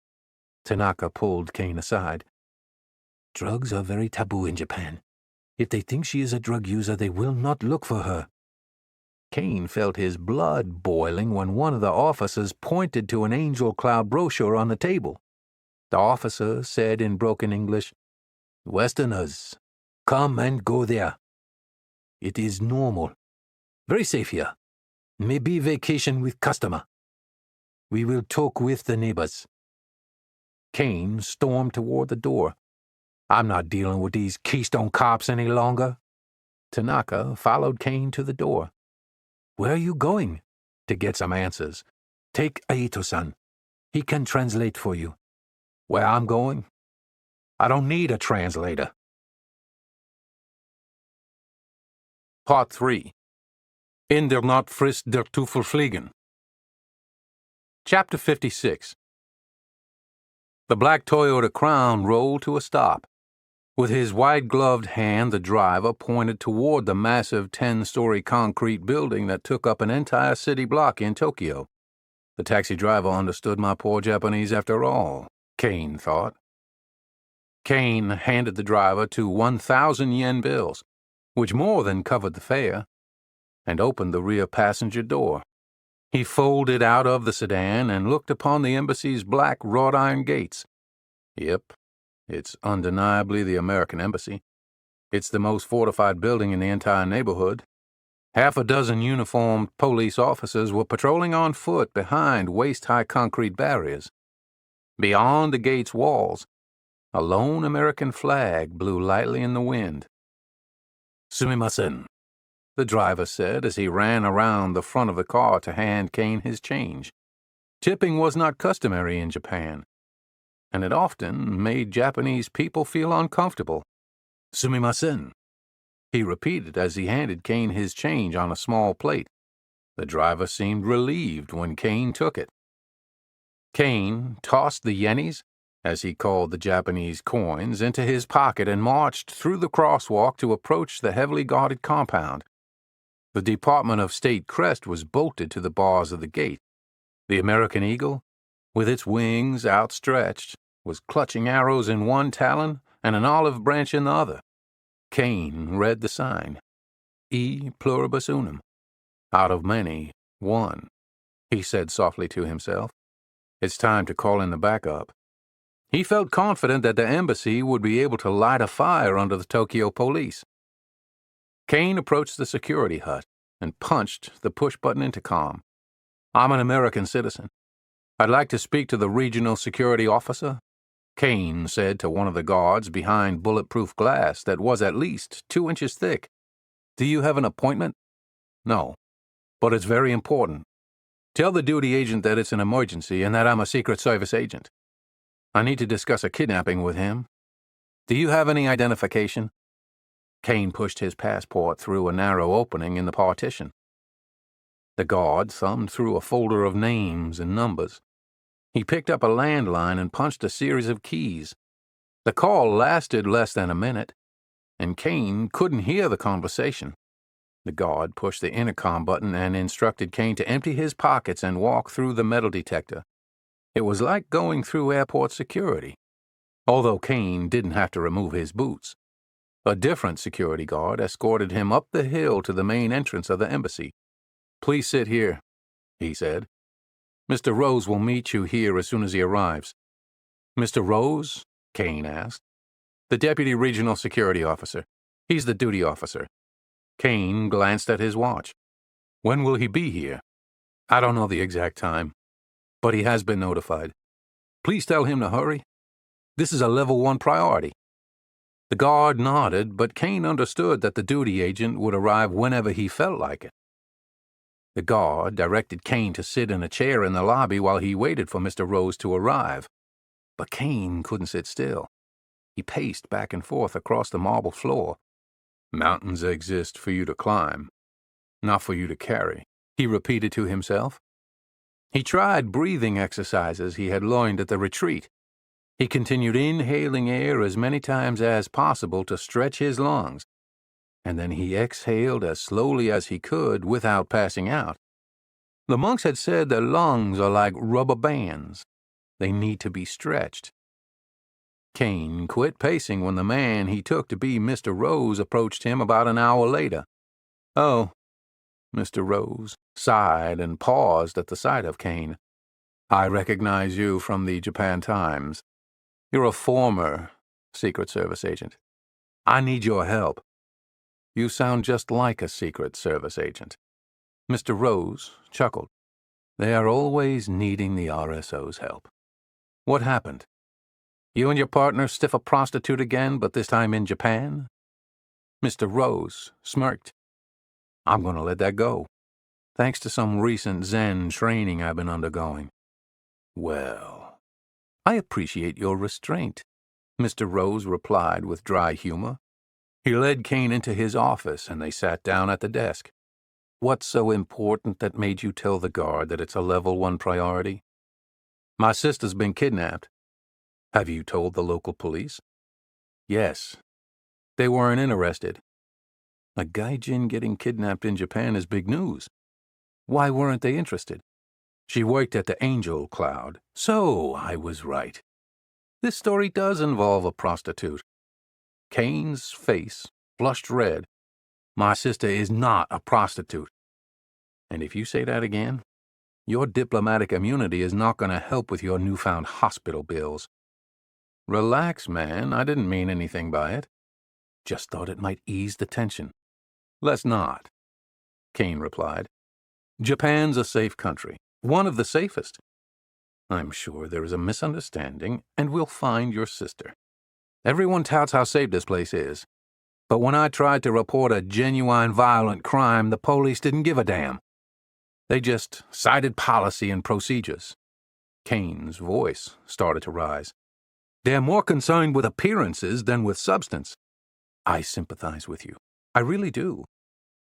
Tanaka pulled Kane aside. Drugs are very taboo in Japan. If they think she is a drug user, they will not look for her. Kane felt his blood boiling when one of the officers pointed to an angel cloud brochure on the table. The officer said in broken English, Westerners, come and go there. It is normal. Very safe here. Maybe vacation with customer. We will talk with the neighbors. Kane stormed toward the door. I'm not dealing with these Keystone cops any longer. Tanaka followed Kane to the door. Where are you going? To get some answers. Take Aito-san. He can translate for you. Where I'm going? I don't need a translator. Part 3. In der Nacht frisst der Teufel fliegen. Chapter 56. The black Toyota Crown rolled to a stop. With his white-gloved hand, the driver pointed toward the massive 10-story concrete building that took up an entire city block in Tokyo. The taxi driver understood my poor Japanese after all, Kane thought. Kane handed the driver 2 1,000-yen bills, which more than covered the fare, and opened the rear passenger door. He folded out of the sedan and looked upon the embassy's black wrought-iron gates. Yep. It's undeniably the American Embassy. It's the most fortified building in the entire neighborhood. Half a dozen uniformed police officers were patrolling on foot behind waist-high concrete barriers. Beyond the gate's walls, a lone American flag blew lightly in the wind. Sumimasen, the driver said as he ran around the front of the car to hand Kane his change. Tipping was not customary in Japan, and it often made Japanese people feel uncomfortable. Sumimasen, he repeated as he handed Kane his change on a small plate. The driver seemed relieved when Kane took it. Kane tossed the yennies, as he called the Japanese coins, into his pocket and marched through the crosswalk to approach the heavily guarded compound. The Department of State crest was bolted to the bars of the gate. The American eagle, with its wings outstretched, was clutching arrows in one talon and an olive branch in the other. Kane read the sign, E pluribus unum. Out of many, one, he said softly to himself. It's time to call in the backup. He felt confident that the embassy would be able to light a fire under the Tokyo police. Kane approached the security hut and punched the push-button intercom. I'm an American citizen. I'd like to speak to the regional security officer, Kane said to one of the guards behind bulletproof glass that was at least 2 inches thick. Do you have an appointment? No, but it's very important. Tell the duty agent that it's an emergency and that I'm a Secret Service agent. I need to discuss a kidnapping with him. Do you have any identification? Kane pushed his passport through a narrow opening in the partition. The guard thumbed through a folder of names and numbers. He picked up a landline and punched a series of keys. The call lasted less than a minute, and Kane couldn't hear the conversation. The guard pushed the intercom button and instructed Kane to empty his pockets and walk through the metal detector. It was like going through airport security, although Kane didn't have to remove his boots. A different security guard escorted him up the hill to the main entrance of the embassy. Please sit here, he said. Mr. Rose will meet you here as soon as he arrives. Mr. Rose? Kane asked. The deputy regional security officer. He's the duty officer. Kane glanced at his watch. When will he be here? I don't know the exact time, but he has been notified. Please tell him to hurry. This is a level 1 priority. The guard nodded, but Kane understood that the duty agent would arrive whenever he felt like it. The guard directed Kane to sit in a chair in the lobby while he waited for Mr. Rose to arrive. But Kane couldn't sit still. He paced back and forth across the marble floor. Mountains exist for you to climb, Not for you to carry, he repeated to himself. He tried breathing exercises he had learned at the retreat. He continued inhaling air as many times as possible to stretch his lungs, and then he exhaled as slowly as he could without passing out. The monks had said their lungs are like rubber bands. They need to be stretched. Kane quit pacing when the man he took to be Mr. Rose approached him about an hour later. "Oh," Mr. Rose sighed and paused at the sight of Kane. "I recognize you from the Japan Times. You're a former Secret Service agent. I need your help. You sound just like a Secret Service agent." Mr. Rose chuckled. "They are always needing the RSO's help. What happened? You and your partner stiff a prostitute again, but this time in Japan?" Mr. Rose smirked. "I'm going to let that go, thanks to some recent Zen training I've been undergoing." "Well, I appreciate your restraint," Mr. Rose replied with dry humor. He led Kane into his office, and they sat down at the desk. "What's so important that made you tell the guard that it's a level 1 priority?" "My sister's been kidnapped." "Have you told the local police?" "Yes. They weren't interested." "A gaijin getting kidnapped in Japan is big news. Why weren't they interested?" "She worked at the Angel Cloud." "So I was right. This story does involve a prostitute." Kane's face flushed red. "My sister is not a prostitute. And if you say that again, your diplomatic immunity is not going to help with your newfound hospital bills." "Relax, man. I didn't mean anything by it. Just thought it might ease the tension." "Let's not," Kane replied. "Japan's a safe country. One of the safest. I'm sure there is a misunderstanding, and we'll find your sister. Everyone touts how safe this place is. But when I tried to report a genuine violent crime, the police didn't give a damn. They just cited policy and procedures." Kane's voice started to rise. "They're more concerned with appearances than with substance." "I sympathize with you. I really do.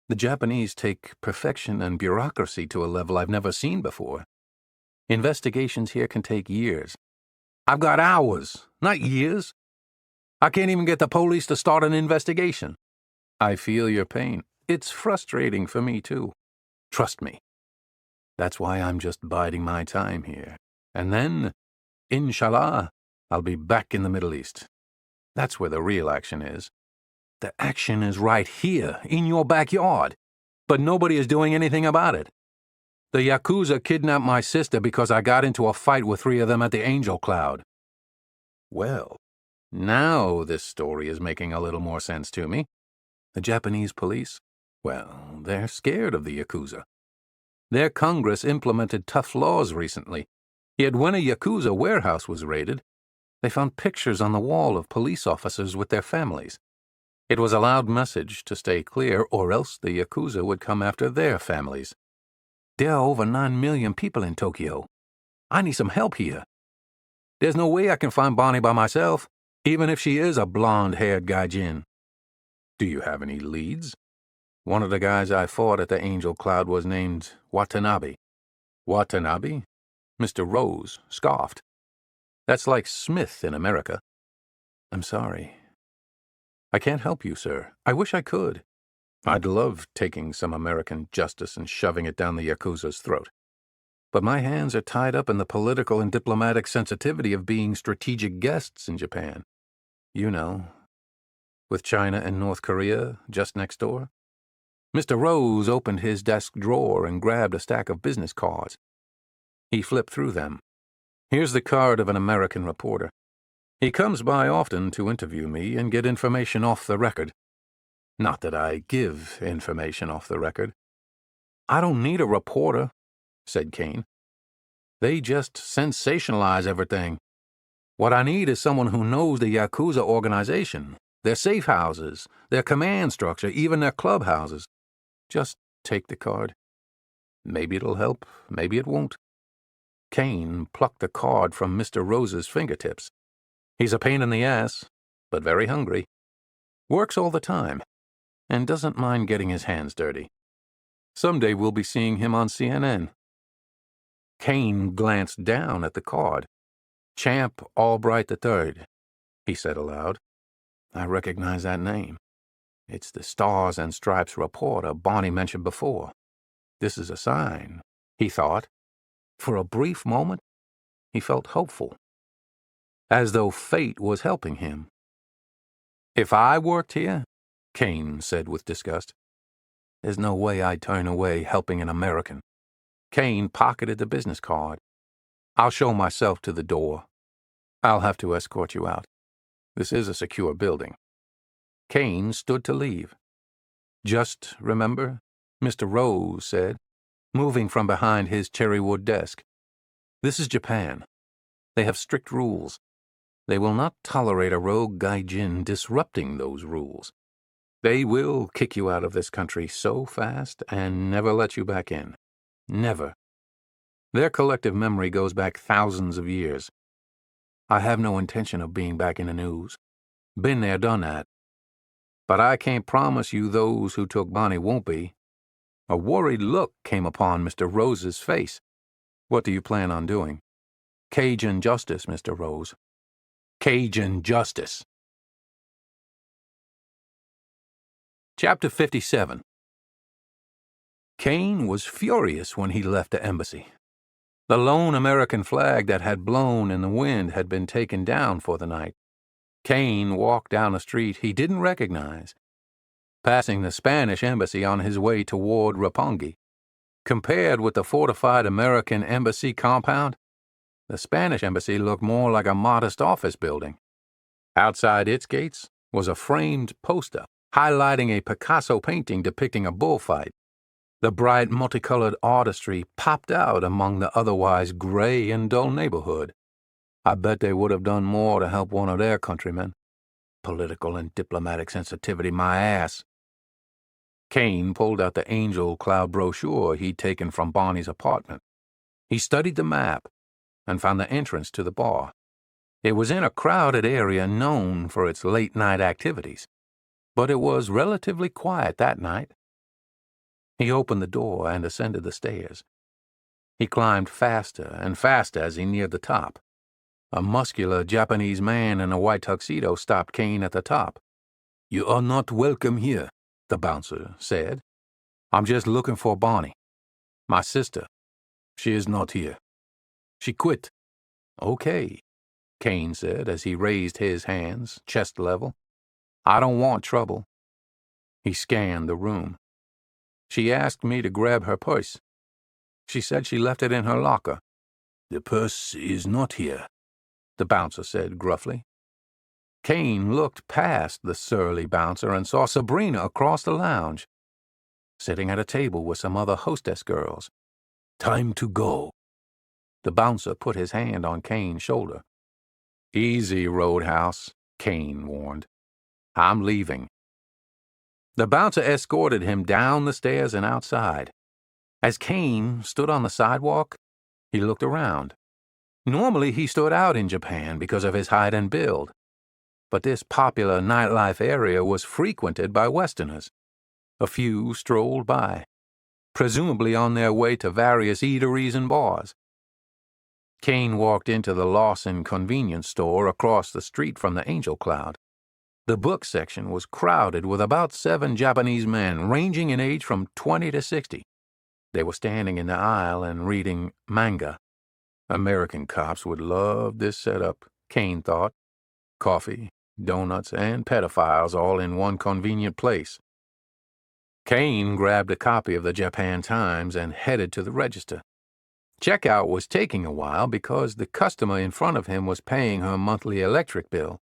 The Japanese take perfection and bureaucracy to a level I've never seen before. Investigations here can take years. I've got hours, not years. I can't even get the police to start an investigation." "I feel your pain. It's frustrating for me, too. Trust me. That's why I'm just biding my time here. And then, inshallah, I'll be back in the Middle East. That's where the real action is." "The action is right here, in your backyard. But nobody is doing anything about it. The Yakuza kidnapped my sister because I got into a fight with 3 of them at the Angel Cloud." "Well, now this story is making a little more sense to me. The Japanese police? Well, they're scared of the Yakuza. Their Congress implemented tough laws recently. Yet when a Yakuza warehouse was raided, they found pictures on the wall of police officers with their families. It was a loud message to stay clear, or else the Yakuza would come after their families. There are over 9 million people in Tokyo. I need some help here. There's no way I can find Bonnie by myself, even if she is a blonde-haired gaijin." "Do you have any leads?" "One of the guys I fought at the Angel Cloud was named Watanabe." "Watanabe?" Mr. Rose scoffed. "That's like Smith in America." "I'm sorry. I can't help you, sir. I wish I could. I'd love taking some American justice and shoving it down the Yakuza's throat. But my hands are tied up in the political and diplomatic sensitivity of being strategic guests in Japan. You know, with China and North Korea just next door." Mr. Rose opened his desk drawer and grabbed a stack of business cards. He flipped through them. "Here's the card of an American reporter. He comes by often to interview me and get information off the record. Not that I give information off the record." "I don't need a reporter," said Kane. "They just sensationalize everything. What I need is someone who knows the Yakuza organization, their safe houses, their command structure, even their clubhouses. Just take the card. Maybe it'll help, maybe it won't." Kane plucked the card from Mr. Rose's fingertips. "He's a pain in the ass, but very hungry. Works all the time, and doesn't mind getting his hands dirty. Someday we'll be seeing him on CNN. Kane glanced down at the card. Champ Albright III, he said aloud. I recognize that name. It's the Stars and Stripes reporter Bonnie mentioned before. This is a sign, he thought. For a brief moment, he felt hopeful, as though fate was helping him. If I worked here, Kane said with disgust, there's no way I'd turn away helping an American. Kane pocketed the business card. I'll show myself to the door. I'll have to escort you out. This is a secure building. Kane stood to leave. Just remember, Mr. Rose said, moving from behind his cherrywood desk. This is Japan. They have strict rules. They will not tolerate a rogue gaijin disrupting those rules. They will kick you out of this country so fast and never let you back in. Never. Their collective memory goes back thousands of years. I have no intention of being back in the news. Been there, done that. But I can't promise you those who took Bonnie won't be. A worried look came upon Mr. Rose's face. What do you plan on doing? Cajun Justice, Mr. Rose. Cajun Justice. Chapter 57. Kane was furious when he left the embassy. The lone American flag that had blown in the wind had been taken down for the night. Kane walked down a street he didn't recognize, passing the Spanish embassy on his way toward Roppongi. Compared with the fortified American embassy compound, the Spanish embassy looked more like a modest office building. Outside its gates was a framed poster highlighting a Picasso painting depicting a bullfight. The bright, multicolored artistry popped out among the otherwise gray and dull neighborhood. I bet they would have done more to help one of their countrymen. Political and diplomatic sensitivity, my ass. Kane pulled out the angel cloud brochure he'd taken from Bonnie's apartment. He studied the map and found the entrance to the bar. It was in a crowded area known for its late-night activities, but it was relatively quiet that night. He opened the door and ascended the stairs. He climbed faster and faster as he neared the top. A muscular Japanese man in a white tuxedo stopped Kane at the top. You are not welcome here, the bouncer said. I'm just looking for Bonnie. My sister. She is not here. She quit. Okay, Kane said as he raised his hands, chest level. I don't want trouble. He scanned the room. She asked me to grab her purse. She said she left it in her locker. The purse is not here, the bouncer said gruffly. Kane looked past the surly bouncer and saw Sabrina across the lounge, sitting at a table with some other hostess girls. Time to go. The bouncer put his hand on Kane's shoulder. Easy, Roadhouse, Kane warned. I'm leaving. The bouncer escorted him down the stairs and outside. As Kane stood on the sidewalk, he looked around. Normally he stood out in Japan because of his height and build, but this popular nightlife area was frequented by Westerners. A few strolled by, presumably on their way to various eateries and bars. Kane walked into the Lawson convenience store across the street from the Angel Cloud. The book section was crowded with about 7 Japanese men, ranging in age from 20 to 60. They were standing in the aisle and reading manga. American cops would love this setup, Kane thought. Coffee, donuts, and pedophiles all in one convenient place. Kane grabbed a copy of the Japan Times and headed to the register. Checkout was taking a while because the customer in front of him was paying her monthly electric bill.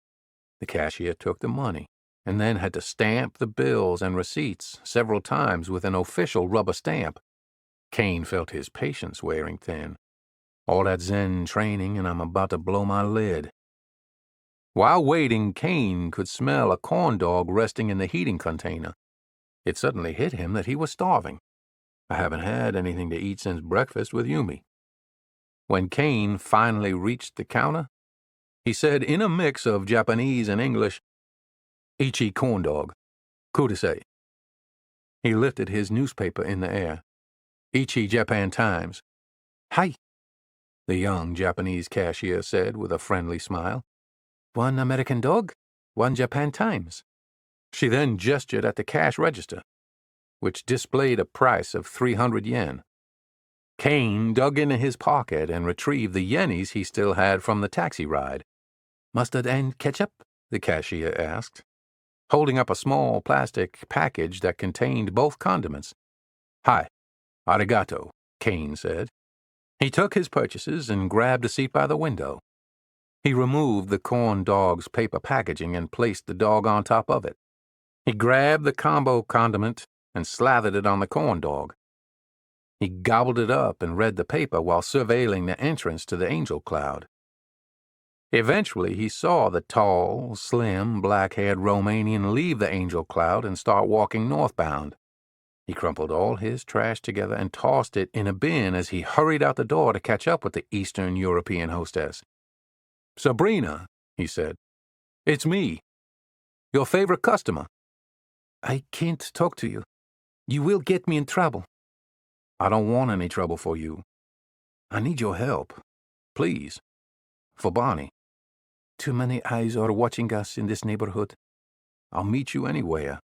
The cashier took the money and then had to stamp the bills and receipts several times with an official rubber stamp. Kane felt his patience wearing thin. All that Zen training and I'm about to blow my lid. While waiting, Kane could smell a corn dog resting in the heating container. It suddenly hit him that he was starving. I haven't had anything to eat since breakfast with Yumi. When Kane finally reached the counter, he said in a mix of Japanese and English, Ichi corn dog, kudasai. He lifted his newspaper in the air. Ichi Japan Times. Hi, the young Japanese cashier said with a friendly smile. One American dog, one Japan Times. She then gestured at the cash register, which displayed a price of 300 yen. Kane dug into his pocket and retrieved the yennies he still had from the taxi ride. Mustard and ketchup? The cashier asked, holding up a small plastic package that contained both condiments. Hi, arigato, Kane said. He took his purchases and grabbed a seat by the window. He removed the corn dog's paper packaging and placed the dog on top of it. He grabbed the combo condiment and slathered it on the corn dog. He gobbled it up and read the paper while surveilling the entrance to the angel cloud. Eventually, he saw the tall, slim, black-haired Romanian leave the angel cloud and start walking northbound. He crumpled all his trash together and tossed it in a bin as he hurried out the door to catch up with the Eastern European hostess. Sabrina, he said, it's me, your favorite customer. I can't talk to you. You will get me in trouble. I don't want any trouble for you. I need your help. Please. For Bonnie. Too many eyes are watching us in this neighborhood. I'll meet you anywhere.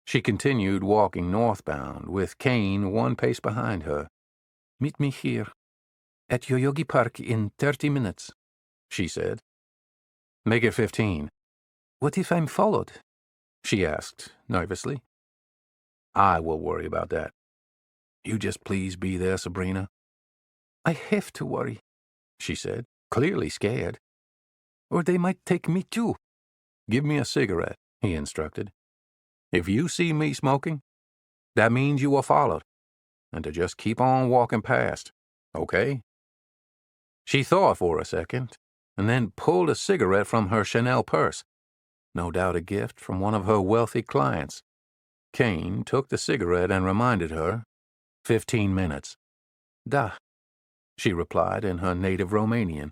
She continued walking northbound, with Kane one pace behind her. Meet me here, at Yoyogi Park in 30 minutes, she said. Make it 15. What if I'm followed? She asked, nervously. I will worry about that. You just please be there, Sabrina. I have to worry, she said, clearly scared. Or they might take me too. Give me a cigarette, he instructed. If you see me smoking, that means you were followed, and to just keep on walking past, okay? She thought for a second, and then pulled a cigarette from her Chanel purse, no doubt a gift from one of her wealthy clients. Kane took the cigarette and reminded her, 15 minutes. Da, she replied in her native Romanian.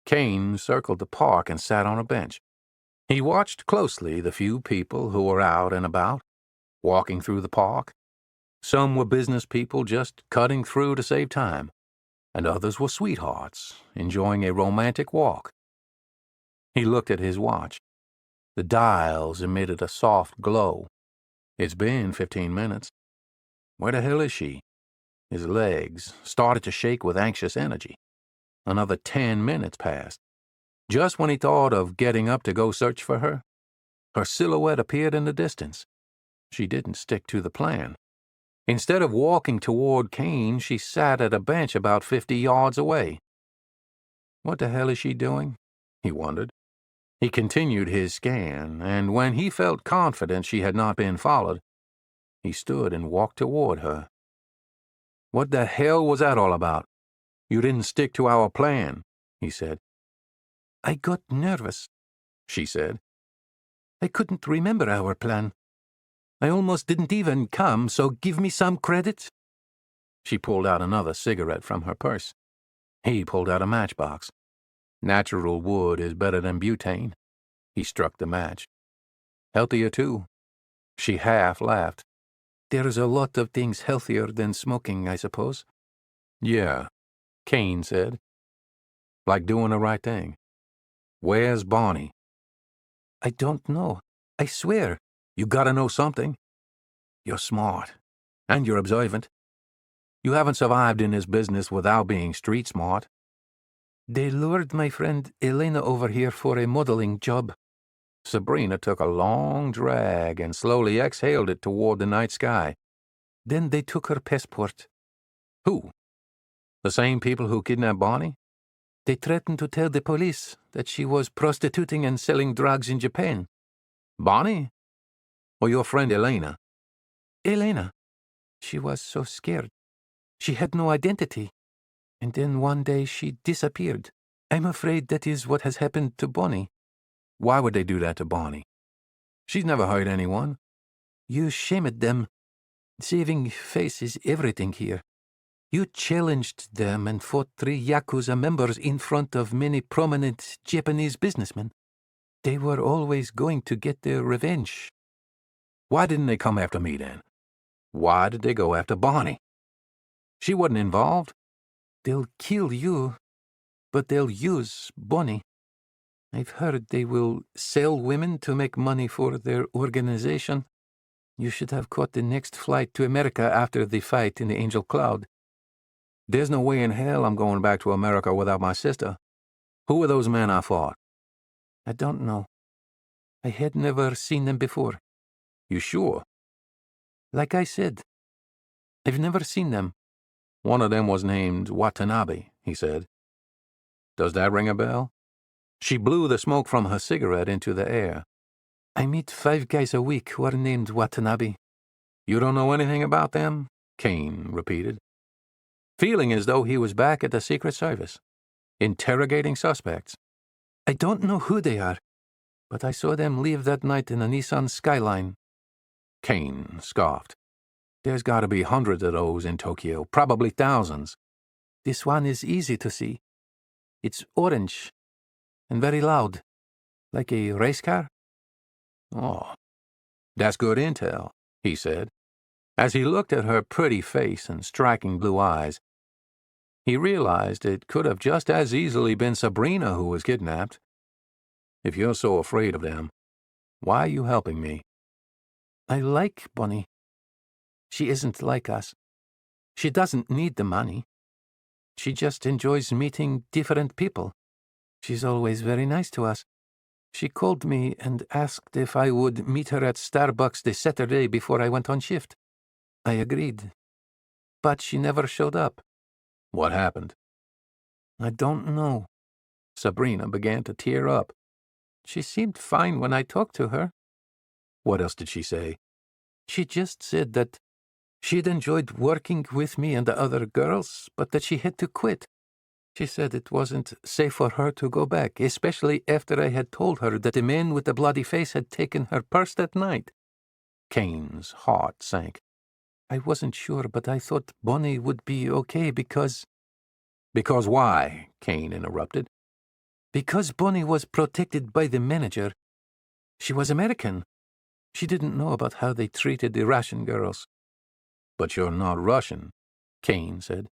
Kane circled the park and sat on a bench. He watched closely the few people who were out and about, walking through the park. Some were business people just cutting through to save time, and others were sweethearts, enjoying a romantic walk. He looked at his watch. The dials emitted a soft glow. It's been 15 minutes. Where the hell is she? His legs started to shake with anxious energy. Another 10 minutes passed. Just when he thought of getting up to go search for her, her silhouette appeared in the distance. She didn't stick to the plan. Instead of walking toward Kane, she sat at a bench about 50 yards away. What the hell is she doing? He wondered. He continued his scan, and when he felt confident she had not been followed, he stood and walked toward her. What the hell was that all about? You didn't stick to our plan, he said. I got nervous, she said. I couldn't remember our plan. I almost didn't even come, so give me some credit. She pulled out another cigarette from her purse. He pulled out a matchbox. Natural wood is better than butane. He struck the match. Healthier, too. She half laughed. There's a lot of things healthier than smoking, I suppose. Yeah, Kane said. Like doing the right thing. Where's Bonnie? I don't know. I swear. You gotta know something. You're smart. And you're observant. You haven't survived in this business without being street smart. They lured my friend Elena over here for a modeling job. Sabrina took a long drag and slowly exhaled it toward the night sky. Then they took her passport. Who? The same people who kidnapped Bonnie? They threatened to tell the police that she was prostituting and selling drugs in Japan. Bonnie? Or your friend Elena? Elena. She was so scared. She had no identity. And then one day she disappeared. I'm afraid that is what has happened to Bonnie. Why would they do that to Bonnie? She's never hurt anyone. You shamed them. Saving face is everything here. You challenged them and fought 3 Yakuza members in front of many prominent Japanese businessmen. They were always going to get their revenge. Why didn't they come after me then? Why did they go after Bonnie? She wasn't involved. They'll kill you, but they'll use Bonnie. I've heard they will sell women to make money for their organization. You should have caught the next flight to America after the fight in the Angel Cloud. There's no way in hell I'm going back to America without my sister. Who were those men I fought? I don't know. I had never seen them before. You sure? Like I said, I've never seen them. One of them was named Watanabe, he said. Does that ring a bell? She blew the smoke from her cigarette into the air. I meet 5 guys a week who are named Watanabe. You don't know anything about them? Kane repeated, feeling as though he was back at the Secret Service, interrogating suspects. I don't know who they are, but I saw them leave that night in a Nissan Skyline. Kane scoffed. There's got to be hundreds of those in Tokyo, probably thousands. This one is easy to see. It's orange and very loud, like a race car. Oh, that's good intel, he said, as he looked at her pretty face and striking blue eyes. He realized it could have just as easily been Sabrina who was kidnapped. If you're so afraid of them, why are you helping me? I like Bonnie. She isn't like us. She doesn't need the money. She just enjoys meeting different people. She's always very nice to us. She called me and asked if I would meet her at Starbucks the Saturday before I went on shift. I agreed. But she never showed up. What happened? I don't know. Sabrina began to tear up. She seemed fine when I talked to her. What else did she say? She just said that she'd enjoyed working with me and the other girls, but that she had to quit. She said it wasn't safe for her to go back, especially after I had told her that the man with the bloody face had taken her purse that night. Kane's heart sank. I wasn't sure, but I thought Bonnie would be okay because... Because why? Kane interrupted. Because Bonnie was protected by the manager. She was American. She didn't know about how they treated the Russian girls. But you're not Russian, Kane said.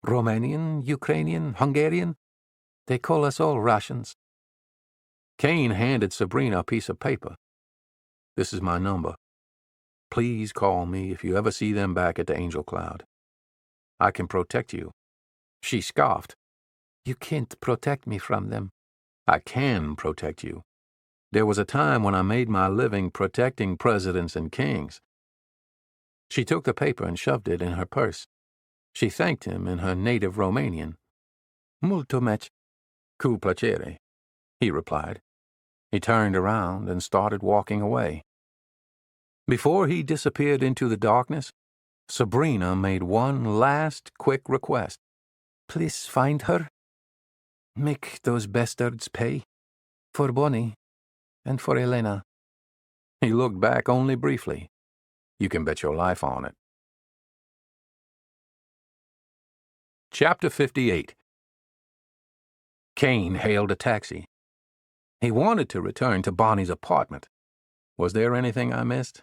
Romanian, Ukrainian, Hungarian. They call us all Russians. Kane handed Sabrina a piece of paper. This is my number. Please call me if you ever see them back at the Angel Cloud. I can protect you. She scoffed. You can't protect me from them. I can protect you. There was a time when I made my living protecting presidents and kings. She took the paper and shoved it in her purse. She thanked him in her native Romanian. Multo mec. Cu placere, he replied. He turned around and started walking away. Before he disappeared into the darkness, Sabrina made one last quick request. Please find her. Make those bastards pay. For Bonnie and for Elena. He looked back only briefly. You can bet your life on it. Chapter 58. Kane hailed a taxi. He wanted to return to Bonnie's apartment. Was there anything I missed?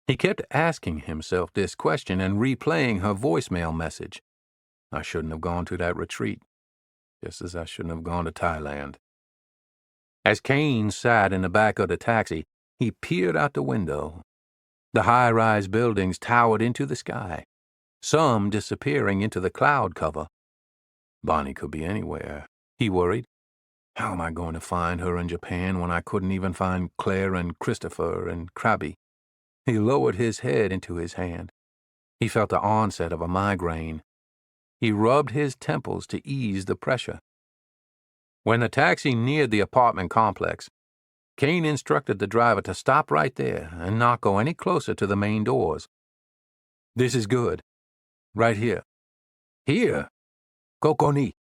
He kept asking himself this question and replaying her voicemail message. I shouldn't have gone to that retreat, just as I shouldn't have gone to Thailand. As Kane sat in the back of the taxi, he peered out the window. The high-rise buildings towered into the sky, some disappearing into the cloud cover. Bonnie could be anywhere, he worried. How am I going to find her in Japan when I couldn't even find Claire and Christopher and Krabi? He lowered his head into his hand. He felt the onset of a migraine. He rubbed his temples to ease the pressure. When the taxi neared the apartment complex, Kane instructed the driver to stop right there and not go any closer to the main doors. This is good. Right here. Here? Kokoni.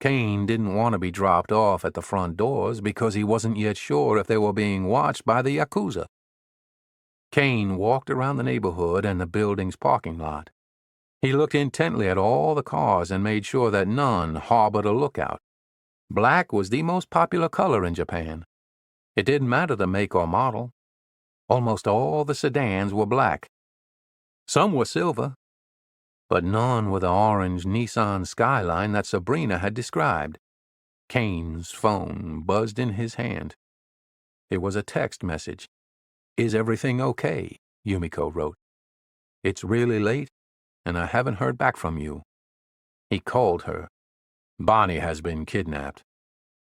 Kane didn't want to be dropped off at the front doors because he wasn't yet sure if they were being watched by the Yakuza. Kane walked around the neighborhood and the building's parking lot. He looked intently at all the cars and made sure that none harbored a lookout. Black was the most popular color in Japan. It didn't matter the make or model. Almost all the sedans were black. Some were silver, but none with the orange Nissan Skyline that Sabrina had described. Kane's phone buzzed in his hand. It was a text message. "Is everything okay?" Yumiko wrote. "It's really late, and I haven't heard back from you." He called her. "Bonnie has been kidnapped."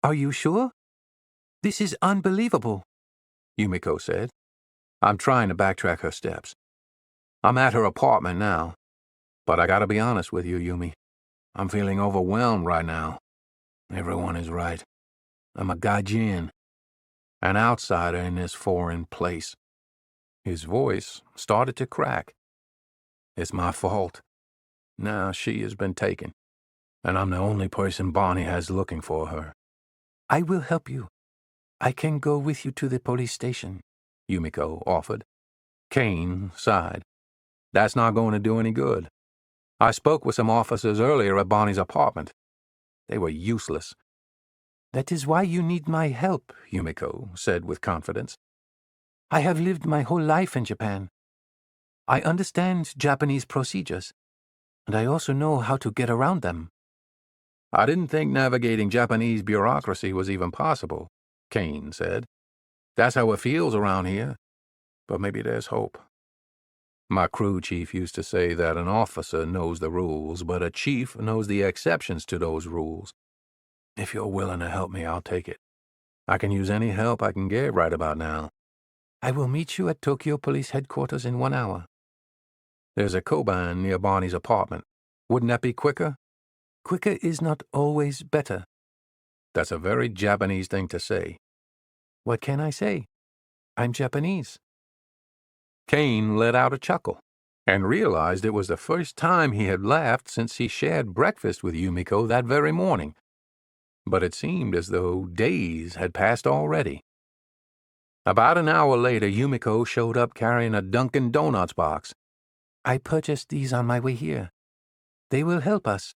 "Are you sure? This is unbelievable," Yumiko said. I'm trying to backtrack her steps. I'm at her apartment now, but I gotta be honest with you, Yumi. I'm feeling overwhelmed right now. Everyone is right. I'm a gaijin, an outsider in this foreign place. His voice started to crack. It's my fault. Now she has been taken, and I'm the only person Bonnie has looking for her. "I will help you. I can go with you to the police station," Yumiko offered. Kane sighed. That's not going to do any good. I spoke with some officers earlier at Bonnie's apartment. They were useless. "That is why you need my help," Yumiko said with confidence. "I have lived my whole life in Japan. I understand Japanese procedures, and I also know how to get around them." I didn't think navigating Japanese bureaucracy was even possible, Kane said. That's how it feels around here, but maybe there's hope. My crew chief used to say that an officer knows the rules, but a chief knows the exceptions to those rules. If you're willing to help me, I'll take it. I can use any help I can get right about now. "I will meet you at Tokyo Police Headquarters in 1 hour. There's a koban near Bonnie's apartment. Wouldn't that be quicker?" "Quicker is not always better." That's a very Japanese thing to say. "What can I say? I'm Japanese." Kane let out a chuckle and realized it was the first time he had laughed since he shared breakfast with Yumiko that very morning. But it seemed as though days had passed already. About an hour later, Yumiko showed up carrying a Dunkin' Donuts box. "I purchased these on my way here. They will help us.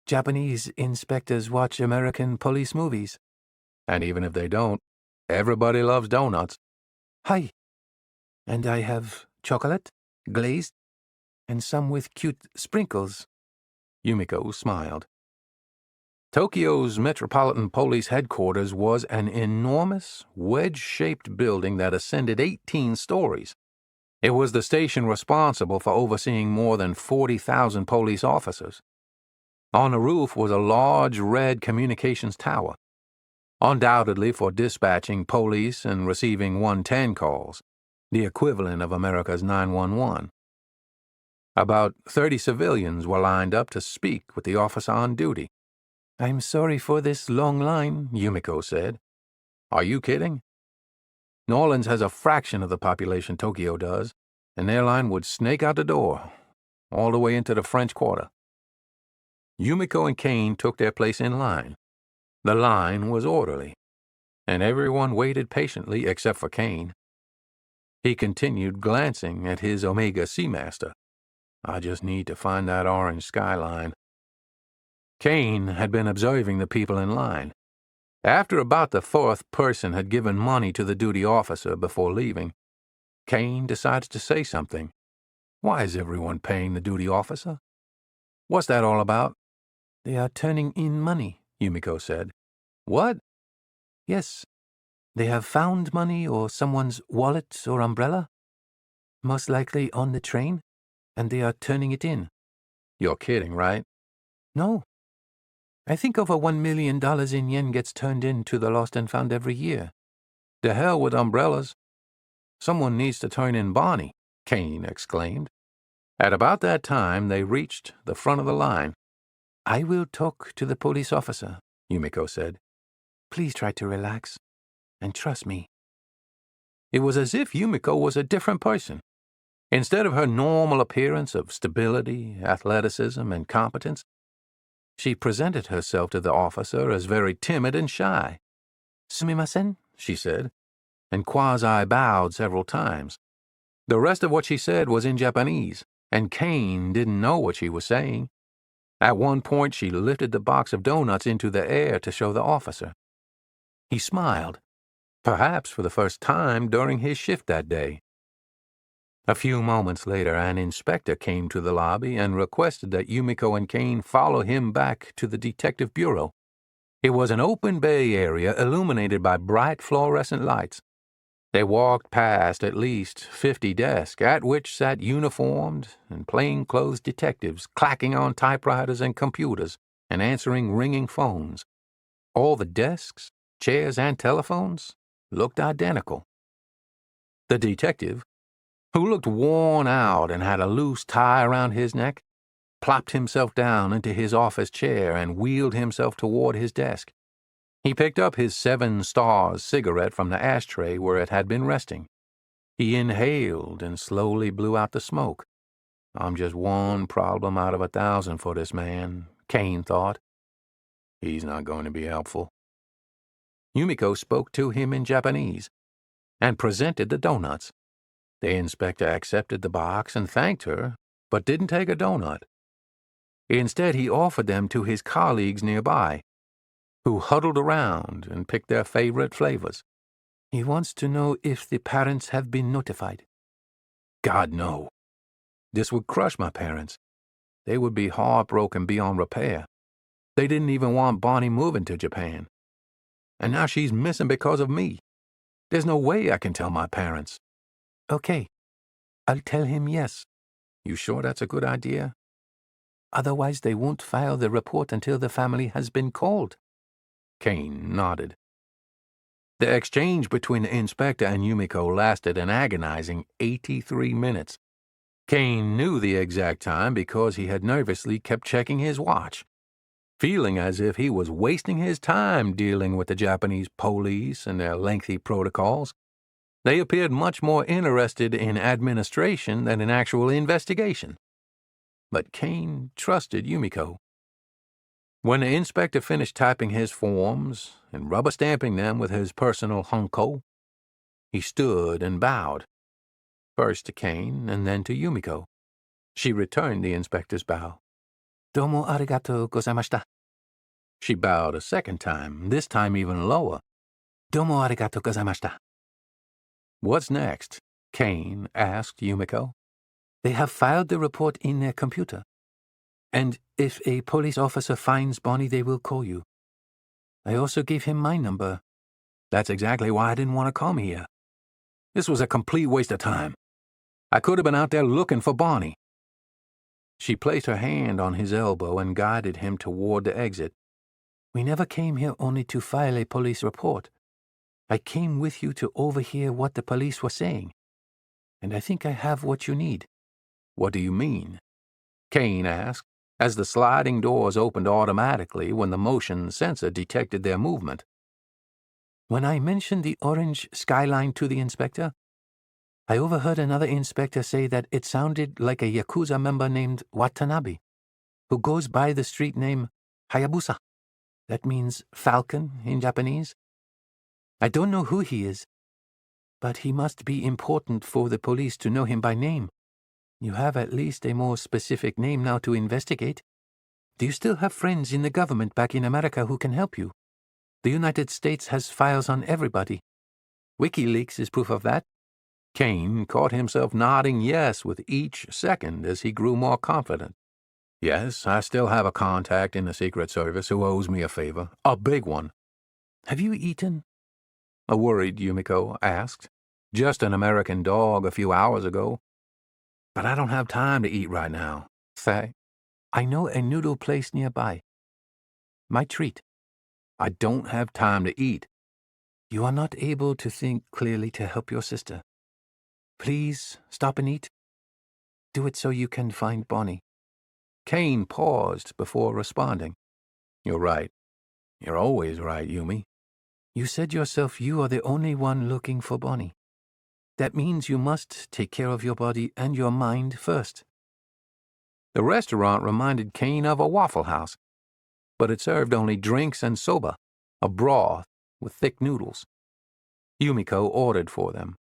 Japanese inspectors watch American police movies." And even if they don't, everybody loves donuts. "Hi. And I have chocolate, glazed, and some with cute sprinkles." Yumiko smiled. Tokyo's Metropolitan Police Headquarters was an enormous, wedge-shaped building that ascended 18 stories. It was the station responsible for overseeing more than 40,000 police officers. On the roof was a large red communications tower, undoubtedly for dispatching police and receiving 110 calls, the equivalent of America's 911. About 30 civilians were lined up to speak with the officer on duty. "I'm sorry for this long line," Yumiko said. Are you kidding? New Orleans has a fraction of the population Tokyo does, and their line would snake out the door, all the way into the French Quarter. Yumiko and Kane took their place in line. The line was orderly, and everyone waited patiently except for Kane. He continued glancing at his Omega Seamaster. I just need to find that orange skyline. Kane had been observing the people in line. After about the fourth person had given money to the duty officer before leaving, Kane decided to say something. Why is everyone paying the duty officer? What's that all about? "They are turning in money," Yumiko said. What? "Yes. They have found money or someone's wallet or umbrella, most likely on the train, and they are turning it in." You're kidding, right? "No. I think over $1 million in yen gets turned in to the lost and found every year." The hell with umbrellas. Someone needs to turn in Bonnie, Kane exclaimed. At about that time, they reached the front of the line. "I will talk to the police officer," Yumiko said. "Please try to relax and trust me." It was as if Yumiko was a different person. Instead of her normal appearance of stability, athleticism, and competence, she presented herself to the officer as very timid and shy. "Sumimasen," she said, and quasi-bowed several times. The rest of what she said was in Japanese, and Kane didn't know what she was saying. At one point, she lifted the box of donuts into the air to show the officer. He smiled. perhaps for the first time during his shift that day. A few moments later, an inspector came to the lobby and requested that Yumiko and Kane follow him back to the detective bureau. It was an open bay area illuminated by bright fluorescent lights. They walked past at least 50 desks, at which sat uniformed and plainclothes detectives clacking on typewriters and computers and answering ringing phones. All the desks, chairs, and telephones looked identical. The detective, who looked worn out and had a loose tie around his neck, plopped himself down into his office chair and wheeled himself toward his desk. He picked up his 7 Stars cigarette from the ashtray where it had been resting. He inhaled and slowly blew out the smoke. I'm just one problem out of 1,000 for this man, Kane thought. He's not going to be helpful. Yumiko spoke to him in Japanese and presented the donuts. The inspector accepted the box and thanked her, but didn't take a donut. Instead, he offered them to his colleagues nearby, who huddled around and picked their favorite flavors. He wants to know if the parents have been notified. God, no. This would crush my parents. They would be heartbroken beyond repair. They didn't even want Bonnie moving to Japan. And now she's missing because of me. There's no way I can tell my parents. Okay, I'll tell him yes. You sure that's a good idea? Otherwise they won't file the report until the family has been called. Kane nodded. The exchange between the inspector and Yumiko lasted an agonizing 83 minutes. Kane knew the exact time because he had nervously kept checking his watch, feeling as if he was wasting his time dealing with the Japanese police and their lengthy protocols. They appeared much more interested in administration than in actual investigation. But Kane trusted Yumiko. When the inspector finished typing his forms and rubber-stamping them with his personal hunko, he stood and bowed, first to Kane and then to Yumiko. She returned the inspector's bow. Domo arigato gozaimashita. She bowed a second time, this time even lower. Domo arigato gozaimashita. What's next? Kane asked Yumiko. They have filed the report in their computer. And if a police officer finds Bonnie, they will call you. I also gave him my number. That's exactly why I didn't want to come here. This was a complete waste of time. I could have been out there looking for Bonnie. She placed her hand on his elbow and guided him toward the exit. We never came here only to file a police report. I came with you to overhear what the police were saying. And I think I have what you need. What do you mean? Kane asked, as the sliding doors opened automatically when the motion sensor detected their movement. When I mentioned the orange skyline to the inspector, I overheard another inspector say that it sounded like a Yakuza member named Watanabe, who goes by the street name Hayabusa. That means falcon in Japanese. I don't know who he is, but he must be important for the police to know him by name. You have at least a more specific name now to investigate. Do you still have friends in the government back in America who can help you? The United States has files on everybody. WikiLeaks is proof of that. Kane caught himself nodding yes with each second as he grew more confident. Yes, I still have a contact in the Secret Service who owes me a favor, a big one. Have you eaten? A worried Yumiko asked. Just an American dog a few hours ago. But I don't have time to eat right now. I know a noodle place nearby. My treat. I don't have time to eat. You are not able to think clearly to help your sister. Please stop and eat. Do it so you can find Bonnie. Kane paused before responding. You're right. You're always right, Yumi. You said yourself you are the only one looking for Bonnie. That means you must take care of your body and your mind first. The restaurant reminded Kane of a Waffle House, but it served only drinks and soba, a broth with thick noodles. Yumiko ordered for them.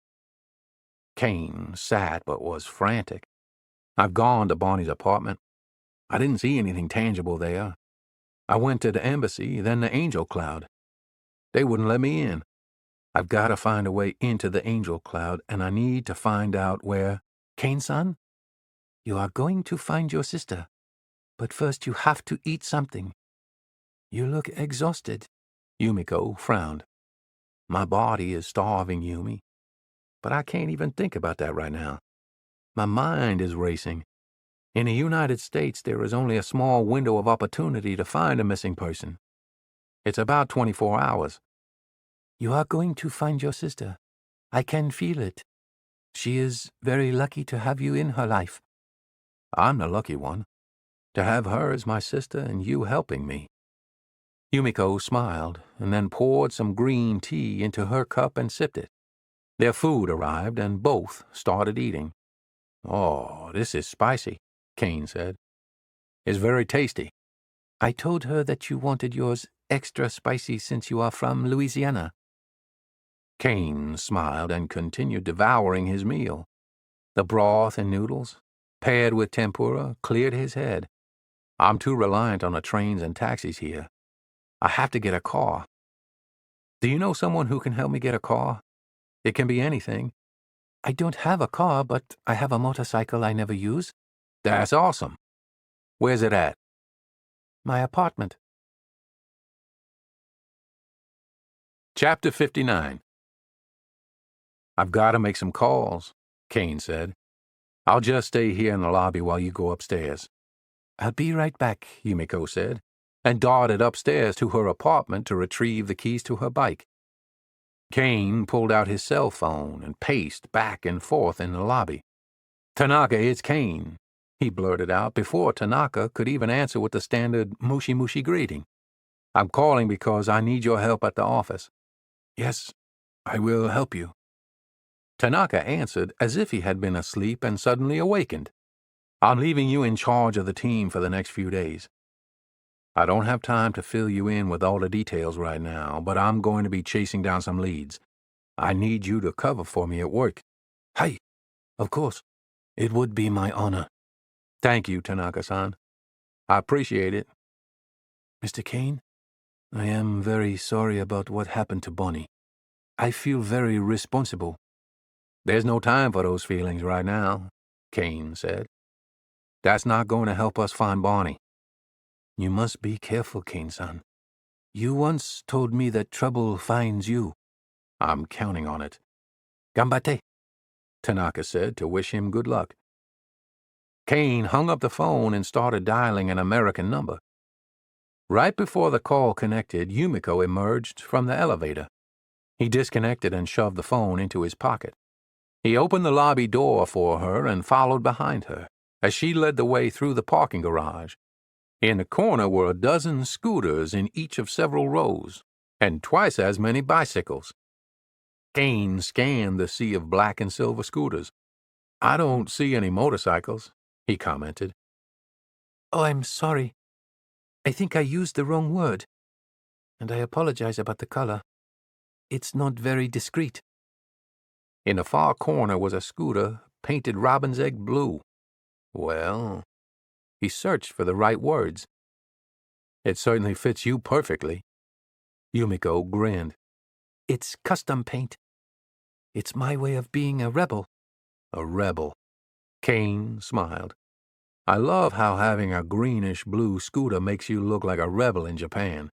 Kane sat but was frantic. I've gone to Bonnie's apartment. I didn't see anything tangible there. I went to the embassy, then the Angel Cloud. They wouldn't let me in. I've got to find a way into the angel cloud, and I need to find out where... Kane-san, you are going to find your sister, but first you have to eat something. You look exhausted. Yumiko frowned. My body is starving, Yumi. But I can't even think about that right now. My mind is racing. In the United States, there is only a small window of opportunity to find a missing person. It's about 24 hours. You are going to find your sister. I can feel it. She is very lucky to have you in her life. I'm the lucky one. To have her as my sister and you helping me. Yumiko smiled and then poured some green tea into her cup and sipped it. Their food arrived and both started eating. Oh, this is spicy, Kane said. It's very tasty. I told her that you wanted yours extra spicy since you are from Louisiana. Kane smiled and continued devouring his meal. The broth and noodles, paired with tempura, cleared his head. I'm too reliant on the trains and taxis here. I have to get a car. Do you know someone who can help me get a car? It can be anything. I don't have a car, but I have a motorcycle I never use. That's awesome. Where's it at? My apartment. Chapter 59. I've got to make some calls, Kane said. I'll just stay here in the lobby while you go upstairs. I'll be right back, Yumiko said, and darted upstairs to her apartment to retrieve the keys to her bike. Kane pulled out his cell phone and paced back and forth in the lobby. Tanaka, it's Kane, he blurted out before Tanaka could even answer with the standard mushi-mushi greeting. I'm calling because I need your help at the office. Yes, I will help you. Tanaka answered as if he had been asleep and suddenly awakened. I'm leaving you in charge of the team for the next few days. I don't have time to fill you in with all the details right now, but I'm going to be chasing down some leads. I need you to cover for me at work. Hey, of course. It would be my honor. Thank you, Tanaka-san. I appreciate it. Mr. Kane, I am very sorry about what happened to Bonnie. I feel very responsible. There's no time for those feelings right now, Kane said. That's not going to help us find Bonnie. You must be careful, Kane-san. You once told me that trouble finds you. I'm counting on it. Ganbatte, Tanaka said to wish him good luck. Kane hung up the phone and started dialing an American number. Right before the call connected, Yumiko emerged from the elevator. He disconnected and shoved the phone into his pocket. He opened the lobby door for her and followed behind her as she led the way through the parking garage. In the corner were a dozen scooters in each of several rows, and twice as many bicycles. Kane scanned the sea of black and silver scooters. I don't see any motorcycles, he commented. Oh, I'm sorry. I think I used the wrong word, and I apologize about the color. It's not very discreet. In the far corner was a scooter painted robin's egg blue. Well, he searched for the right words. It certainly fits you perfectly. Yumiko grinned. It's custom paint. It's my way of being a rebel. A rebel. Kane smiled. I love how having a greenish-blue scooter makes you look like a rebel in Japan.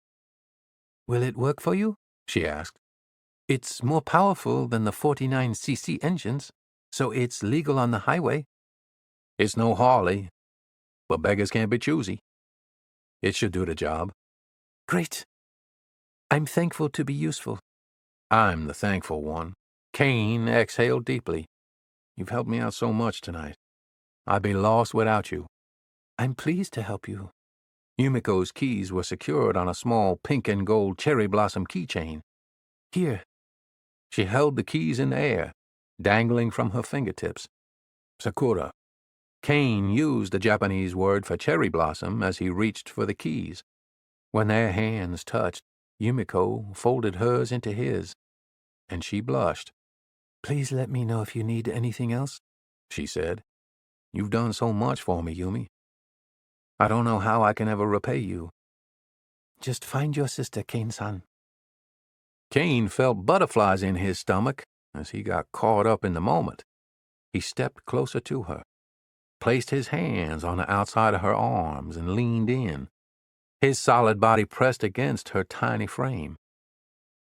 Will it work for you? She asked. It's more powerful than the 49cc engines, so it's legal on the highway. It's no Harley, but beggars can't be choosy. It should do the job. Great. I'm thankful to be useful. I'm the thankful one. Kane exhaled deeply. You've helped me out so much tonight. I'd be lost without you. I'm pleased to help you. Yumiko's keys were secured on a small pink and gold cherry blossom keychain. Here. She held the keys in the air, dangling from her fingertips. Sakura. Kane used the Japanese word for cherry blossom as he reached for the keys. When their hands touched, Yumiko folded hers into his, and she blushed. Please let me know if you need anything else, she said. You've done so much for me, Yumi. I don't know how I can ever repay you. Just find your sister, Kane-san. Kane felt butterflies in his stomach as he got caught up in the moment. He stepped closer to her, placed his hands on the outside of her arms, and leaned in, his solid body pressed against her tiny frame.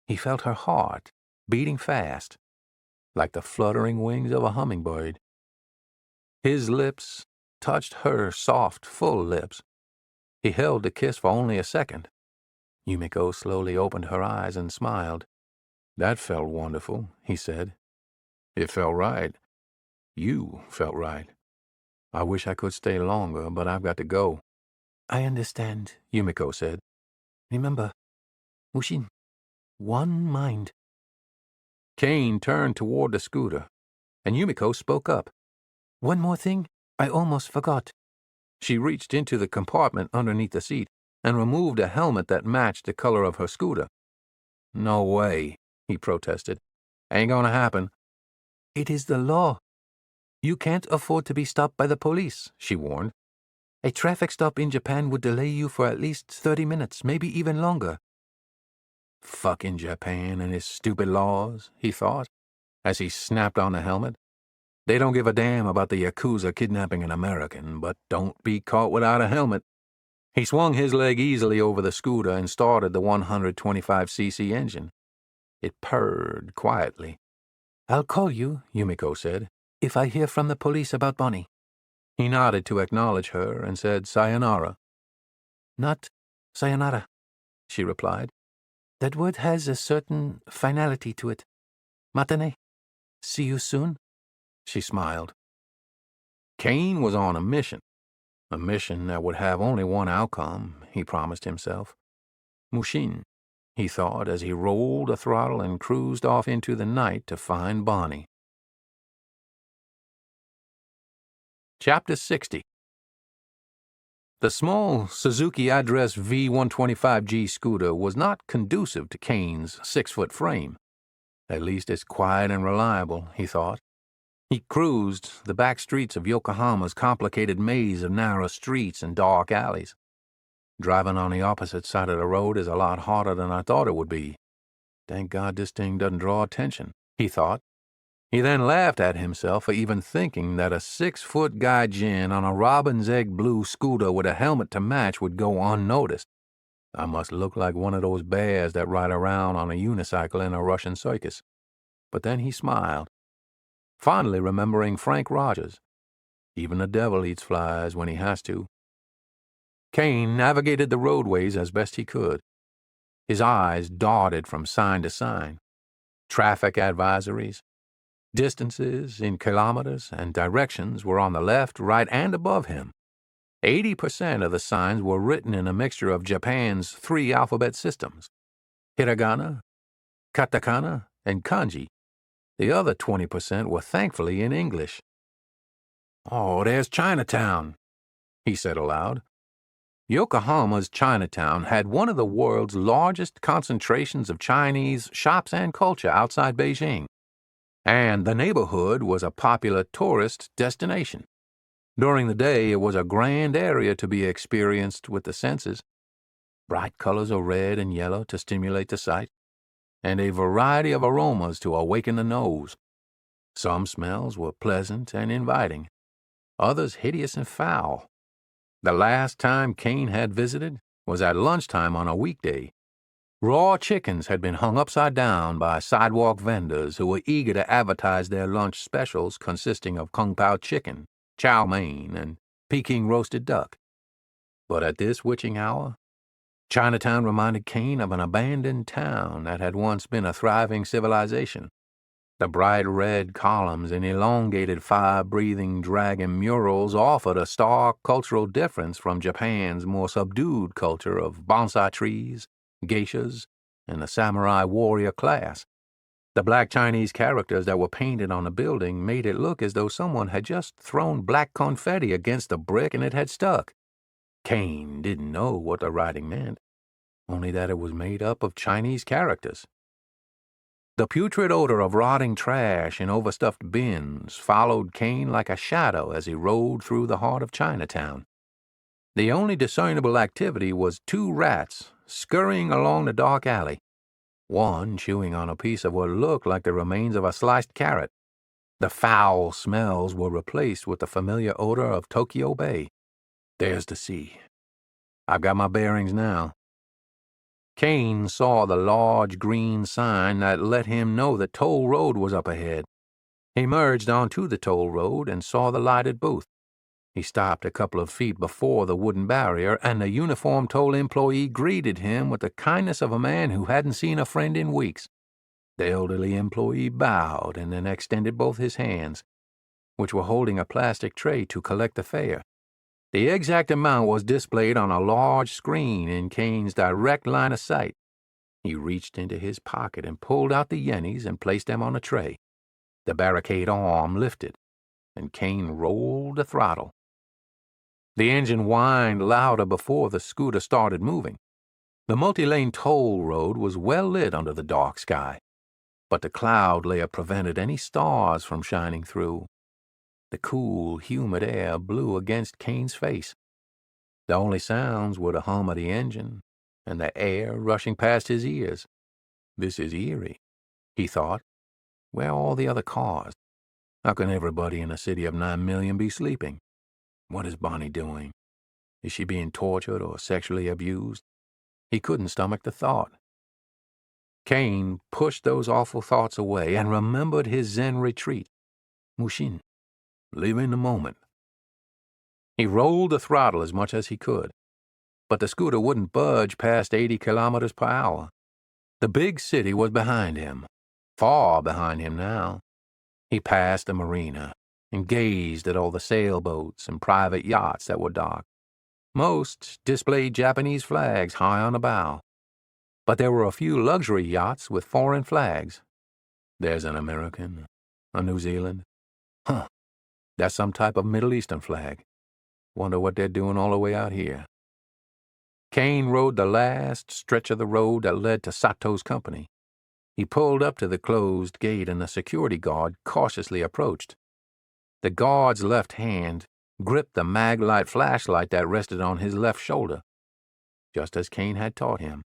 He felt her heart beating fast, like the fluttering wings of a hummingbird. His lips touched her soft, full lips. He held the kiss for only a second. Yumiko slowly opened her eyes and smiled. "That felt wonderful," he said. "It felt right. You felt right. I wish I could stay longer, but I've got to go." "I understand," Yumiko said. "Remember, Mushin, one mind." Kane turned toward the scooter, and Yumiko spoke up. "One more thing I almost forgot." She reached into the compartment underneath the seat and removed a helmet that matched the color of her scooter. "No way," he protested. "Ain't gonna happen." "It is the law. You can't afford to be stopped by the police," she warned. "A traffic stop in Japan would delay you for at least 30 minutes, maybe even longer." Fucking Japan and its stupid laws, he thought, as he snapped on the helmet. They don't give a damn about the Yakuza kidnapping an American, but don't be caught without a helmet. He swung his leg easily over the scooter and started the 125cc engine. It purred quietly. "I'll call you," Yumiko said, "if I hear from the police about Bonnie." He nodded to acknowledge her and said sayonara. "Not sayonara," she replied. "That word has a certain finality to it. Matane. See you soon." She smiled. Kane was on a mission that would have only one outcome, he promised himself. Mushin, he thought as he rolled the throttle and cruised off into the night to find Bonnie. Chapter 60. The small Suzuki Address V125G scooter was not conducive to Kane's 6-foot frame. At least it's quiet and reliable, he thought. He cruised the back streets of Yokohama's complicated maze of narrow streets and dark alleys. Driving on the opposite side of the road is a lot harder than I thought it would be. Thank God this thing doesn't draw attention, he thought. He then laughed at himself for even thinking that a 6-foot gaijin on a robin's egg blue scooter with a helmet to match would go unnoticed. I must look like one of those bears that ride around on a unicycle in a Russian circus. But then he smiled, fondly remembering Frank Rogers. Even the devil eats flies when he has to. Kane navigated the roadways as best he could. His eyes darted from sign to sign. Traffic advisories, distances in kilometers, and directions were on the left, right, and above him. 80% of the signs were written in a mixture of Japan's 3 alphabet systems: hiragana, katakana, and kanji. The other 20% were thankfully in English. "Oh, there's Chinatown," he said aloud. Yokohama's Chinatown had one of the world's largest concentrations of Chinese shops and culture outside Beijing, and the neighborhood was a popular tourist destination. During the day, it was a grand area to be experienced with the senses. Bright colors of red and yellow to stimulate the sight, and a variety of aromas to awaken the nose. Some smells were pleasant and inviting, others hideous and foul. The last time Kane had visited was at lunchtime on a weekday. Raw chickens had been hung upside down by sidewalk vendors who were eager to advertise their lunch specials consisting of kung pao chicken, chow mein, and Peking roasted duck. But at this witching hour, Chinatown reminded Kane of an abandoned town that had once been a thriving civilization. The bright red columns and elongated fire-breathing dragon murals offered a stark cultural difference from Japan's more subdued culture of bonsai trees, geishas, and the samurai warrior class. The black Chinese characters that were painted on the building made it look as though someone had just thrown black confetti against a brick and it had stuck. Kane didn't know what the writing meant, only that it was made up of Chinese characters. The putrid odor of rotting trash in overstuffed bins followed Kane like a shadow as he rode through the heart of Chinatown. The only discernible activity was 2 rats scurrying along the dark alley. one chewing on a piece of what looked like the remains of a sliced carrot. The foul smells were replaced with the familiar odor of Tokyo Bay. There's the sea. I've got my bearings now. Kane saw the large green sign that let him know the toll road was up ahead. He merged onto the toll road and saw the lighted booth. He stopped a couple of feet before the wooden barrier, and the uniformed toll employee greeted him with the kindness of a man who hadn't seen a friend in weeks. The elderly employee bowed and then extended both his hands, which were holding a plastic tray, to collect the fare. The exact amount was displayed on a large screen in Kane's direct line of sight. He reached into his pocket and pulled out the yennies and placed them on a tray. The barricade arm lifted, and Kane rolled the throttle. The engine whined louder before the scooter started moving. The multi-lane toll road was well lit under the dark sky, but the cloud layer prevented any stars from shining through. The cool, humid air blew against Kane's face. The only sounds were the hum of the engine and the air rushing past his ears. This is eerie, he thought. Where are all the other cars? How can everybody in a city of 9 million be sleeping? What is Bonnie doing? Is she being tortured or sexually abused? He couldn't stomach the thought. Kane pushed those awful thoughts away and remembered his Zen retreat. Mushin. Live in the moment. He rolled the throttle as much as he could, but the scooter wouldn't budge past 80 kilometers per hour. The big city was behind him, far behind him now. He passed the marina and gazed at all the sailboats and private yachts that were docked. Most displayed Japanese flags high on the bow, but there were a few luxury yachts with foreign flags. There's an American, a New Zealand. Huh. That's some type of Middle Eastern flag. Wonder what they're doing all the way out here. Kane rode the last stretch of the road that led to Sato's company. He pulled up to the closed gate and the security guard cautiously approached. The guard's left hand gripped the mag-light flashlight that rested on his left shoulder, just as Kane had taught him.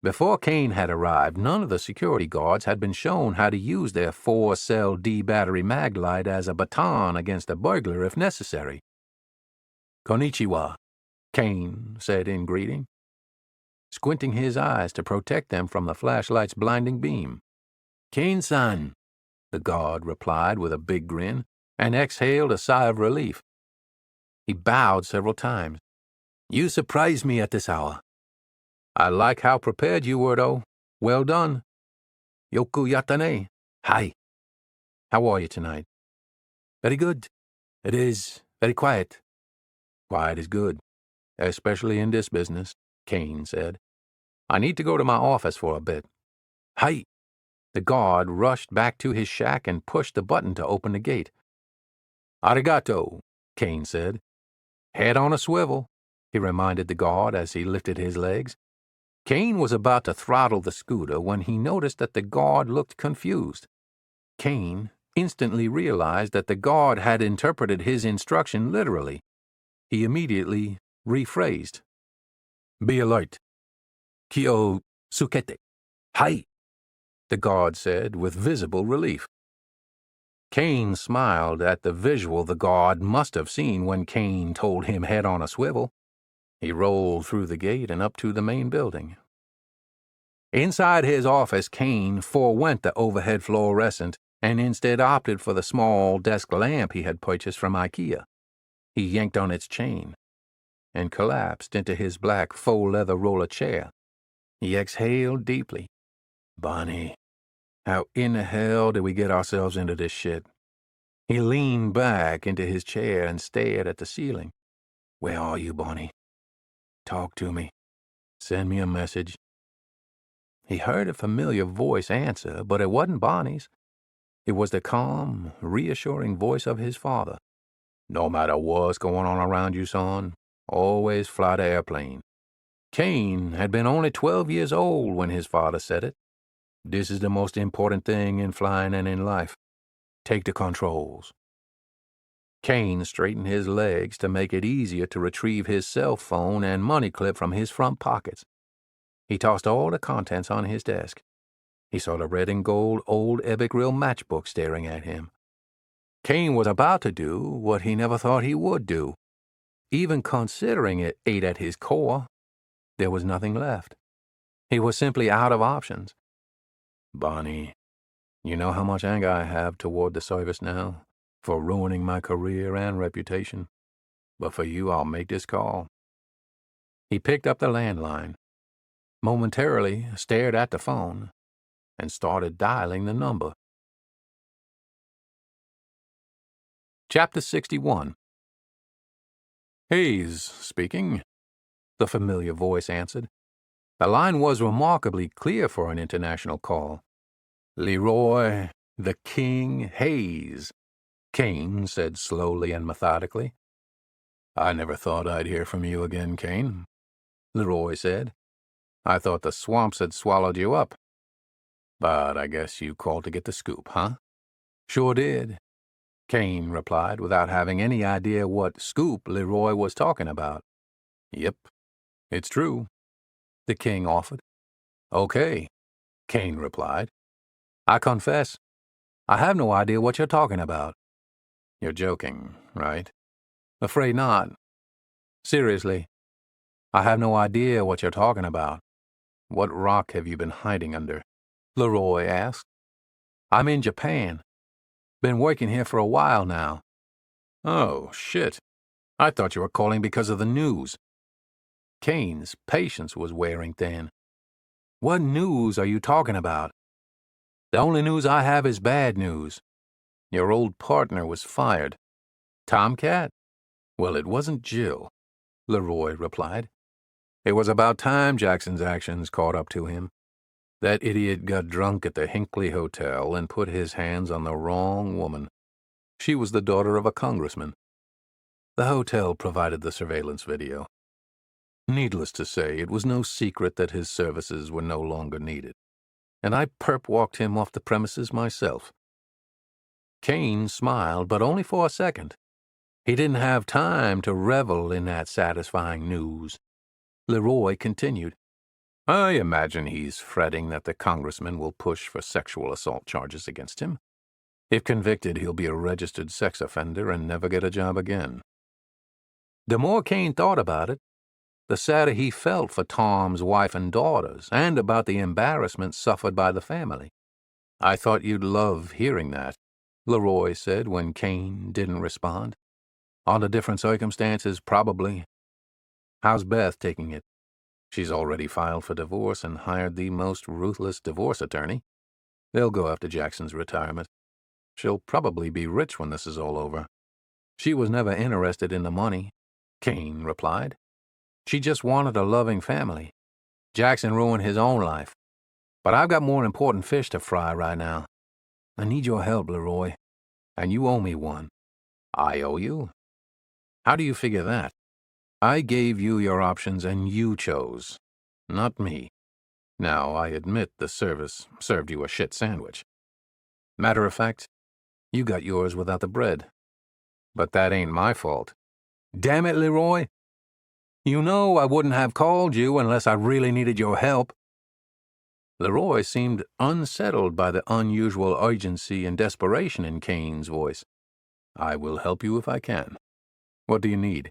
Before Kane had arrived, none of the security guards had been shown how to use their 4-cell D-battery mag-light as a baton against a burglar if necessary. "Konnichiwa," Kane said in greeting, squinting his eyes to protect them from the flashlight's blinding beam. "Kane-san," the guard replied with a big grin, and exhaled a sigh of relief. He bowed several times. "You surprised me at this hour." "I like how prepared you were, though. Well done." "Yoku yatane." "Hi." "How are you tonight?" "Very good. It is very quiet." "Quiet is good, especially in this business," Kane said. "I need to go to my office for a bit." "Hi." The guard rushed back to his shack and pushed the button to open the gate. "Arigato," Kane said. "Head on a swivel," he reminded the guard as he lifted his legs. Kane was about to throttle the scooter when he noticed that the guard looked confused. Kane instantly realized that the guard had interpreted his instruction literally. He immediately rephrased. "Be alert. Kyo sukete." "Hai," the guard said with visible relief. Kane smiled at the visual the guard must have seen when Kane told him head on a swivel. He rolled through the gate and up to the main building. Inside his office, Kane forewent the overhead fluorescent and instead opted for the small desk lamp he had purchased from IKEA. He yanked on its chain and collapsed into his black faux leather roller chair. He exhaled deeply. "Bonnie, how in the hell did we get ourselves into this shit?" He leaned back into his chair and stared at the ceiling. "Where are you, Bonnie? Talk to me. Send me a message." He heard a familiar voice answer, but it wasn't Bonnie's. It was the calm, reassuring voice of his father. "No matter what's going on around you, son, always fly the airplane." Kane had been only 12 years old when his father said it. This is the most important thing in flying and in life. Take the controls. Kane straightened his legs to make it easier to retrieve his cell phone and money clip from his front pockets. He tossed all the contents on his desk. He saw the red and gold old epic reel matchbook staring at him. Kane was about to do what he never thought he would do. Even considering it ate at his core, there was nothing left. He was simply out of options. Bonnie, you know how much anger I have toward the service now, for ruining my career and reputation. But for you, I'll make this call. He picked up the landline, momentarily stared at the phone, and started dialing the number. Chapter 61. Hayes speaking, the familiar voice answered. The line was remarkably clear for an international call. Leroy, the King Hayes, Kane said slowly and methodically. I never thought I'd hear from you again, Kane, Leroy said. I thought the swamps had swallowed you up. But I guess you called to get the scoop, huh? Sure did, Kane replied without having any idea what scoop Leroy was talking about. Yep, it's true, the King offered. Okay, Kane replied. I confess, I have no idea what you're talking about. You're joking, right? Afraid not. Seriously, I have no idea what you're talking about. What rock have you been hiding under? Leroy asked. I'm in Japan. Been working here for a while now. Oh, shit. I thought you were calling because of the news. Kane's patience was wearing thin. What news are you talking about? The only news I have is bad news. Your old partner was fired. Tomcat? Well, it wasn't Jill, Leroy replied. It was about time Jackson's actions caught up to him. That idiot got drunk at the Hinckley Hotel and put his hands on the wrong woman. She was the daughter of a congressman. The hotel provided the surveillance video. Needless to say, it was no secret that his services were no longer needed, and I perp-walked him off the premises myself. Kane smiled, but only for a second. He didn't have time to revel in that satisfying news. Leroy continued. I imagine he's fretting that the congressman will push for sexual assault charges against him. If convicted, he'll be a registered sex offender and never get a job again. The more Kane thought about it, the sadder he felt for Tom's wife and daughters, and about the embarrassment suffered by the family. I thought you'd love hearing that, Leroy said when Kane didn't respond. Under different circumstances, probably. How's Beth taking it? She's already filed for divorce and hired the most ruthless divorce attorney. They'll go after Jackson's retirement. She'll probably be rich when this is all over. She was never interested in the money, Kane replied. She just wanted a loving family. Jackson ruined his own life. But I've got more important fish to fry right now. I need your help, Leroy. And you owe me one. I owe you? How do you figure that? I gave you your options and you chose, not me. Now, I admit the service served you a shit sandwich. Matter of fact, you got yours without the bread. But that ain't my fault. Damn it, Leroy. You know I wouldn't have called you unless I really needed your help. Leroy seemed unsettled by the unusual urgency and desperation in Kane's voice. I will help you if I can. What do you need?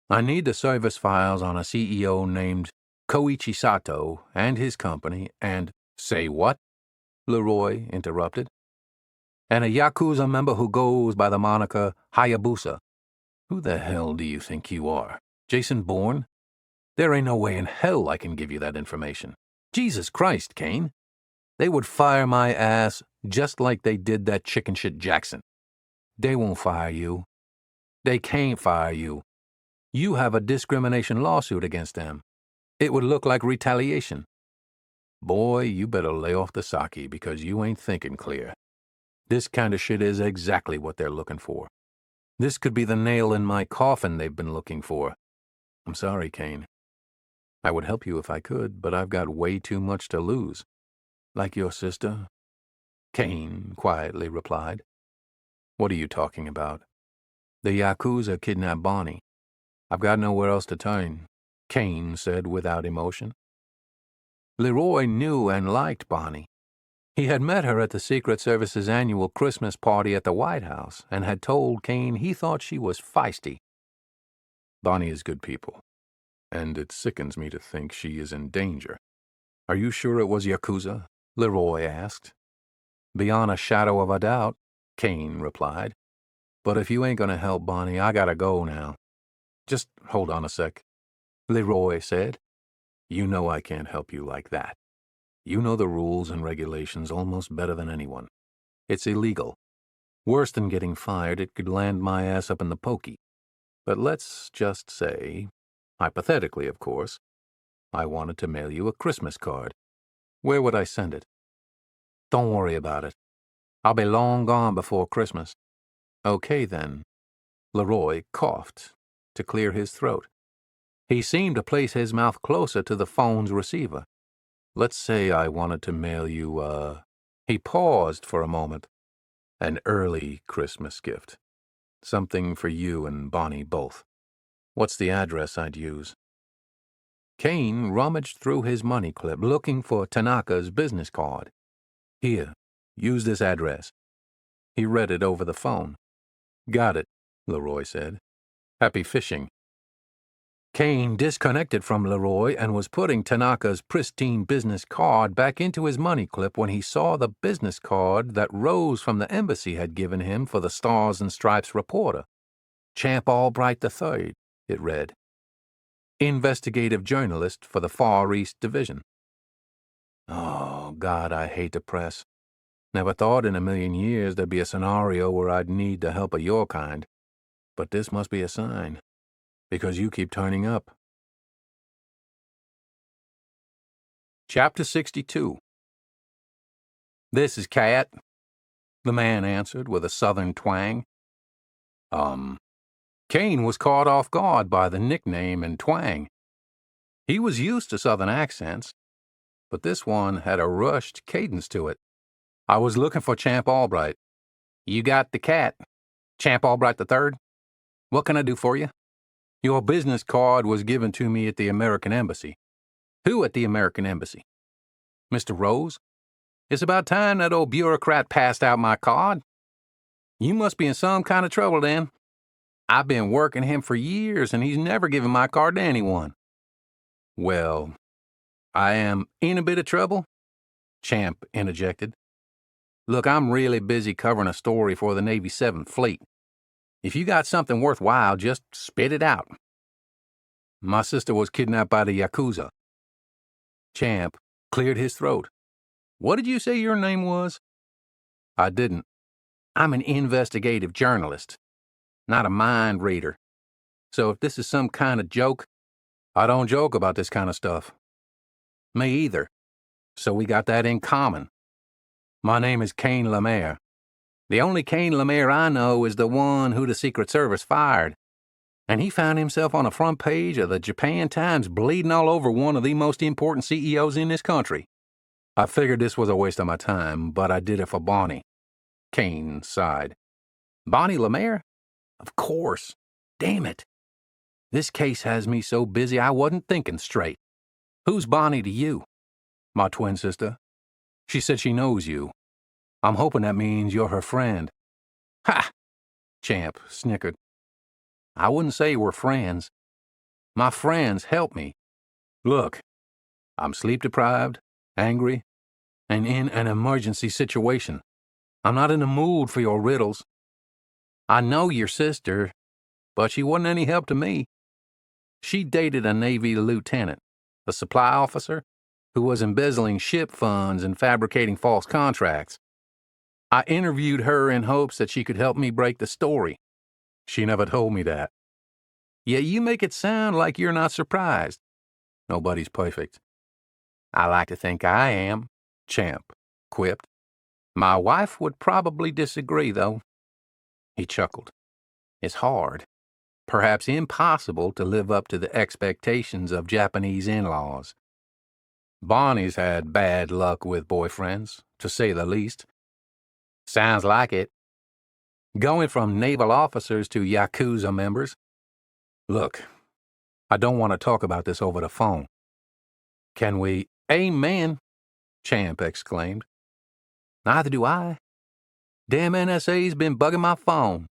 I need the service files on a CEO named Koichi Sato and his company and— Say what? Leroy interrupted. And a Yakuza member who goes by the moniker Hayabusa. Who the hell do you think you are? Jason Bourne? There ain't no way in hell I can give you that information. Jesus Christ, Kane. They would fire my ass just like they did that chicken shit Jackson. They won't fire you. They can't fire you. You have a discrimination lawsuit against them. It would look like retaliation. Boy, you better lay off the sake because you ain't thinking clear. This kind of shit is exactly what they're looking for. This could be the nail in my coffin they've been looking for. I'm sorry, Kane. I would help you if I could, but I've got way too much to lose. Like your sister? Kane quietly replied. What are you talking about? The Yakuza kidnapped Bonnie. I've got nowhere else to turn, Kane said without emotion. Leroy knew and liked Bonnie. He had met her at the Secret Service's annual Christmas party at the White House and had told Kane he thought she was feisty. Bonnie is good people, and it sickens me to think she is in danger. Are you sure it was Yakuza? Leroy asked. Beyond a shadow of a doubt, Kane replied. But if you ain't gonna help Bonnie, I gotta go now. Just hold on a sec, Leroy said. You know I can't help you like that. You know the rules and regulations almost better than anyone. It's illegal. Worse than getting fired, it could land my ass up in the pokey. But let's just say, hypothetically of course, I wanted to mail you a Christmas card. Where would I send it? Don't worry about it. I'll be long gone before Christmas. Okay then. Leroy coughed to clear his throat. He seemed to place his mouth closer to the phone's receiver. Let's say I wanted to mail you, He paused for a moment. An early Christmas gift. Something for you and Bonnie both. What's the address I'd use? Kane rummaged through his money clip looking for Tanaka's business card. Here, use this address. He read it over the phone. Got it, Leroy said. Happy fishing. Kane disconnected from Leroy and was putting Tanaka's pristine business card back into his money clip when he saw the business card that Rose from the embassy had given him for the Stars and Stripes reporter. Champ Albright III, it read. Investigative journalist for the Far East Division. Oh, God, I hate the press. Never thought in a million years there'd be a scenario where I'd need the help of your kind. But this must be a sign. Because you keep turning up. Chapter 62. This is Cat, the man answered with a southern twang. Kane was caught off guard by the nickname and twang. He was used to southern accents, but this one had a rushed cadence to it. I was looking for Champ Albright. You got the cat. Champ Albright III? What can I do for you? Your business card was given to me at the American Embassy. Who at the American Embassy? Mr. Rose? It's about time that old bureaucrat passed out my card. You must be in some kind of trouble, then. I've been working him for years, and he's never given my card to anyone. Well, I am in a bit of trouble, Champ interjected. Look, I'm really busy covering a story for the Navy 7th Fleet. If you got something worthwhile, just spit it out. My sister was kidnapped by the Yakuza. Champ cleared his throat. What did you say your name was? I didn't. I'm an investigative journalist, not a mind reader. So if this is some kind of joke, I don't joke about this kind of stuff. Me either. So we got that in common. My name is Kane Lemaire. The only Kane Lemaire I know is the one who the Secret Service fired. And he found himself on the front page of the Japan Times bleeding all over one of the most important CEOs in this country. I figured this was a waste of my time, but I did it for Bonnie. Kane sighed. Bonnie Lemaire? Of course. Damn it. This case has me so busy I wasn't thinking straight. Who's Bonnie to you? My twin sister. She said she knows you. I'm hoping that means you're her friend. Ha! Champ snickered. I wouldn't say we're friends. My friends help me. Look, I'm sleep-deprived, angry, and in an emergency situation. I'm not in the mood for your riddles. I know your sister, but she wasn't any help to me. She dated a Navy lieutenant, a supply officer, who was embezzling ship funds and fabricating false contracts. I interviewed her in hopes that she could help me break the story. She never told me that. Yet you make it sound like you're not surprised. Nobody's perfect. I like to think I am, Champ quipped. My wife would probably disagree, though. He chuckled. It's hard, perhaps impossible, to live up to the expectations of Japanese in-laws. Bonnie's had bad luck with boyfriends, to say the least. Sounds like it. Going from naval officers to Yakuza members. Look, I don't want to talk about this over the phone. Can we? Amen, Champ exclaimed. Neither do I. Damn NSA's been bugging my phone.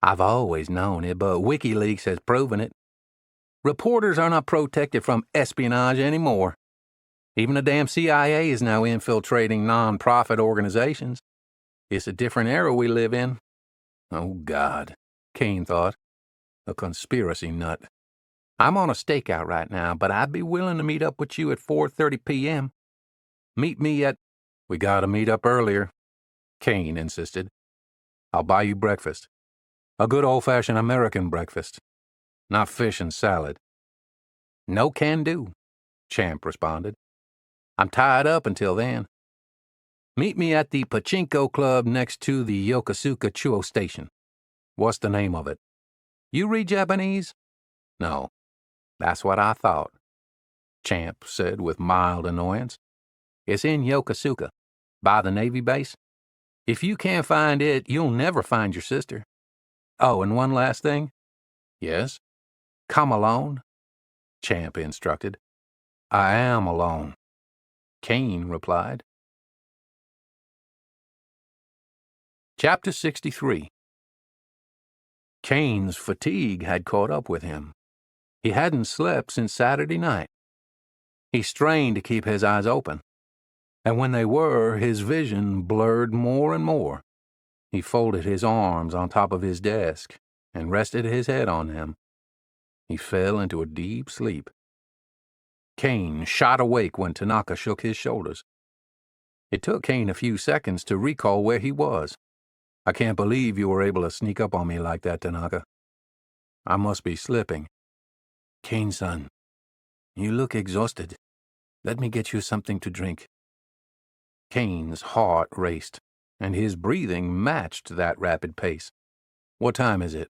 I've always known it, but WikiLeaks has proven it. Reporters are not protected from espionage anymore. Even the damn CIA is now infiltrating non-profit organizations. It's a different era we live in. Oh, God, Kane thought. A conspiracy nut. I'm on a stakeout right now, but I'd be willing to meet up with you at 4:30 p.m. Meet me at... We gotta meet up earlier, Kane insisted. I'll buy you breakfast. A good old-fashioned American breakfast. Not fish and salad. No can do, Champ responded. I'm tied up until then. Meet me at the Pachinko Club next to the Yokosuka Chuo Station. What's the name of it? You read Japanese? No. That's what I thought, Champ said with mild annoyance. It's in Yokosuka, by the Navy base. If you can't find it, you'll never find your sister. Oh, and one last thing. Yes? Come alone, Champ instructed. I am alone, Kane replied. Chapter 63. Kane's fatigue had caught up with him. He hadn't slept since Saturday night. He strained to keep his eyes open, and when they were, his vision blurred more and more. He folded his arms on top of his desk and rested his head on them. He fell into a deep sleep. Kane shot awake when Tanaka shook his shoulders. It took Kane a few seconds to recall where he was. I can't believe you were able to sneak up on me like that, Tanaka. I must be slipping. Kane-san, you look exhausted. Let me get you something to drink. Kane's heart raced, and his breathing matched that rapid pace. What time is it?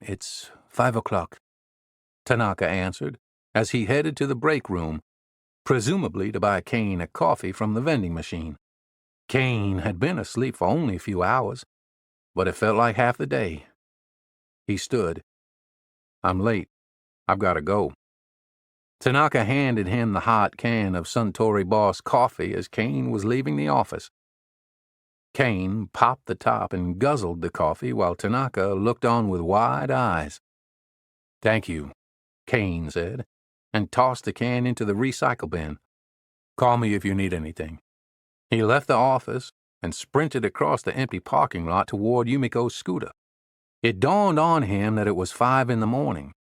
It's 5 o'clock, Tanaka answered, as he headed to the break room, presumably to buy Kane a coffee from the vending machine. Kane had been asleep for only a few hours, but it felt like half the day. He stood. I'm late. I've got to go. Tanaka handed him the hot can of Suntory Boss coffee as Kane was leaving the office. Kane popped the top and guzzled the coffee while Tanaka looked on with wide eyes. Thank you, Kane said, and tossed the can into the recycle bin. Call me if you need anything. He left the office and sprinted across the empty parking lot toward Yumiko's scooter. It dawned on him that it was 5 in the morning,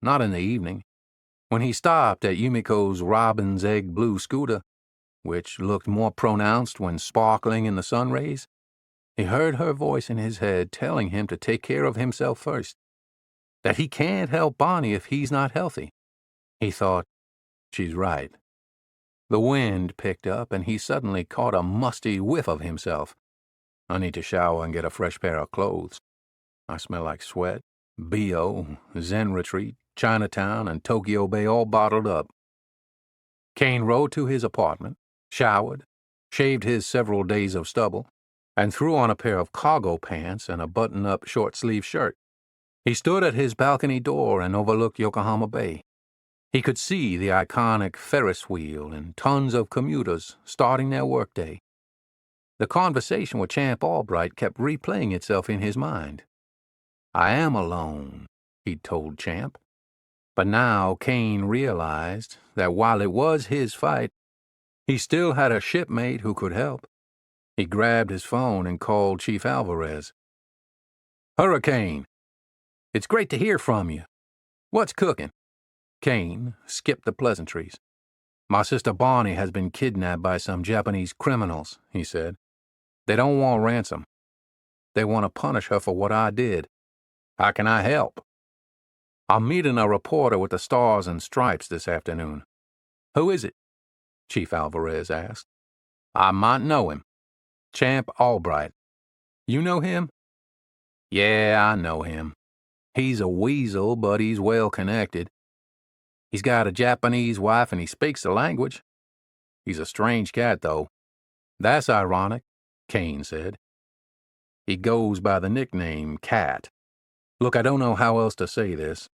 not in the evening. When he stopped at Yumiko's robin's egg blue scooter, which looked more pronounced when sparkling in the sun rays, he heard her voice in his head telling him to take care of himself first, that he can't help Bonnie if he's not healthy. He thought, she's right. The wind picked up, and he suddenly caught a musty whiff of himself. I need to shower and get a fresh pair of clothes. I smell like sweat, BO, Zen Retreat, Chinatown, and Tokyo Bay all bottled up. Kane rode to his apartment, showered, shaved his several days of stubble, and threw on a pair of cargo pants and a button-up short-sleeve shirt. He stood at his balcony door and overlooked Yokohama Bay. He could see the iconic Ferris wheel and tons of commuters starting their workday. The conversation with Champ Albright kept replaying itself in his mind. I am alone, he'd told Champ. But now Kane realized that while it was his fight, he still had a shipmate who could help. He grabbed his phone and called Chief Alvarez. Hurricane, it's great to hear from you. What's cooking? Kane skipped the pleasantries. My sister Bonnie has been kidnapped by some Japanese criminals, he said. They don't want ransom. They want to punish her for what I did. How can I help? I'm meeting a reporter with the Stars and Stripes this afternoon. Who is it? Chief Alvarez asked. I might know him. Champ Albright. You know him? Yeah, I know him. He's a weasel, but he's well connected. He's got a Japanese wife and he speaks the language. He's a strange cat, though. That's ironic, Kane said. He goes by the nickname Cat. Look, I don't know how else to say this.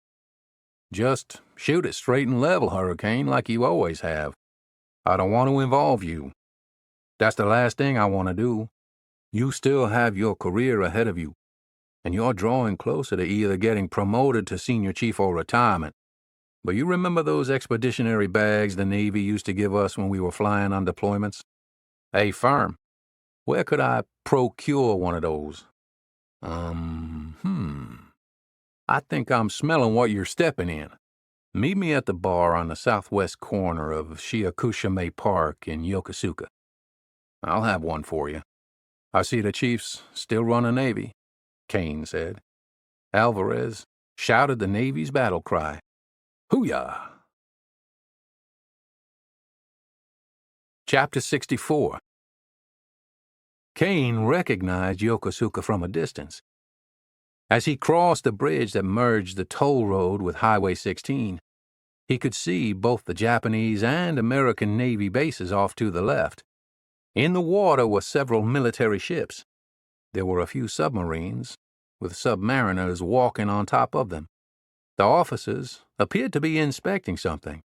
Just shoot it straight and level, Hurricane, like you always have. I don't want to involve you. That's the last thing I want to do. You still have your career ahead of you, and you're drawing closer to either getting promoted to senior chief or retirement. But you remember those expeditionary bags the Navy used to give us when we were flying on deployments? Hey, firm, where could I procure one of those? I think I'm smelling what you're stepping in. Meet me at the bar on the southwest corner of Shiakushime Park in Yokosuka. I'll have one for you. I see the chiefs still run a Navy, Kane said. Alvarez shouted the Navy's battle cry. Hoo-yah! Chapter 64. Kane recognized Yokosuka from a distance. As he crossed the bridge that merged the toll road with Highway 16, he could see both the Japanese and American Navy bases off to the left. In the water were several military ships. There were a few submarines, with submariners walking on top of them. The officers appeared to be inspecting something.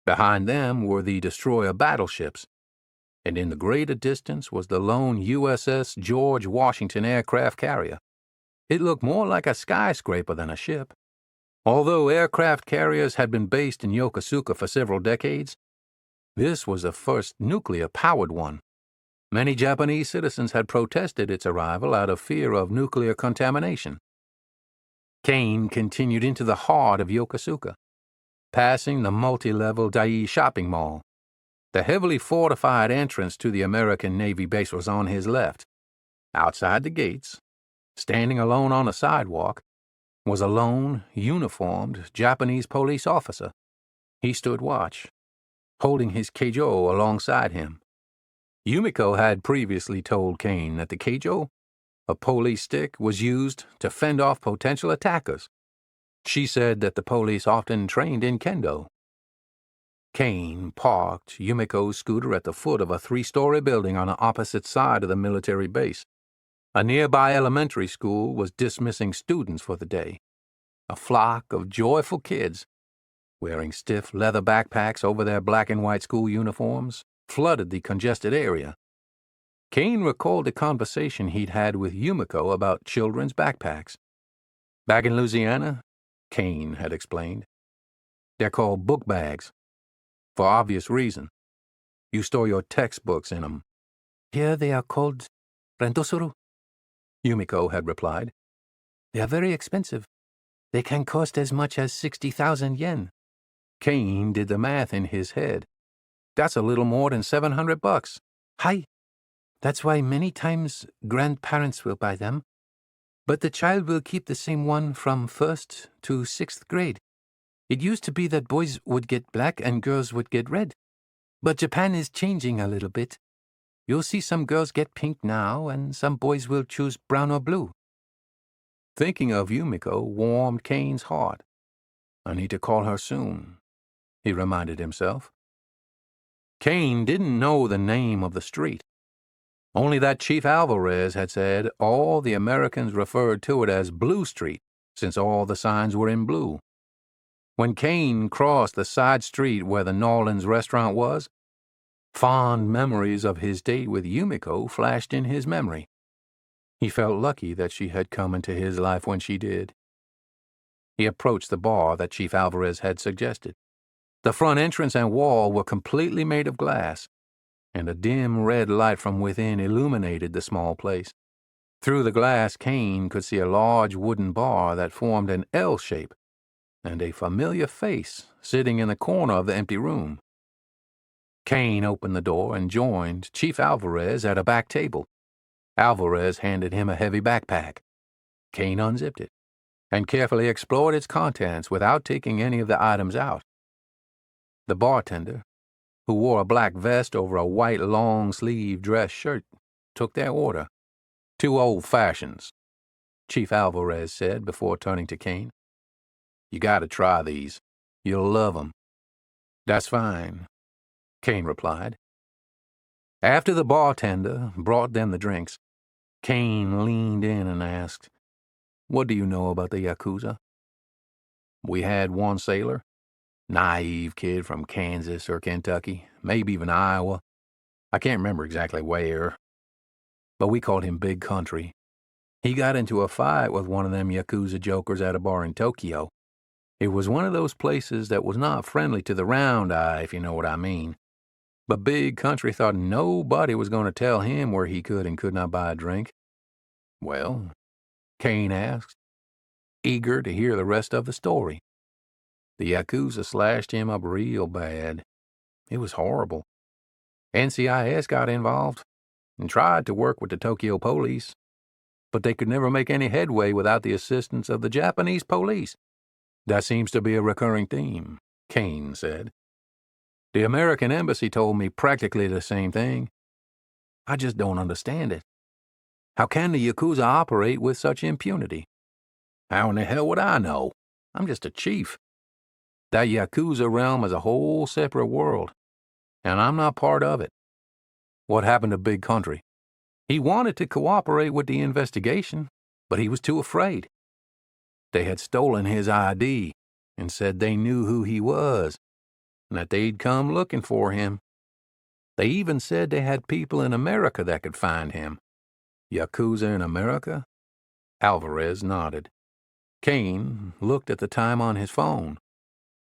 Behind them were the destroyer battleships, and in the greater distance was the lone USS George Washington aircraft carrier. It looked more like a skyscraper than a ship. Although aircraft carriers had been based in Yokosuka for several decades, this was the first nuclear-powered one. Many Japanese citizens had protested its arrival out of fear of nuclear contamination. Kane continued into the heart of Yokosuka, passing the multi-level Dai shopping mall. The heavily fortified entrance to the American Navy base was on his left. Outside the gates, standing alone on a sidewalk, was a lone, uniformed Japanese police officer. He stood watch, holding his keijo alongside him. Yumiko had previously told Kane that the keijo, a police stick, was used to fend off potential attackers. She said that the police often trained in kendo. Kane parked Yumiko's scooter at the foot of a 3-story building on the opposite side of the military base. A nearby elementary school was dismissing students for the day. A flock of joyful kids, wearing stiff leather backpacks over their black and white school uniforms, flooded the congested area. Kane recalled a conversation he'd had with Yumiko about children's backpacks. Back in Louisiana, Kane had explained, they're called book bags. For obvious reason. You store your textbooks in them. Here they are called rentosuru, Yumiko had replied. They are very expensive. They can cost as much as 60,000 yen. Kane did the math in his head. That's a little more than $700. Hi. That's why many times grandparents will buy them. But the child will keep the same one from 1st to 6th grade. It used to be that boys would get black and girls would get red. But Japan is changing a little bit. You'll see some girls get pink now, and some boys will choose brown or blue. Thinking of Yumiko warmed Kane's heart. I need to call her soon, he reminded himself. Kane didn't know the name of the street. Only that Chief Alvarez had said all the Americans referred to it as Blue Street, since all the signs were in blue. When Kane crossed the side street where the Norlands restaurant was, fond memories of his date with Yumiko flashed in his memory. He felt lucky that she had come into his life when she did. He approached the bar that Chief Alvarez had suggested. The front entrance and wall were completely made of glass, and a dim red light from within illuminated the small place. Through the glass, Kane could see a large wooden bar that formed an L shape, and a familiar face sitting in the corner of the empty room. Kane opened the door and joined Chief Alvarez at a back table. Alvarez handed him a heavy backpack. Kane unzipped it and carefully explored its contents without taking any of the items out. The bartender, who wore a black vest over a white long-sleeved dress shirt, took their order. 2 old fashions, Chief Alvarez said before turning to Kane. You gotta try these. You'll love 'em. That's fine, Kane replied. After the bartender brought them the drinks, Kane leaned in and asked, What do you know about the Yakuza? We had one sailor, naive kid from Kansas or Kentucky, maybe even Iowa. I can't remember exactly where, but we called him Big Country. He got into a fight with one of them Yakuza jokers at a bar in Tokyo. It was one of those places that was not friendly to the round eye, if you know what I mean. But Big Country thought nobody was going to tell him where he could and could not buy a drink. Well, Kane asked, eager to hear the rest of the story. The Yakuza slashed him up real bad. It was horrible. NCIS got involved and tried to work with the Tokyo police, but they could never make any headway without the assistance of the Japanese police. That seems to be a recurring theme, Kane said. The American embassy told me practically the same thing. I just don't understand it. How can the Yakuza operate with such impunity? How in the hell would I know? I'm just a chief. That Yakuza realm is a whole separate world, and I'm not part of it. What happened to Big Country? He wanted to cooperate with the investigation, but he was too afraid. They had stolen his ID and said they knew who he was and that they'd come looking for him. They even said they had people in America that could find him. Yakuza in America? Alvarez nodded. Kane looked at the time on his phone.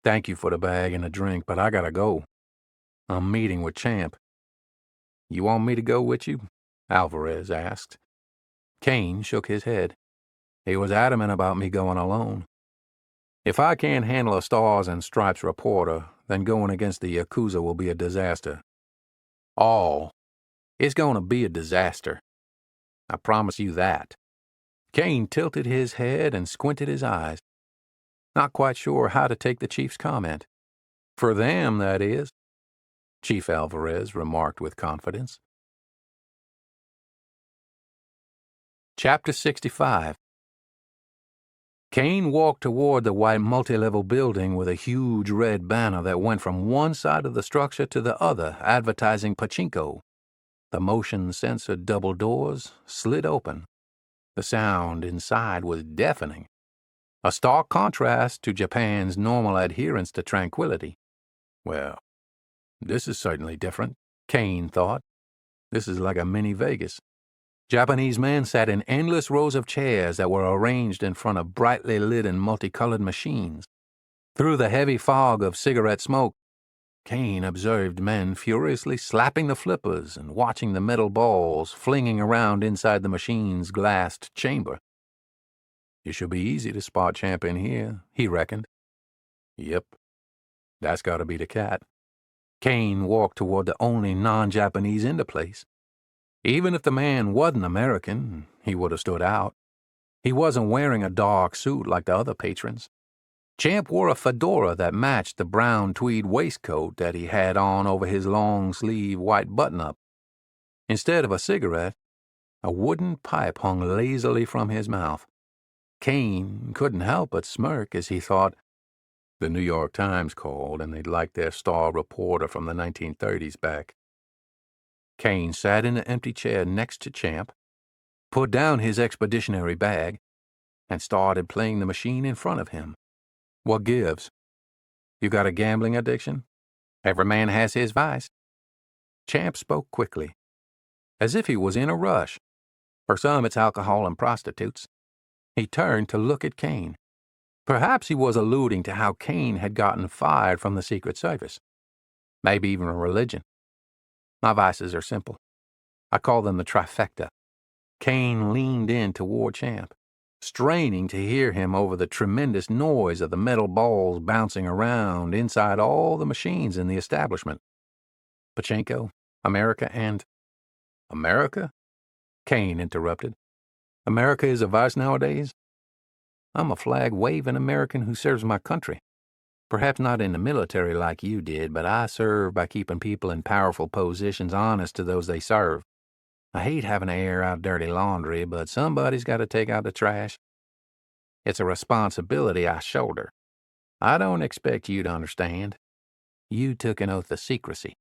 Thank you for the bag and the drink, but I gotta go. I'm meeting with Champ. You want me to go with you? Alvarez asked. Kane shook his head. He was adamant about me going alone. If I can't handle a Stars and Stripes reporter, then going against the Yakuza will be a disaster. It's going to be a disaster. I promise you that. Kane tilted his head and squinted his eyes, not quite sure how to take the chief's comment. For them, that is, Chief Alvarez remarked with confidence. Chapter 65. Kane walked toward the white multi-level building with a huge red banner that went from one side of the structure to the other, advertising pachinko. The motion-censored double doors slid open. The sound inside was deafening, a stark contrast to Japan's normal adherence to tranquility. Well, this is certainly different, Kane thought. This is like a mini Vegas. Japanese men sat in endless rows of chairs that were arranged in front of brightly lit and multicolored machines. Through the heavy fog of cigarette smoke, Kane observed men furiously slapping the flippers and watching the metal balls flinging around inside the machine's glassed chamber. It should be easy to spot Champ in here, he reckoned. Yep, that's got to be the cat. Kane walked toward the only non-Japanese in the place. Even if the man wasn't American, he would have stood out. He wasn't wearing a dark suit like the other patrons. Champ wore a fedora that matched the brown tweed waistcoat that he had on over his long-sleeve white button-up. Instead of a cigarette, a wooden pipe hung lazily from his mouth. Kane couldn't help but smirk as he thought, the New York Times called and they'd like their star reporter from the 1930s back. Kane sat in an empty chair next to Champ, put down his expeditionary bag, and started playing the machine in front of him. What gives? You got a gambling addiction? Every man has his vice. Champ spoke quickly, as if he was in a rush. For some, it's alcohol and prostitutes. He turned to look at Kane. Perhaps he was alluding to how Kane had gotten fired from the Secret Service. Maybe even a religion. My vices are simple. I call them the trifecta. Kane leaned in toward Champ, straining to hear him over the tremendous noise of the metal balls bouncing around inside all the machines in the establishment. Pachinko, America, and... America? Kane interrupted. America is a vice nowadays? I'm a flag-waving American who serves my country. Perhaps not in the military like you did, but I serve by keeping people in powerful positions honest to those they serve. I hate having to air out dirty laundry, but somebody's got to take out the trash. It's a responsibility I shoulder. I don't expect you to understand. You took an oath of secrecy.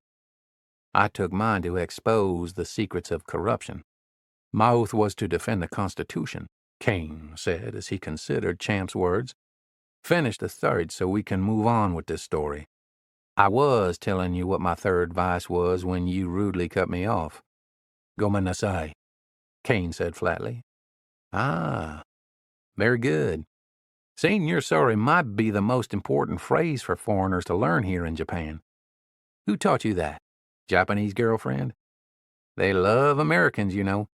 I took mine to expose the secrets of corruption. My oath was to defend the Constitution, Kane said as he considered Champ's words. Finish the third so we can move on with this story. I was telling you what my third vice was when you rudely cut me off. Gomen nasai, Kane said flatly. Ah, very good. Saying you're sorry might be the most important phrase for foreigners to learn here in Japan. Who taught you that? Japanese girlfriend? They love Americans, you know.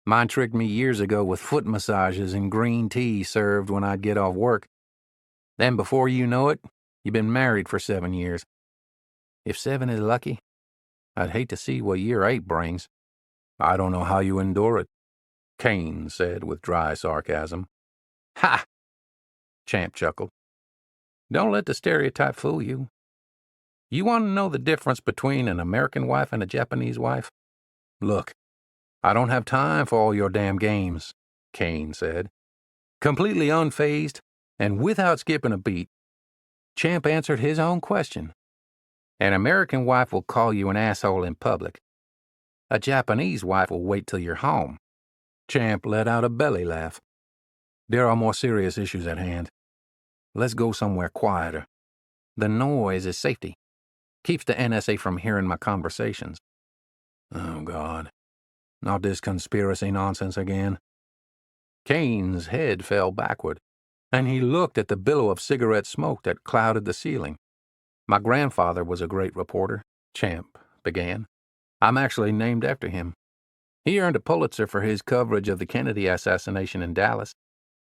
Mine tricked me years ago with foot massages and green tea served when I'd get off work. Then before you know it, you've been married for 7 years. If 7 is lucky, I'd hate to see what year 8 brings. I don't know how you endure it, Kane said with dry sarcasm. Ha! Champ chuckled. Don't let the stereotype fool you. You want to know the difference between an American wife and a Japanese wife? Look, I don't have time for all your damn games, Kane said. Completely unfazed and without skipping a beat, Champ answered his own question. An American wife will call you an asshole in public. A Japanese wife will wait till you're home. Champ let out a belly laugh. There are more serious issues at hand. Let's go somewhere quieter. The noise is safety. Keeps the NSA from hearing my conversations. Oh, God. Not this conspiracy nonsense again. Kane's head fell backward, and he looked at the billow of cigarette smoke that clouded the ceiling. My grandfather was a great reporter, Champ began. I'm actually named after him. He earned a Pulitzer for his coverage of the Kennedy assassination in Dallas.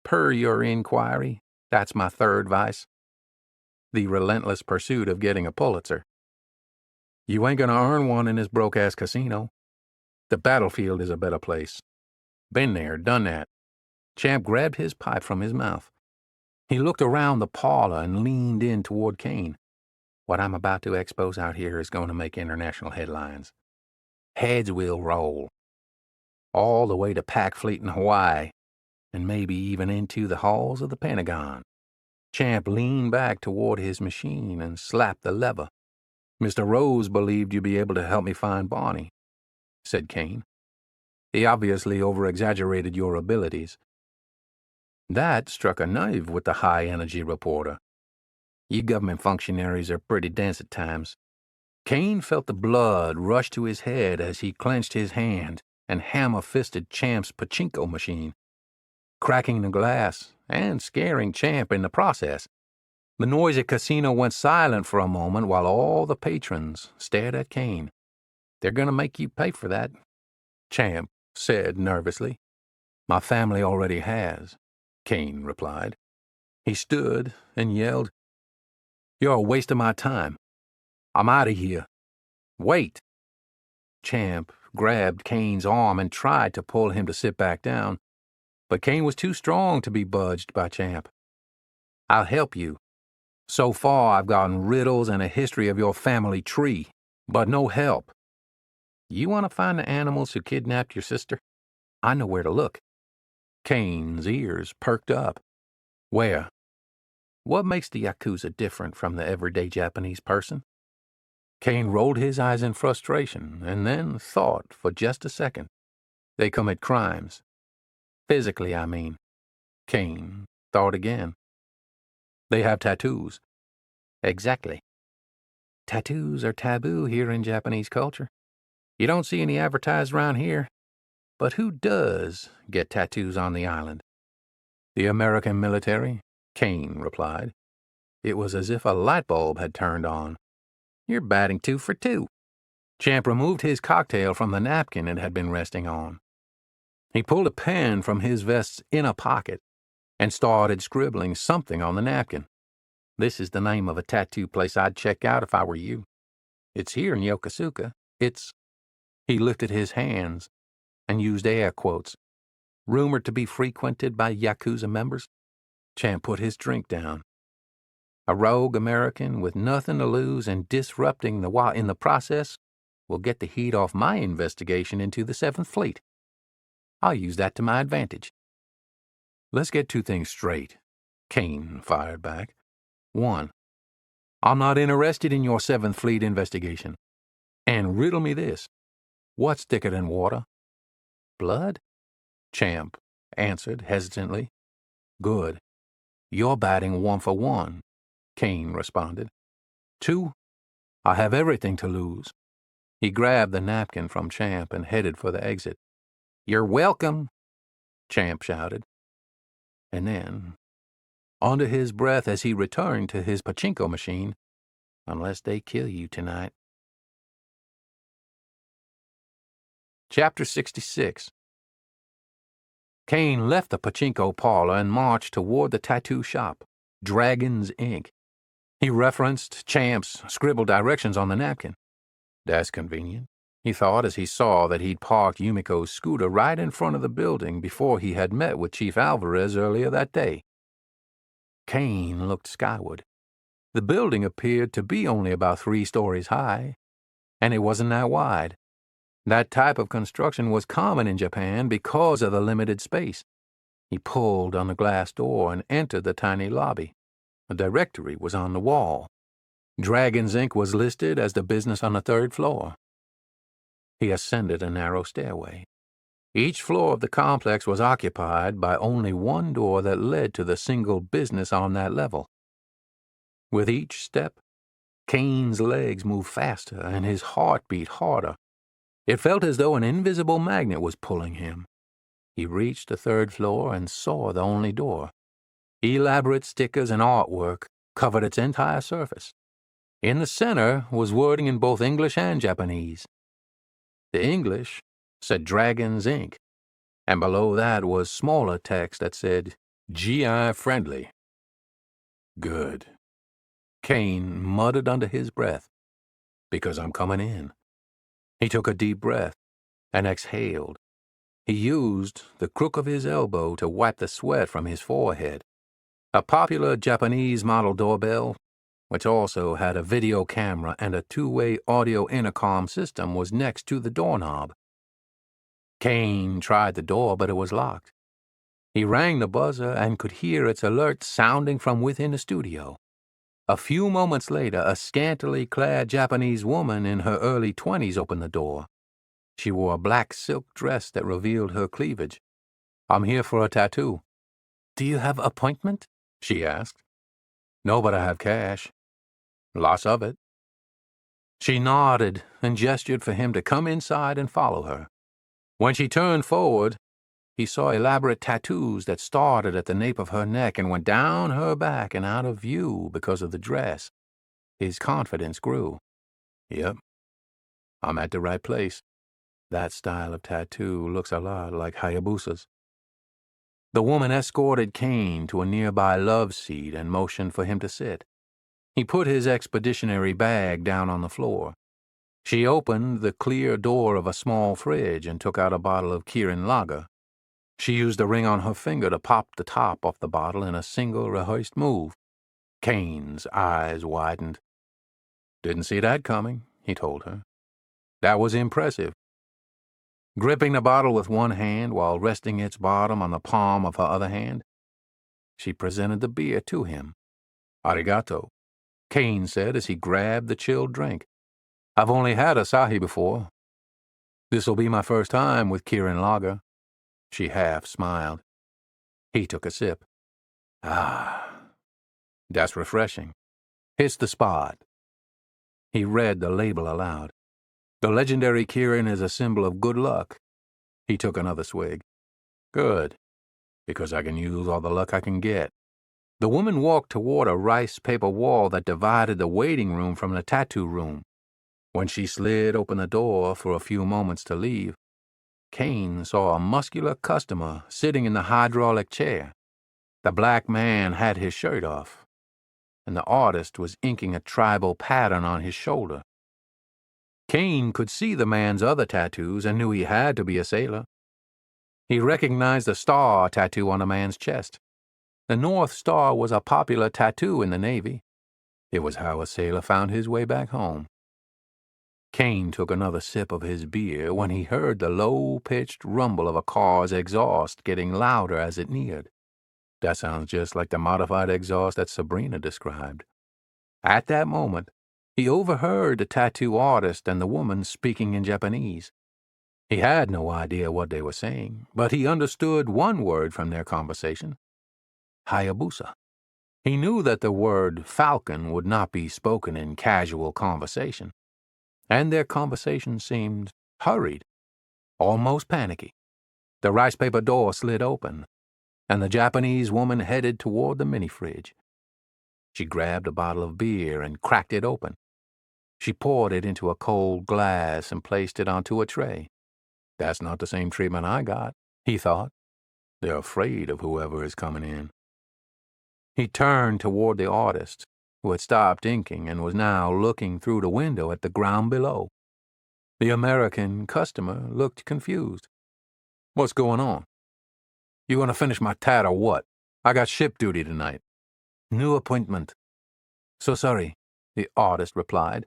Per your inquiry, that's my third vice. The relentless pursuit of getting a Pulitzer. You ain't gonna earn one in this broke-ass casino. The battlefield is a better place. Been there, done that. Champ grabbed his pipe from his mouth. He looked around the parlor and leaned in toward Kane. What I'm about to expose out here is going to make international headlines. Heads will roll. All the way to Pac Fleet in Hawaii, and maybe even into the halls of the Pentagon. Champ leaned back toward his machine and slapped the lever. Mr. Rose believed you'd be able to help me find Barney, said Kane. He obviously over-exaggerated your abilities. That struck a nerve with the high-energy reporter. You government functionaries are pretty dense at times. Kane felt the blood rush to his head as he clenched his hand and hammer-fisted Champ's pachinko machine, cracking the glass and scaring Champ in the process. The noisy casino went silent for a moment while all the patrons stared at Kane. They're going to make you pay for that, Champ said nervously. My family already has, Kane replied. He stood and yelled, You're a waste of my time. I'm out of here. Wait. Champ grabbed Kane's arm and tried to pull him to sit back down, but Kane was too strong to be budged by Champ. I'll help you. So far, I've gotten riddles and a history of your family tree, but no help. You want to find the animals who kidnapped your sister? I know where to look. Kane's ears perked up. Where? What makes the Yakuza different from the everyday Japanese person? Kane rolled his eyes in frustration and then thought for just a second. They commit crimes. Physically, I mean. Kane thought again. They have tattoos. Exactly. Tattoos are taboo here in Japanese culture. You don't see any advertised around here. But who does get tattoos on the island? The American military, Kane replied. It was as if a light bulb had turned on. You're batting 2 for 2. Champ removed his cocktail from the napkin it had been resting on. He pulled a pen from his vest's inner pocket and started scribbling something on the napkin. This is the name of a tattoo place I'd check out if I were you. It's here in Yokosuka. He lifted his hands and used air quotes. Rumored to be frequented by Yakuza members. Champ put his drink down. A rogue American with nothing to lose and disrupting in the process will get the heat off my investigation into the 7th Fleet. I'll use that to my advantage. Let's get 2 things straight, Kane fired back. 1, I'm not interested in your 7th Fleet investigation. And riddle me this. What's thicker than water? Blood? Champ answered hesitantly. Good. You're batting 1 for 1, Kane responded. 2, I have everything to lose. He grabbed the napkin from Champ and headed for the exit. You're welcome, Champ shouted. And then, under his breath as he returned to his pachinko machine, unless they kill you tonight. Chapter 66. Kane left the pachinko parlor and marched toward the tattoo shop, Dragon's Ink. He referenced Champ's scribbled directions on the napkin. That's convenient, he thought as he saw that he'd parked Yumiko's scooter right in front of the building before he had met with Chief Alvarez earlier that day. Kane looked skyward. The building appeared to be only about 3 stories high, and it wasn't that wide. That type of construction was common in Japan because of the limited space. He pulled on the glass door and entered the tiny lobby. A directory was on the wall. Dragon's Ink was listed as the business on the 3rd floor. He ascended a narrow stairway. Each floor of the complex was occupied by only one door that led to the single business on that level. With each step, Kane's legs moved faster and his heart beat harder. It felt as though an invisible magnet was pulling him. He reached the 3rd floor and saw the only door. Elaborate stickers and artwork covered its entire surface. In the center was wording in both English and Japanese. The English said Dragon's Ink, and below that was smaller text that said GI friendly. Good. Kane muttered under his breath, because I'm coming in. He took a deep breath and exhaled. He used the crook of his elbow to wipe the sweat from his forehead. A popular Japanese model doorbell, which also had a video camera and a 2-way audio intercom system, was next to the doorknob. Kane tried the door, but it was locked. He rang the buzzer and could hear its alert sounding from within the studio. A few moments later, a scantily clad Japanese woman in her early 20s opened the door. She wore a black silk dress that revealed her cleavage. I'm here for a tattoo. Do you have appointment? She asked. No, but I have cash. Lots of it. She nodded and gestured for him to come inside and follow her. When she turned forward, he saw elaborate tattoos that started at the nape of her neck and went down her back and out of view because of the dress. His confidence grew. Yep, I'm at the right place. That style of tattoo looks a lot like Hayabusa's. The woman escorted Kane to a nearby love seat and motioned for him to sit. He put his expeditionary bag down on the floor. She opened the clear door of a small fridge and took out a bottle of Kirin lager. She used a ring on her finger to pop the top off the bottle in a single rehearsed move. Kane's eyes widened. Didn't see that coming, he told her. That was impressive. Gripping the bottle with one hand while resting its bottom on the palm of her other hand, she presented the beer to him. Arigato, Kane said as he grabbed the chilled drink. I've only had Asahi before. This'll be my first time with Kirin lager. She half smiled. He took a sip. Ah, that's refreshing. Hits the spot. He read the label aloud. The legendary Kirin is a symbol of good luck. He took another swig. Good, because I can use all the luck I can get. The woman walked toward a rice paper wall that divided the waiting room from the tattoo room. When she slid open the door for a few moments to leave, Kane saw a muscular customer sitting in the hydraulic chair. The black man had his shirt off, and the artist was inking a tribal pattern on his shoulder. Kane could see the man's other tattoos and knew he had to be a sailor. He recognized the star tattoo on the man's chest. The North Star was a popular tattoo in the Navy. It was how a sailor found his way back home. Kane took another sip of his beer when he heard the low-pitched rumble of a car's exhaust getting louder as it neared. That sounds just like the modified exhaust that Sabrina described. At that moment, he overheard the tattoo artist and the woman speaking in Japanese. He had no idea what they were saying, but he understood one word from their conversation. Hayabusa. He knew that the word falcon would not be spoken in casual conversation, and their conversation seemed hurried, almost panicky. The rice paper door slid open, and the Japanese woman headed toward the mini-fridge. She grabbed a bottle of beer and cracked it open. She poured it into a cold glass and placed it onto a tray. That's not the same treatment I got, he thought. They're afraid of whoever is coming in. He turned toward the artist, who had stopped inking and was now looking through the window at the ground below. The American customer looked confused. What's going on? You gonna finish my tat or what? I got ship duty tonight. New appointment. So sorry, the artist replied.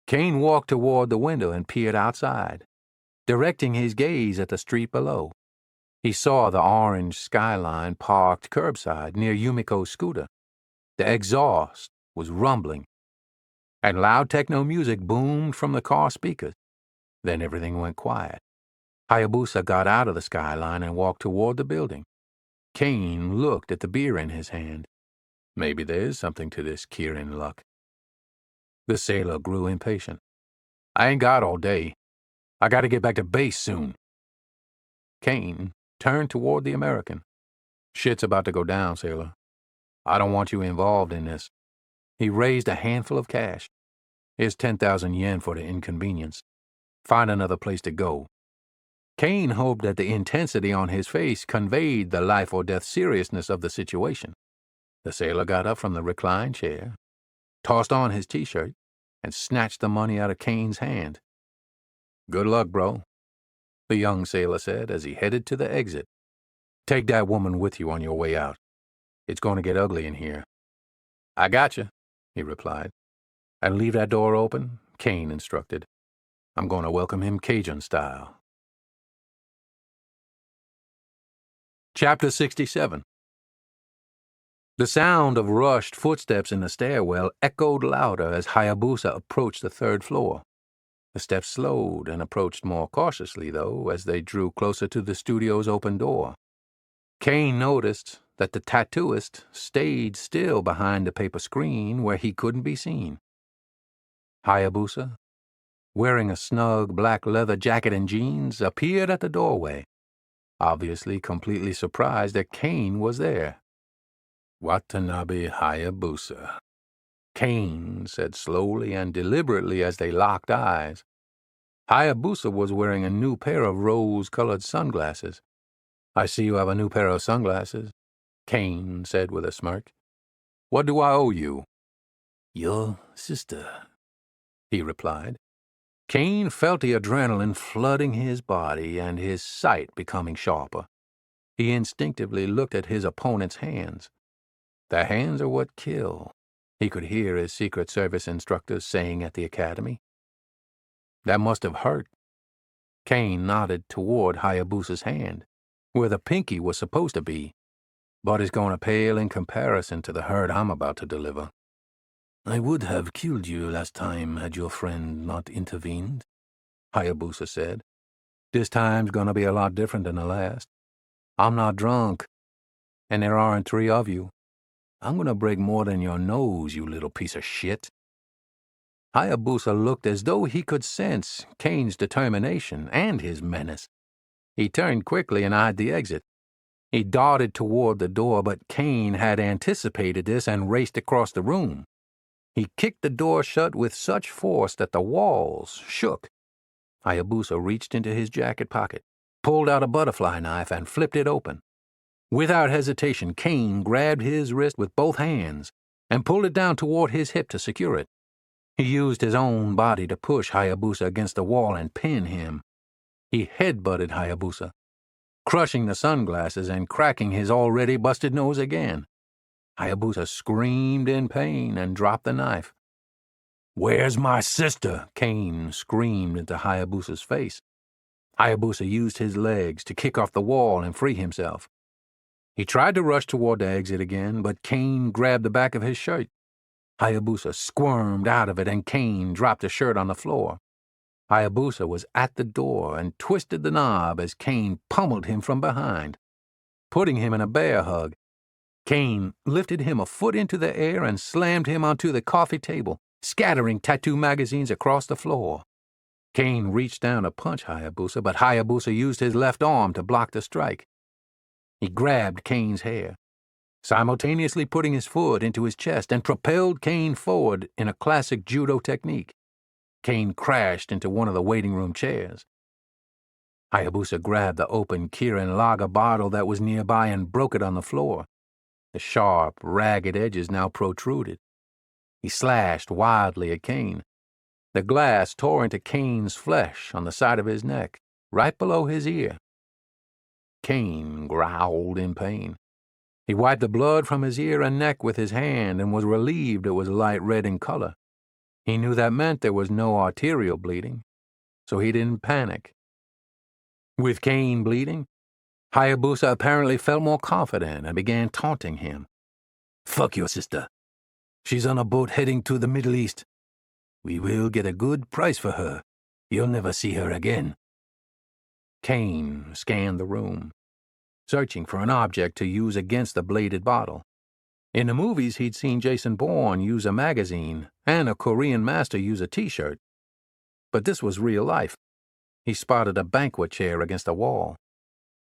Kane walked toward the window and peered outside, directing his gaze at the street below. He saw the orange skyline parked curbside near Yumiko's scooter. The exhaust was rumbling, and loud techno music boomed from the car speakers. Then everything went quiet. Hayabusa got out of the skyline and walked toward the building. Kane looked at the beer in his hand. Maybe there's something to this Kirin luck. The sailor grew impatient. I ain't got all day. I gotta get back to base soon. Kane turned toward the American. Shit's about to go down, sailor. I don't want you involved in this. He raised a handful of cash. Here's 10,000 yen for the inconvenience. Find another place to go. Kane hoped that the intensity on his face conveyed the life-or-death seriousness of the situation. The sailor got up from the reclined chair, tossed on his T-shirt, and snatched the money out of Kane's hand. Good luck, bro, the young sailor said as he headed to the exit. Take that woman with you on your way out. It's going to get ugly in here. I gotcha, he replied. And leave that door open, Kane instructed. I'm going to welcome him Cajun style. Chapter 67. The sound of rushed footsteps in the stairwell echoed louder as Hayabusa approached the third floor. The steps slowed and approached more cautiously, though, as they drew closer to the studio's open door. Kane noticed that the tattooist stayed still behind the paper screen where he couldn't be seen. Hayabusa, wearing a snug black leather jacket and jeans, appeared at the doorway, obviously completely surprised that Kane was there. Watanabe Hayabusa, Kane said slowly and deliberately as they locked eyes. Hayabusa was wearing a new pair of rose-colored sunglasses. I see you have a new pair of sunglasses, Kane said with a smirk. What do I owe you? Your sister, he replied. Kane felt the adrenaline flooding his body and his sight becoming sharper. He instinctively looked at his opponent's hands. The hands are what kill, he could hear his Secret Service instructors saying at the academy. That must have hurt. Kane nodded toward Hayabusa's hand, where the pinky was supposed to be, but it's going to pale in comparison to the hurt I'm about to deliver. I would have killed you last time had your friend not intervened, Hayabusa said. This time's going to be a lot different than the last. I'm not drunk, and there aren't 3 of you. I'm going to break more than your nose, you little piece of shit. Hayabusa looked as though he could sense Kane's determination and his menace. He turned quickly and eyed the exit. He darted toward the door, but Kane had anticipated this and raced across the room. He kicked the door shut with such force that the walls shook. Hayabusa reached into his jacket pocket, pulled out a butterfly knife, and flipped it open. Without hesitation, Kane grabbed his wrist with both hands and pulled it down toward his hip to secure it. He used his own body to push Hayabusa against the wall and pin him. He headbutted Hayabusa, crushing the sunglasses and cracking his already busted nose again. Hayabusa screamed in pain and dropped the knife. Where's my sister? Kane screamed into Hayabusa's face. Hayabusa used his legs to kick off the wall and free himself. He tried to rush toward the exit again, but Kane grabbed the back of his shirt. Hayabusa squirmed out of it, and Kane dropped the shirt on the floor. Hayabusa was at the door and twisted the knob as Kane pummeled him from behind, putting him in a bear hug. Kane lifted him a foot into the air and slammed him onto the coffee table, scattering tattoo magazines across the floor. Kane reached down to punch Hayabusa, but Hayabusa used his left arm to block the strike. He grabbed Kane's hair, simultaneously putting his foot into his chest, and propelled Kane forward in a classic judo technique. Kane crashed into one of the waiting room chairs. Hayabusa grabbed the open Kirin lager bottle that was nearby and broke it on the floor. The sharp, ragged edges now protruded. He slashed wildly at Kane. The glass tore into Kane's flesh on the side of his neck, right below his ear. Kane growled in pain. He wiped the blood from his ear and neck with his hand and was relieved it was light red in color. He knew that meant there was no arterial bleeding, so he didn't panic. With Kane bleeding, Hayabusa apparently felt more confident and began taunting him. "Fuck your sister. She's on a boat heading to the Middle East. We will get a good price for her. You'll never see her again." Kane scanned the room, searching for an object to use against the bladed bottle. In the movies, he'd seen Jason Bourne use a magazine and a Korean master use a T-shirt. But this was real life. He spotted a banquet chair against the wall.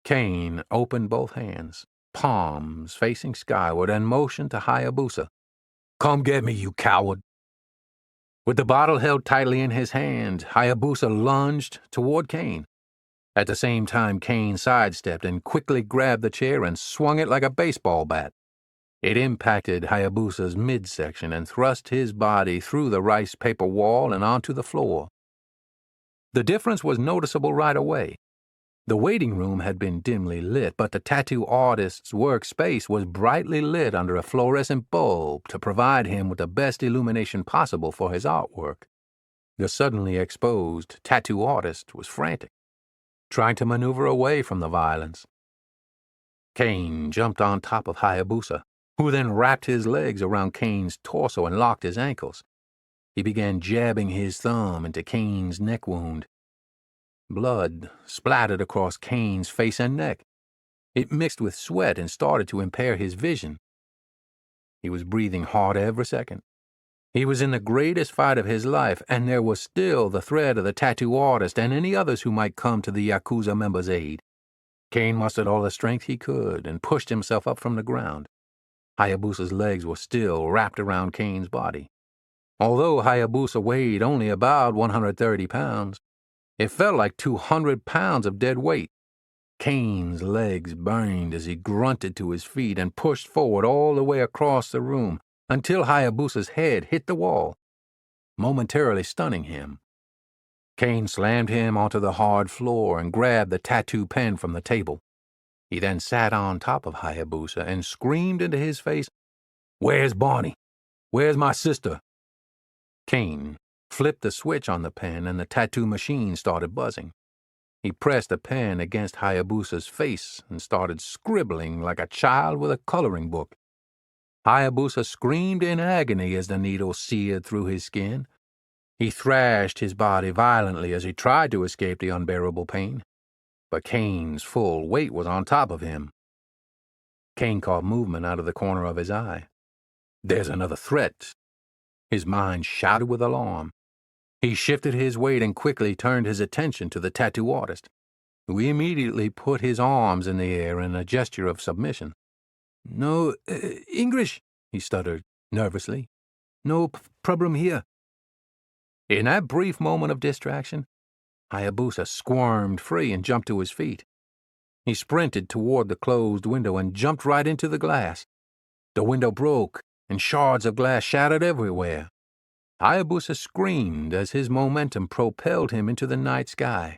Kane opened both hands, palms facing skyward, and motioned to Hayabusa. "Come get me, you coward." With the bottle held tightly in his hand, Hayabusa lunged toward Kane. At the same time, Kane sidestepped and quickly grabbed the chair and swung it like a baseball bat. It impacted Hayabusa's midsection and thrust his body through the rice paper wall and onto the floor. The difference was noticeable right away. The waiting room had been dimly lit, but the tattoo artist's workspace was brightly lit under a fluorescent bulb to provide him with the best illumination possible for his artwork. The suddenly exposed tattoo artist was frantic, trying to maneuver away from the violence. Kane jumped on top of Hayabusa, who then wrapped his legs around Kane's torso and locked his ankles. He began jabbing his thumb into Kane's neck wound. Blood splattered across Kane's face and neck. It mixed with sweat and started to impair his vision. He was breathing hard every second. He was in the greatest fight of his life, and there was still the threat of the tattoo artist and any others who might come to the Yakuza member's aid. Kane mustered all the strength he could and pushed himself up from the ground. Hayabusa's legs were still wrapped around Kane's body. Although Hayabusa weighed only about 130 pounds, it felt like 200 pounds of dead weight. Kane's legs burned as he grunted to his feet and pushed forward all the way across the room until Hayabusa's head hit the wall, momentarily stunning him. Kane slammed him onto the hard floor and grabbed the tattoo pen from the table. He then sat on top of Hayabusa and screamed into his face, "Where's Bonnie? Where's my sister?" Kane flipped the switch on the pen and the tattoo machine started buzzing. He pressed the pen against Hayabusa's face and started scribbling like a child with a coloring book. Hayabusa screamed in agony as the needle seared through his skin. He thrashed his body violently as he tried to escape the unbearable pain, but Kane's full weight was on top of him. Kane caught movement out of the corner of his eye. "There's another threat." His mind shouted with alarm. He shifted his weight and quickly turned his attention to the tattoo artist, who immediately put his arms in the air in a gesture of submission. "No, English," he stuttered nervously. "No problem here." In that brief moment of distraction, Hayabusa squirmed free and jumped to his feet. He sprinted toward the closed window and jumped right into the glass. The window broke, and shards of glass shattered everywhere. Hayabusa screamed as his momentum propelled him into the night sky.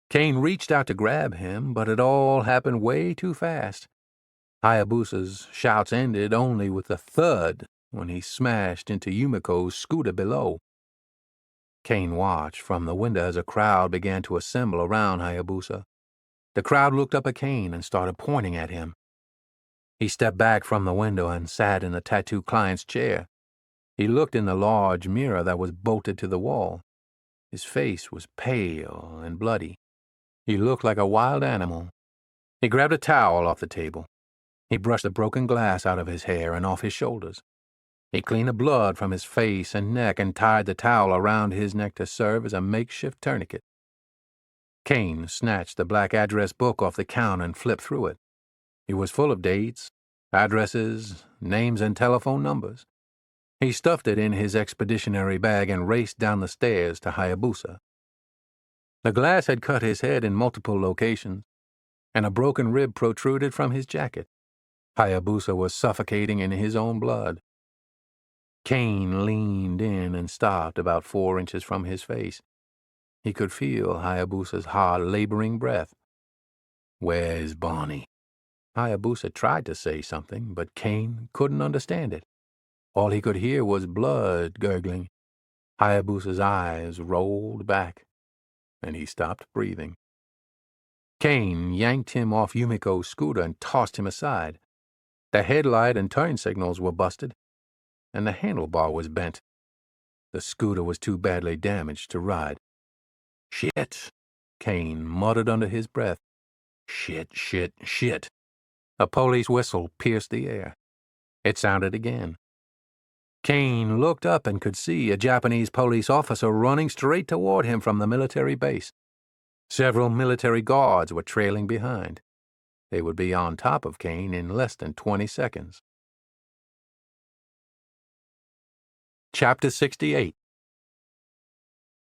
Kane reached out to grab him, but it all happened way too fast. Hayabusa's shouts ended only with a thud when he smashed into Yumiko's scooter below. Kane watched from the window as a crowd began to assemble around Hayabusa. The crowd looked up at Kane and started pointing at him. He stepped back from the window and sat in the tattoo client's chair. He looked in the large mirror that was bolted to the wall. His face was pale and bloody. He looked like a wild animal. He grabbed a towel off the table. He brushed the broken glass out of his hair and off his shoulders. He cleaned the blood from his face and neck and tied the towel around his neck to serve as a makeshift tourniquet. Kane snatched the black address book off the counter and flipped through it. It was full of dates, addresses, names, and telephone numbers. He stuffed it in his expeditionary bag and raced down the stairs to Hayabusa. The glass had cut his head in multiple locations, and a broken rib protruded from his jacket. Hayabusa was suffocating in his own blood. Kane leaned in and stopped about 4 inches from his face. He could feel Hayabusa's hard, laboring breath. "Where's Bonnie?" Hayabusa tried to say something, but Kane couldn't understand it. All he could hear was blood gurgling. Hayabusa's eyes rolled back, and he stopped breathing. Kane yanked him off Yumiko's scooter and tossed him aside. The headlight and turn signals were busted, and the handlebar was bent. The scooter was too badly damaged to ride. "Shit," Kane muttered under his breath. "Shit, shit, shit." A police whistle pierced the air. It sounded again. Kane looked up and could see a Japanese police officer running straight toward him from the military base. Several military guards were trailing behind. They would be on top of Kane in less than 20 seconds. Chapter 68.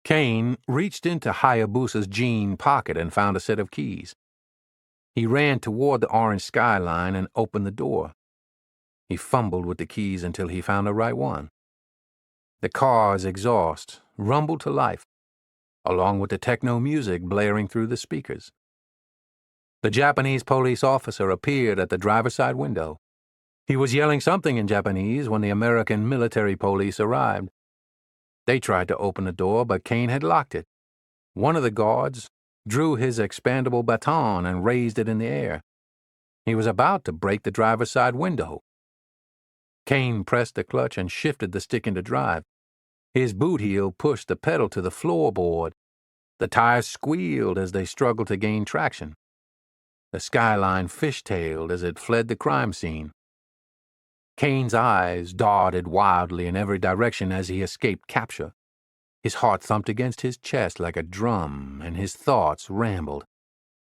Kane reached into Hayabusa's jean pocket and found a set of keys. He ran toward the orange skyline and opened the door. He fumbled with the keys until he found the right one. The car's exhaust rumbled to life, along with the techno music blaring through the speakers. The Japanese police officer appeared at the driver's side window. He was yelling something in Japanese when the American military police arrived. They tried to open the door, but Kane had locked it. One of the guards drew his expandable baton and raised it in the air. He was about to break the driver's side window. Kane pressed the clutch and shifted the stick into drive. His boot heel pushed the pedal to the floorboard. The tires squealed as they struggled to gain traction. The skyline fishtailed as it fled the crime scene. Kane's eyes darted wildly in every direction as he escaped capture. His heart thumped against his chest like a drum, and his thoughts rambled.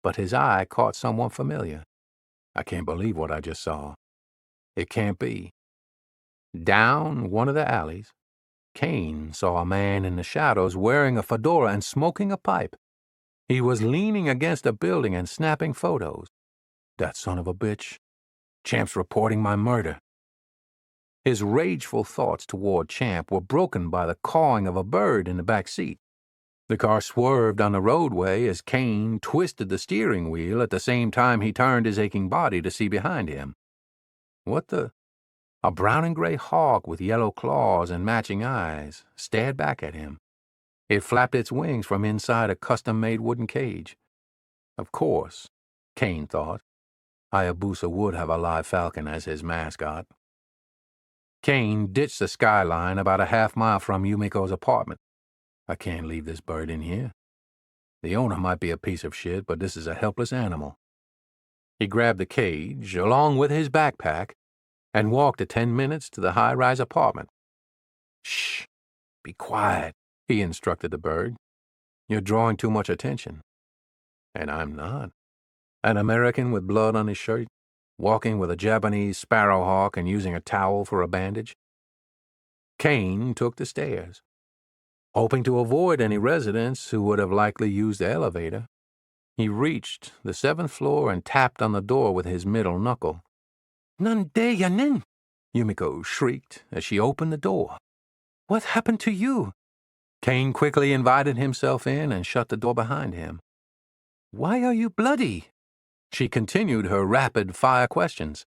But his eye caught someone familiar. "I can't believe what I just saw. It can't be." Down one of the alleys, Kane saw a man in the shadows wearing a fedora and smoking a pipe. He was leaning against a building and snapping photos. "That son of a bitch. Champ's reporting my murder." His rageful thoughts toward Champ were broken by the cawing of a bird in the back seat. The car swerved on the roadway as Kane twisted the steering wheel at the same time he turned his aching body to see behind him. What the? A brown and gray hawk with yellow claws and matching eyes stared back at him. It flapped its wings from inside a custom-made wooden cage. Of course, Kane thought, Hayabusa would have a live falcon as his mascot. Kane ditched the skyline about a half-mile from Yumiko's apartment. "I can't leave this bird in here. The owner might be a piece of shit, but this is a helpless animal." He grabbed the cage, along with his backpack, and walked the 10 minutes to the high-rise apartment. "Shh, be quiet," he instructed the bird. "You're drawing too much attention." "And I'm not. An American with blood on his shirt, walking with a Japanese sparrowhawk and using a towel for a bandage." Kane took the stairs. Hoping to avoid any residents who would have likely used the elevator, he reached the 7th floor and tapped on the door with his middle knuckle. "Nande yanen!" Yumiko shrieked as she opened the door. "What happened to you?" Kane quickly invited himself in and shut the door behind him. "Why are you bloody?" She continued her rapid-fire questions.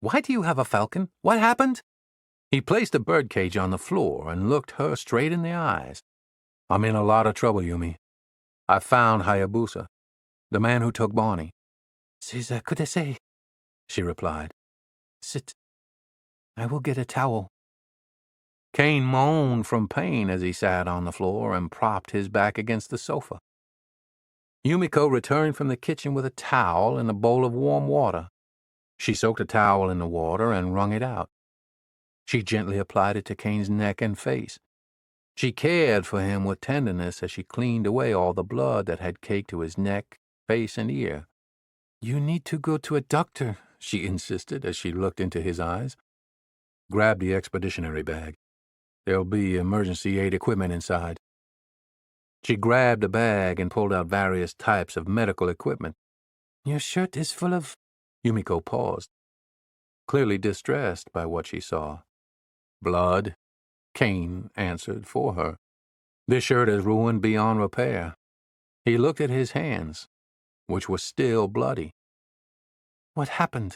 "Why do you have a falcon? What happened?" He placed the birdcage on the floor and looked her straight in the eyes. "I'm in a lot of trouble, Yumi. I found Hayabusa, the man who took Bonnie." "C'est kudasai," she replied. "Sit. I will get a towel." Kane moaned from pain as he sat on the floor and propped his back against the sofa. Yumiko returned from the kitchen with a towel and a bowl of warm water. She soaked a towel in the water and wrung it out. She gently applied it to Kane's neck and face. She cared for him with tenderness as she cleaned away all the blood that had caked to his neck, face, and ear. "You need to go to a doctor," she insisted as she looked into his eyes. "Grab the expeditionary bag. There'll be emergency aid equipment inside." She grabbed the bag and pulled out various types of medical equipment. "Your shirt is full of—" Yumiko paused, clearly distressed by what she saw. "Blood," Kane answered for her. "This shirt is ruined beyond repair." He looked at his hands, which were still bloody. "What happened?"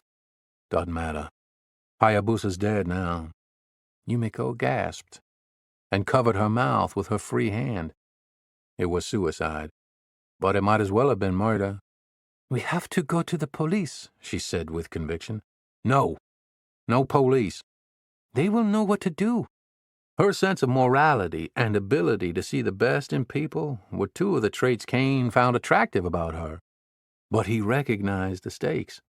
"Doesn't matter. Hayabusa's dead now." Yumiko gasped and covered her mouth with her free hand. It was suicide, but it might as well have been murder. "We have to go to the police," she said with conviction. No police. "They will know what to do." Her sense of morality and ability to see the best in people were two of the traits Kane found attractive about her. But he recognized the stakes.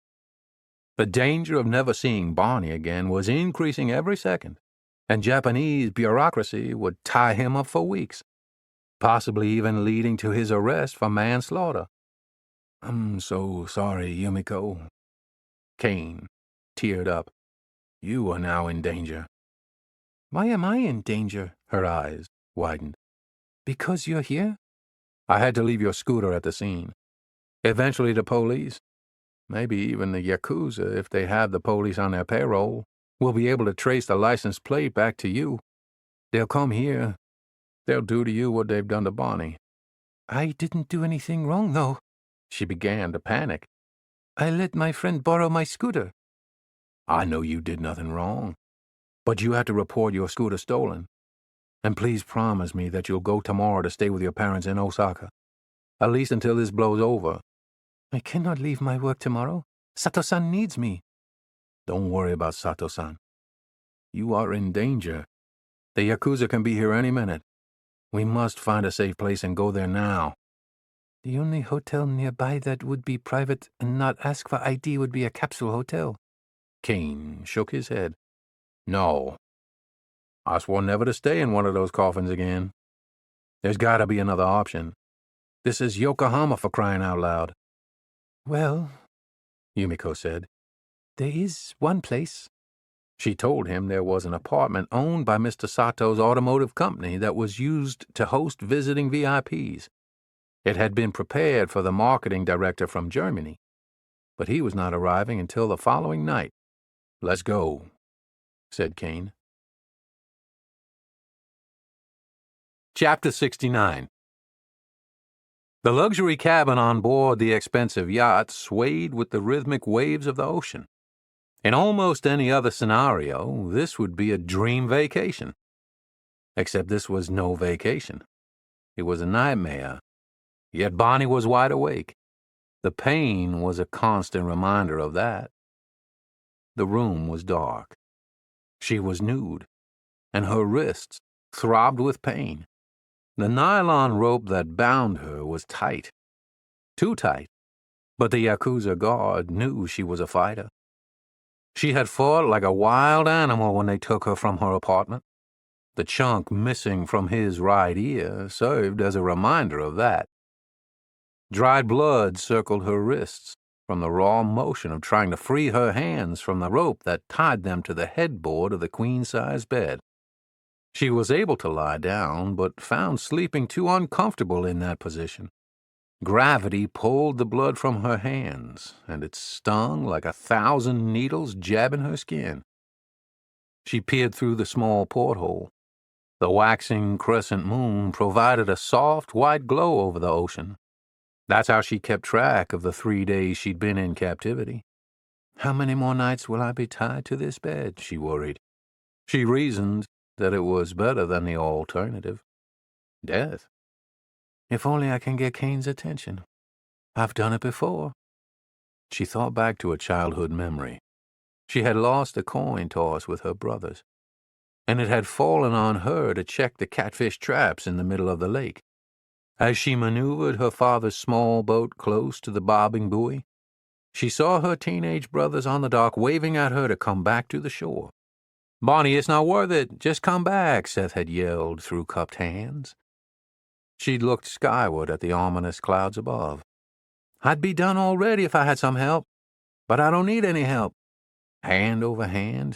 The danger of never seeing Bonnie again was increasing every second, and Japanese bureaucracy would tie him up for weeks, possibly even leading to his arrest for manslaughter. "I'm so sorry, Yumiko." Kane teared up. "You are now in danger." "Why am I in danger?" Her eyes widened. "Because you're here?" "I had to leave your scooter at the scene. Eventually the police, maybe even the Yakuza, if they have the police on their payroll, will be able to trace the license plate back to you. They'll come here. They'll do to you what they've done to Bonnie." "I didn't do anything wrong, though." She began to panic. "I let my friend borrow my scooter." "I know you did nothing wrong, but you have to report your scooter stolen. And please promise me that you'll go tomorrow to stay with your parents in Osaka, at least until this blows over." "I cannot leave my work tomorrow. Sato-san needs me." "Don't worry about Sato-san. You are in danger. The Yakuza can be here any minute. We must find a safe place and go there now." "The only hotel nearby that would be private and not ask for ID would be a capsule hotel." Kane shook his head. "No. I swore never to stay in one of those coffins again. There's got to be another option. This is Yokohama, for crying out loud." "Well," Yumiko said. "there is one place." She told him there was an apartment owned by Mr. Sato's automotive company that was used to host visiting VIPs. It had been prepared for the marketing director from Germany, but he was not arriving until the following night. "Let's go," said Kane. Chapter 69. The luxury cabin on board the expensive yacht swayed with the rhythmic waves of the ocean. In almost any other scenario, this would be a dream vacation. Except this was no vacation. It was a nightmare. Yet Bonnie was wide awake. The pain was a constant reminder of that. The room was dark. She was nude, and her wrists throbbed with pain. The nylon rope that bound her was tight. Too tight. But the Yakuza guard knew she was a fighter. She had fought like a wild animal when they took her from her apartment. The chunk missing from his right ear served as a reminder of that. Dried blood circled her wrists from the raw motion of trying to free her hands from the rope that tied them to the headboard of the queen-size bed. She was able to lie down, but found sleeping too uncomfortable in that position. Gravity pulled the blood from her hands, and it stung like 1,000 needles jabbing her skin. She peered through the small porthole. The waxing crescent moon provided a soft white glow over the ocean. That's how she kept track of the 3 days she'd been in captivity. "How many more nights will I be tied to this bed?" she worried. She reasoned that it was better than the alternative. Death. If only I can get Kane's attention. I've done it before. She thought back to a childhood memory. She had lost a coin toss with her brothers, and it had fallen on her to check the catfish traps in the middle of the lake. As she maneuvered her father's small boat close to the bobbing buoy, She saw her teenage brothers on the dock waving at her to come back to the shore. "Bonnie, it's not worth it. Just come back," Seth had yelled through cupped hands. She'd looked skyward at the ominous clouds above. "I'd be done already if I had some help, but I don't need any help." Hand over hand,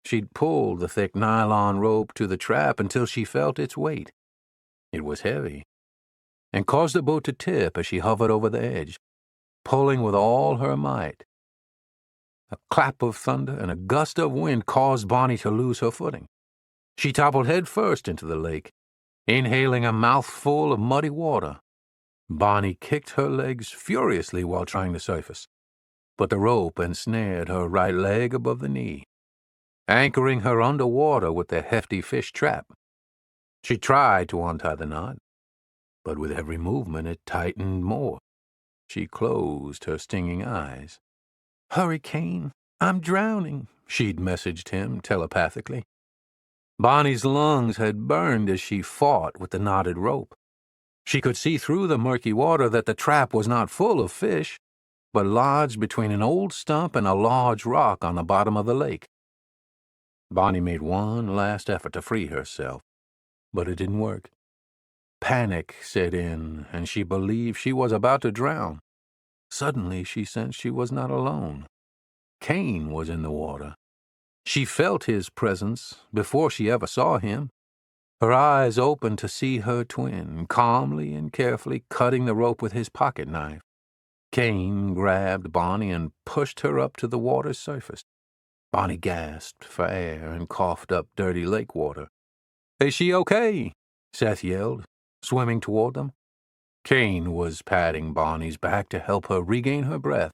she'd pulled the thick nylon rope to the trap until she felt its weight. It was heavy, and caused the boat to tip as she hovered over the edge, pulling with all her might. A clap of thunder and a gust of wind caused Bonnie to lose her footing. She toppled head first into the lake, inhaling a mouthful of muddy water. Bonnie kicked her legs furiously while trying to surface, but the rope ensnared her right leg above the knee, anchoring her underwater with the hefty fish trap. She tried to untie the knot, but with every movement it tightened more. She closed her stinging eyes. "Hurricane, I'm drowning," she'd messaged him telepathically. Bonnie's lungs had burned as she fought with the knotted rope. She could see through the murky water that the trap was not full of fish, but lodged between an old stump and a large rock on the bottom of the lake. Bonnie made one last effort to free herself, but it didn't work. Panic set in, and she believed she was about to drown. Suddenly, she sensed she was not alone. Kane was in the water. She felt his presence before she ever saw him. Her eyes opened to see her twin, calmly and carefully cutting the rope with his pocket knife. Kane grabbed Bonnie and pushed her up to the water's surface. Bonnie gasped for air and coughed up dirty lake water. "Is she okay?" Seth yelled, swimming toward them. Kane was patting Bonnie's back to help her regain her breath.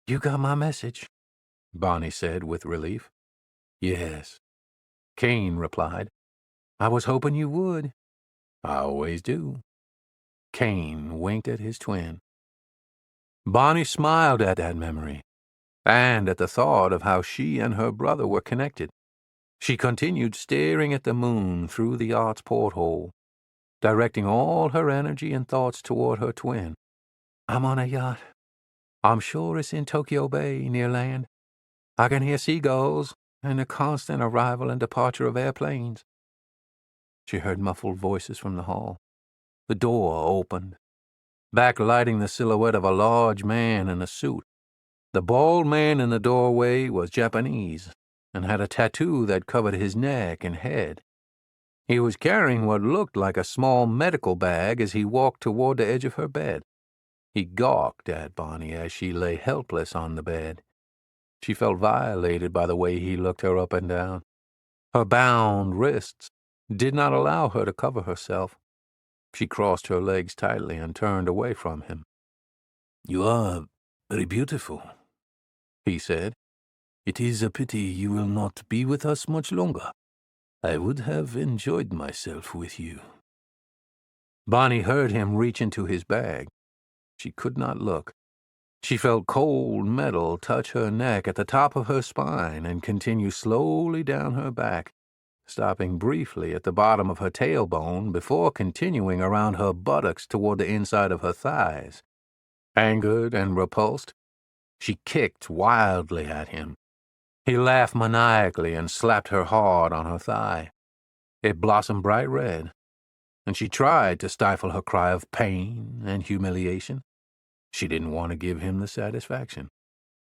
"You got my message," Bonnie said with relief. "Yes," Kane replied. "I was hoping you would." "I always do." Kane winked at his twin. Bonnie smiled at that memory, and at the thought of how she and her brother were connected. She continued staring at the moon through the yacht's porthole, directing all her energy and thoughts toward her twin. "I'm on a yacht. I'm sure it's in Tokyo Bay, near land. I can hear seagulls and the constant arrival and departure of airplanes." She heard muffled voices from the hall. The door opened, backlighting the silhouette of a large man in a suit. The bald man in the doorway was Japanese and had a tattoo that covered his neck and head. He was carrying what looked like a small medical bag as he walked toward the edge of her bed. He gawked at Bonnie as she lay helpless on the bed. She felt violated by the way he looked her up and down. Her bound wrists did not allow her to cover herself. She crossed her legs tightly and turned away from him. "You are very beautiful," he said. "It is a pity you will not be with us much longer. I would have enjoyed myself with you." Bonnie heard him reach into his bag. She could not look. She felt cold metal touch her neck at the top of her spine and continue slowly down her back, stopping briefly at the bottom of her tailbone before continuing around her buttocks toward the inside of her thighs. Angered and repulsed, she kicked wildly at him. He laughed maniacally and slapped her hard on her thigh. It blossomed bright red, and she tried to stifle her cry of pain and humiliation. She didn't want to give him the satisfaction.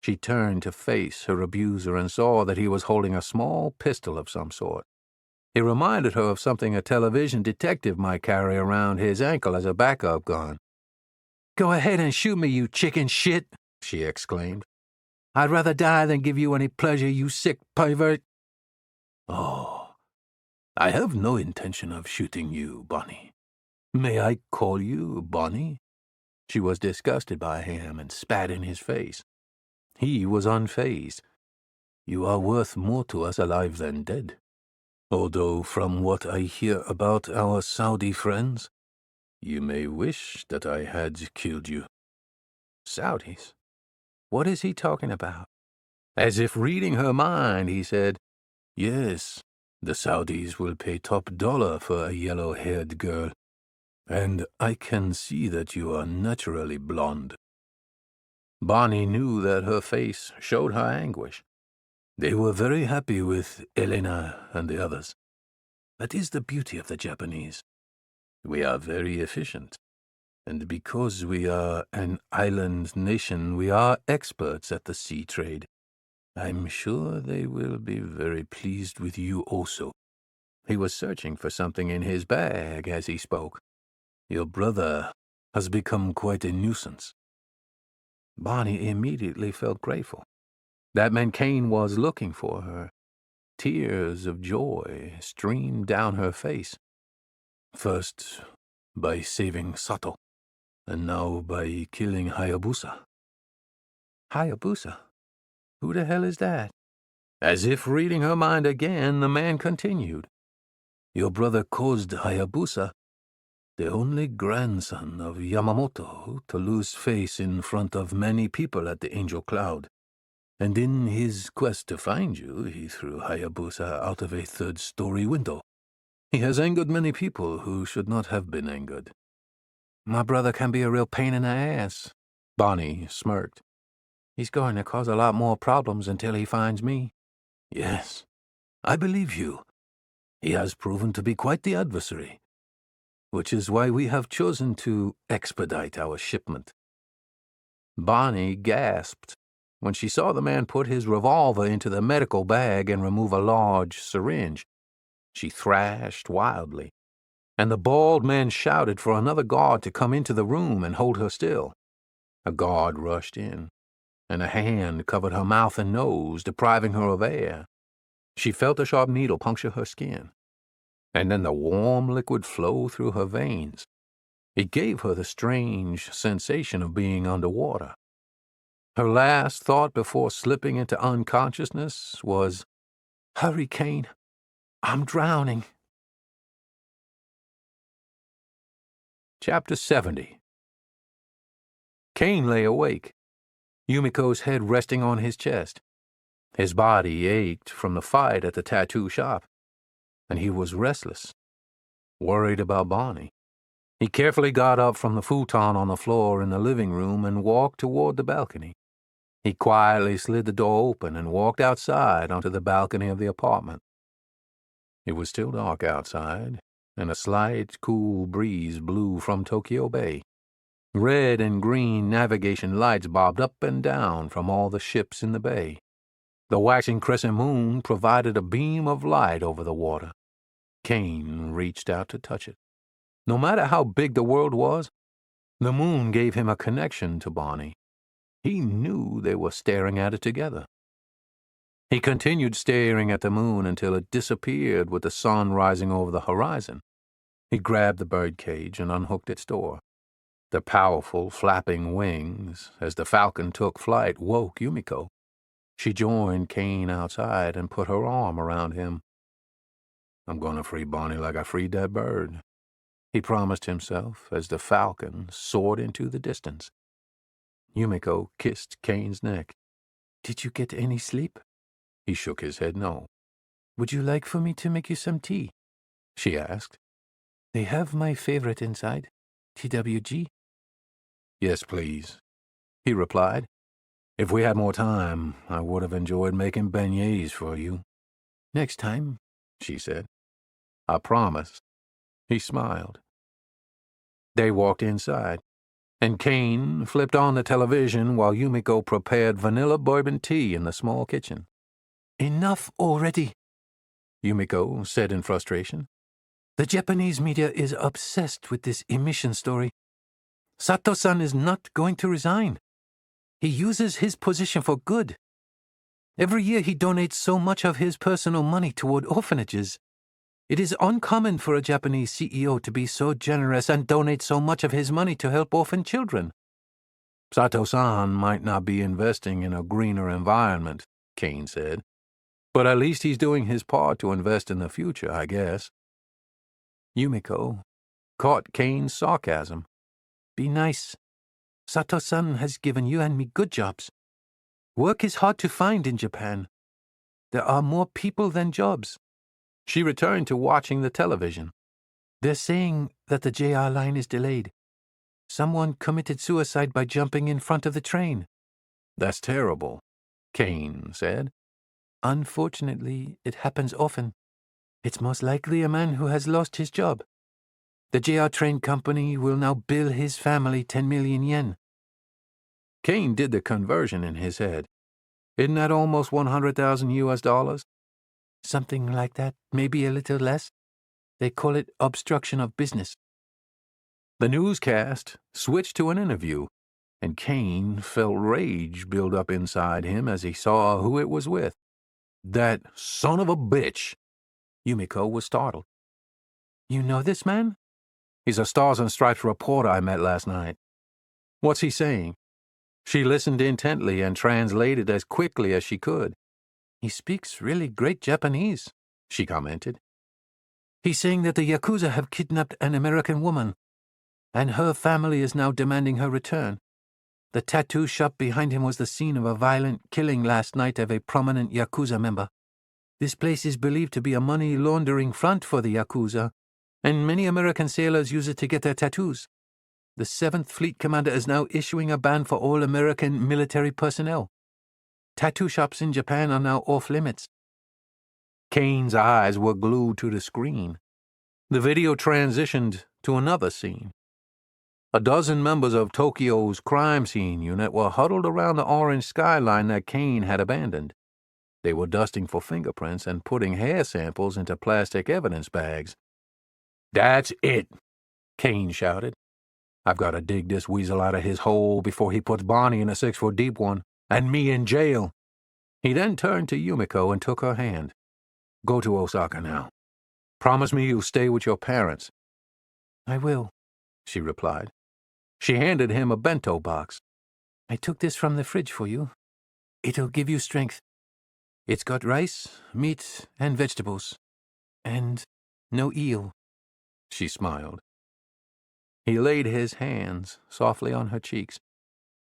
She turned to face her abuser and saw that he was holding a small pistol of some sort. It reminded her of something a television detective might carry around his ankle as a backup gun. "Go ahead and shoot me, you chicken shit," she exclaimed. "I'd rather die than give you any pleasure, you sick pervert." "Oh, I have no intention of shooting you, Bonnie. May I call you Bonnie?" She was disgusted by him and spat in his face. He was unfazed. "You are worth more to us alive than dead. Although from what I hear about our Saudi friends, you may wish that I had killed you." Saudis? What is he talking about? As if reading her mind, he said, "Yes, the Saudis will pay top dollar for a yellow-haired girl. And I can see that you are naturally blonde." Bonnie knew that her face showed her anguish. They were very happy with Elena and the others. That is the beauty of the Japanese. We are very efficient. And because we are an island nation, we are experts at the sea trade. I'm sure they will be very pleased with you also. He was searching for something in his bag as he spoke. Your brother has become quite a nuisance. Bonnie immediately felt grateful. That meant Kane was looking for her. Tears of joy streamed down her face. First, by saving Sato, and now by killing Hayabusa. Hayabusa? Who the hell is that? As if reading her mind again, the man continued. Your brother caused Hayabusa, the only grandson of Yamamoto, to lose face in front of many people at the Angel Cloud. And in his quest to find you, he threw Hayabusa out of a third-story window. He has angered many people who should not have been angered. My brother can be a real pain in the ass. Bonnie smirked. He's going to cause a lot more problems until he finds me. Yes, I believe you. He has proven to be quite the adversary, which is why we have chosen to expedite our shipment. Bonnie gasped when she saw the man put his revolver into the medical bag and remove a large syringe. She thrashed wildly, and the bald man shouted for another guard to come into the room and hold her still. A guard rushed in, and a hand covered her mouth and nose, depriving her of air. She felt a sharp needle puncture her skin, and then the warm liquid flow through her veins. It gave her the strange sensation of being underwater. Her last thought before slipping into unconsciousness was, "Hurry, Kane. I'm drowning." Chapter 70. Kane lay awake, Yumiko's head resting on his chest. His body ached from the fight at the tattoo shop, and he was restless, worried about Bonnie. He carefully got up from the futon on the floor in the living room and walked toward the balcony. He quietly slid the door open and walked outside onto the balcony of the apartment. It was still dark outside, and a slight, cool breeze blew from Tokyo Bay. Red and green navigation lights bobbed up and down from all the ships in the bay. The waxing crescent moon provided a beam of light over the water. Kane reached out to touch it. No matter how big the world was, the moon gave him a connection to Bonnie. He knew they were staring at it together. He continued staring at the moon until it disappeared with the sun rising over the horizon. He grabbed the birdcage and unhooked its door. The powerful, flapping wings, as the falcon took flight, woke Yumiko. She joined Kane outside and put her arm around him. "I'm going to free Bonnie like I freed that bird," he promised himself as the falcon soared into the distance. Yumiko kissed Kane's neck. "Did you get any sleep?" He shook his head no. "Would you like for me to make you some tea?" she asked. "They have my favorite inside, TWG." "Yes, please," he replied. "If we had more time, I would have enjoyed making beignets for you." "Next time," she said. "I promise." He smiled. They walked inside, and Kane flipped on the television while Yumiko prepared vanilla bourbon tea in the small kitchen. "Enough already," Yumiko said in frustration. "The Japanese media is obsessed with this emission story. Sato-san is not going to resign. He uses his position for good. Every year he donates so much of his personal money toward orphanages. It is uncommon for a Japanese CEO to be so generous and donate so much of his money to help orphan children." "Sato-san might not be investing in a greener environment," Kane said, "but at least he's doing his part to invest in the future, I guess." Yumiko caught Kane's sarcasm. "Be nice. Sato-san has given you and me good jobs. Work is hard to find in Japan. There are more people than jobs." She returned to watching the television. "They're saying that the JR line is delayed. Someone committed suicide by jumping in front of the train." That's terrible, Kane said. Unfortunately, it happens often. It's most likely a man who has lost his job. The JR Train Company will now bill his family 10 million yen. Kane did the conversion in his head. Isn't that almost 100,000 US dollars? Something like that, maybe a little less. They call it obstruction of business. The newscast switched to an interview, and Kane felt rage build up inside him as he saw who it was with. That son of a bitch! Yumiko was startled. You know this man? He's a Stars and Stripes reporter I met last night. What's he saying? She listened intently and translated as quickly as she could. He speaks really great Japanese, she commented. He's saying that the Yakuza have kidnapped an American woman, and her family is now demanding her return. The tattoo shop behind him was the scene of a violent killing last night of a prominent Yakuza member. This place is believed to be a money laundering front for the Yakuza, and many American sailors use it to get their tattoos. The 7th Fleet Commander is now issuing a ban for all American military personnel. Tattoo shops in Japan are now off limits. Kane's eyes were glued to the screen. The video transitioned to another scene. A dozen members of Tokyo's crime scene unit were huddled around the orange skyline that Kane had abandoned. They were dusting for fingerprints and putting hair samples into plastic evidence bags. "That's it," Kane shouted. "I've got to dig this weasel out of his hole before he puts Bonnie in a 6-foot deep one, and me in jail." He then turned to Yumiko and took her hand. "Go to Osaka now. Promise me you'll stay with your parents." I will, she replied. She handed him a bento box. I took this from the fridge for you. It'll give you strength. It's got rice, meat, and vegetables. And no eel. She smiled. He laid his hands softly on her cheeks.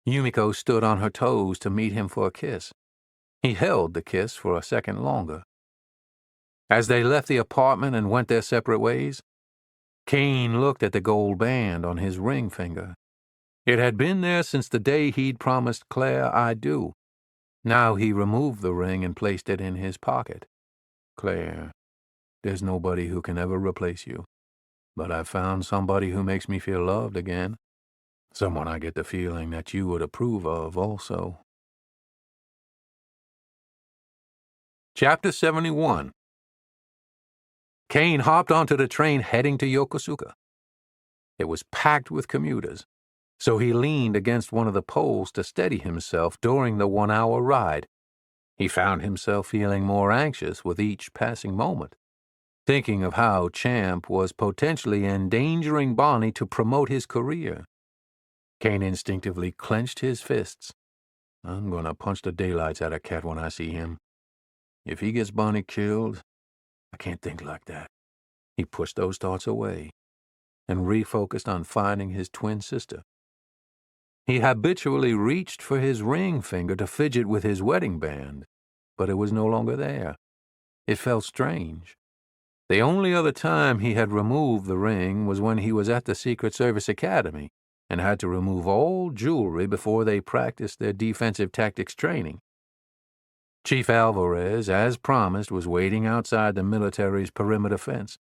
Yumiko stood on her toes to meet him for a kiss. He held the kiss for a second longer. As they left the apartment and went their separate ways, Kane looked at the gold band on his ring finger. It had been there since the day he'd promised Claire "I do." Now he removed the ring and placed it in his pocket. "Claire, there's nobody who can ever replace you. But I've found somebody who makes me feel loved again. Someone I get the feeling that you would approve of also." Chapter 71. Kane hopped onto the train heading to Yokosuka. It was packed with commuters, so he leaned against one of the poles to steady himself during the 1-hour ride. He found himself feeling more anxious with each passing moment, thinking of how Champ was potentially endangering Bonnie to promote his career. Kane instinctively clenched his fists. "I'm going to punch the daylights out of Cat when I see him. If he gets Bonnie killed, I can't think like that." He pushed those thoughts away and refocused on finding his twin sister. He habitually reached for his ring finger to fidget with his wedding band, but it was no longer there. It felt strange. The only other time he had removed the ring was when he was at the Secret Service Academy and had to remove all jewelry before they practiced their defensive tactics training. Chief Alvarez, as promised, was waiting outside the military's perimeter fence,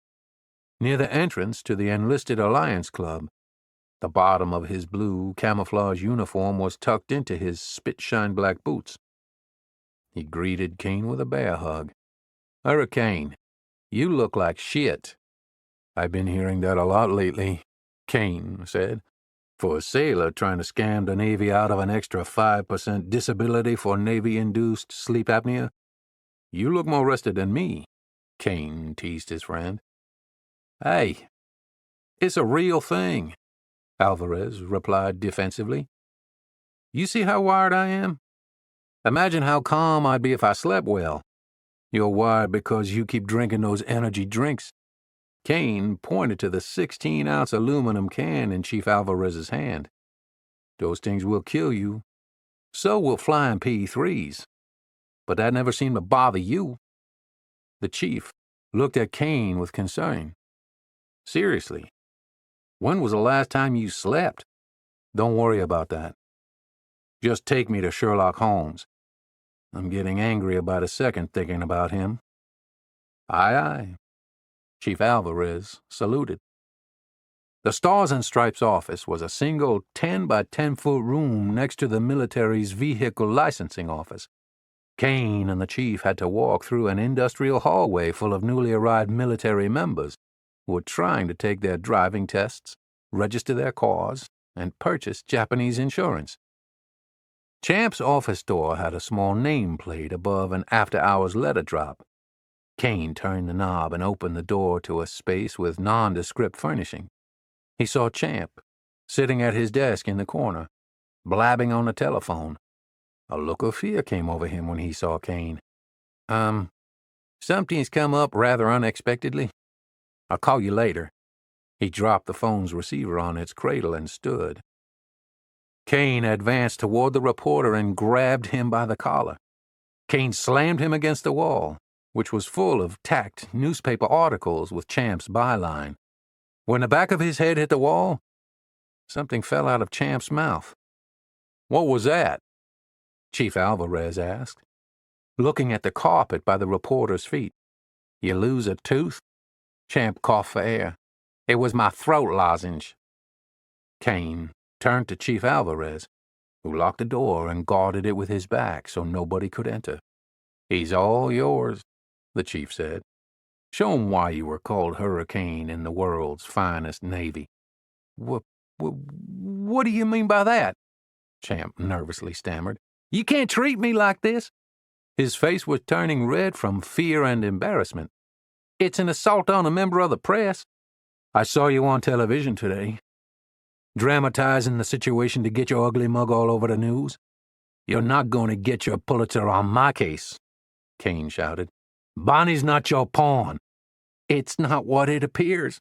near the entrance to the Enlisted Alliance Club. The bottom of his blue camouflage uniform was tucked into his spit-shine black boots. He greeted Kane with a bear hug. "Hurricane, you look like shit." "I've been hearing that a lot lately," Kane said. "For a sailor trying to scam the Navy out of an extra 5% disability for Navy-induced sleep apnea, you look more rested than me," Kane teased his friend. "Hey, it's a real thing," Alvarez replied defensively. "You see how wired I am? Imagine how calm I'd be if I slept well. You're wired because you keep drinking those energy drinks." Kane pointed to the 16-ounce aluminum can in Chief Alvarez's hand. "Those things will kill you. So will flying P3s. But that never seemed to bother you." The chief looked at Kane with concern. "Seriously, when was the last time you slept?" "Don't worry about that. Just take me to Sherlock Holmes. I'm getting angry about a second thinking about him." "Aye, aye." Chief Alvarez saluted. The Stars and Stripes office was a single 10 by 10-foot room next to the military's vehicle licensing office. Kane and the chief had to walk through an industrial hallway full of newly arrived military members who were trying to take their driving tests, register their cars, and purchase Japanese insurance. Champ's office door had a small nameplate above an after-hours letter drop. Kane turned the knob and opened the door to a space with nondescript furnishing. He saw Champ, sitting at his desk in the corner, blabbing on the telephone. A look of fear came over him when he saw Kane. Something's come up rather unexpectedly. I'll call you later." He dropped the phone's receiver on its cradle and stood. Kane advanced toward the reporter and grabbed him by the collar. Kane slammed him against the wall, which was full of tacked newspaper articles with Champ's byline. When the back of his head hit the wall, something fell out of Champ's mouth. "What was that?" Chief Alvarez asked, looking at the carpet by the reporter's feet. "You lose a tooth?" Champ coughed for air. "It was my throat lozenge." Kane turned to Chief Alvarez, who locked the door and guarded it with his back so nobody could enter. "He's all yours," the chief said. "Show him why you were called Hurricane in the world's finest navy." What do you mean by that?" Champ nervously stammered. "You can't treat me like this." His face was turning red from fear and embarrassment. "It's an assault on a member of the press. I saw you on television today, dramatizing the situation to get your ugly mug all over the news. You're not going to get your Pulitzer on my case," Kane shouted. "Bonnie's not your pawn." "It's not what it appears."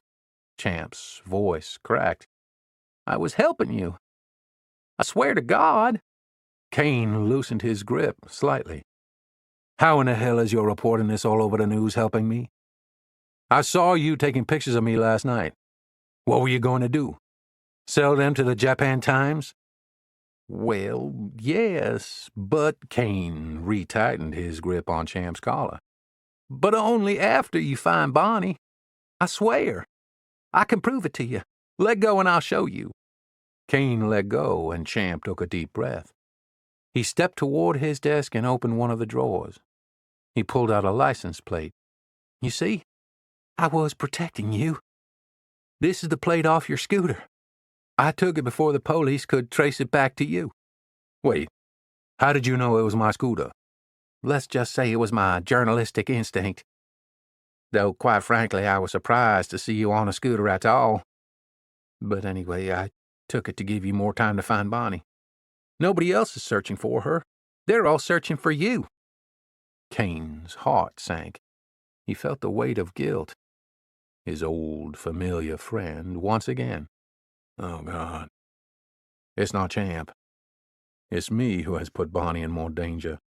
Champ's voice cracked. "I was helping you. I swear to God." Kane loosened his grip slightly. "How in the hell is your reporting this all over the news helping me? I saw you taking pictures of me last night. What were you going to do? Sell them to the Japan Times?" "Well, yes, but—" Kane retightened his grip on Champ's collar. "But only after you find Bonnie. I swear. I can prove it to you. Let go and I'll show you." Kane let go, and Champ took a deep breath. He stepped toward his desk and opened one of the drawers. He pulled out a license plate. "You see, I was protecting you. This is the plate off your scooter. I took it before the police could trace it back to you." "Wait, how did you know it was my scooter?" "Let's just say it was my journalistic instinct. Though, quite frankly, I was surprised to see you on a scooter at all. But anyway, I took it to give you more time to find Bonnie. Nobody else is searching for her. They're all searching for you." Kane's heart sank. He felt the weight of guilt. His old, familiar friend once again. Oh, God. It's not Champ. It's me who has put Bonnie in more danger.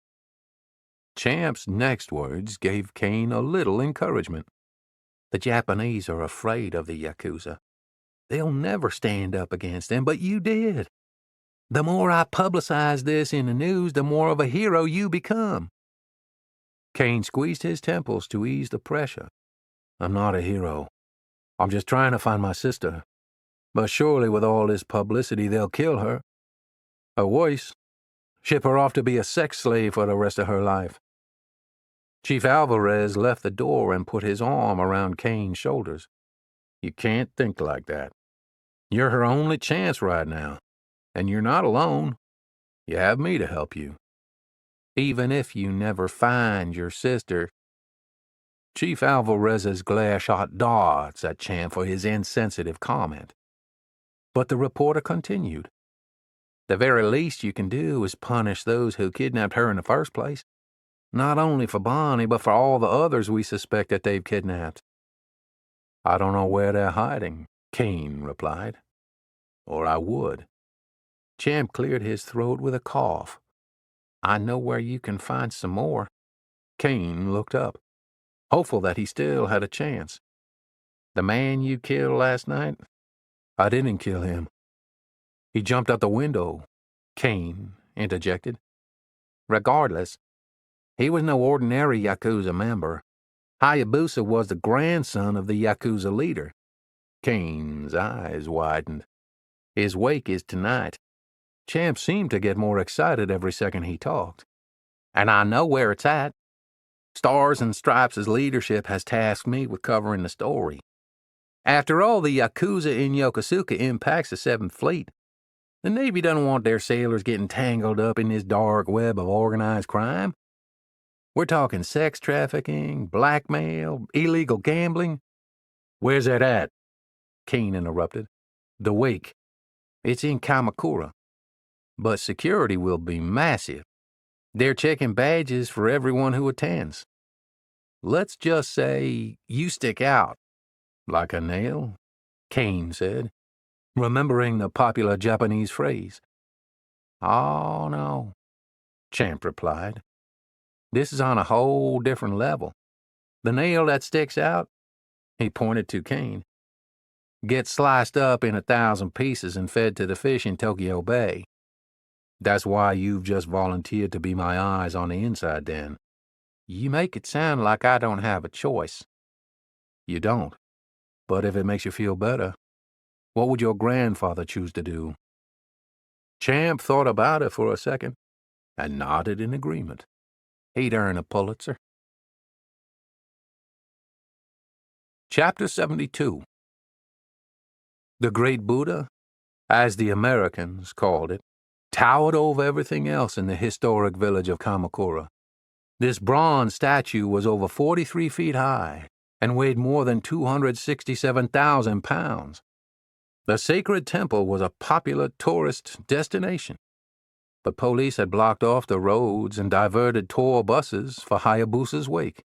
Champ's next words gave Kane a little encouragement. "The Japanese are afraid of the Yakuza. They'll never stand up against them, but you did. The more I publicize this in the news, the more of a hero you become." Kane squeezed his temples to ease the pressure. "I'm not a hero. I'm just trying to find my sister. But surely with all this publicity, they'll kill her. Or worse, ship her off to be a sex slave for the rest of her life." Chief Alvarez left the door and put his arm around Kane's shoulders. "You can't think like that. You're her only chance right now. And you're not alone. You have me to help you. Even if you never find your sister." Chief Alvarez's glare shot darts at Champ for his insensitive comment. But the reporter continued. "The very least you can do is punish those who kidnapped her in the first place. Not only for Bonnie, but for all the others we suspect that they've kidnapped." "I don't know where they're hiding," Kane replied. "Or I would." Champ cleared his throat with a cough. "I know where you can find some more." Kane looked up, hopeful that he still had a chance. "The man you killed last night?" "I didn't kill him. He jumped out the window." Kane interjected. Regardless, he was no ordinary Yakuza member. Hayabusa was the grandson of the Yakuza leader. Kane's eyes widened. His wake is tonight. Champ seemed to get more excited every second he talked. And I know where it's at. Stars and Stripes' leadership has tasked me with covering the story. After all, the Yakuza in Yokosuka impacts the 7th Fleet. The Navy doesn't want their sailors getting tangled up in this dark web of organized crime. We're talking sex trafficking, blackmail, illegal gambling. Where's that at? Kane interrupted. The Wake. It's in Kamakura. But security will be massive. They're checking badges for everyone who attends. Let's just say you stick out. Like a nail? Kane said, remembering the popular Japanese phrase. Oh, no, Champ replied. This is on a whole different level. The nail that sticks out, he pointed to Kane, gets sliced up in 1,000 pieces and fed to the fish in Tokyo Bay. That's why you've just volunteered to be my eyes on the inside, Dan. You make it sound like I don't have a choice. You don't. But if it makes you feel better, what would your grandfather choose to do? Champ thought about it for a second and nodded in agreement. He'd earn a Pulitzer. Chapter 72. The Great Buddha, as the Americans called it, towered over everything else in the historic village of Kamakura. This bronze statue was over 43 feet high and weighed more than 267,000 pounds. The sacred temple was a popular tourist destination, but police had blocked off the roads and diverted tour buses for Hayabusa's wake.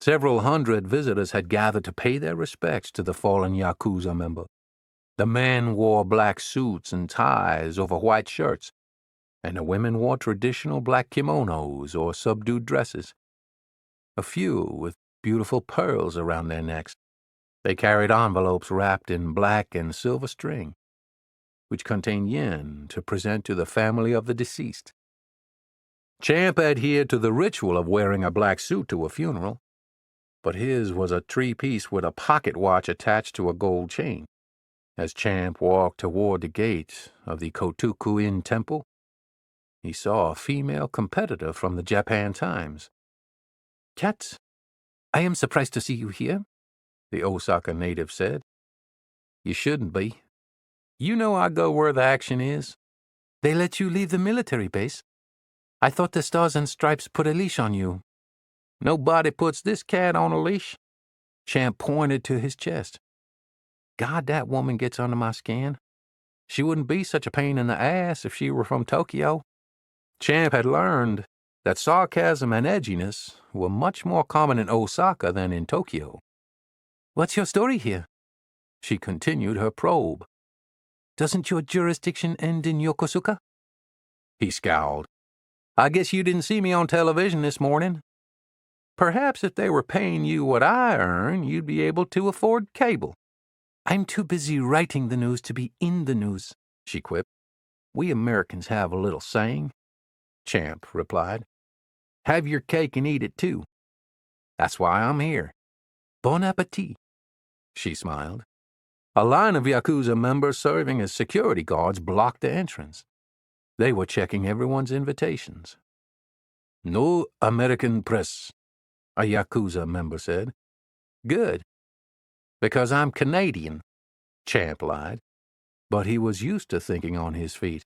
Several hundred visitors had gathered to pay their respects to the fallen Yakuza member. The men wore black suits and ties over white shirts, and the women wore traditional black kimonos or subdued dresses, a few with beautiful pearls around their necks. They carried envelopes wrapped in black and silver string, which contained yen to present to the family of the deceased. Champ adhered to the ritual of wearing a black suit to a funeral, but his was a 3-piece with a pocket watch attached to a gold chain. As Champ walked toward the gate of the Kotoku-in temple, he saw a female competitor from the Japan Times. Kat, I am surprised to see you here, the Osaka native said. You shouldn't be. You know I go where the action is. They let you leave the military base. I thought the Stars and Stripes put a leash on you. Nobody puts this cat on a leash. Champ pointed to his chest. God, that woman gets under my skin. She wouldn't be such a pain in the ass if she were from Tokyo. Champ had learned that sarcasm and edginess were much more common in Osaka than in Tokyo. What's your story here? She continued her probe. Doesn't your jurisdiction end in Yokosuka? He scowled. I guess you didn't see me on television this morning. Perhaps if they were paying you what I earn, you'd be able to afford cable. I'm too busy writing the news to be in the news, she quipped. We Americans have a little saying, Champ replied. Have your cake and eat it too. That's why I'm here. Bon appetit, she smiled. A line of Yakuza members serving as security guards blocked the entrance. They were checking everyone's invitations. No American press, a Yakuza member said. Good. Because I'm Canadian, Champ lied. But he was used to thinking on his feet.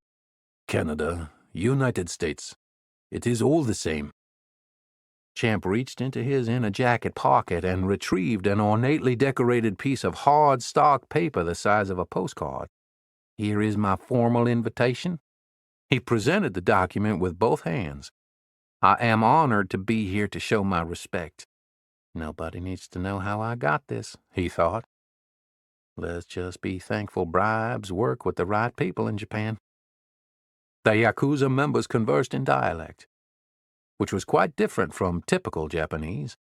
Canada, United States. It is all the same. Champ reached into his inner jacket pocket and retrieved an ornately decorated piece of hard stock paper the size of a postcard. Here is my formal invitation. He presented the document with both hands. I am honored to be here to show my respect. Nobody needs to know how I got this, he thought. Let's just be thankful bribes work with the right people in Japan. The Yakuza members conversed in dialect, which was quite different from typical Japanese.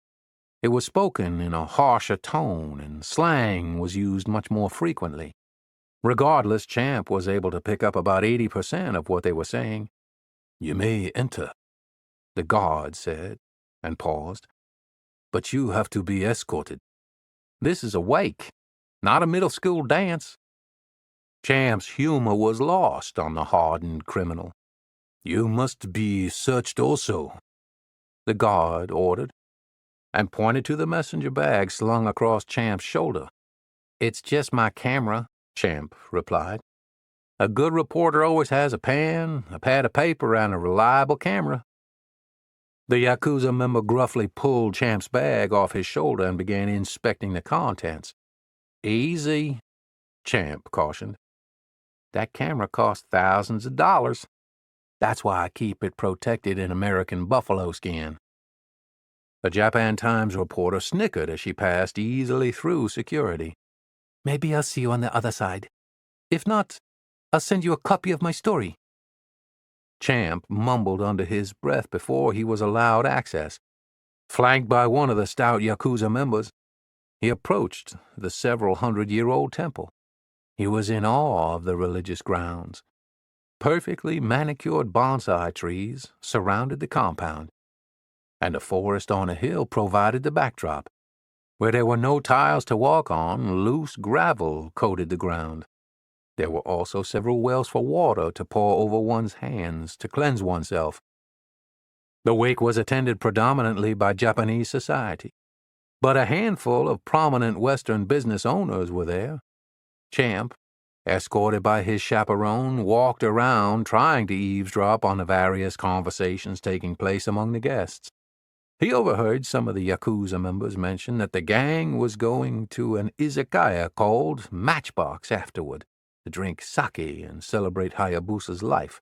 It was spoken in a harsher tone, and slang was used much more frequently. Regardless, Champ was able to pick up about 80% of what they were saying. "You may enter," the guard said, and paused. "But you have to be escorted. This is a wake, not a middle school dance." Champ's humor was lost on the hardened criminal. "You must be searched also," the guard ordered, and pointed to the messenger bag slung across Champ's shoulder. "It's just my camera," Champ replied. "A good reporter always has a pen, a pad of paper, and a reliable camera." The Yakuza member gruffly pulled Champ's bag off his shoulder and began inspecting the contents. "Easy," Champ cautioned. "That camera costs thousands of dollars. That's why I keep it protected in American buffalo skin." The Japan Times reporter snickered as she passed easily through security. "Maybe I'll see you on the other side. If not, I'll send you a copy of my story." Champ mumbled under his breath before he was allowed access. Flanked by one of the stout Yakuza members, he approached the several hundred-year-old temple. He was in awe of the religious grounds. Perfectly manicured bonsai trees surrounded the compound, and a forest on a hill provided the backdrop. Where there were no tiles to walk on, loose gravel coated the ground. There were also several wells for water to pour over one's hands to cleanse oneself. The wake was attended predominantly by Japanese society, but a handful of prominent Western business owners were there. Champ, escorted by his chaperone, walked around trying to eavesdrop on the various conversations taking place among the guests. He overheard some of the Yakuza members mention that the gang was going to an izakaya called Matchbox afterward to drink sake and celebrate Hayabusa's life.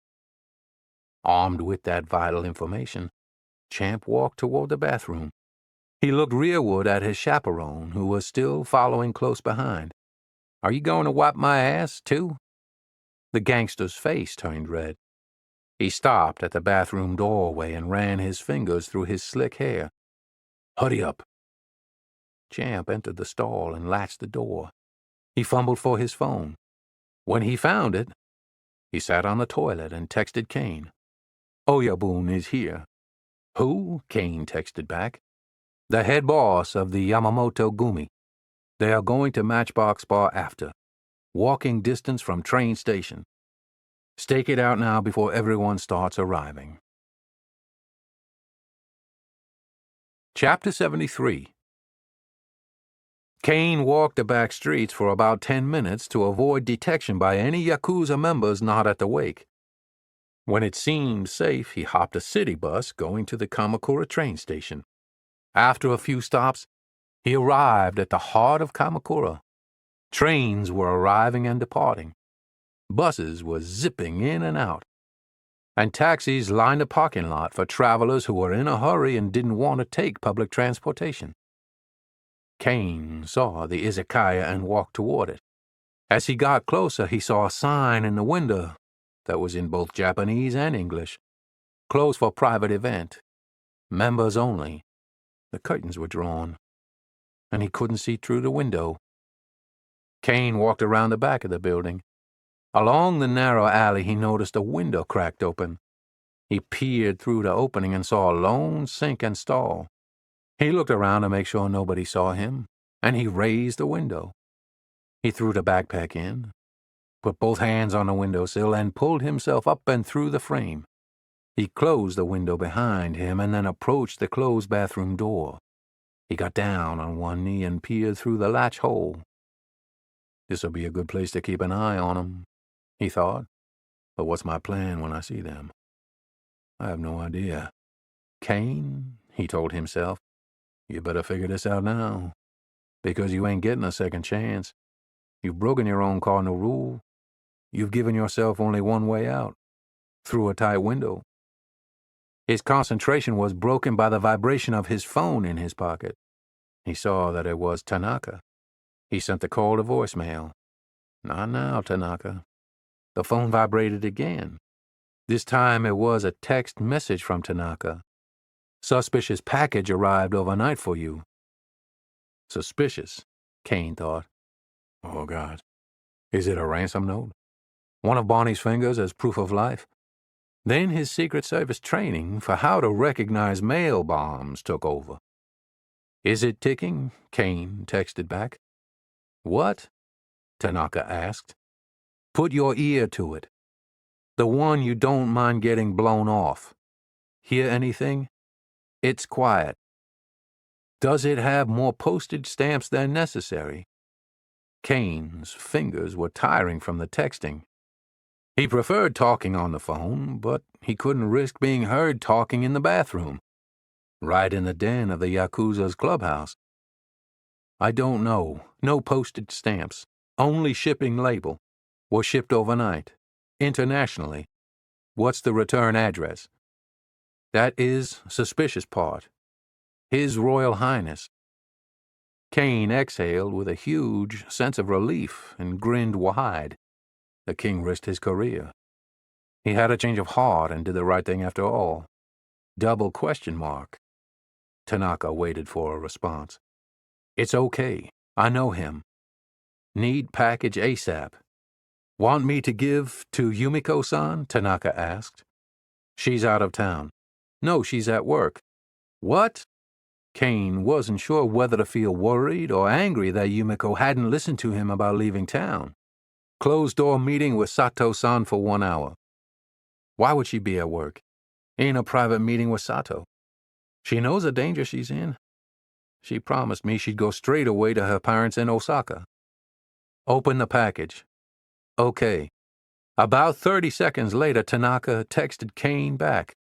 Armed with that vital information, Champ walked toward the bathroom. He looked rearward at his chaperone, who was still following close behind. "Are you going to wipe my ass, too?" The gangster's face turned red. He stopped at the bathroom doorway and ran his fingers through his slick hair. "Hurry up." Champ entered the stall and latched the door. He fumbled for his phone. When he found it, he sat on the toilet and texted Kane. "Oyabun is here." "Who?" Kane texted back. "The head boss of the Yamamoto Gumi. They are going to Matchbox Bar after. Walking distance from train station. Stake it out now before everyone starts arriving." Chapter 73. Kane walked the back streets for about 10 minutes to avoid detection by any Yakuza members not at the wake. When it seemed safe, he hopped a city bus going to the Kamakura train station. After a few stops, he arrived at the heart of Kamakura. Trains were arriving and departing. Buses were zipping in and out, and taxis lined the parking lot for travelers who were in a hurry and didn't want to take public transportation. Kane saw the izakaya and walked toward it. As he got closer, he saw a sign in the window that was in both Japanese and English. "Closed for private event. Members only." The curtains were drawn, and he couldn't see through the window. Kane walked around the back of the building. Along the narrow alley, he noticed a window cracked open. He peered through the opening and saw a lone sink and stall. He looked around to make sure nobody saw him, and he raised the window. He threw the backpack in, put both hands on the windowsill, and pulled himself up and through the frame. He closed the window behind him and then approached the closed bathroom door. He got down on one knee and peered through the latch hole. "This'll be a good place to keep an eye on 'em," he thought. "But what's my plan when I see them? I have no idea." "Kane," he told himself, "you better figure this out now, because you ain't getting a second chance. You've broken your own cardinal rule. You've given yourself only one way out, through a tight window." His concentration was broken by the vibration of his phone in his pocket. He saw that it was Tanaka. He sent the call to voicemail. "Not now, Tanaka." The phone vibrated again. This time it was a text message from Tanaka. "Suspicious package arrived overnight for you." Suspicious, Kane thought. Oh, God. Is it a ransom note? One of Bonnie's fingers as proof of life? Then his Secret Service training for how to recognize mail bombs took over. "Is it ticking?" Kane texted back. "What?" Tanaka asked. "Put your ear to it. The one you don't mind getting blown off. Hear anything? It's quiet. Does it have more postage stamps than necessary?" Kane's fingers were tiring from the texting. He preferred talking on the phone, but he couldn't risk being heard talking in the bathroom, right in the den of the Yakuza's clubhouse. "I don't know. No postage stamps. Only shipping label. Was shipped overnight. Internationally. What's the return address?" "That is suspicious part. His Royal Highness." Kane exhaled with a huge sense of relief and grinned wide. The king risked his career. He had a change of heart and did the right thing after all. Double question mark. Tanaka waited for a response. "It's okay. I know him. Need package ASAP." "Want me to give to Yumiko-san?" Tanaka asked. "She's out of town." "No, she's at work." "What?" Kane wasn't sure whether to feel worried or angry that Yumiko hadn't listened to him about leaving town. "Closed-door meeting with Sato-san for 1 hour." "Why would she be at work?" "In a private meeting with Sato. She knows the danger she's in. She promised me she'd go straight away to her parents in Osaka." "Open the package." "Okay." About 30 seconds later, Tanaka texted Kane back.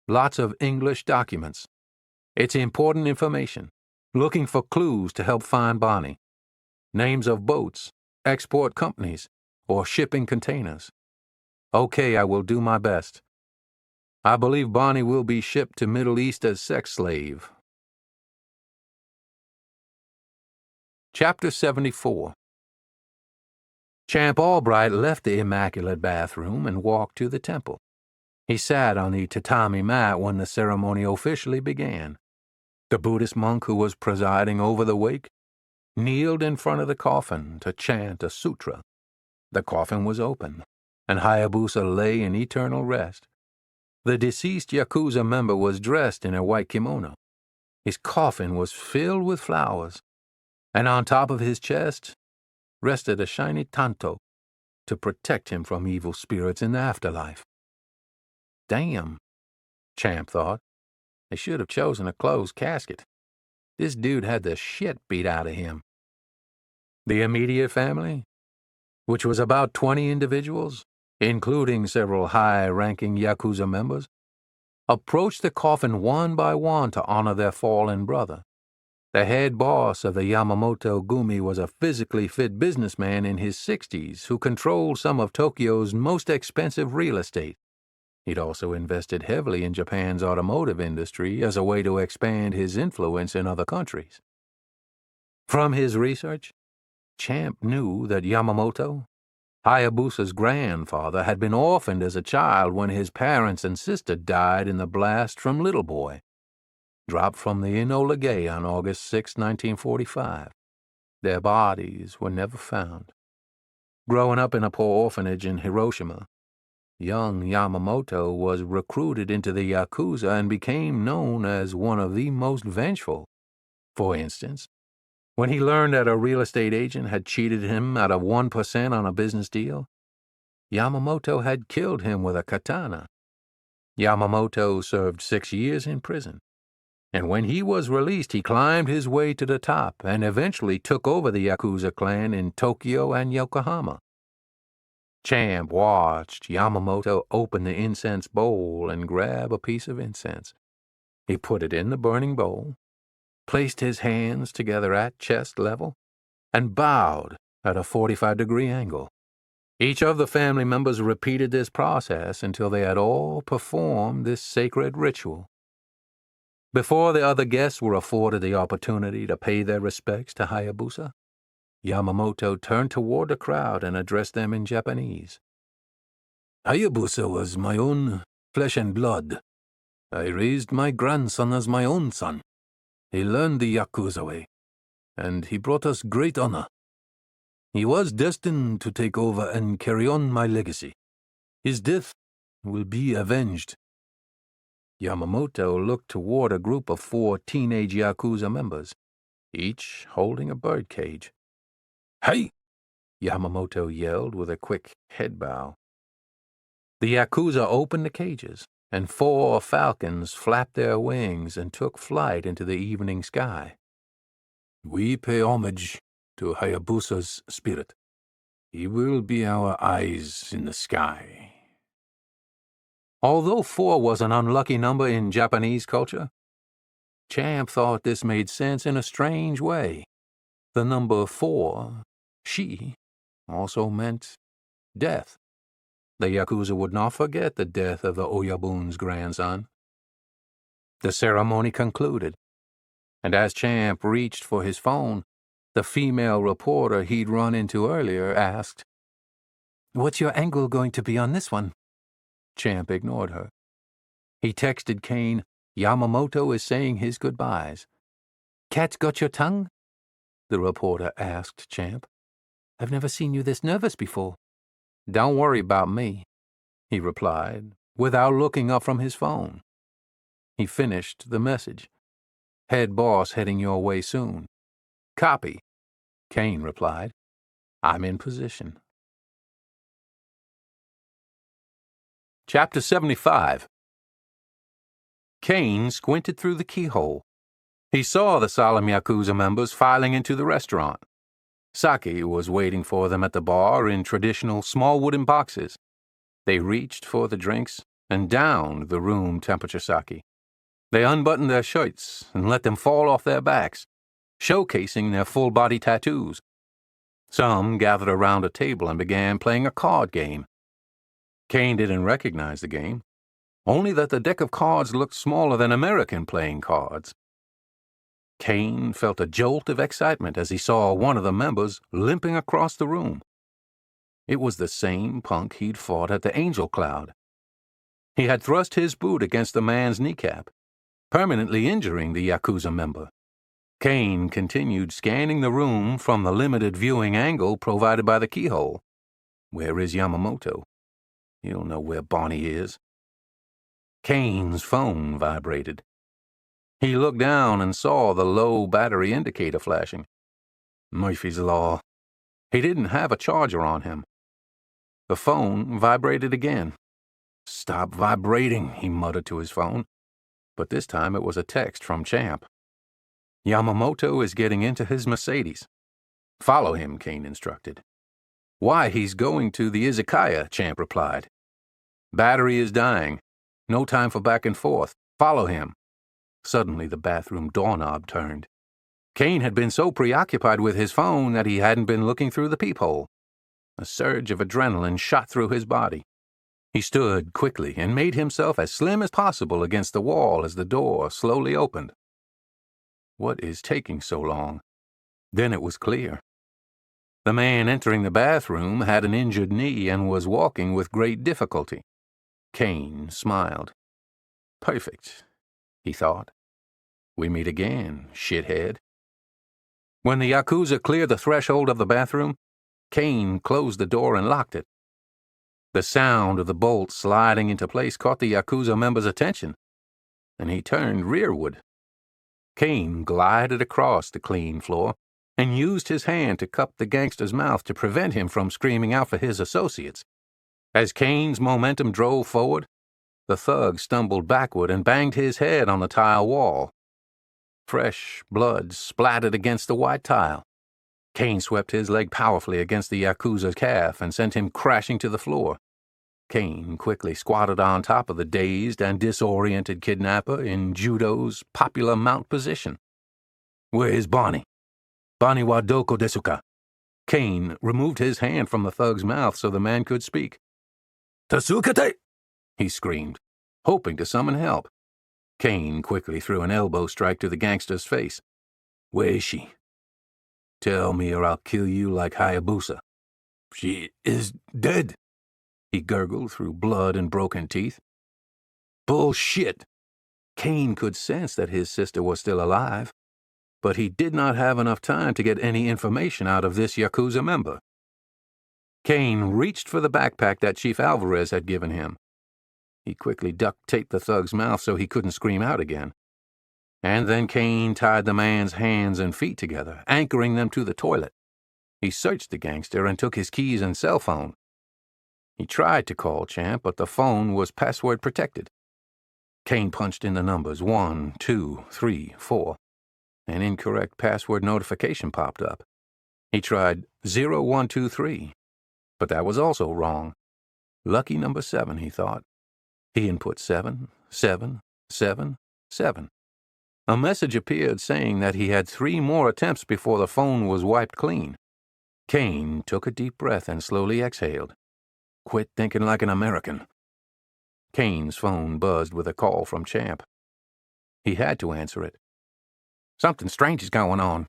"Lots of English documents. It's important information. Looking for clues to help find Bonnie. Names of boats, export companies, or shipping containers. Okay, I will do my best. I believe Bonnie will be shipped to Middle East as sex slave." Chapter 74. Champ Albright left the immaculate bathroom and walked to the temple. He sat on the tatami mat when the ceremony officially began. The Buddhist monk who was presiding over the wake kneeled in front of the coffin to chant a sutra. The coffin was open, and Hayabusa lay in eternal rest. The deceased Yakuza member was dressed in a white kimono. His coffin was filled with flowers, and on top of his chest rested a shiny tanto to protect him from evil spirits in the afterlife. Damn, Champ thought. They should have chosen a closed casket. This dude had the shit beat out of him. The immediate family, which was about 20 individuals, including several high-ranking Yakuza members, approached the coffin one by one to honor their fallen brother. The head boss of the Yamamoto Gumi was a physically fit businessman in his 60s who controlled some of Tokyo's most expensive real estate. He'd also invested heavily in Japan's automotive industry as a way to expand his influence in other countries. From his research, Champ knew that Yamamoto, Hayabusa's grandfather, had been orphaned as a child when his parents and sister died in the blast from Little Boy, dropped from the Enola Gay on August 6, 1945. Their bodies were never found. Growing up in a poor orphanage in Hiroshima, young Yamamoto was recruited into the Yakuza and became known as one of the most vengeful. For instance, when he learned that a real estate agent had cheated him out of 1% on a business deal, Yamamoto had killed him with a katana. Yamamoto served 6 years in prison, and when he was released, he climbed his way to the top and eventually took over the Yakuza clan in Tokyo and Yokohama. Champ watched Yamamoto open the incense bowl and grab a piece of incense. He put it in the burning bowl, placed his hands together at chest level, and bowed at a 45-degree angle. Each of the family members repeated this process until they had all performed this sacred ritual. Before the other guests were afforded the opportunity to pay their respects to Hayabusa, Yamamoto turned toward the crowd and addressed them in Japanese. "Hayabusa was my own flesh and blood. I raised my grandson as my own son. He learned the Yakuza way, and he brought us great honor. He was destined to take over and carry on my legacy. His death will be avenged." Yamamoto looked toward a group of 4 teenage Yakuza members, each holding a birdcage. "Hey!" Yamamoto yelled with a quick head bow. The Yakuza opened the cages, and 4 falcons flapped their wings and took flight into the evening sky. "We pay homage to Hayabusa's spirit. He will be our eyes in the sky." Although 4 was an unlucky number in Japanese culture, Champ thought this made sense in a strange way. The number 4, she, also meant death. The Yakuza would not forget the death of the Oyabun's grandson. The ceremony concluded, and as Champ reached for his phone, the female reporter he'd run into earlier asked, "What's your angle going to be on this one?" Champ ignored her. He texted Kane, "Yamamoto is saying his goodbyes." "Cat got your tongue?" the reporter asked Champ. "I've never seen you this nervous before." "Don't worry about me," he replied, without looking up from his phone. He finished the message. "Head boss heading your way soon." "Copy," Kane replied. "I'm in position." Chapter 75. Kane squinted through the keyhole. He saw the solemn Yakuza members filing into the restaurant. Sake was waiting for them at the bar in traditional small wooden boxes. They reached for the drinks and downed the room temperature sake. They unbuttoned their shirts and let them fall off their backs, showcasing their full-body tattoos. Some gathered around a table and began playing a card game. Kane didn't recognize the game, only that the deck of cards looked smaller than American playing cards. Kane felt a jolt of excitement as he saw one of the members limping across the room. It was the same punk he'd fought at the Angel Cloud. He had thrust his boot against the man's kneecap, permanently injuring the Yakuza member. Kane continued scanning the room from the limited viewing angle provided by the keyhole. Where is Yamamoto? He'll know where Bonnie is. Kane's phone vibrated. He looked down and saw the low battery indicator flashing. Murphy's Law. He didn't have a charger on him. The phone vibrated again. "Stop vibrating," he muttered to his phone. But this time it was a text from Champ. "Yamamoto is getting into his Mercedes." "Follow him," Kane instructed. "Why, he's going to the izakaya," Champ replied. "Battery is dying. No time for back and forth. Follow him." Suddenly the bathroom doorknob turned. Kane had been so preoccupied with his phone that he hadn't been looking through the peephole. A surge of adrenaline shot through his body. He stood quickly and made himself as slim as possible against the wall as the door slowly opened. What is taking so long? Then it was clear. The man entering the bathroom had an injured knee and was walking with great difficulty. Kane smiled. "Perfect," he thought. "We meet again, shithead." When the Yakuza cleared the threshold of the bathroom, Kane closed the door and locked it. The sound of the bolt sliding into place caught the Yakuza member's attention, and he turned rearward. Kane glided across the clean floor and used his hand to cup the gangster's mouth to prevent him from screaming out for his associates. As Kane's momentum drove forward, the thug stumbled backward and banged his head on the tile wall. Fresh blood splattered against the white tile. Kane swept his leg powerfully against the Yakuza's calf and sent him crashing to the floor. Kane quickly squatted on top of the dazed and disoriented kidnapper in judo's popular mount position. "Where is Bonnie? Bonnie wa doko desu ka?" Kane removed his hand from the thug's mouth so the man could speak. "Tasukete!" he screamed, hoping to summon help. Kane quickly threw an elbow strike to the gangster's face. "Where is she? Tell me or I'll kill you like Hayabusa." "She is dead," he gurgled through blood and broken teeth. "Bullshit!" Kane could sense that his sister was still alive, but he did not have enough time to get any information out of this Yakuza member. Kane reached for the backpack that Chief Alvarez had given him. He quickly duct-taped the thug's mouth so he couldn't scream out again. And then Kane tied the man's hands and feet together, anchoring them to the toilet. He searched the gangster and took his keys and cell phone. He tried to call Champ, but the phone was password protected. Kane punched in the numbers 1, 2, 3, 4. An incorrect password notification popped up. He tried 0, 1, 2, 3, but that was also wrong. Lucky number 7, he thought. He input 7, 7, 7, 7. A message appeared saying that he had 3 more attempts before the phone was wiped clean. Kane took a deep breath and slowly exhaled. Quit thinking like an American. Kane's phone buzzed with a call from Champ. He had to answer it. Something strange is going on.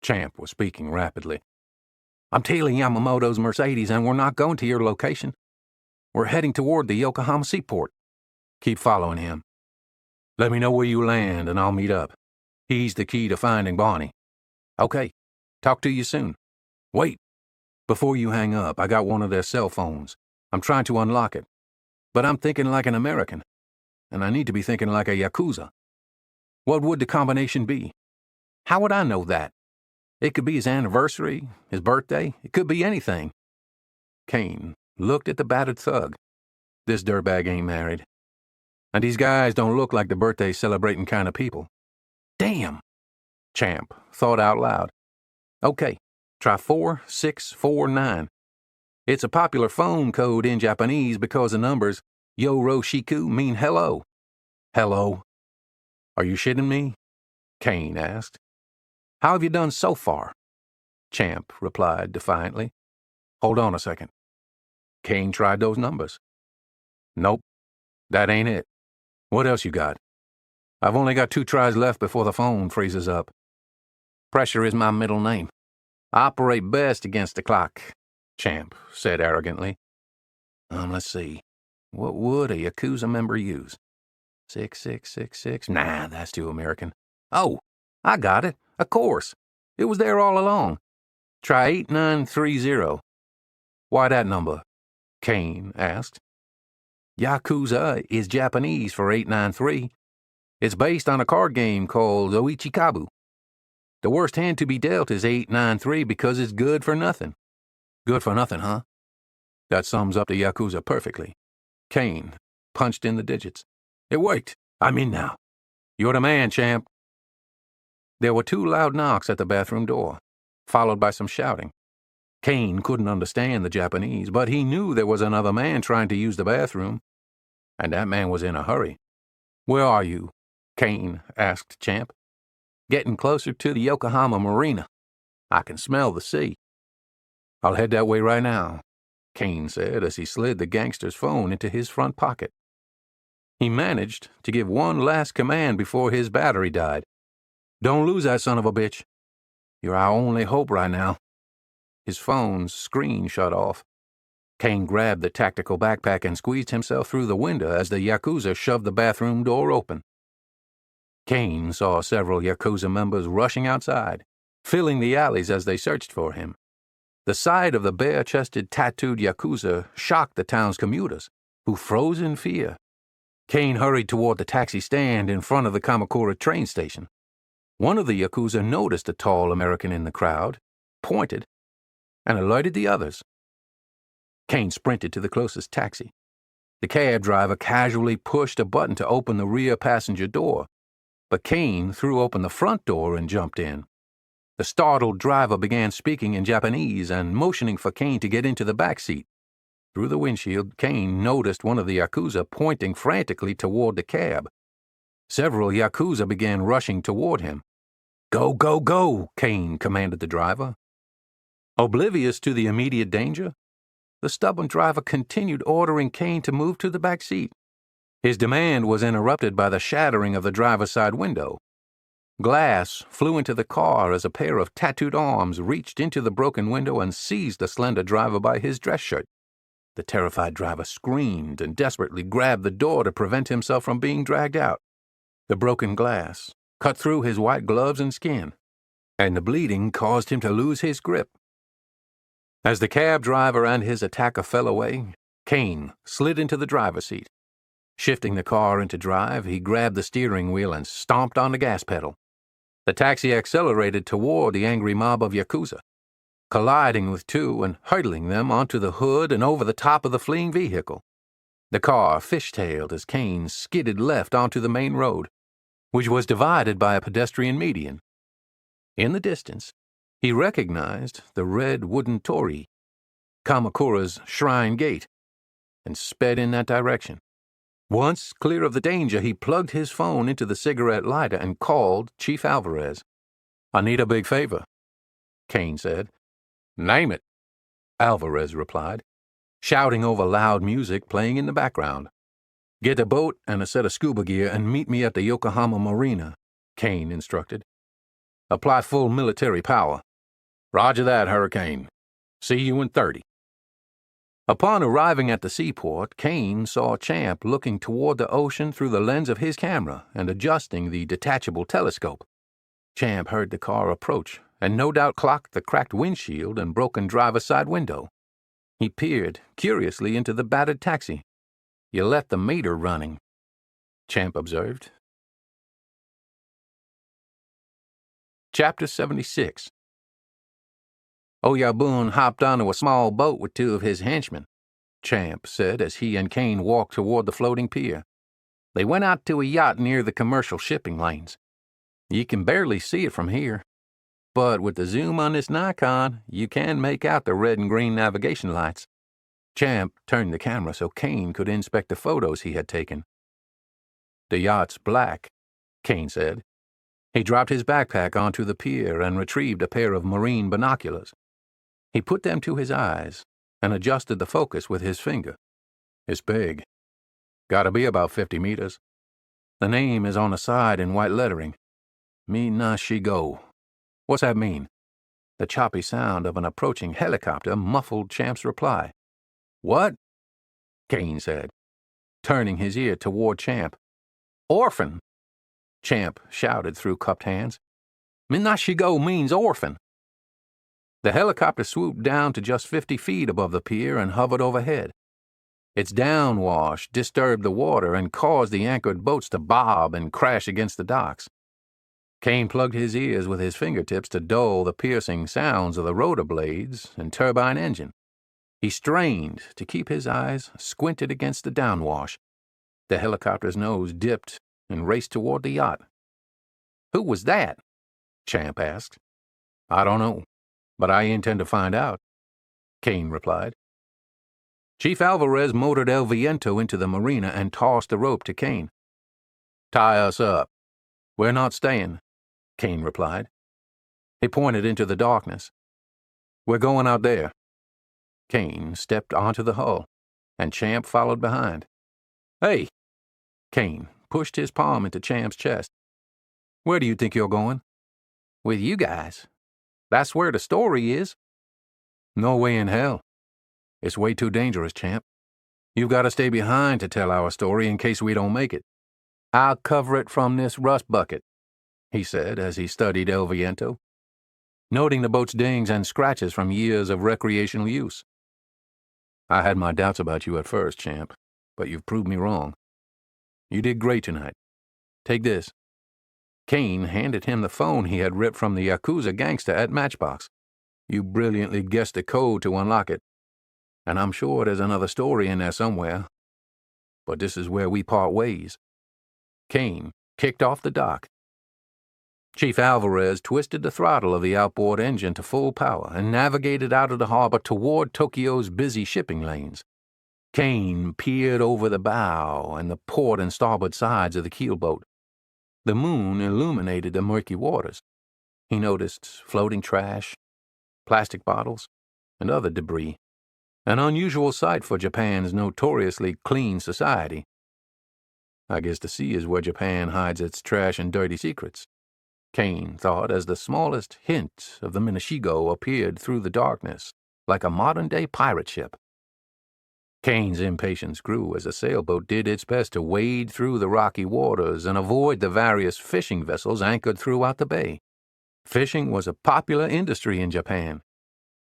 Champ was speaking rapidly. I'm tailing Yamamoto's Mercedes and we're not going to your location. We're heading toward the Yokohama seaport. Keep following him. Let me know where you land and I'll meet up. He's the key to finding Bonnie. Okay. Talk to you soon. Wait. Before you hang up, I got one of their cell phones. I'm trying to unlock it. But I'm thinking like an American. And I need to be thinking like a Yakuza. What would the combination be? How would I know that? It could be his anniversary, his birthday. It could be anything. Kane looked at the battered thug. This dirtbag ain't married. And these guys don't look like the birthday-celebrating kind of people. Damn! Champ thought out loud. Okay, try 4649. It's a popular phone code in Japanese because the numbers Yoroshiku mean hello. Hello? Are you shitting me? Kane asked. How have you done so far? Champ replied defiantly. Hold on a second. Kane tried those numbers. Nope, that ain't it. What else you got? I've only got 2 tries left before the phone freezes up. Pressure is my middle name. I operate best against the clock, Champ said arrogantly. Let's see. What would a Yakuza member use? 6666. Nah, that's too American. Oh, I got it. Of course. It was there all along. Try 8930. Why that number? Kane asked. Yakuza is Japanese for 893. It's based on a card game called Oichikabu. The worst hand to be dealt is 893 because it's good for nothing. Good for nothing, huh? That sums up the Yakuza perfectly. Kane punched in the digits. It worked. I'm in now. You're the man, Champ. There were 2 loud knocks at the bathroom door, followed by some shouting. Kane couldn't understand the Japanese, but he knew there was another man trying to use the bathroom, and that man was in a hurry. Where are you? Kane asked Champ. Getting closer to the Yokohama Marina. I can smell the sea. I'll head that way right now, Kane said as he slid the gangster's phone into his front pocket. He managed to give one last command before his battery died. Don't lose that son of a bitch. You're our only hope right now. His phone's screen shut off. Kane grabbed the tactical backpack and squeezed himself through the window as the Yakuza shoved the bathroom door open. Kane saw several Yakuza members rushing outside, filling the alleys as they searched for him. The sight of the bare-chested, tattooed Yakuza shocked the town's commuters, who froze in fear. Kane hurried toward the taxi stand in front of the Kamakura train station. One of the Yakuza noticed the tall American in the crowd, pointed, and alerted the others. Kane sprinted to the closest taxi. The cab driver casually pushed a button to open the rear passenger door, but Kane threw open the front door and jumped in. The startled driver began speaking in Japanese and motioning for Kane to get into the back seat. Through the windshield, Kane noticed one of the Yakuza pointing frantically toward the cab. Several Yakuza began rushing toward him. Go, go, go, Kane commanded the driver. Oblivious to the immediate danger, the stubborn driver continued ordering Kane to move to the back seat. His demand was interrupted by the shattering of the driver's side window. Glass flew into the car as a pair of tattooed arms reached into the broken window and seized the slender driver by his dress shirt. The terrified driver screamed and desperately grabbed the door to prevent himself from being dragged out. The broken glass cut through his white gloves and skin, and the bleeding caused him to lose his grip. As the cab driver and his attacker fell away, Kane slid into the driver's seat. Shifting the car into drive, he grabbed the steering wheel and stomped on the gas pedal. The taxi accelerated toward the angry mob of Yakuza, colliding with two and hurtling them onto the hood and over the top of the fleeing vehicle. The car fishtailed as Kane skidded left onto the main road, which was divided by a pedestrian median. In the distance, he recognized the red wooden torii, Kamakura's shrine gate, and sped in that direction. Once clear of the danger, he plugged his phone into the cigarette lighter and called Chief Alvarez. "I need a big favor," Kane said. "Name it," Alvarez replied, shouting over loud music playing in the background. "Get a boat and a set of scuba gear and meet me at the Yokohama Marina," Kane instructed. "Apply full military power." "Roger that, Hurricane. See you in 30. Upon arriving at the seaport, Kane saw Champ looking toward the ocean through the lens of his camera and adjusting the detachable telescope. Champ heard the car approach and no doubt clocked the cracked windshield and broken driver's side window. He peered curiously into the battered taxi. "You left the meter running," Champ observed. Chapter 76. Oyabun hopped onto a small boat with two of his henchmen, Champ said as he and Kane walked toward the floating pier. They went out to a yacht near the commercial shipping lanes. You can barely see it from here, but with the zoom on this Nikon, you can make out the red and green navigation lights. Champ turned the camera so Kane could inspect the photos he had taken. "The yacht's black," Kane said. He dropped his backpack onto the pier and retrieved a pair of marine binoculars. He put them to his eyes and adjusted the focus with his finger. "It's big. Gotta be about 50 meters. The name is on the side in white lettering. Minashigo. What's that mean?" The choppy sound of an approaching helicopter muffled Champ's reply. "What?" Kane said, turning his ear toward Champ. "Orphan," Champ shouted through cupped hands. "Minashigo means orphan." The helicopter swooped down to just 50 feet above the pier and hovered overhead. Its downwash disturbed the water and caused the anchored boats to bob and crash against the docks. Kane plugged his ears with his fingertips to dull the piercing sounds of the rotor blades and turbine engine. He strained to keep his eyes squinted against the downwash. The helicopter's nose dipped and raced toward the yacht. "Who was that?" Champ asked. "I don't know, but I intend to find out," Kane replied. Chief Alvarez motored El Viento into the marina and tossed the rope to Kane. "Tie us up. We're not staying," Kane replied. He pointed into the darkness. "We're going out there." Kane stepped onto the hull, and Champ followed behind. "Hey!" Kane pushed his palm into Champ's chest. "Where do you think you're going?" "With you guys. That's where the story is." "No way in hell. It's way too dangerous, Champ. You've got to stay behind to tell our story in case we don't make it." "I'll cover it from this rust bucket," he said as he studied El Viento, noting the boat's dings and scratches from years of recreational use. "I had my doubts about you at first, Champ, but you've proved me wrong. You did great tonight. Take this." Kane handed him the phone he had ripped from the Yakuza gangster at Matchbox. "You brilliantly guessed the code to unlock it, and I'm sure there's another story in there somewhere. But this is where we part ways." Kane kicked off the dock. Chief Alvarez twisted the throttle of the outboard engine to full power and navigated out of the harbor toward Tokyo's busy shipping lanes. Kane peered over the bow and the port and starboard sides of the keelboat. The moon illuminated the murky waters. He noticed floating trash, plastic bottles, and other debris, an unusual sight for Japan's notoriously clean society. "I guess the sea is where Japan hides its trash and dirty secrets," Kane thought as the smallest hint of the Minashigo appeared through the darkness, like a modern-day pirate ship. Kane's impatience grew as the sailboat did its best to wade through the rocky waters and avoid the various fishing vessels anchored throughout the bay. Fishing was a popular industry in Japan,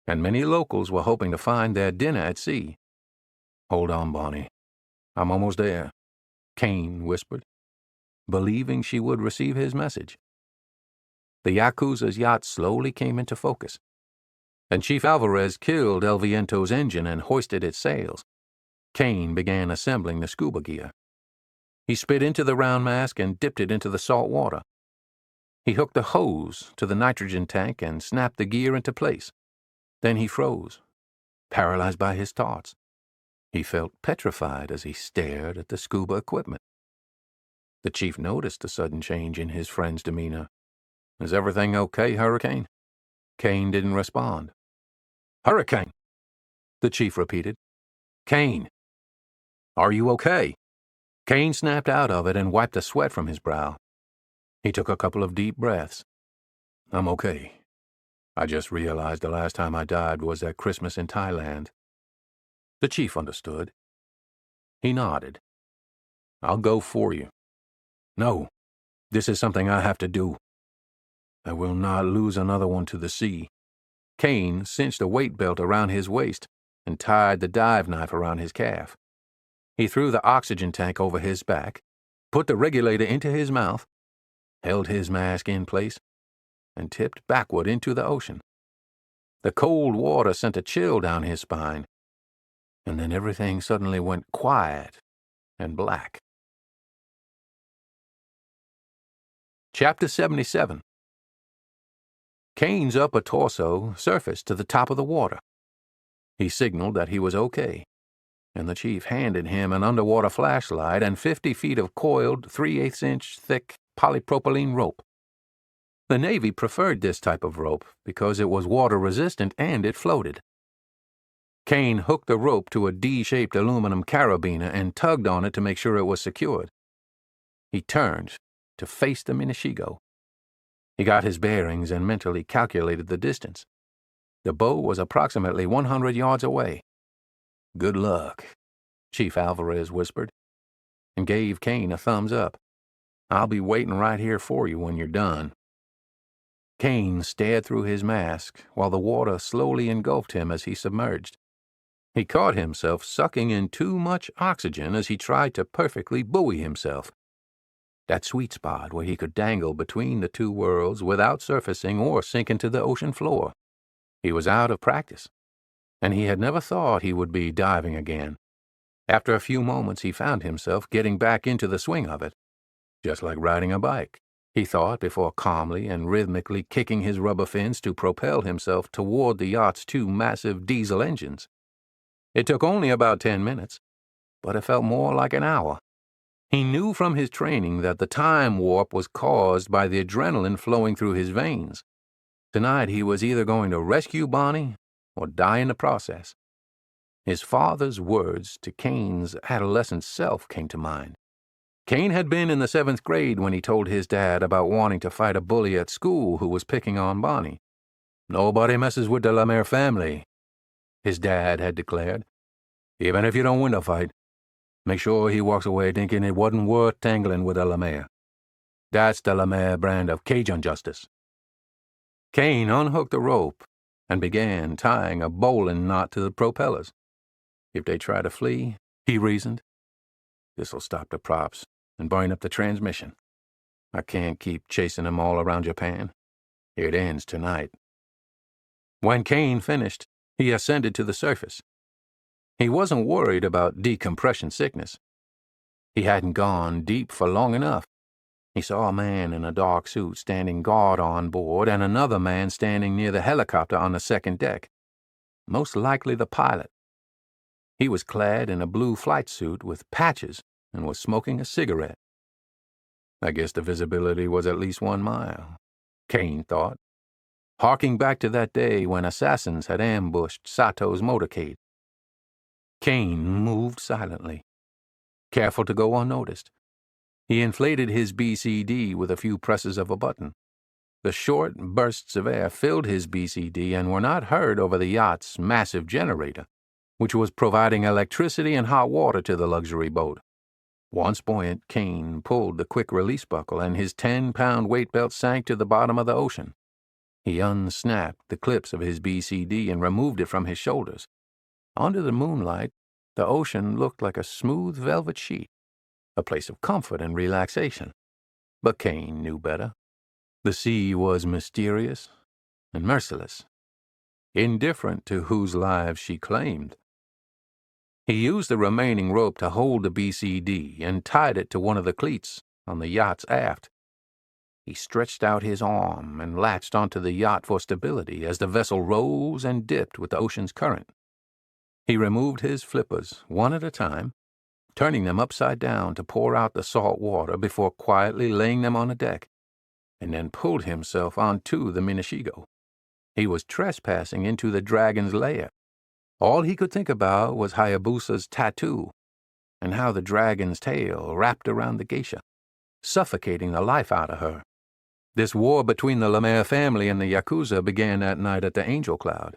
and many locals were hoping to find their dinner at sea. "Hold on, Bonnie. I'm almost there," Kane whispered, believing she would receive his message. The Yakuza's yacht slowly came into focus, and Chief Alvarez killed El Viento's engine and hoisted its sails. Kane began assembling the scuba gear. He spit into the round mask and dipped it into the salt water. He hooked the hose to the nitrogen tank and snapped the gear into place. Then he froze, paralyzed by his thoughts. He felt petrified as he stared at the scuba equipment. The chief noticed the sudden change in his friend's demeanor. "Is everything okay, Hurricane?" Kane didn't respond. "Hurricane," the chief repeated. "Kane, are you okay?" Kane snapped out of it and wiped the sweat from his brow. He took a couple of deep breaths. "I'm okay. I just realized the last time I died was at Christmas in Thailand." The chief understood. He nodded. "I'll go for you." "No, this is something I have to do. I will not lose another one to the sea." Kane cinched a weight belt around his waist and tied the dive knife around his calf. He threw the oxygen tank over his back, put the regulator into his mouth, held his mask in place, and tipped backward into the ocean. The cold water sent a chill down his spine, and then everything suddenly went quiet and black. Chapter 77. Kane's upper torso surfaced to the top of the water. He signaled that he was okay, and the chief handed him an underwater flashlight and 50 feet of coiled 3/8-inch thick polypropylene rope. The Navy preferred this type of rope because it was water-resistant and it floated. Kane hooked the rope to a D-shaped aluminum carabiner and tugged on it to make sure it was secured. He turned to face the Minishigo. He got his bearings and mentally calculated the distance. The boat was approximately 100 yards away. "Good luck," Chief Alvarez whispered, and gave Kane a thumbs up. "I'll be waiting right here for you when you're done." Kane stared through his mask while the water slowly engulfed him as he submerged. He caught himself sucking in too much oxygen as he tried to perfectly buoy himself. That sweet spot where he could dangle between the two worlds without surfacing or sinking to the ocean floor. He was out of practice, and he had never thought he would be diving again. After a few moments, he found himself getting back into the swing of it, just like riding a bike, he thought before calmly and rhythmically kicking his rubber fins to propel himself toward the yacht's two massive diesel engines. It took only about 10 minutes, but it felt more like an hour. He knew from his training that the time warp was caused by the adrenaline flowing through his veins. Tonight he was either going to rescue Bonnie or die in the process. His father's words to Kane's adolescent self came to mind. Kane had been in the 7th grade when he told his dad about wanting to fight a bully at school who was picking on Bonnie. "Nobody messes with the Lemaire family," his dad had declared. "Even if you don't win the fight, make sure he walks away thinking it wasn't worth tangling with a Lemaire. That's the Lemaire brand of Cajun Justice." Kane unhooked the rope and began tying a bowline knot to the propellers. If they try to flee, he reasoned, this'll stop the props and burn up the transmission. I can't keep chasing them all around Japan. It ends tonight. When Kane finished, he ascended to the surface. He wasn't worried about decompression sickness. He hadn't gone deep for long enough. He saw a man in a dark suit standing guard on board and another man standing near the helicopter on the second deck. Most likely the pilot. He was clad in a blue flight suit with patches and was smoking a cigarette. I guess the visibility was at least 1 mile, Kane thought, harking back to that day when assassins had ambushed Sato's motorcade. Kane moved silently, careful to go unnoticed. He inflated his BCD with a few presses of a button. The short bursts of air filled his BCD and were not heard over the yacht's massive generator, which was providing electricity and hot water to the luxury boat. Once buoyant, Kane pulled the quick release buckle and his 10-pound weight belt sank to the bottom of the ocean. He unsnapped the clips of his BCD and removed it from his shoulders. Under the moonlight, the ocean looked like a smooth velvet sheet. a place of comfort and relaxation. But Kane knew better. The sea was mysterious and merciless, indifferent to whose lives she claimed. He used the remaining rope to hold the BCD and tied it to one of the cleats on the yacht's aft. He stretched out his arm and latched onto the yacht for stability as the vessel rose and dipped with the ocean's current. He removed his flippers one at a time, turning them upside down to pour out the salt water before quietly laying them on the deck, and then pulled himself onto the Minishigo. He was trespassing into the dragon's lair. All he could think about was Hayabusa's tattoo and how the dragon's tail wrapped around the geisha, suffocating the life out of her. This war between the Lemaire family and the Yakuza began that night at the Angel Cloud,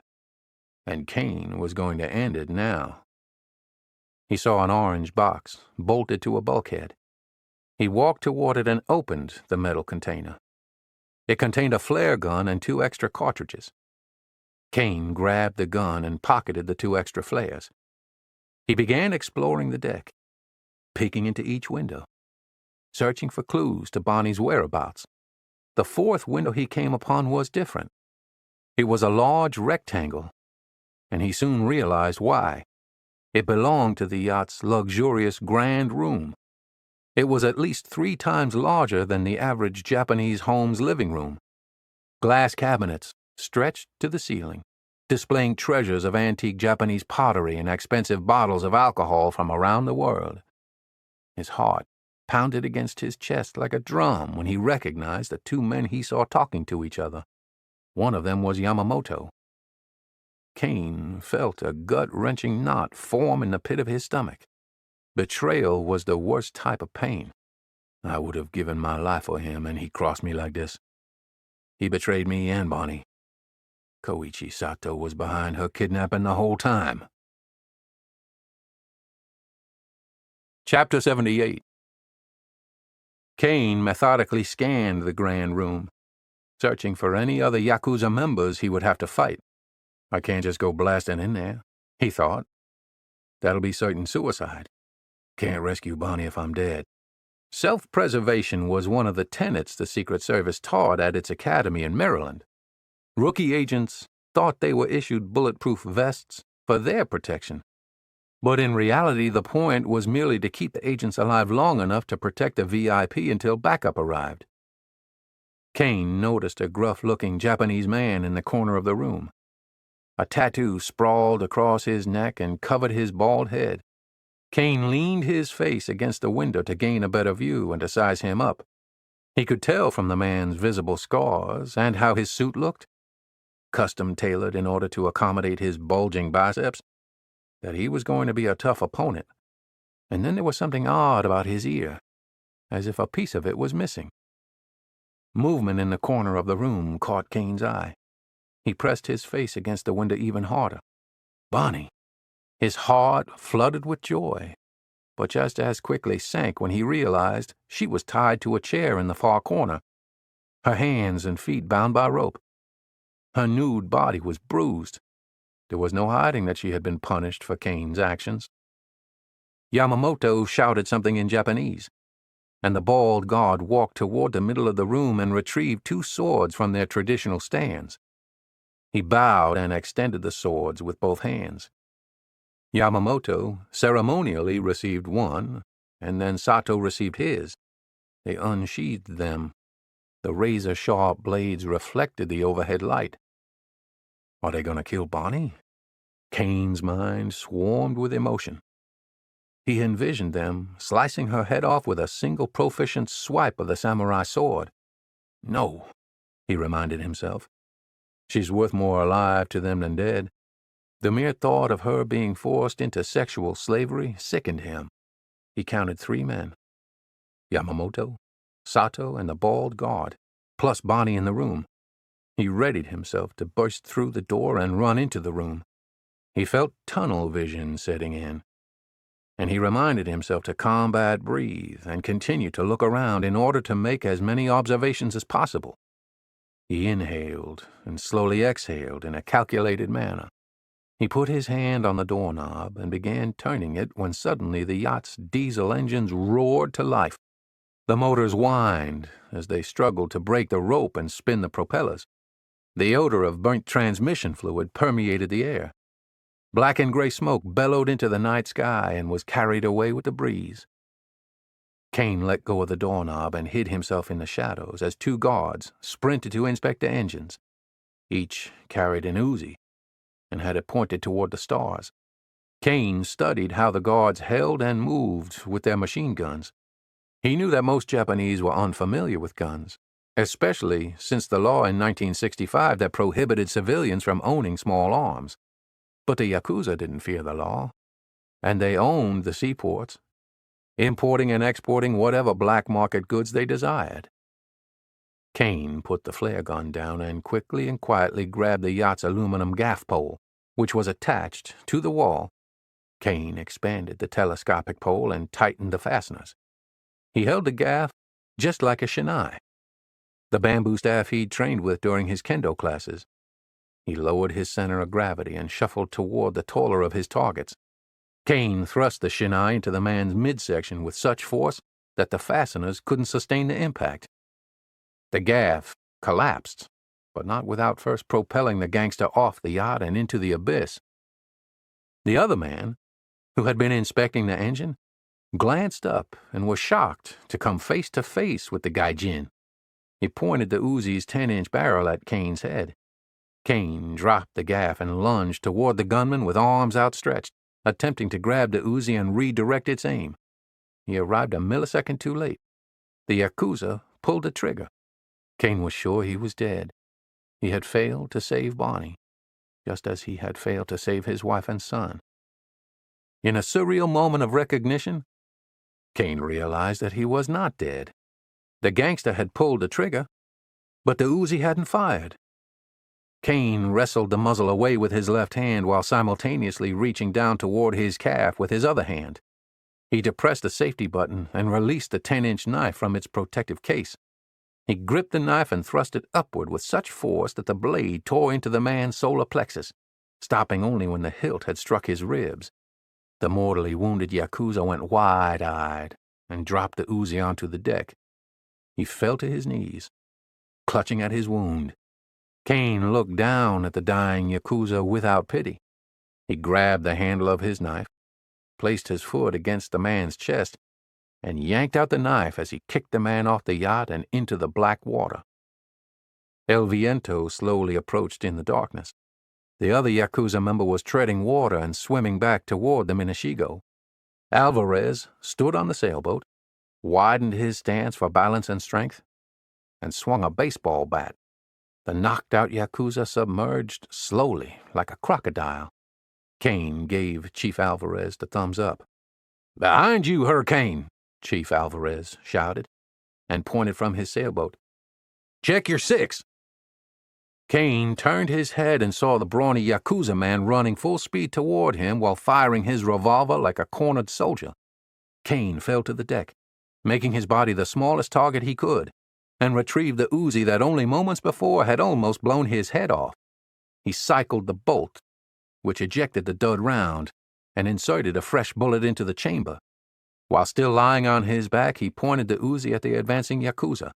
and Kane was going to end it now. He saw an orange box bolted to a bulkhead. He walked toward it and opened the metal container. It contained a flare gun and 2 extra cartridges. Kane grabbed the gun and pocketed the 2 extra flares. He began exploring the deck, peeking into each window, searching for clues to Bonnie's whereabouts. The 4th window he came upon was different. It was a large rectangle, and he soon realized why. It belonged to the yacht's luxurious grand room. It was at least 3 times larger than the average Japanese home's living room. Glass cabinets stretched to the ceiling, displaying treasures of antique Japanese pottery and expensive bottles of alcohol from around the world. His heart pounded against his chest like a drum when he recognized the 2 men he saw talking to each other. One of them was Yamamoto. Kane felt a gut-wrenching knot form in the pit of his stomach. Betrayal was the worst type of pain. I would have given my life for him, and he crossed me like this. He betrayed me and Bonnie. Koichi Sato was behind her kidnapping the whole time. Chapter 78. Kane methodically scanned the grand room, searching for any other Yakuza members he would have to fight. I can't just go blasting in there, he thought. That'll be certain suicide. Can't rescue Bonnie if I'm dead. Self-preservation was one of the tenets the Secret Service taught at its academy in Maryland. Rookie agents thought they were issued bulletproof vests for their protection. But in reality, the point was merely to keep the agents alive long enough to protect the VIP until backup arrived. Kane noticed a gruff-looking Japanese man in the corner of the room. A tattoo sprawled across his neck and covered his bald head. Kane leaned his face against the window to gain a better view and to size him up. He could tell from the man's visible scars and how his suit looked, custom-tailored in order to accommodate his bulging biceps, that he was going to be a tough opponent. And then there was something odd about his ear, as if a piece of it was missing. Movement in the corner of the room caught Kane's eye. He pressed his face against the window even harder. Bonnie. His heart flooded with joy, but just as quickly sank when he realized she was tied to a chair in the far corner, her hands and feet bound by rope. Her nude body was bruised. There was no hiding that she had been punished for Kane's actions. Yamamoto shouted something in Japanese, and the bald guard walked toward the middle of the room and retrieved 2 swords from their traditional stands. He bowed and extended the swords with both hands. Yamamoto ceremonially received one, and then Sato received his. They unsheathed them. The razor-sharp blades reflected the overhead light. Are they going to kill Bonnie? Kane's mind swarmed with emotion. He envisioned them slicing her head off with a single proficient swipe of the samurai sword. No, he reminded himself. She's worth more alive to them than dead. The mere thought of her being forced into sexual slavery sickened him. He counted 3 men. Yamamoto, Sato, and the bald guard, plus Bonnie in the room. He readied himself to burst through the door and run into the room. He felt tunnel vision setting in, and he reminded himself to combat breathe and continue to look around in order to make as many observations as possible. He inhaled and slowly exhaled in a calculated manner. He put his hand on the doorknob and began turning it when suddenly the yacht's diesel engines roared to life. The motors whined as they struggled to break the rope and spin the propellers. The odor of burnt transmission fluid permeated the air. Black and gray smoke bellowed into the night sky and was carried away with the breeze. Kane let go of the doorknob and hid himself in the shadows as two guards sprinted to inspect the engines. Each carried an Uzi and had it pointed toward the stars. Kane studied how the guards held and moved with their machine guns. He knew that most Japanese were unfamiliar with guns, especially since the law in 1965 that prohibited civilians from owning small arms. But the Yakuza didn't fear the law, and they owned the seaports, importing and exporting whatever black market goods they desired. Kane put the flare gun down and quickly and quietly grabbed the yacht's aluminum gaff pole, which was attached to the wall. Kane expanded the telescopic pole and tightened the fasteners. He held the gaff just like a shinai, the bamboo staff he'd trained with during his kendo classes. He lowered his center of gravity and shuffled toward the taller of his targets. Kane thrust the shinai into the man's midsection with such force that the fasteners couldn't sustain the impact. The gaff collapsed, but not without first propelling the gangster off the yacht and into the abyss. The other man, who had been inspecting the engine, glanced up and was shocked to come face to face with the gaijin. He pointed the Uzi's 10-inch barrel at Kane's head. Kane dropped the gaff and lunged toward the gunman with arms outstretched, attempting to grab the Uzi and redirect its aim. He arrived a millisecond too late. The Yakuza pulled the trigger. Kane was sure he was dead. He had failed to save Bonnie, just as he had failed to save his wife and son. In a surreal moment of recognition, Kane realized that he was not dead. The gangster had pulled the trigger, but the Uzi hadn't fired. Kane wrestled the muzzle away with his left hand while simultaneously reaching down toward his calf with his other hand. He depressed the safety button and released the 10-inch knife from its protective case. He gripped the knife and thrust it upward with such force that the blade tore into the man's solar plexus, stopping only when the hilt had struck his ribs. The mortally wounded Yakuza went wide-eyed and dropped the Uzi onto the deck. He fell to his knees, clutching at his wound. Kane looked down at the dying Yakuza without pity. He grabbed the handle of his knife, placed his foot against the man's chest, and yanked out the knife as he kicked the man off the yacht and into the black water. El Viento slowly approached in the darkness. The other Yakuza member was treading water and swimming back toward the Minishigo. Alvarez stood on the sailboat, widened his stance for balance and strength, and swung a baseball bat. The knocked-out Yakuza submerged slowly like a crocodile. Kane gave Chief Alvarez the thumbs up. "Behind you, Hurricane!" Chief Alvarez shouted, and pointed from his sailboat. "Check your six!" Kane turned his head and saw the brawny Yakuza man running full speed toward him while firing his revolver like a cornered soldier. Kane fell to the deck, making his body the smallest target he could, and retrieved the Uzi that only moments before had almost blown his head off. He cycled the bolt, which ejected the dud round, and inserted a fresh bullet into the chamber. While still lying on his back, he pointed the Uzi at the advancing Yakuza.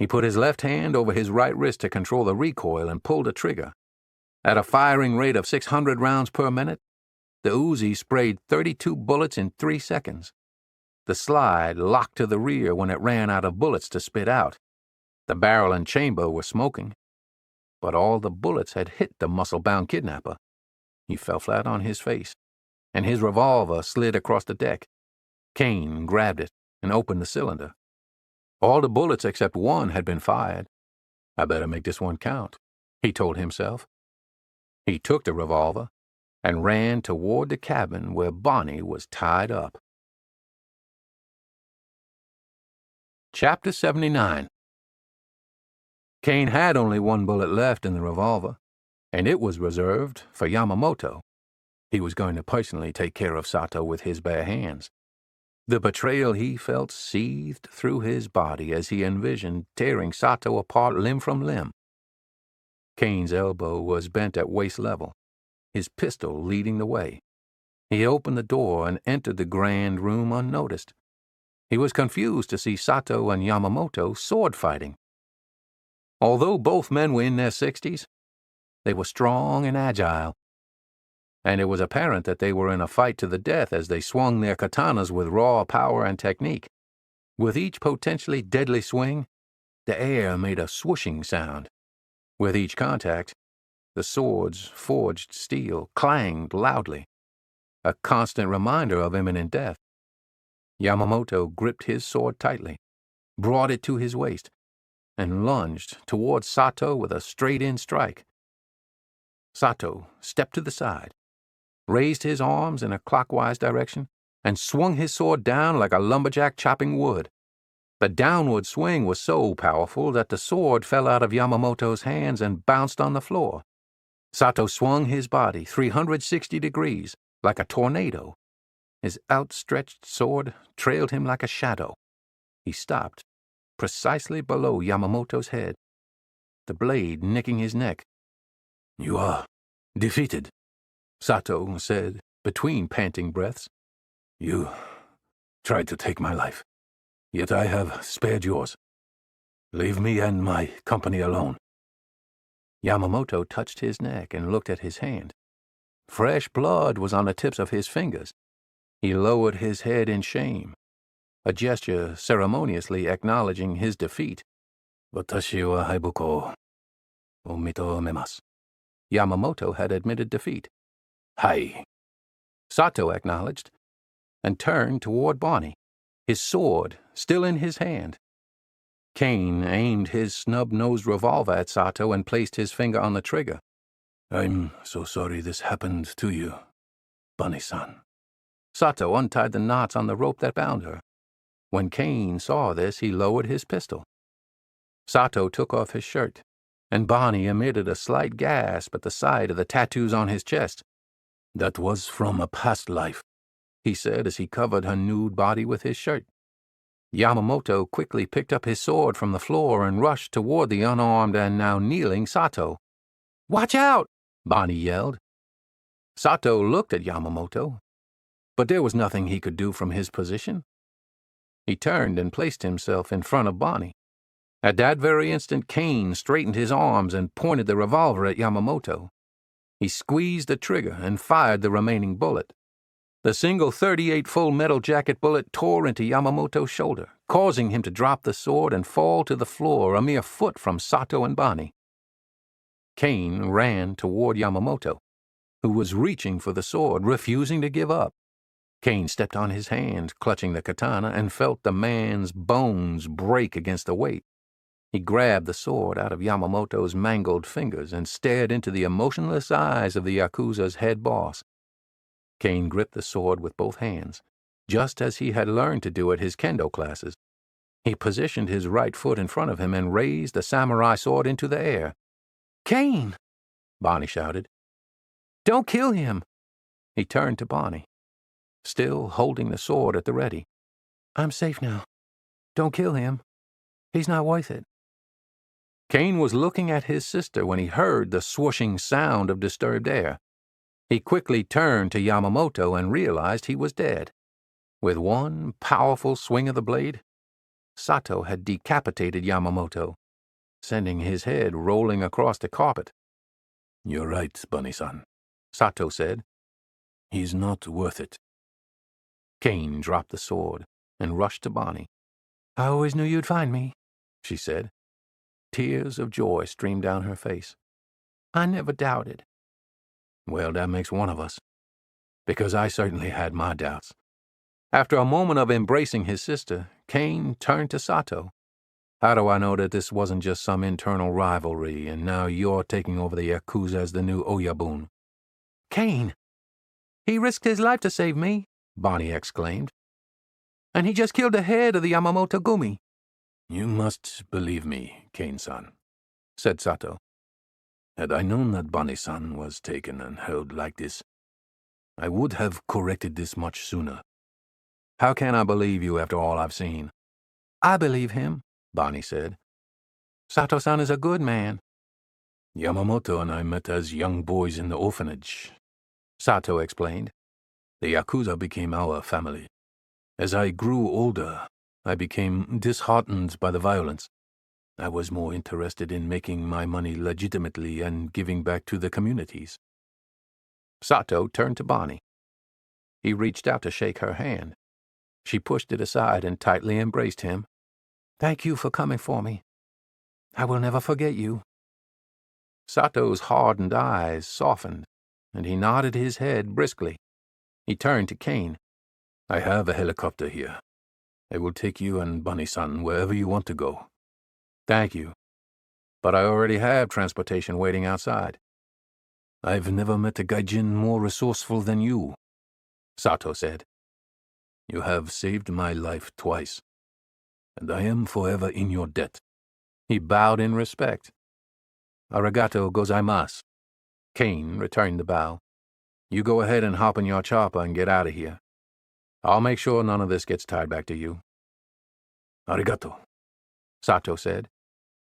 He put his left hand over his right wrist to control the recoil and pulled the trigger. At a firing rate of 600 rounds per minute, the Uzi sprayed 32 bullets in 3 seconds. The slide locked to the rear when it ran out of bullets to spit out. The barrel and chamber were smoking, but all the bullets had hit the muscle-bound kidnapper. He fell flat on his face, and his revolver slid across the deck. Kane grabbed it and opened the cylinder. All the bullets except one had been fired. "I better make this one count," he told himself. He took the revolver and ran toward the cabin where Bonnie was tied up. Chapter 79. Kane had only one bullet left in the revolver, and it was reserved for Yamamoto. He was going to personally take care of Sato with his bare hands. The betrayal he felt seethed through his body as he envisioned tearing Sato apart limb from limb. Kane's elbow was bent at waist level. his pistol leading the way. He opened the door and entered the grand room unnoticed. He was confused to see Sato and Yamamoto sword fighting. Although both men were in their 60s, they were strong and agile, and it was apparent that they were in a fight to the death as they swung their katanas with raw power and technique. With each potentially deadly swing, the air made a swooshing sound. With each contact, the swords, forged steel, clanged loudly, a constant reminder of imminent death. Yamamoto gripped his sword tightly, brought it to his waist, and lunged towards Sato with a straight-in strike. Sato stepped to the side, raised his arms in a clockwise direction, and swung his sword down like a lumberjack chopping wood. The downward swing was so powerful that the sword fell out of Yamamoto's hands and bounced on the floor. Sato swung his body 360 degrees, like a tornado. His outstretched sword trailed him like a shadow. He stopped precisely below Yamamoto's head, the blade nicking his neck. "You are defeated," Sato said between panting breaths. "You tried to take my life, yet I have spared yours. Leave me and my company alone." Yamamoto touched his neck and looked at his hand. Fresh blood was on the tips of his fingers. He lowered his head in shame, a gesture ceremoniously acknowledging his defeat. "Watashi wa haibuko o mitomemasu." Yamamoto had admitted defeat. "Hai," Sato acknowledged, and turned toward Bonnie, his sword still in his hand. Kane aimed his snub-nosed revolver at Sato and placed his finger on the trigger. "I'm so sorry this happened to you, Bonnie-san." Sato untied the knots on the rope that bound her. When Kane saw this, he lowered his pistol. Sato took off his shirt, and Bonnie emitted a slight gasp at the sight of the tattoos on his chest. "That was from a past life," he said as he covered her nude body with his shirt. Yamamoto quickly picked up his sword from the floor and rushed toward the unarmed and now kneeling Sato. "Watch out!" Bonnie yelled. Sato looked at Yamamoto, but there was nothing he could do from his position. He turned and placed himself in front of Bonnie. At that very instant, Kane straightened his arms and pointed the revolver at Yamamoto. He squeezed the trigger and fired the remaining bullet. The single .38 full metal jacket bullet tore into Yamamoto's shoulder, causing him to drop the sword and fall to the floor a mere foot from Sato and Bonnie. Kane ran toward Yamamoto, who was reaching for the sword, refusing to give up. Kane stepped on his hand, clutching the katana, and felt the man's bones break against the weight. He grabbed the sword out of Yamamoto's mangled fingers and stared into the emotionless eyes of the Yakuza's head boss. Kane gripped the sword with both hands, just as he had learned to do at his kendo classes. He positioned his right foot in front of him and raised the samurai sword into the air. "Kane!" Bonnie shouted. "Don't kill him!" He turned to Bonnie, still holding the sword at the ready. "I'm safe now. Don't kill him. He's not worth it." Kane was looking at his sister when he heard the swooshing sound of disturbed air. He quickly turned to Yamamoto and realized he was dead. With one powerful swing of the blade, Sato had decapitated Yamamoto, sending his head rolling across the carpet. "You're right, Bunny-san," Sato said. "He's not worth it." Kane dropped the sword and rushed to Bonnie. "I always knew you'd find me," she said. Tears of joy streamed down her face. "I never doubted." "Well, that makes one of us, because I certainly had my doubts." After a moment of embracing his sister, Kane turned to Sato. "How do I know that this wasn't just some internal rivalry, and now you're taking over the Yakuza as the new Oyabun?" "Kane! He risked his life to save me," Bonnie exclaimed. "And he just killed the head of the Yamamoto Gumi." "You must believe me, Kane-san," said Sato. "Had I known that Bonnie-san was taken and held like this, I would have corrected this much sooner." "How can I believe you after all I've seen?" "I believe him," Bonnie said. "Sato-san is a good man." "Yamamoto and I met as young boys in the orphanage, Sato explained. The Yakuza became our family. As I grew older, I became disheartened by the violence. I was more interested in making my money legitimately and giving back to the communities. Sato turned to Bonnie. He reached out to shake her hand. She pushed it aside and tightly embraced him. Thank you for coming for me. I will never forget you. Sato's hardened eyes softened, and he nodded his head briskly. He turned to Kane. I have a helicopter here. I will take you and Bunny-san wherever you want to go. Thank you. But I already have transportation waiting outside. I've never met a gaijin more resourceful than you, Sato said. You have saved my life twice, and I am forever in your debt. He bowed in respect. Arigato gozaimasu. Kane returned the bow. You go ahead and hop in your chopper and get out of here. I'll make sure none of this gets tied back to you. Arigato, Sato said.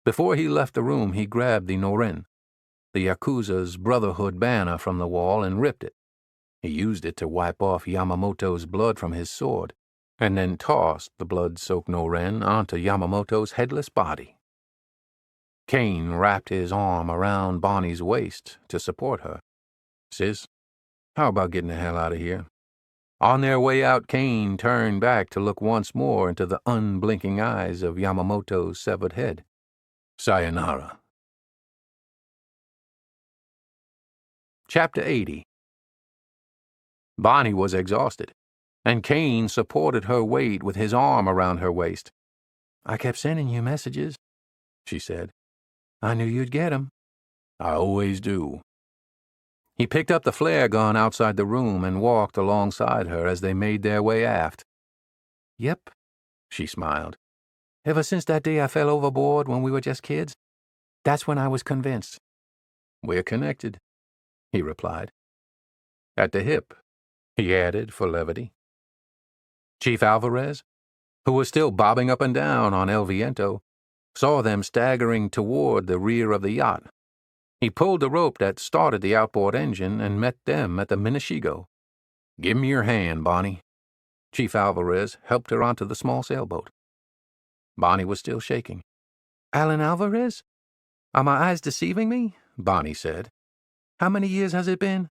Before he left the room, he grabbed the noren, the Yakuza's Brotherhood banner, from the wall and ripped it. He used it to wipe off Yamamoto's blood from his sword, and then tossed the blood-soaked noren onto Yamamoto's headless body. Kane wrapped his arm around Bonnie's waist to support her. Sis, how about getting the hell out of here? On their way out, Kane turned back to look once more into the unblinking eyes of Yamamoto's severed head. Sayonara. Chapter 80. Bonnie was exhausted, and Kane supported her weight with his arm around her waist. I kept sending you messages, she said. I knew you'd get 'em. I always do. He picked up the flare gun outside the room and walked alongside her as they made their way aft. Yep, she smiled. Ever since that day I fell overboard when we were just kids, that's when I was convinced. We're connected, he replied. At the hip, he added for levity. Chief Alvarez, who was still bobbing up and down on El Viento, saw them staggering toward the rear of the yacht. He pulled the rope that started the outboard engine and met them at the Minashigo. Give me your hand, Bonnie. Chief Alvarez helped her onto the small sailboat. Bonnie was still shaking. Alan Alvarez? Are my eyes deceiving me? Bonnie said. How many years has it been?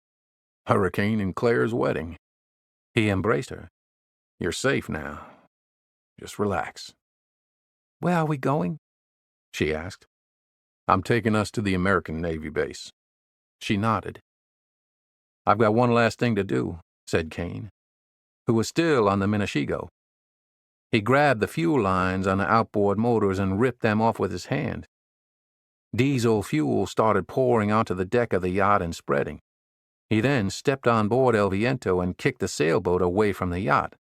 Hurricane and Claire's wedding. He embraced her. You're safe now. Just relax. Where are we going? She asked. I'm taking us to the American Navy base. She nodded. I've got one last thing to do, said Kane, who was still on the Minashigo. He grabbed the fuel lines on the outboard motors and ripped them off with his hand. Diesel fuel started pouring onto the deck of the yacht and spreading. He then stepped on board El Viento and kicked the sailboat away from the yacht.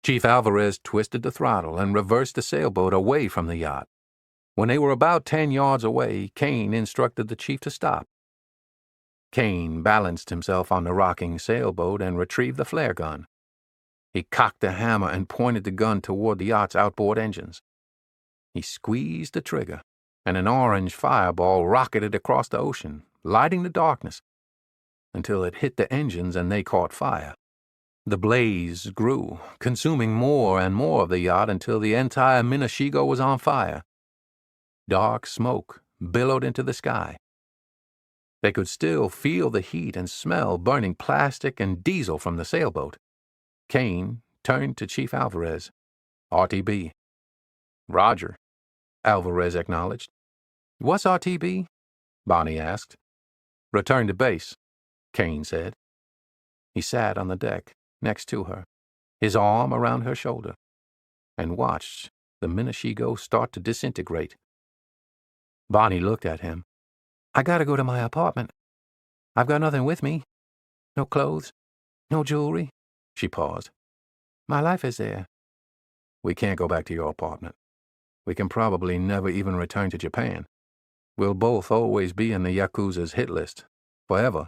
Chief Alvarez twisted the throttle and reversed the sailboat away from the yacht. When they were about 10 yards away, Kane instructed the chief to stop. Kane balanced himself on the rocking sailboat and retrieved the flare gun. He cocked the hammer and pointed the gun toward the yacht's outboard engines. He squeezed the trigger, and an orange fireball rocketed across the ocean, lighting the darkness, until it hit the engines and they caught fire. The blaze grew, consuming more and more of the yacht until the entire Minashigo was on fire. Dark smoke billowed into the sky. They could still feel the heat and smell burning plastic and diesel from the sailboat. Kane turned to Chief Alvarez. RTB. Roger, Alvarez acknowledged. What's RTB? Bonnie asked. Return to base, Kane said. He sat on the deck next to her, his arm around her shoulder, and watched the Minashigo start to disintegrate. Bonnie looked at him. I gotta go to my apartment. I've got nothing with me. No clothes, no jewelry. She paused. My life is there. We can't go back to your apartment. We can probably never even return to Japan. We'll both always be in the Yakuza's hit list, forever,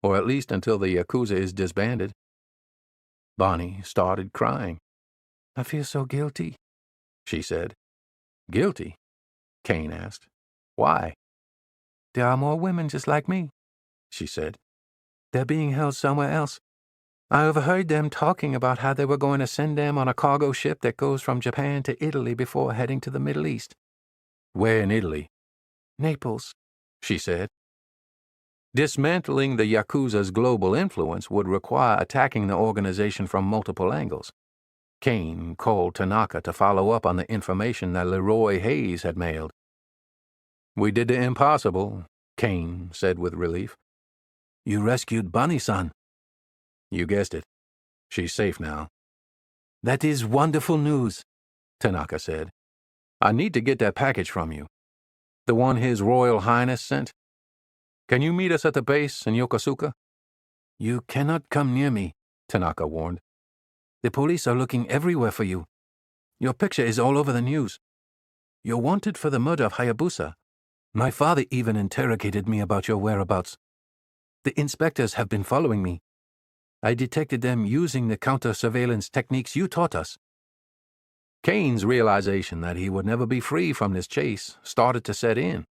or at least until the Yakuza is disbanded. Bonnie started crying. I feel so guilty, she said. Guilty? Kane asked. Why? There are more women just like me, she said. They're being held somewhere else. I overheard them talking about how they were going to send them on a cargo ship that goes from Japan to Italy before heading to the Middle East. Where in Italy? Naples, she said. Dismantling the Yakuza's global influence would require attacking the organization from multiple angles. Kane called Tanaka to follow up on the information that Leroy Hayes had mailed. We did the impossible, Kane said with relief. You rescued Bonnie-san. You guessed it. She's safe now. That is wonderful news, Tanaka said. I need to get that package from you. The one His Royal Highness sent. Can you meet us at the base in Yokosuka? You cannot come near me, Tanaka warned. The police are looking everywhere for you. Your picture is all over the news. You're wanted for the murder of Hayabusa. My father even interrogated me about your whereabouts. The inspectors have been following me. I detected them using the counter-surveillance techniques you taught us. Kane's realization that he would never be free from this chase started to set in.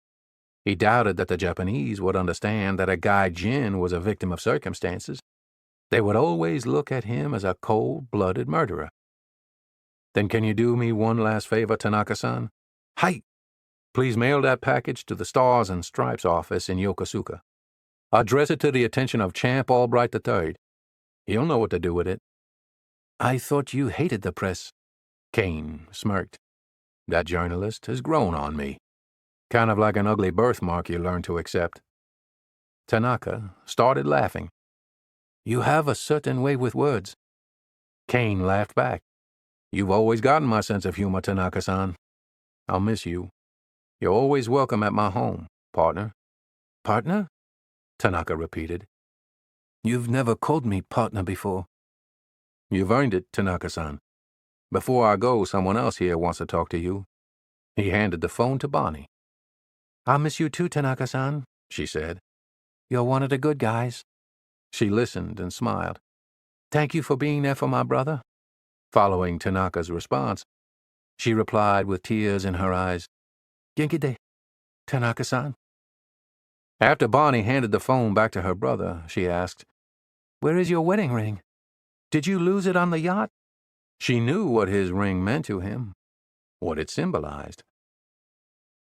He doubted that the Japanese would understand that a gaijin was a victim of circumstances. They would always look at him as a cold-blooded murderer. Then can you do me one last favor, Tanaka-san? Hi! Please mail that package to the Stars and Stripes office in Yokosuka. Address it to the attention of Champ Albright III. He'll know what to do with it. I thought you hated the press. Kane smirked. That journalist has grown on me. Kind of like an ugly birthmark you learn to accept. Tanaka started laughing. You have a certain way with words. Kane laughed back. You've always gotten my sense of humor, Tanaka-san. I'll miss you. You're always welcome at my home, partner. Partner? Tanaka repeated. You've never called me partner before. You've earned it, Tanaka-san. Before I go, someone else here wants to talk to you. He handed the phone to Bonnie. I'll miss you too, Tanaka-san, she said. You're one of the good guys. She listened and smiled. Thank you for being there for my brother. Following Tanaka's response, she replied with tears in her eyes. Genki de, Tanaka-san. After Bonnie handed the phone back to her brother, she asked, Where is your wedding ring? Did you lose it on the yacht? She knew what his ring meant to him, what it symbolized.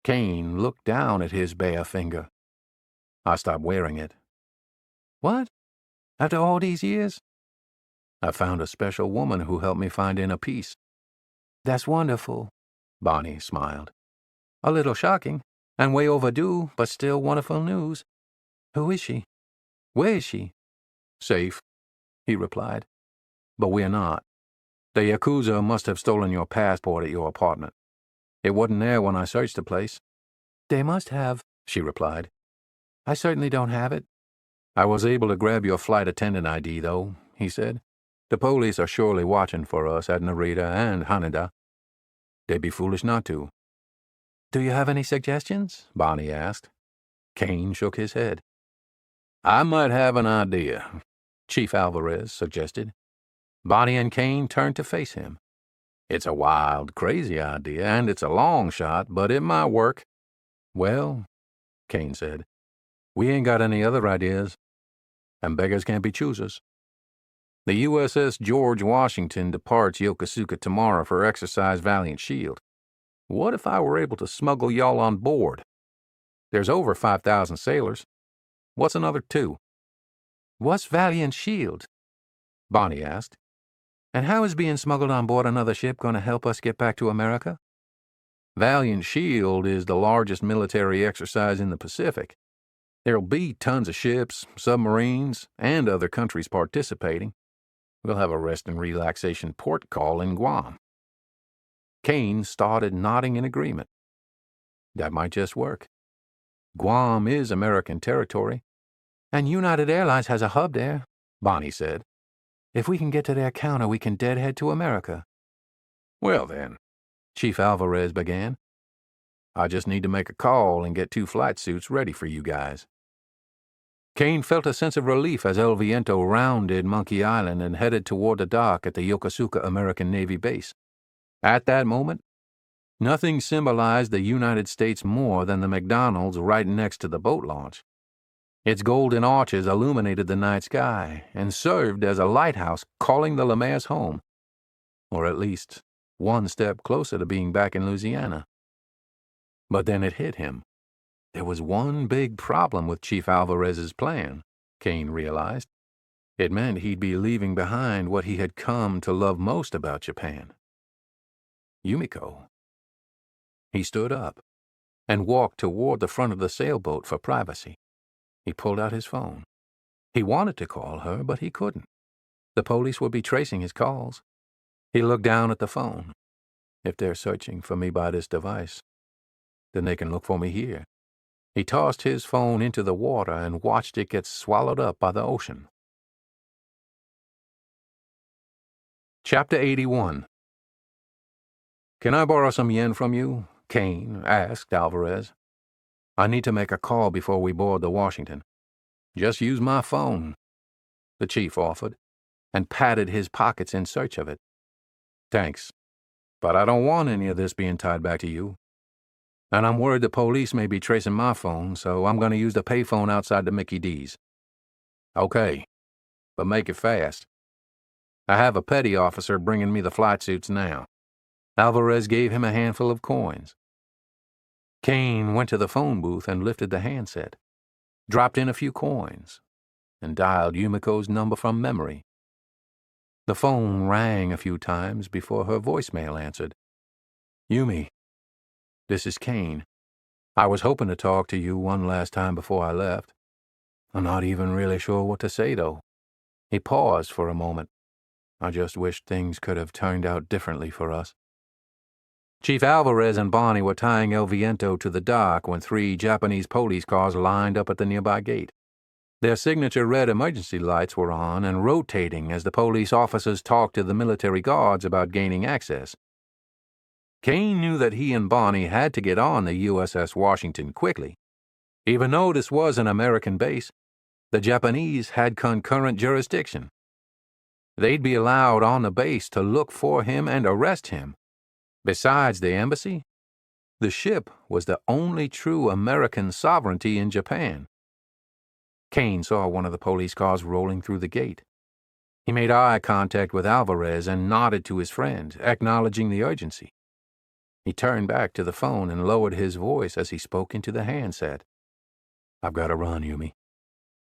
Kane looked down at his bare finger. I stopped wearing it. What? After all these years? I found a special woman who helped me find inner peace. That's wonderful. Bonnie smiled. A little shocking, and way overdue, but still wonderful news. Who is she? Where is she? Safe, he replied. But we're not. The Yakuza must have stolen your passport at your apartment. It wasn't there when I searched the place. They must have, she replied. I certainly don't have it. I was able to grab your flight attendant ID, though, he said. The police are surely watching for us at Narita and Haneda. They'd be foolish not to. Do you have any suggestions? Bonnie asked. Kane shook his head. I might have an idea, Chief Alvarez suggested. Bonnie and Kane turned to face him. It's a wild, crazy idea, and it's a long shot, but it might work. Well, Kane said, we ain't got any other ideas, and beggars can't be choosers. The USS George Washington departs Yokosuka tomorrow for exercise Valiant Shield. What if I were able to smuggle y'all on board? There's over 5,000 sailors. What's another 2? What's Valiant Shield? Bonnie asked. And how is being smuggled on board another ship going to help us get back to America? Valiant Shield is the largest military exercise in the Pacific. There'll be tons of ships, submarines, and other countries participating. We'll have a rest and relaxation port call in Guam. Kane started nodding in agreement. That might just work. Guam is American territory. And United Airlines has a hub there, Bonnie said. If we can get to their counter, we can deadhead to America. Well then, Chief Alvarez began. I just need to make a call and get 2 flight suits ready for you guys. Kane felt a sense of relief as El Viento rounded Monkey Island and headed toward the dock at the Yokosuka American Navy base. At that moment, nothing symbolized the United States more than the McDonald's right next to the boat launch. Its golden arches illuminated the night sky and served as a lighthouse calling the Lemaire's home, or at least one step closer to being back in Louisiana. But then it hit him. There was one big problem with Chief Alvarez's plan, Kane realized. It meant he'd be leaving behind what he had come to love most about Japan. Yumiko. He stood up and walked toward the front of the sailboat for privacy. He pulled out his phone. He wanted to call her, but he couldn't. The police would be tracing his calls. He looked down at the phone. If they're searching for me by this device, then they can look for me here. He tossed his phone into the water and watched it get swallowed up by the ocean. Chapter 81. Can I borrow some yen from you? Kane asked Alvarez. I need to make a call before we board the Washington. Just use my phone, the chief offered, and patted his pockets in search of it. Thanks, but I don't want any of this being tied back to you. And I'm worried the police may be tracing my phone, so I'm going to use the payphone outside the Mickey D's. Okay, but make it fast. I have a petty officer bringing me the flight suits now. Alvarez gave him a handful of coins. Kane went to the phone booth and lifted the handset, dropped in a few coins, and dialed Yumiko's number from memory. The phone rang a few times before her voicemail answered. Yumi, this is Kane. I was hoping to talk to you one last time before I left. I'm not even really sure what to say, though. He paused for a moment. I just wished things could have turned out differently for us. Chief Alvarez and Bonnie were tying El Viento to the dock when 3 Japanese police cars lined up at the nearby gate. Their signature red emergency lights were on and rotating as the police officers talked to the military guards about gaining access. Kane knew that he and Bonnie had to get on the USS Washington quickly. Even though this was an American base, the Japanese had concurrent jurisdiction. They'd be allowed on the base to look for him and arrest him. Besides the embassy, the ship was the only true American sovereignty in Japan. Kane saw one of the police cars rolling through the gate. He made eye contact with Alvarez and nodded to his friend, acknowledging the urgency. He turned back to the phone and lowered his voice as he spoke into the handset. I've got to run, Yumi.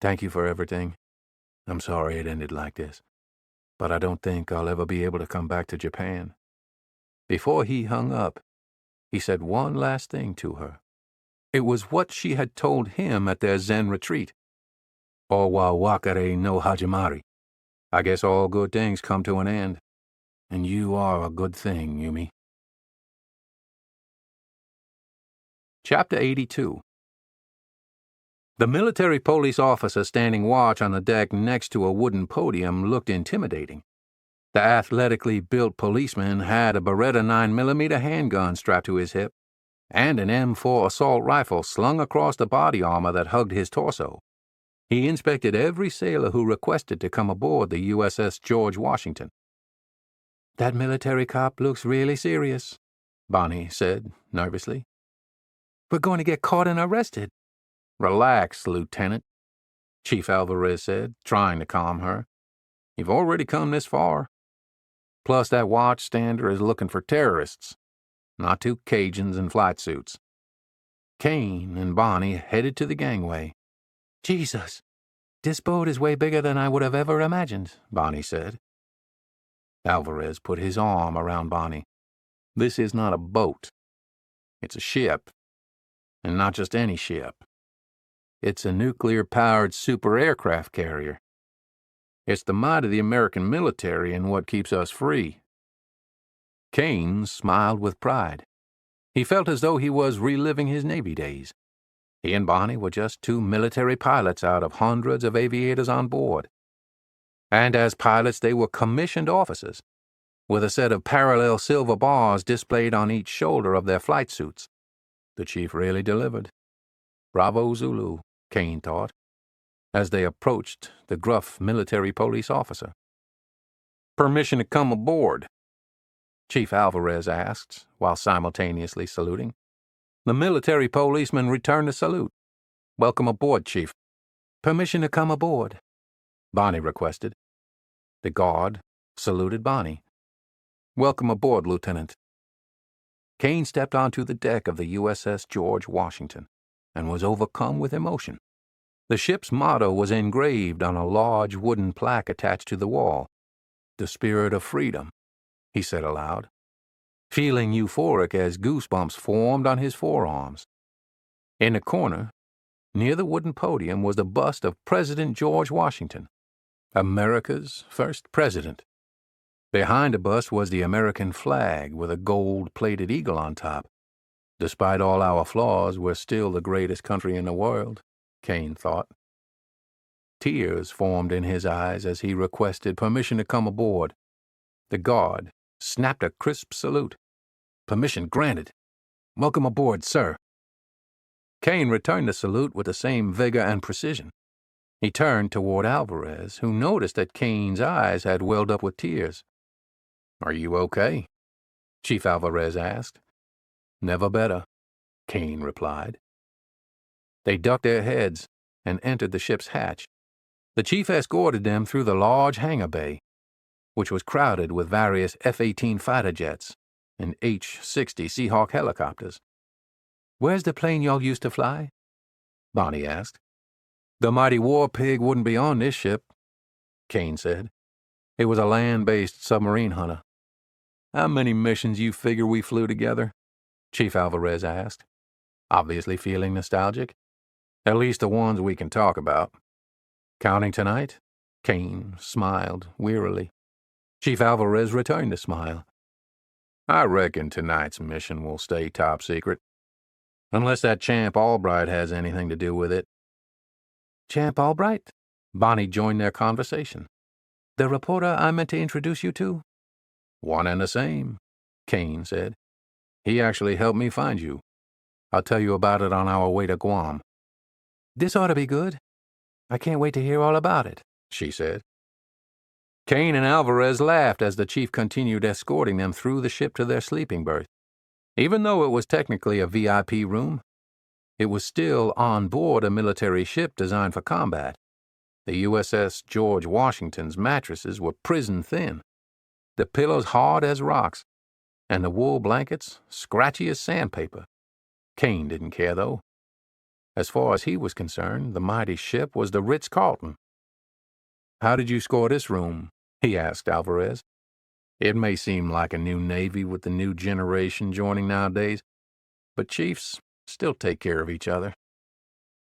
Thank you for everything. I'm sorry it ended like this, but I don't think I'll ever be able to come back to Japan. Before he hung up, he said one last thing to her. It was what she had told him at their Zen retreat. Owa wakare no hajimari. I guess all good things come to an end, and you are a good thing, Yumi. Chapter 82. The military police officer standing watch on the deck next to a wooden podium looked intimidating. The athletically built policeman had a Beretta 9mm handgun strapped to his hip and an M4 assault rifle slung across the body armor that hugged his torso. He inspected every sailor who requested to come aboard the USS George Washington. That military cop looks really serious, Bonnie said nervously. We're going to get caught and arrested. Relax, Lieutenant, Chief Alvarez said, trying to calm her. You've already come this far. Plus, that watchstander is looking for terrorists, not 2 Cajuns in flight suits. Kane and Bonnie headed to the gangway. Jesus, this boat is way bigger than I would have ever imagined, Bonnie said. Alvarez put his arm around Bonnie. This is not a boat. It's a ship. And not just any ship. It's a nuclear-powered super aircraft carrier. It's the might of the American military and what keeps us free. Kane smiled with pride. He felt as though he was reliving his Navy days. He and Bonnie were just 2 military pilots out of hundreds of aviators on board. And as pilots, they were commissioned officers, with a set of parallel silver bars displayed on each shoulder of their flight suits. The chief really delivered. Bravo Zulu, Kane thought, as they approached the gruff military police officer. Permission to come aboard? Chief Alvarez asked, while simultaneously saluting. The military policeman returned the salute. Welcome aboard, Chief. "Permission to come aboard," Bonnie requested. The guard saluted Bonnie. "Welcome aboard, Lieutenant." Kane stepped onto the deck of the USS George Washington and was overcome with emotion. The ship's motto was engraved on a large wooden plaque attached to the wall. "The spirit of freedom," he said aloud, feeling euphoric as goosebumps formed on his forearms. In the corner, near the wooden podium, was the bust of President George Washington, America's first president. Behind the bust was the American flag with a gold-plated eagle on top. Despite all our flaws, we're still the greatest country in the world, Kane thought. Tears formed in his eyes as he requested permission to come aboard. The guard snapped a crisp salute. "Permission granted. Welcome aboard, sir." Kane returned the salute with the same vigor and precision. He turned toward Alvarez, who noticed that Kane's eyes had welled up with tears. "Are you okay?" Chief Alvarez asked. "Never better," Kane replied. They ducked their heads and entered the ship's hatch. The chief escorted them through the large hangar bay, which was crowded with various F-18 fighter jets and H-60 Seahawk helicopters. "Where's the plane y'all used to fly?" Bonnie asked. "The mighty War Pig wouldn't be on this ship," Kane said. "It was a land-based submarine hunter." "How many missions you figure we flew together?" Chief Alvarez asked, obviously feeling nostalgic. "At least the ones we can talk about." "Counting tonight?" Kane smiled wearily. Chief Alvarez returned the smile. "I reckon tonight's mission will stay top secret. Unless that Champ Albright has anything to do with it." "Champ Albright?" Bonnie joined their conversation. "The reporter I meant to introduce you to?" "One and the same," Kane said. "He actually helped me find you. I'll tell you about it on our way to Guam." "This ought to be good. I can't wait to hear all about it," she said. Kane and Alvarez laughed as the chief continued escorting them through the ship to their sleeping berth. Even though it was technically a VIP room, it was still on board a military ship designed for combat. The USS George Washington's mattresses were prison-thin, the pillows hard as rocks, and the wool blankets scratchy as sandpaper. Kane didn't care, though. As far as he was concerned, the mighty ship was the Ritz-Carlton. "How did you score this room?" he asked Alvarez. "It may seem like a new Navy with the new generation joining nowadays, but chiefs still take care of each other.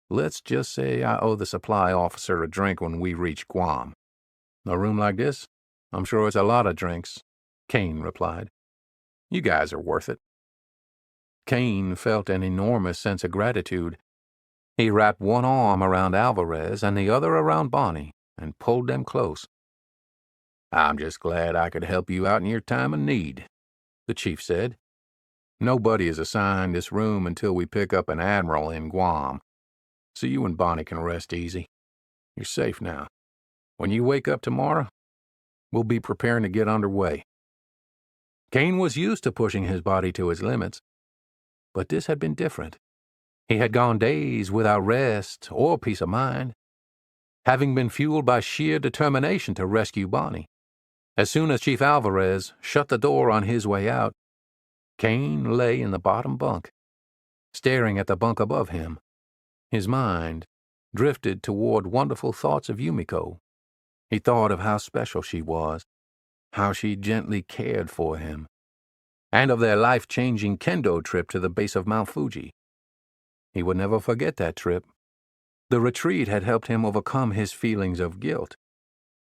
Let's just say I owe the supply officer a drink when we reach Guam." "A room like this? I'm sure it's a lot of drinks," Kane replied. "You guys are worth it." Kane felt an enormous sense of gratitude. He wrapped one arm around Alvarez and the other around Bonnie and pulled them close. "I'm just glad I could help you out in your time of need," the chief said. "Nobody is assigned this room until we pick up an admiral in Guam, so you and Bonnie can rest easy. You're safe now. When you wake up tomorrow, we'll be preparing to get underway." Kane was used to pushing his body to its limits, but this had been different. He had gone days without rest or peace of mind, having been fueled by sheer determination to rescue Bonnie. As soon as Chief Alvarez shut the door on his way out, Kane lay in the bottom bunk, staring at the bunk above him. His mind drifted toward wonderful thoughts of Yumiko. He thought of how special she was, how she gently cared for him, and of their life-changing kendo trip to the base of Mount Fuji. He would never forget that trip. The retreat had helped him overcome his feelings of guilt.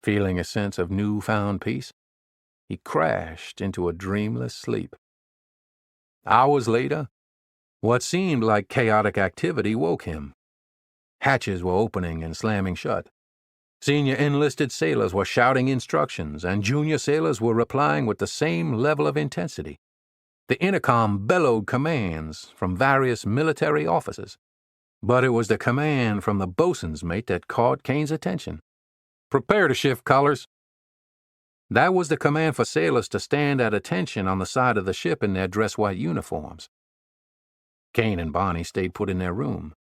Feeling a sense of newfound peace, he crashed into a dreamless sleep. Hours later, what seemed like chaotic activity woke him. Hatches were opening and slamming shut. Senior enlisted sailors were shouting instructions, and junior sailors were replying with the same level of intensity. The intercom bellowed commands from various military officers, but it was the command from the bosun's mate that caught Kane's attention. "Prepare to shift colors." That was the command for sailors to stand at attention on the side of the ship in their dress-white uniforms. Kane and Bonnie stayed put in their room.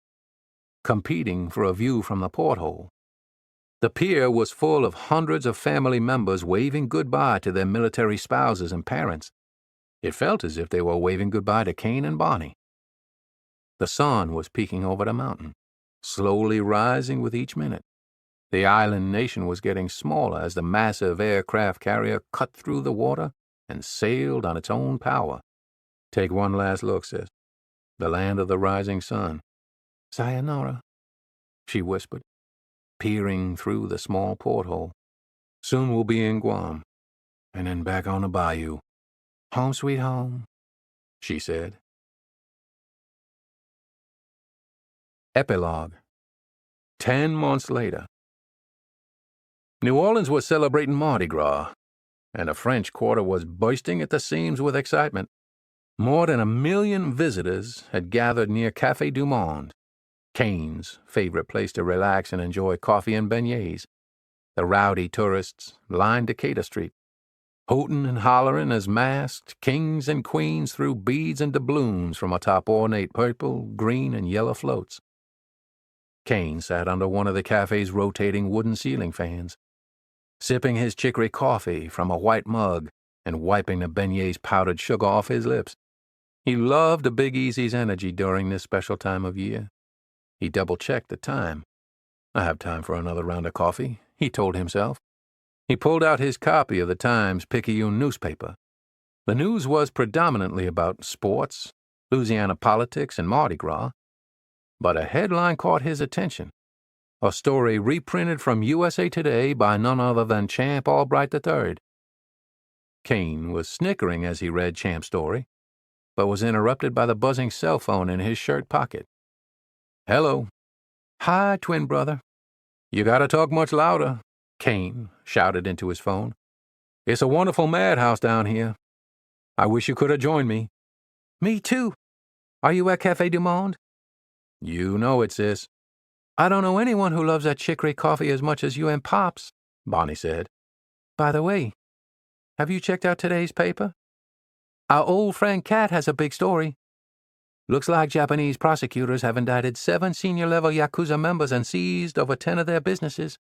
competing for a view from the porthole. The pier was full of hundreds of family members waving goodbye to their military spouses and parents. It felt as if they were waving goodbye to Kane and Bonnie. The sun was peeking over the mountain, slowly rising with each minute. The island nation was getting smaller as the massive aircraft carrier cut through the water and sailed on its own power. Take one last look, sis. The land of the rising sun. Sayonara, she whispered, peering through the small porthole. Soon we'll be in Guam, and then back on the bayou. Home sweet home, she said. Epilogue. 10 months later. New Orleans was celebrating Mardi Gras, and the French Quarter was bursting at the seams with excitement. More than 1 million visitors had gathered near Café du Monde, Kane's favorite place to relax and enjoy coffee and beignets. The rowdy tourists lined Decatur Street, hooting and hollering as masked kings and queens threw beads and doubloons from atop ornate purple, green, and yellow floats. Kane sat under one of the cafe's rotating wooden ceiling fans, sipping his chicory coffee from a white mug and wiping the beignet's powdered sugar off his lips. He loved the Big Easy's energy during this special time of year. He double-checked the time. I have time for another round of coffee, he told himself. He pulled out his copy of the Times-Picayune newspaper. The news was predominantly about sports, Louisiana politics, and Mardi Gras. But a headline caught his attention. A story reprinted from USA Today by none other than Champ Albright III. Kane was snickering as he read Champ's story, but was interrupted by the buzzing cell phone in his shirt pocket. "Hello." "Hi, twin brother." "You gotta talk much louder," Kane shouted into his phone. "It's a wonderful madhouse down here. I wish you could have joined me." "Me too. Are you at Café du Monde?" "You know it, sis." "I don't know anyone who loves that chicory coffee as much as you and Pops," Bonnie said. "By the way, have you checked out today's paper? Our old friend Kat has a big story. Looks like Japanese prosecutors have indicted 7 senior-level Yakuza members and seized over 10 of their businesses,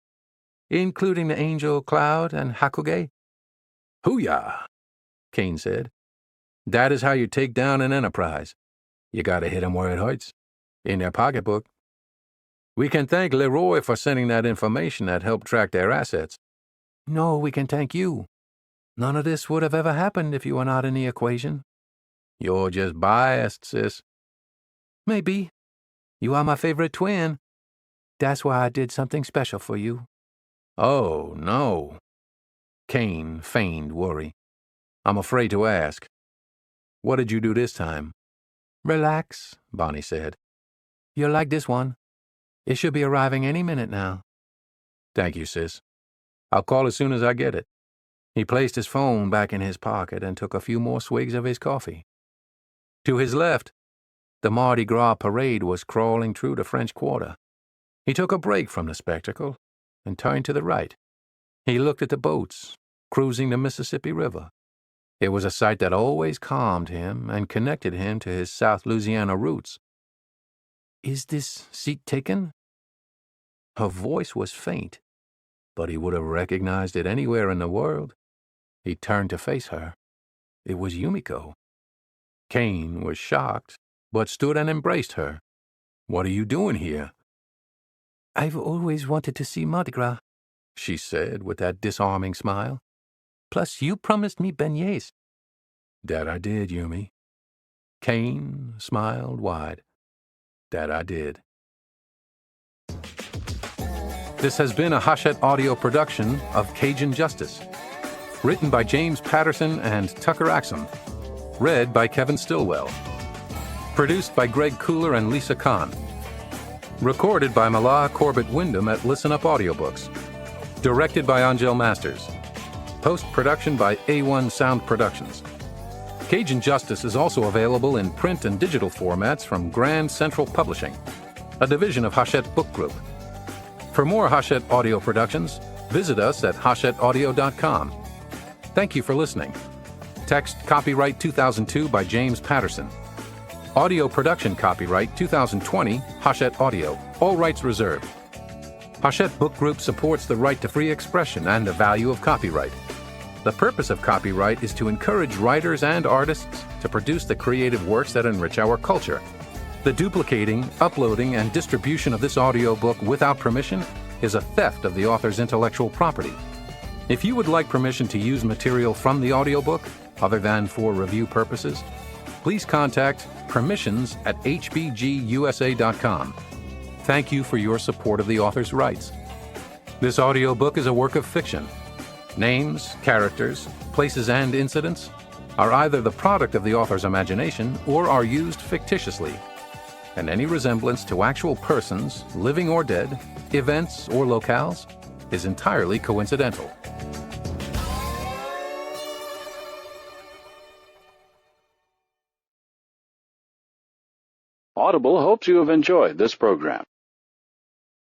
including the Angel, Cloud, and Hakuge." "Hoo-yah," Kane said. "That is how you take down an enterprise. You gotta hit 'em where it hurts, in their pocketbook. We can thank Leroy for sending that information that helped track their assets." "No, we can thank you. None of this would have ever happened if you were not in the equation." "You're just biased, sis." "Maybe. You are my favorite twin. That's why I did something special for you." "Oh, no." Kane feigned worry. "I'm afraid to ask. What did you do this time?" "Relax," Bonnie said. "You'll like this one. It should be arriving any minute now." "Thank you, sis. I'll call as soon as I get it." He placed his phone back in his pocket and took a few more swigs of his coffee. To his left, the Mardi Gras parade was crawling through the French Quarter. He took a break from the spectacle and turned to the right. He looked at the boats cruising the Mississippi River. It was a sight that always calmed him and connected him to his South Louisiana roots. "Is this seat taken?" Her voice was faint, but he would have recognized it anywhere in the world. He turned to face her. It was Yumiko. Kane was shocked, but stood and embraced her. "What are you doing here?" "I've always wanted to see Mardi Gras," she said with that disarming smile. "Plus, you promised me beignets." "That I did, Yumi." Kane smiled wide. "That I did." This has been a Hachette audio production of Cajun Justice. Written by James Patterson and Tucker Axum. Read by Kevin Stillwell. Produced by Greg Cooler and Lisa Kahn. Recorded by Mala Corbett Wyndham at Listen Up Audiobooks. Directed by Angel Masters. Post-production by A1 Sound Productions. Cajun Justice is also available in print and digital formats from Grand Central Publishing, a division of Hachette Book Group. For more Hachette audio productions, visit us at hachetteaudio.com. Thank you for listening. Text copyright 2002 by James Patterson. Audio production copyright 2020, Hachette Audio. All rights reserved. Hachette Book Group supports the right to free expression and the value of copyright. The purpose of copyright is to encourage writers and artists to produce the creative works that enrich our culture. The duplicating, uploading, and distribution of this audiobook without permission is a theft of the author's intellectual property. If you would like permission to use material from the audiobook, other than for review purposes, please contact permissions@hbgusa.com. Thank you for your support of the author's rights. This audiobook is a work of fiction. Names, characters, places, and incidents are either the product of the author's imagination or are used fictitiously, and any resemblance to actual persons, living or dead, events, or locales is entirely coincidental. Audible hopes you have enjoyed this program.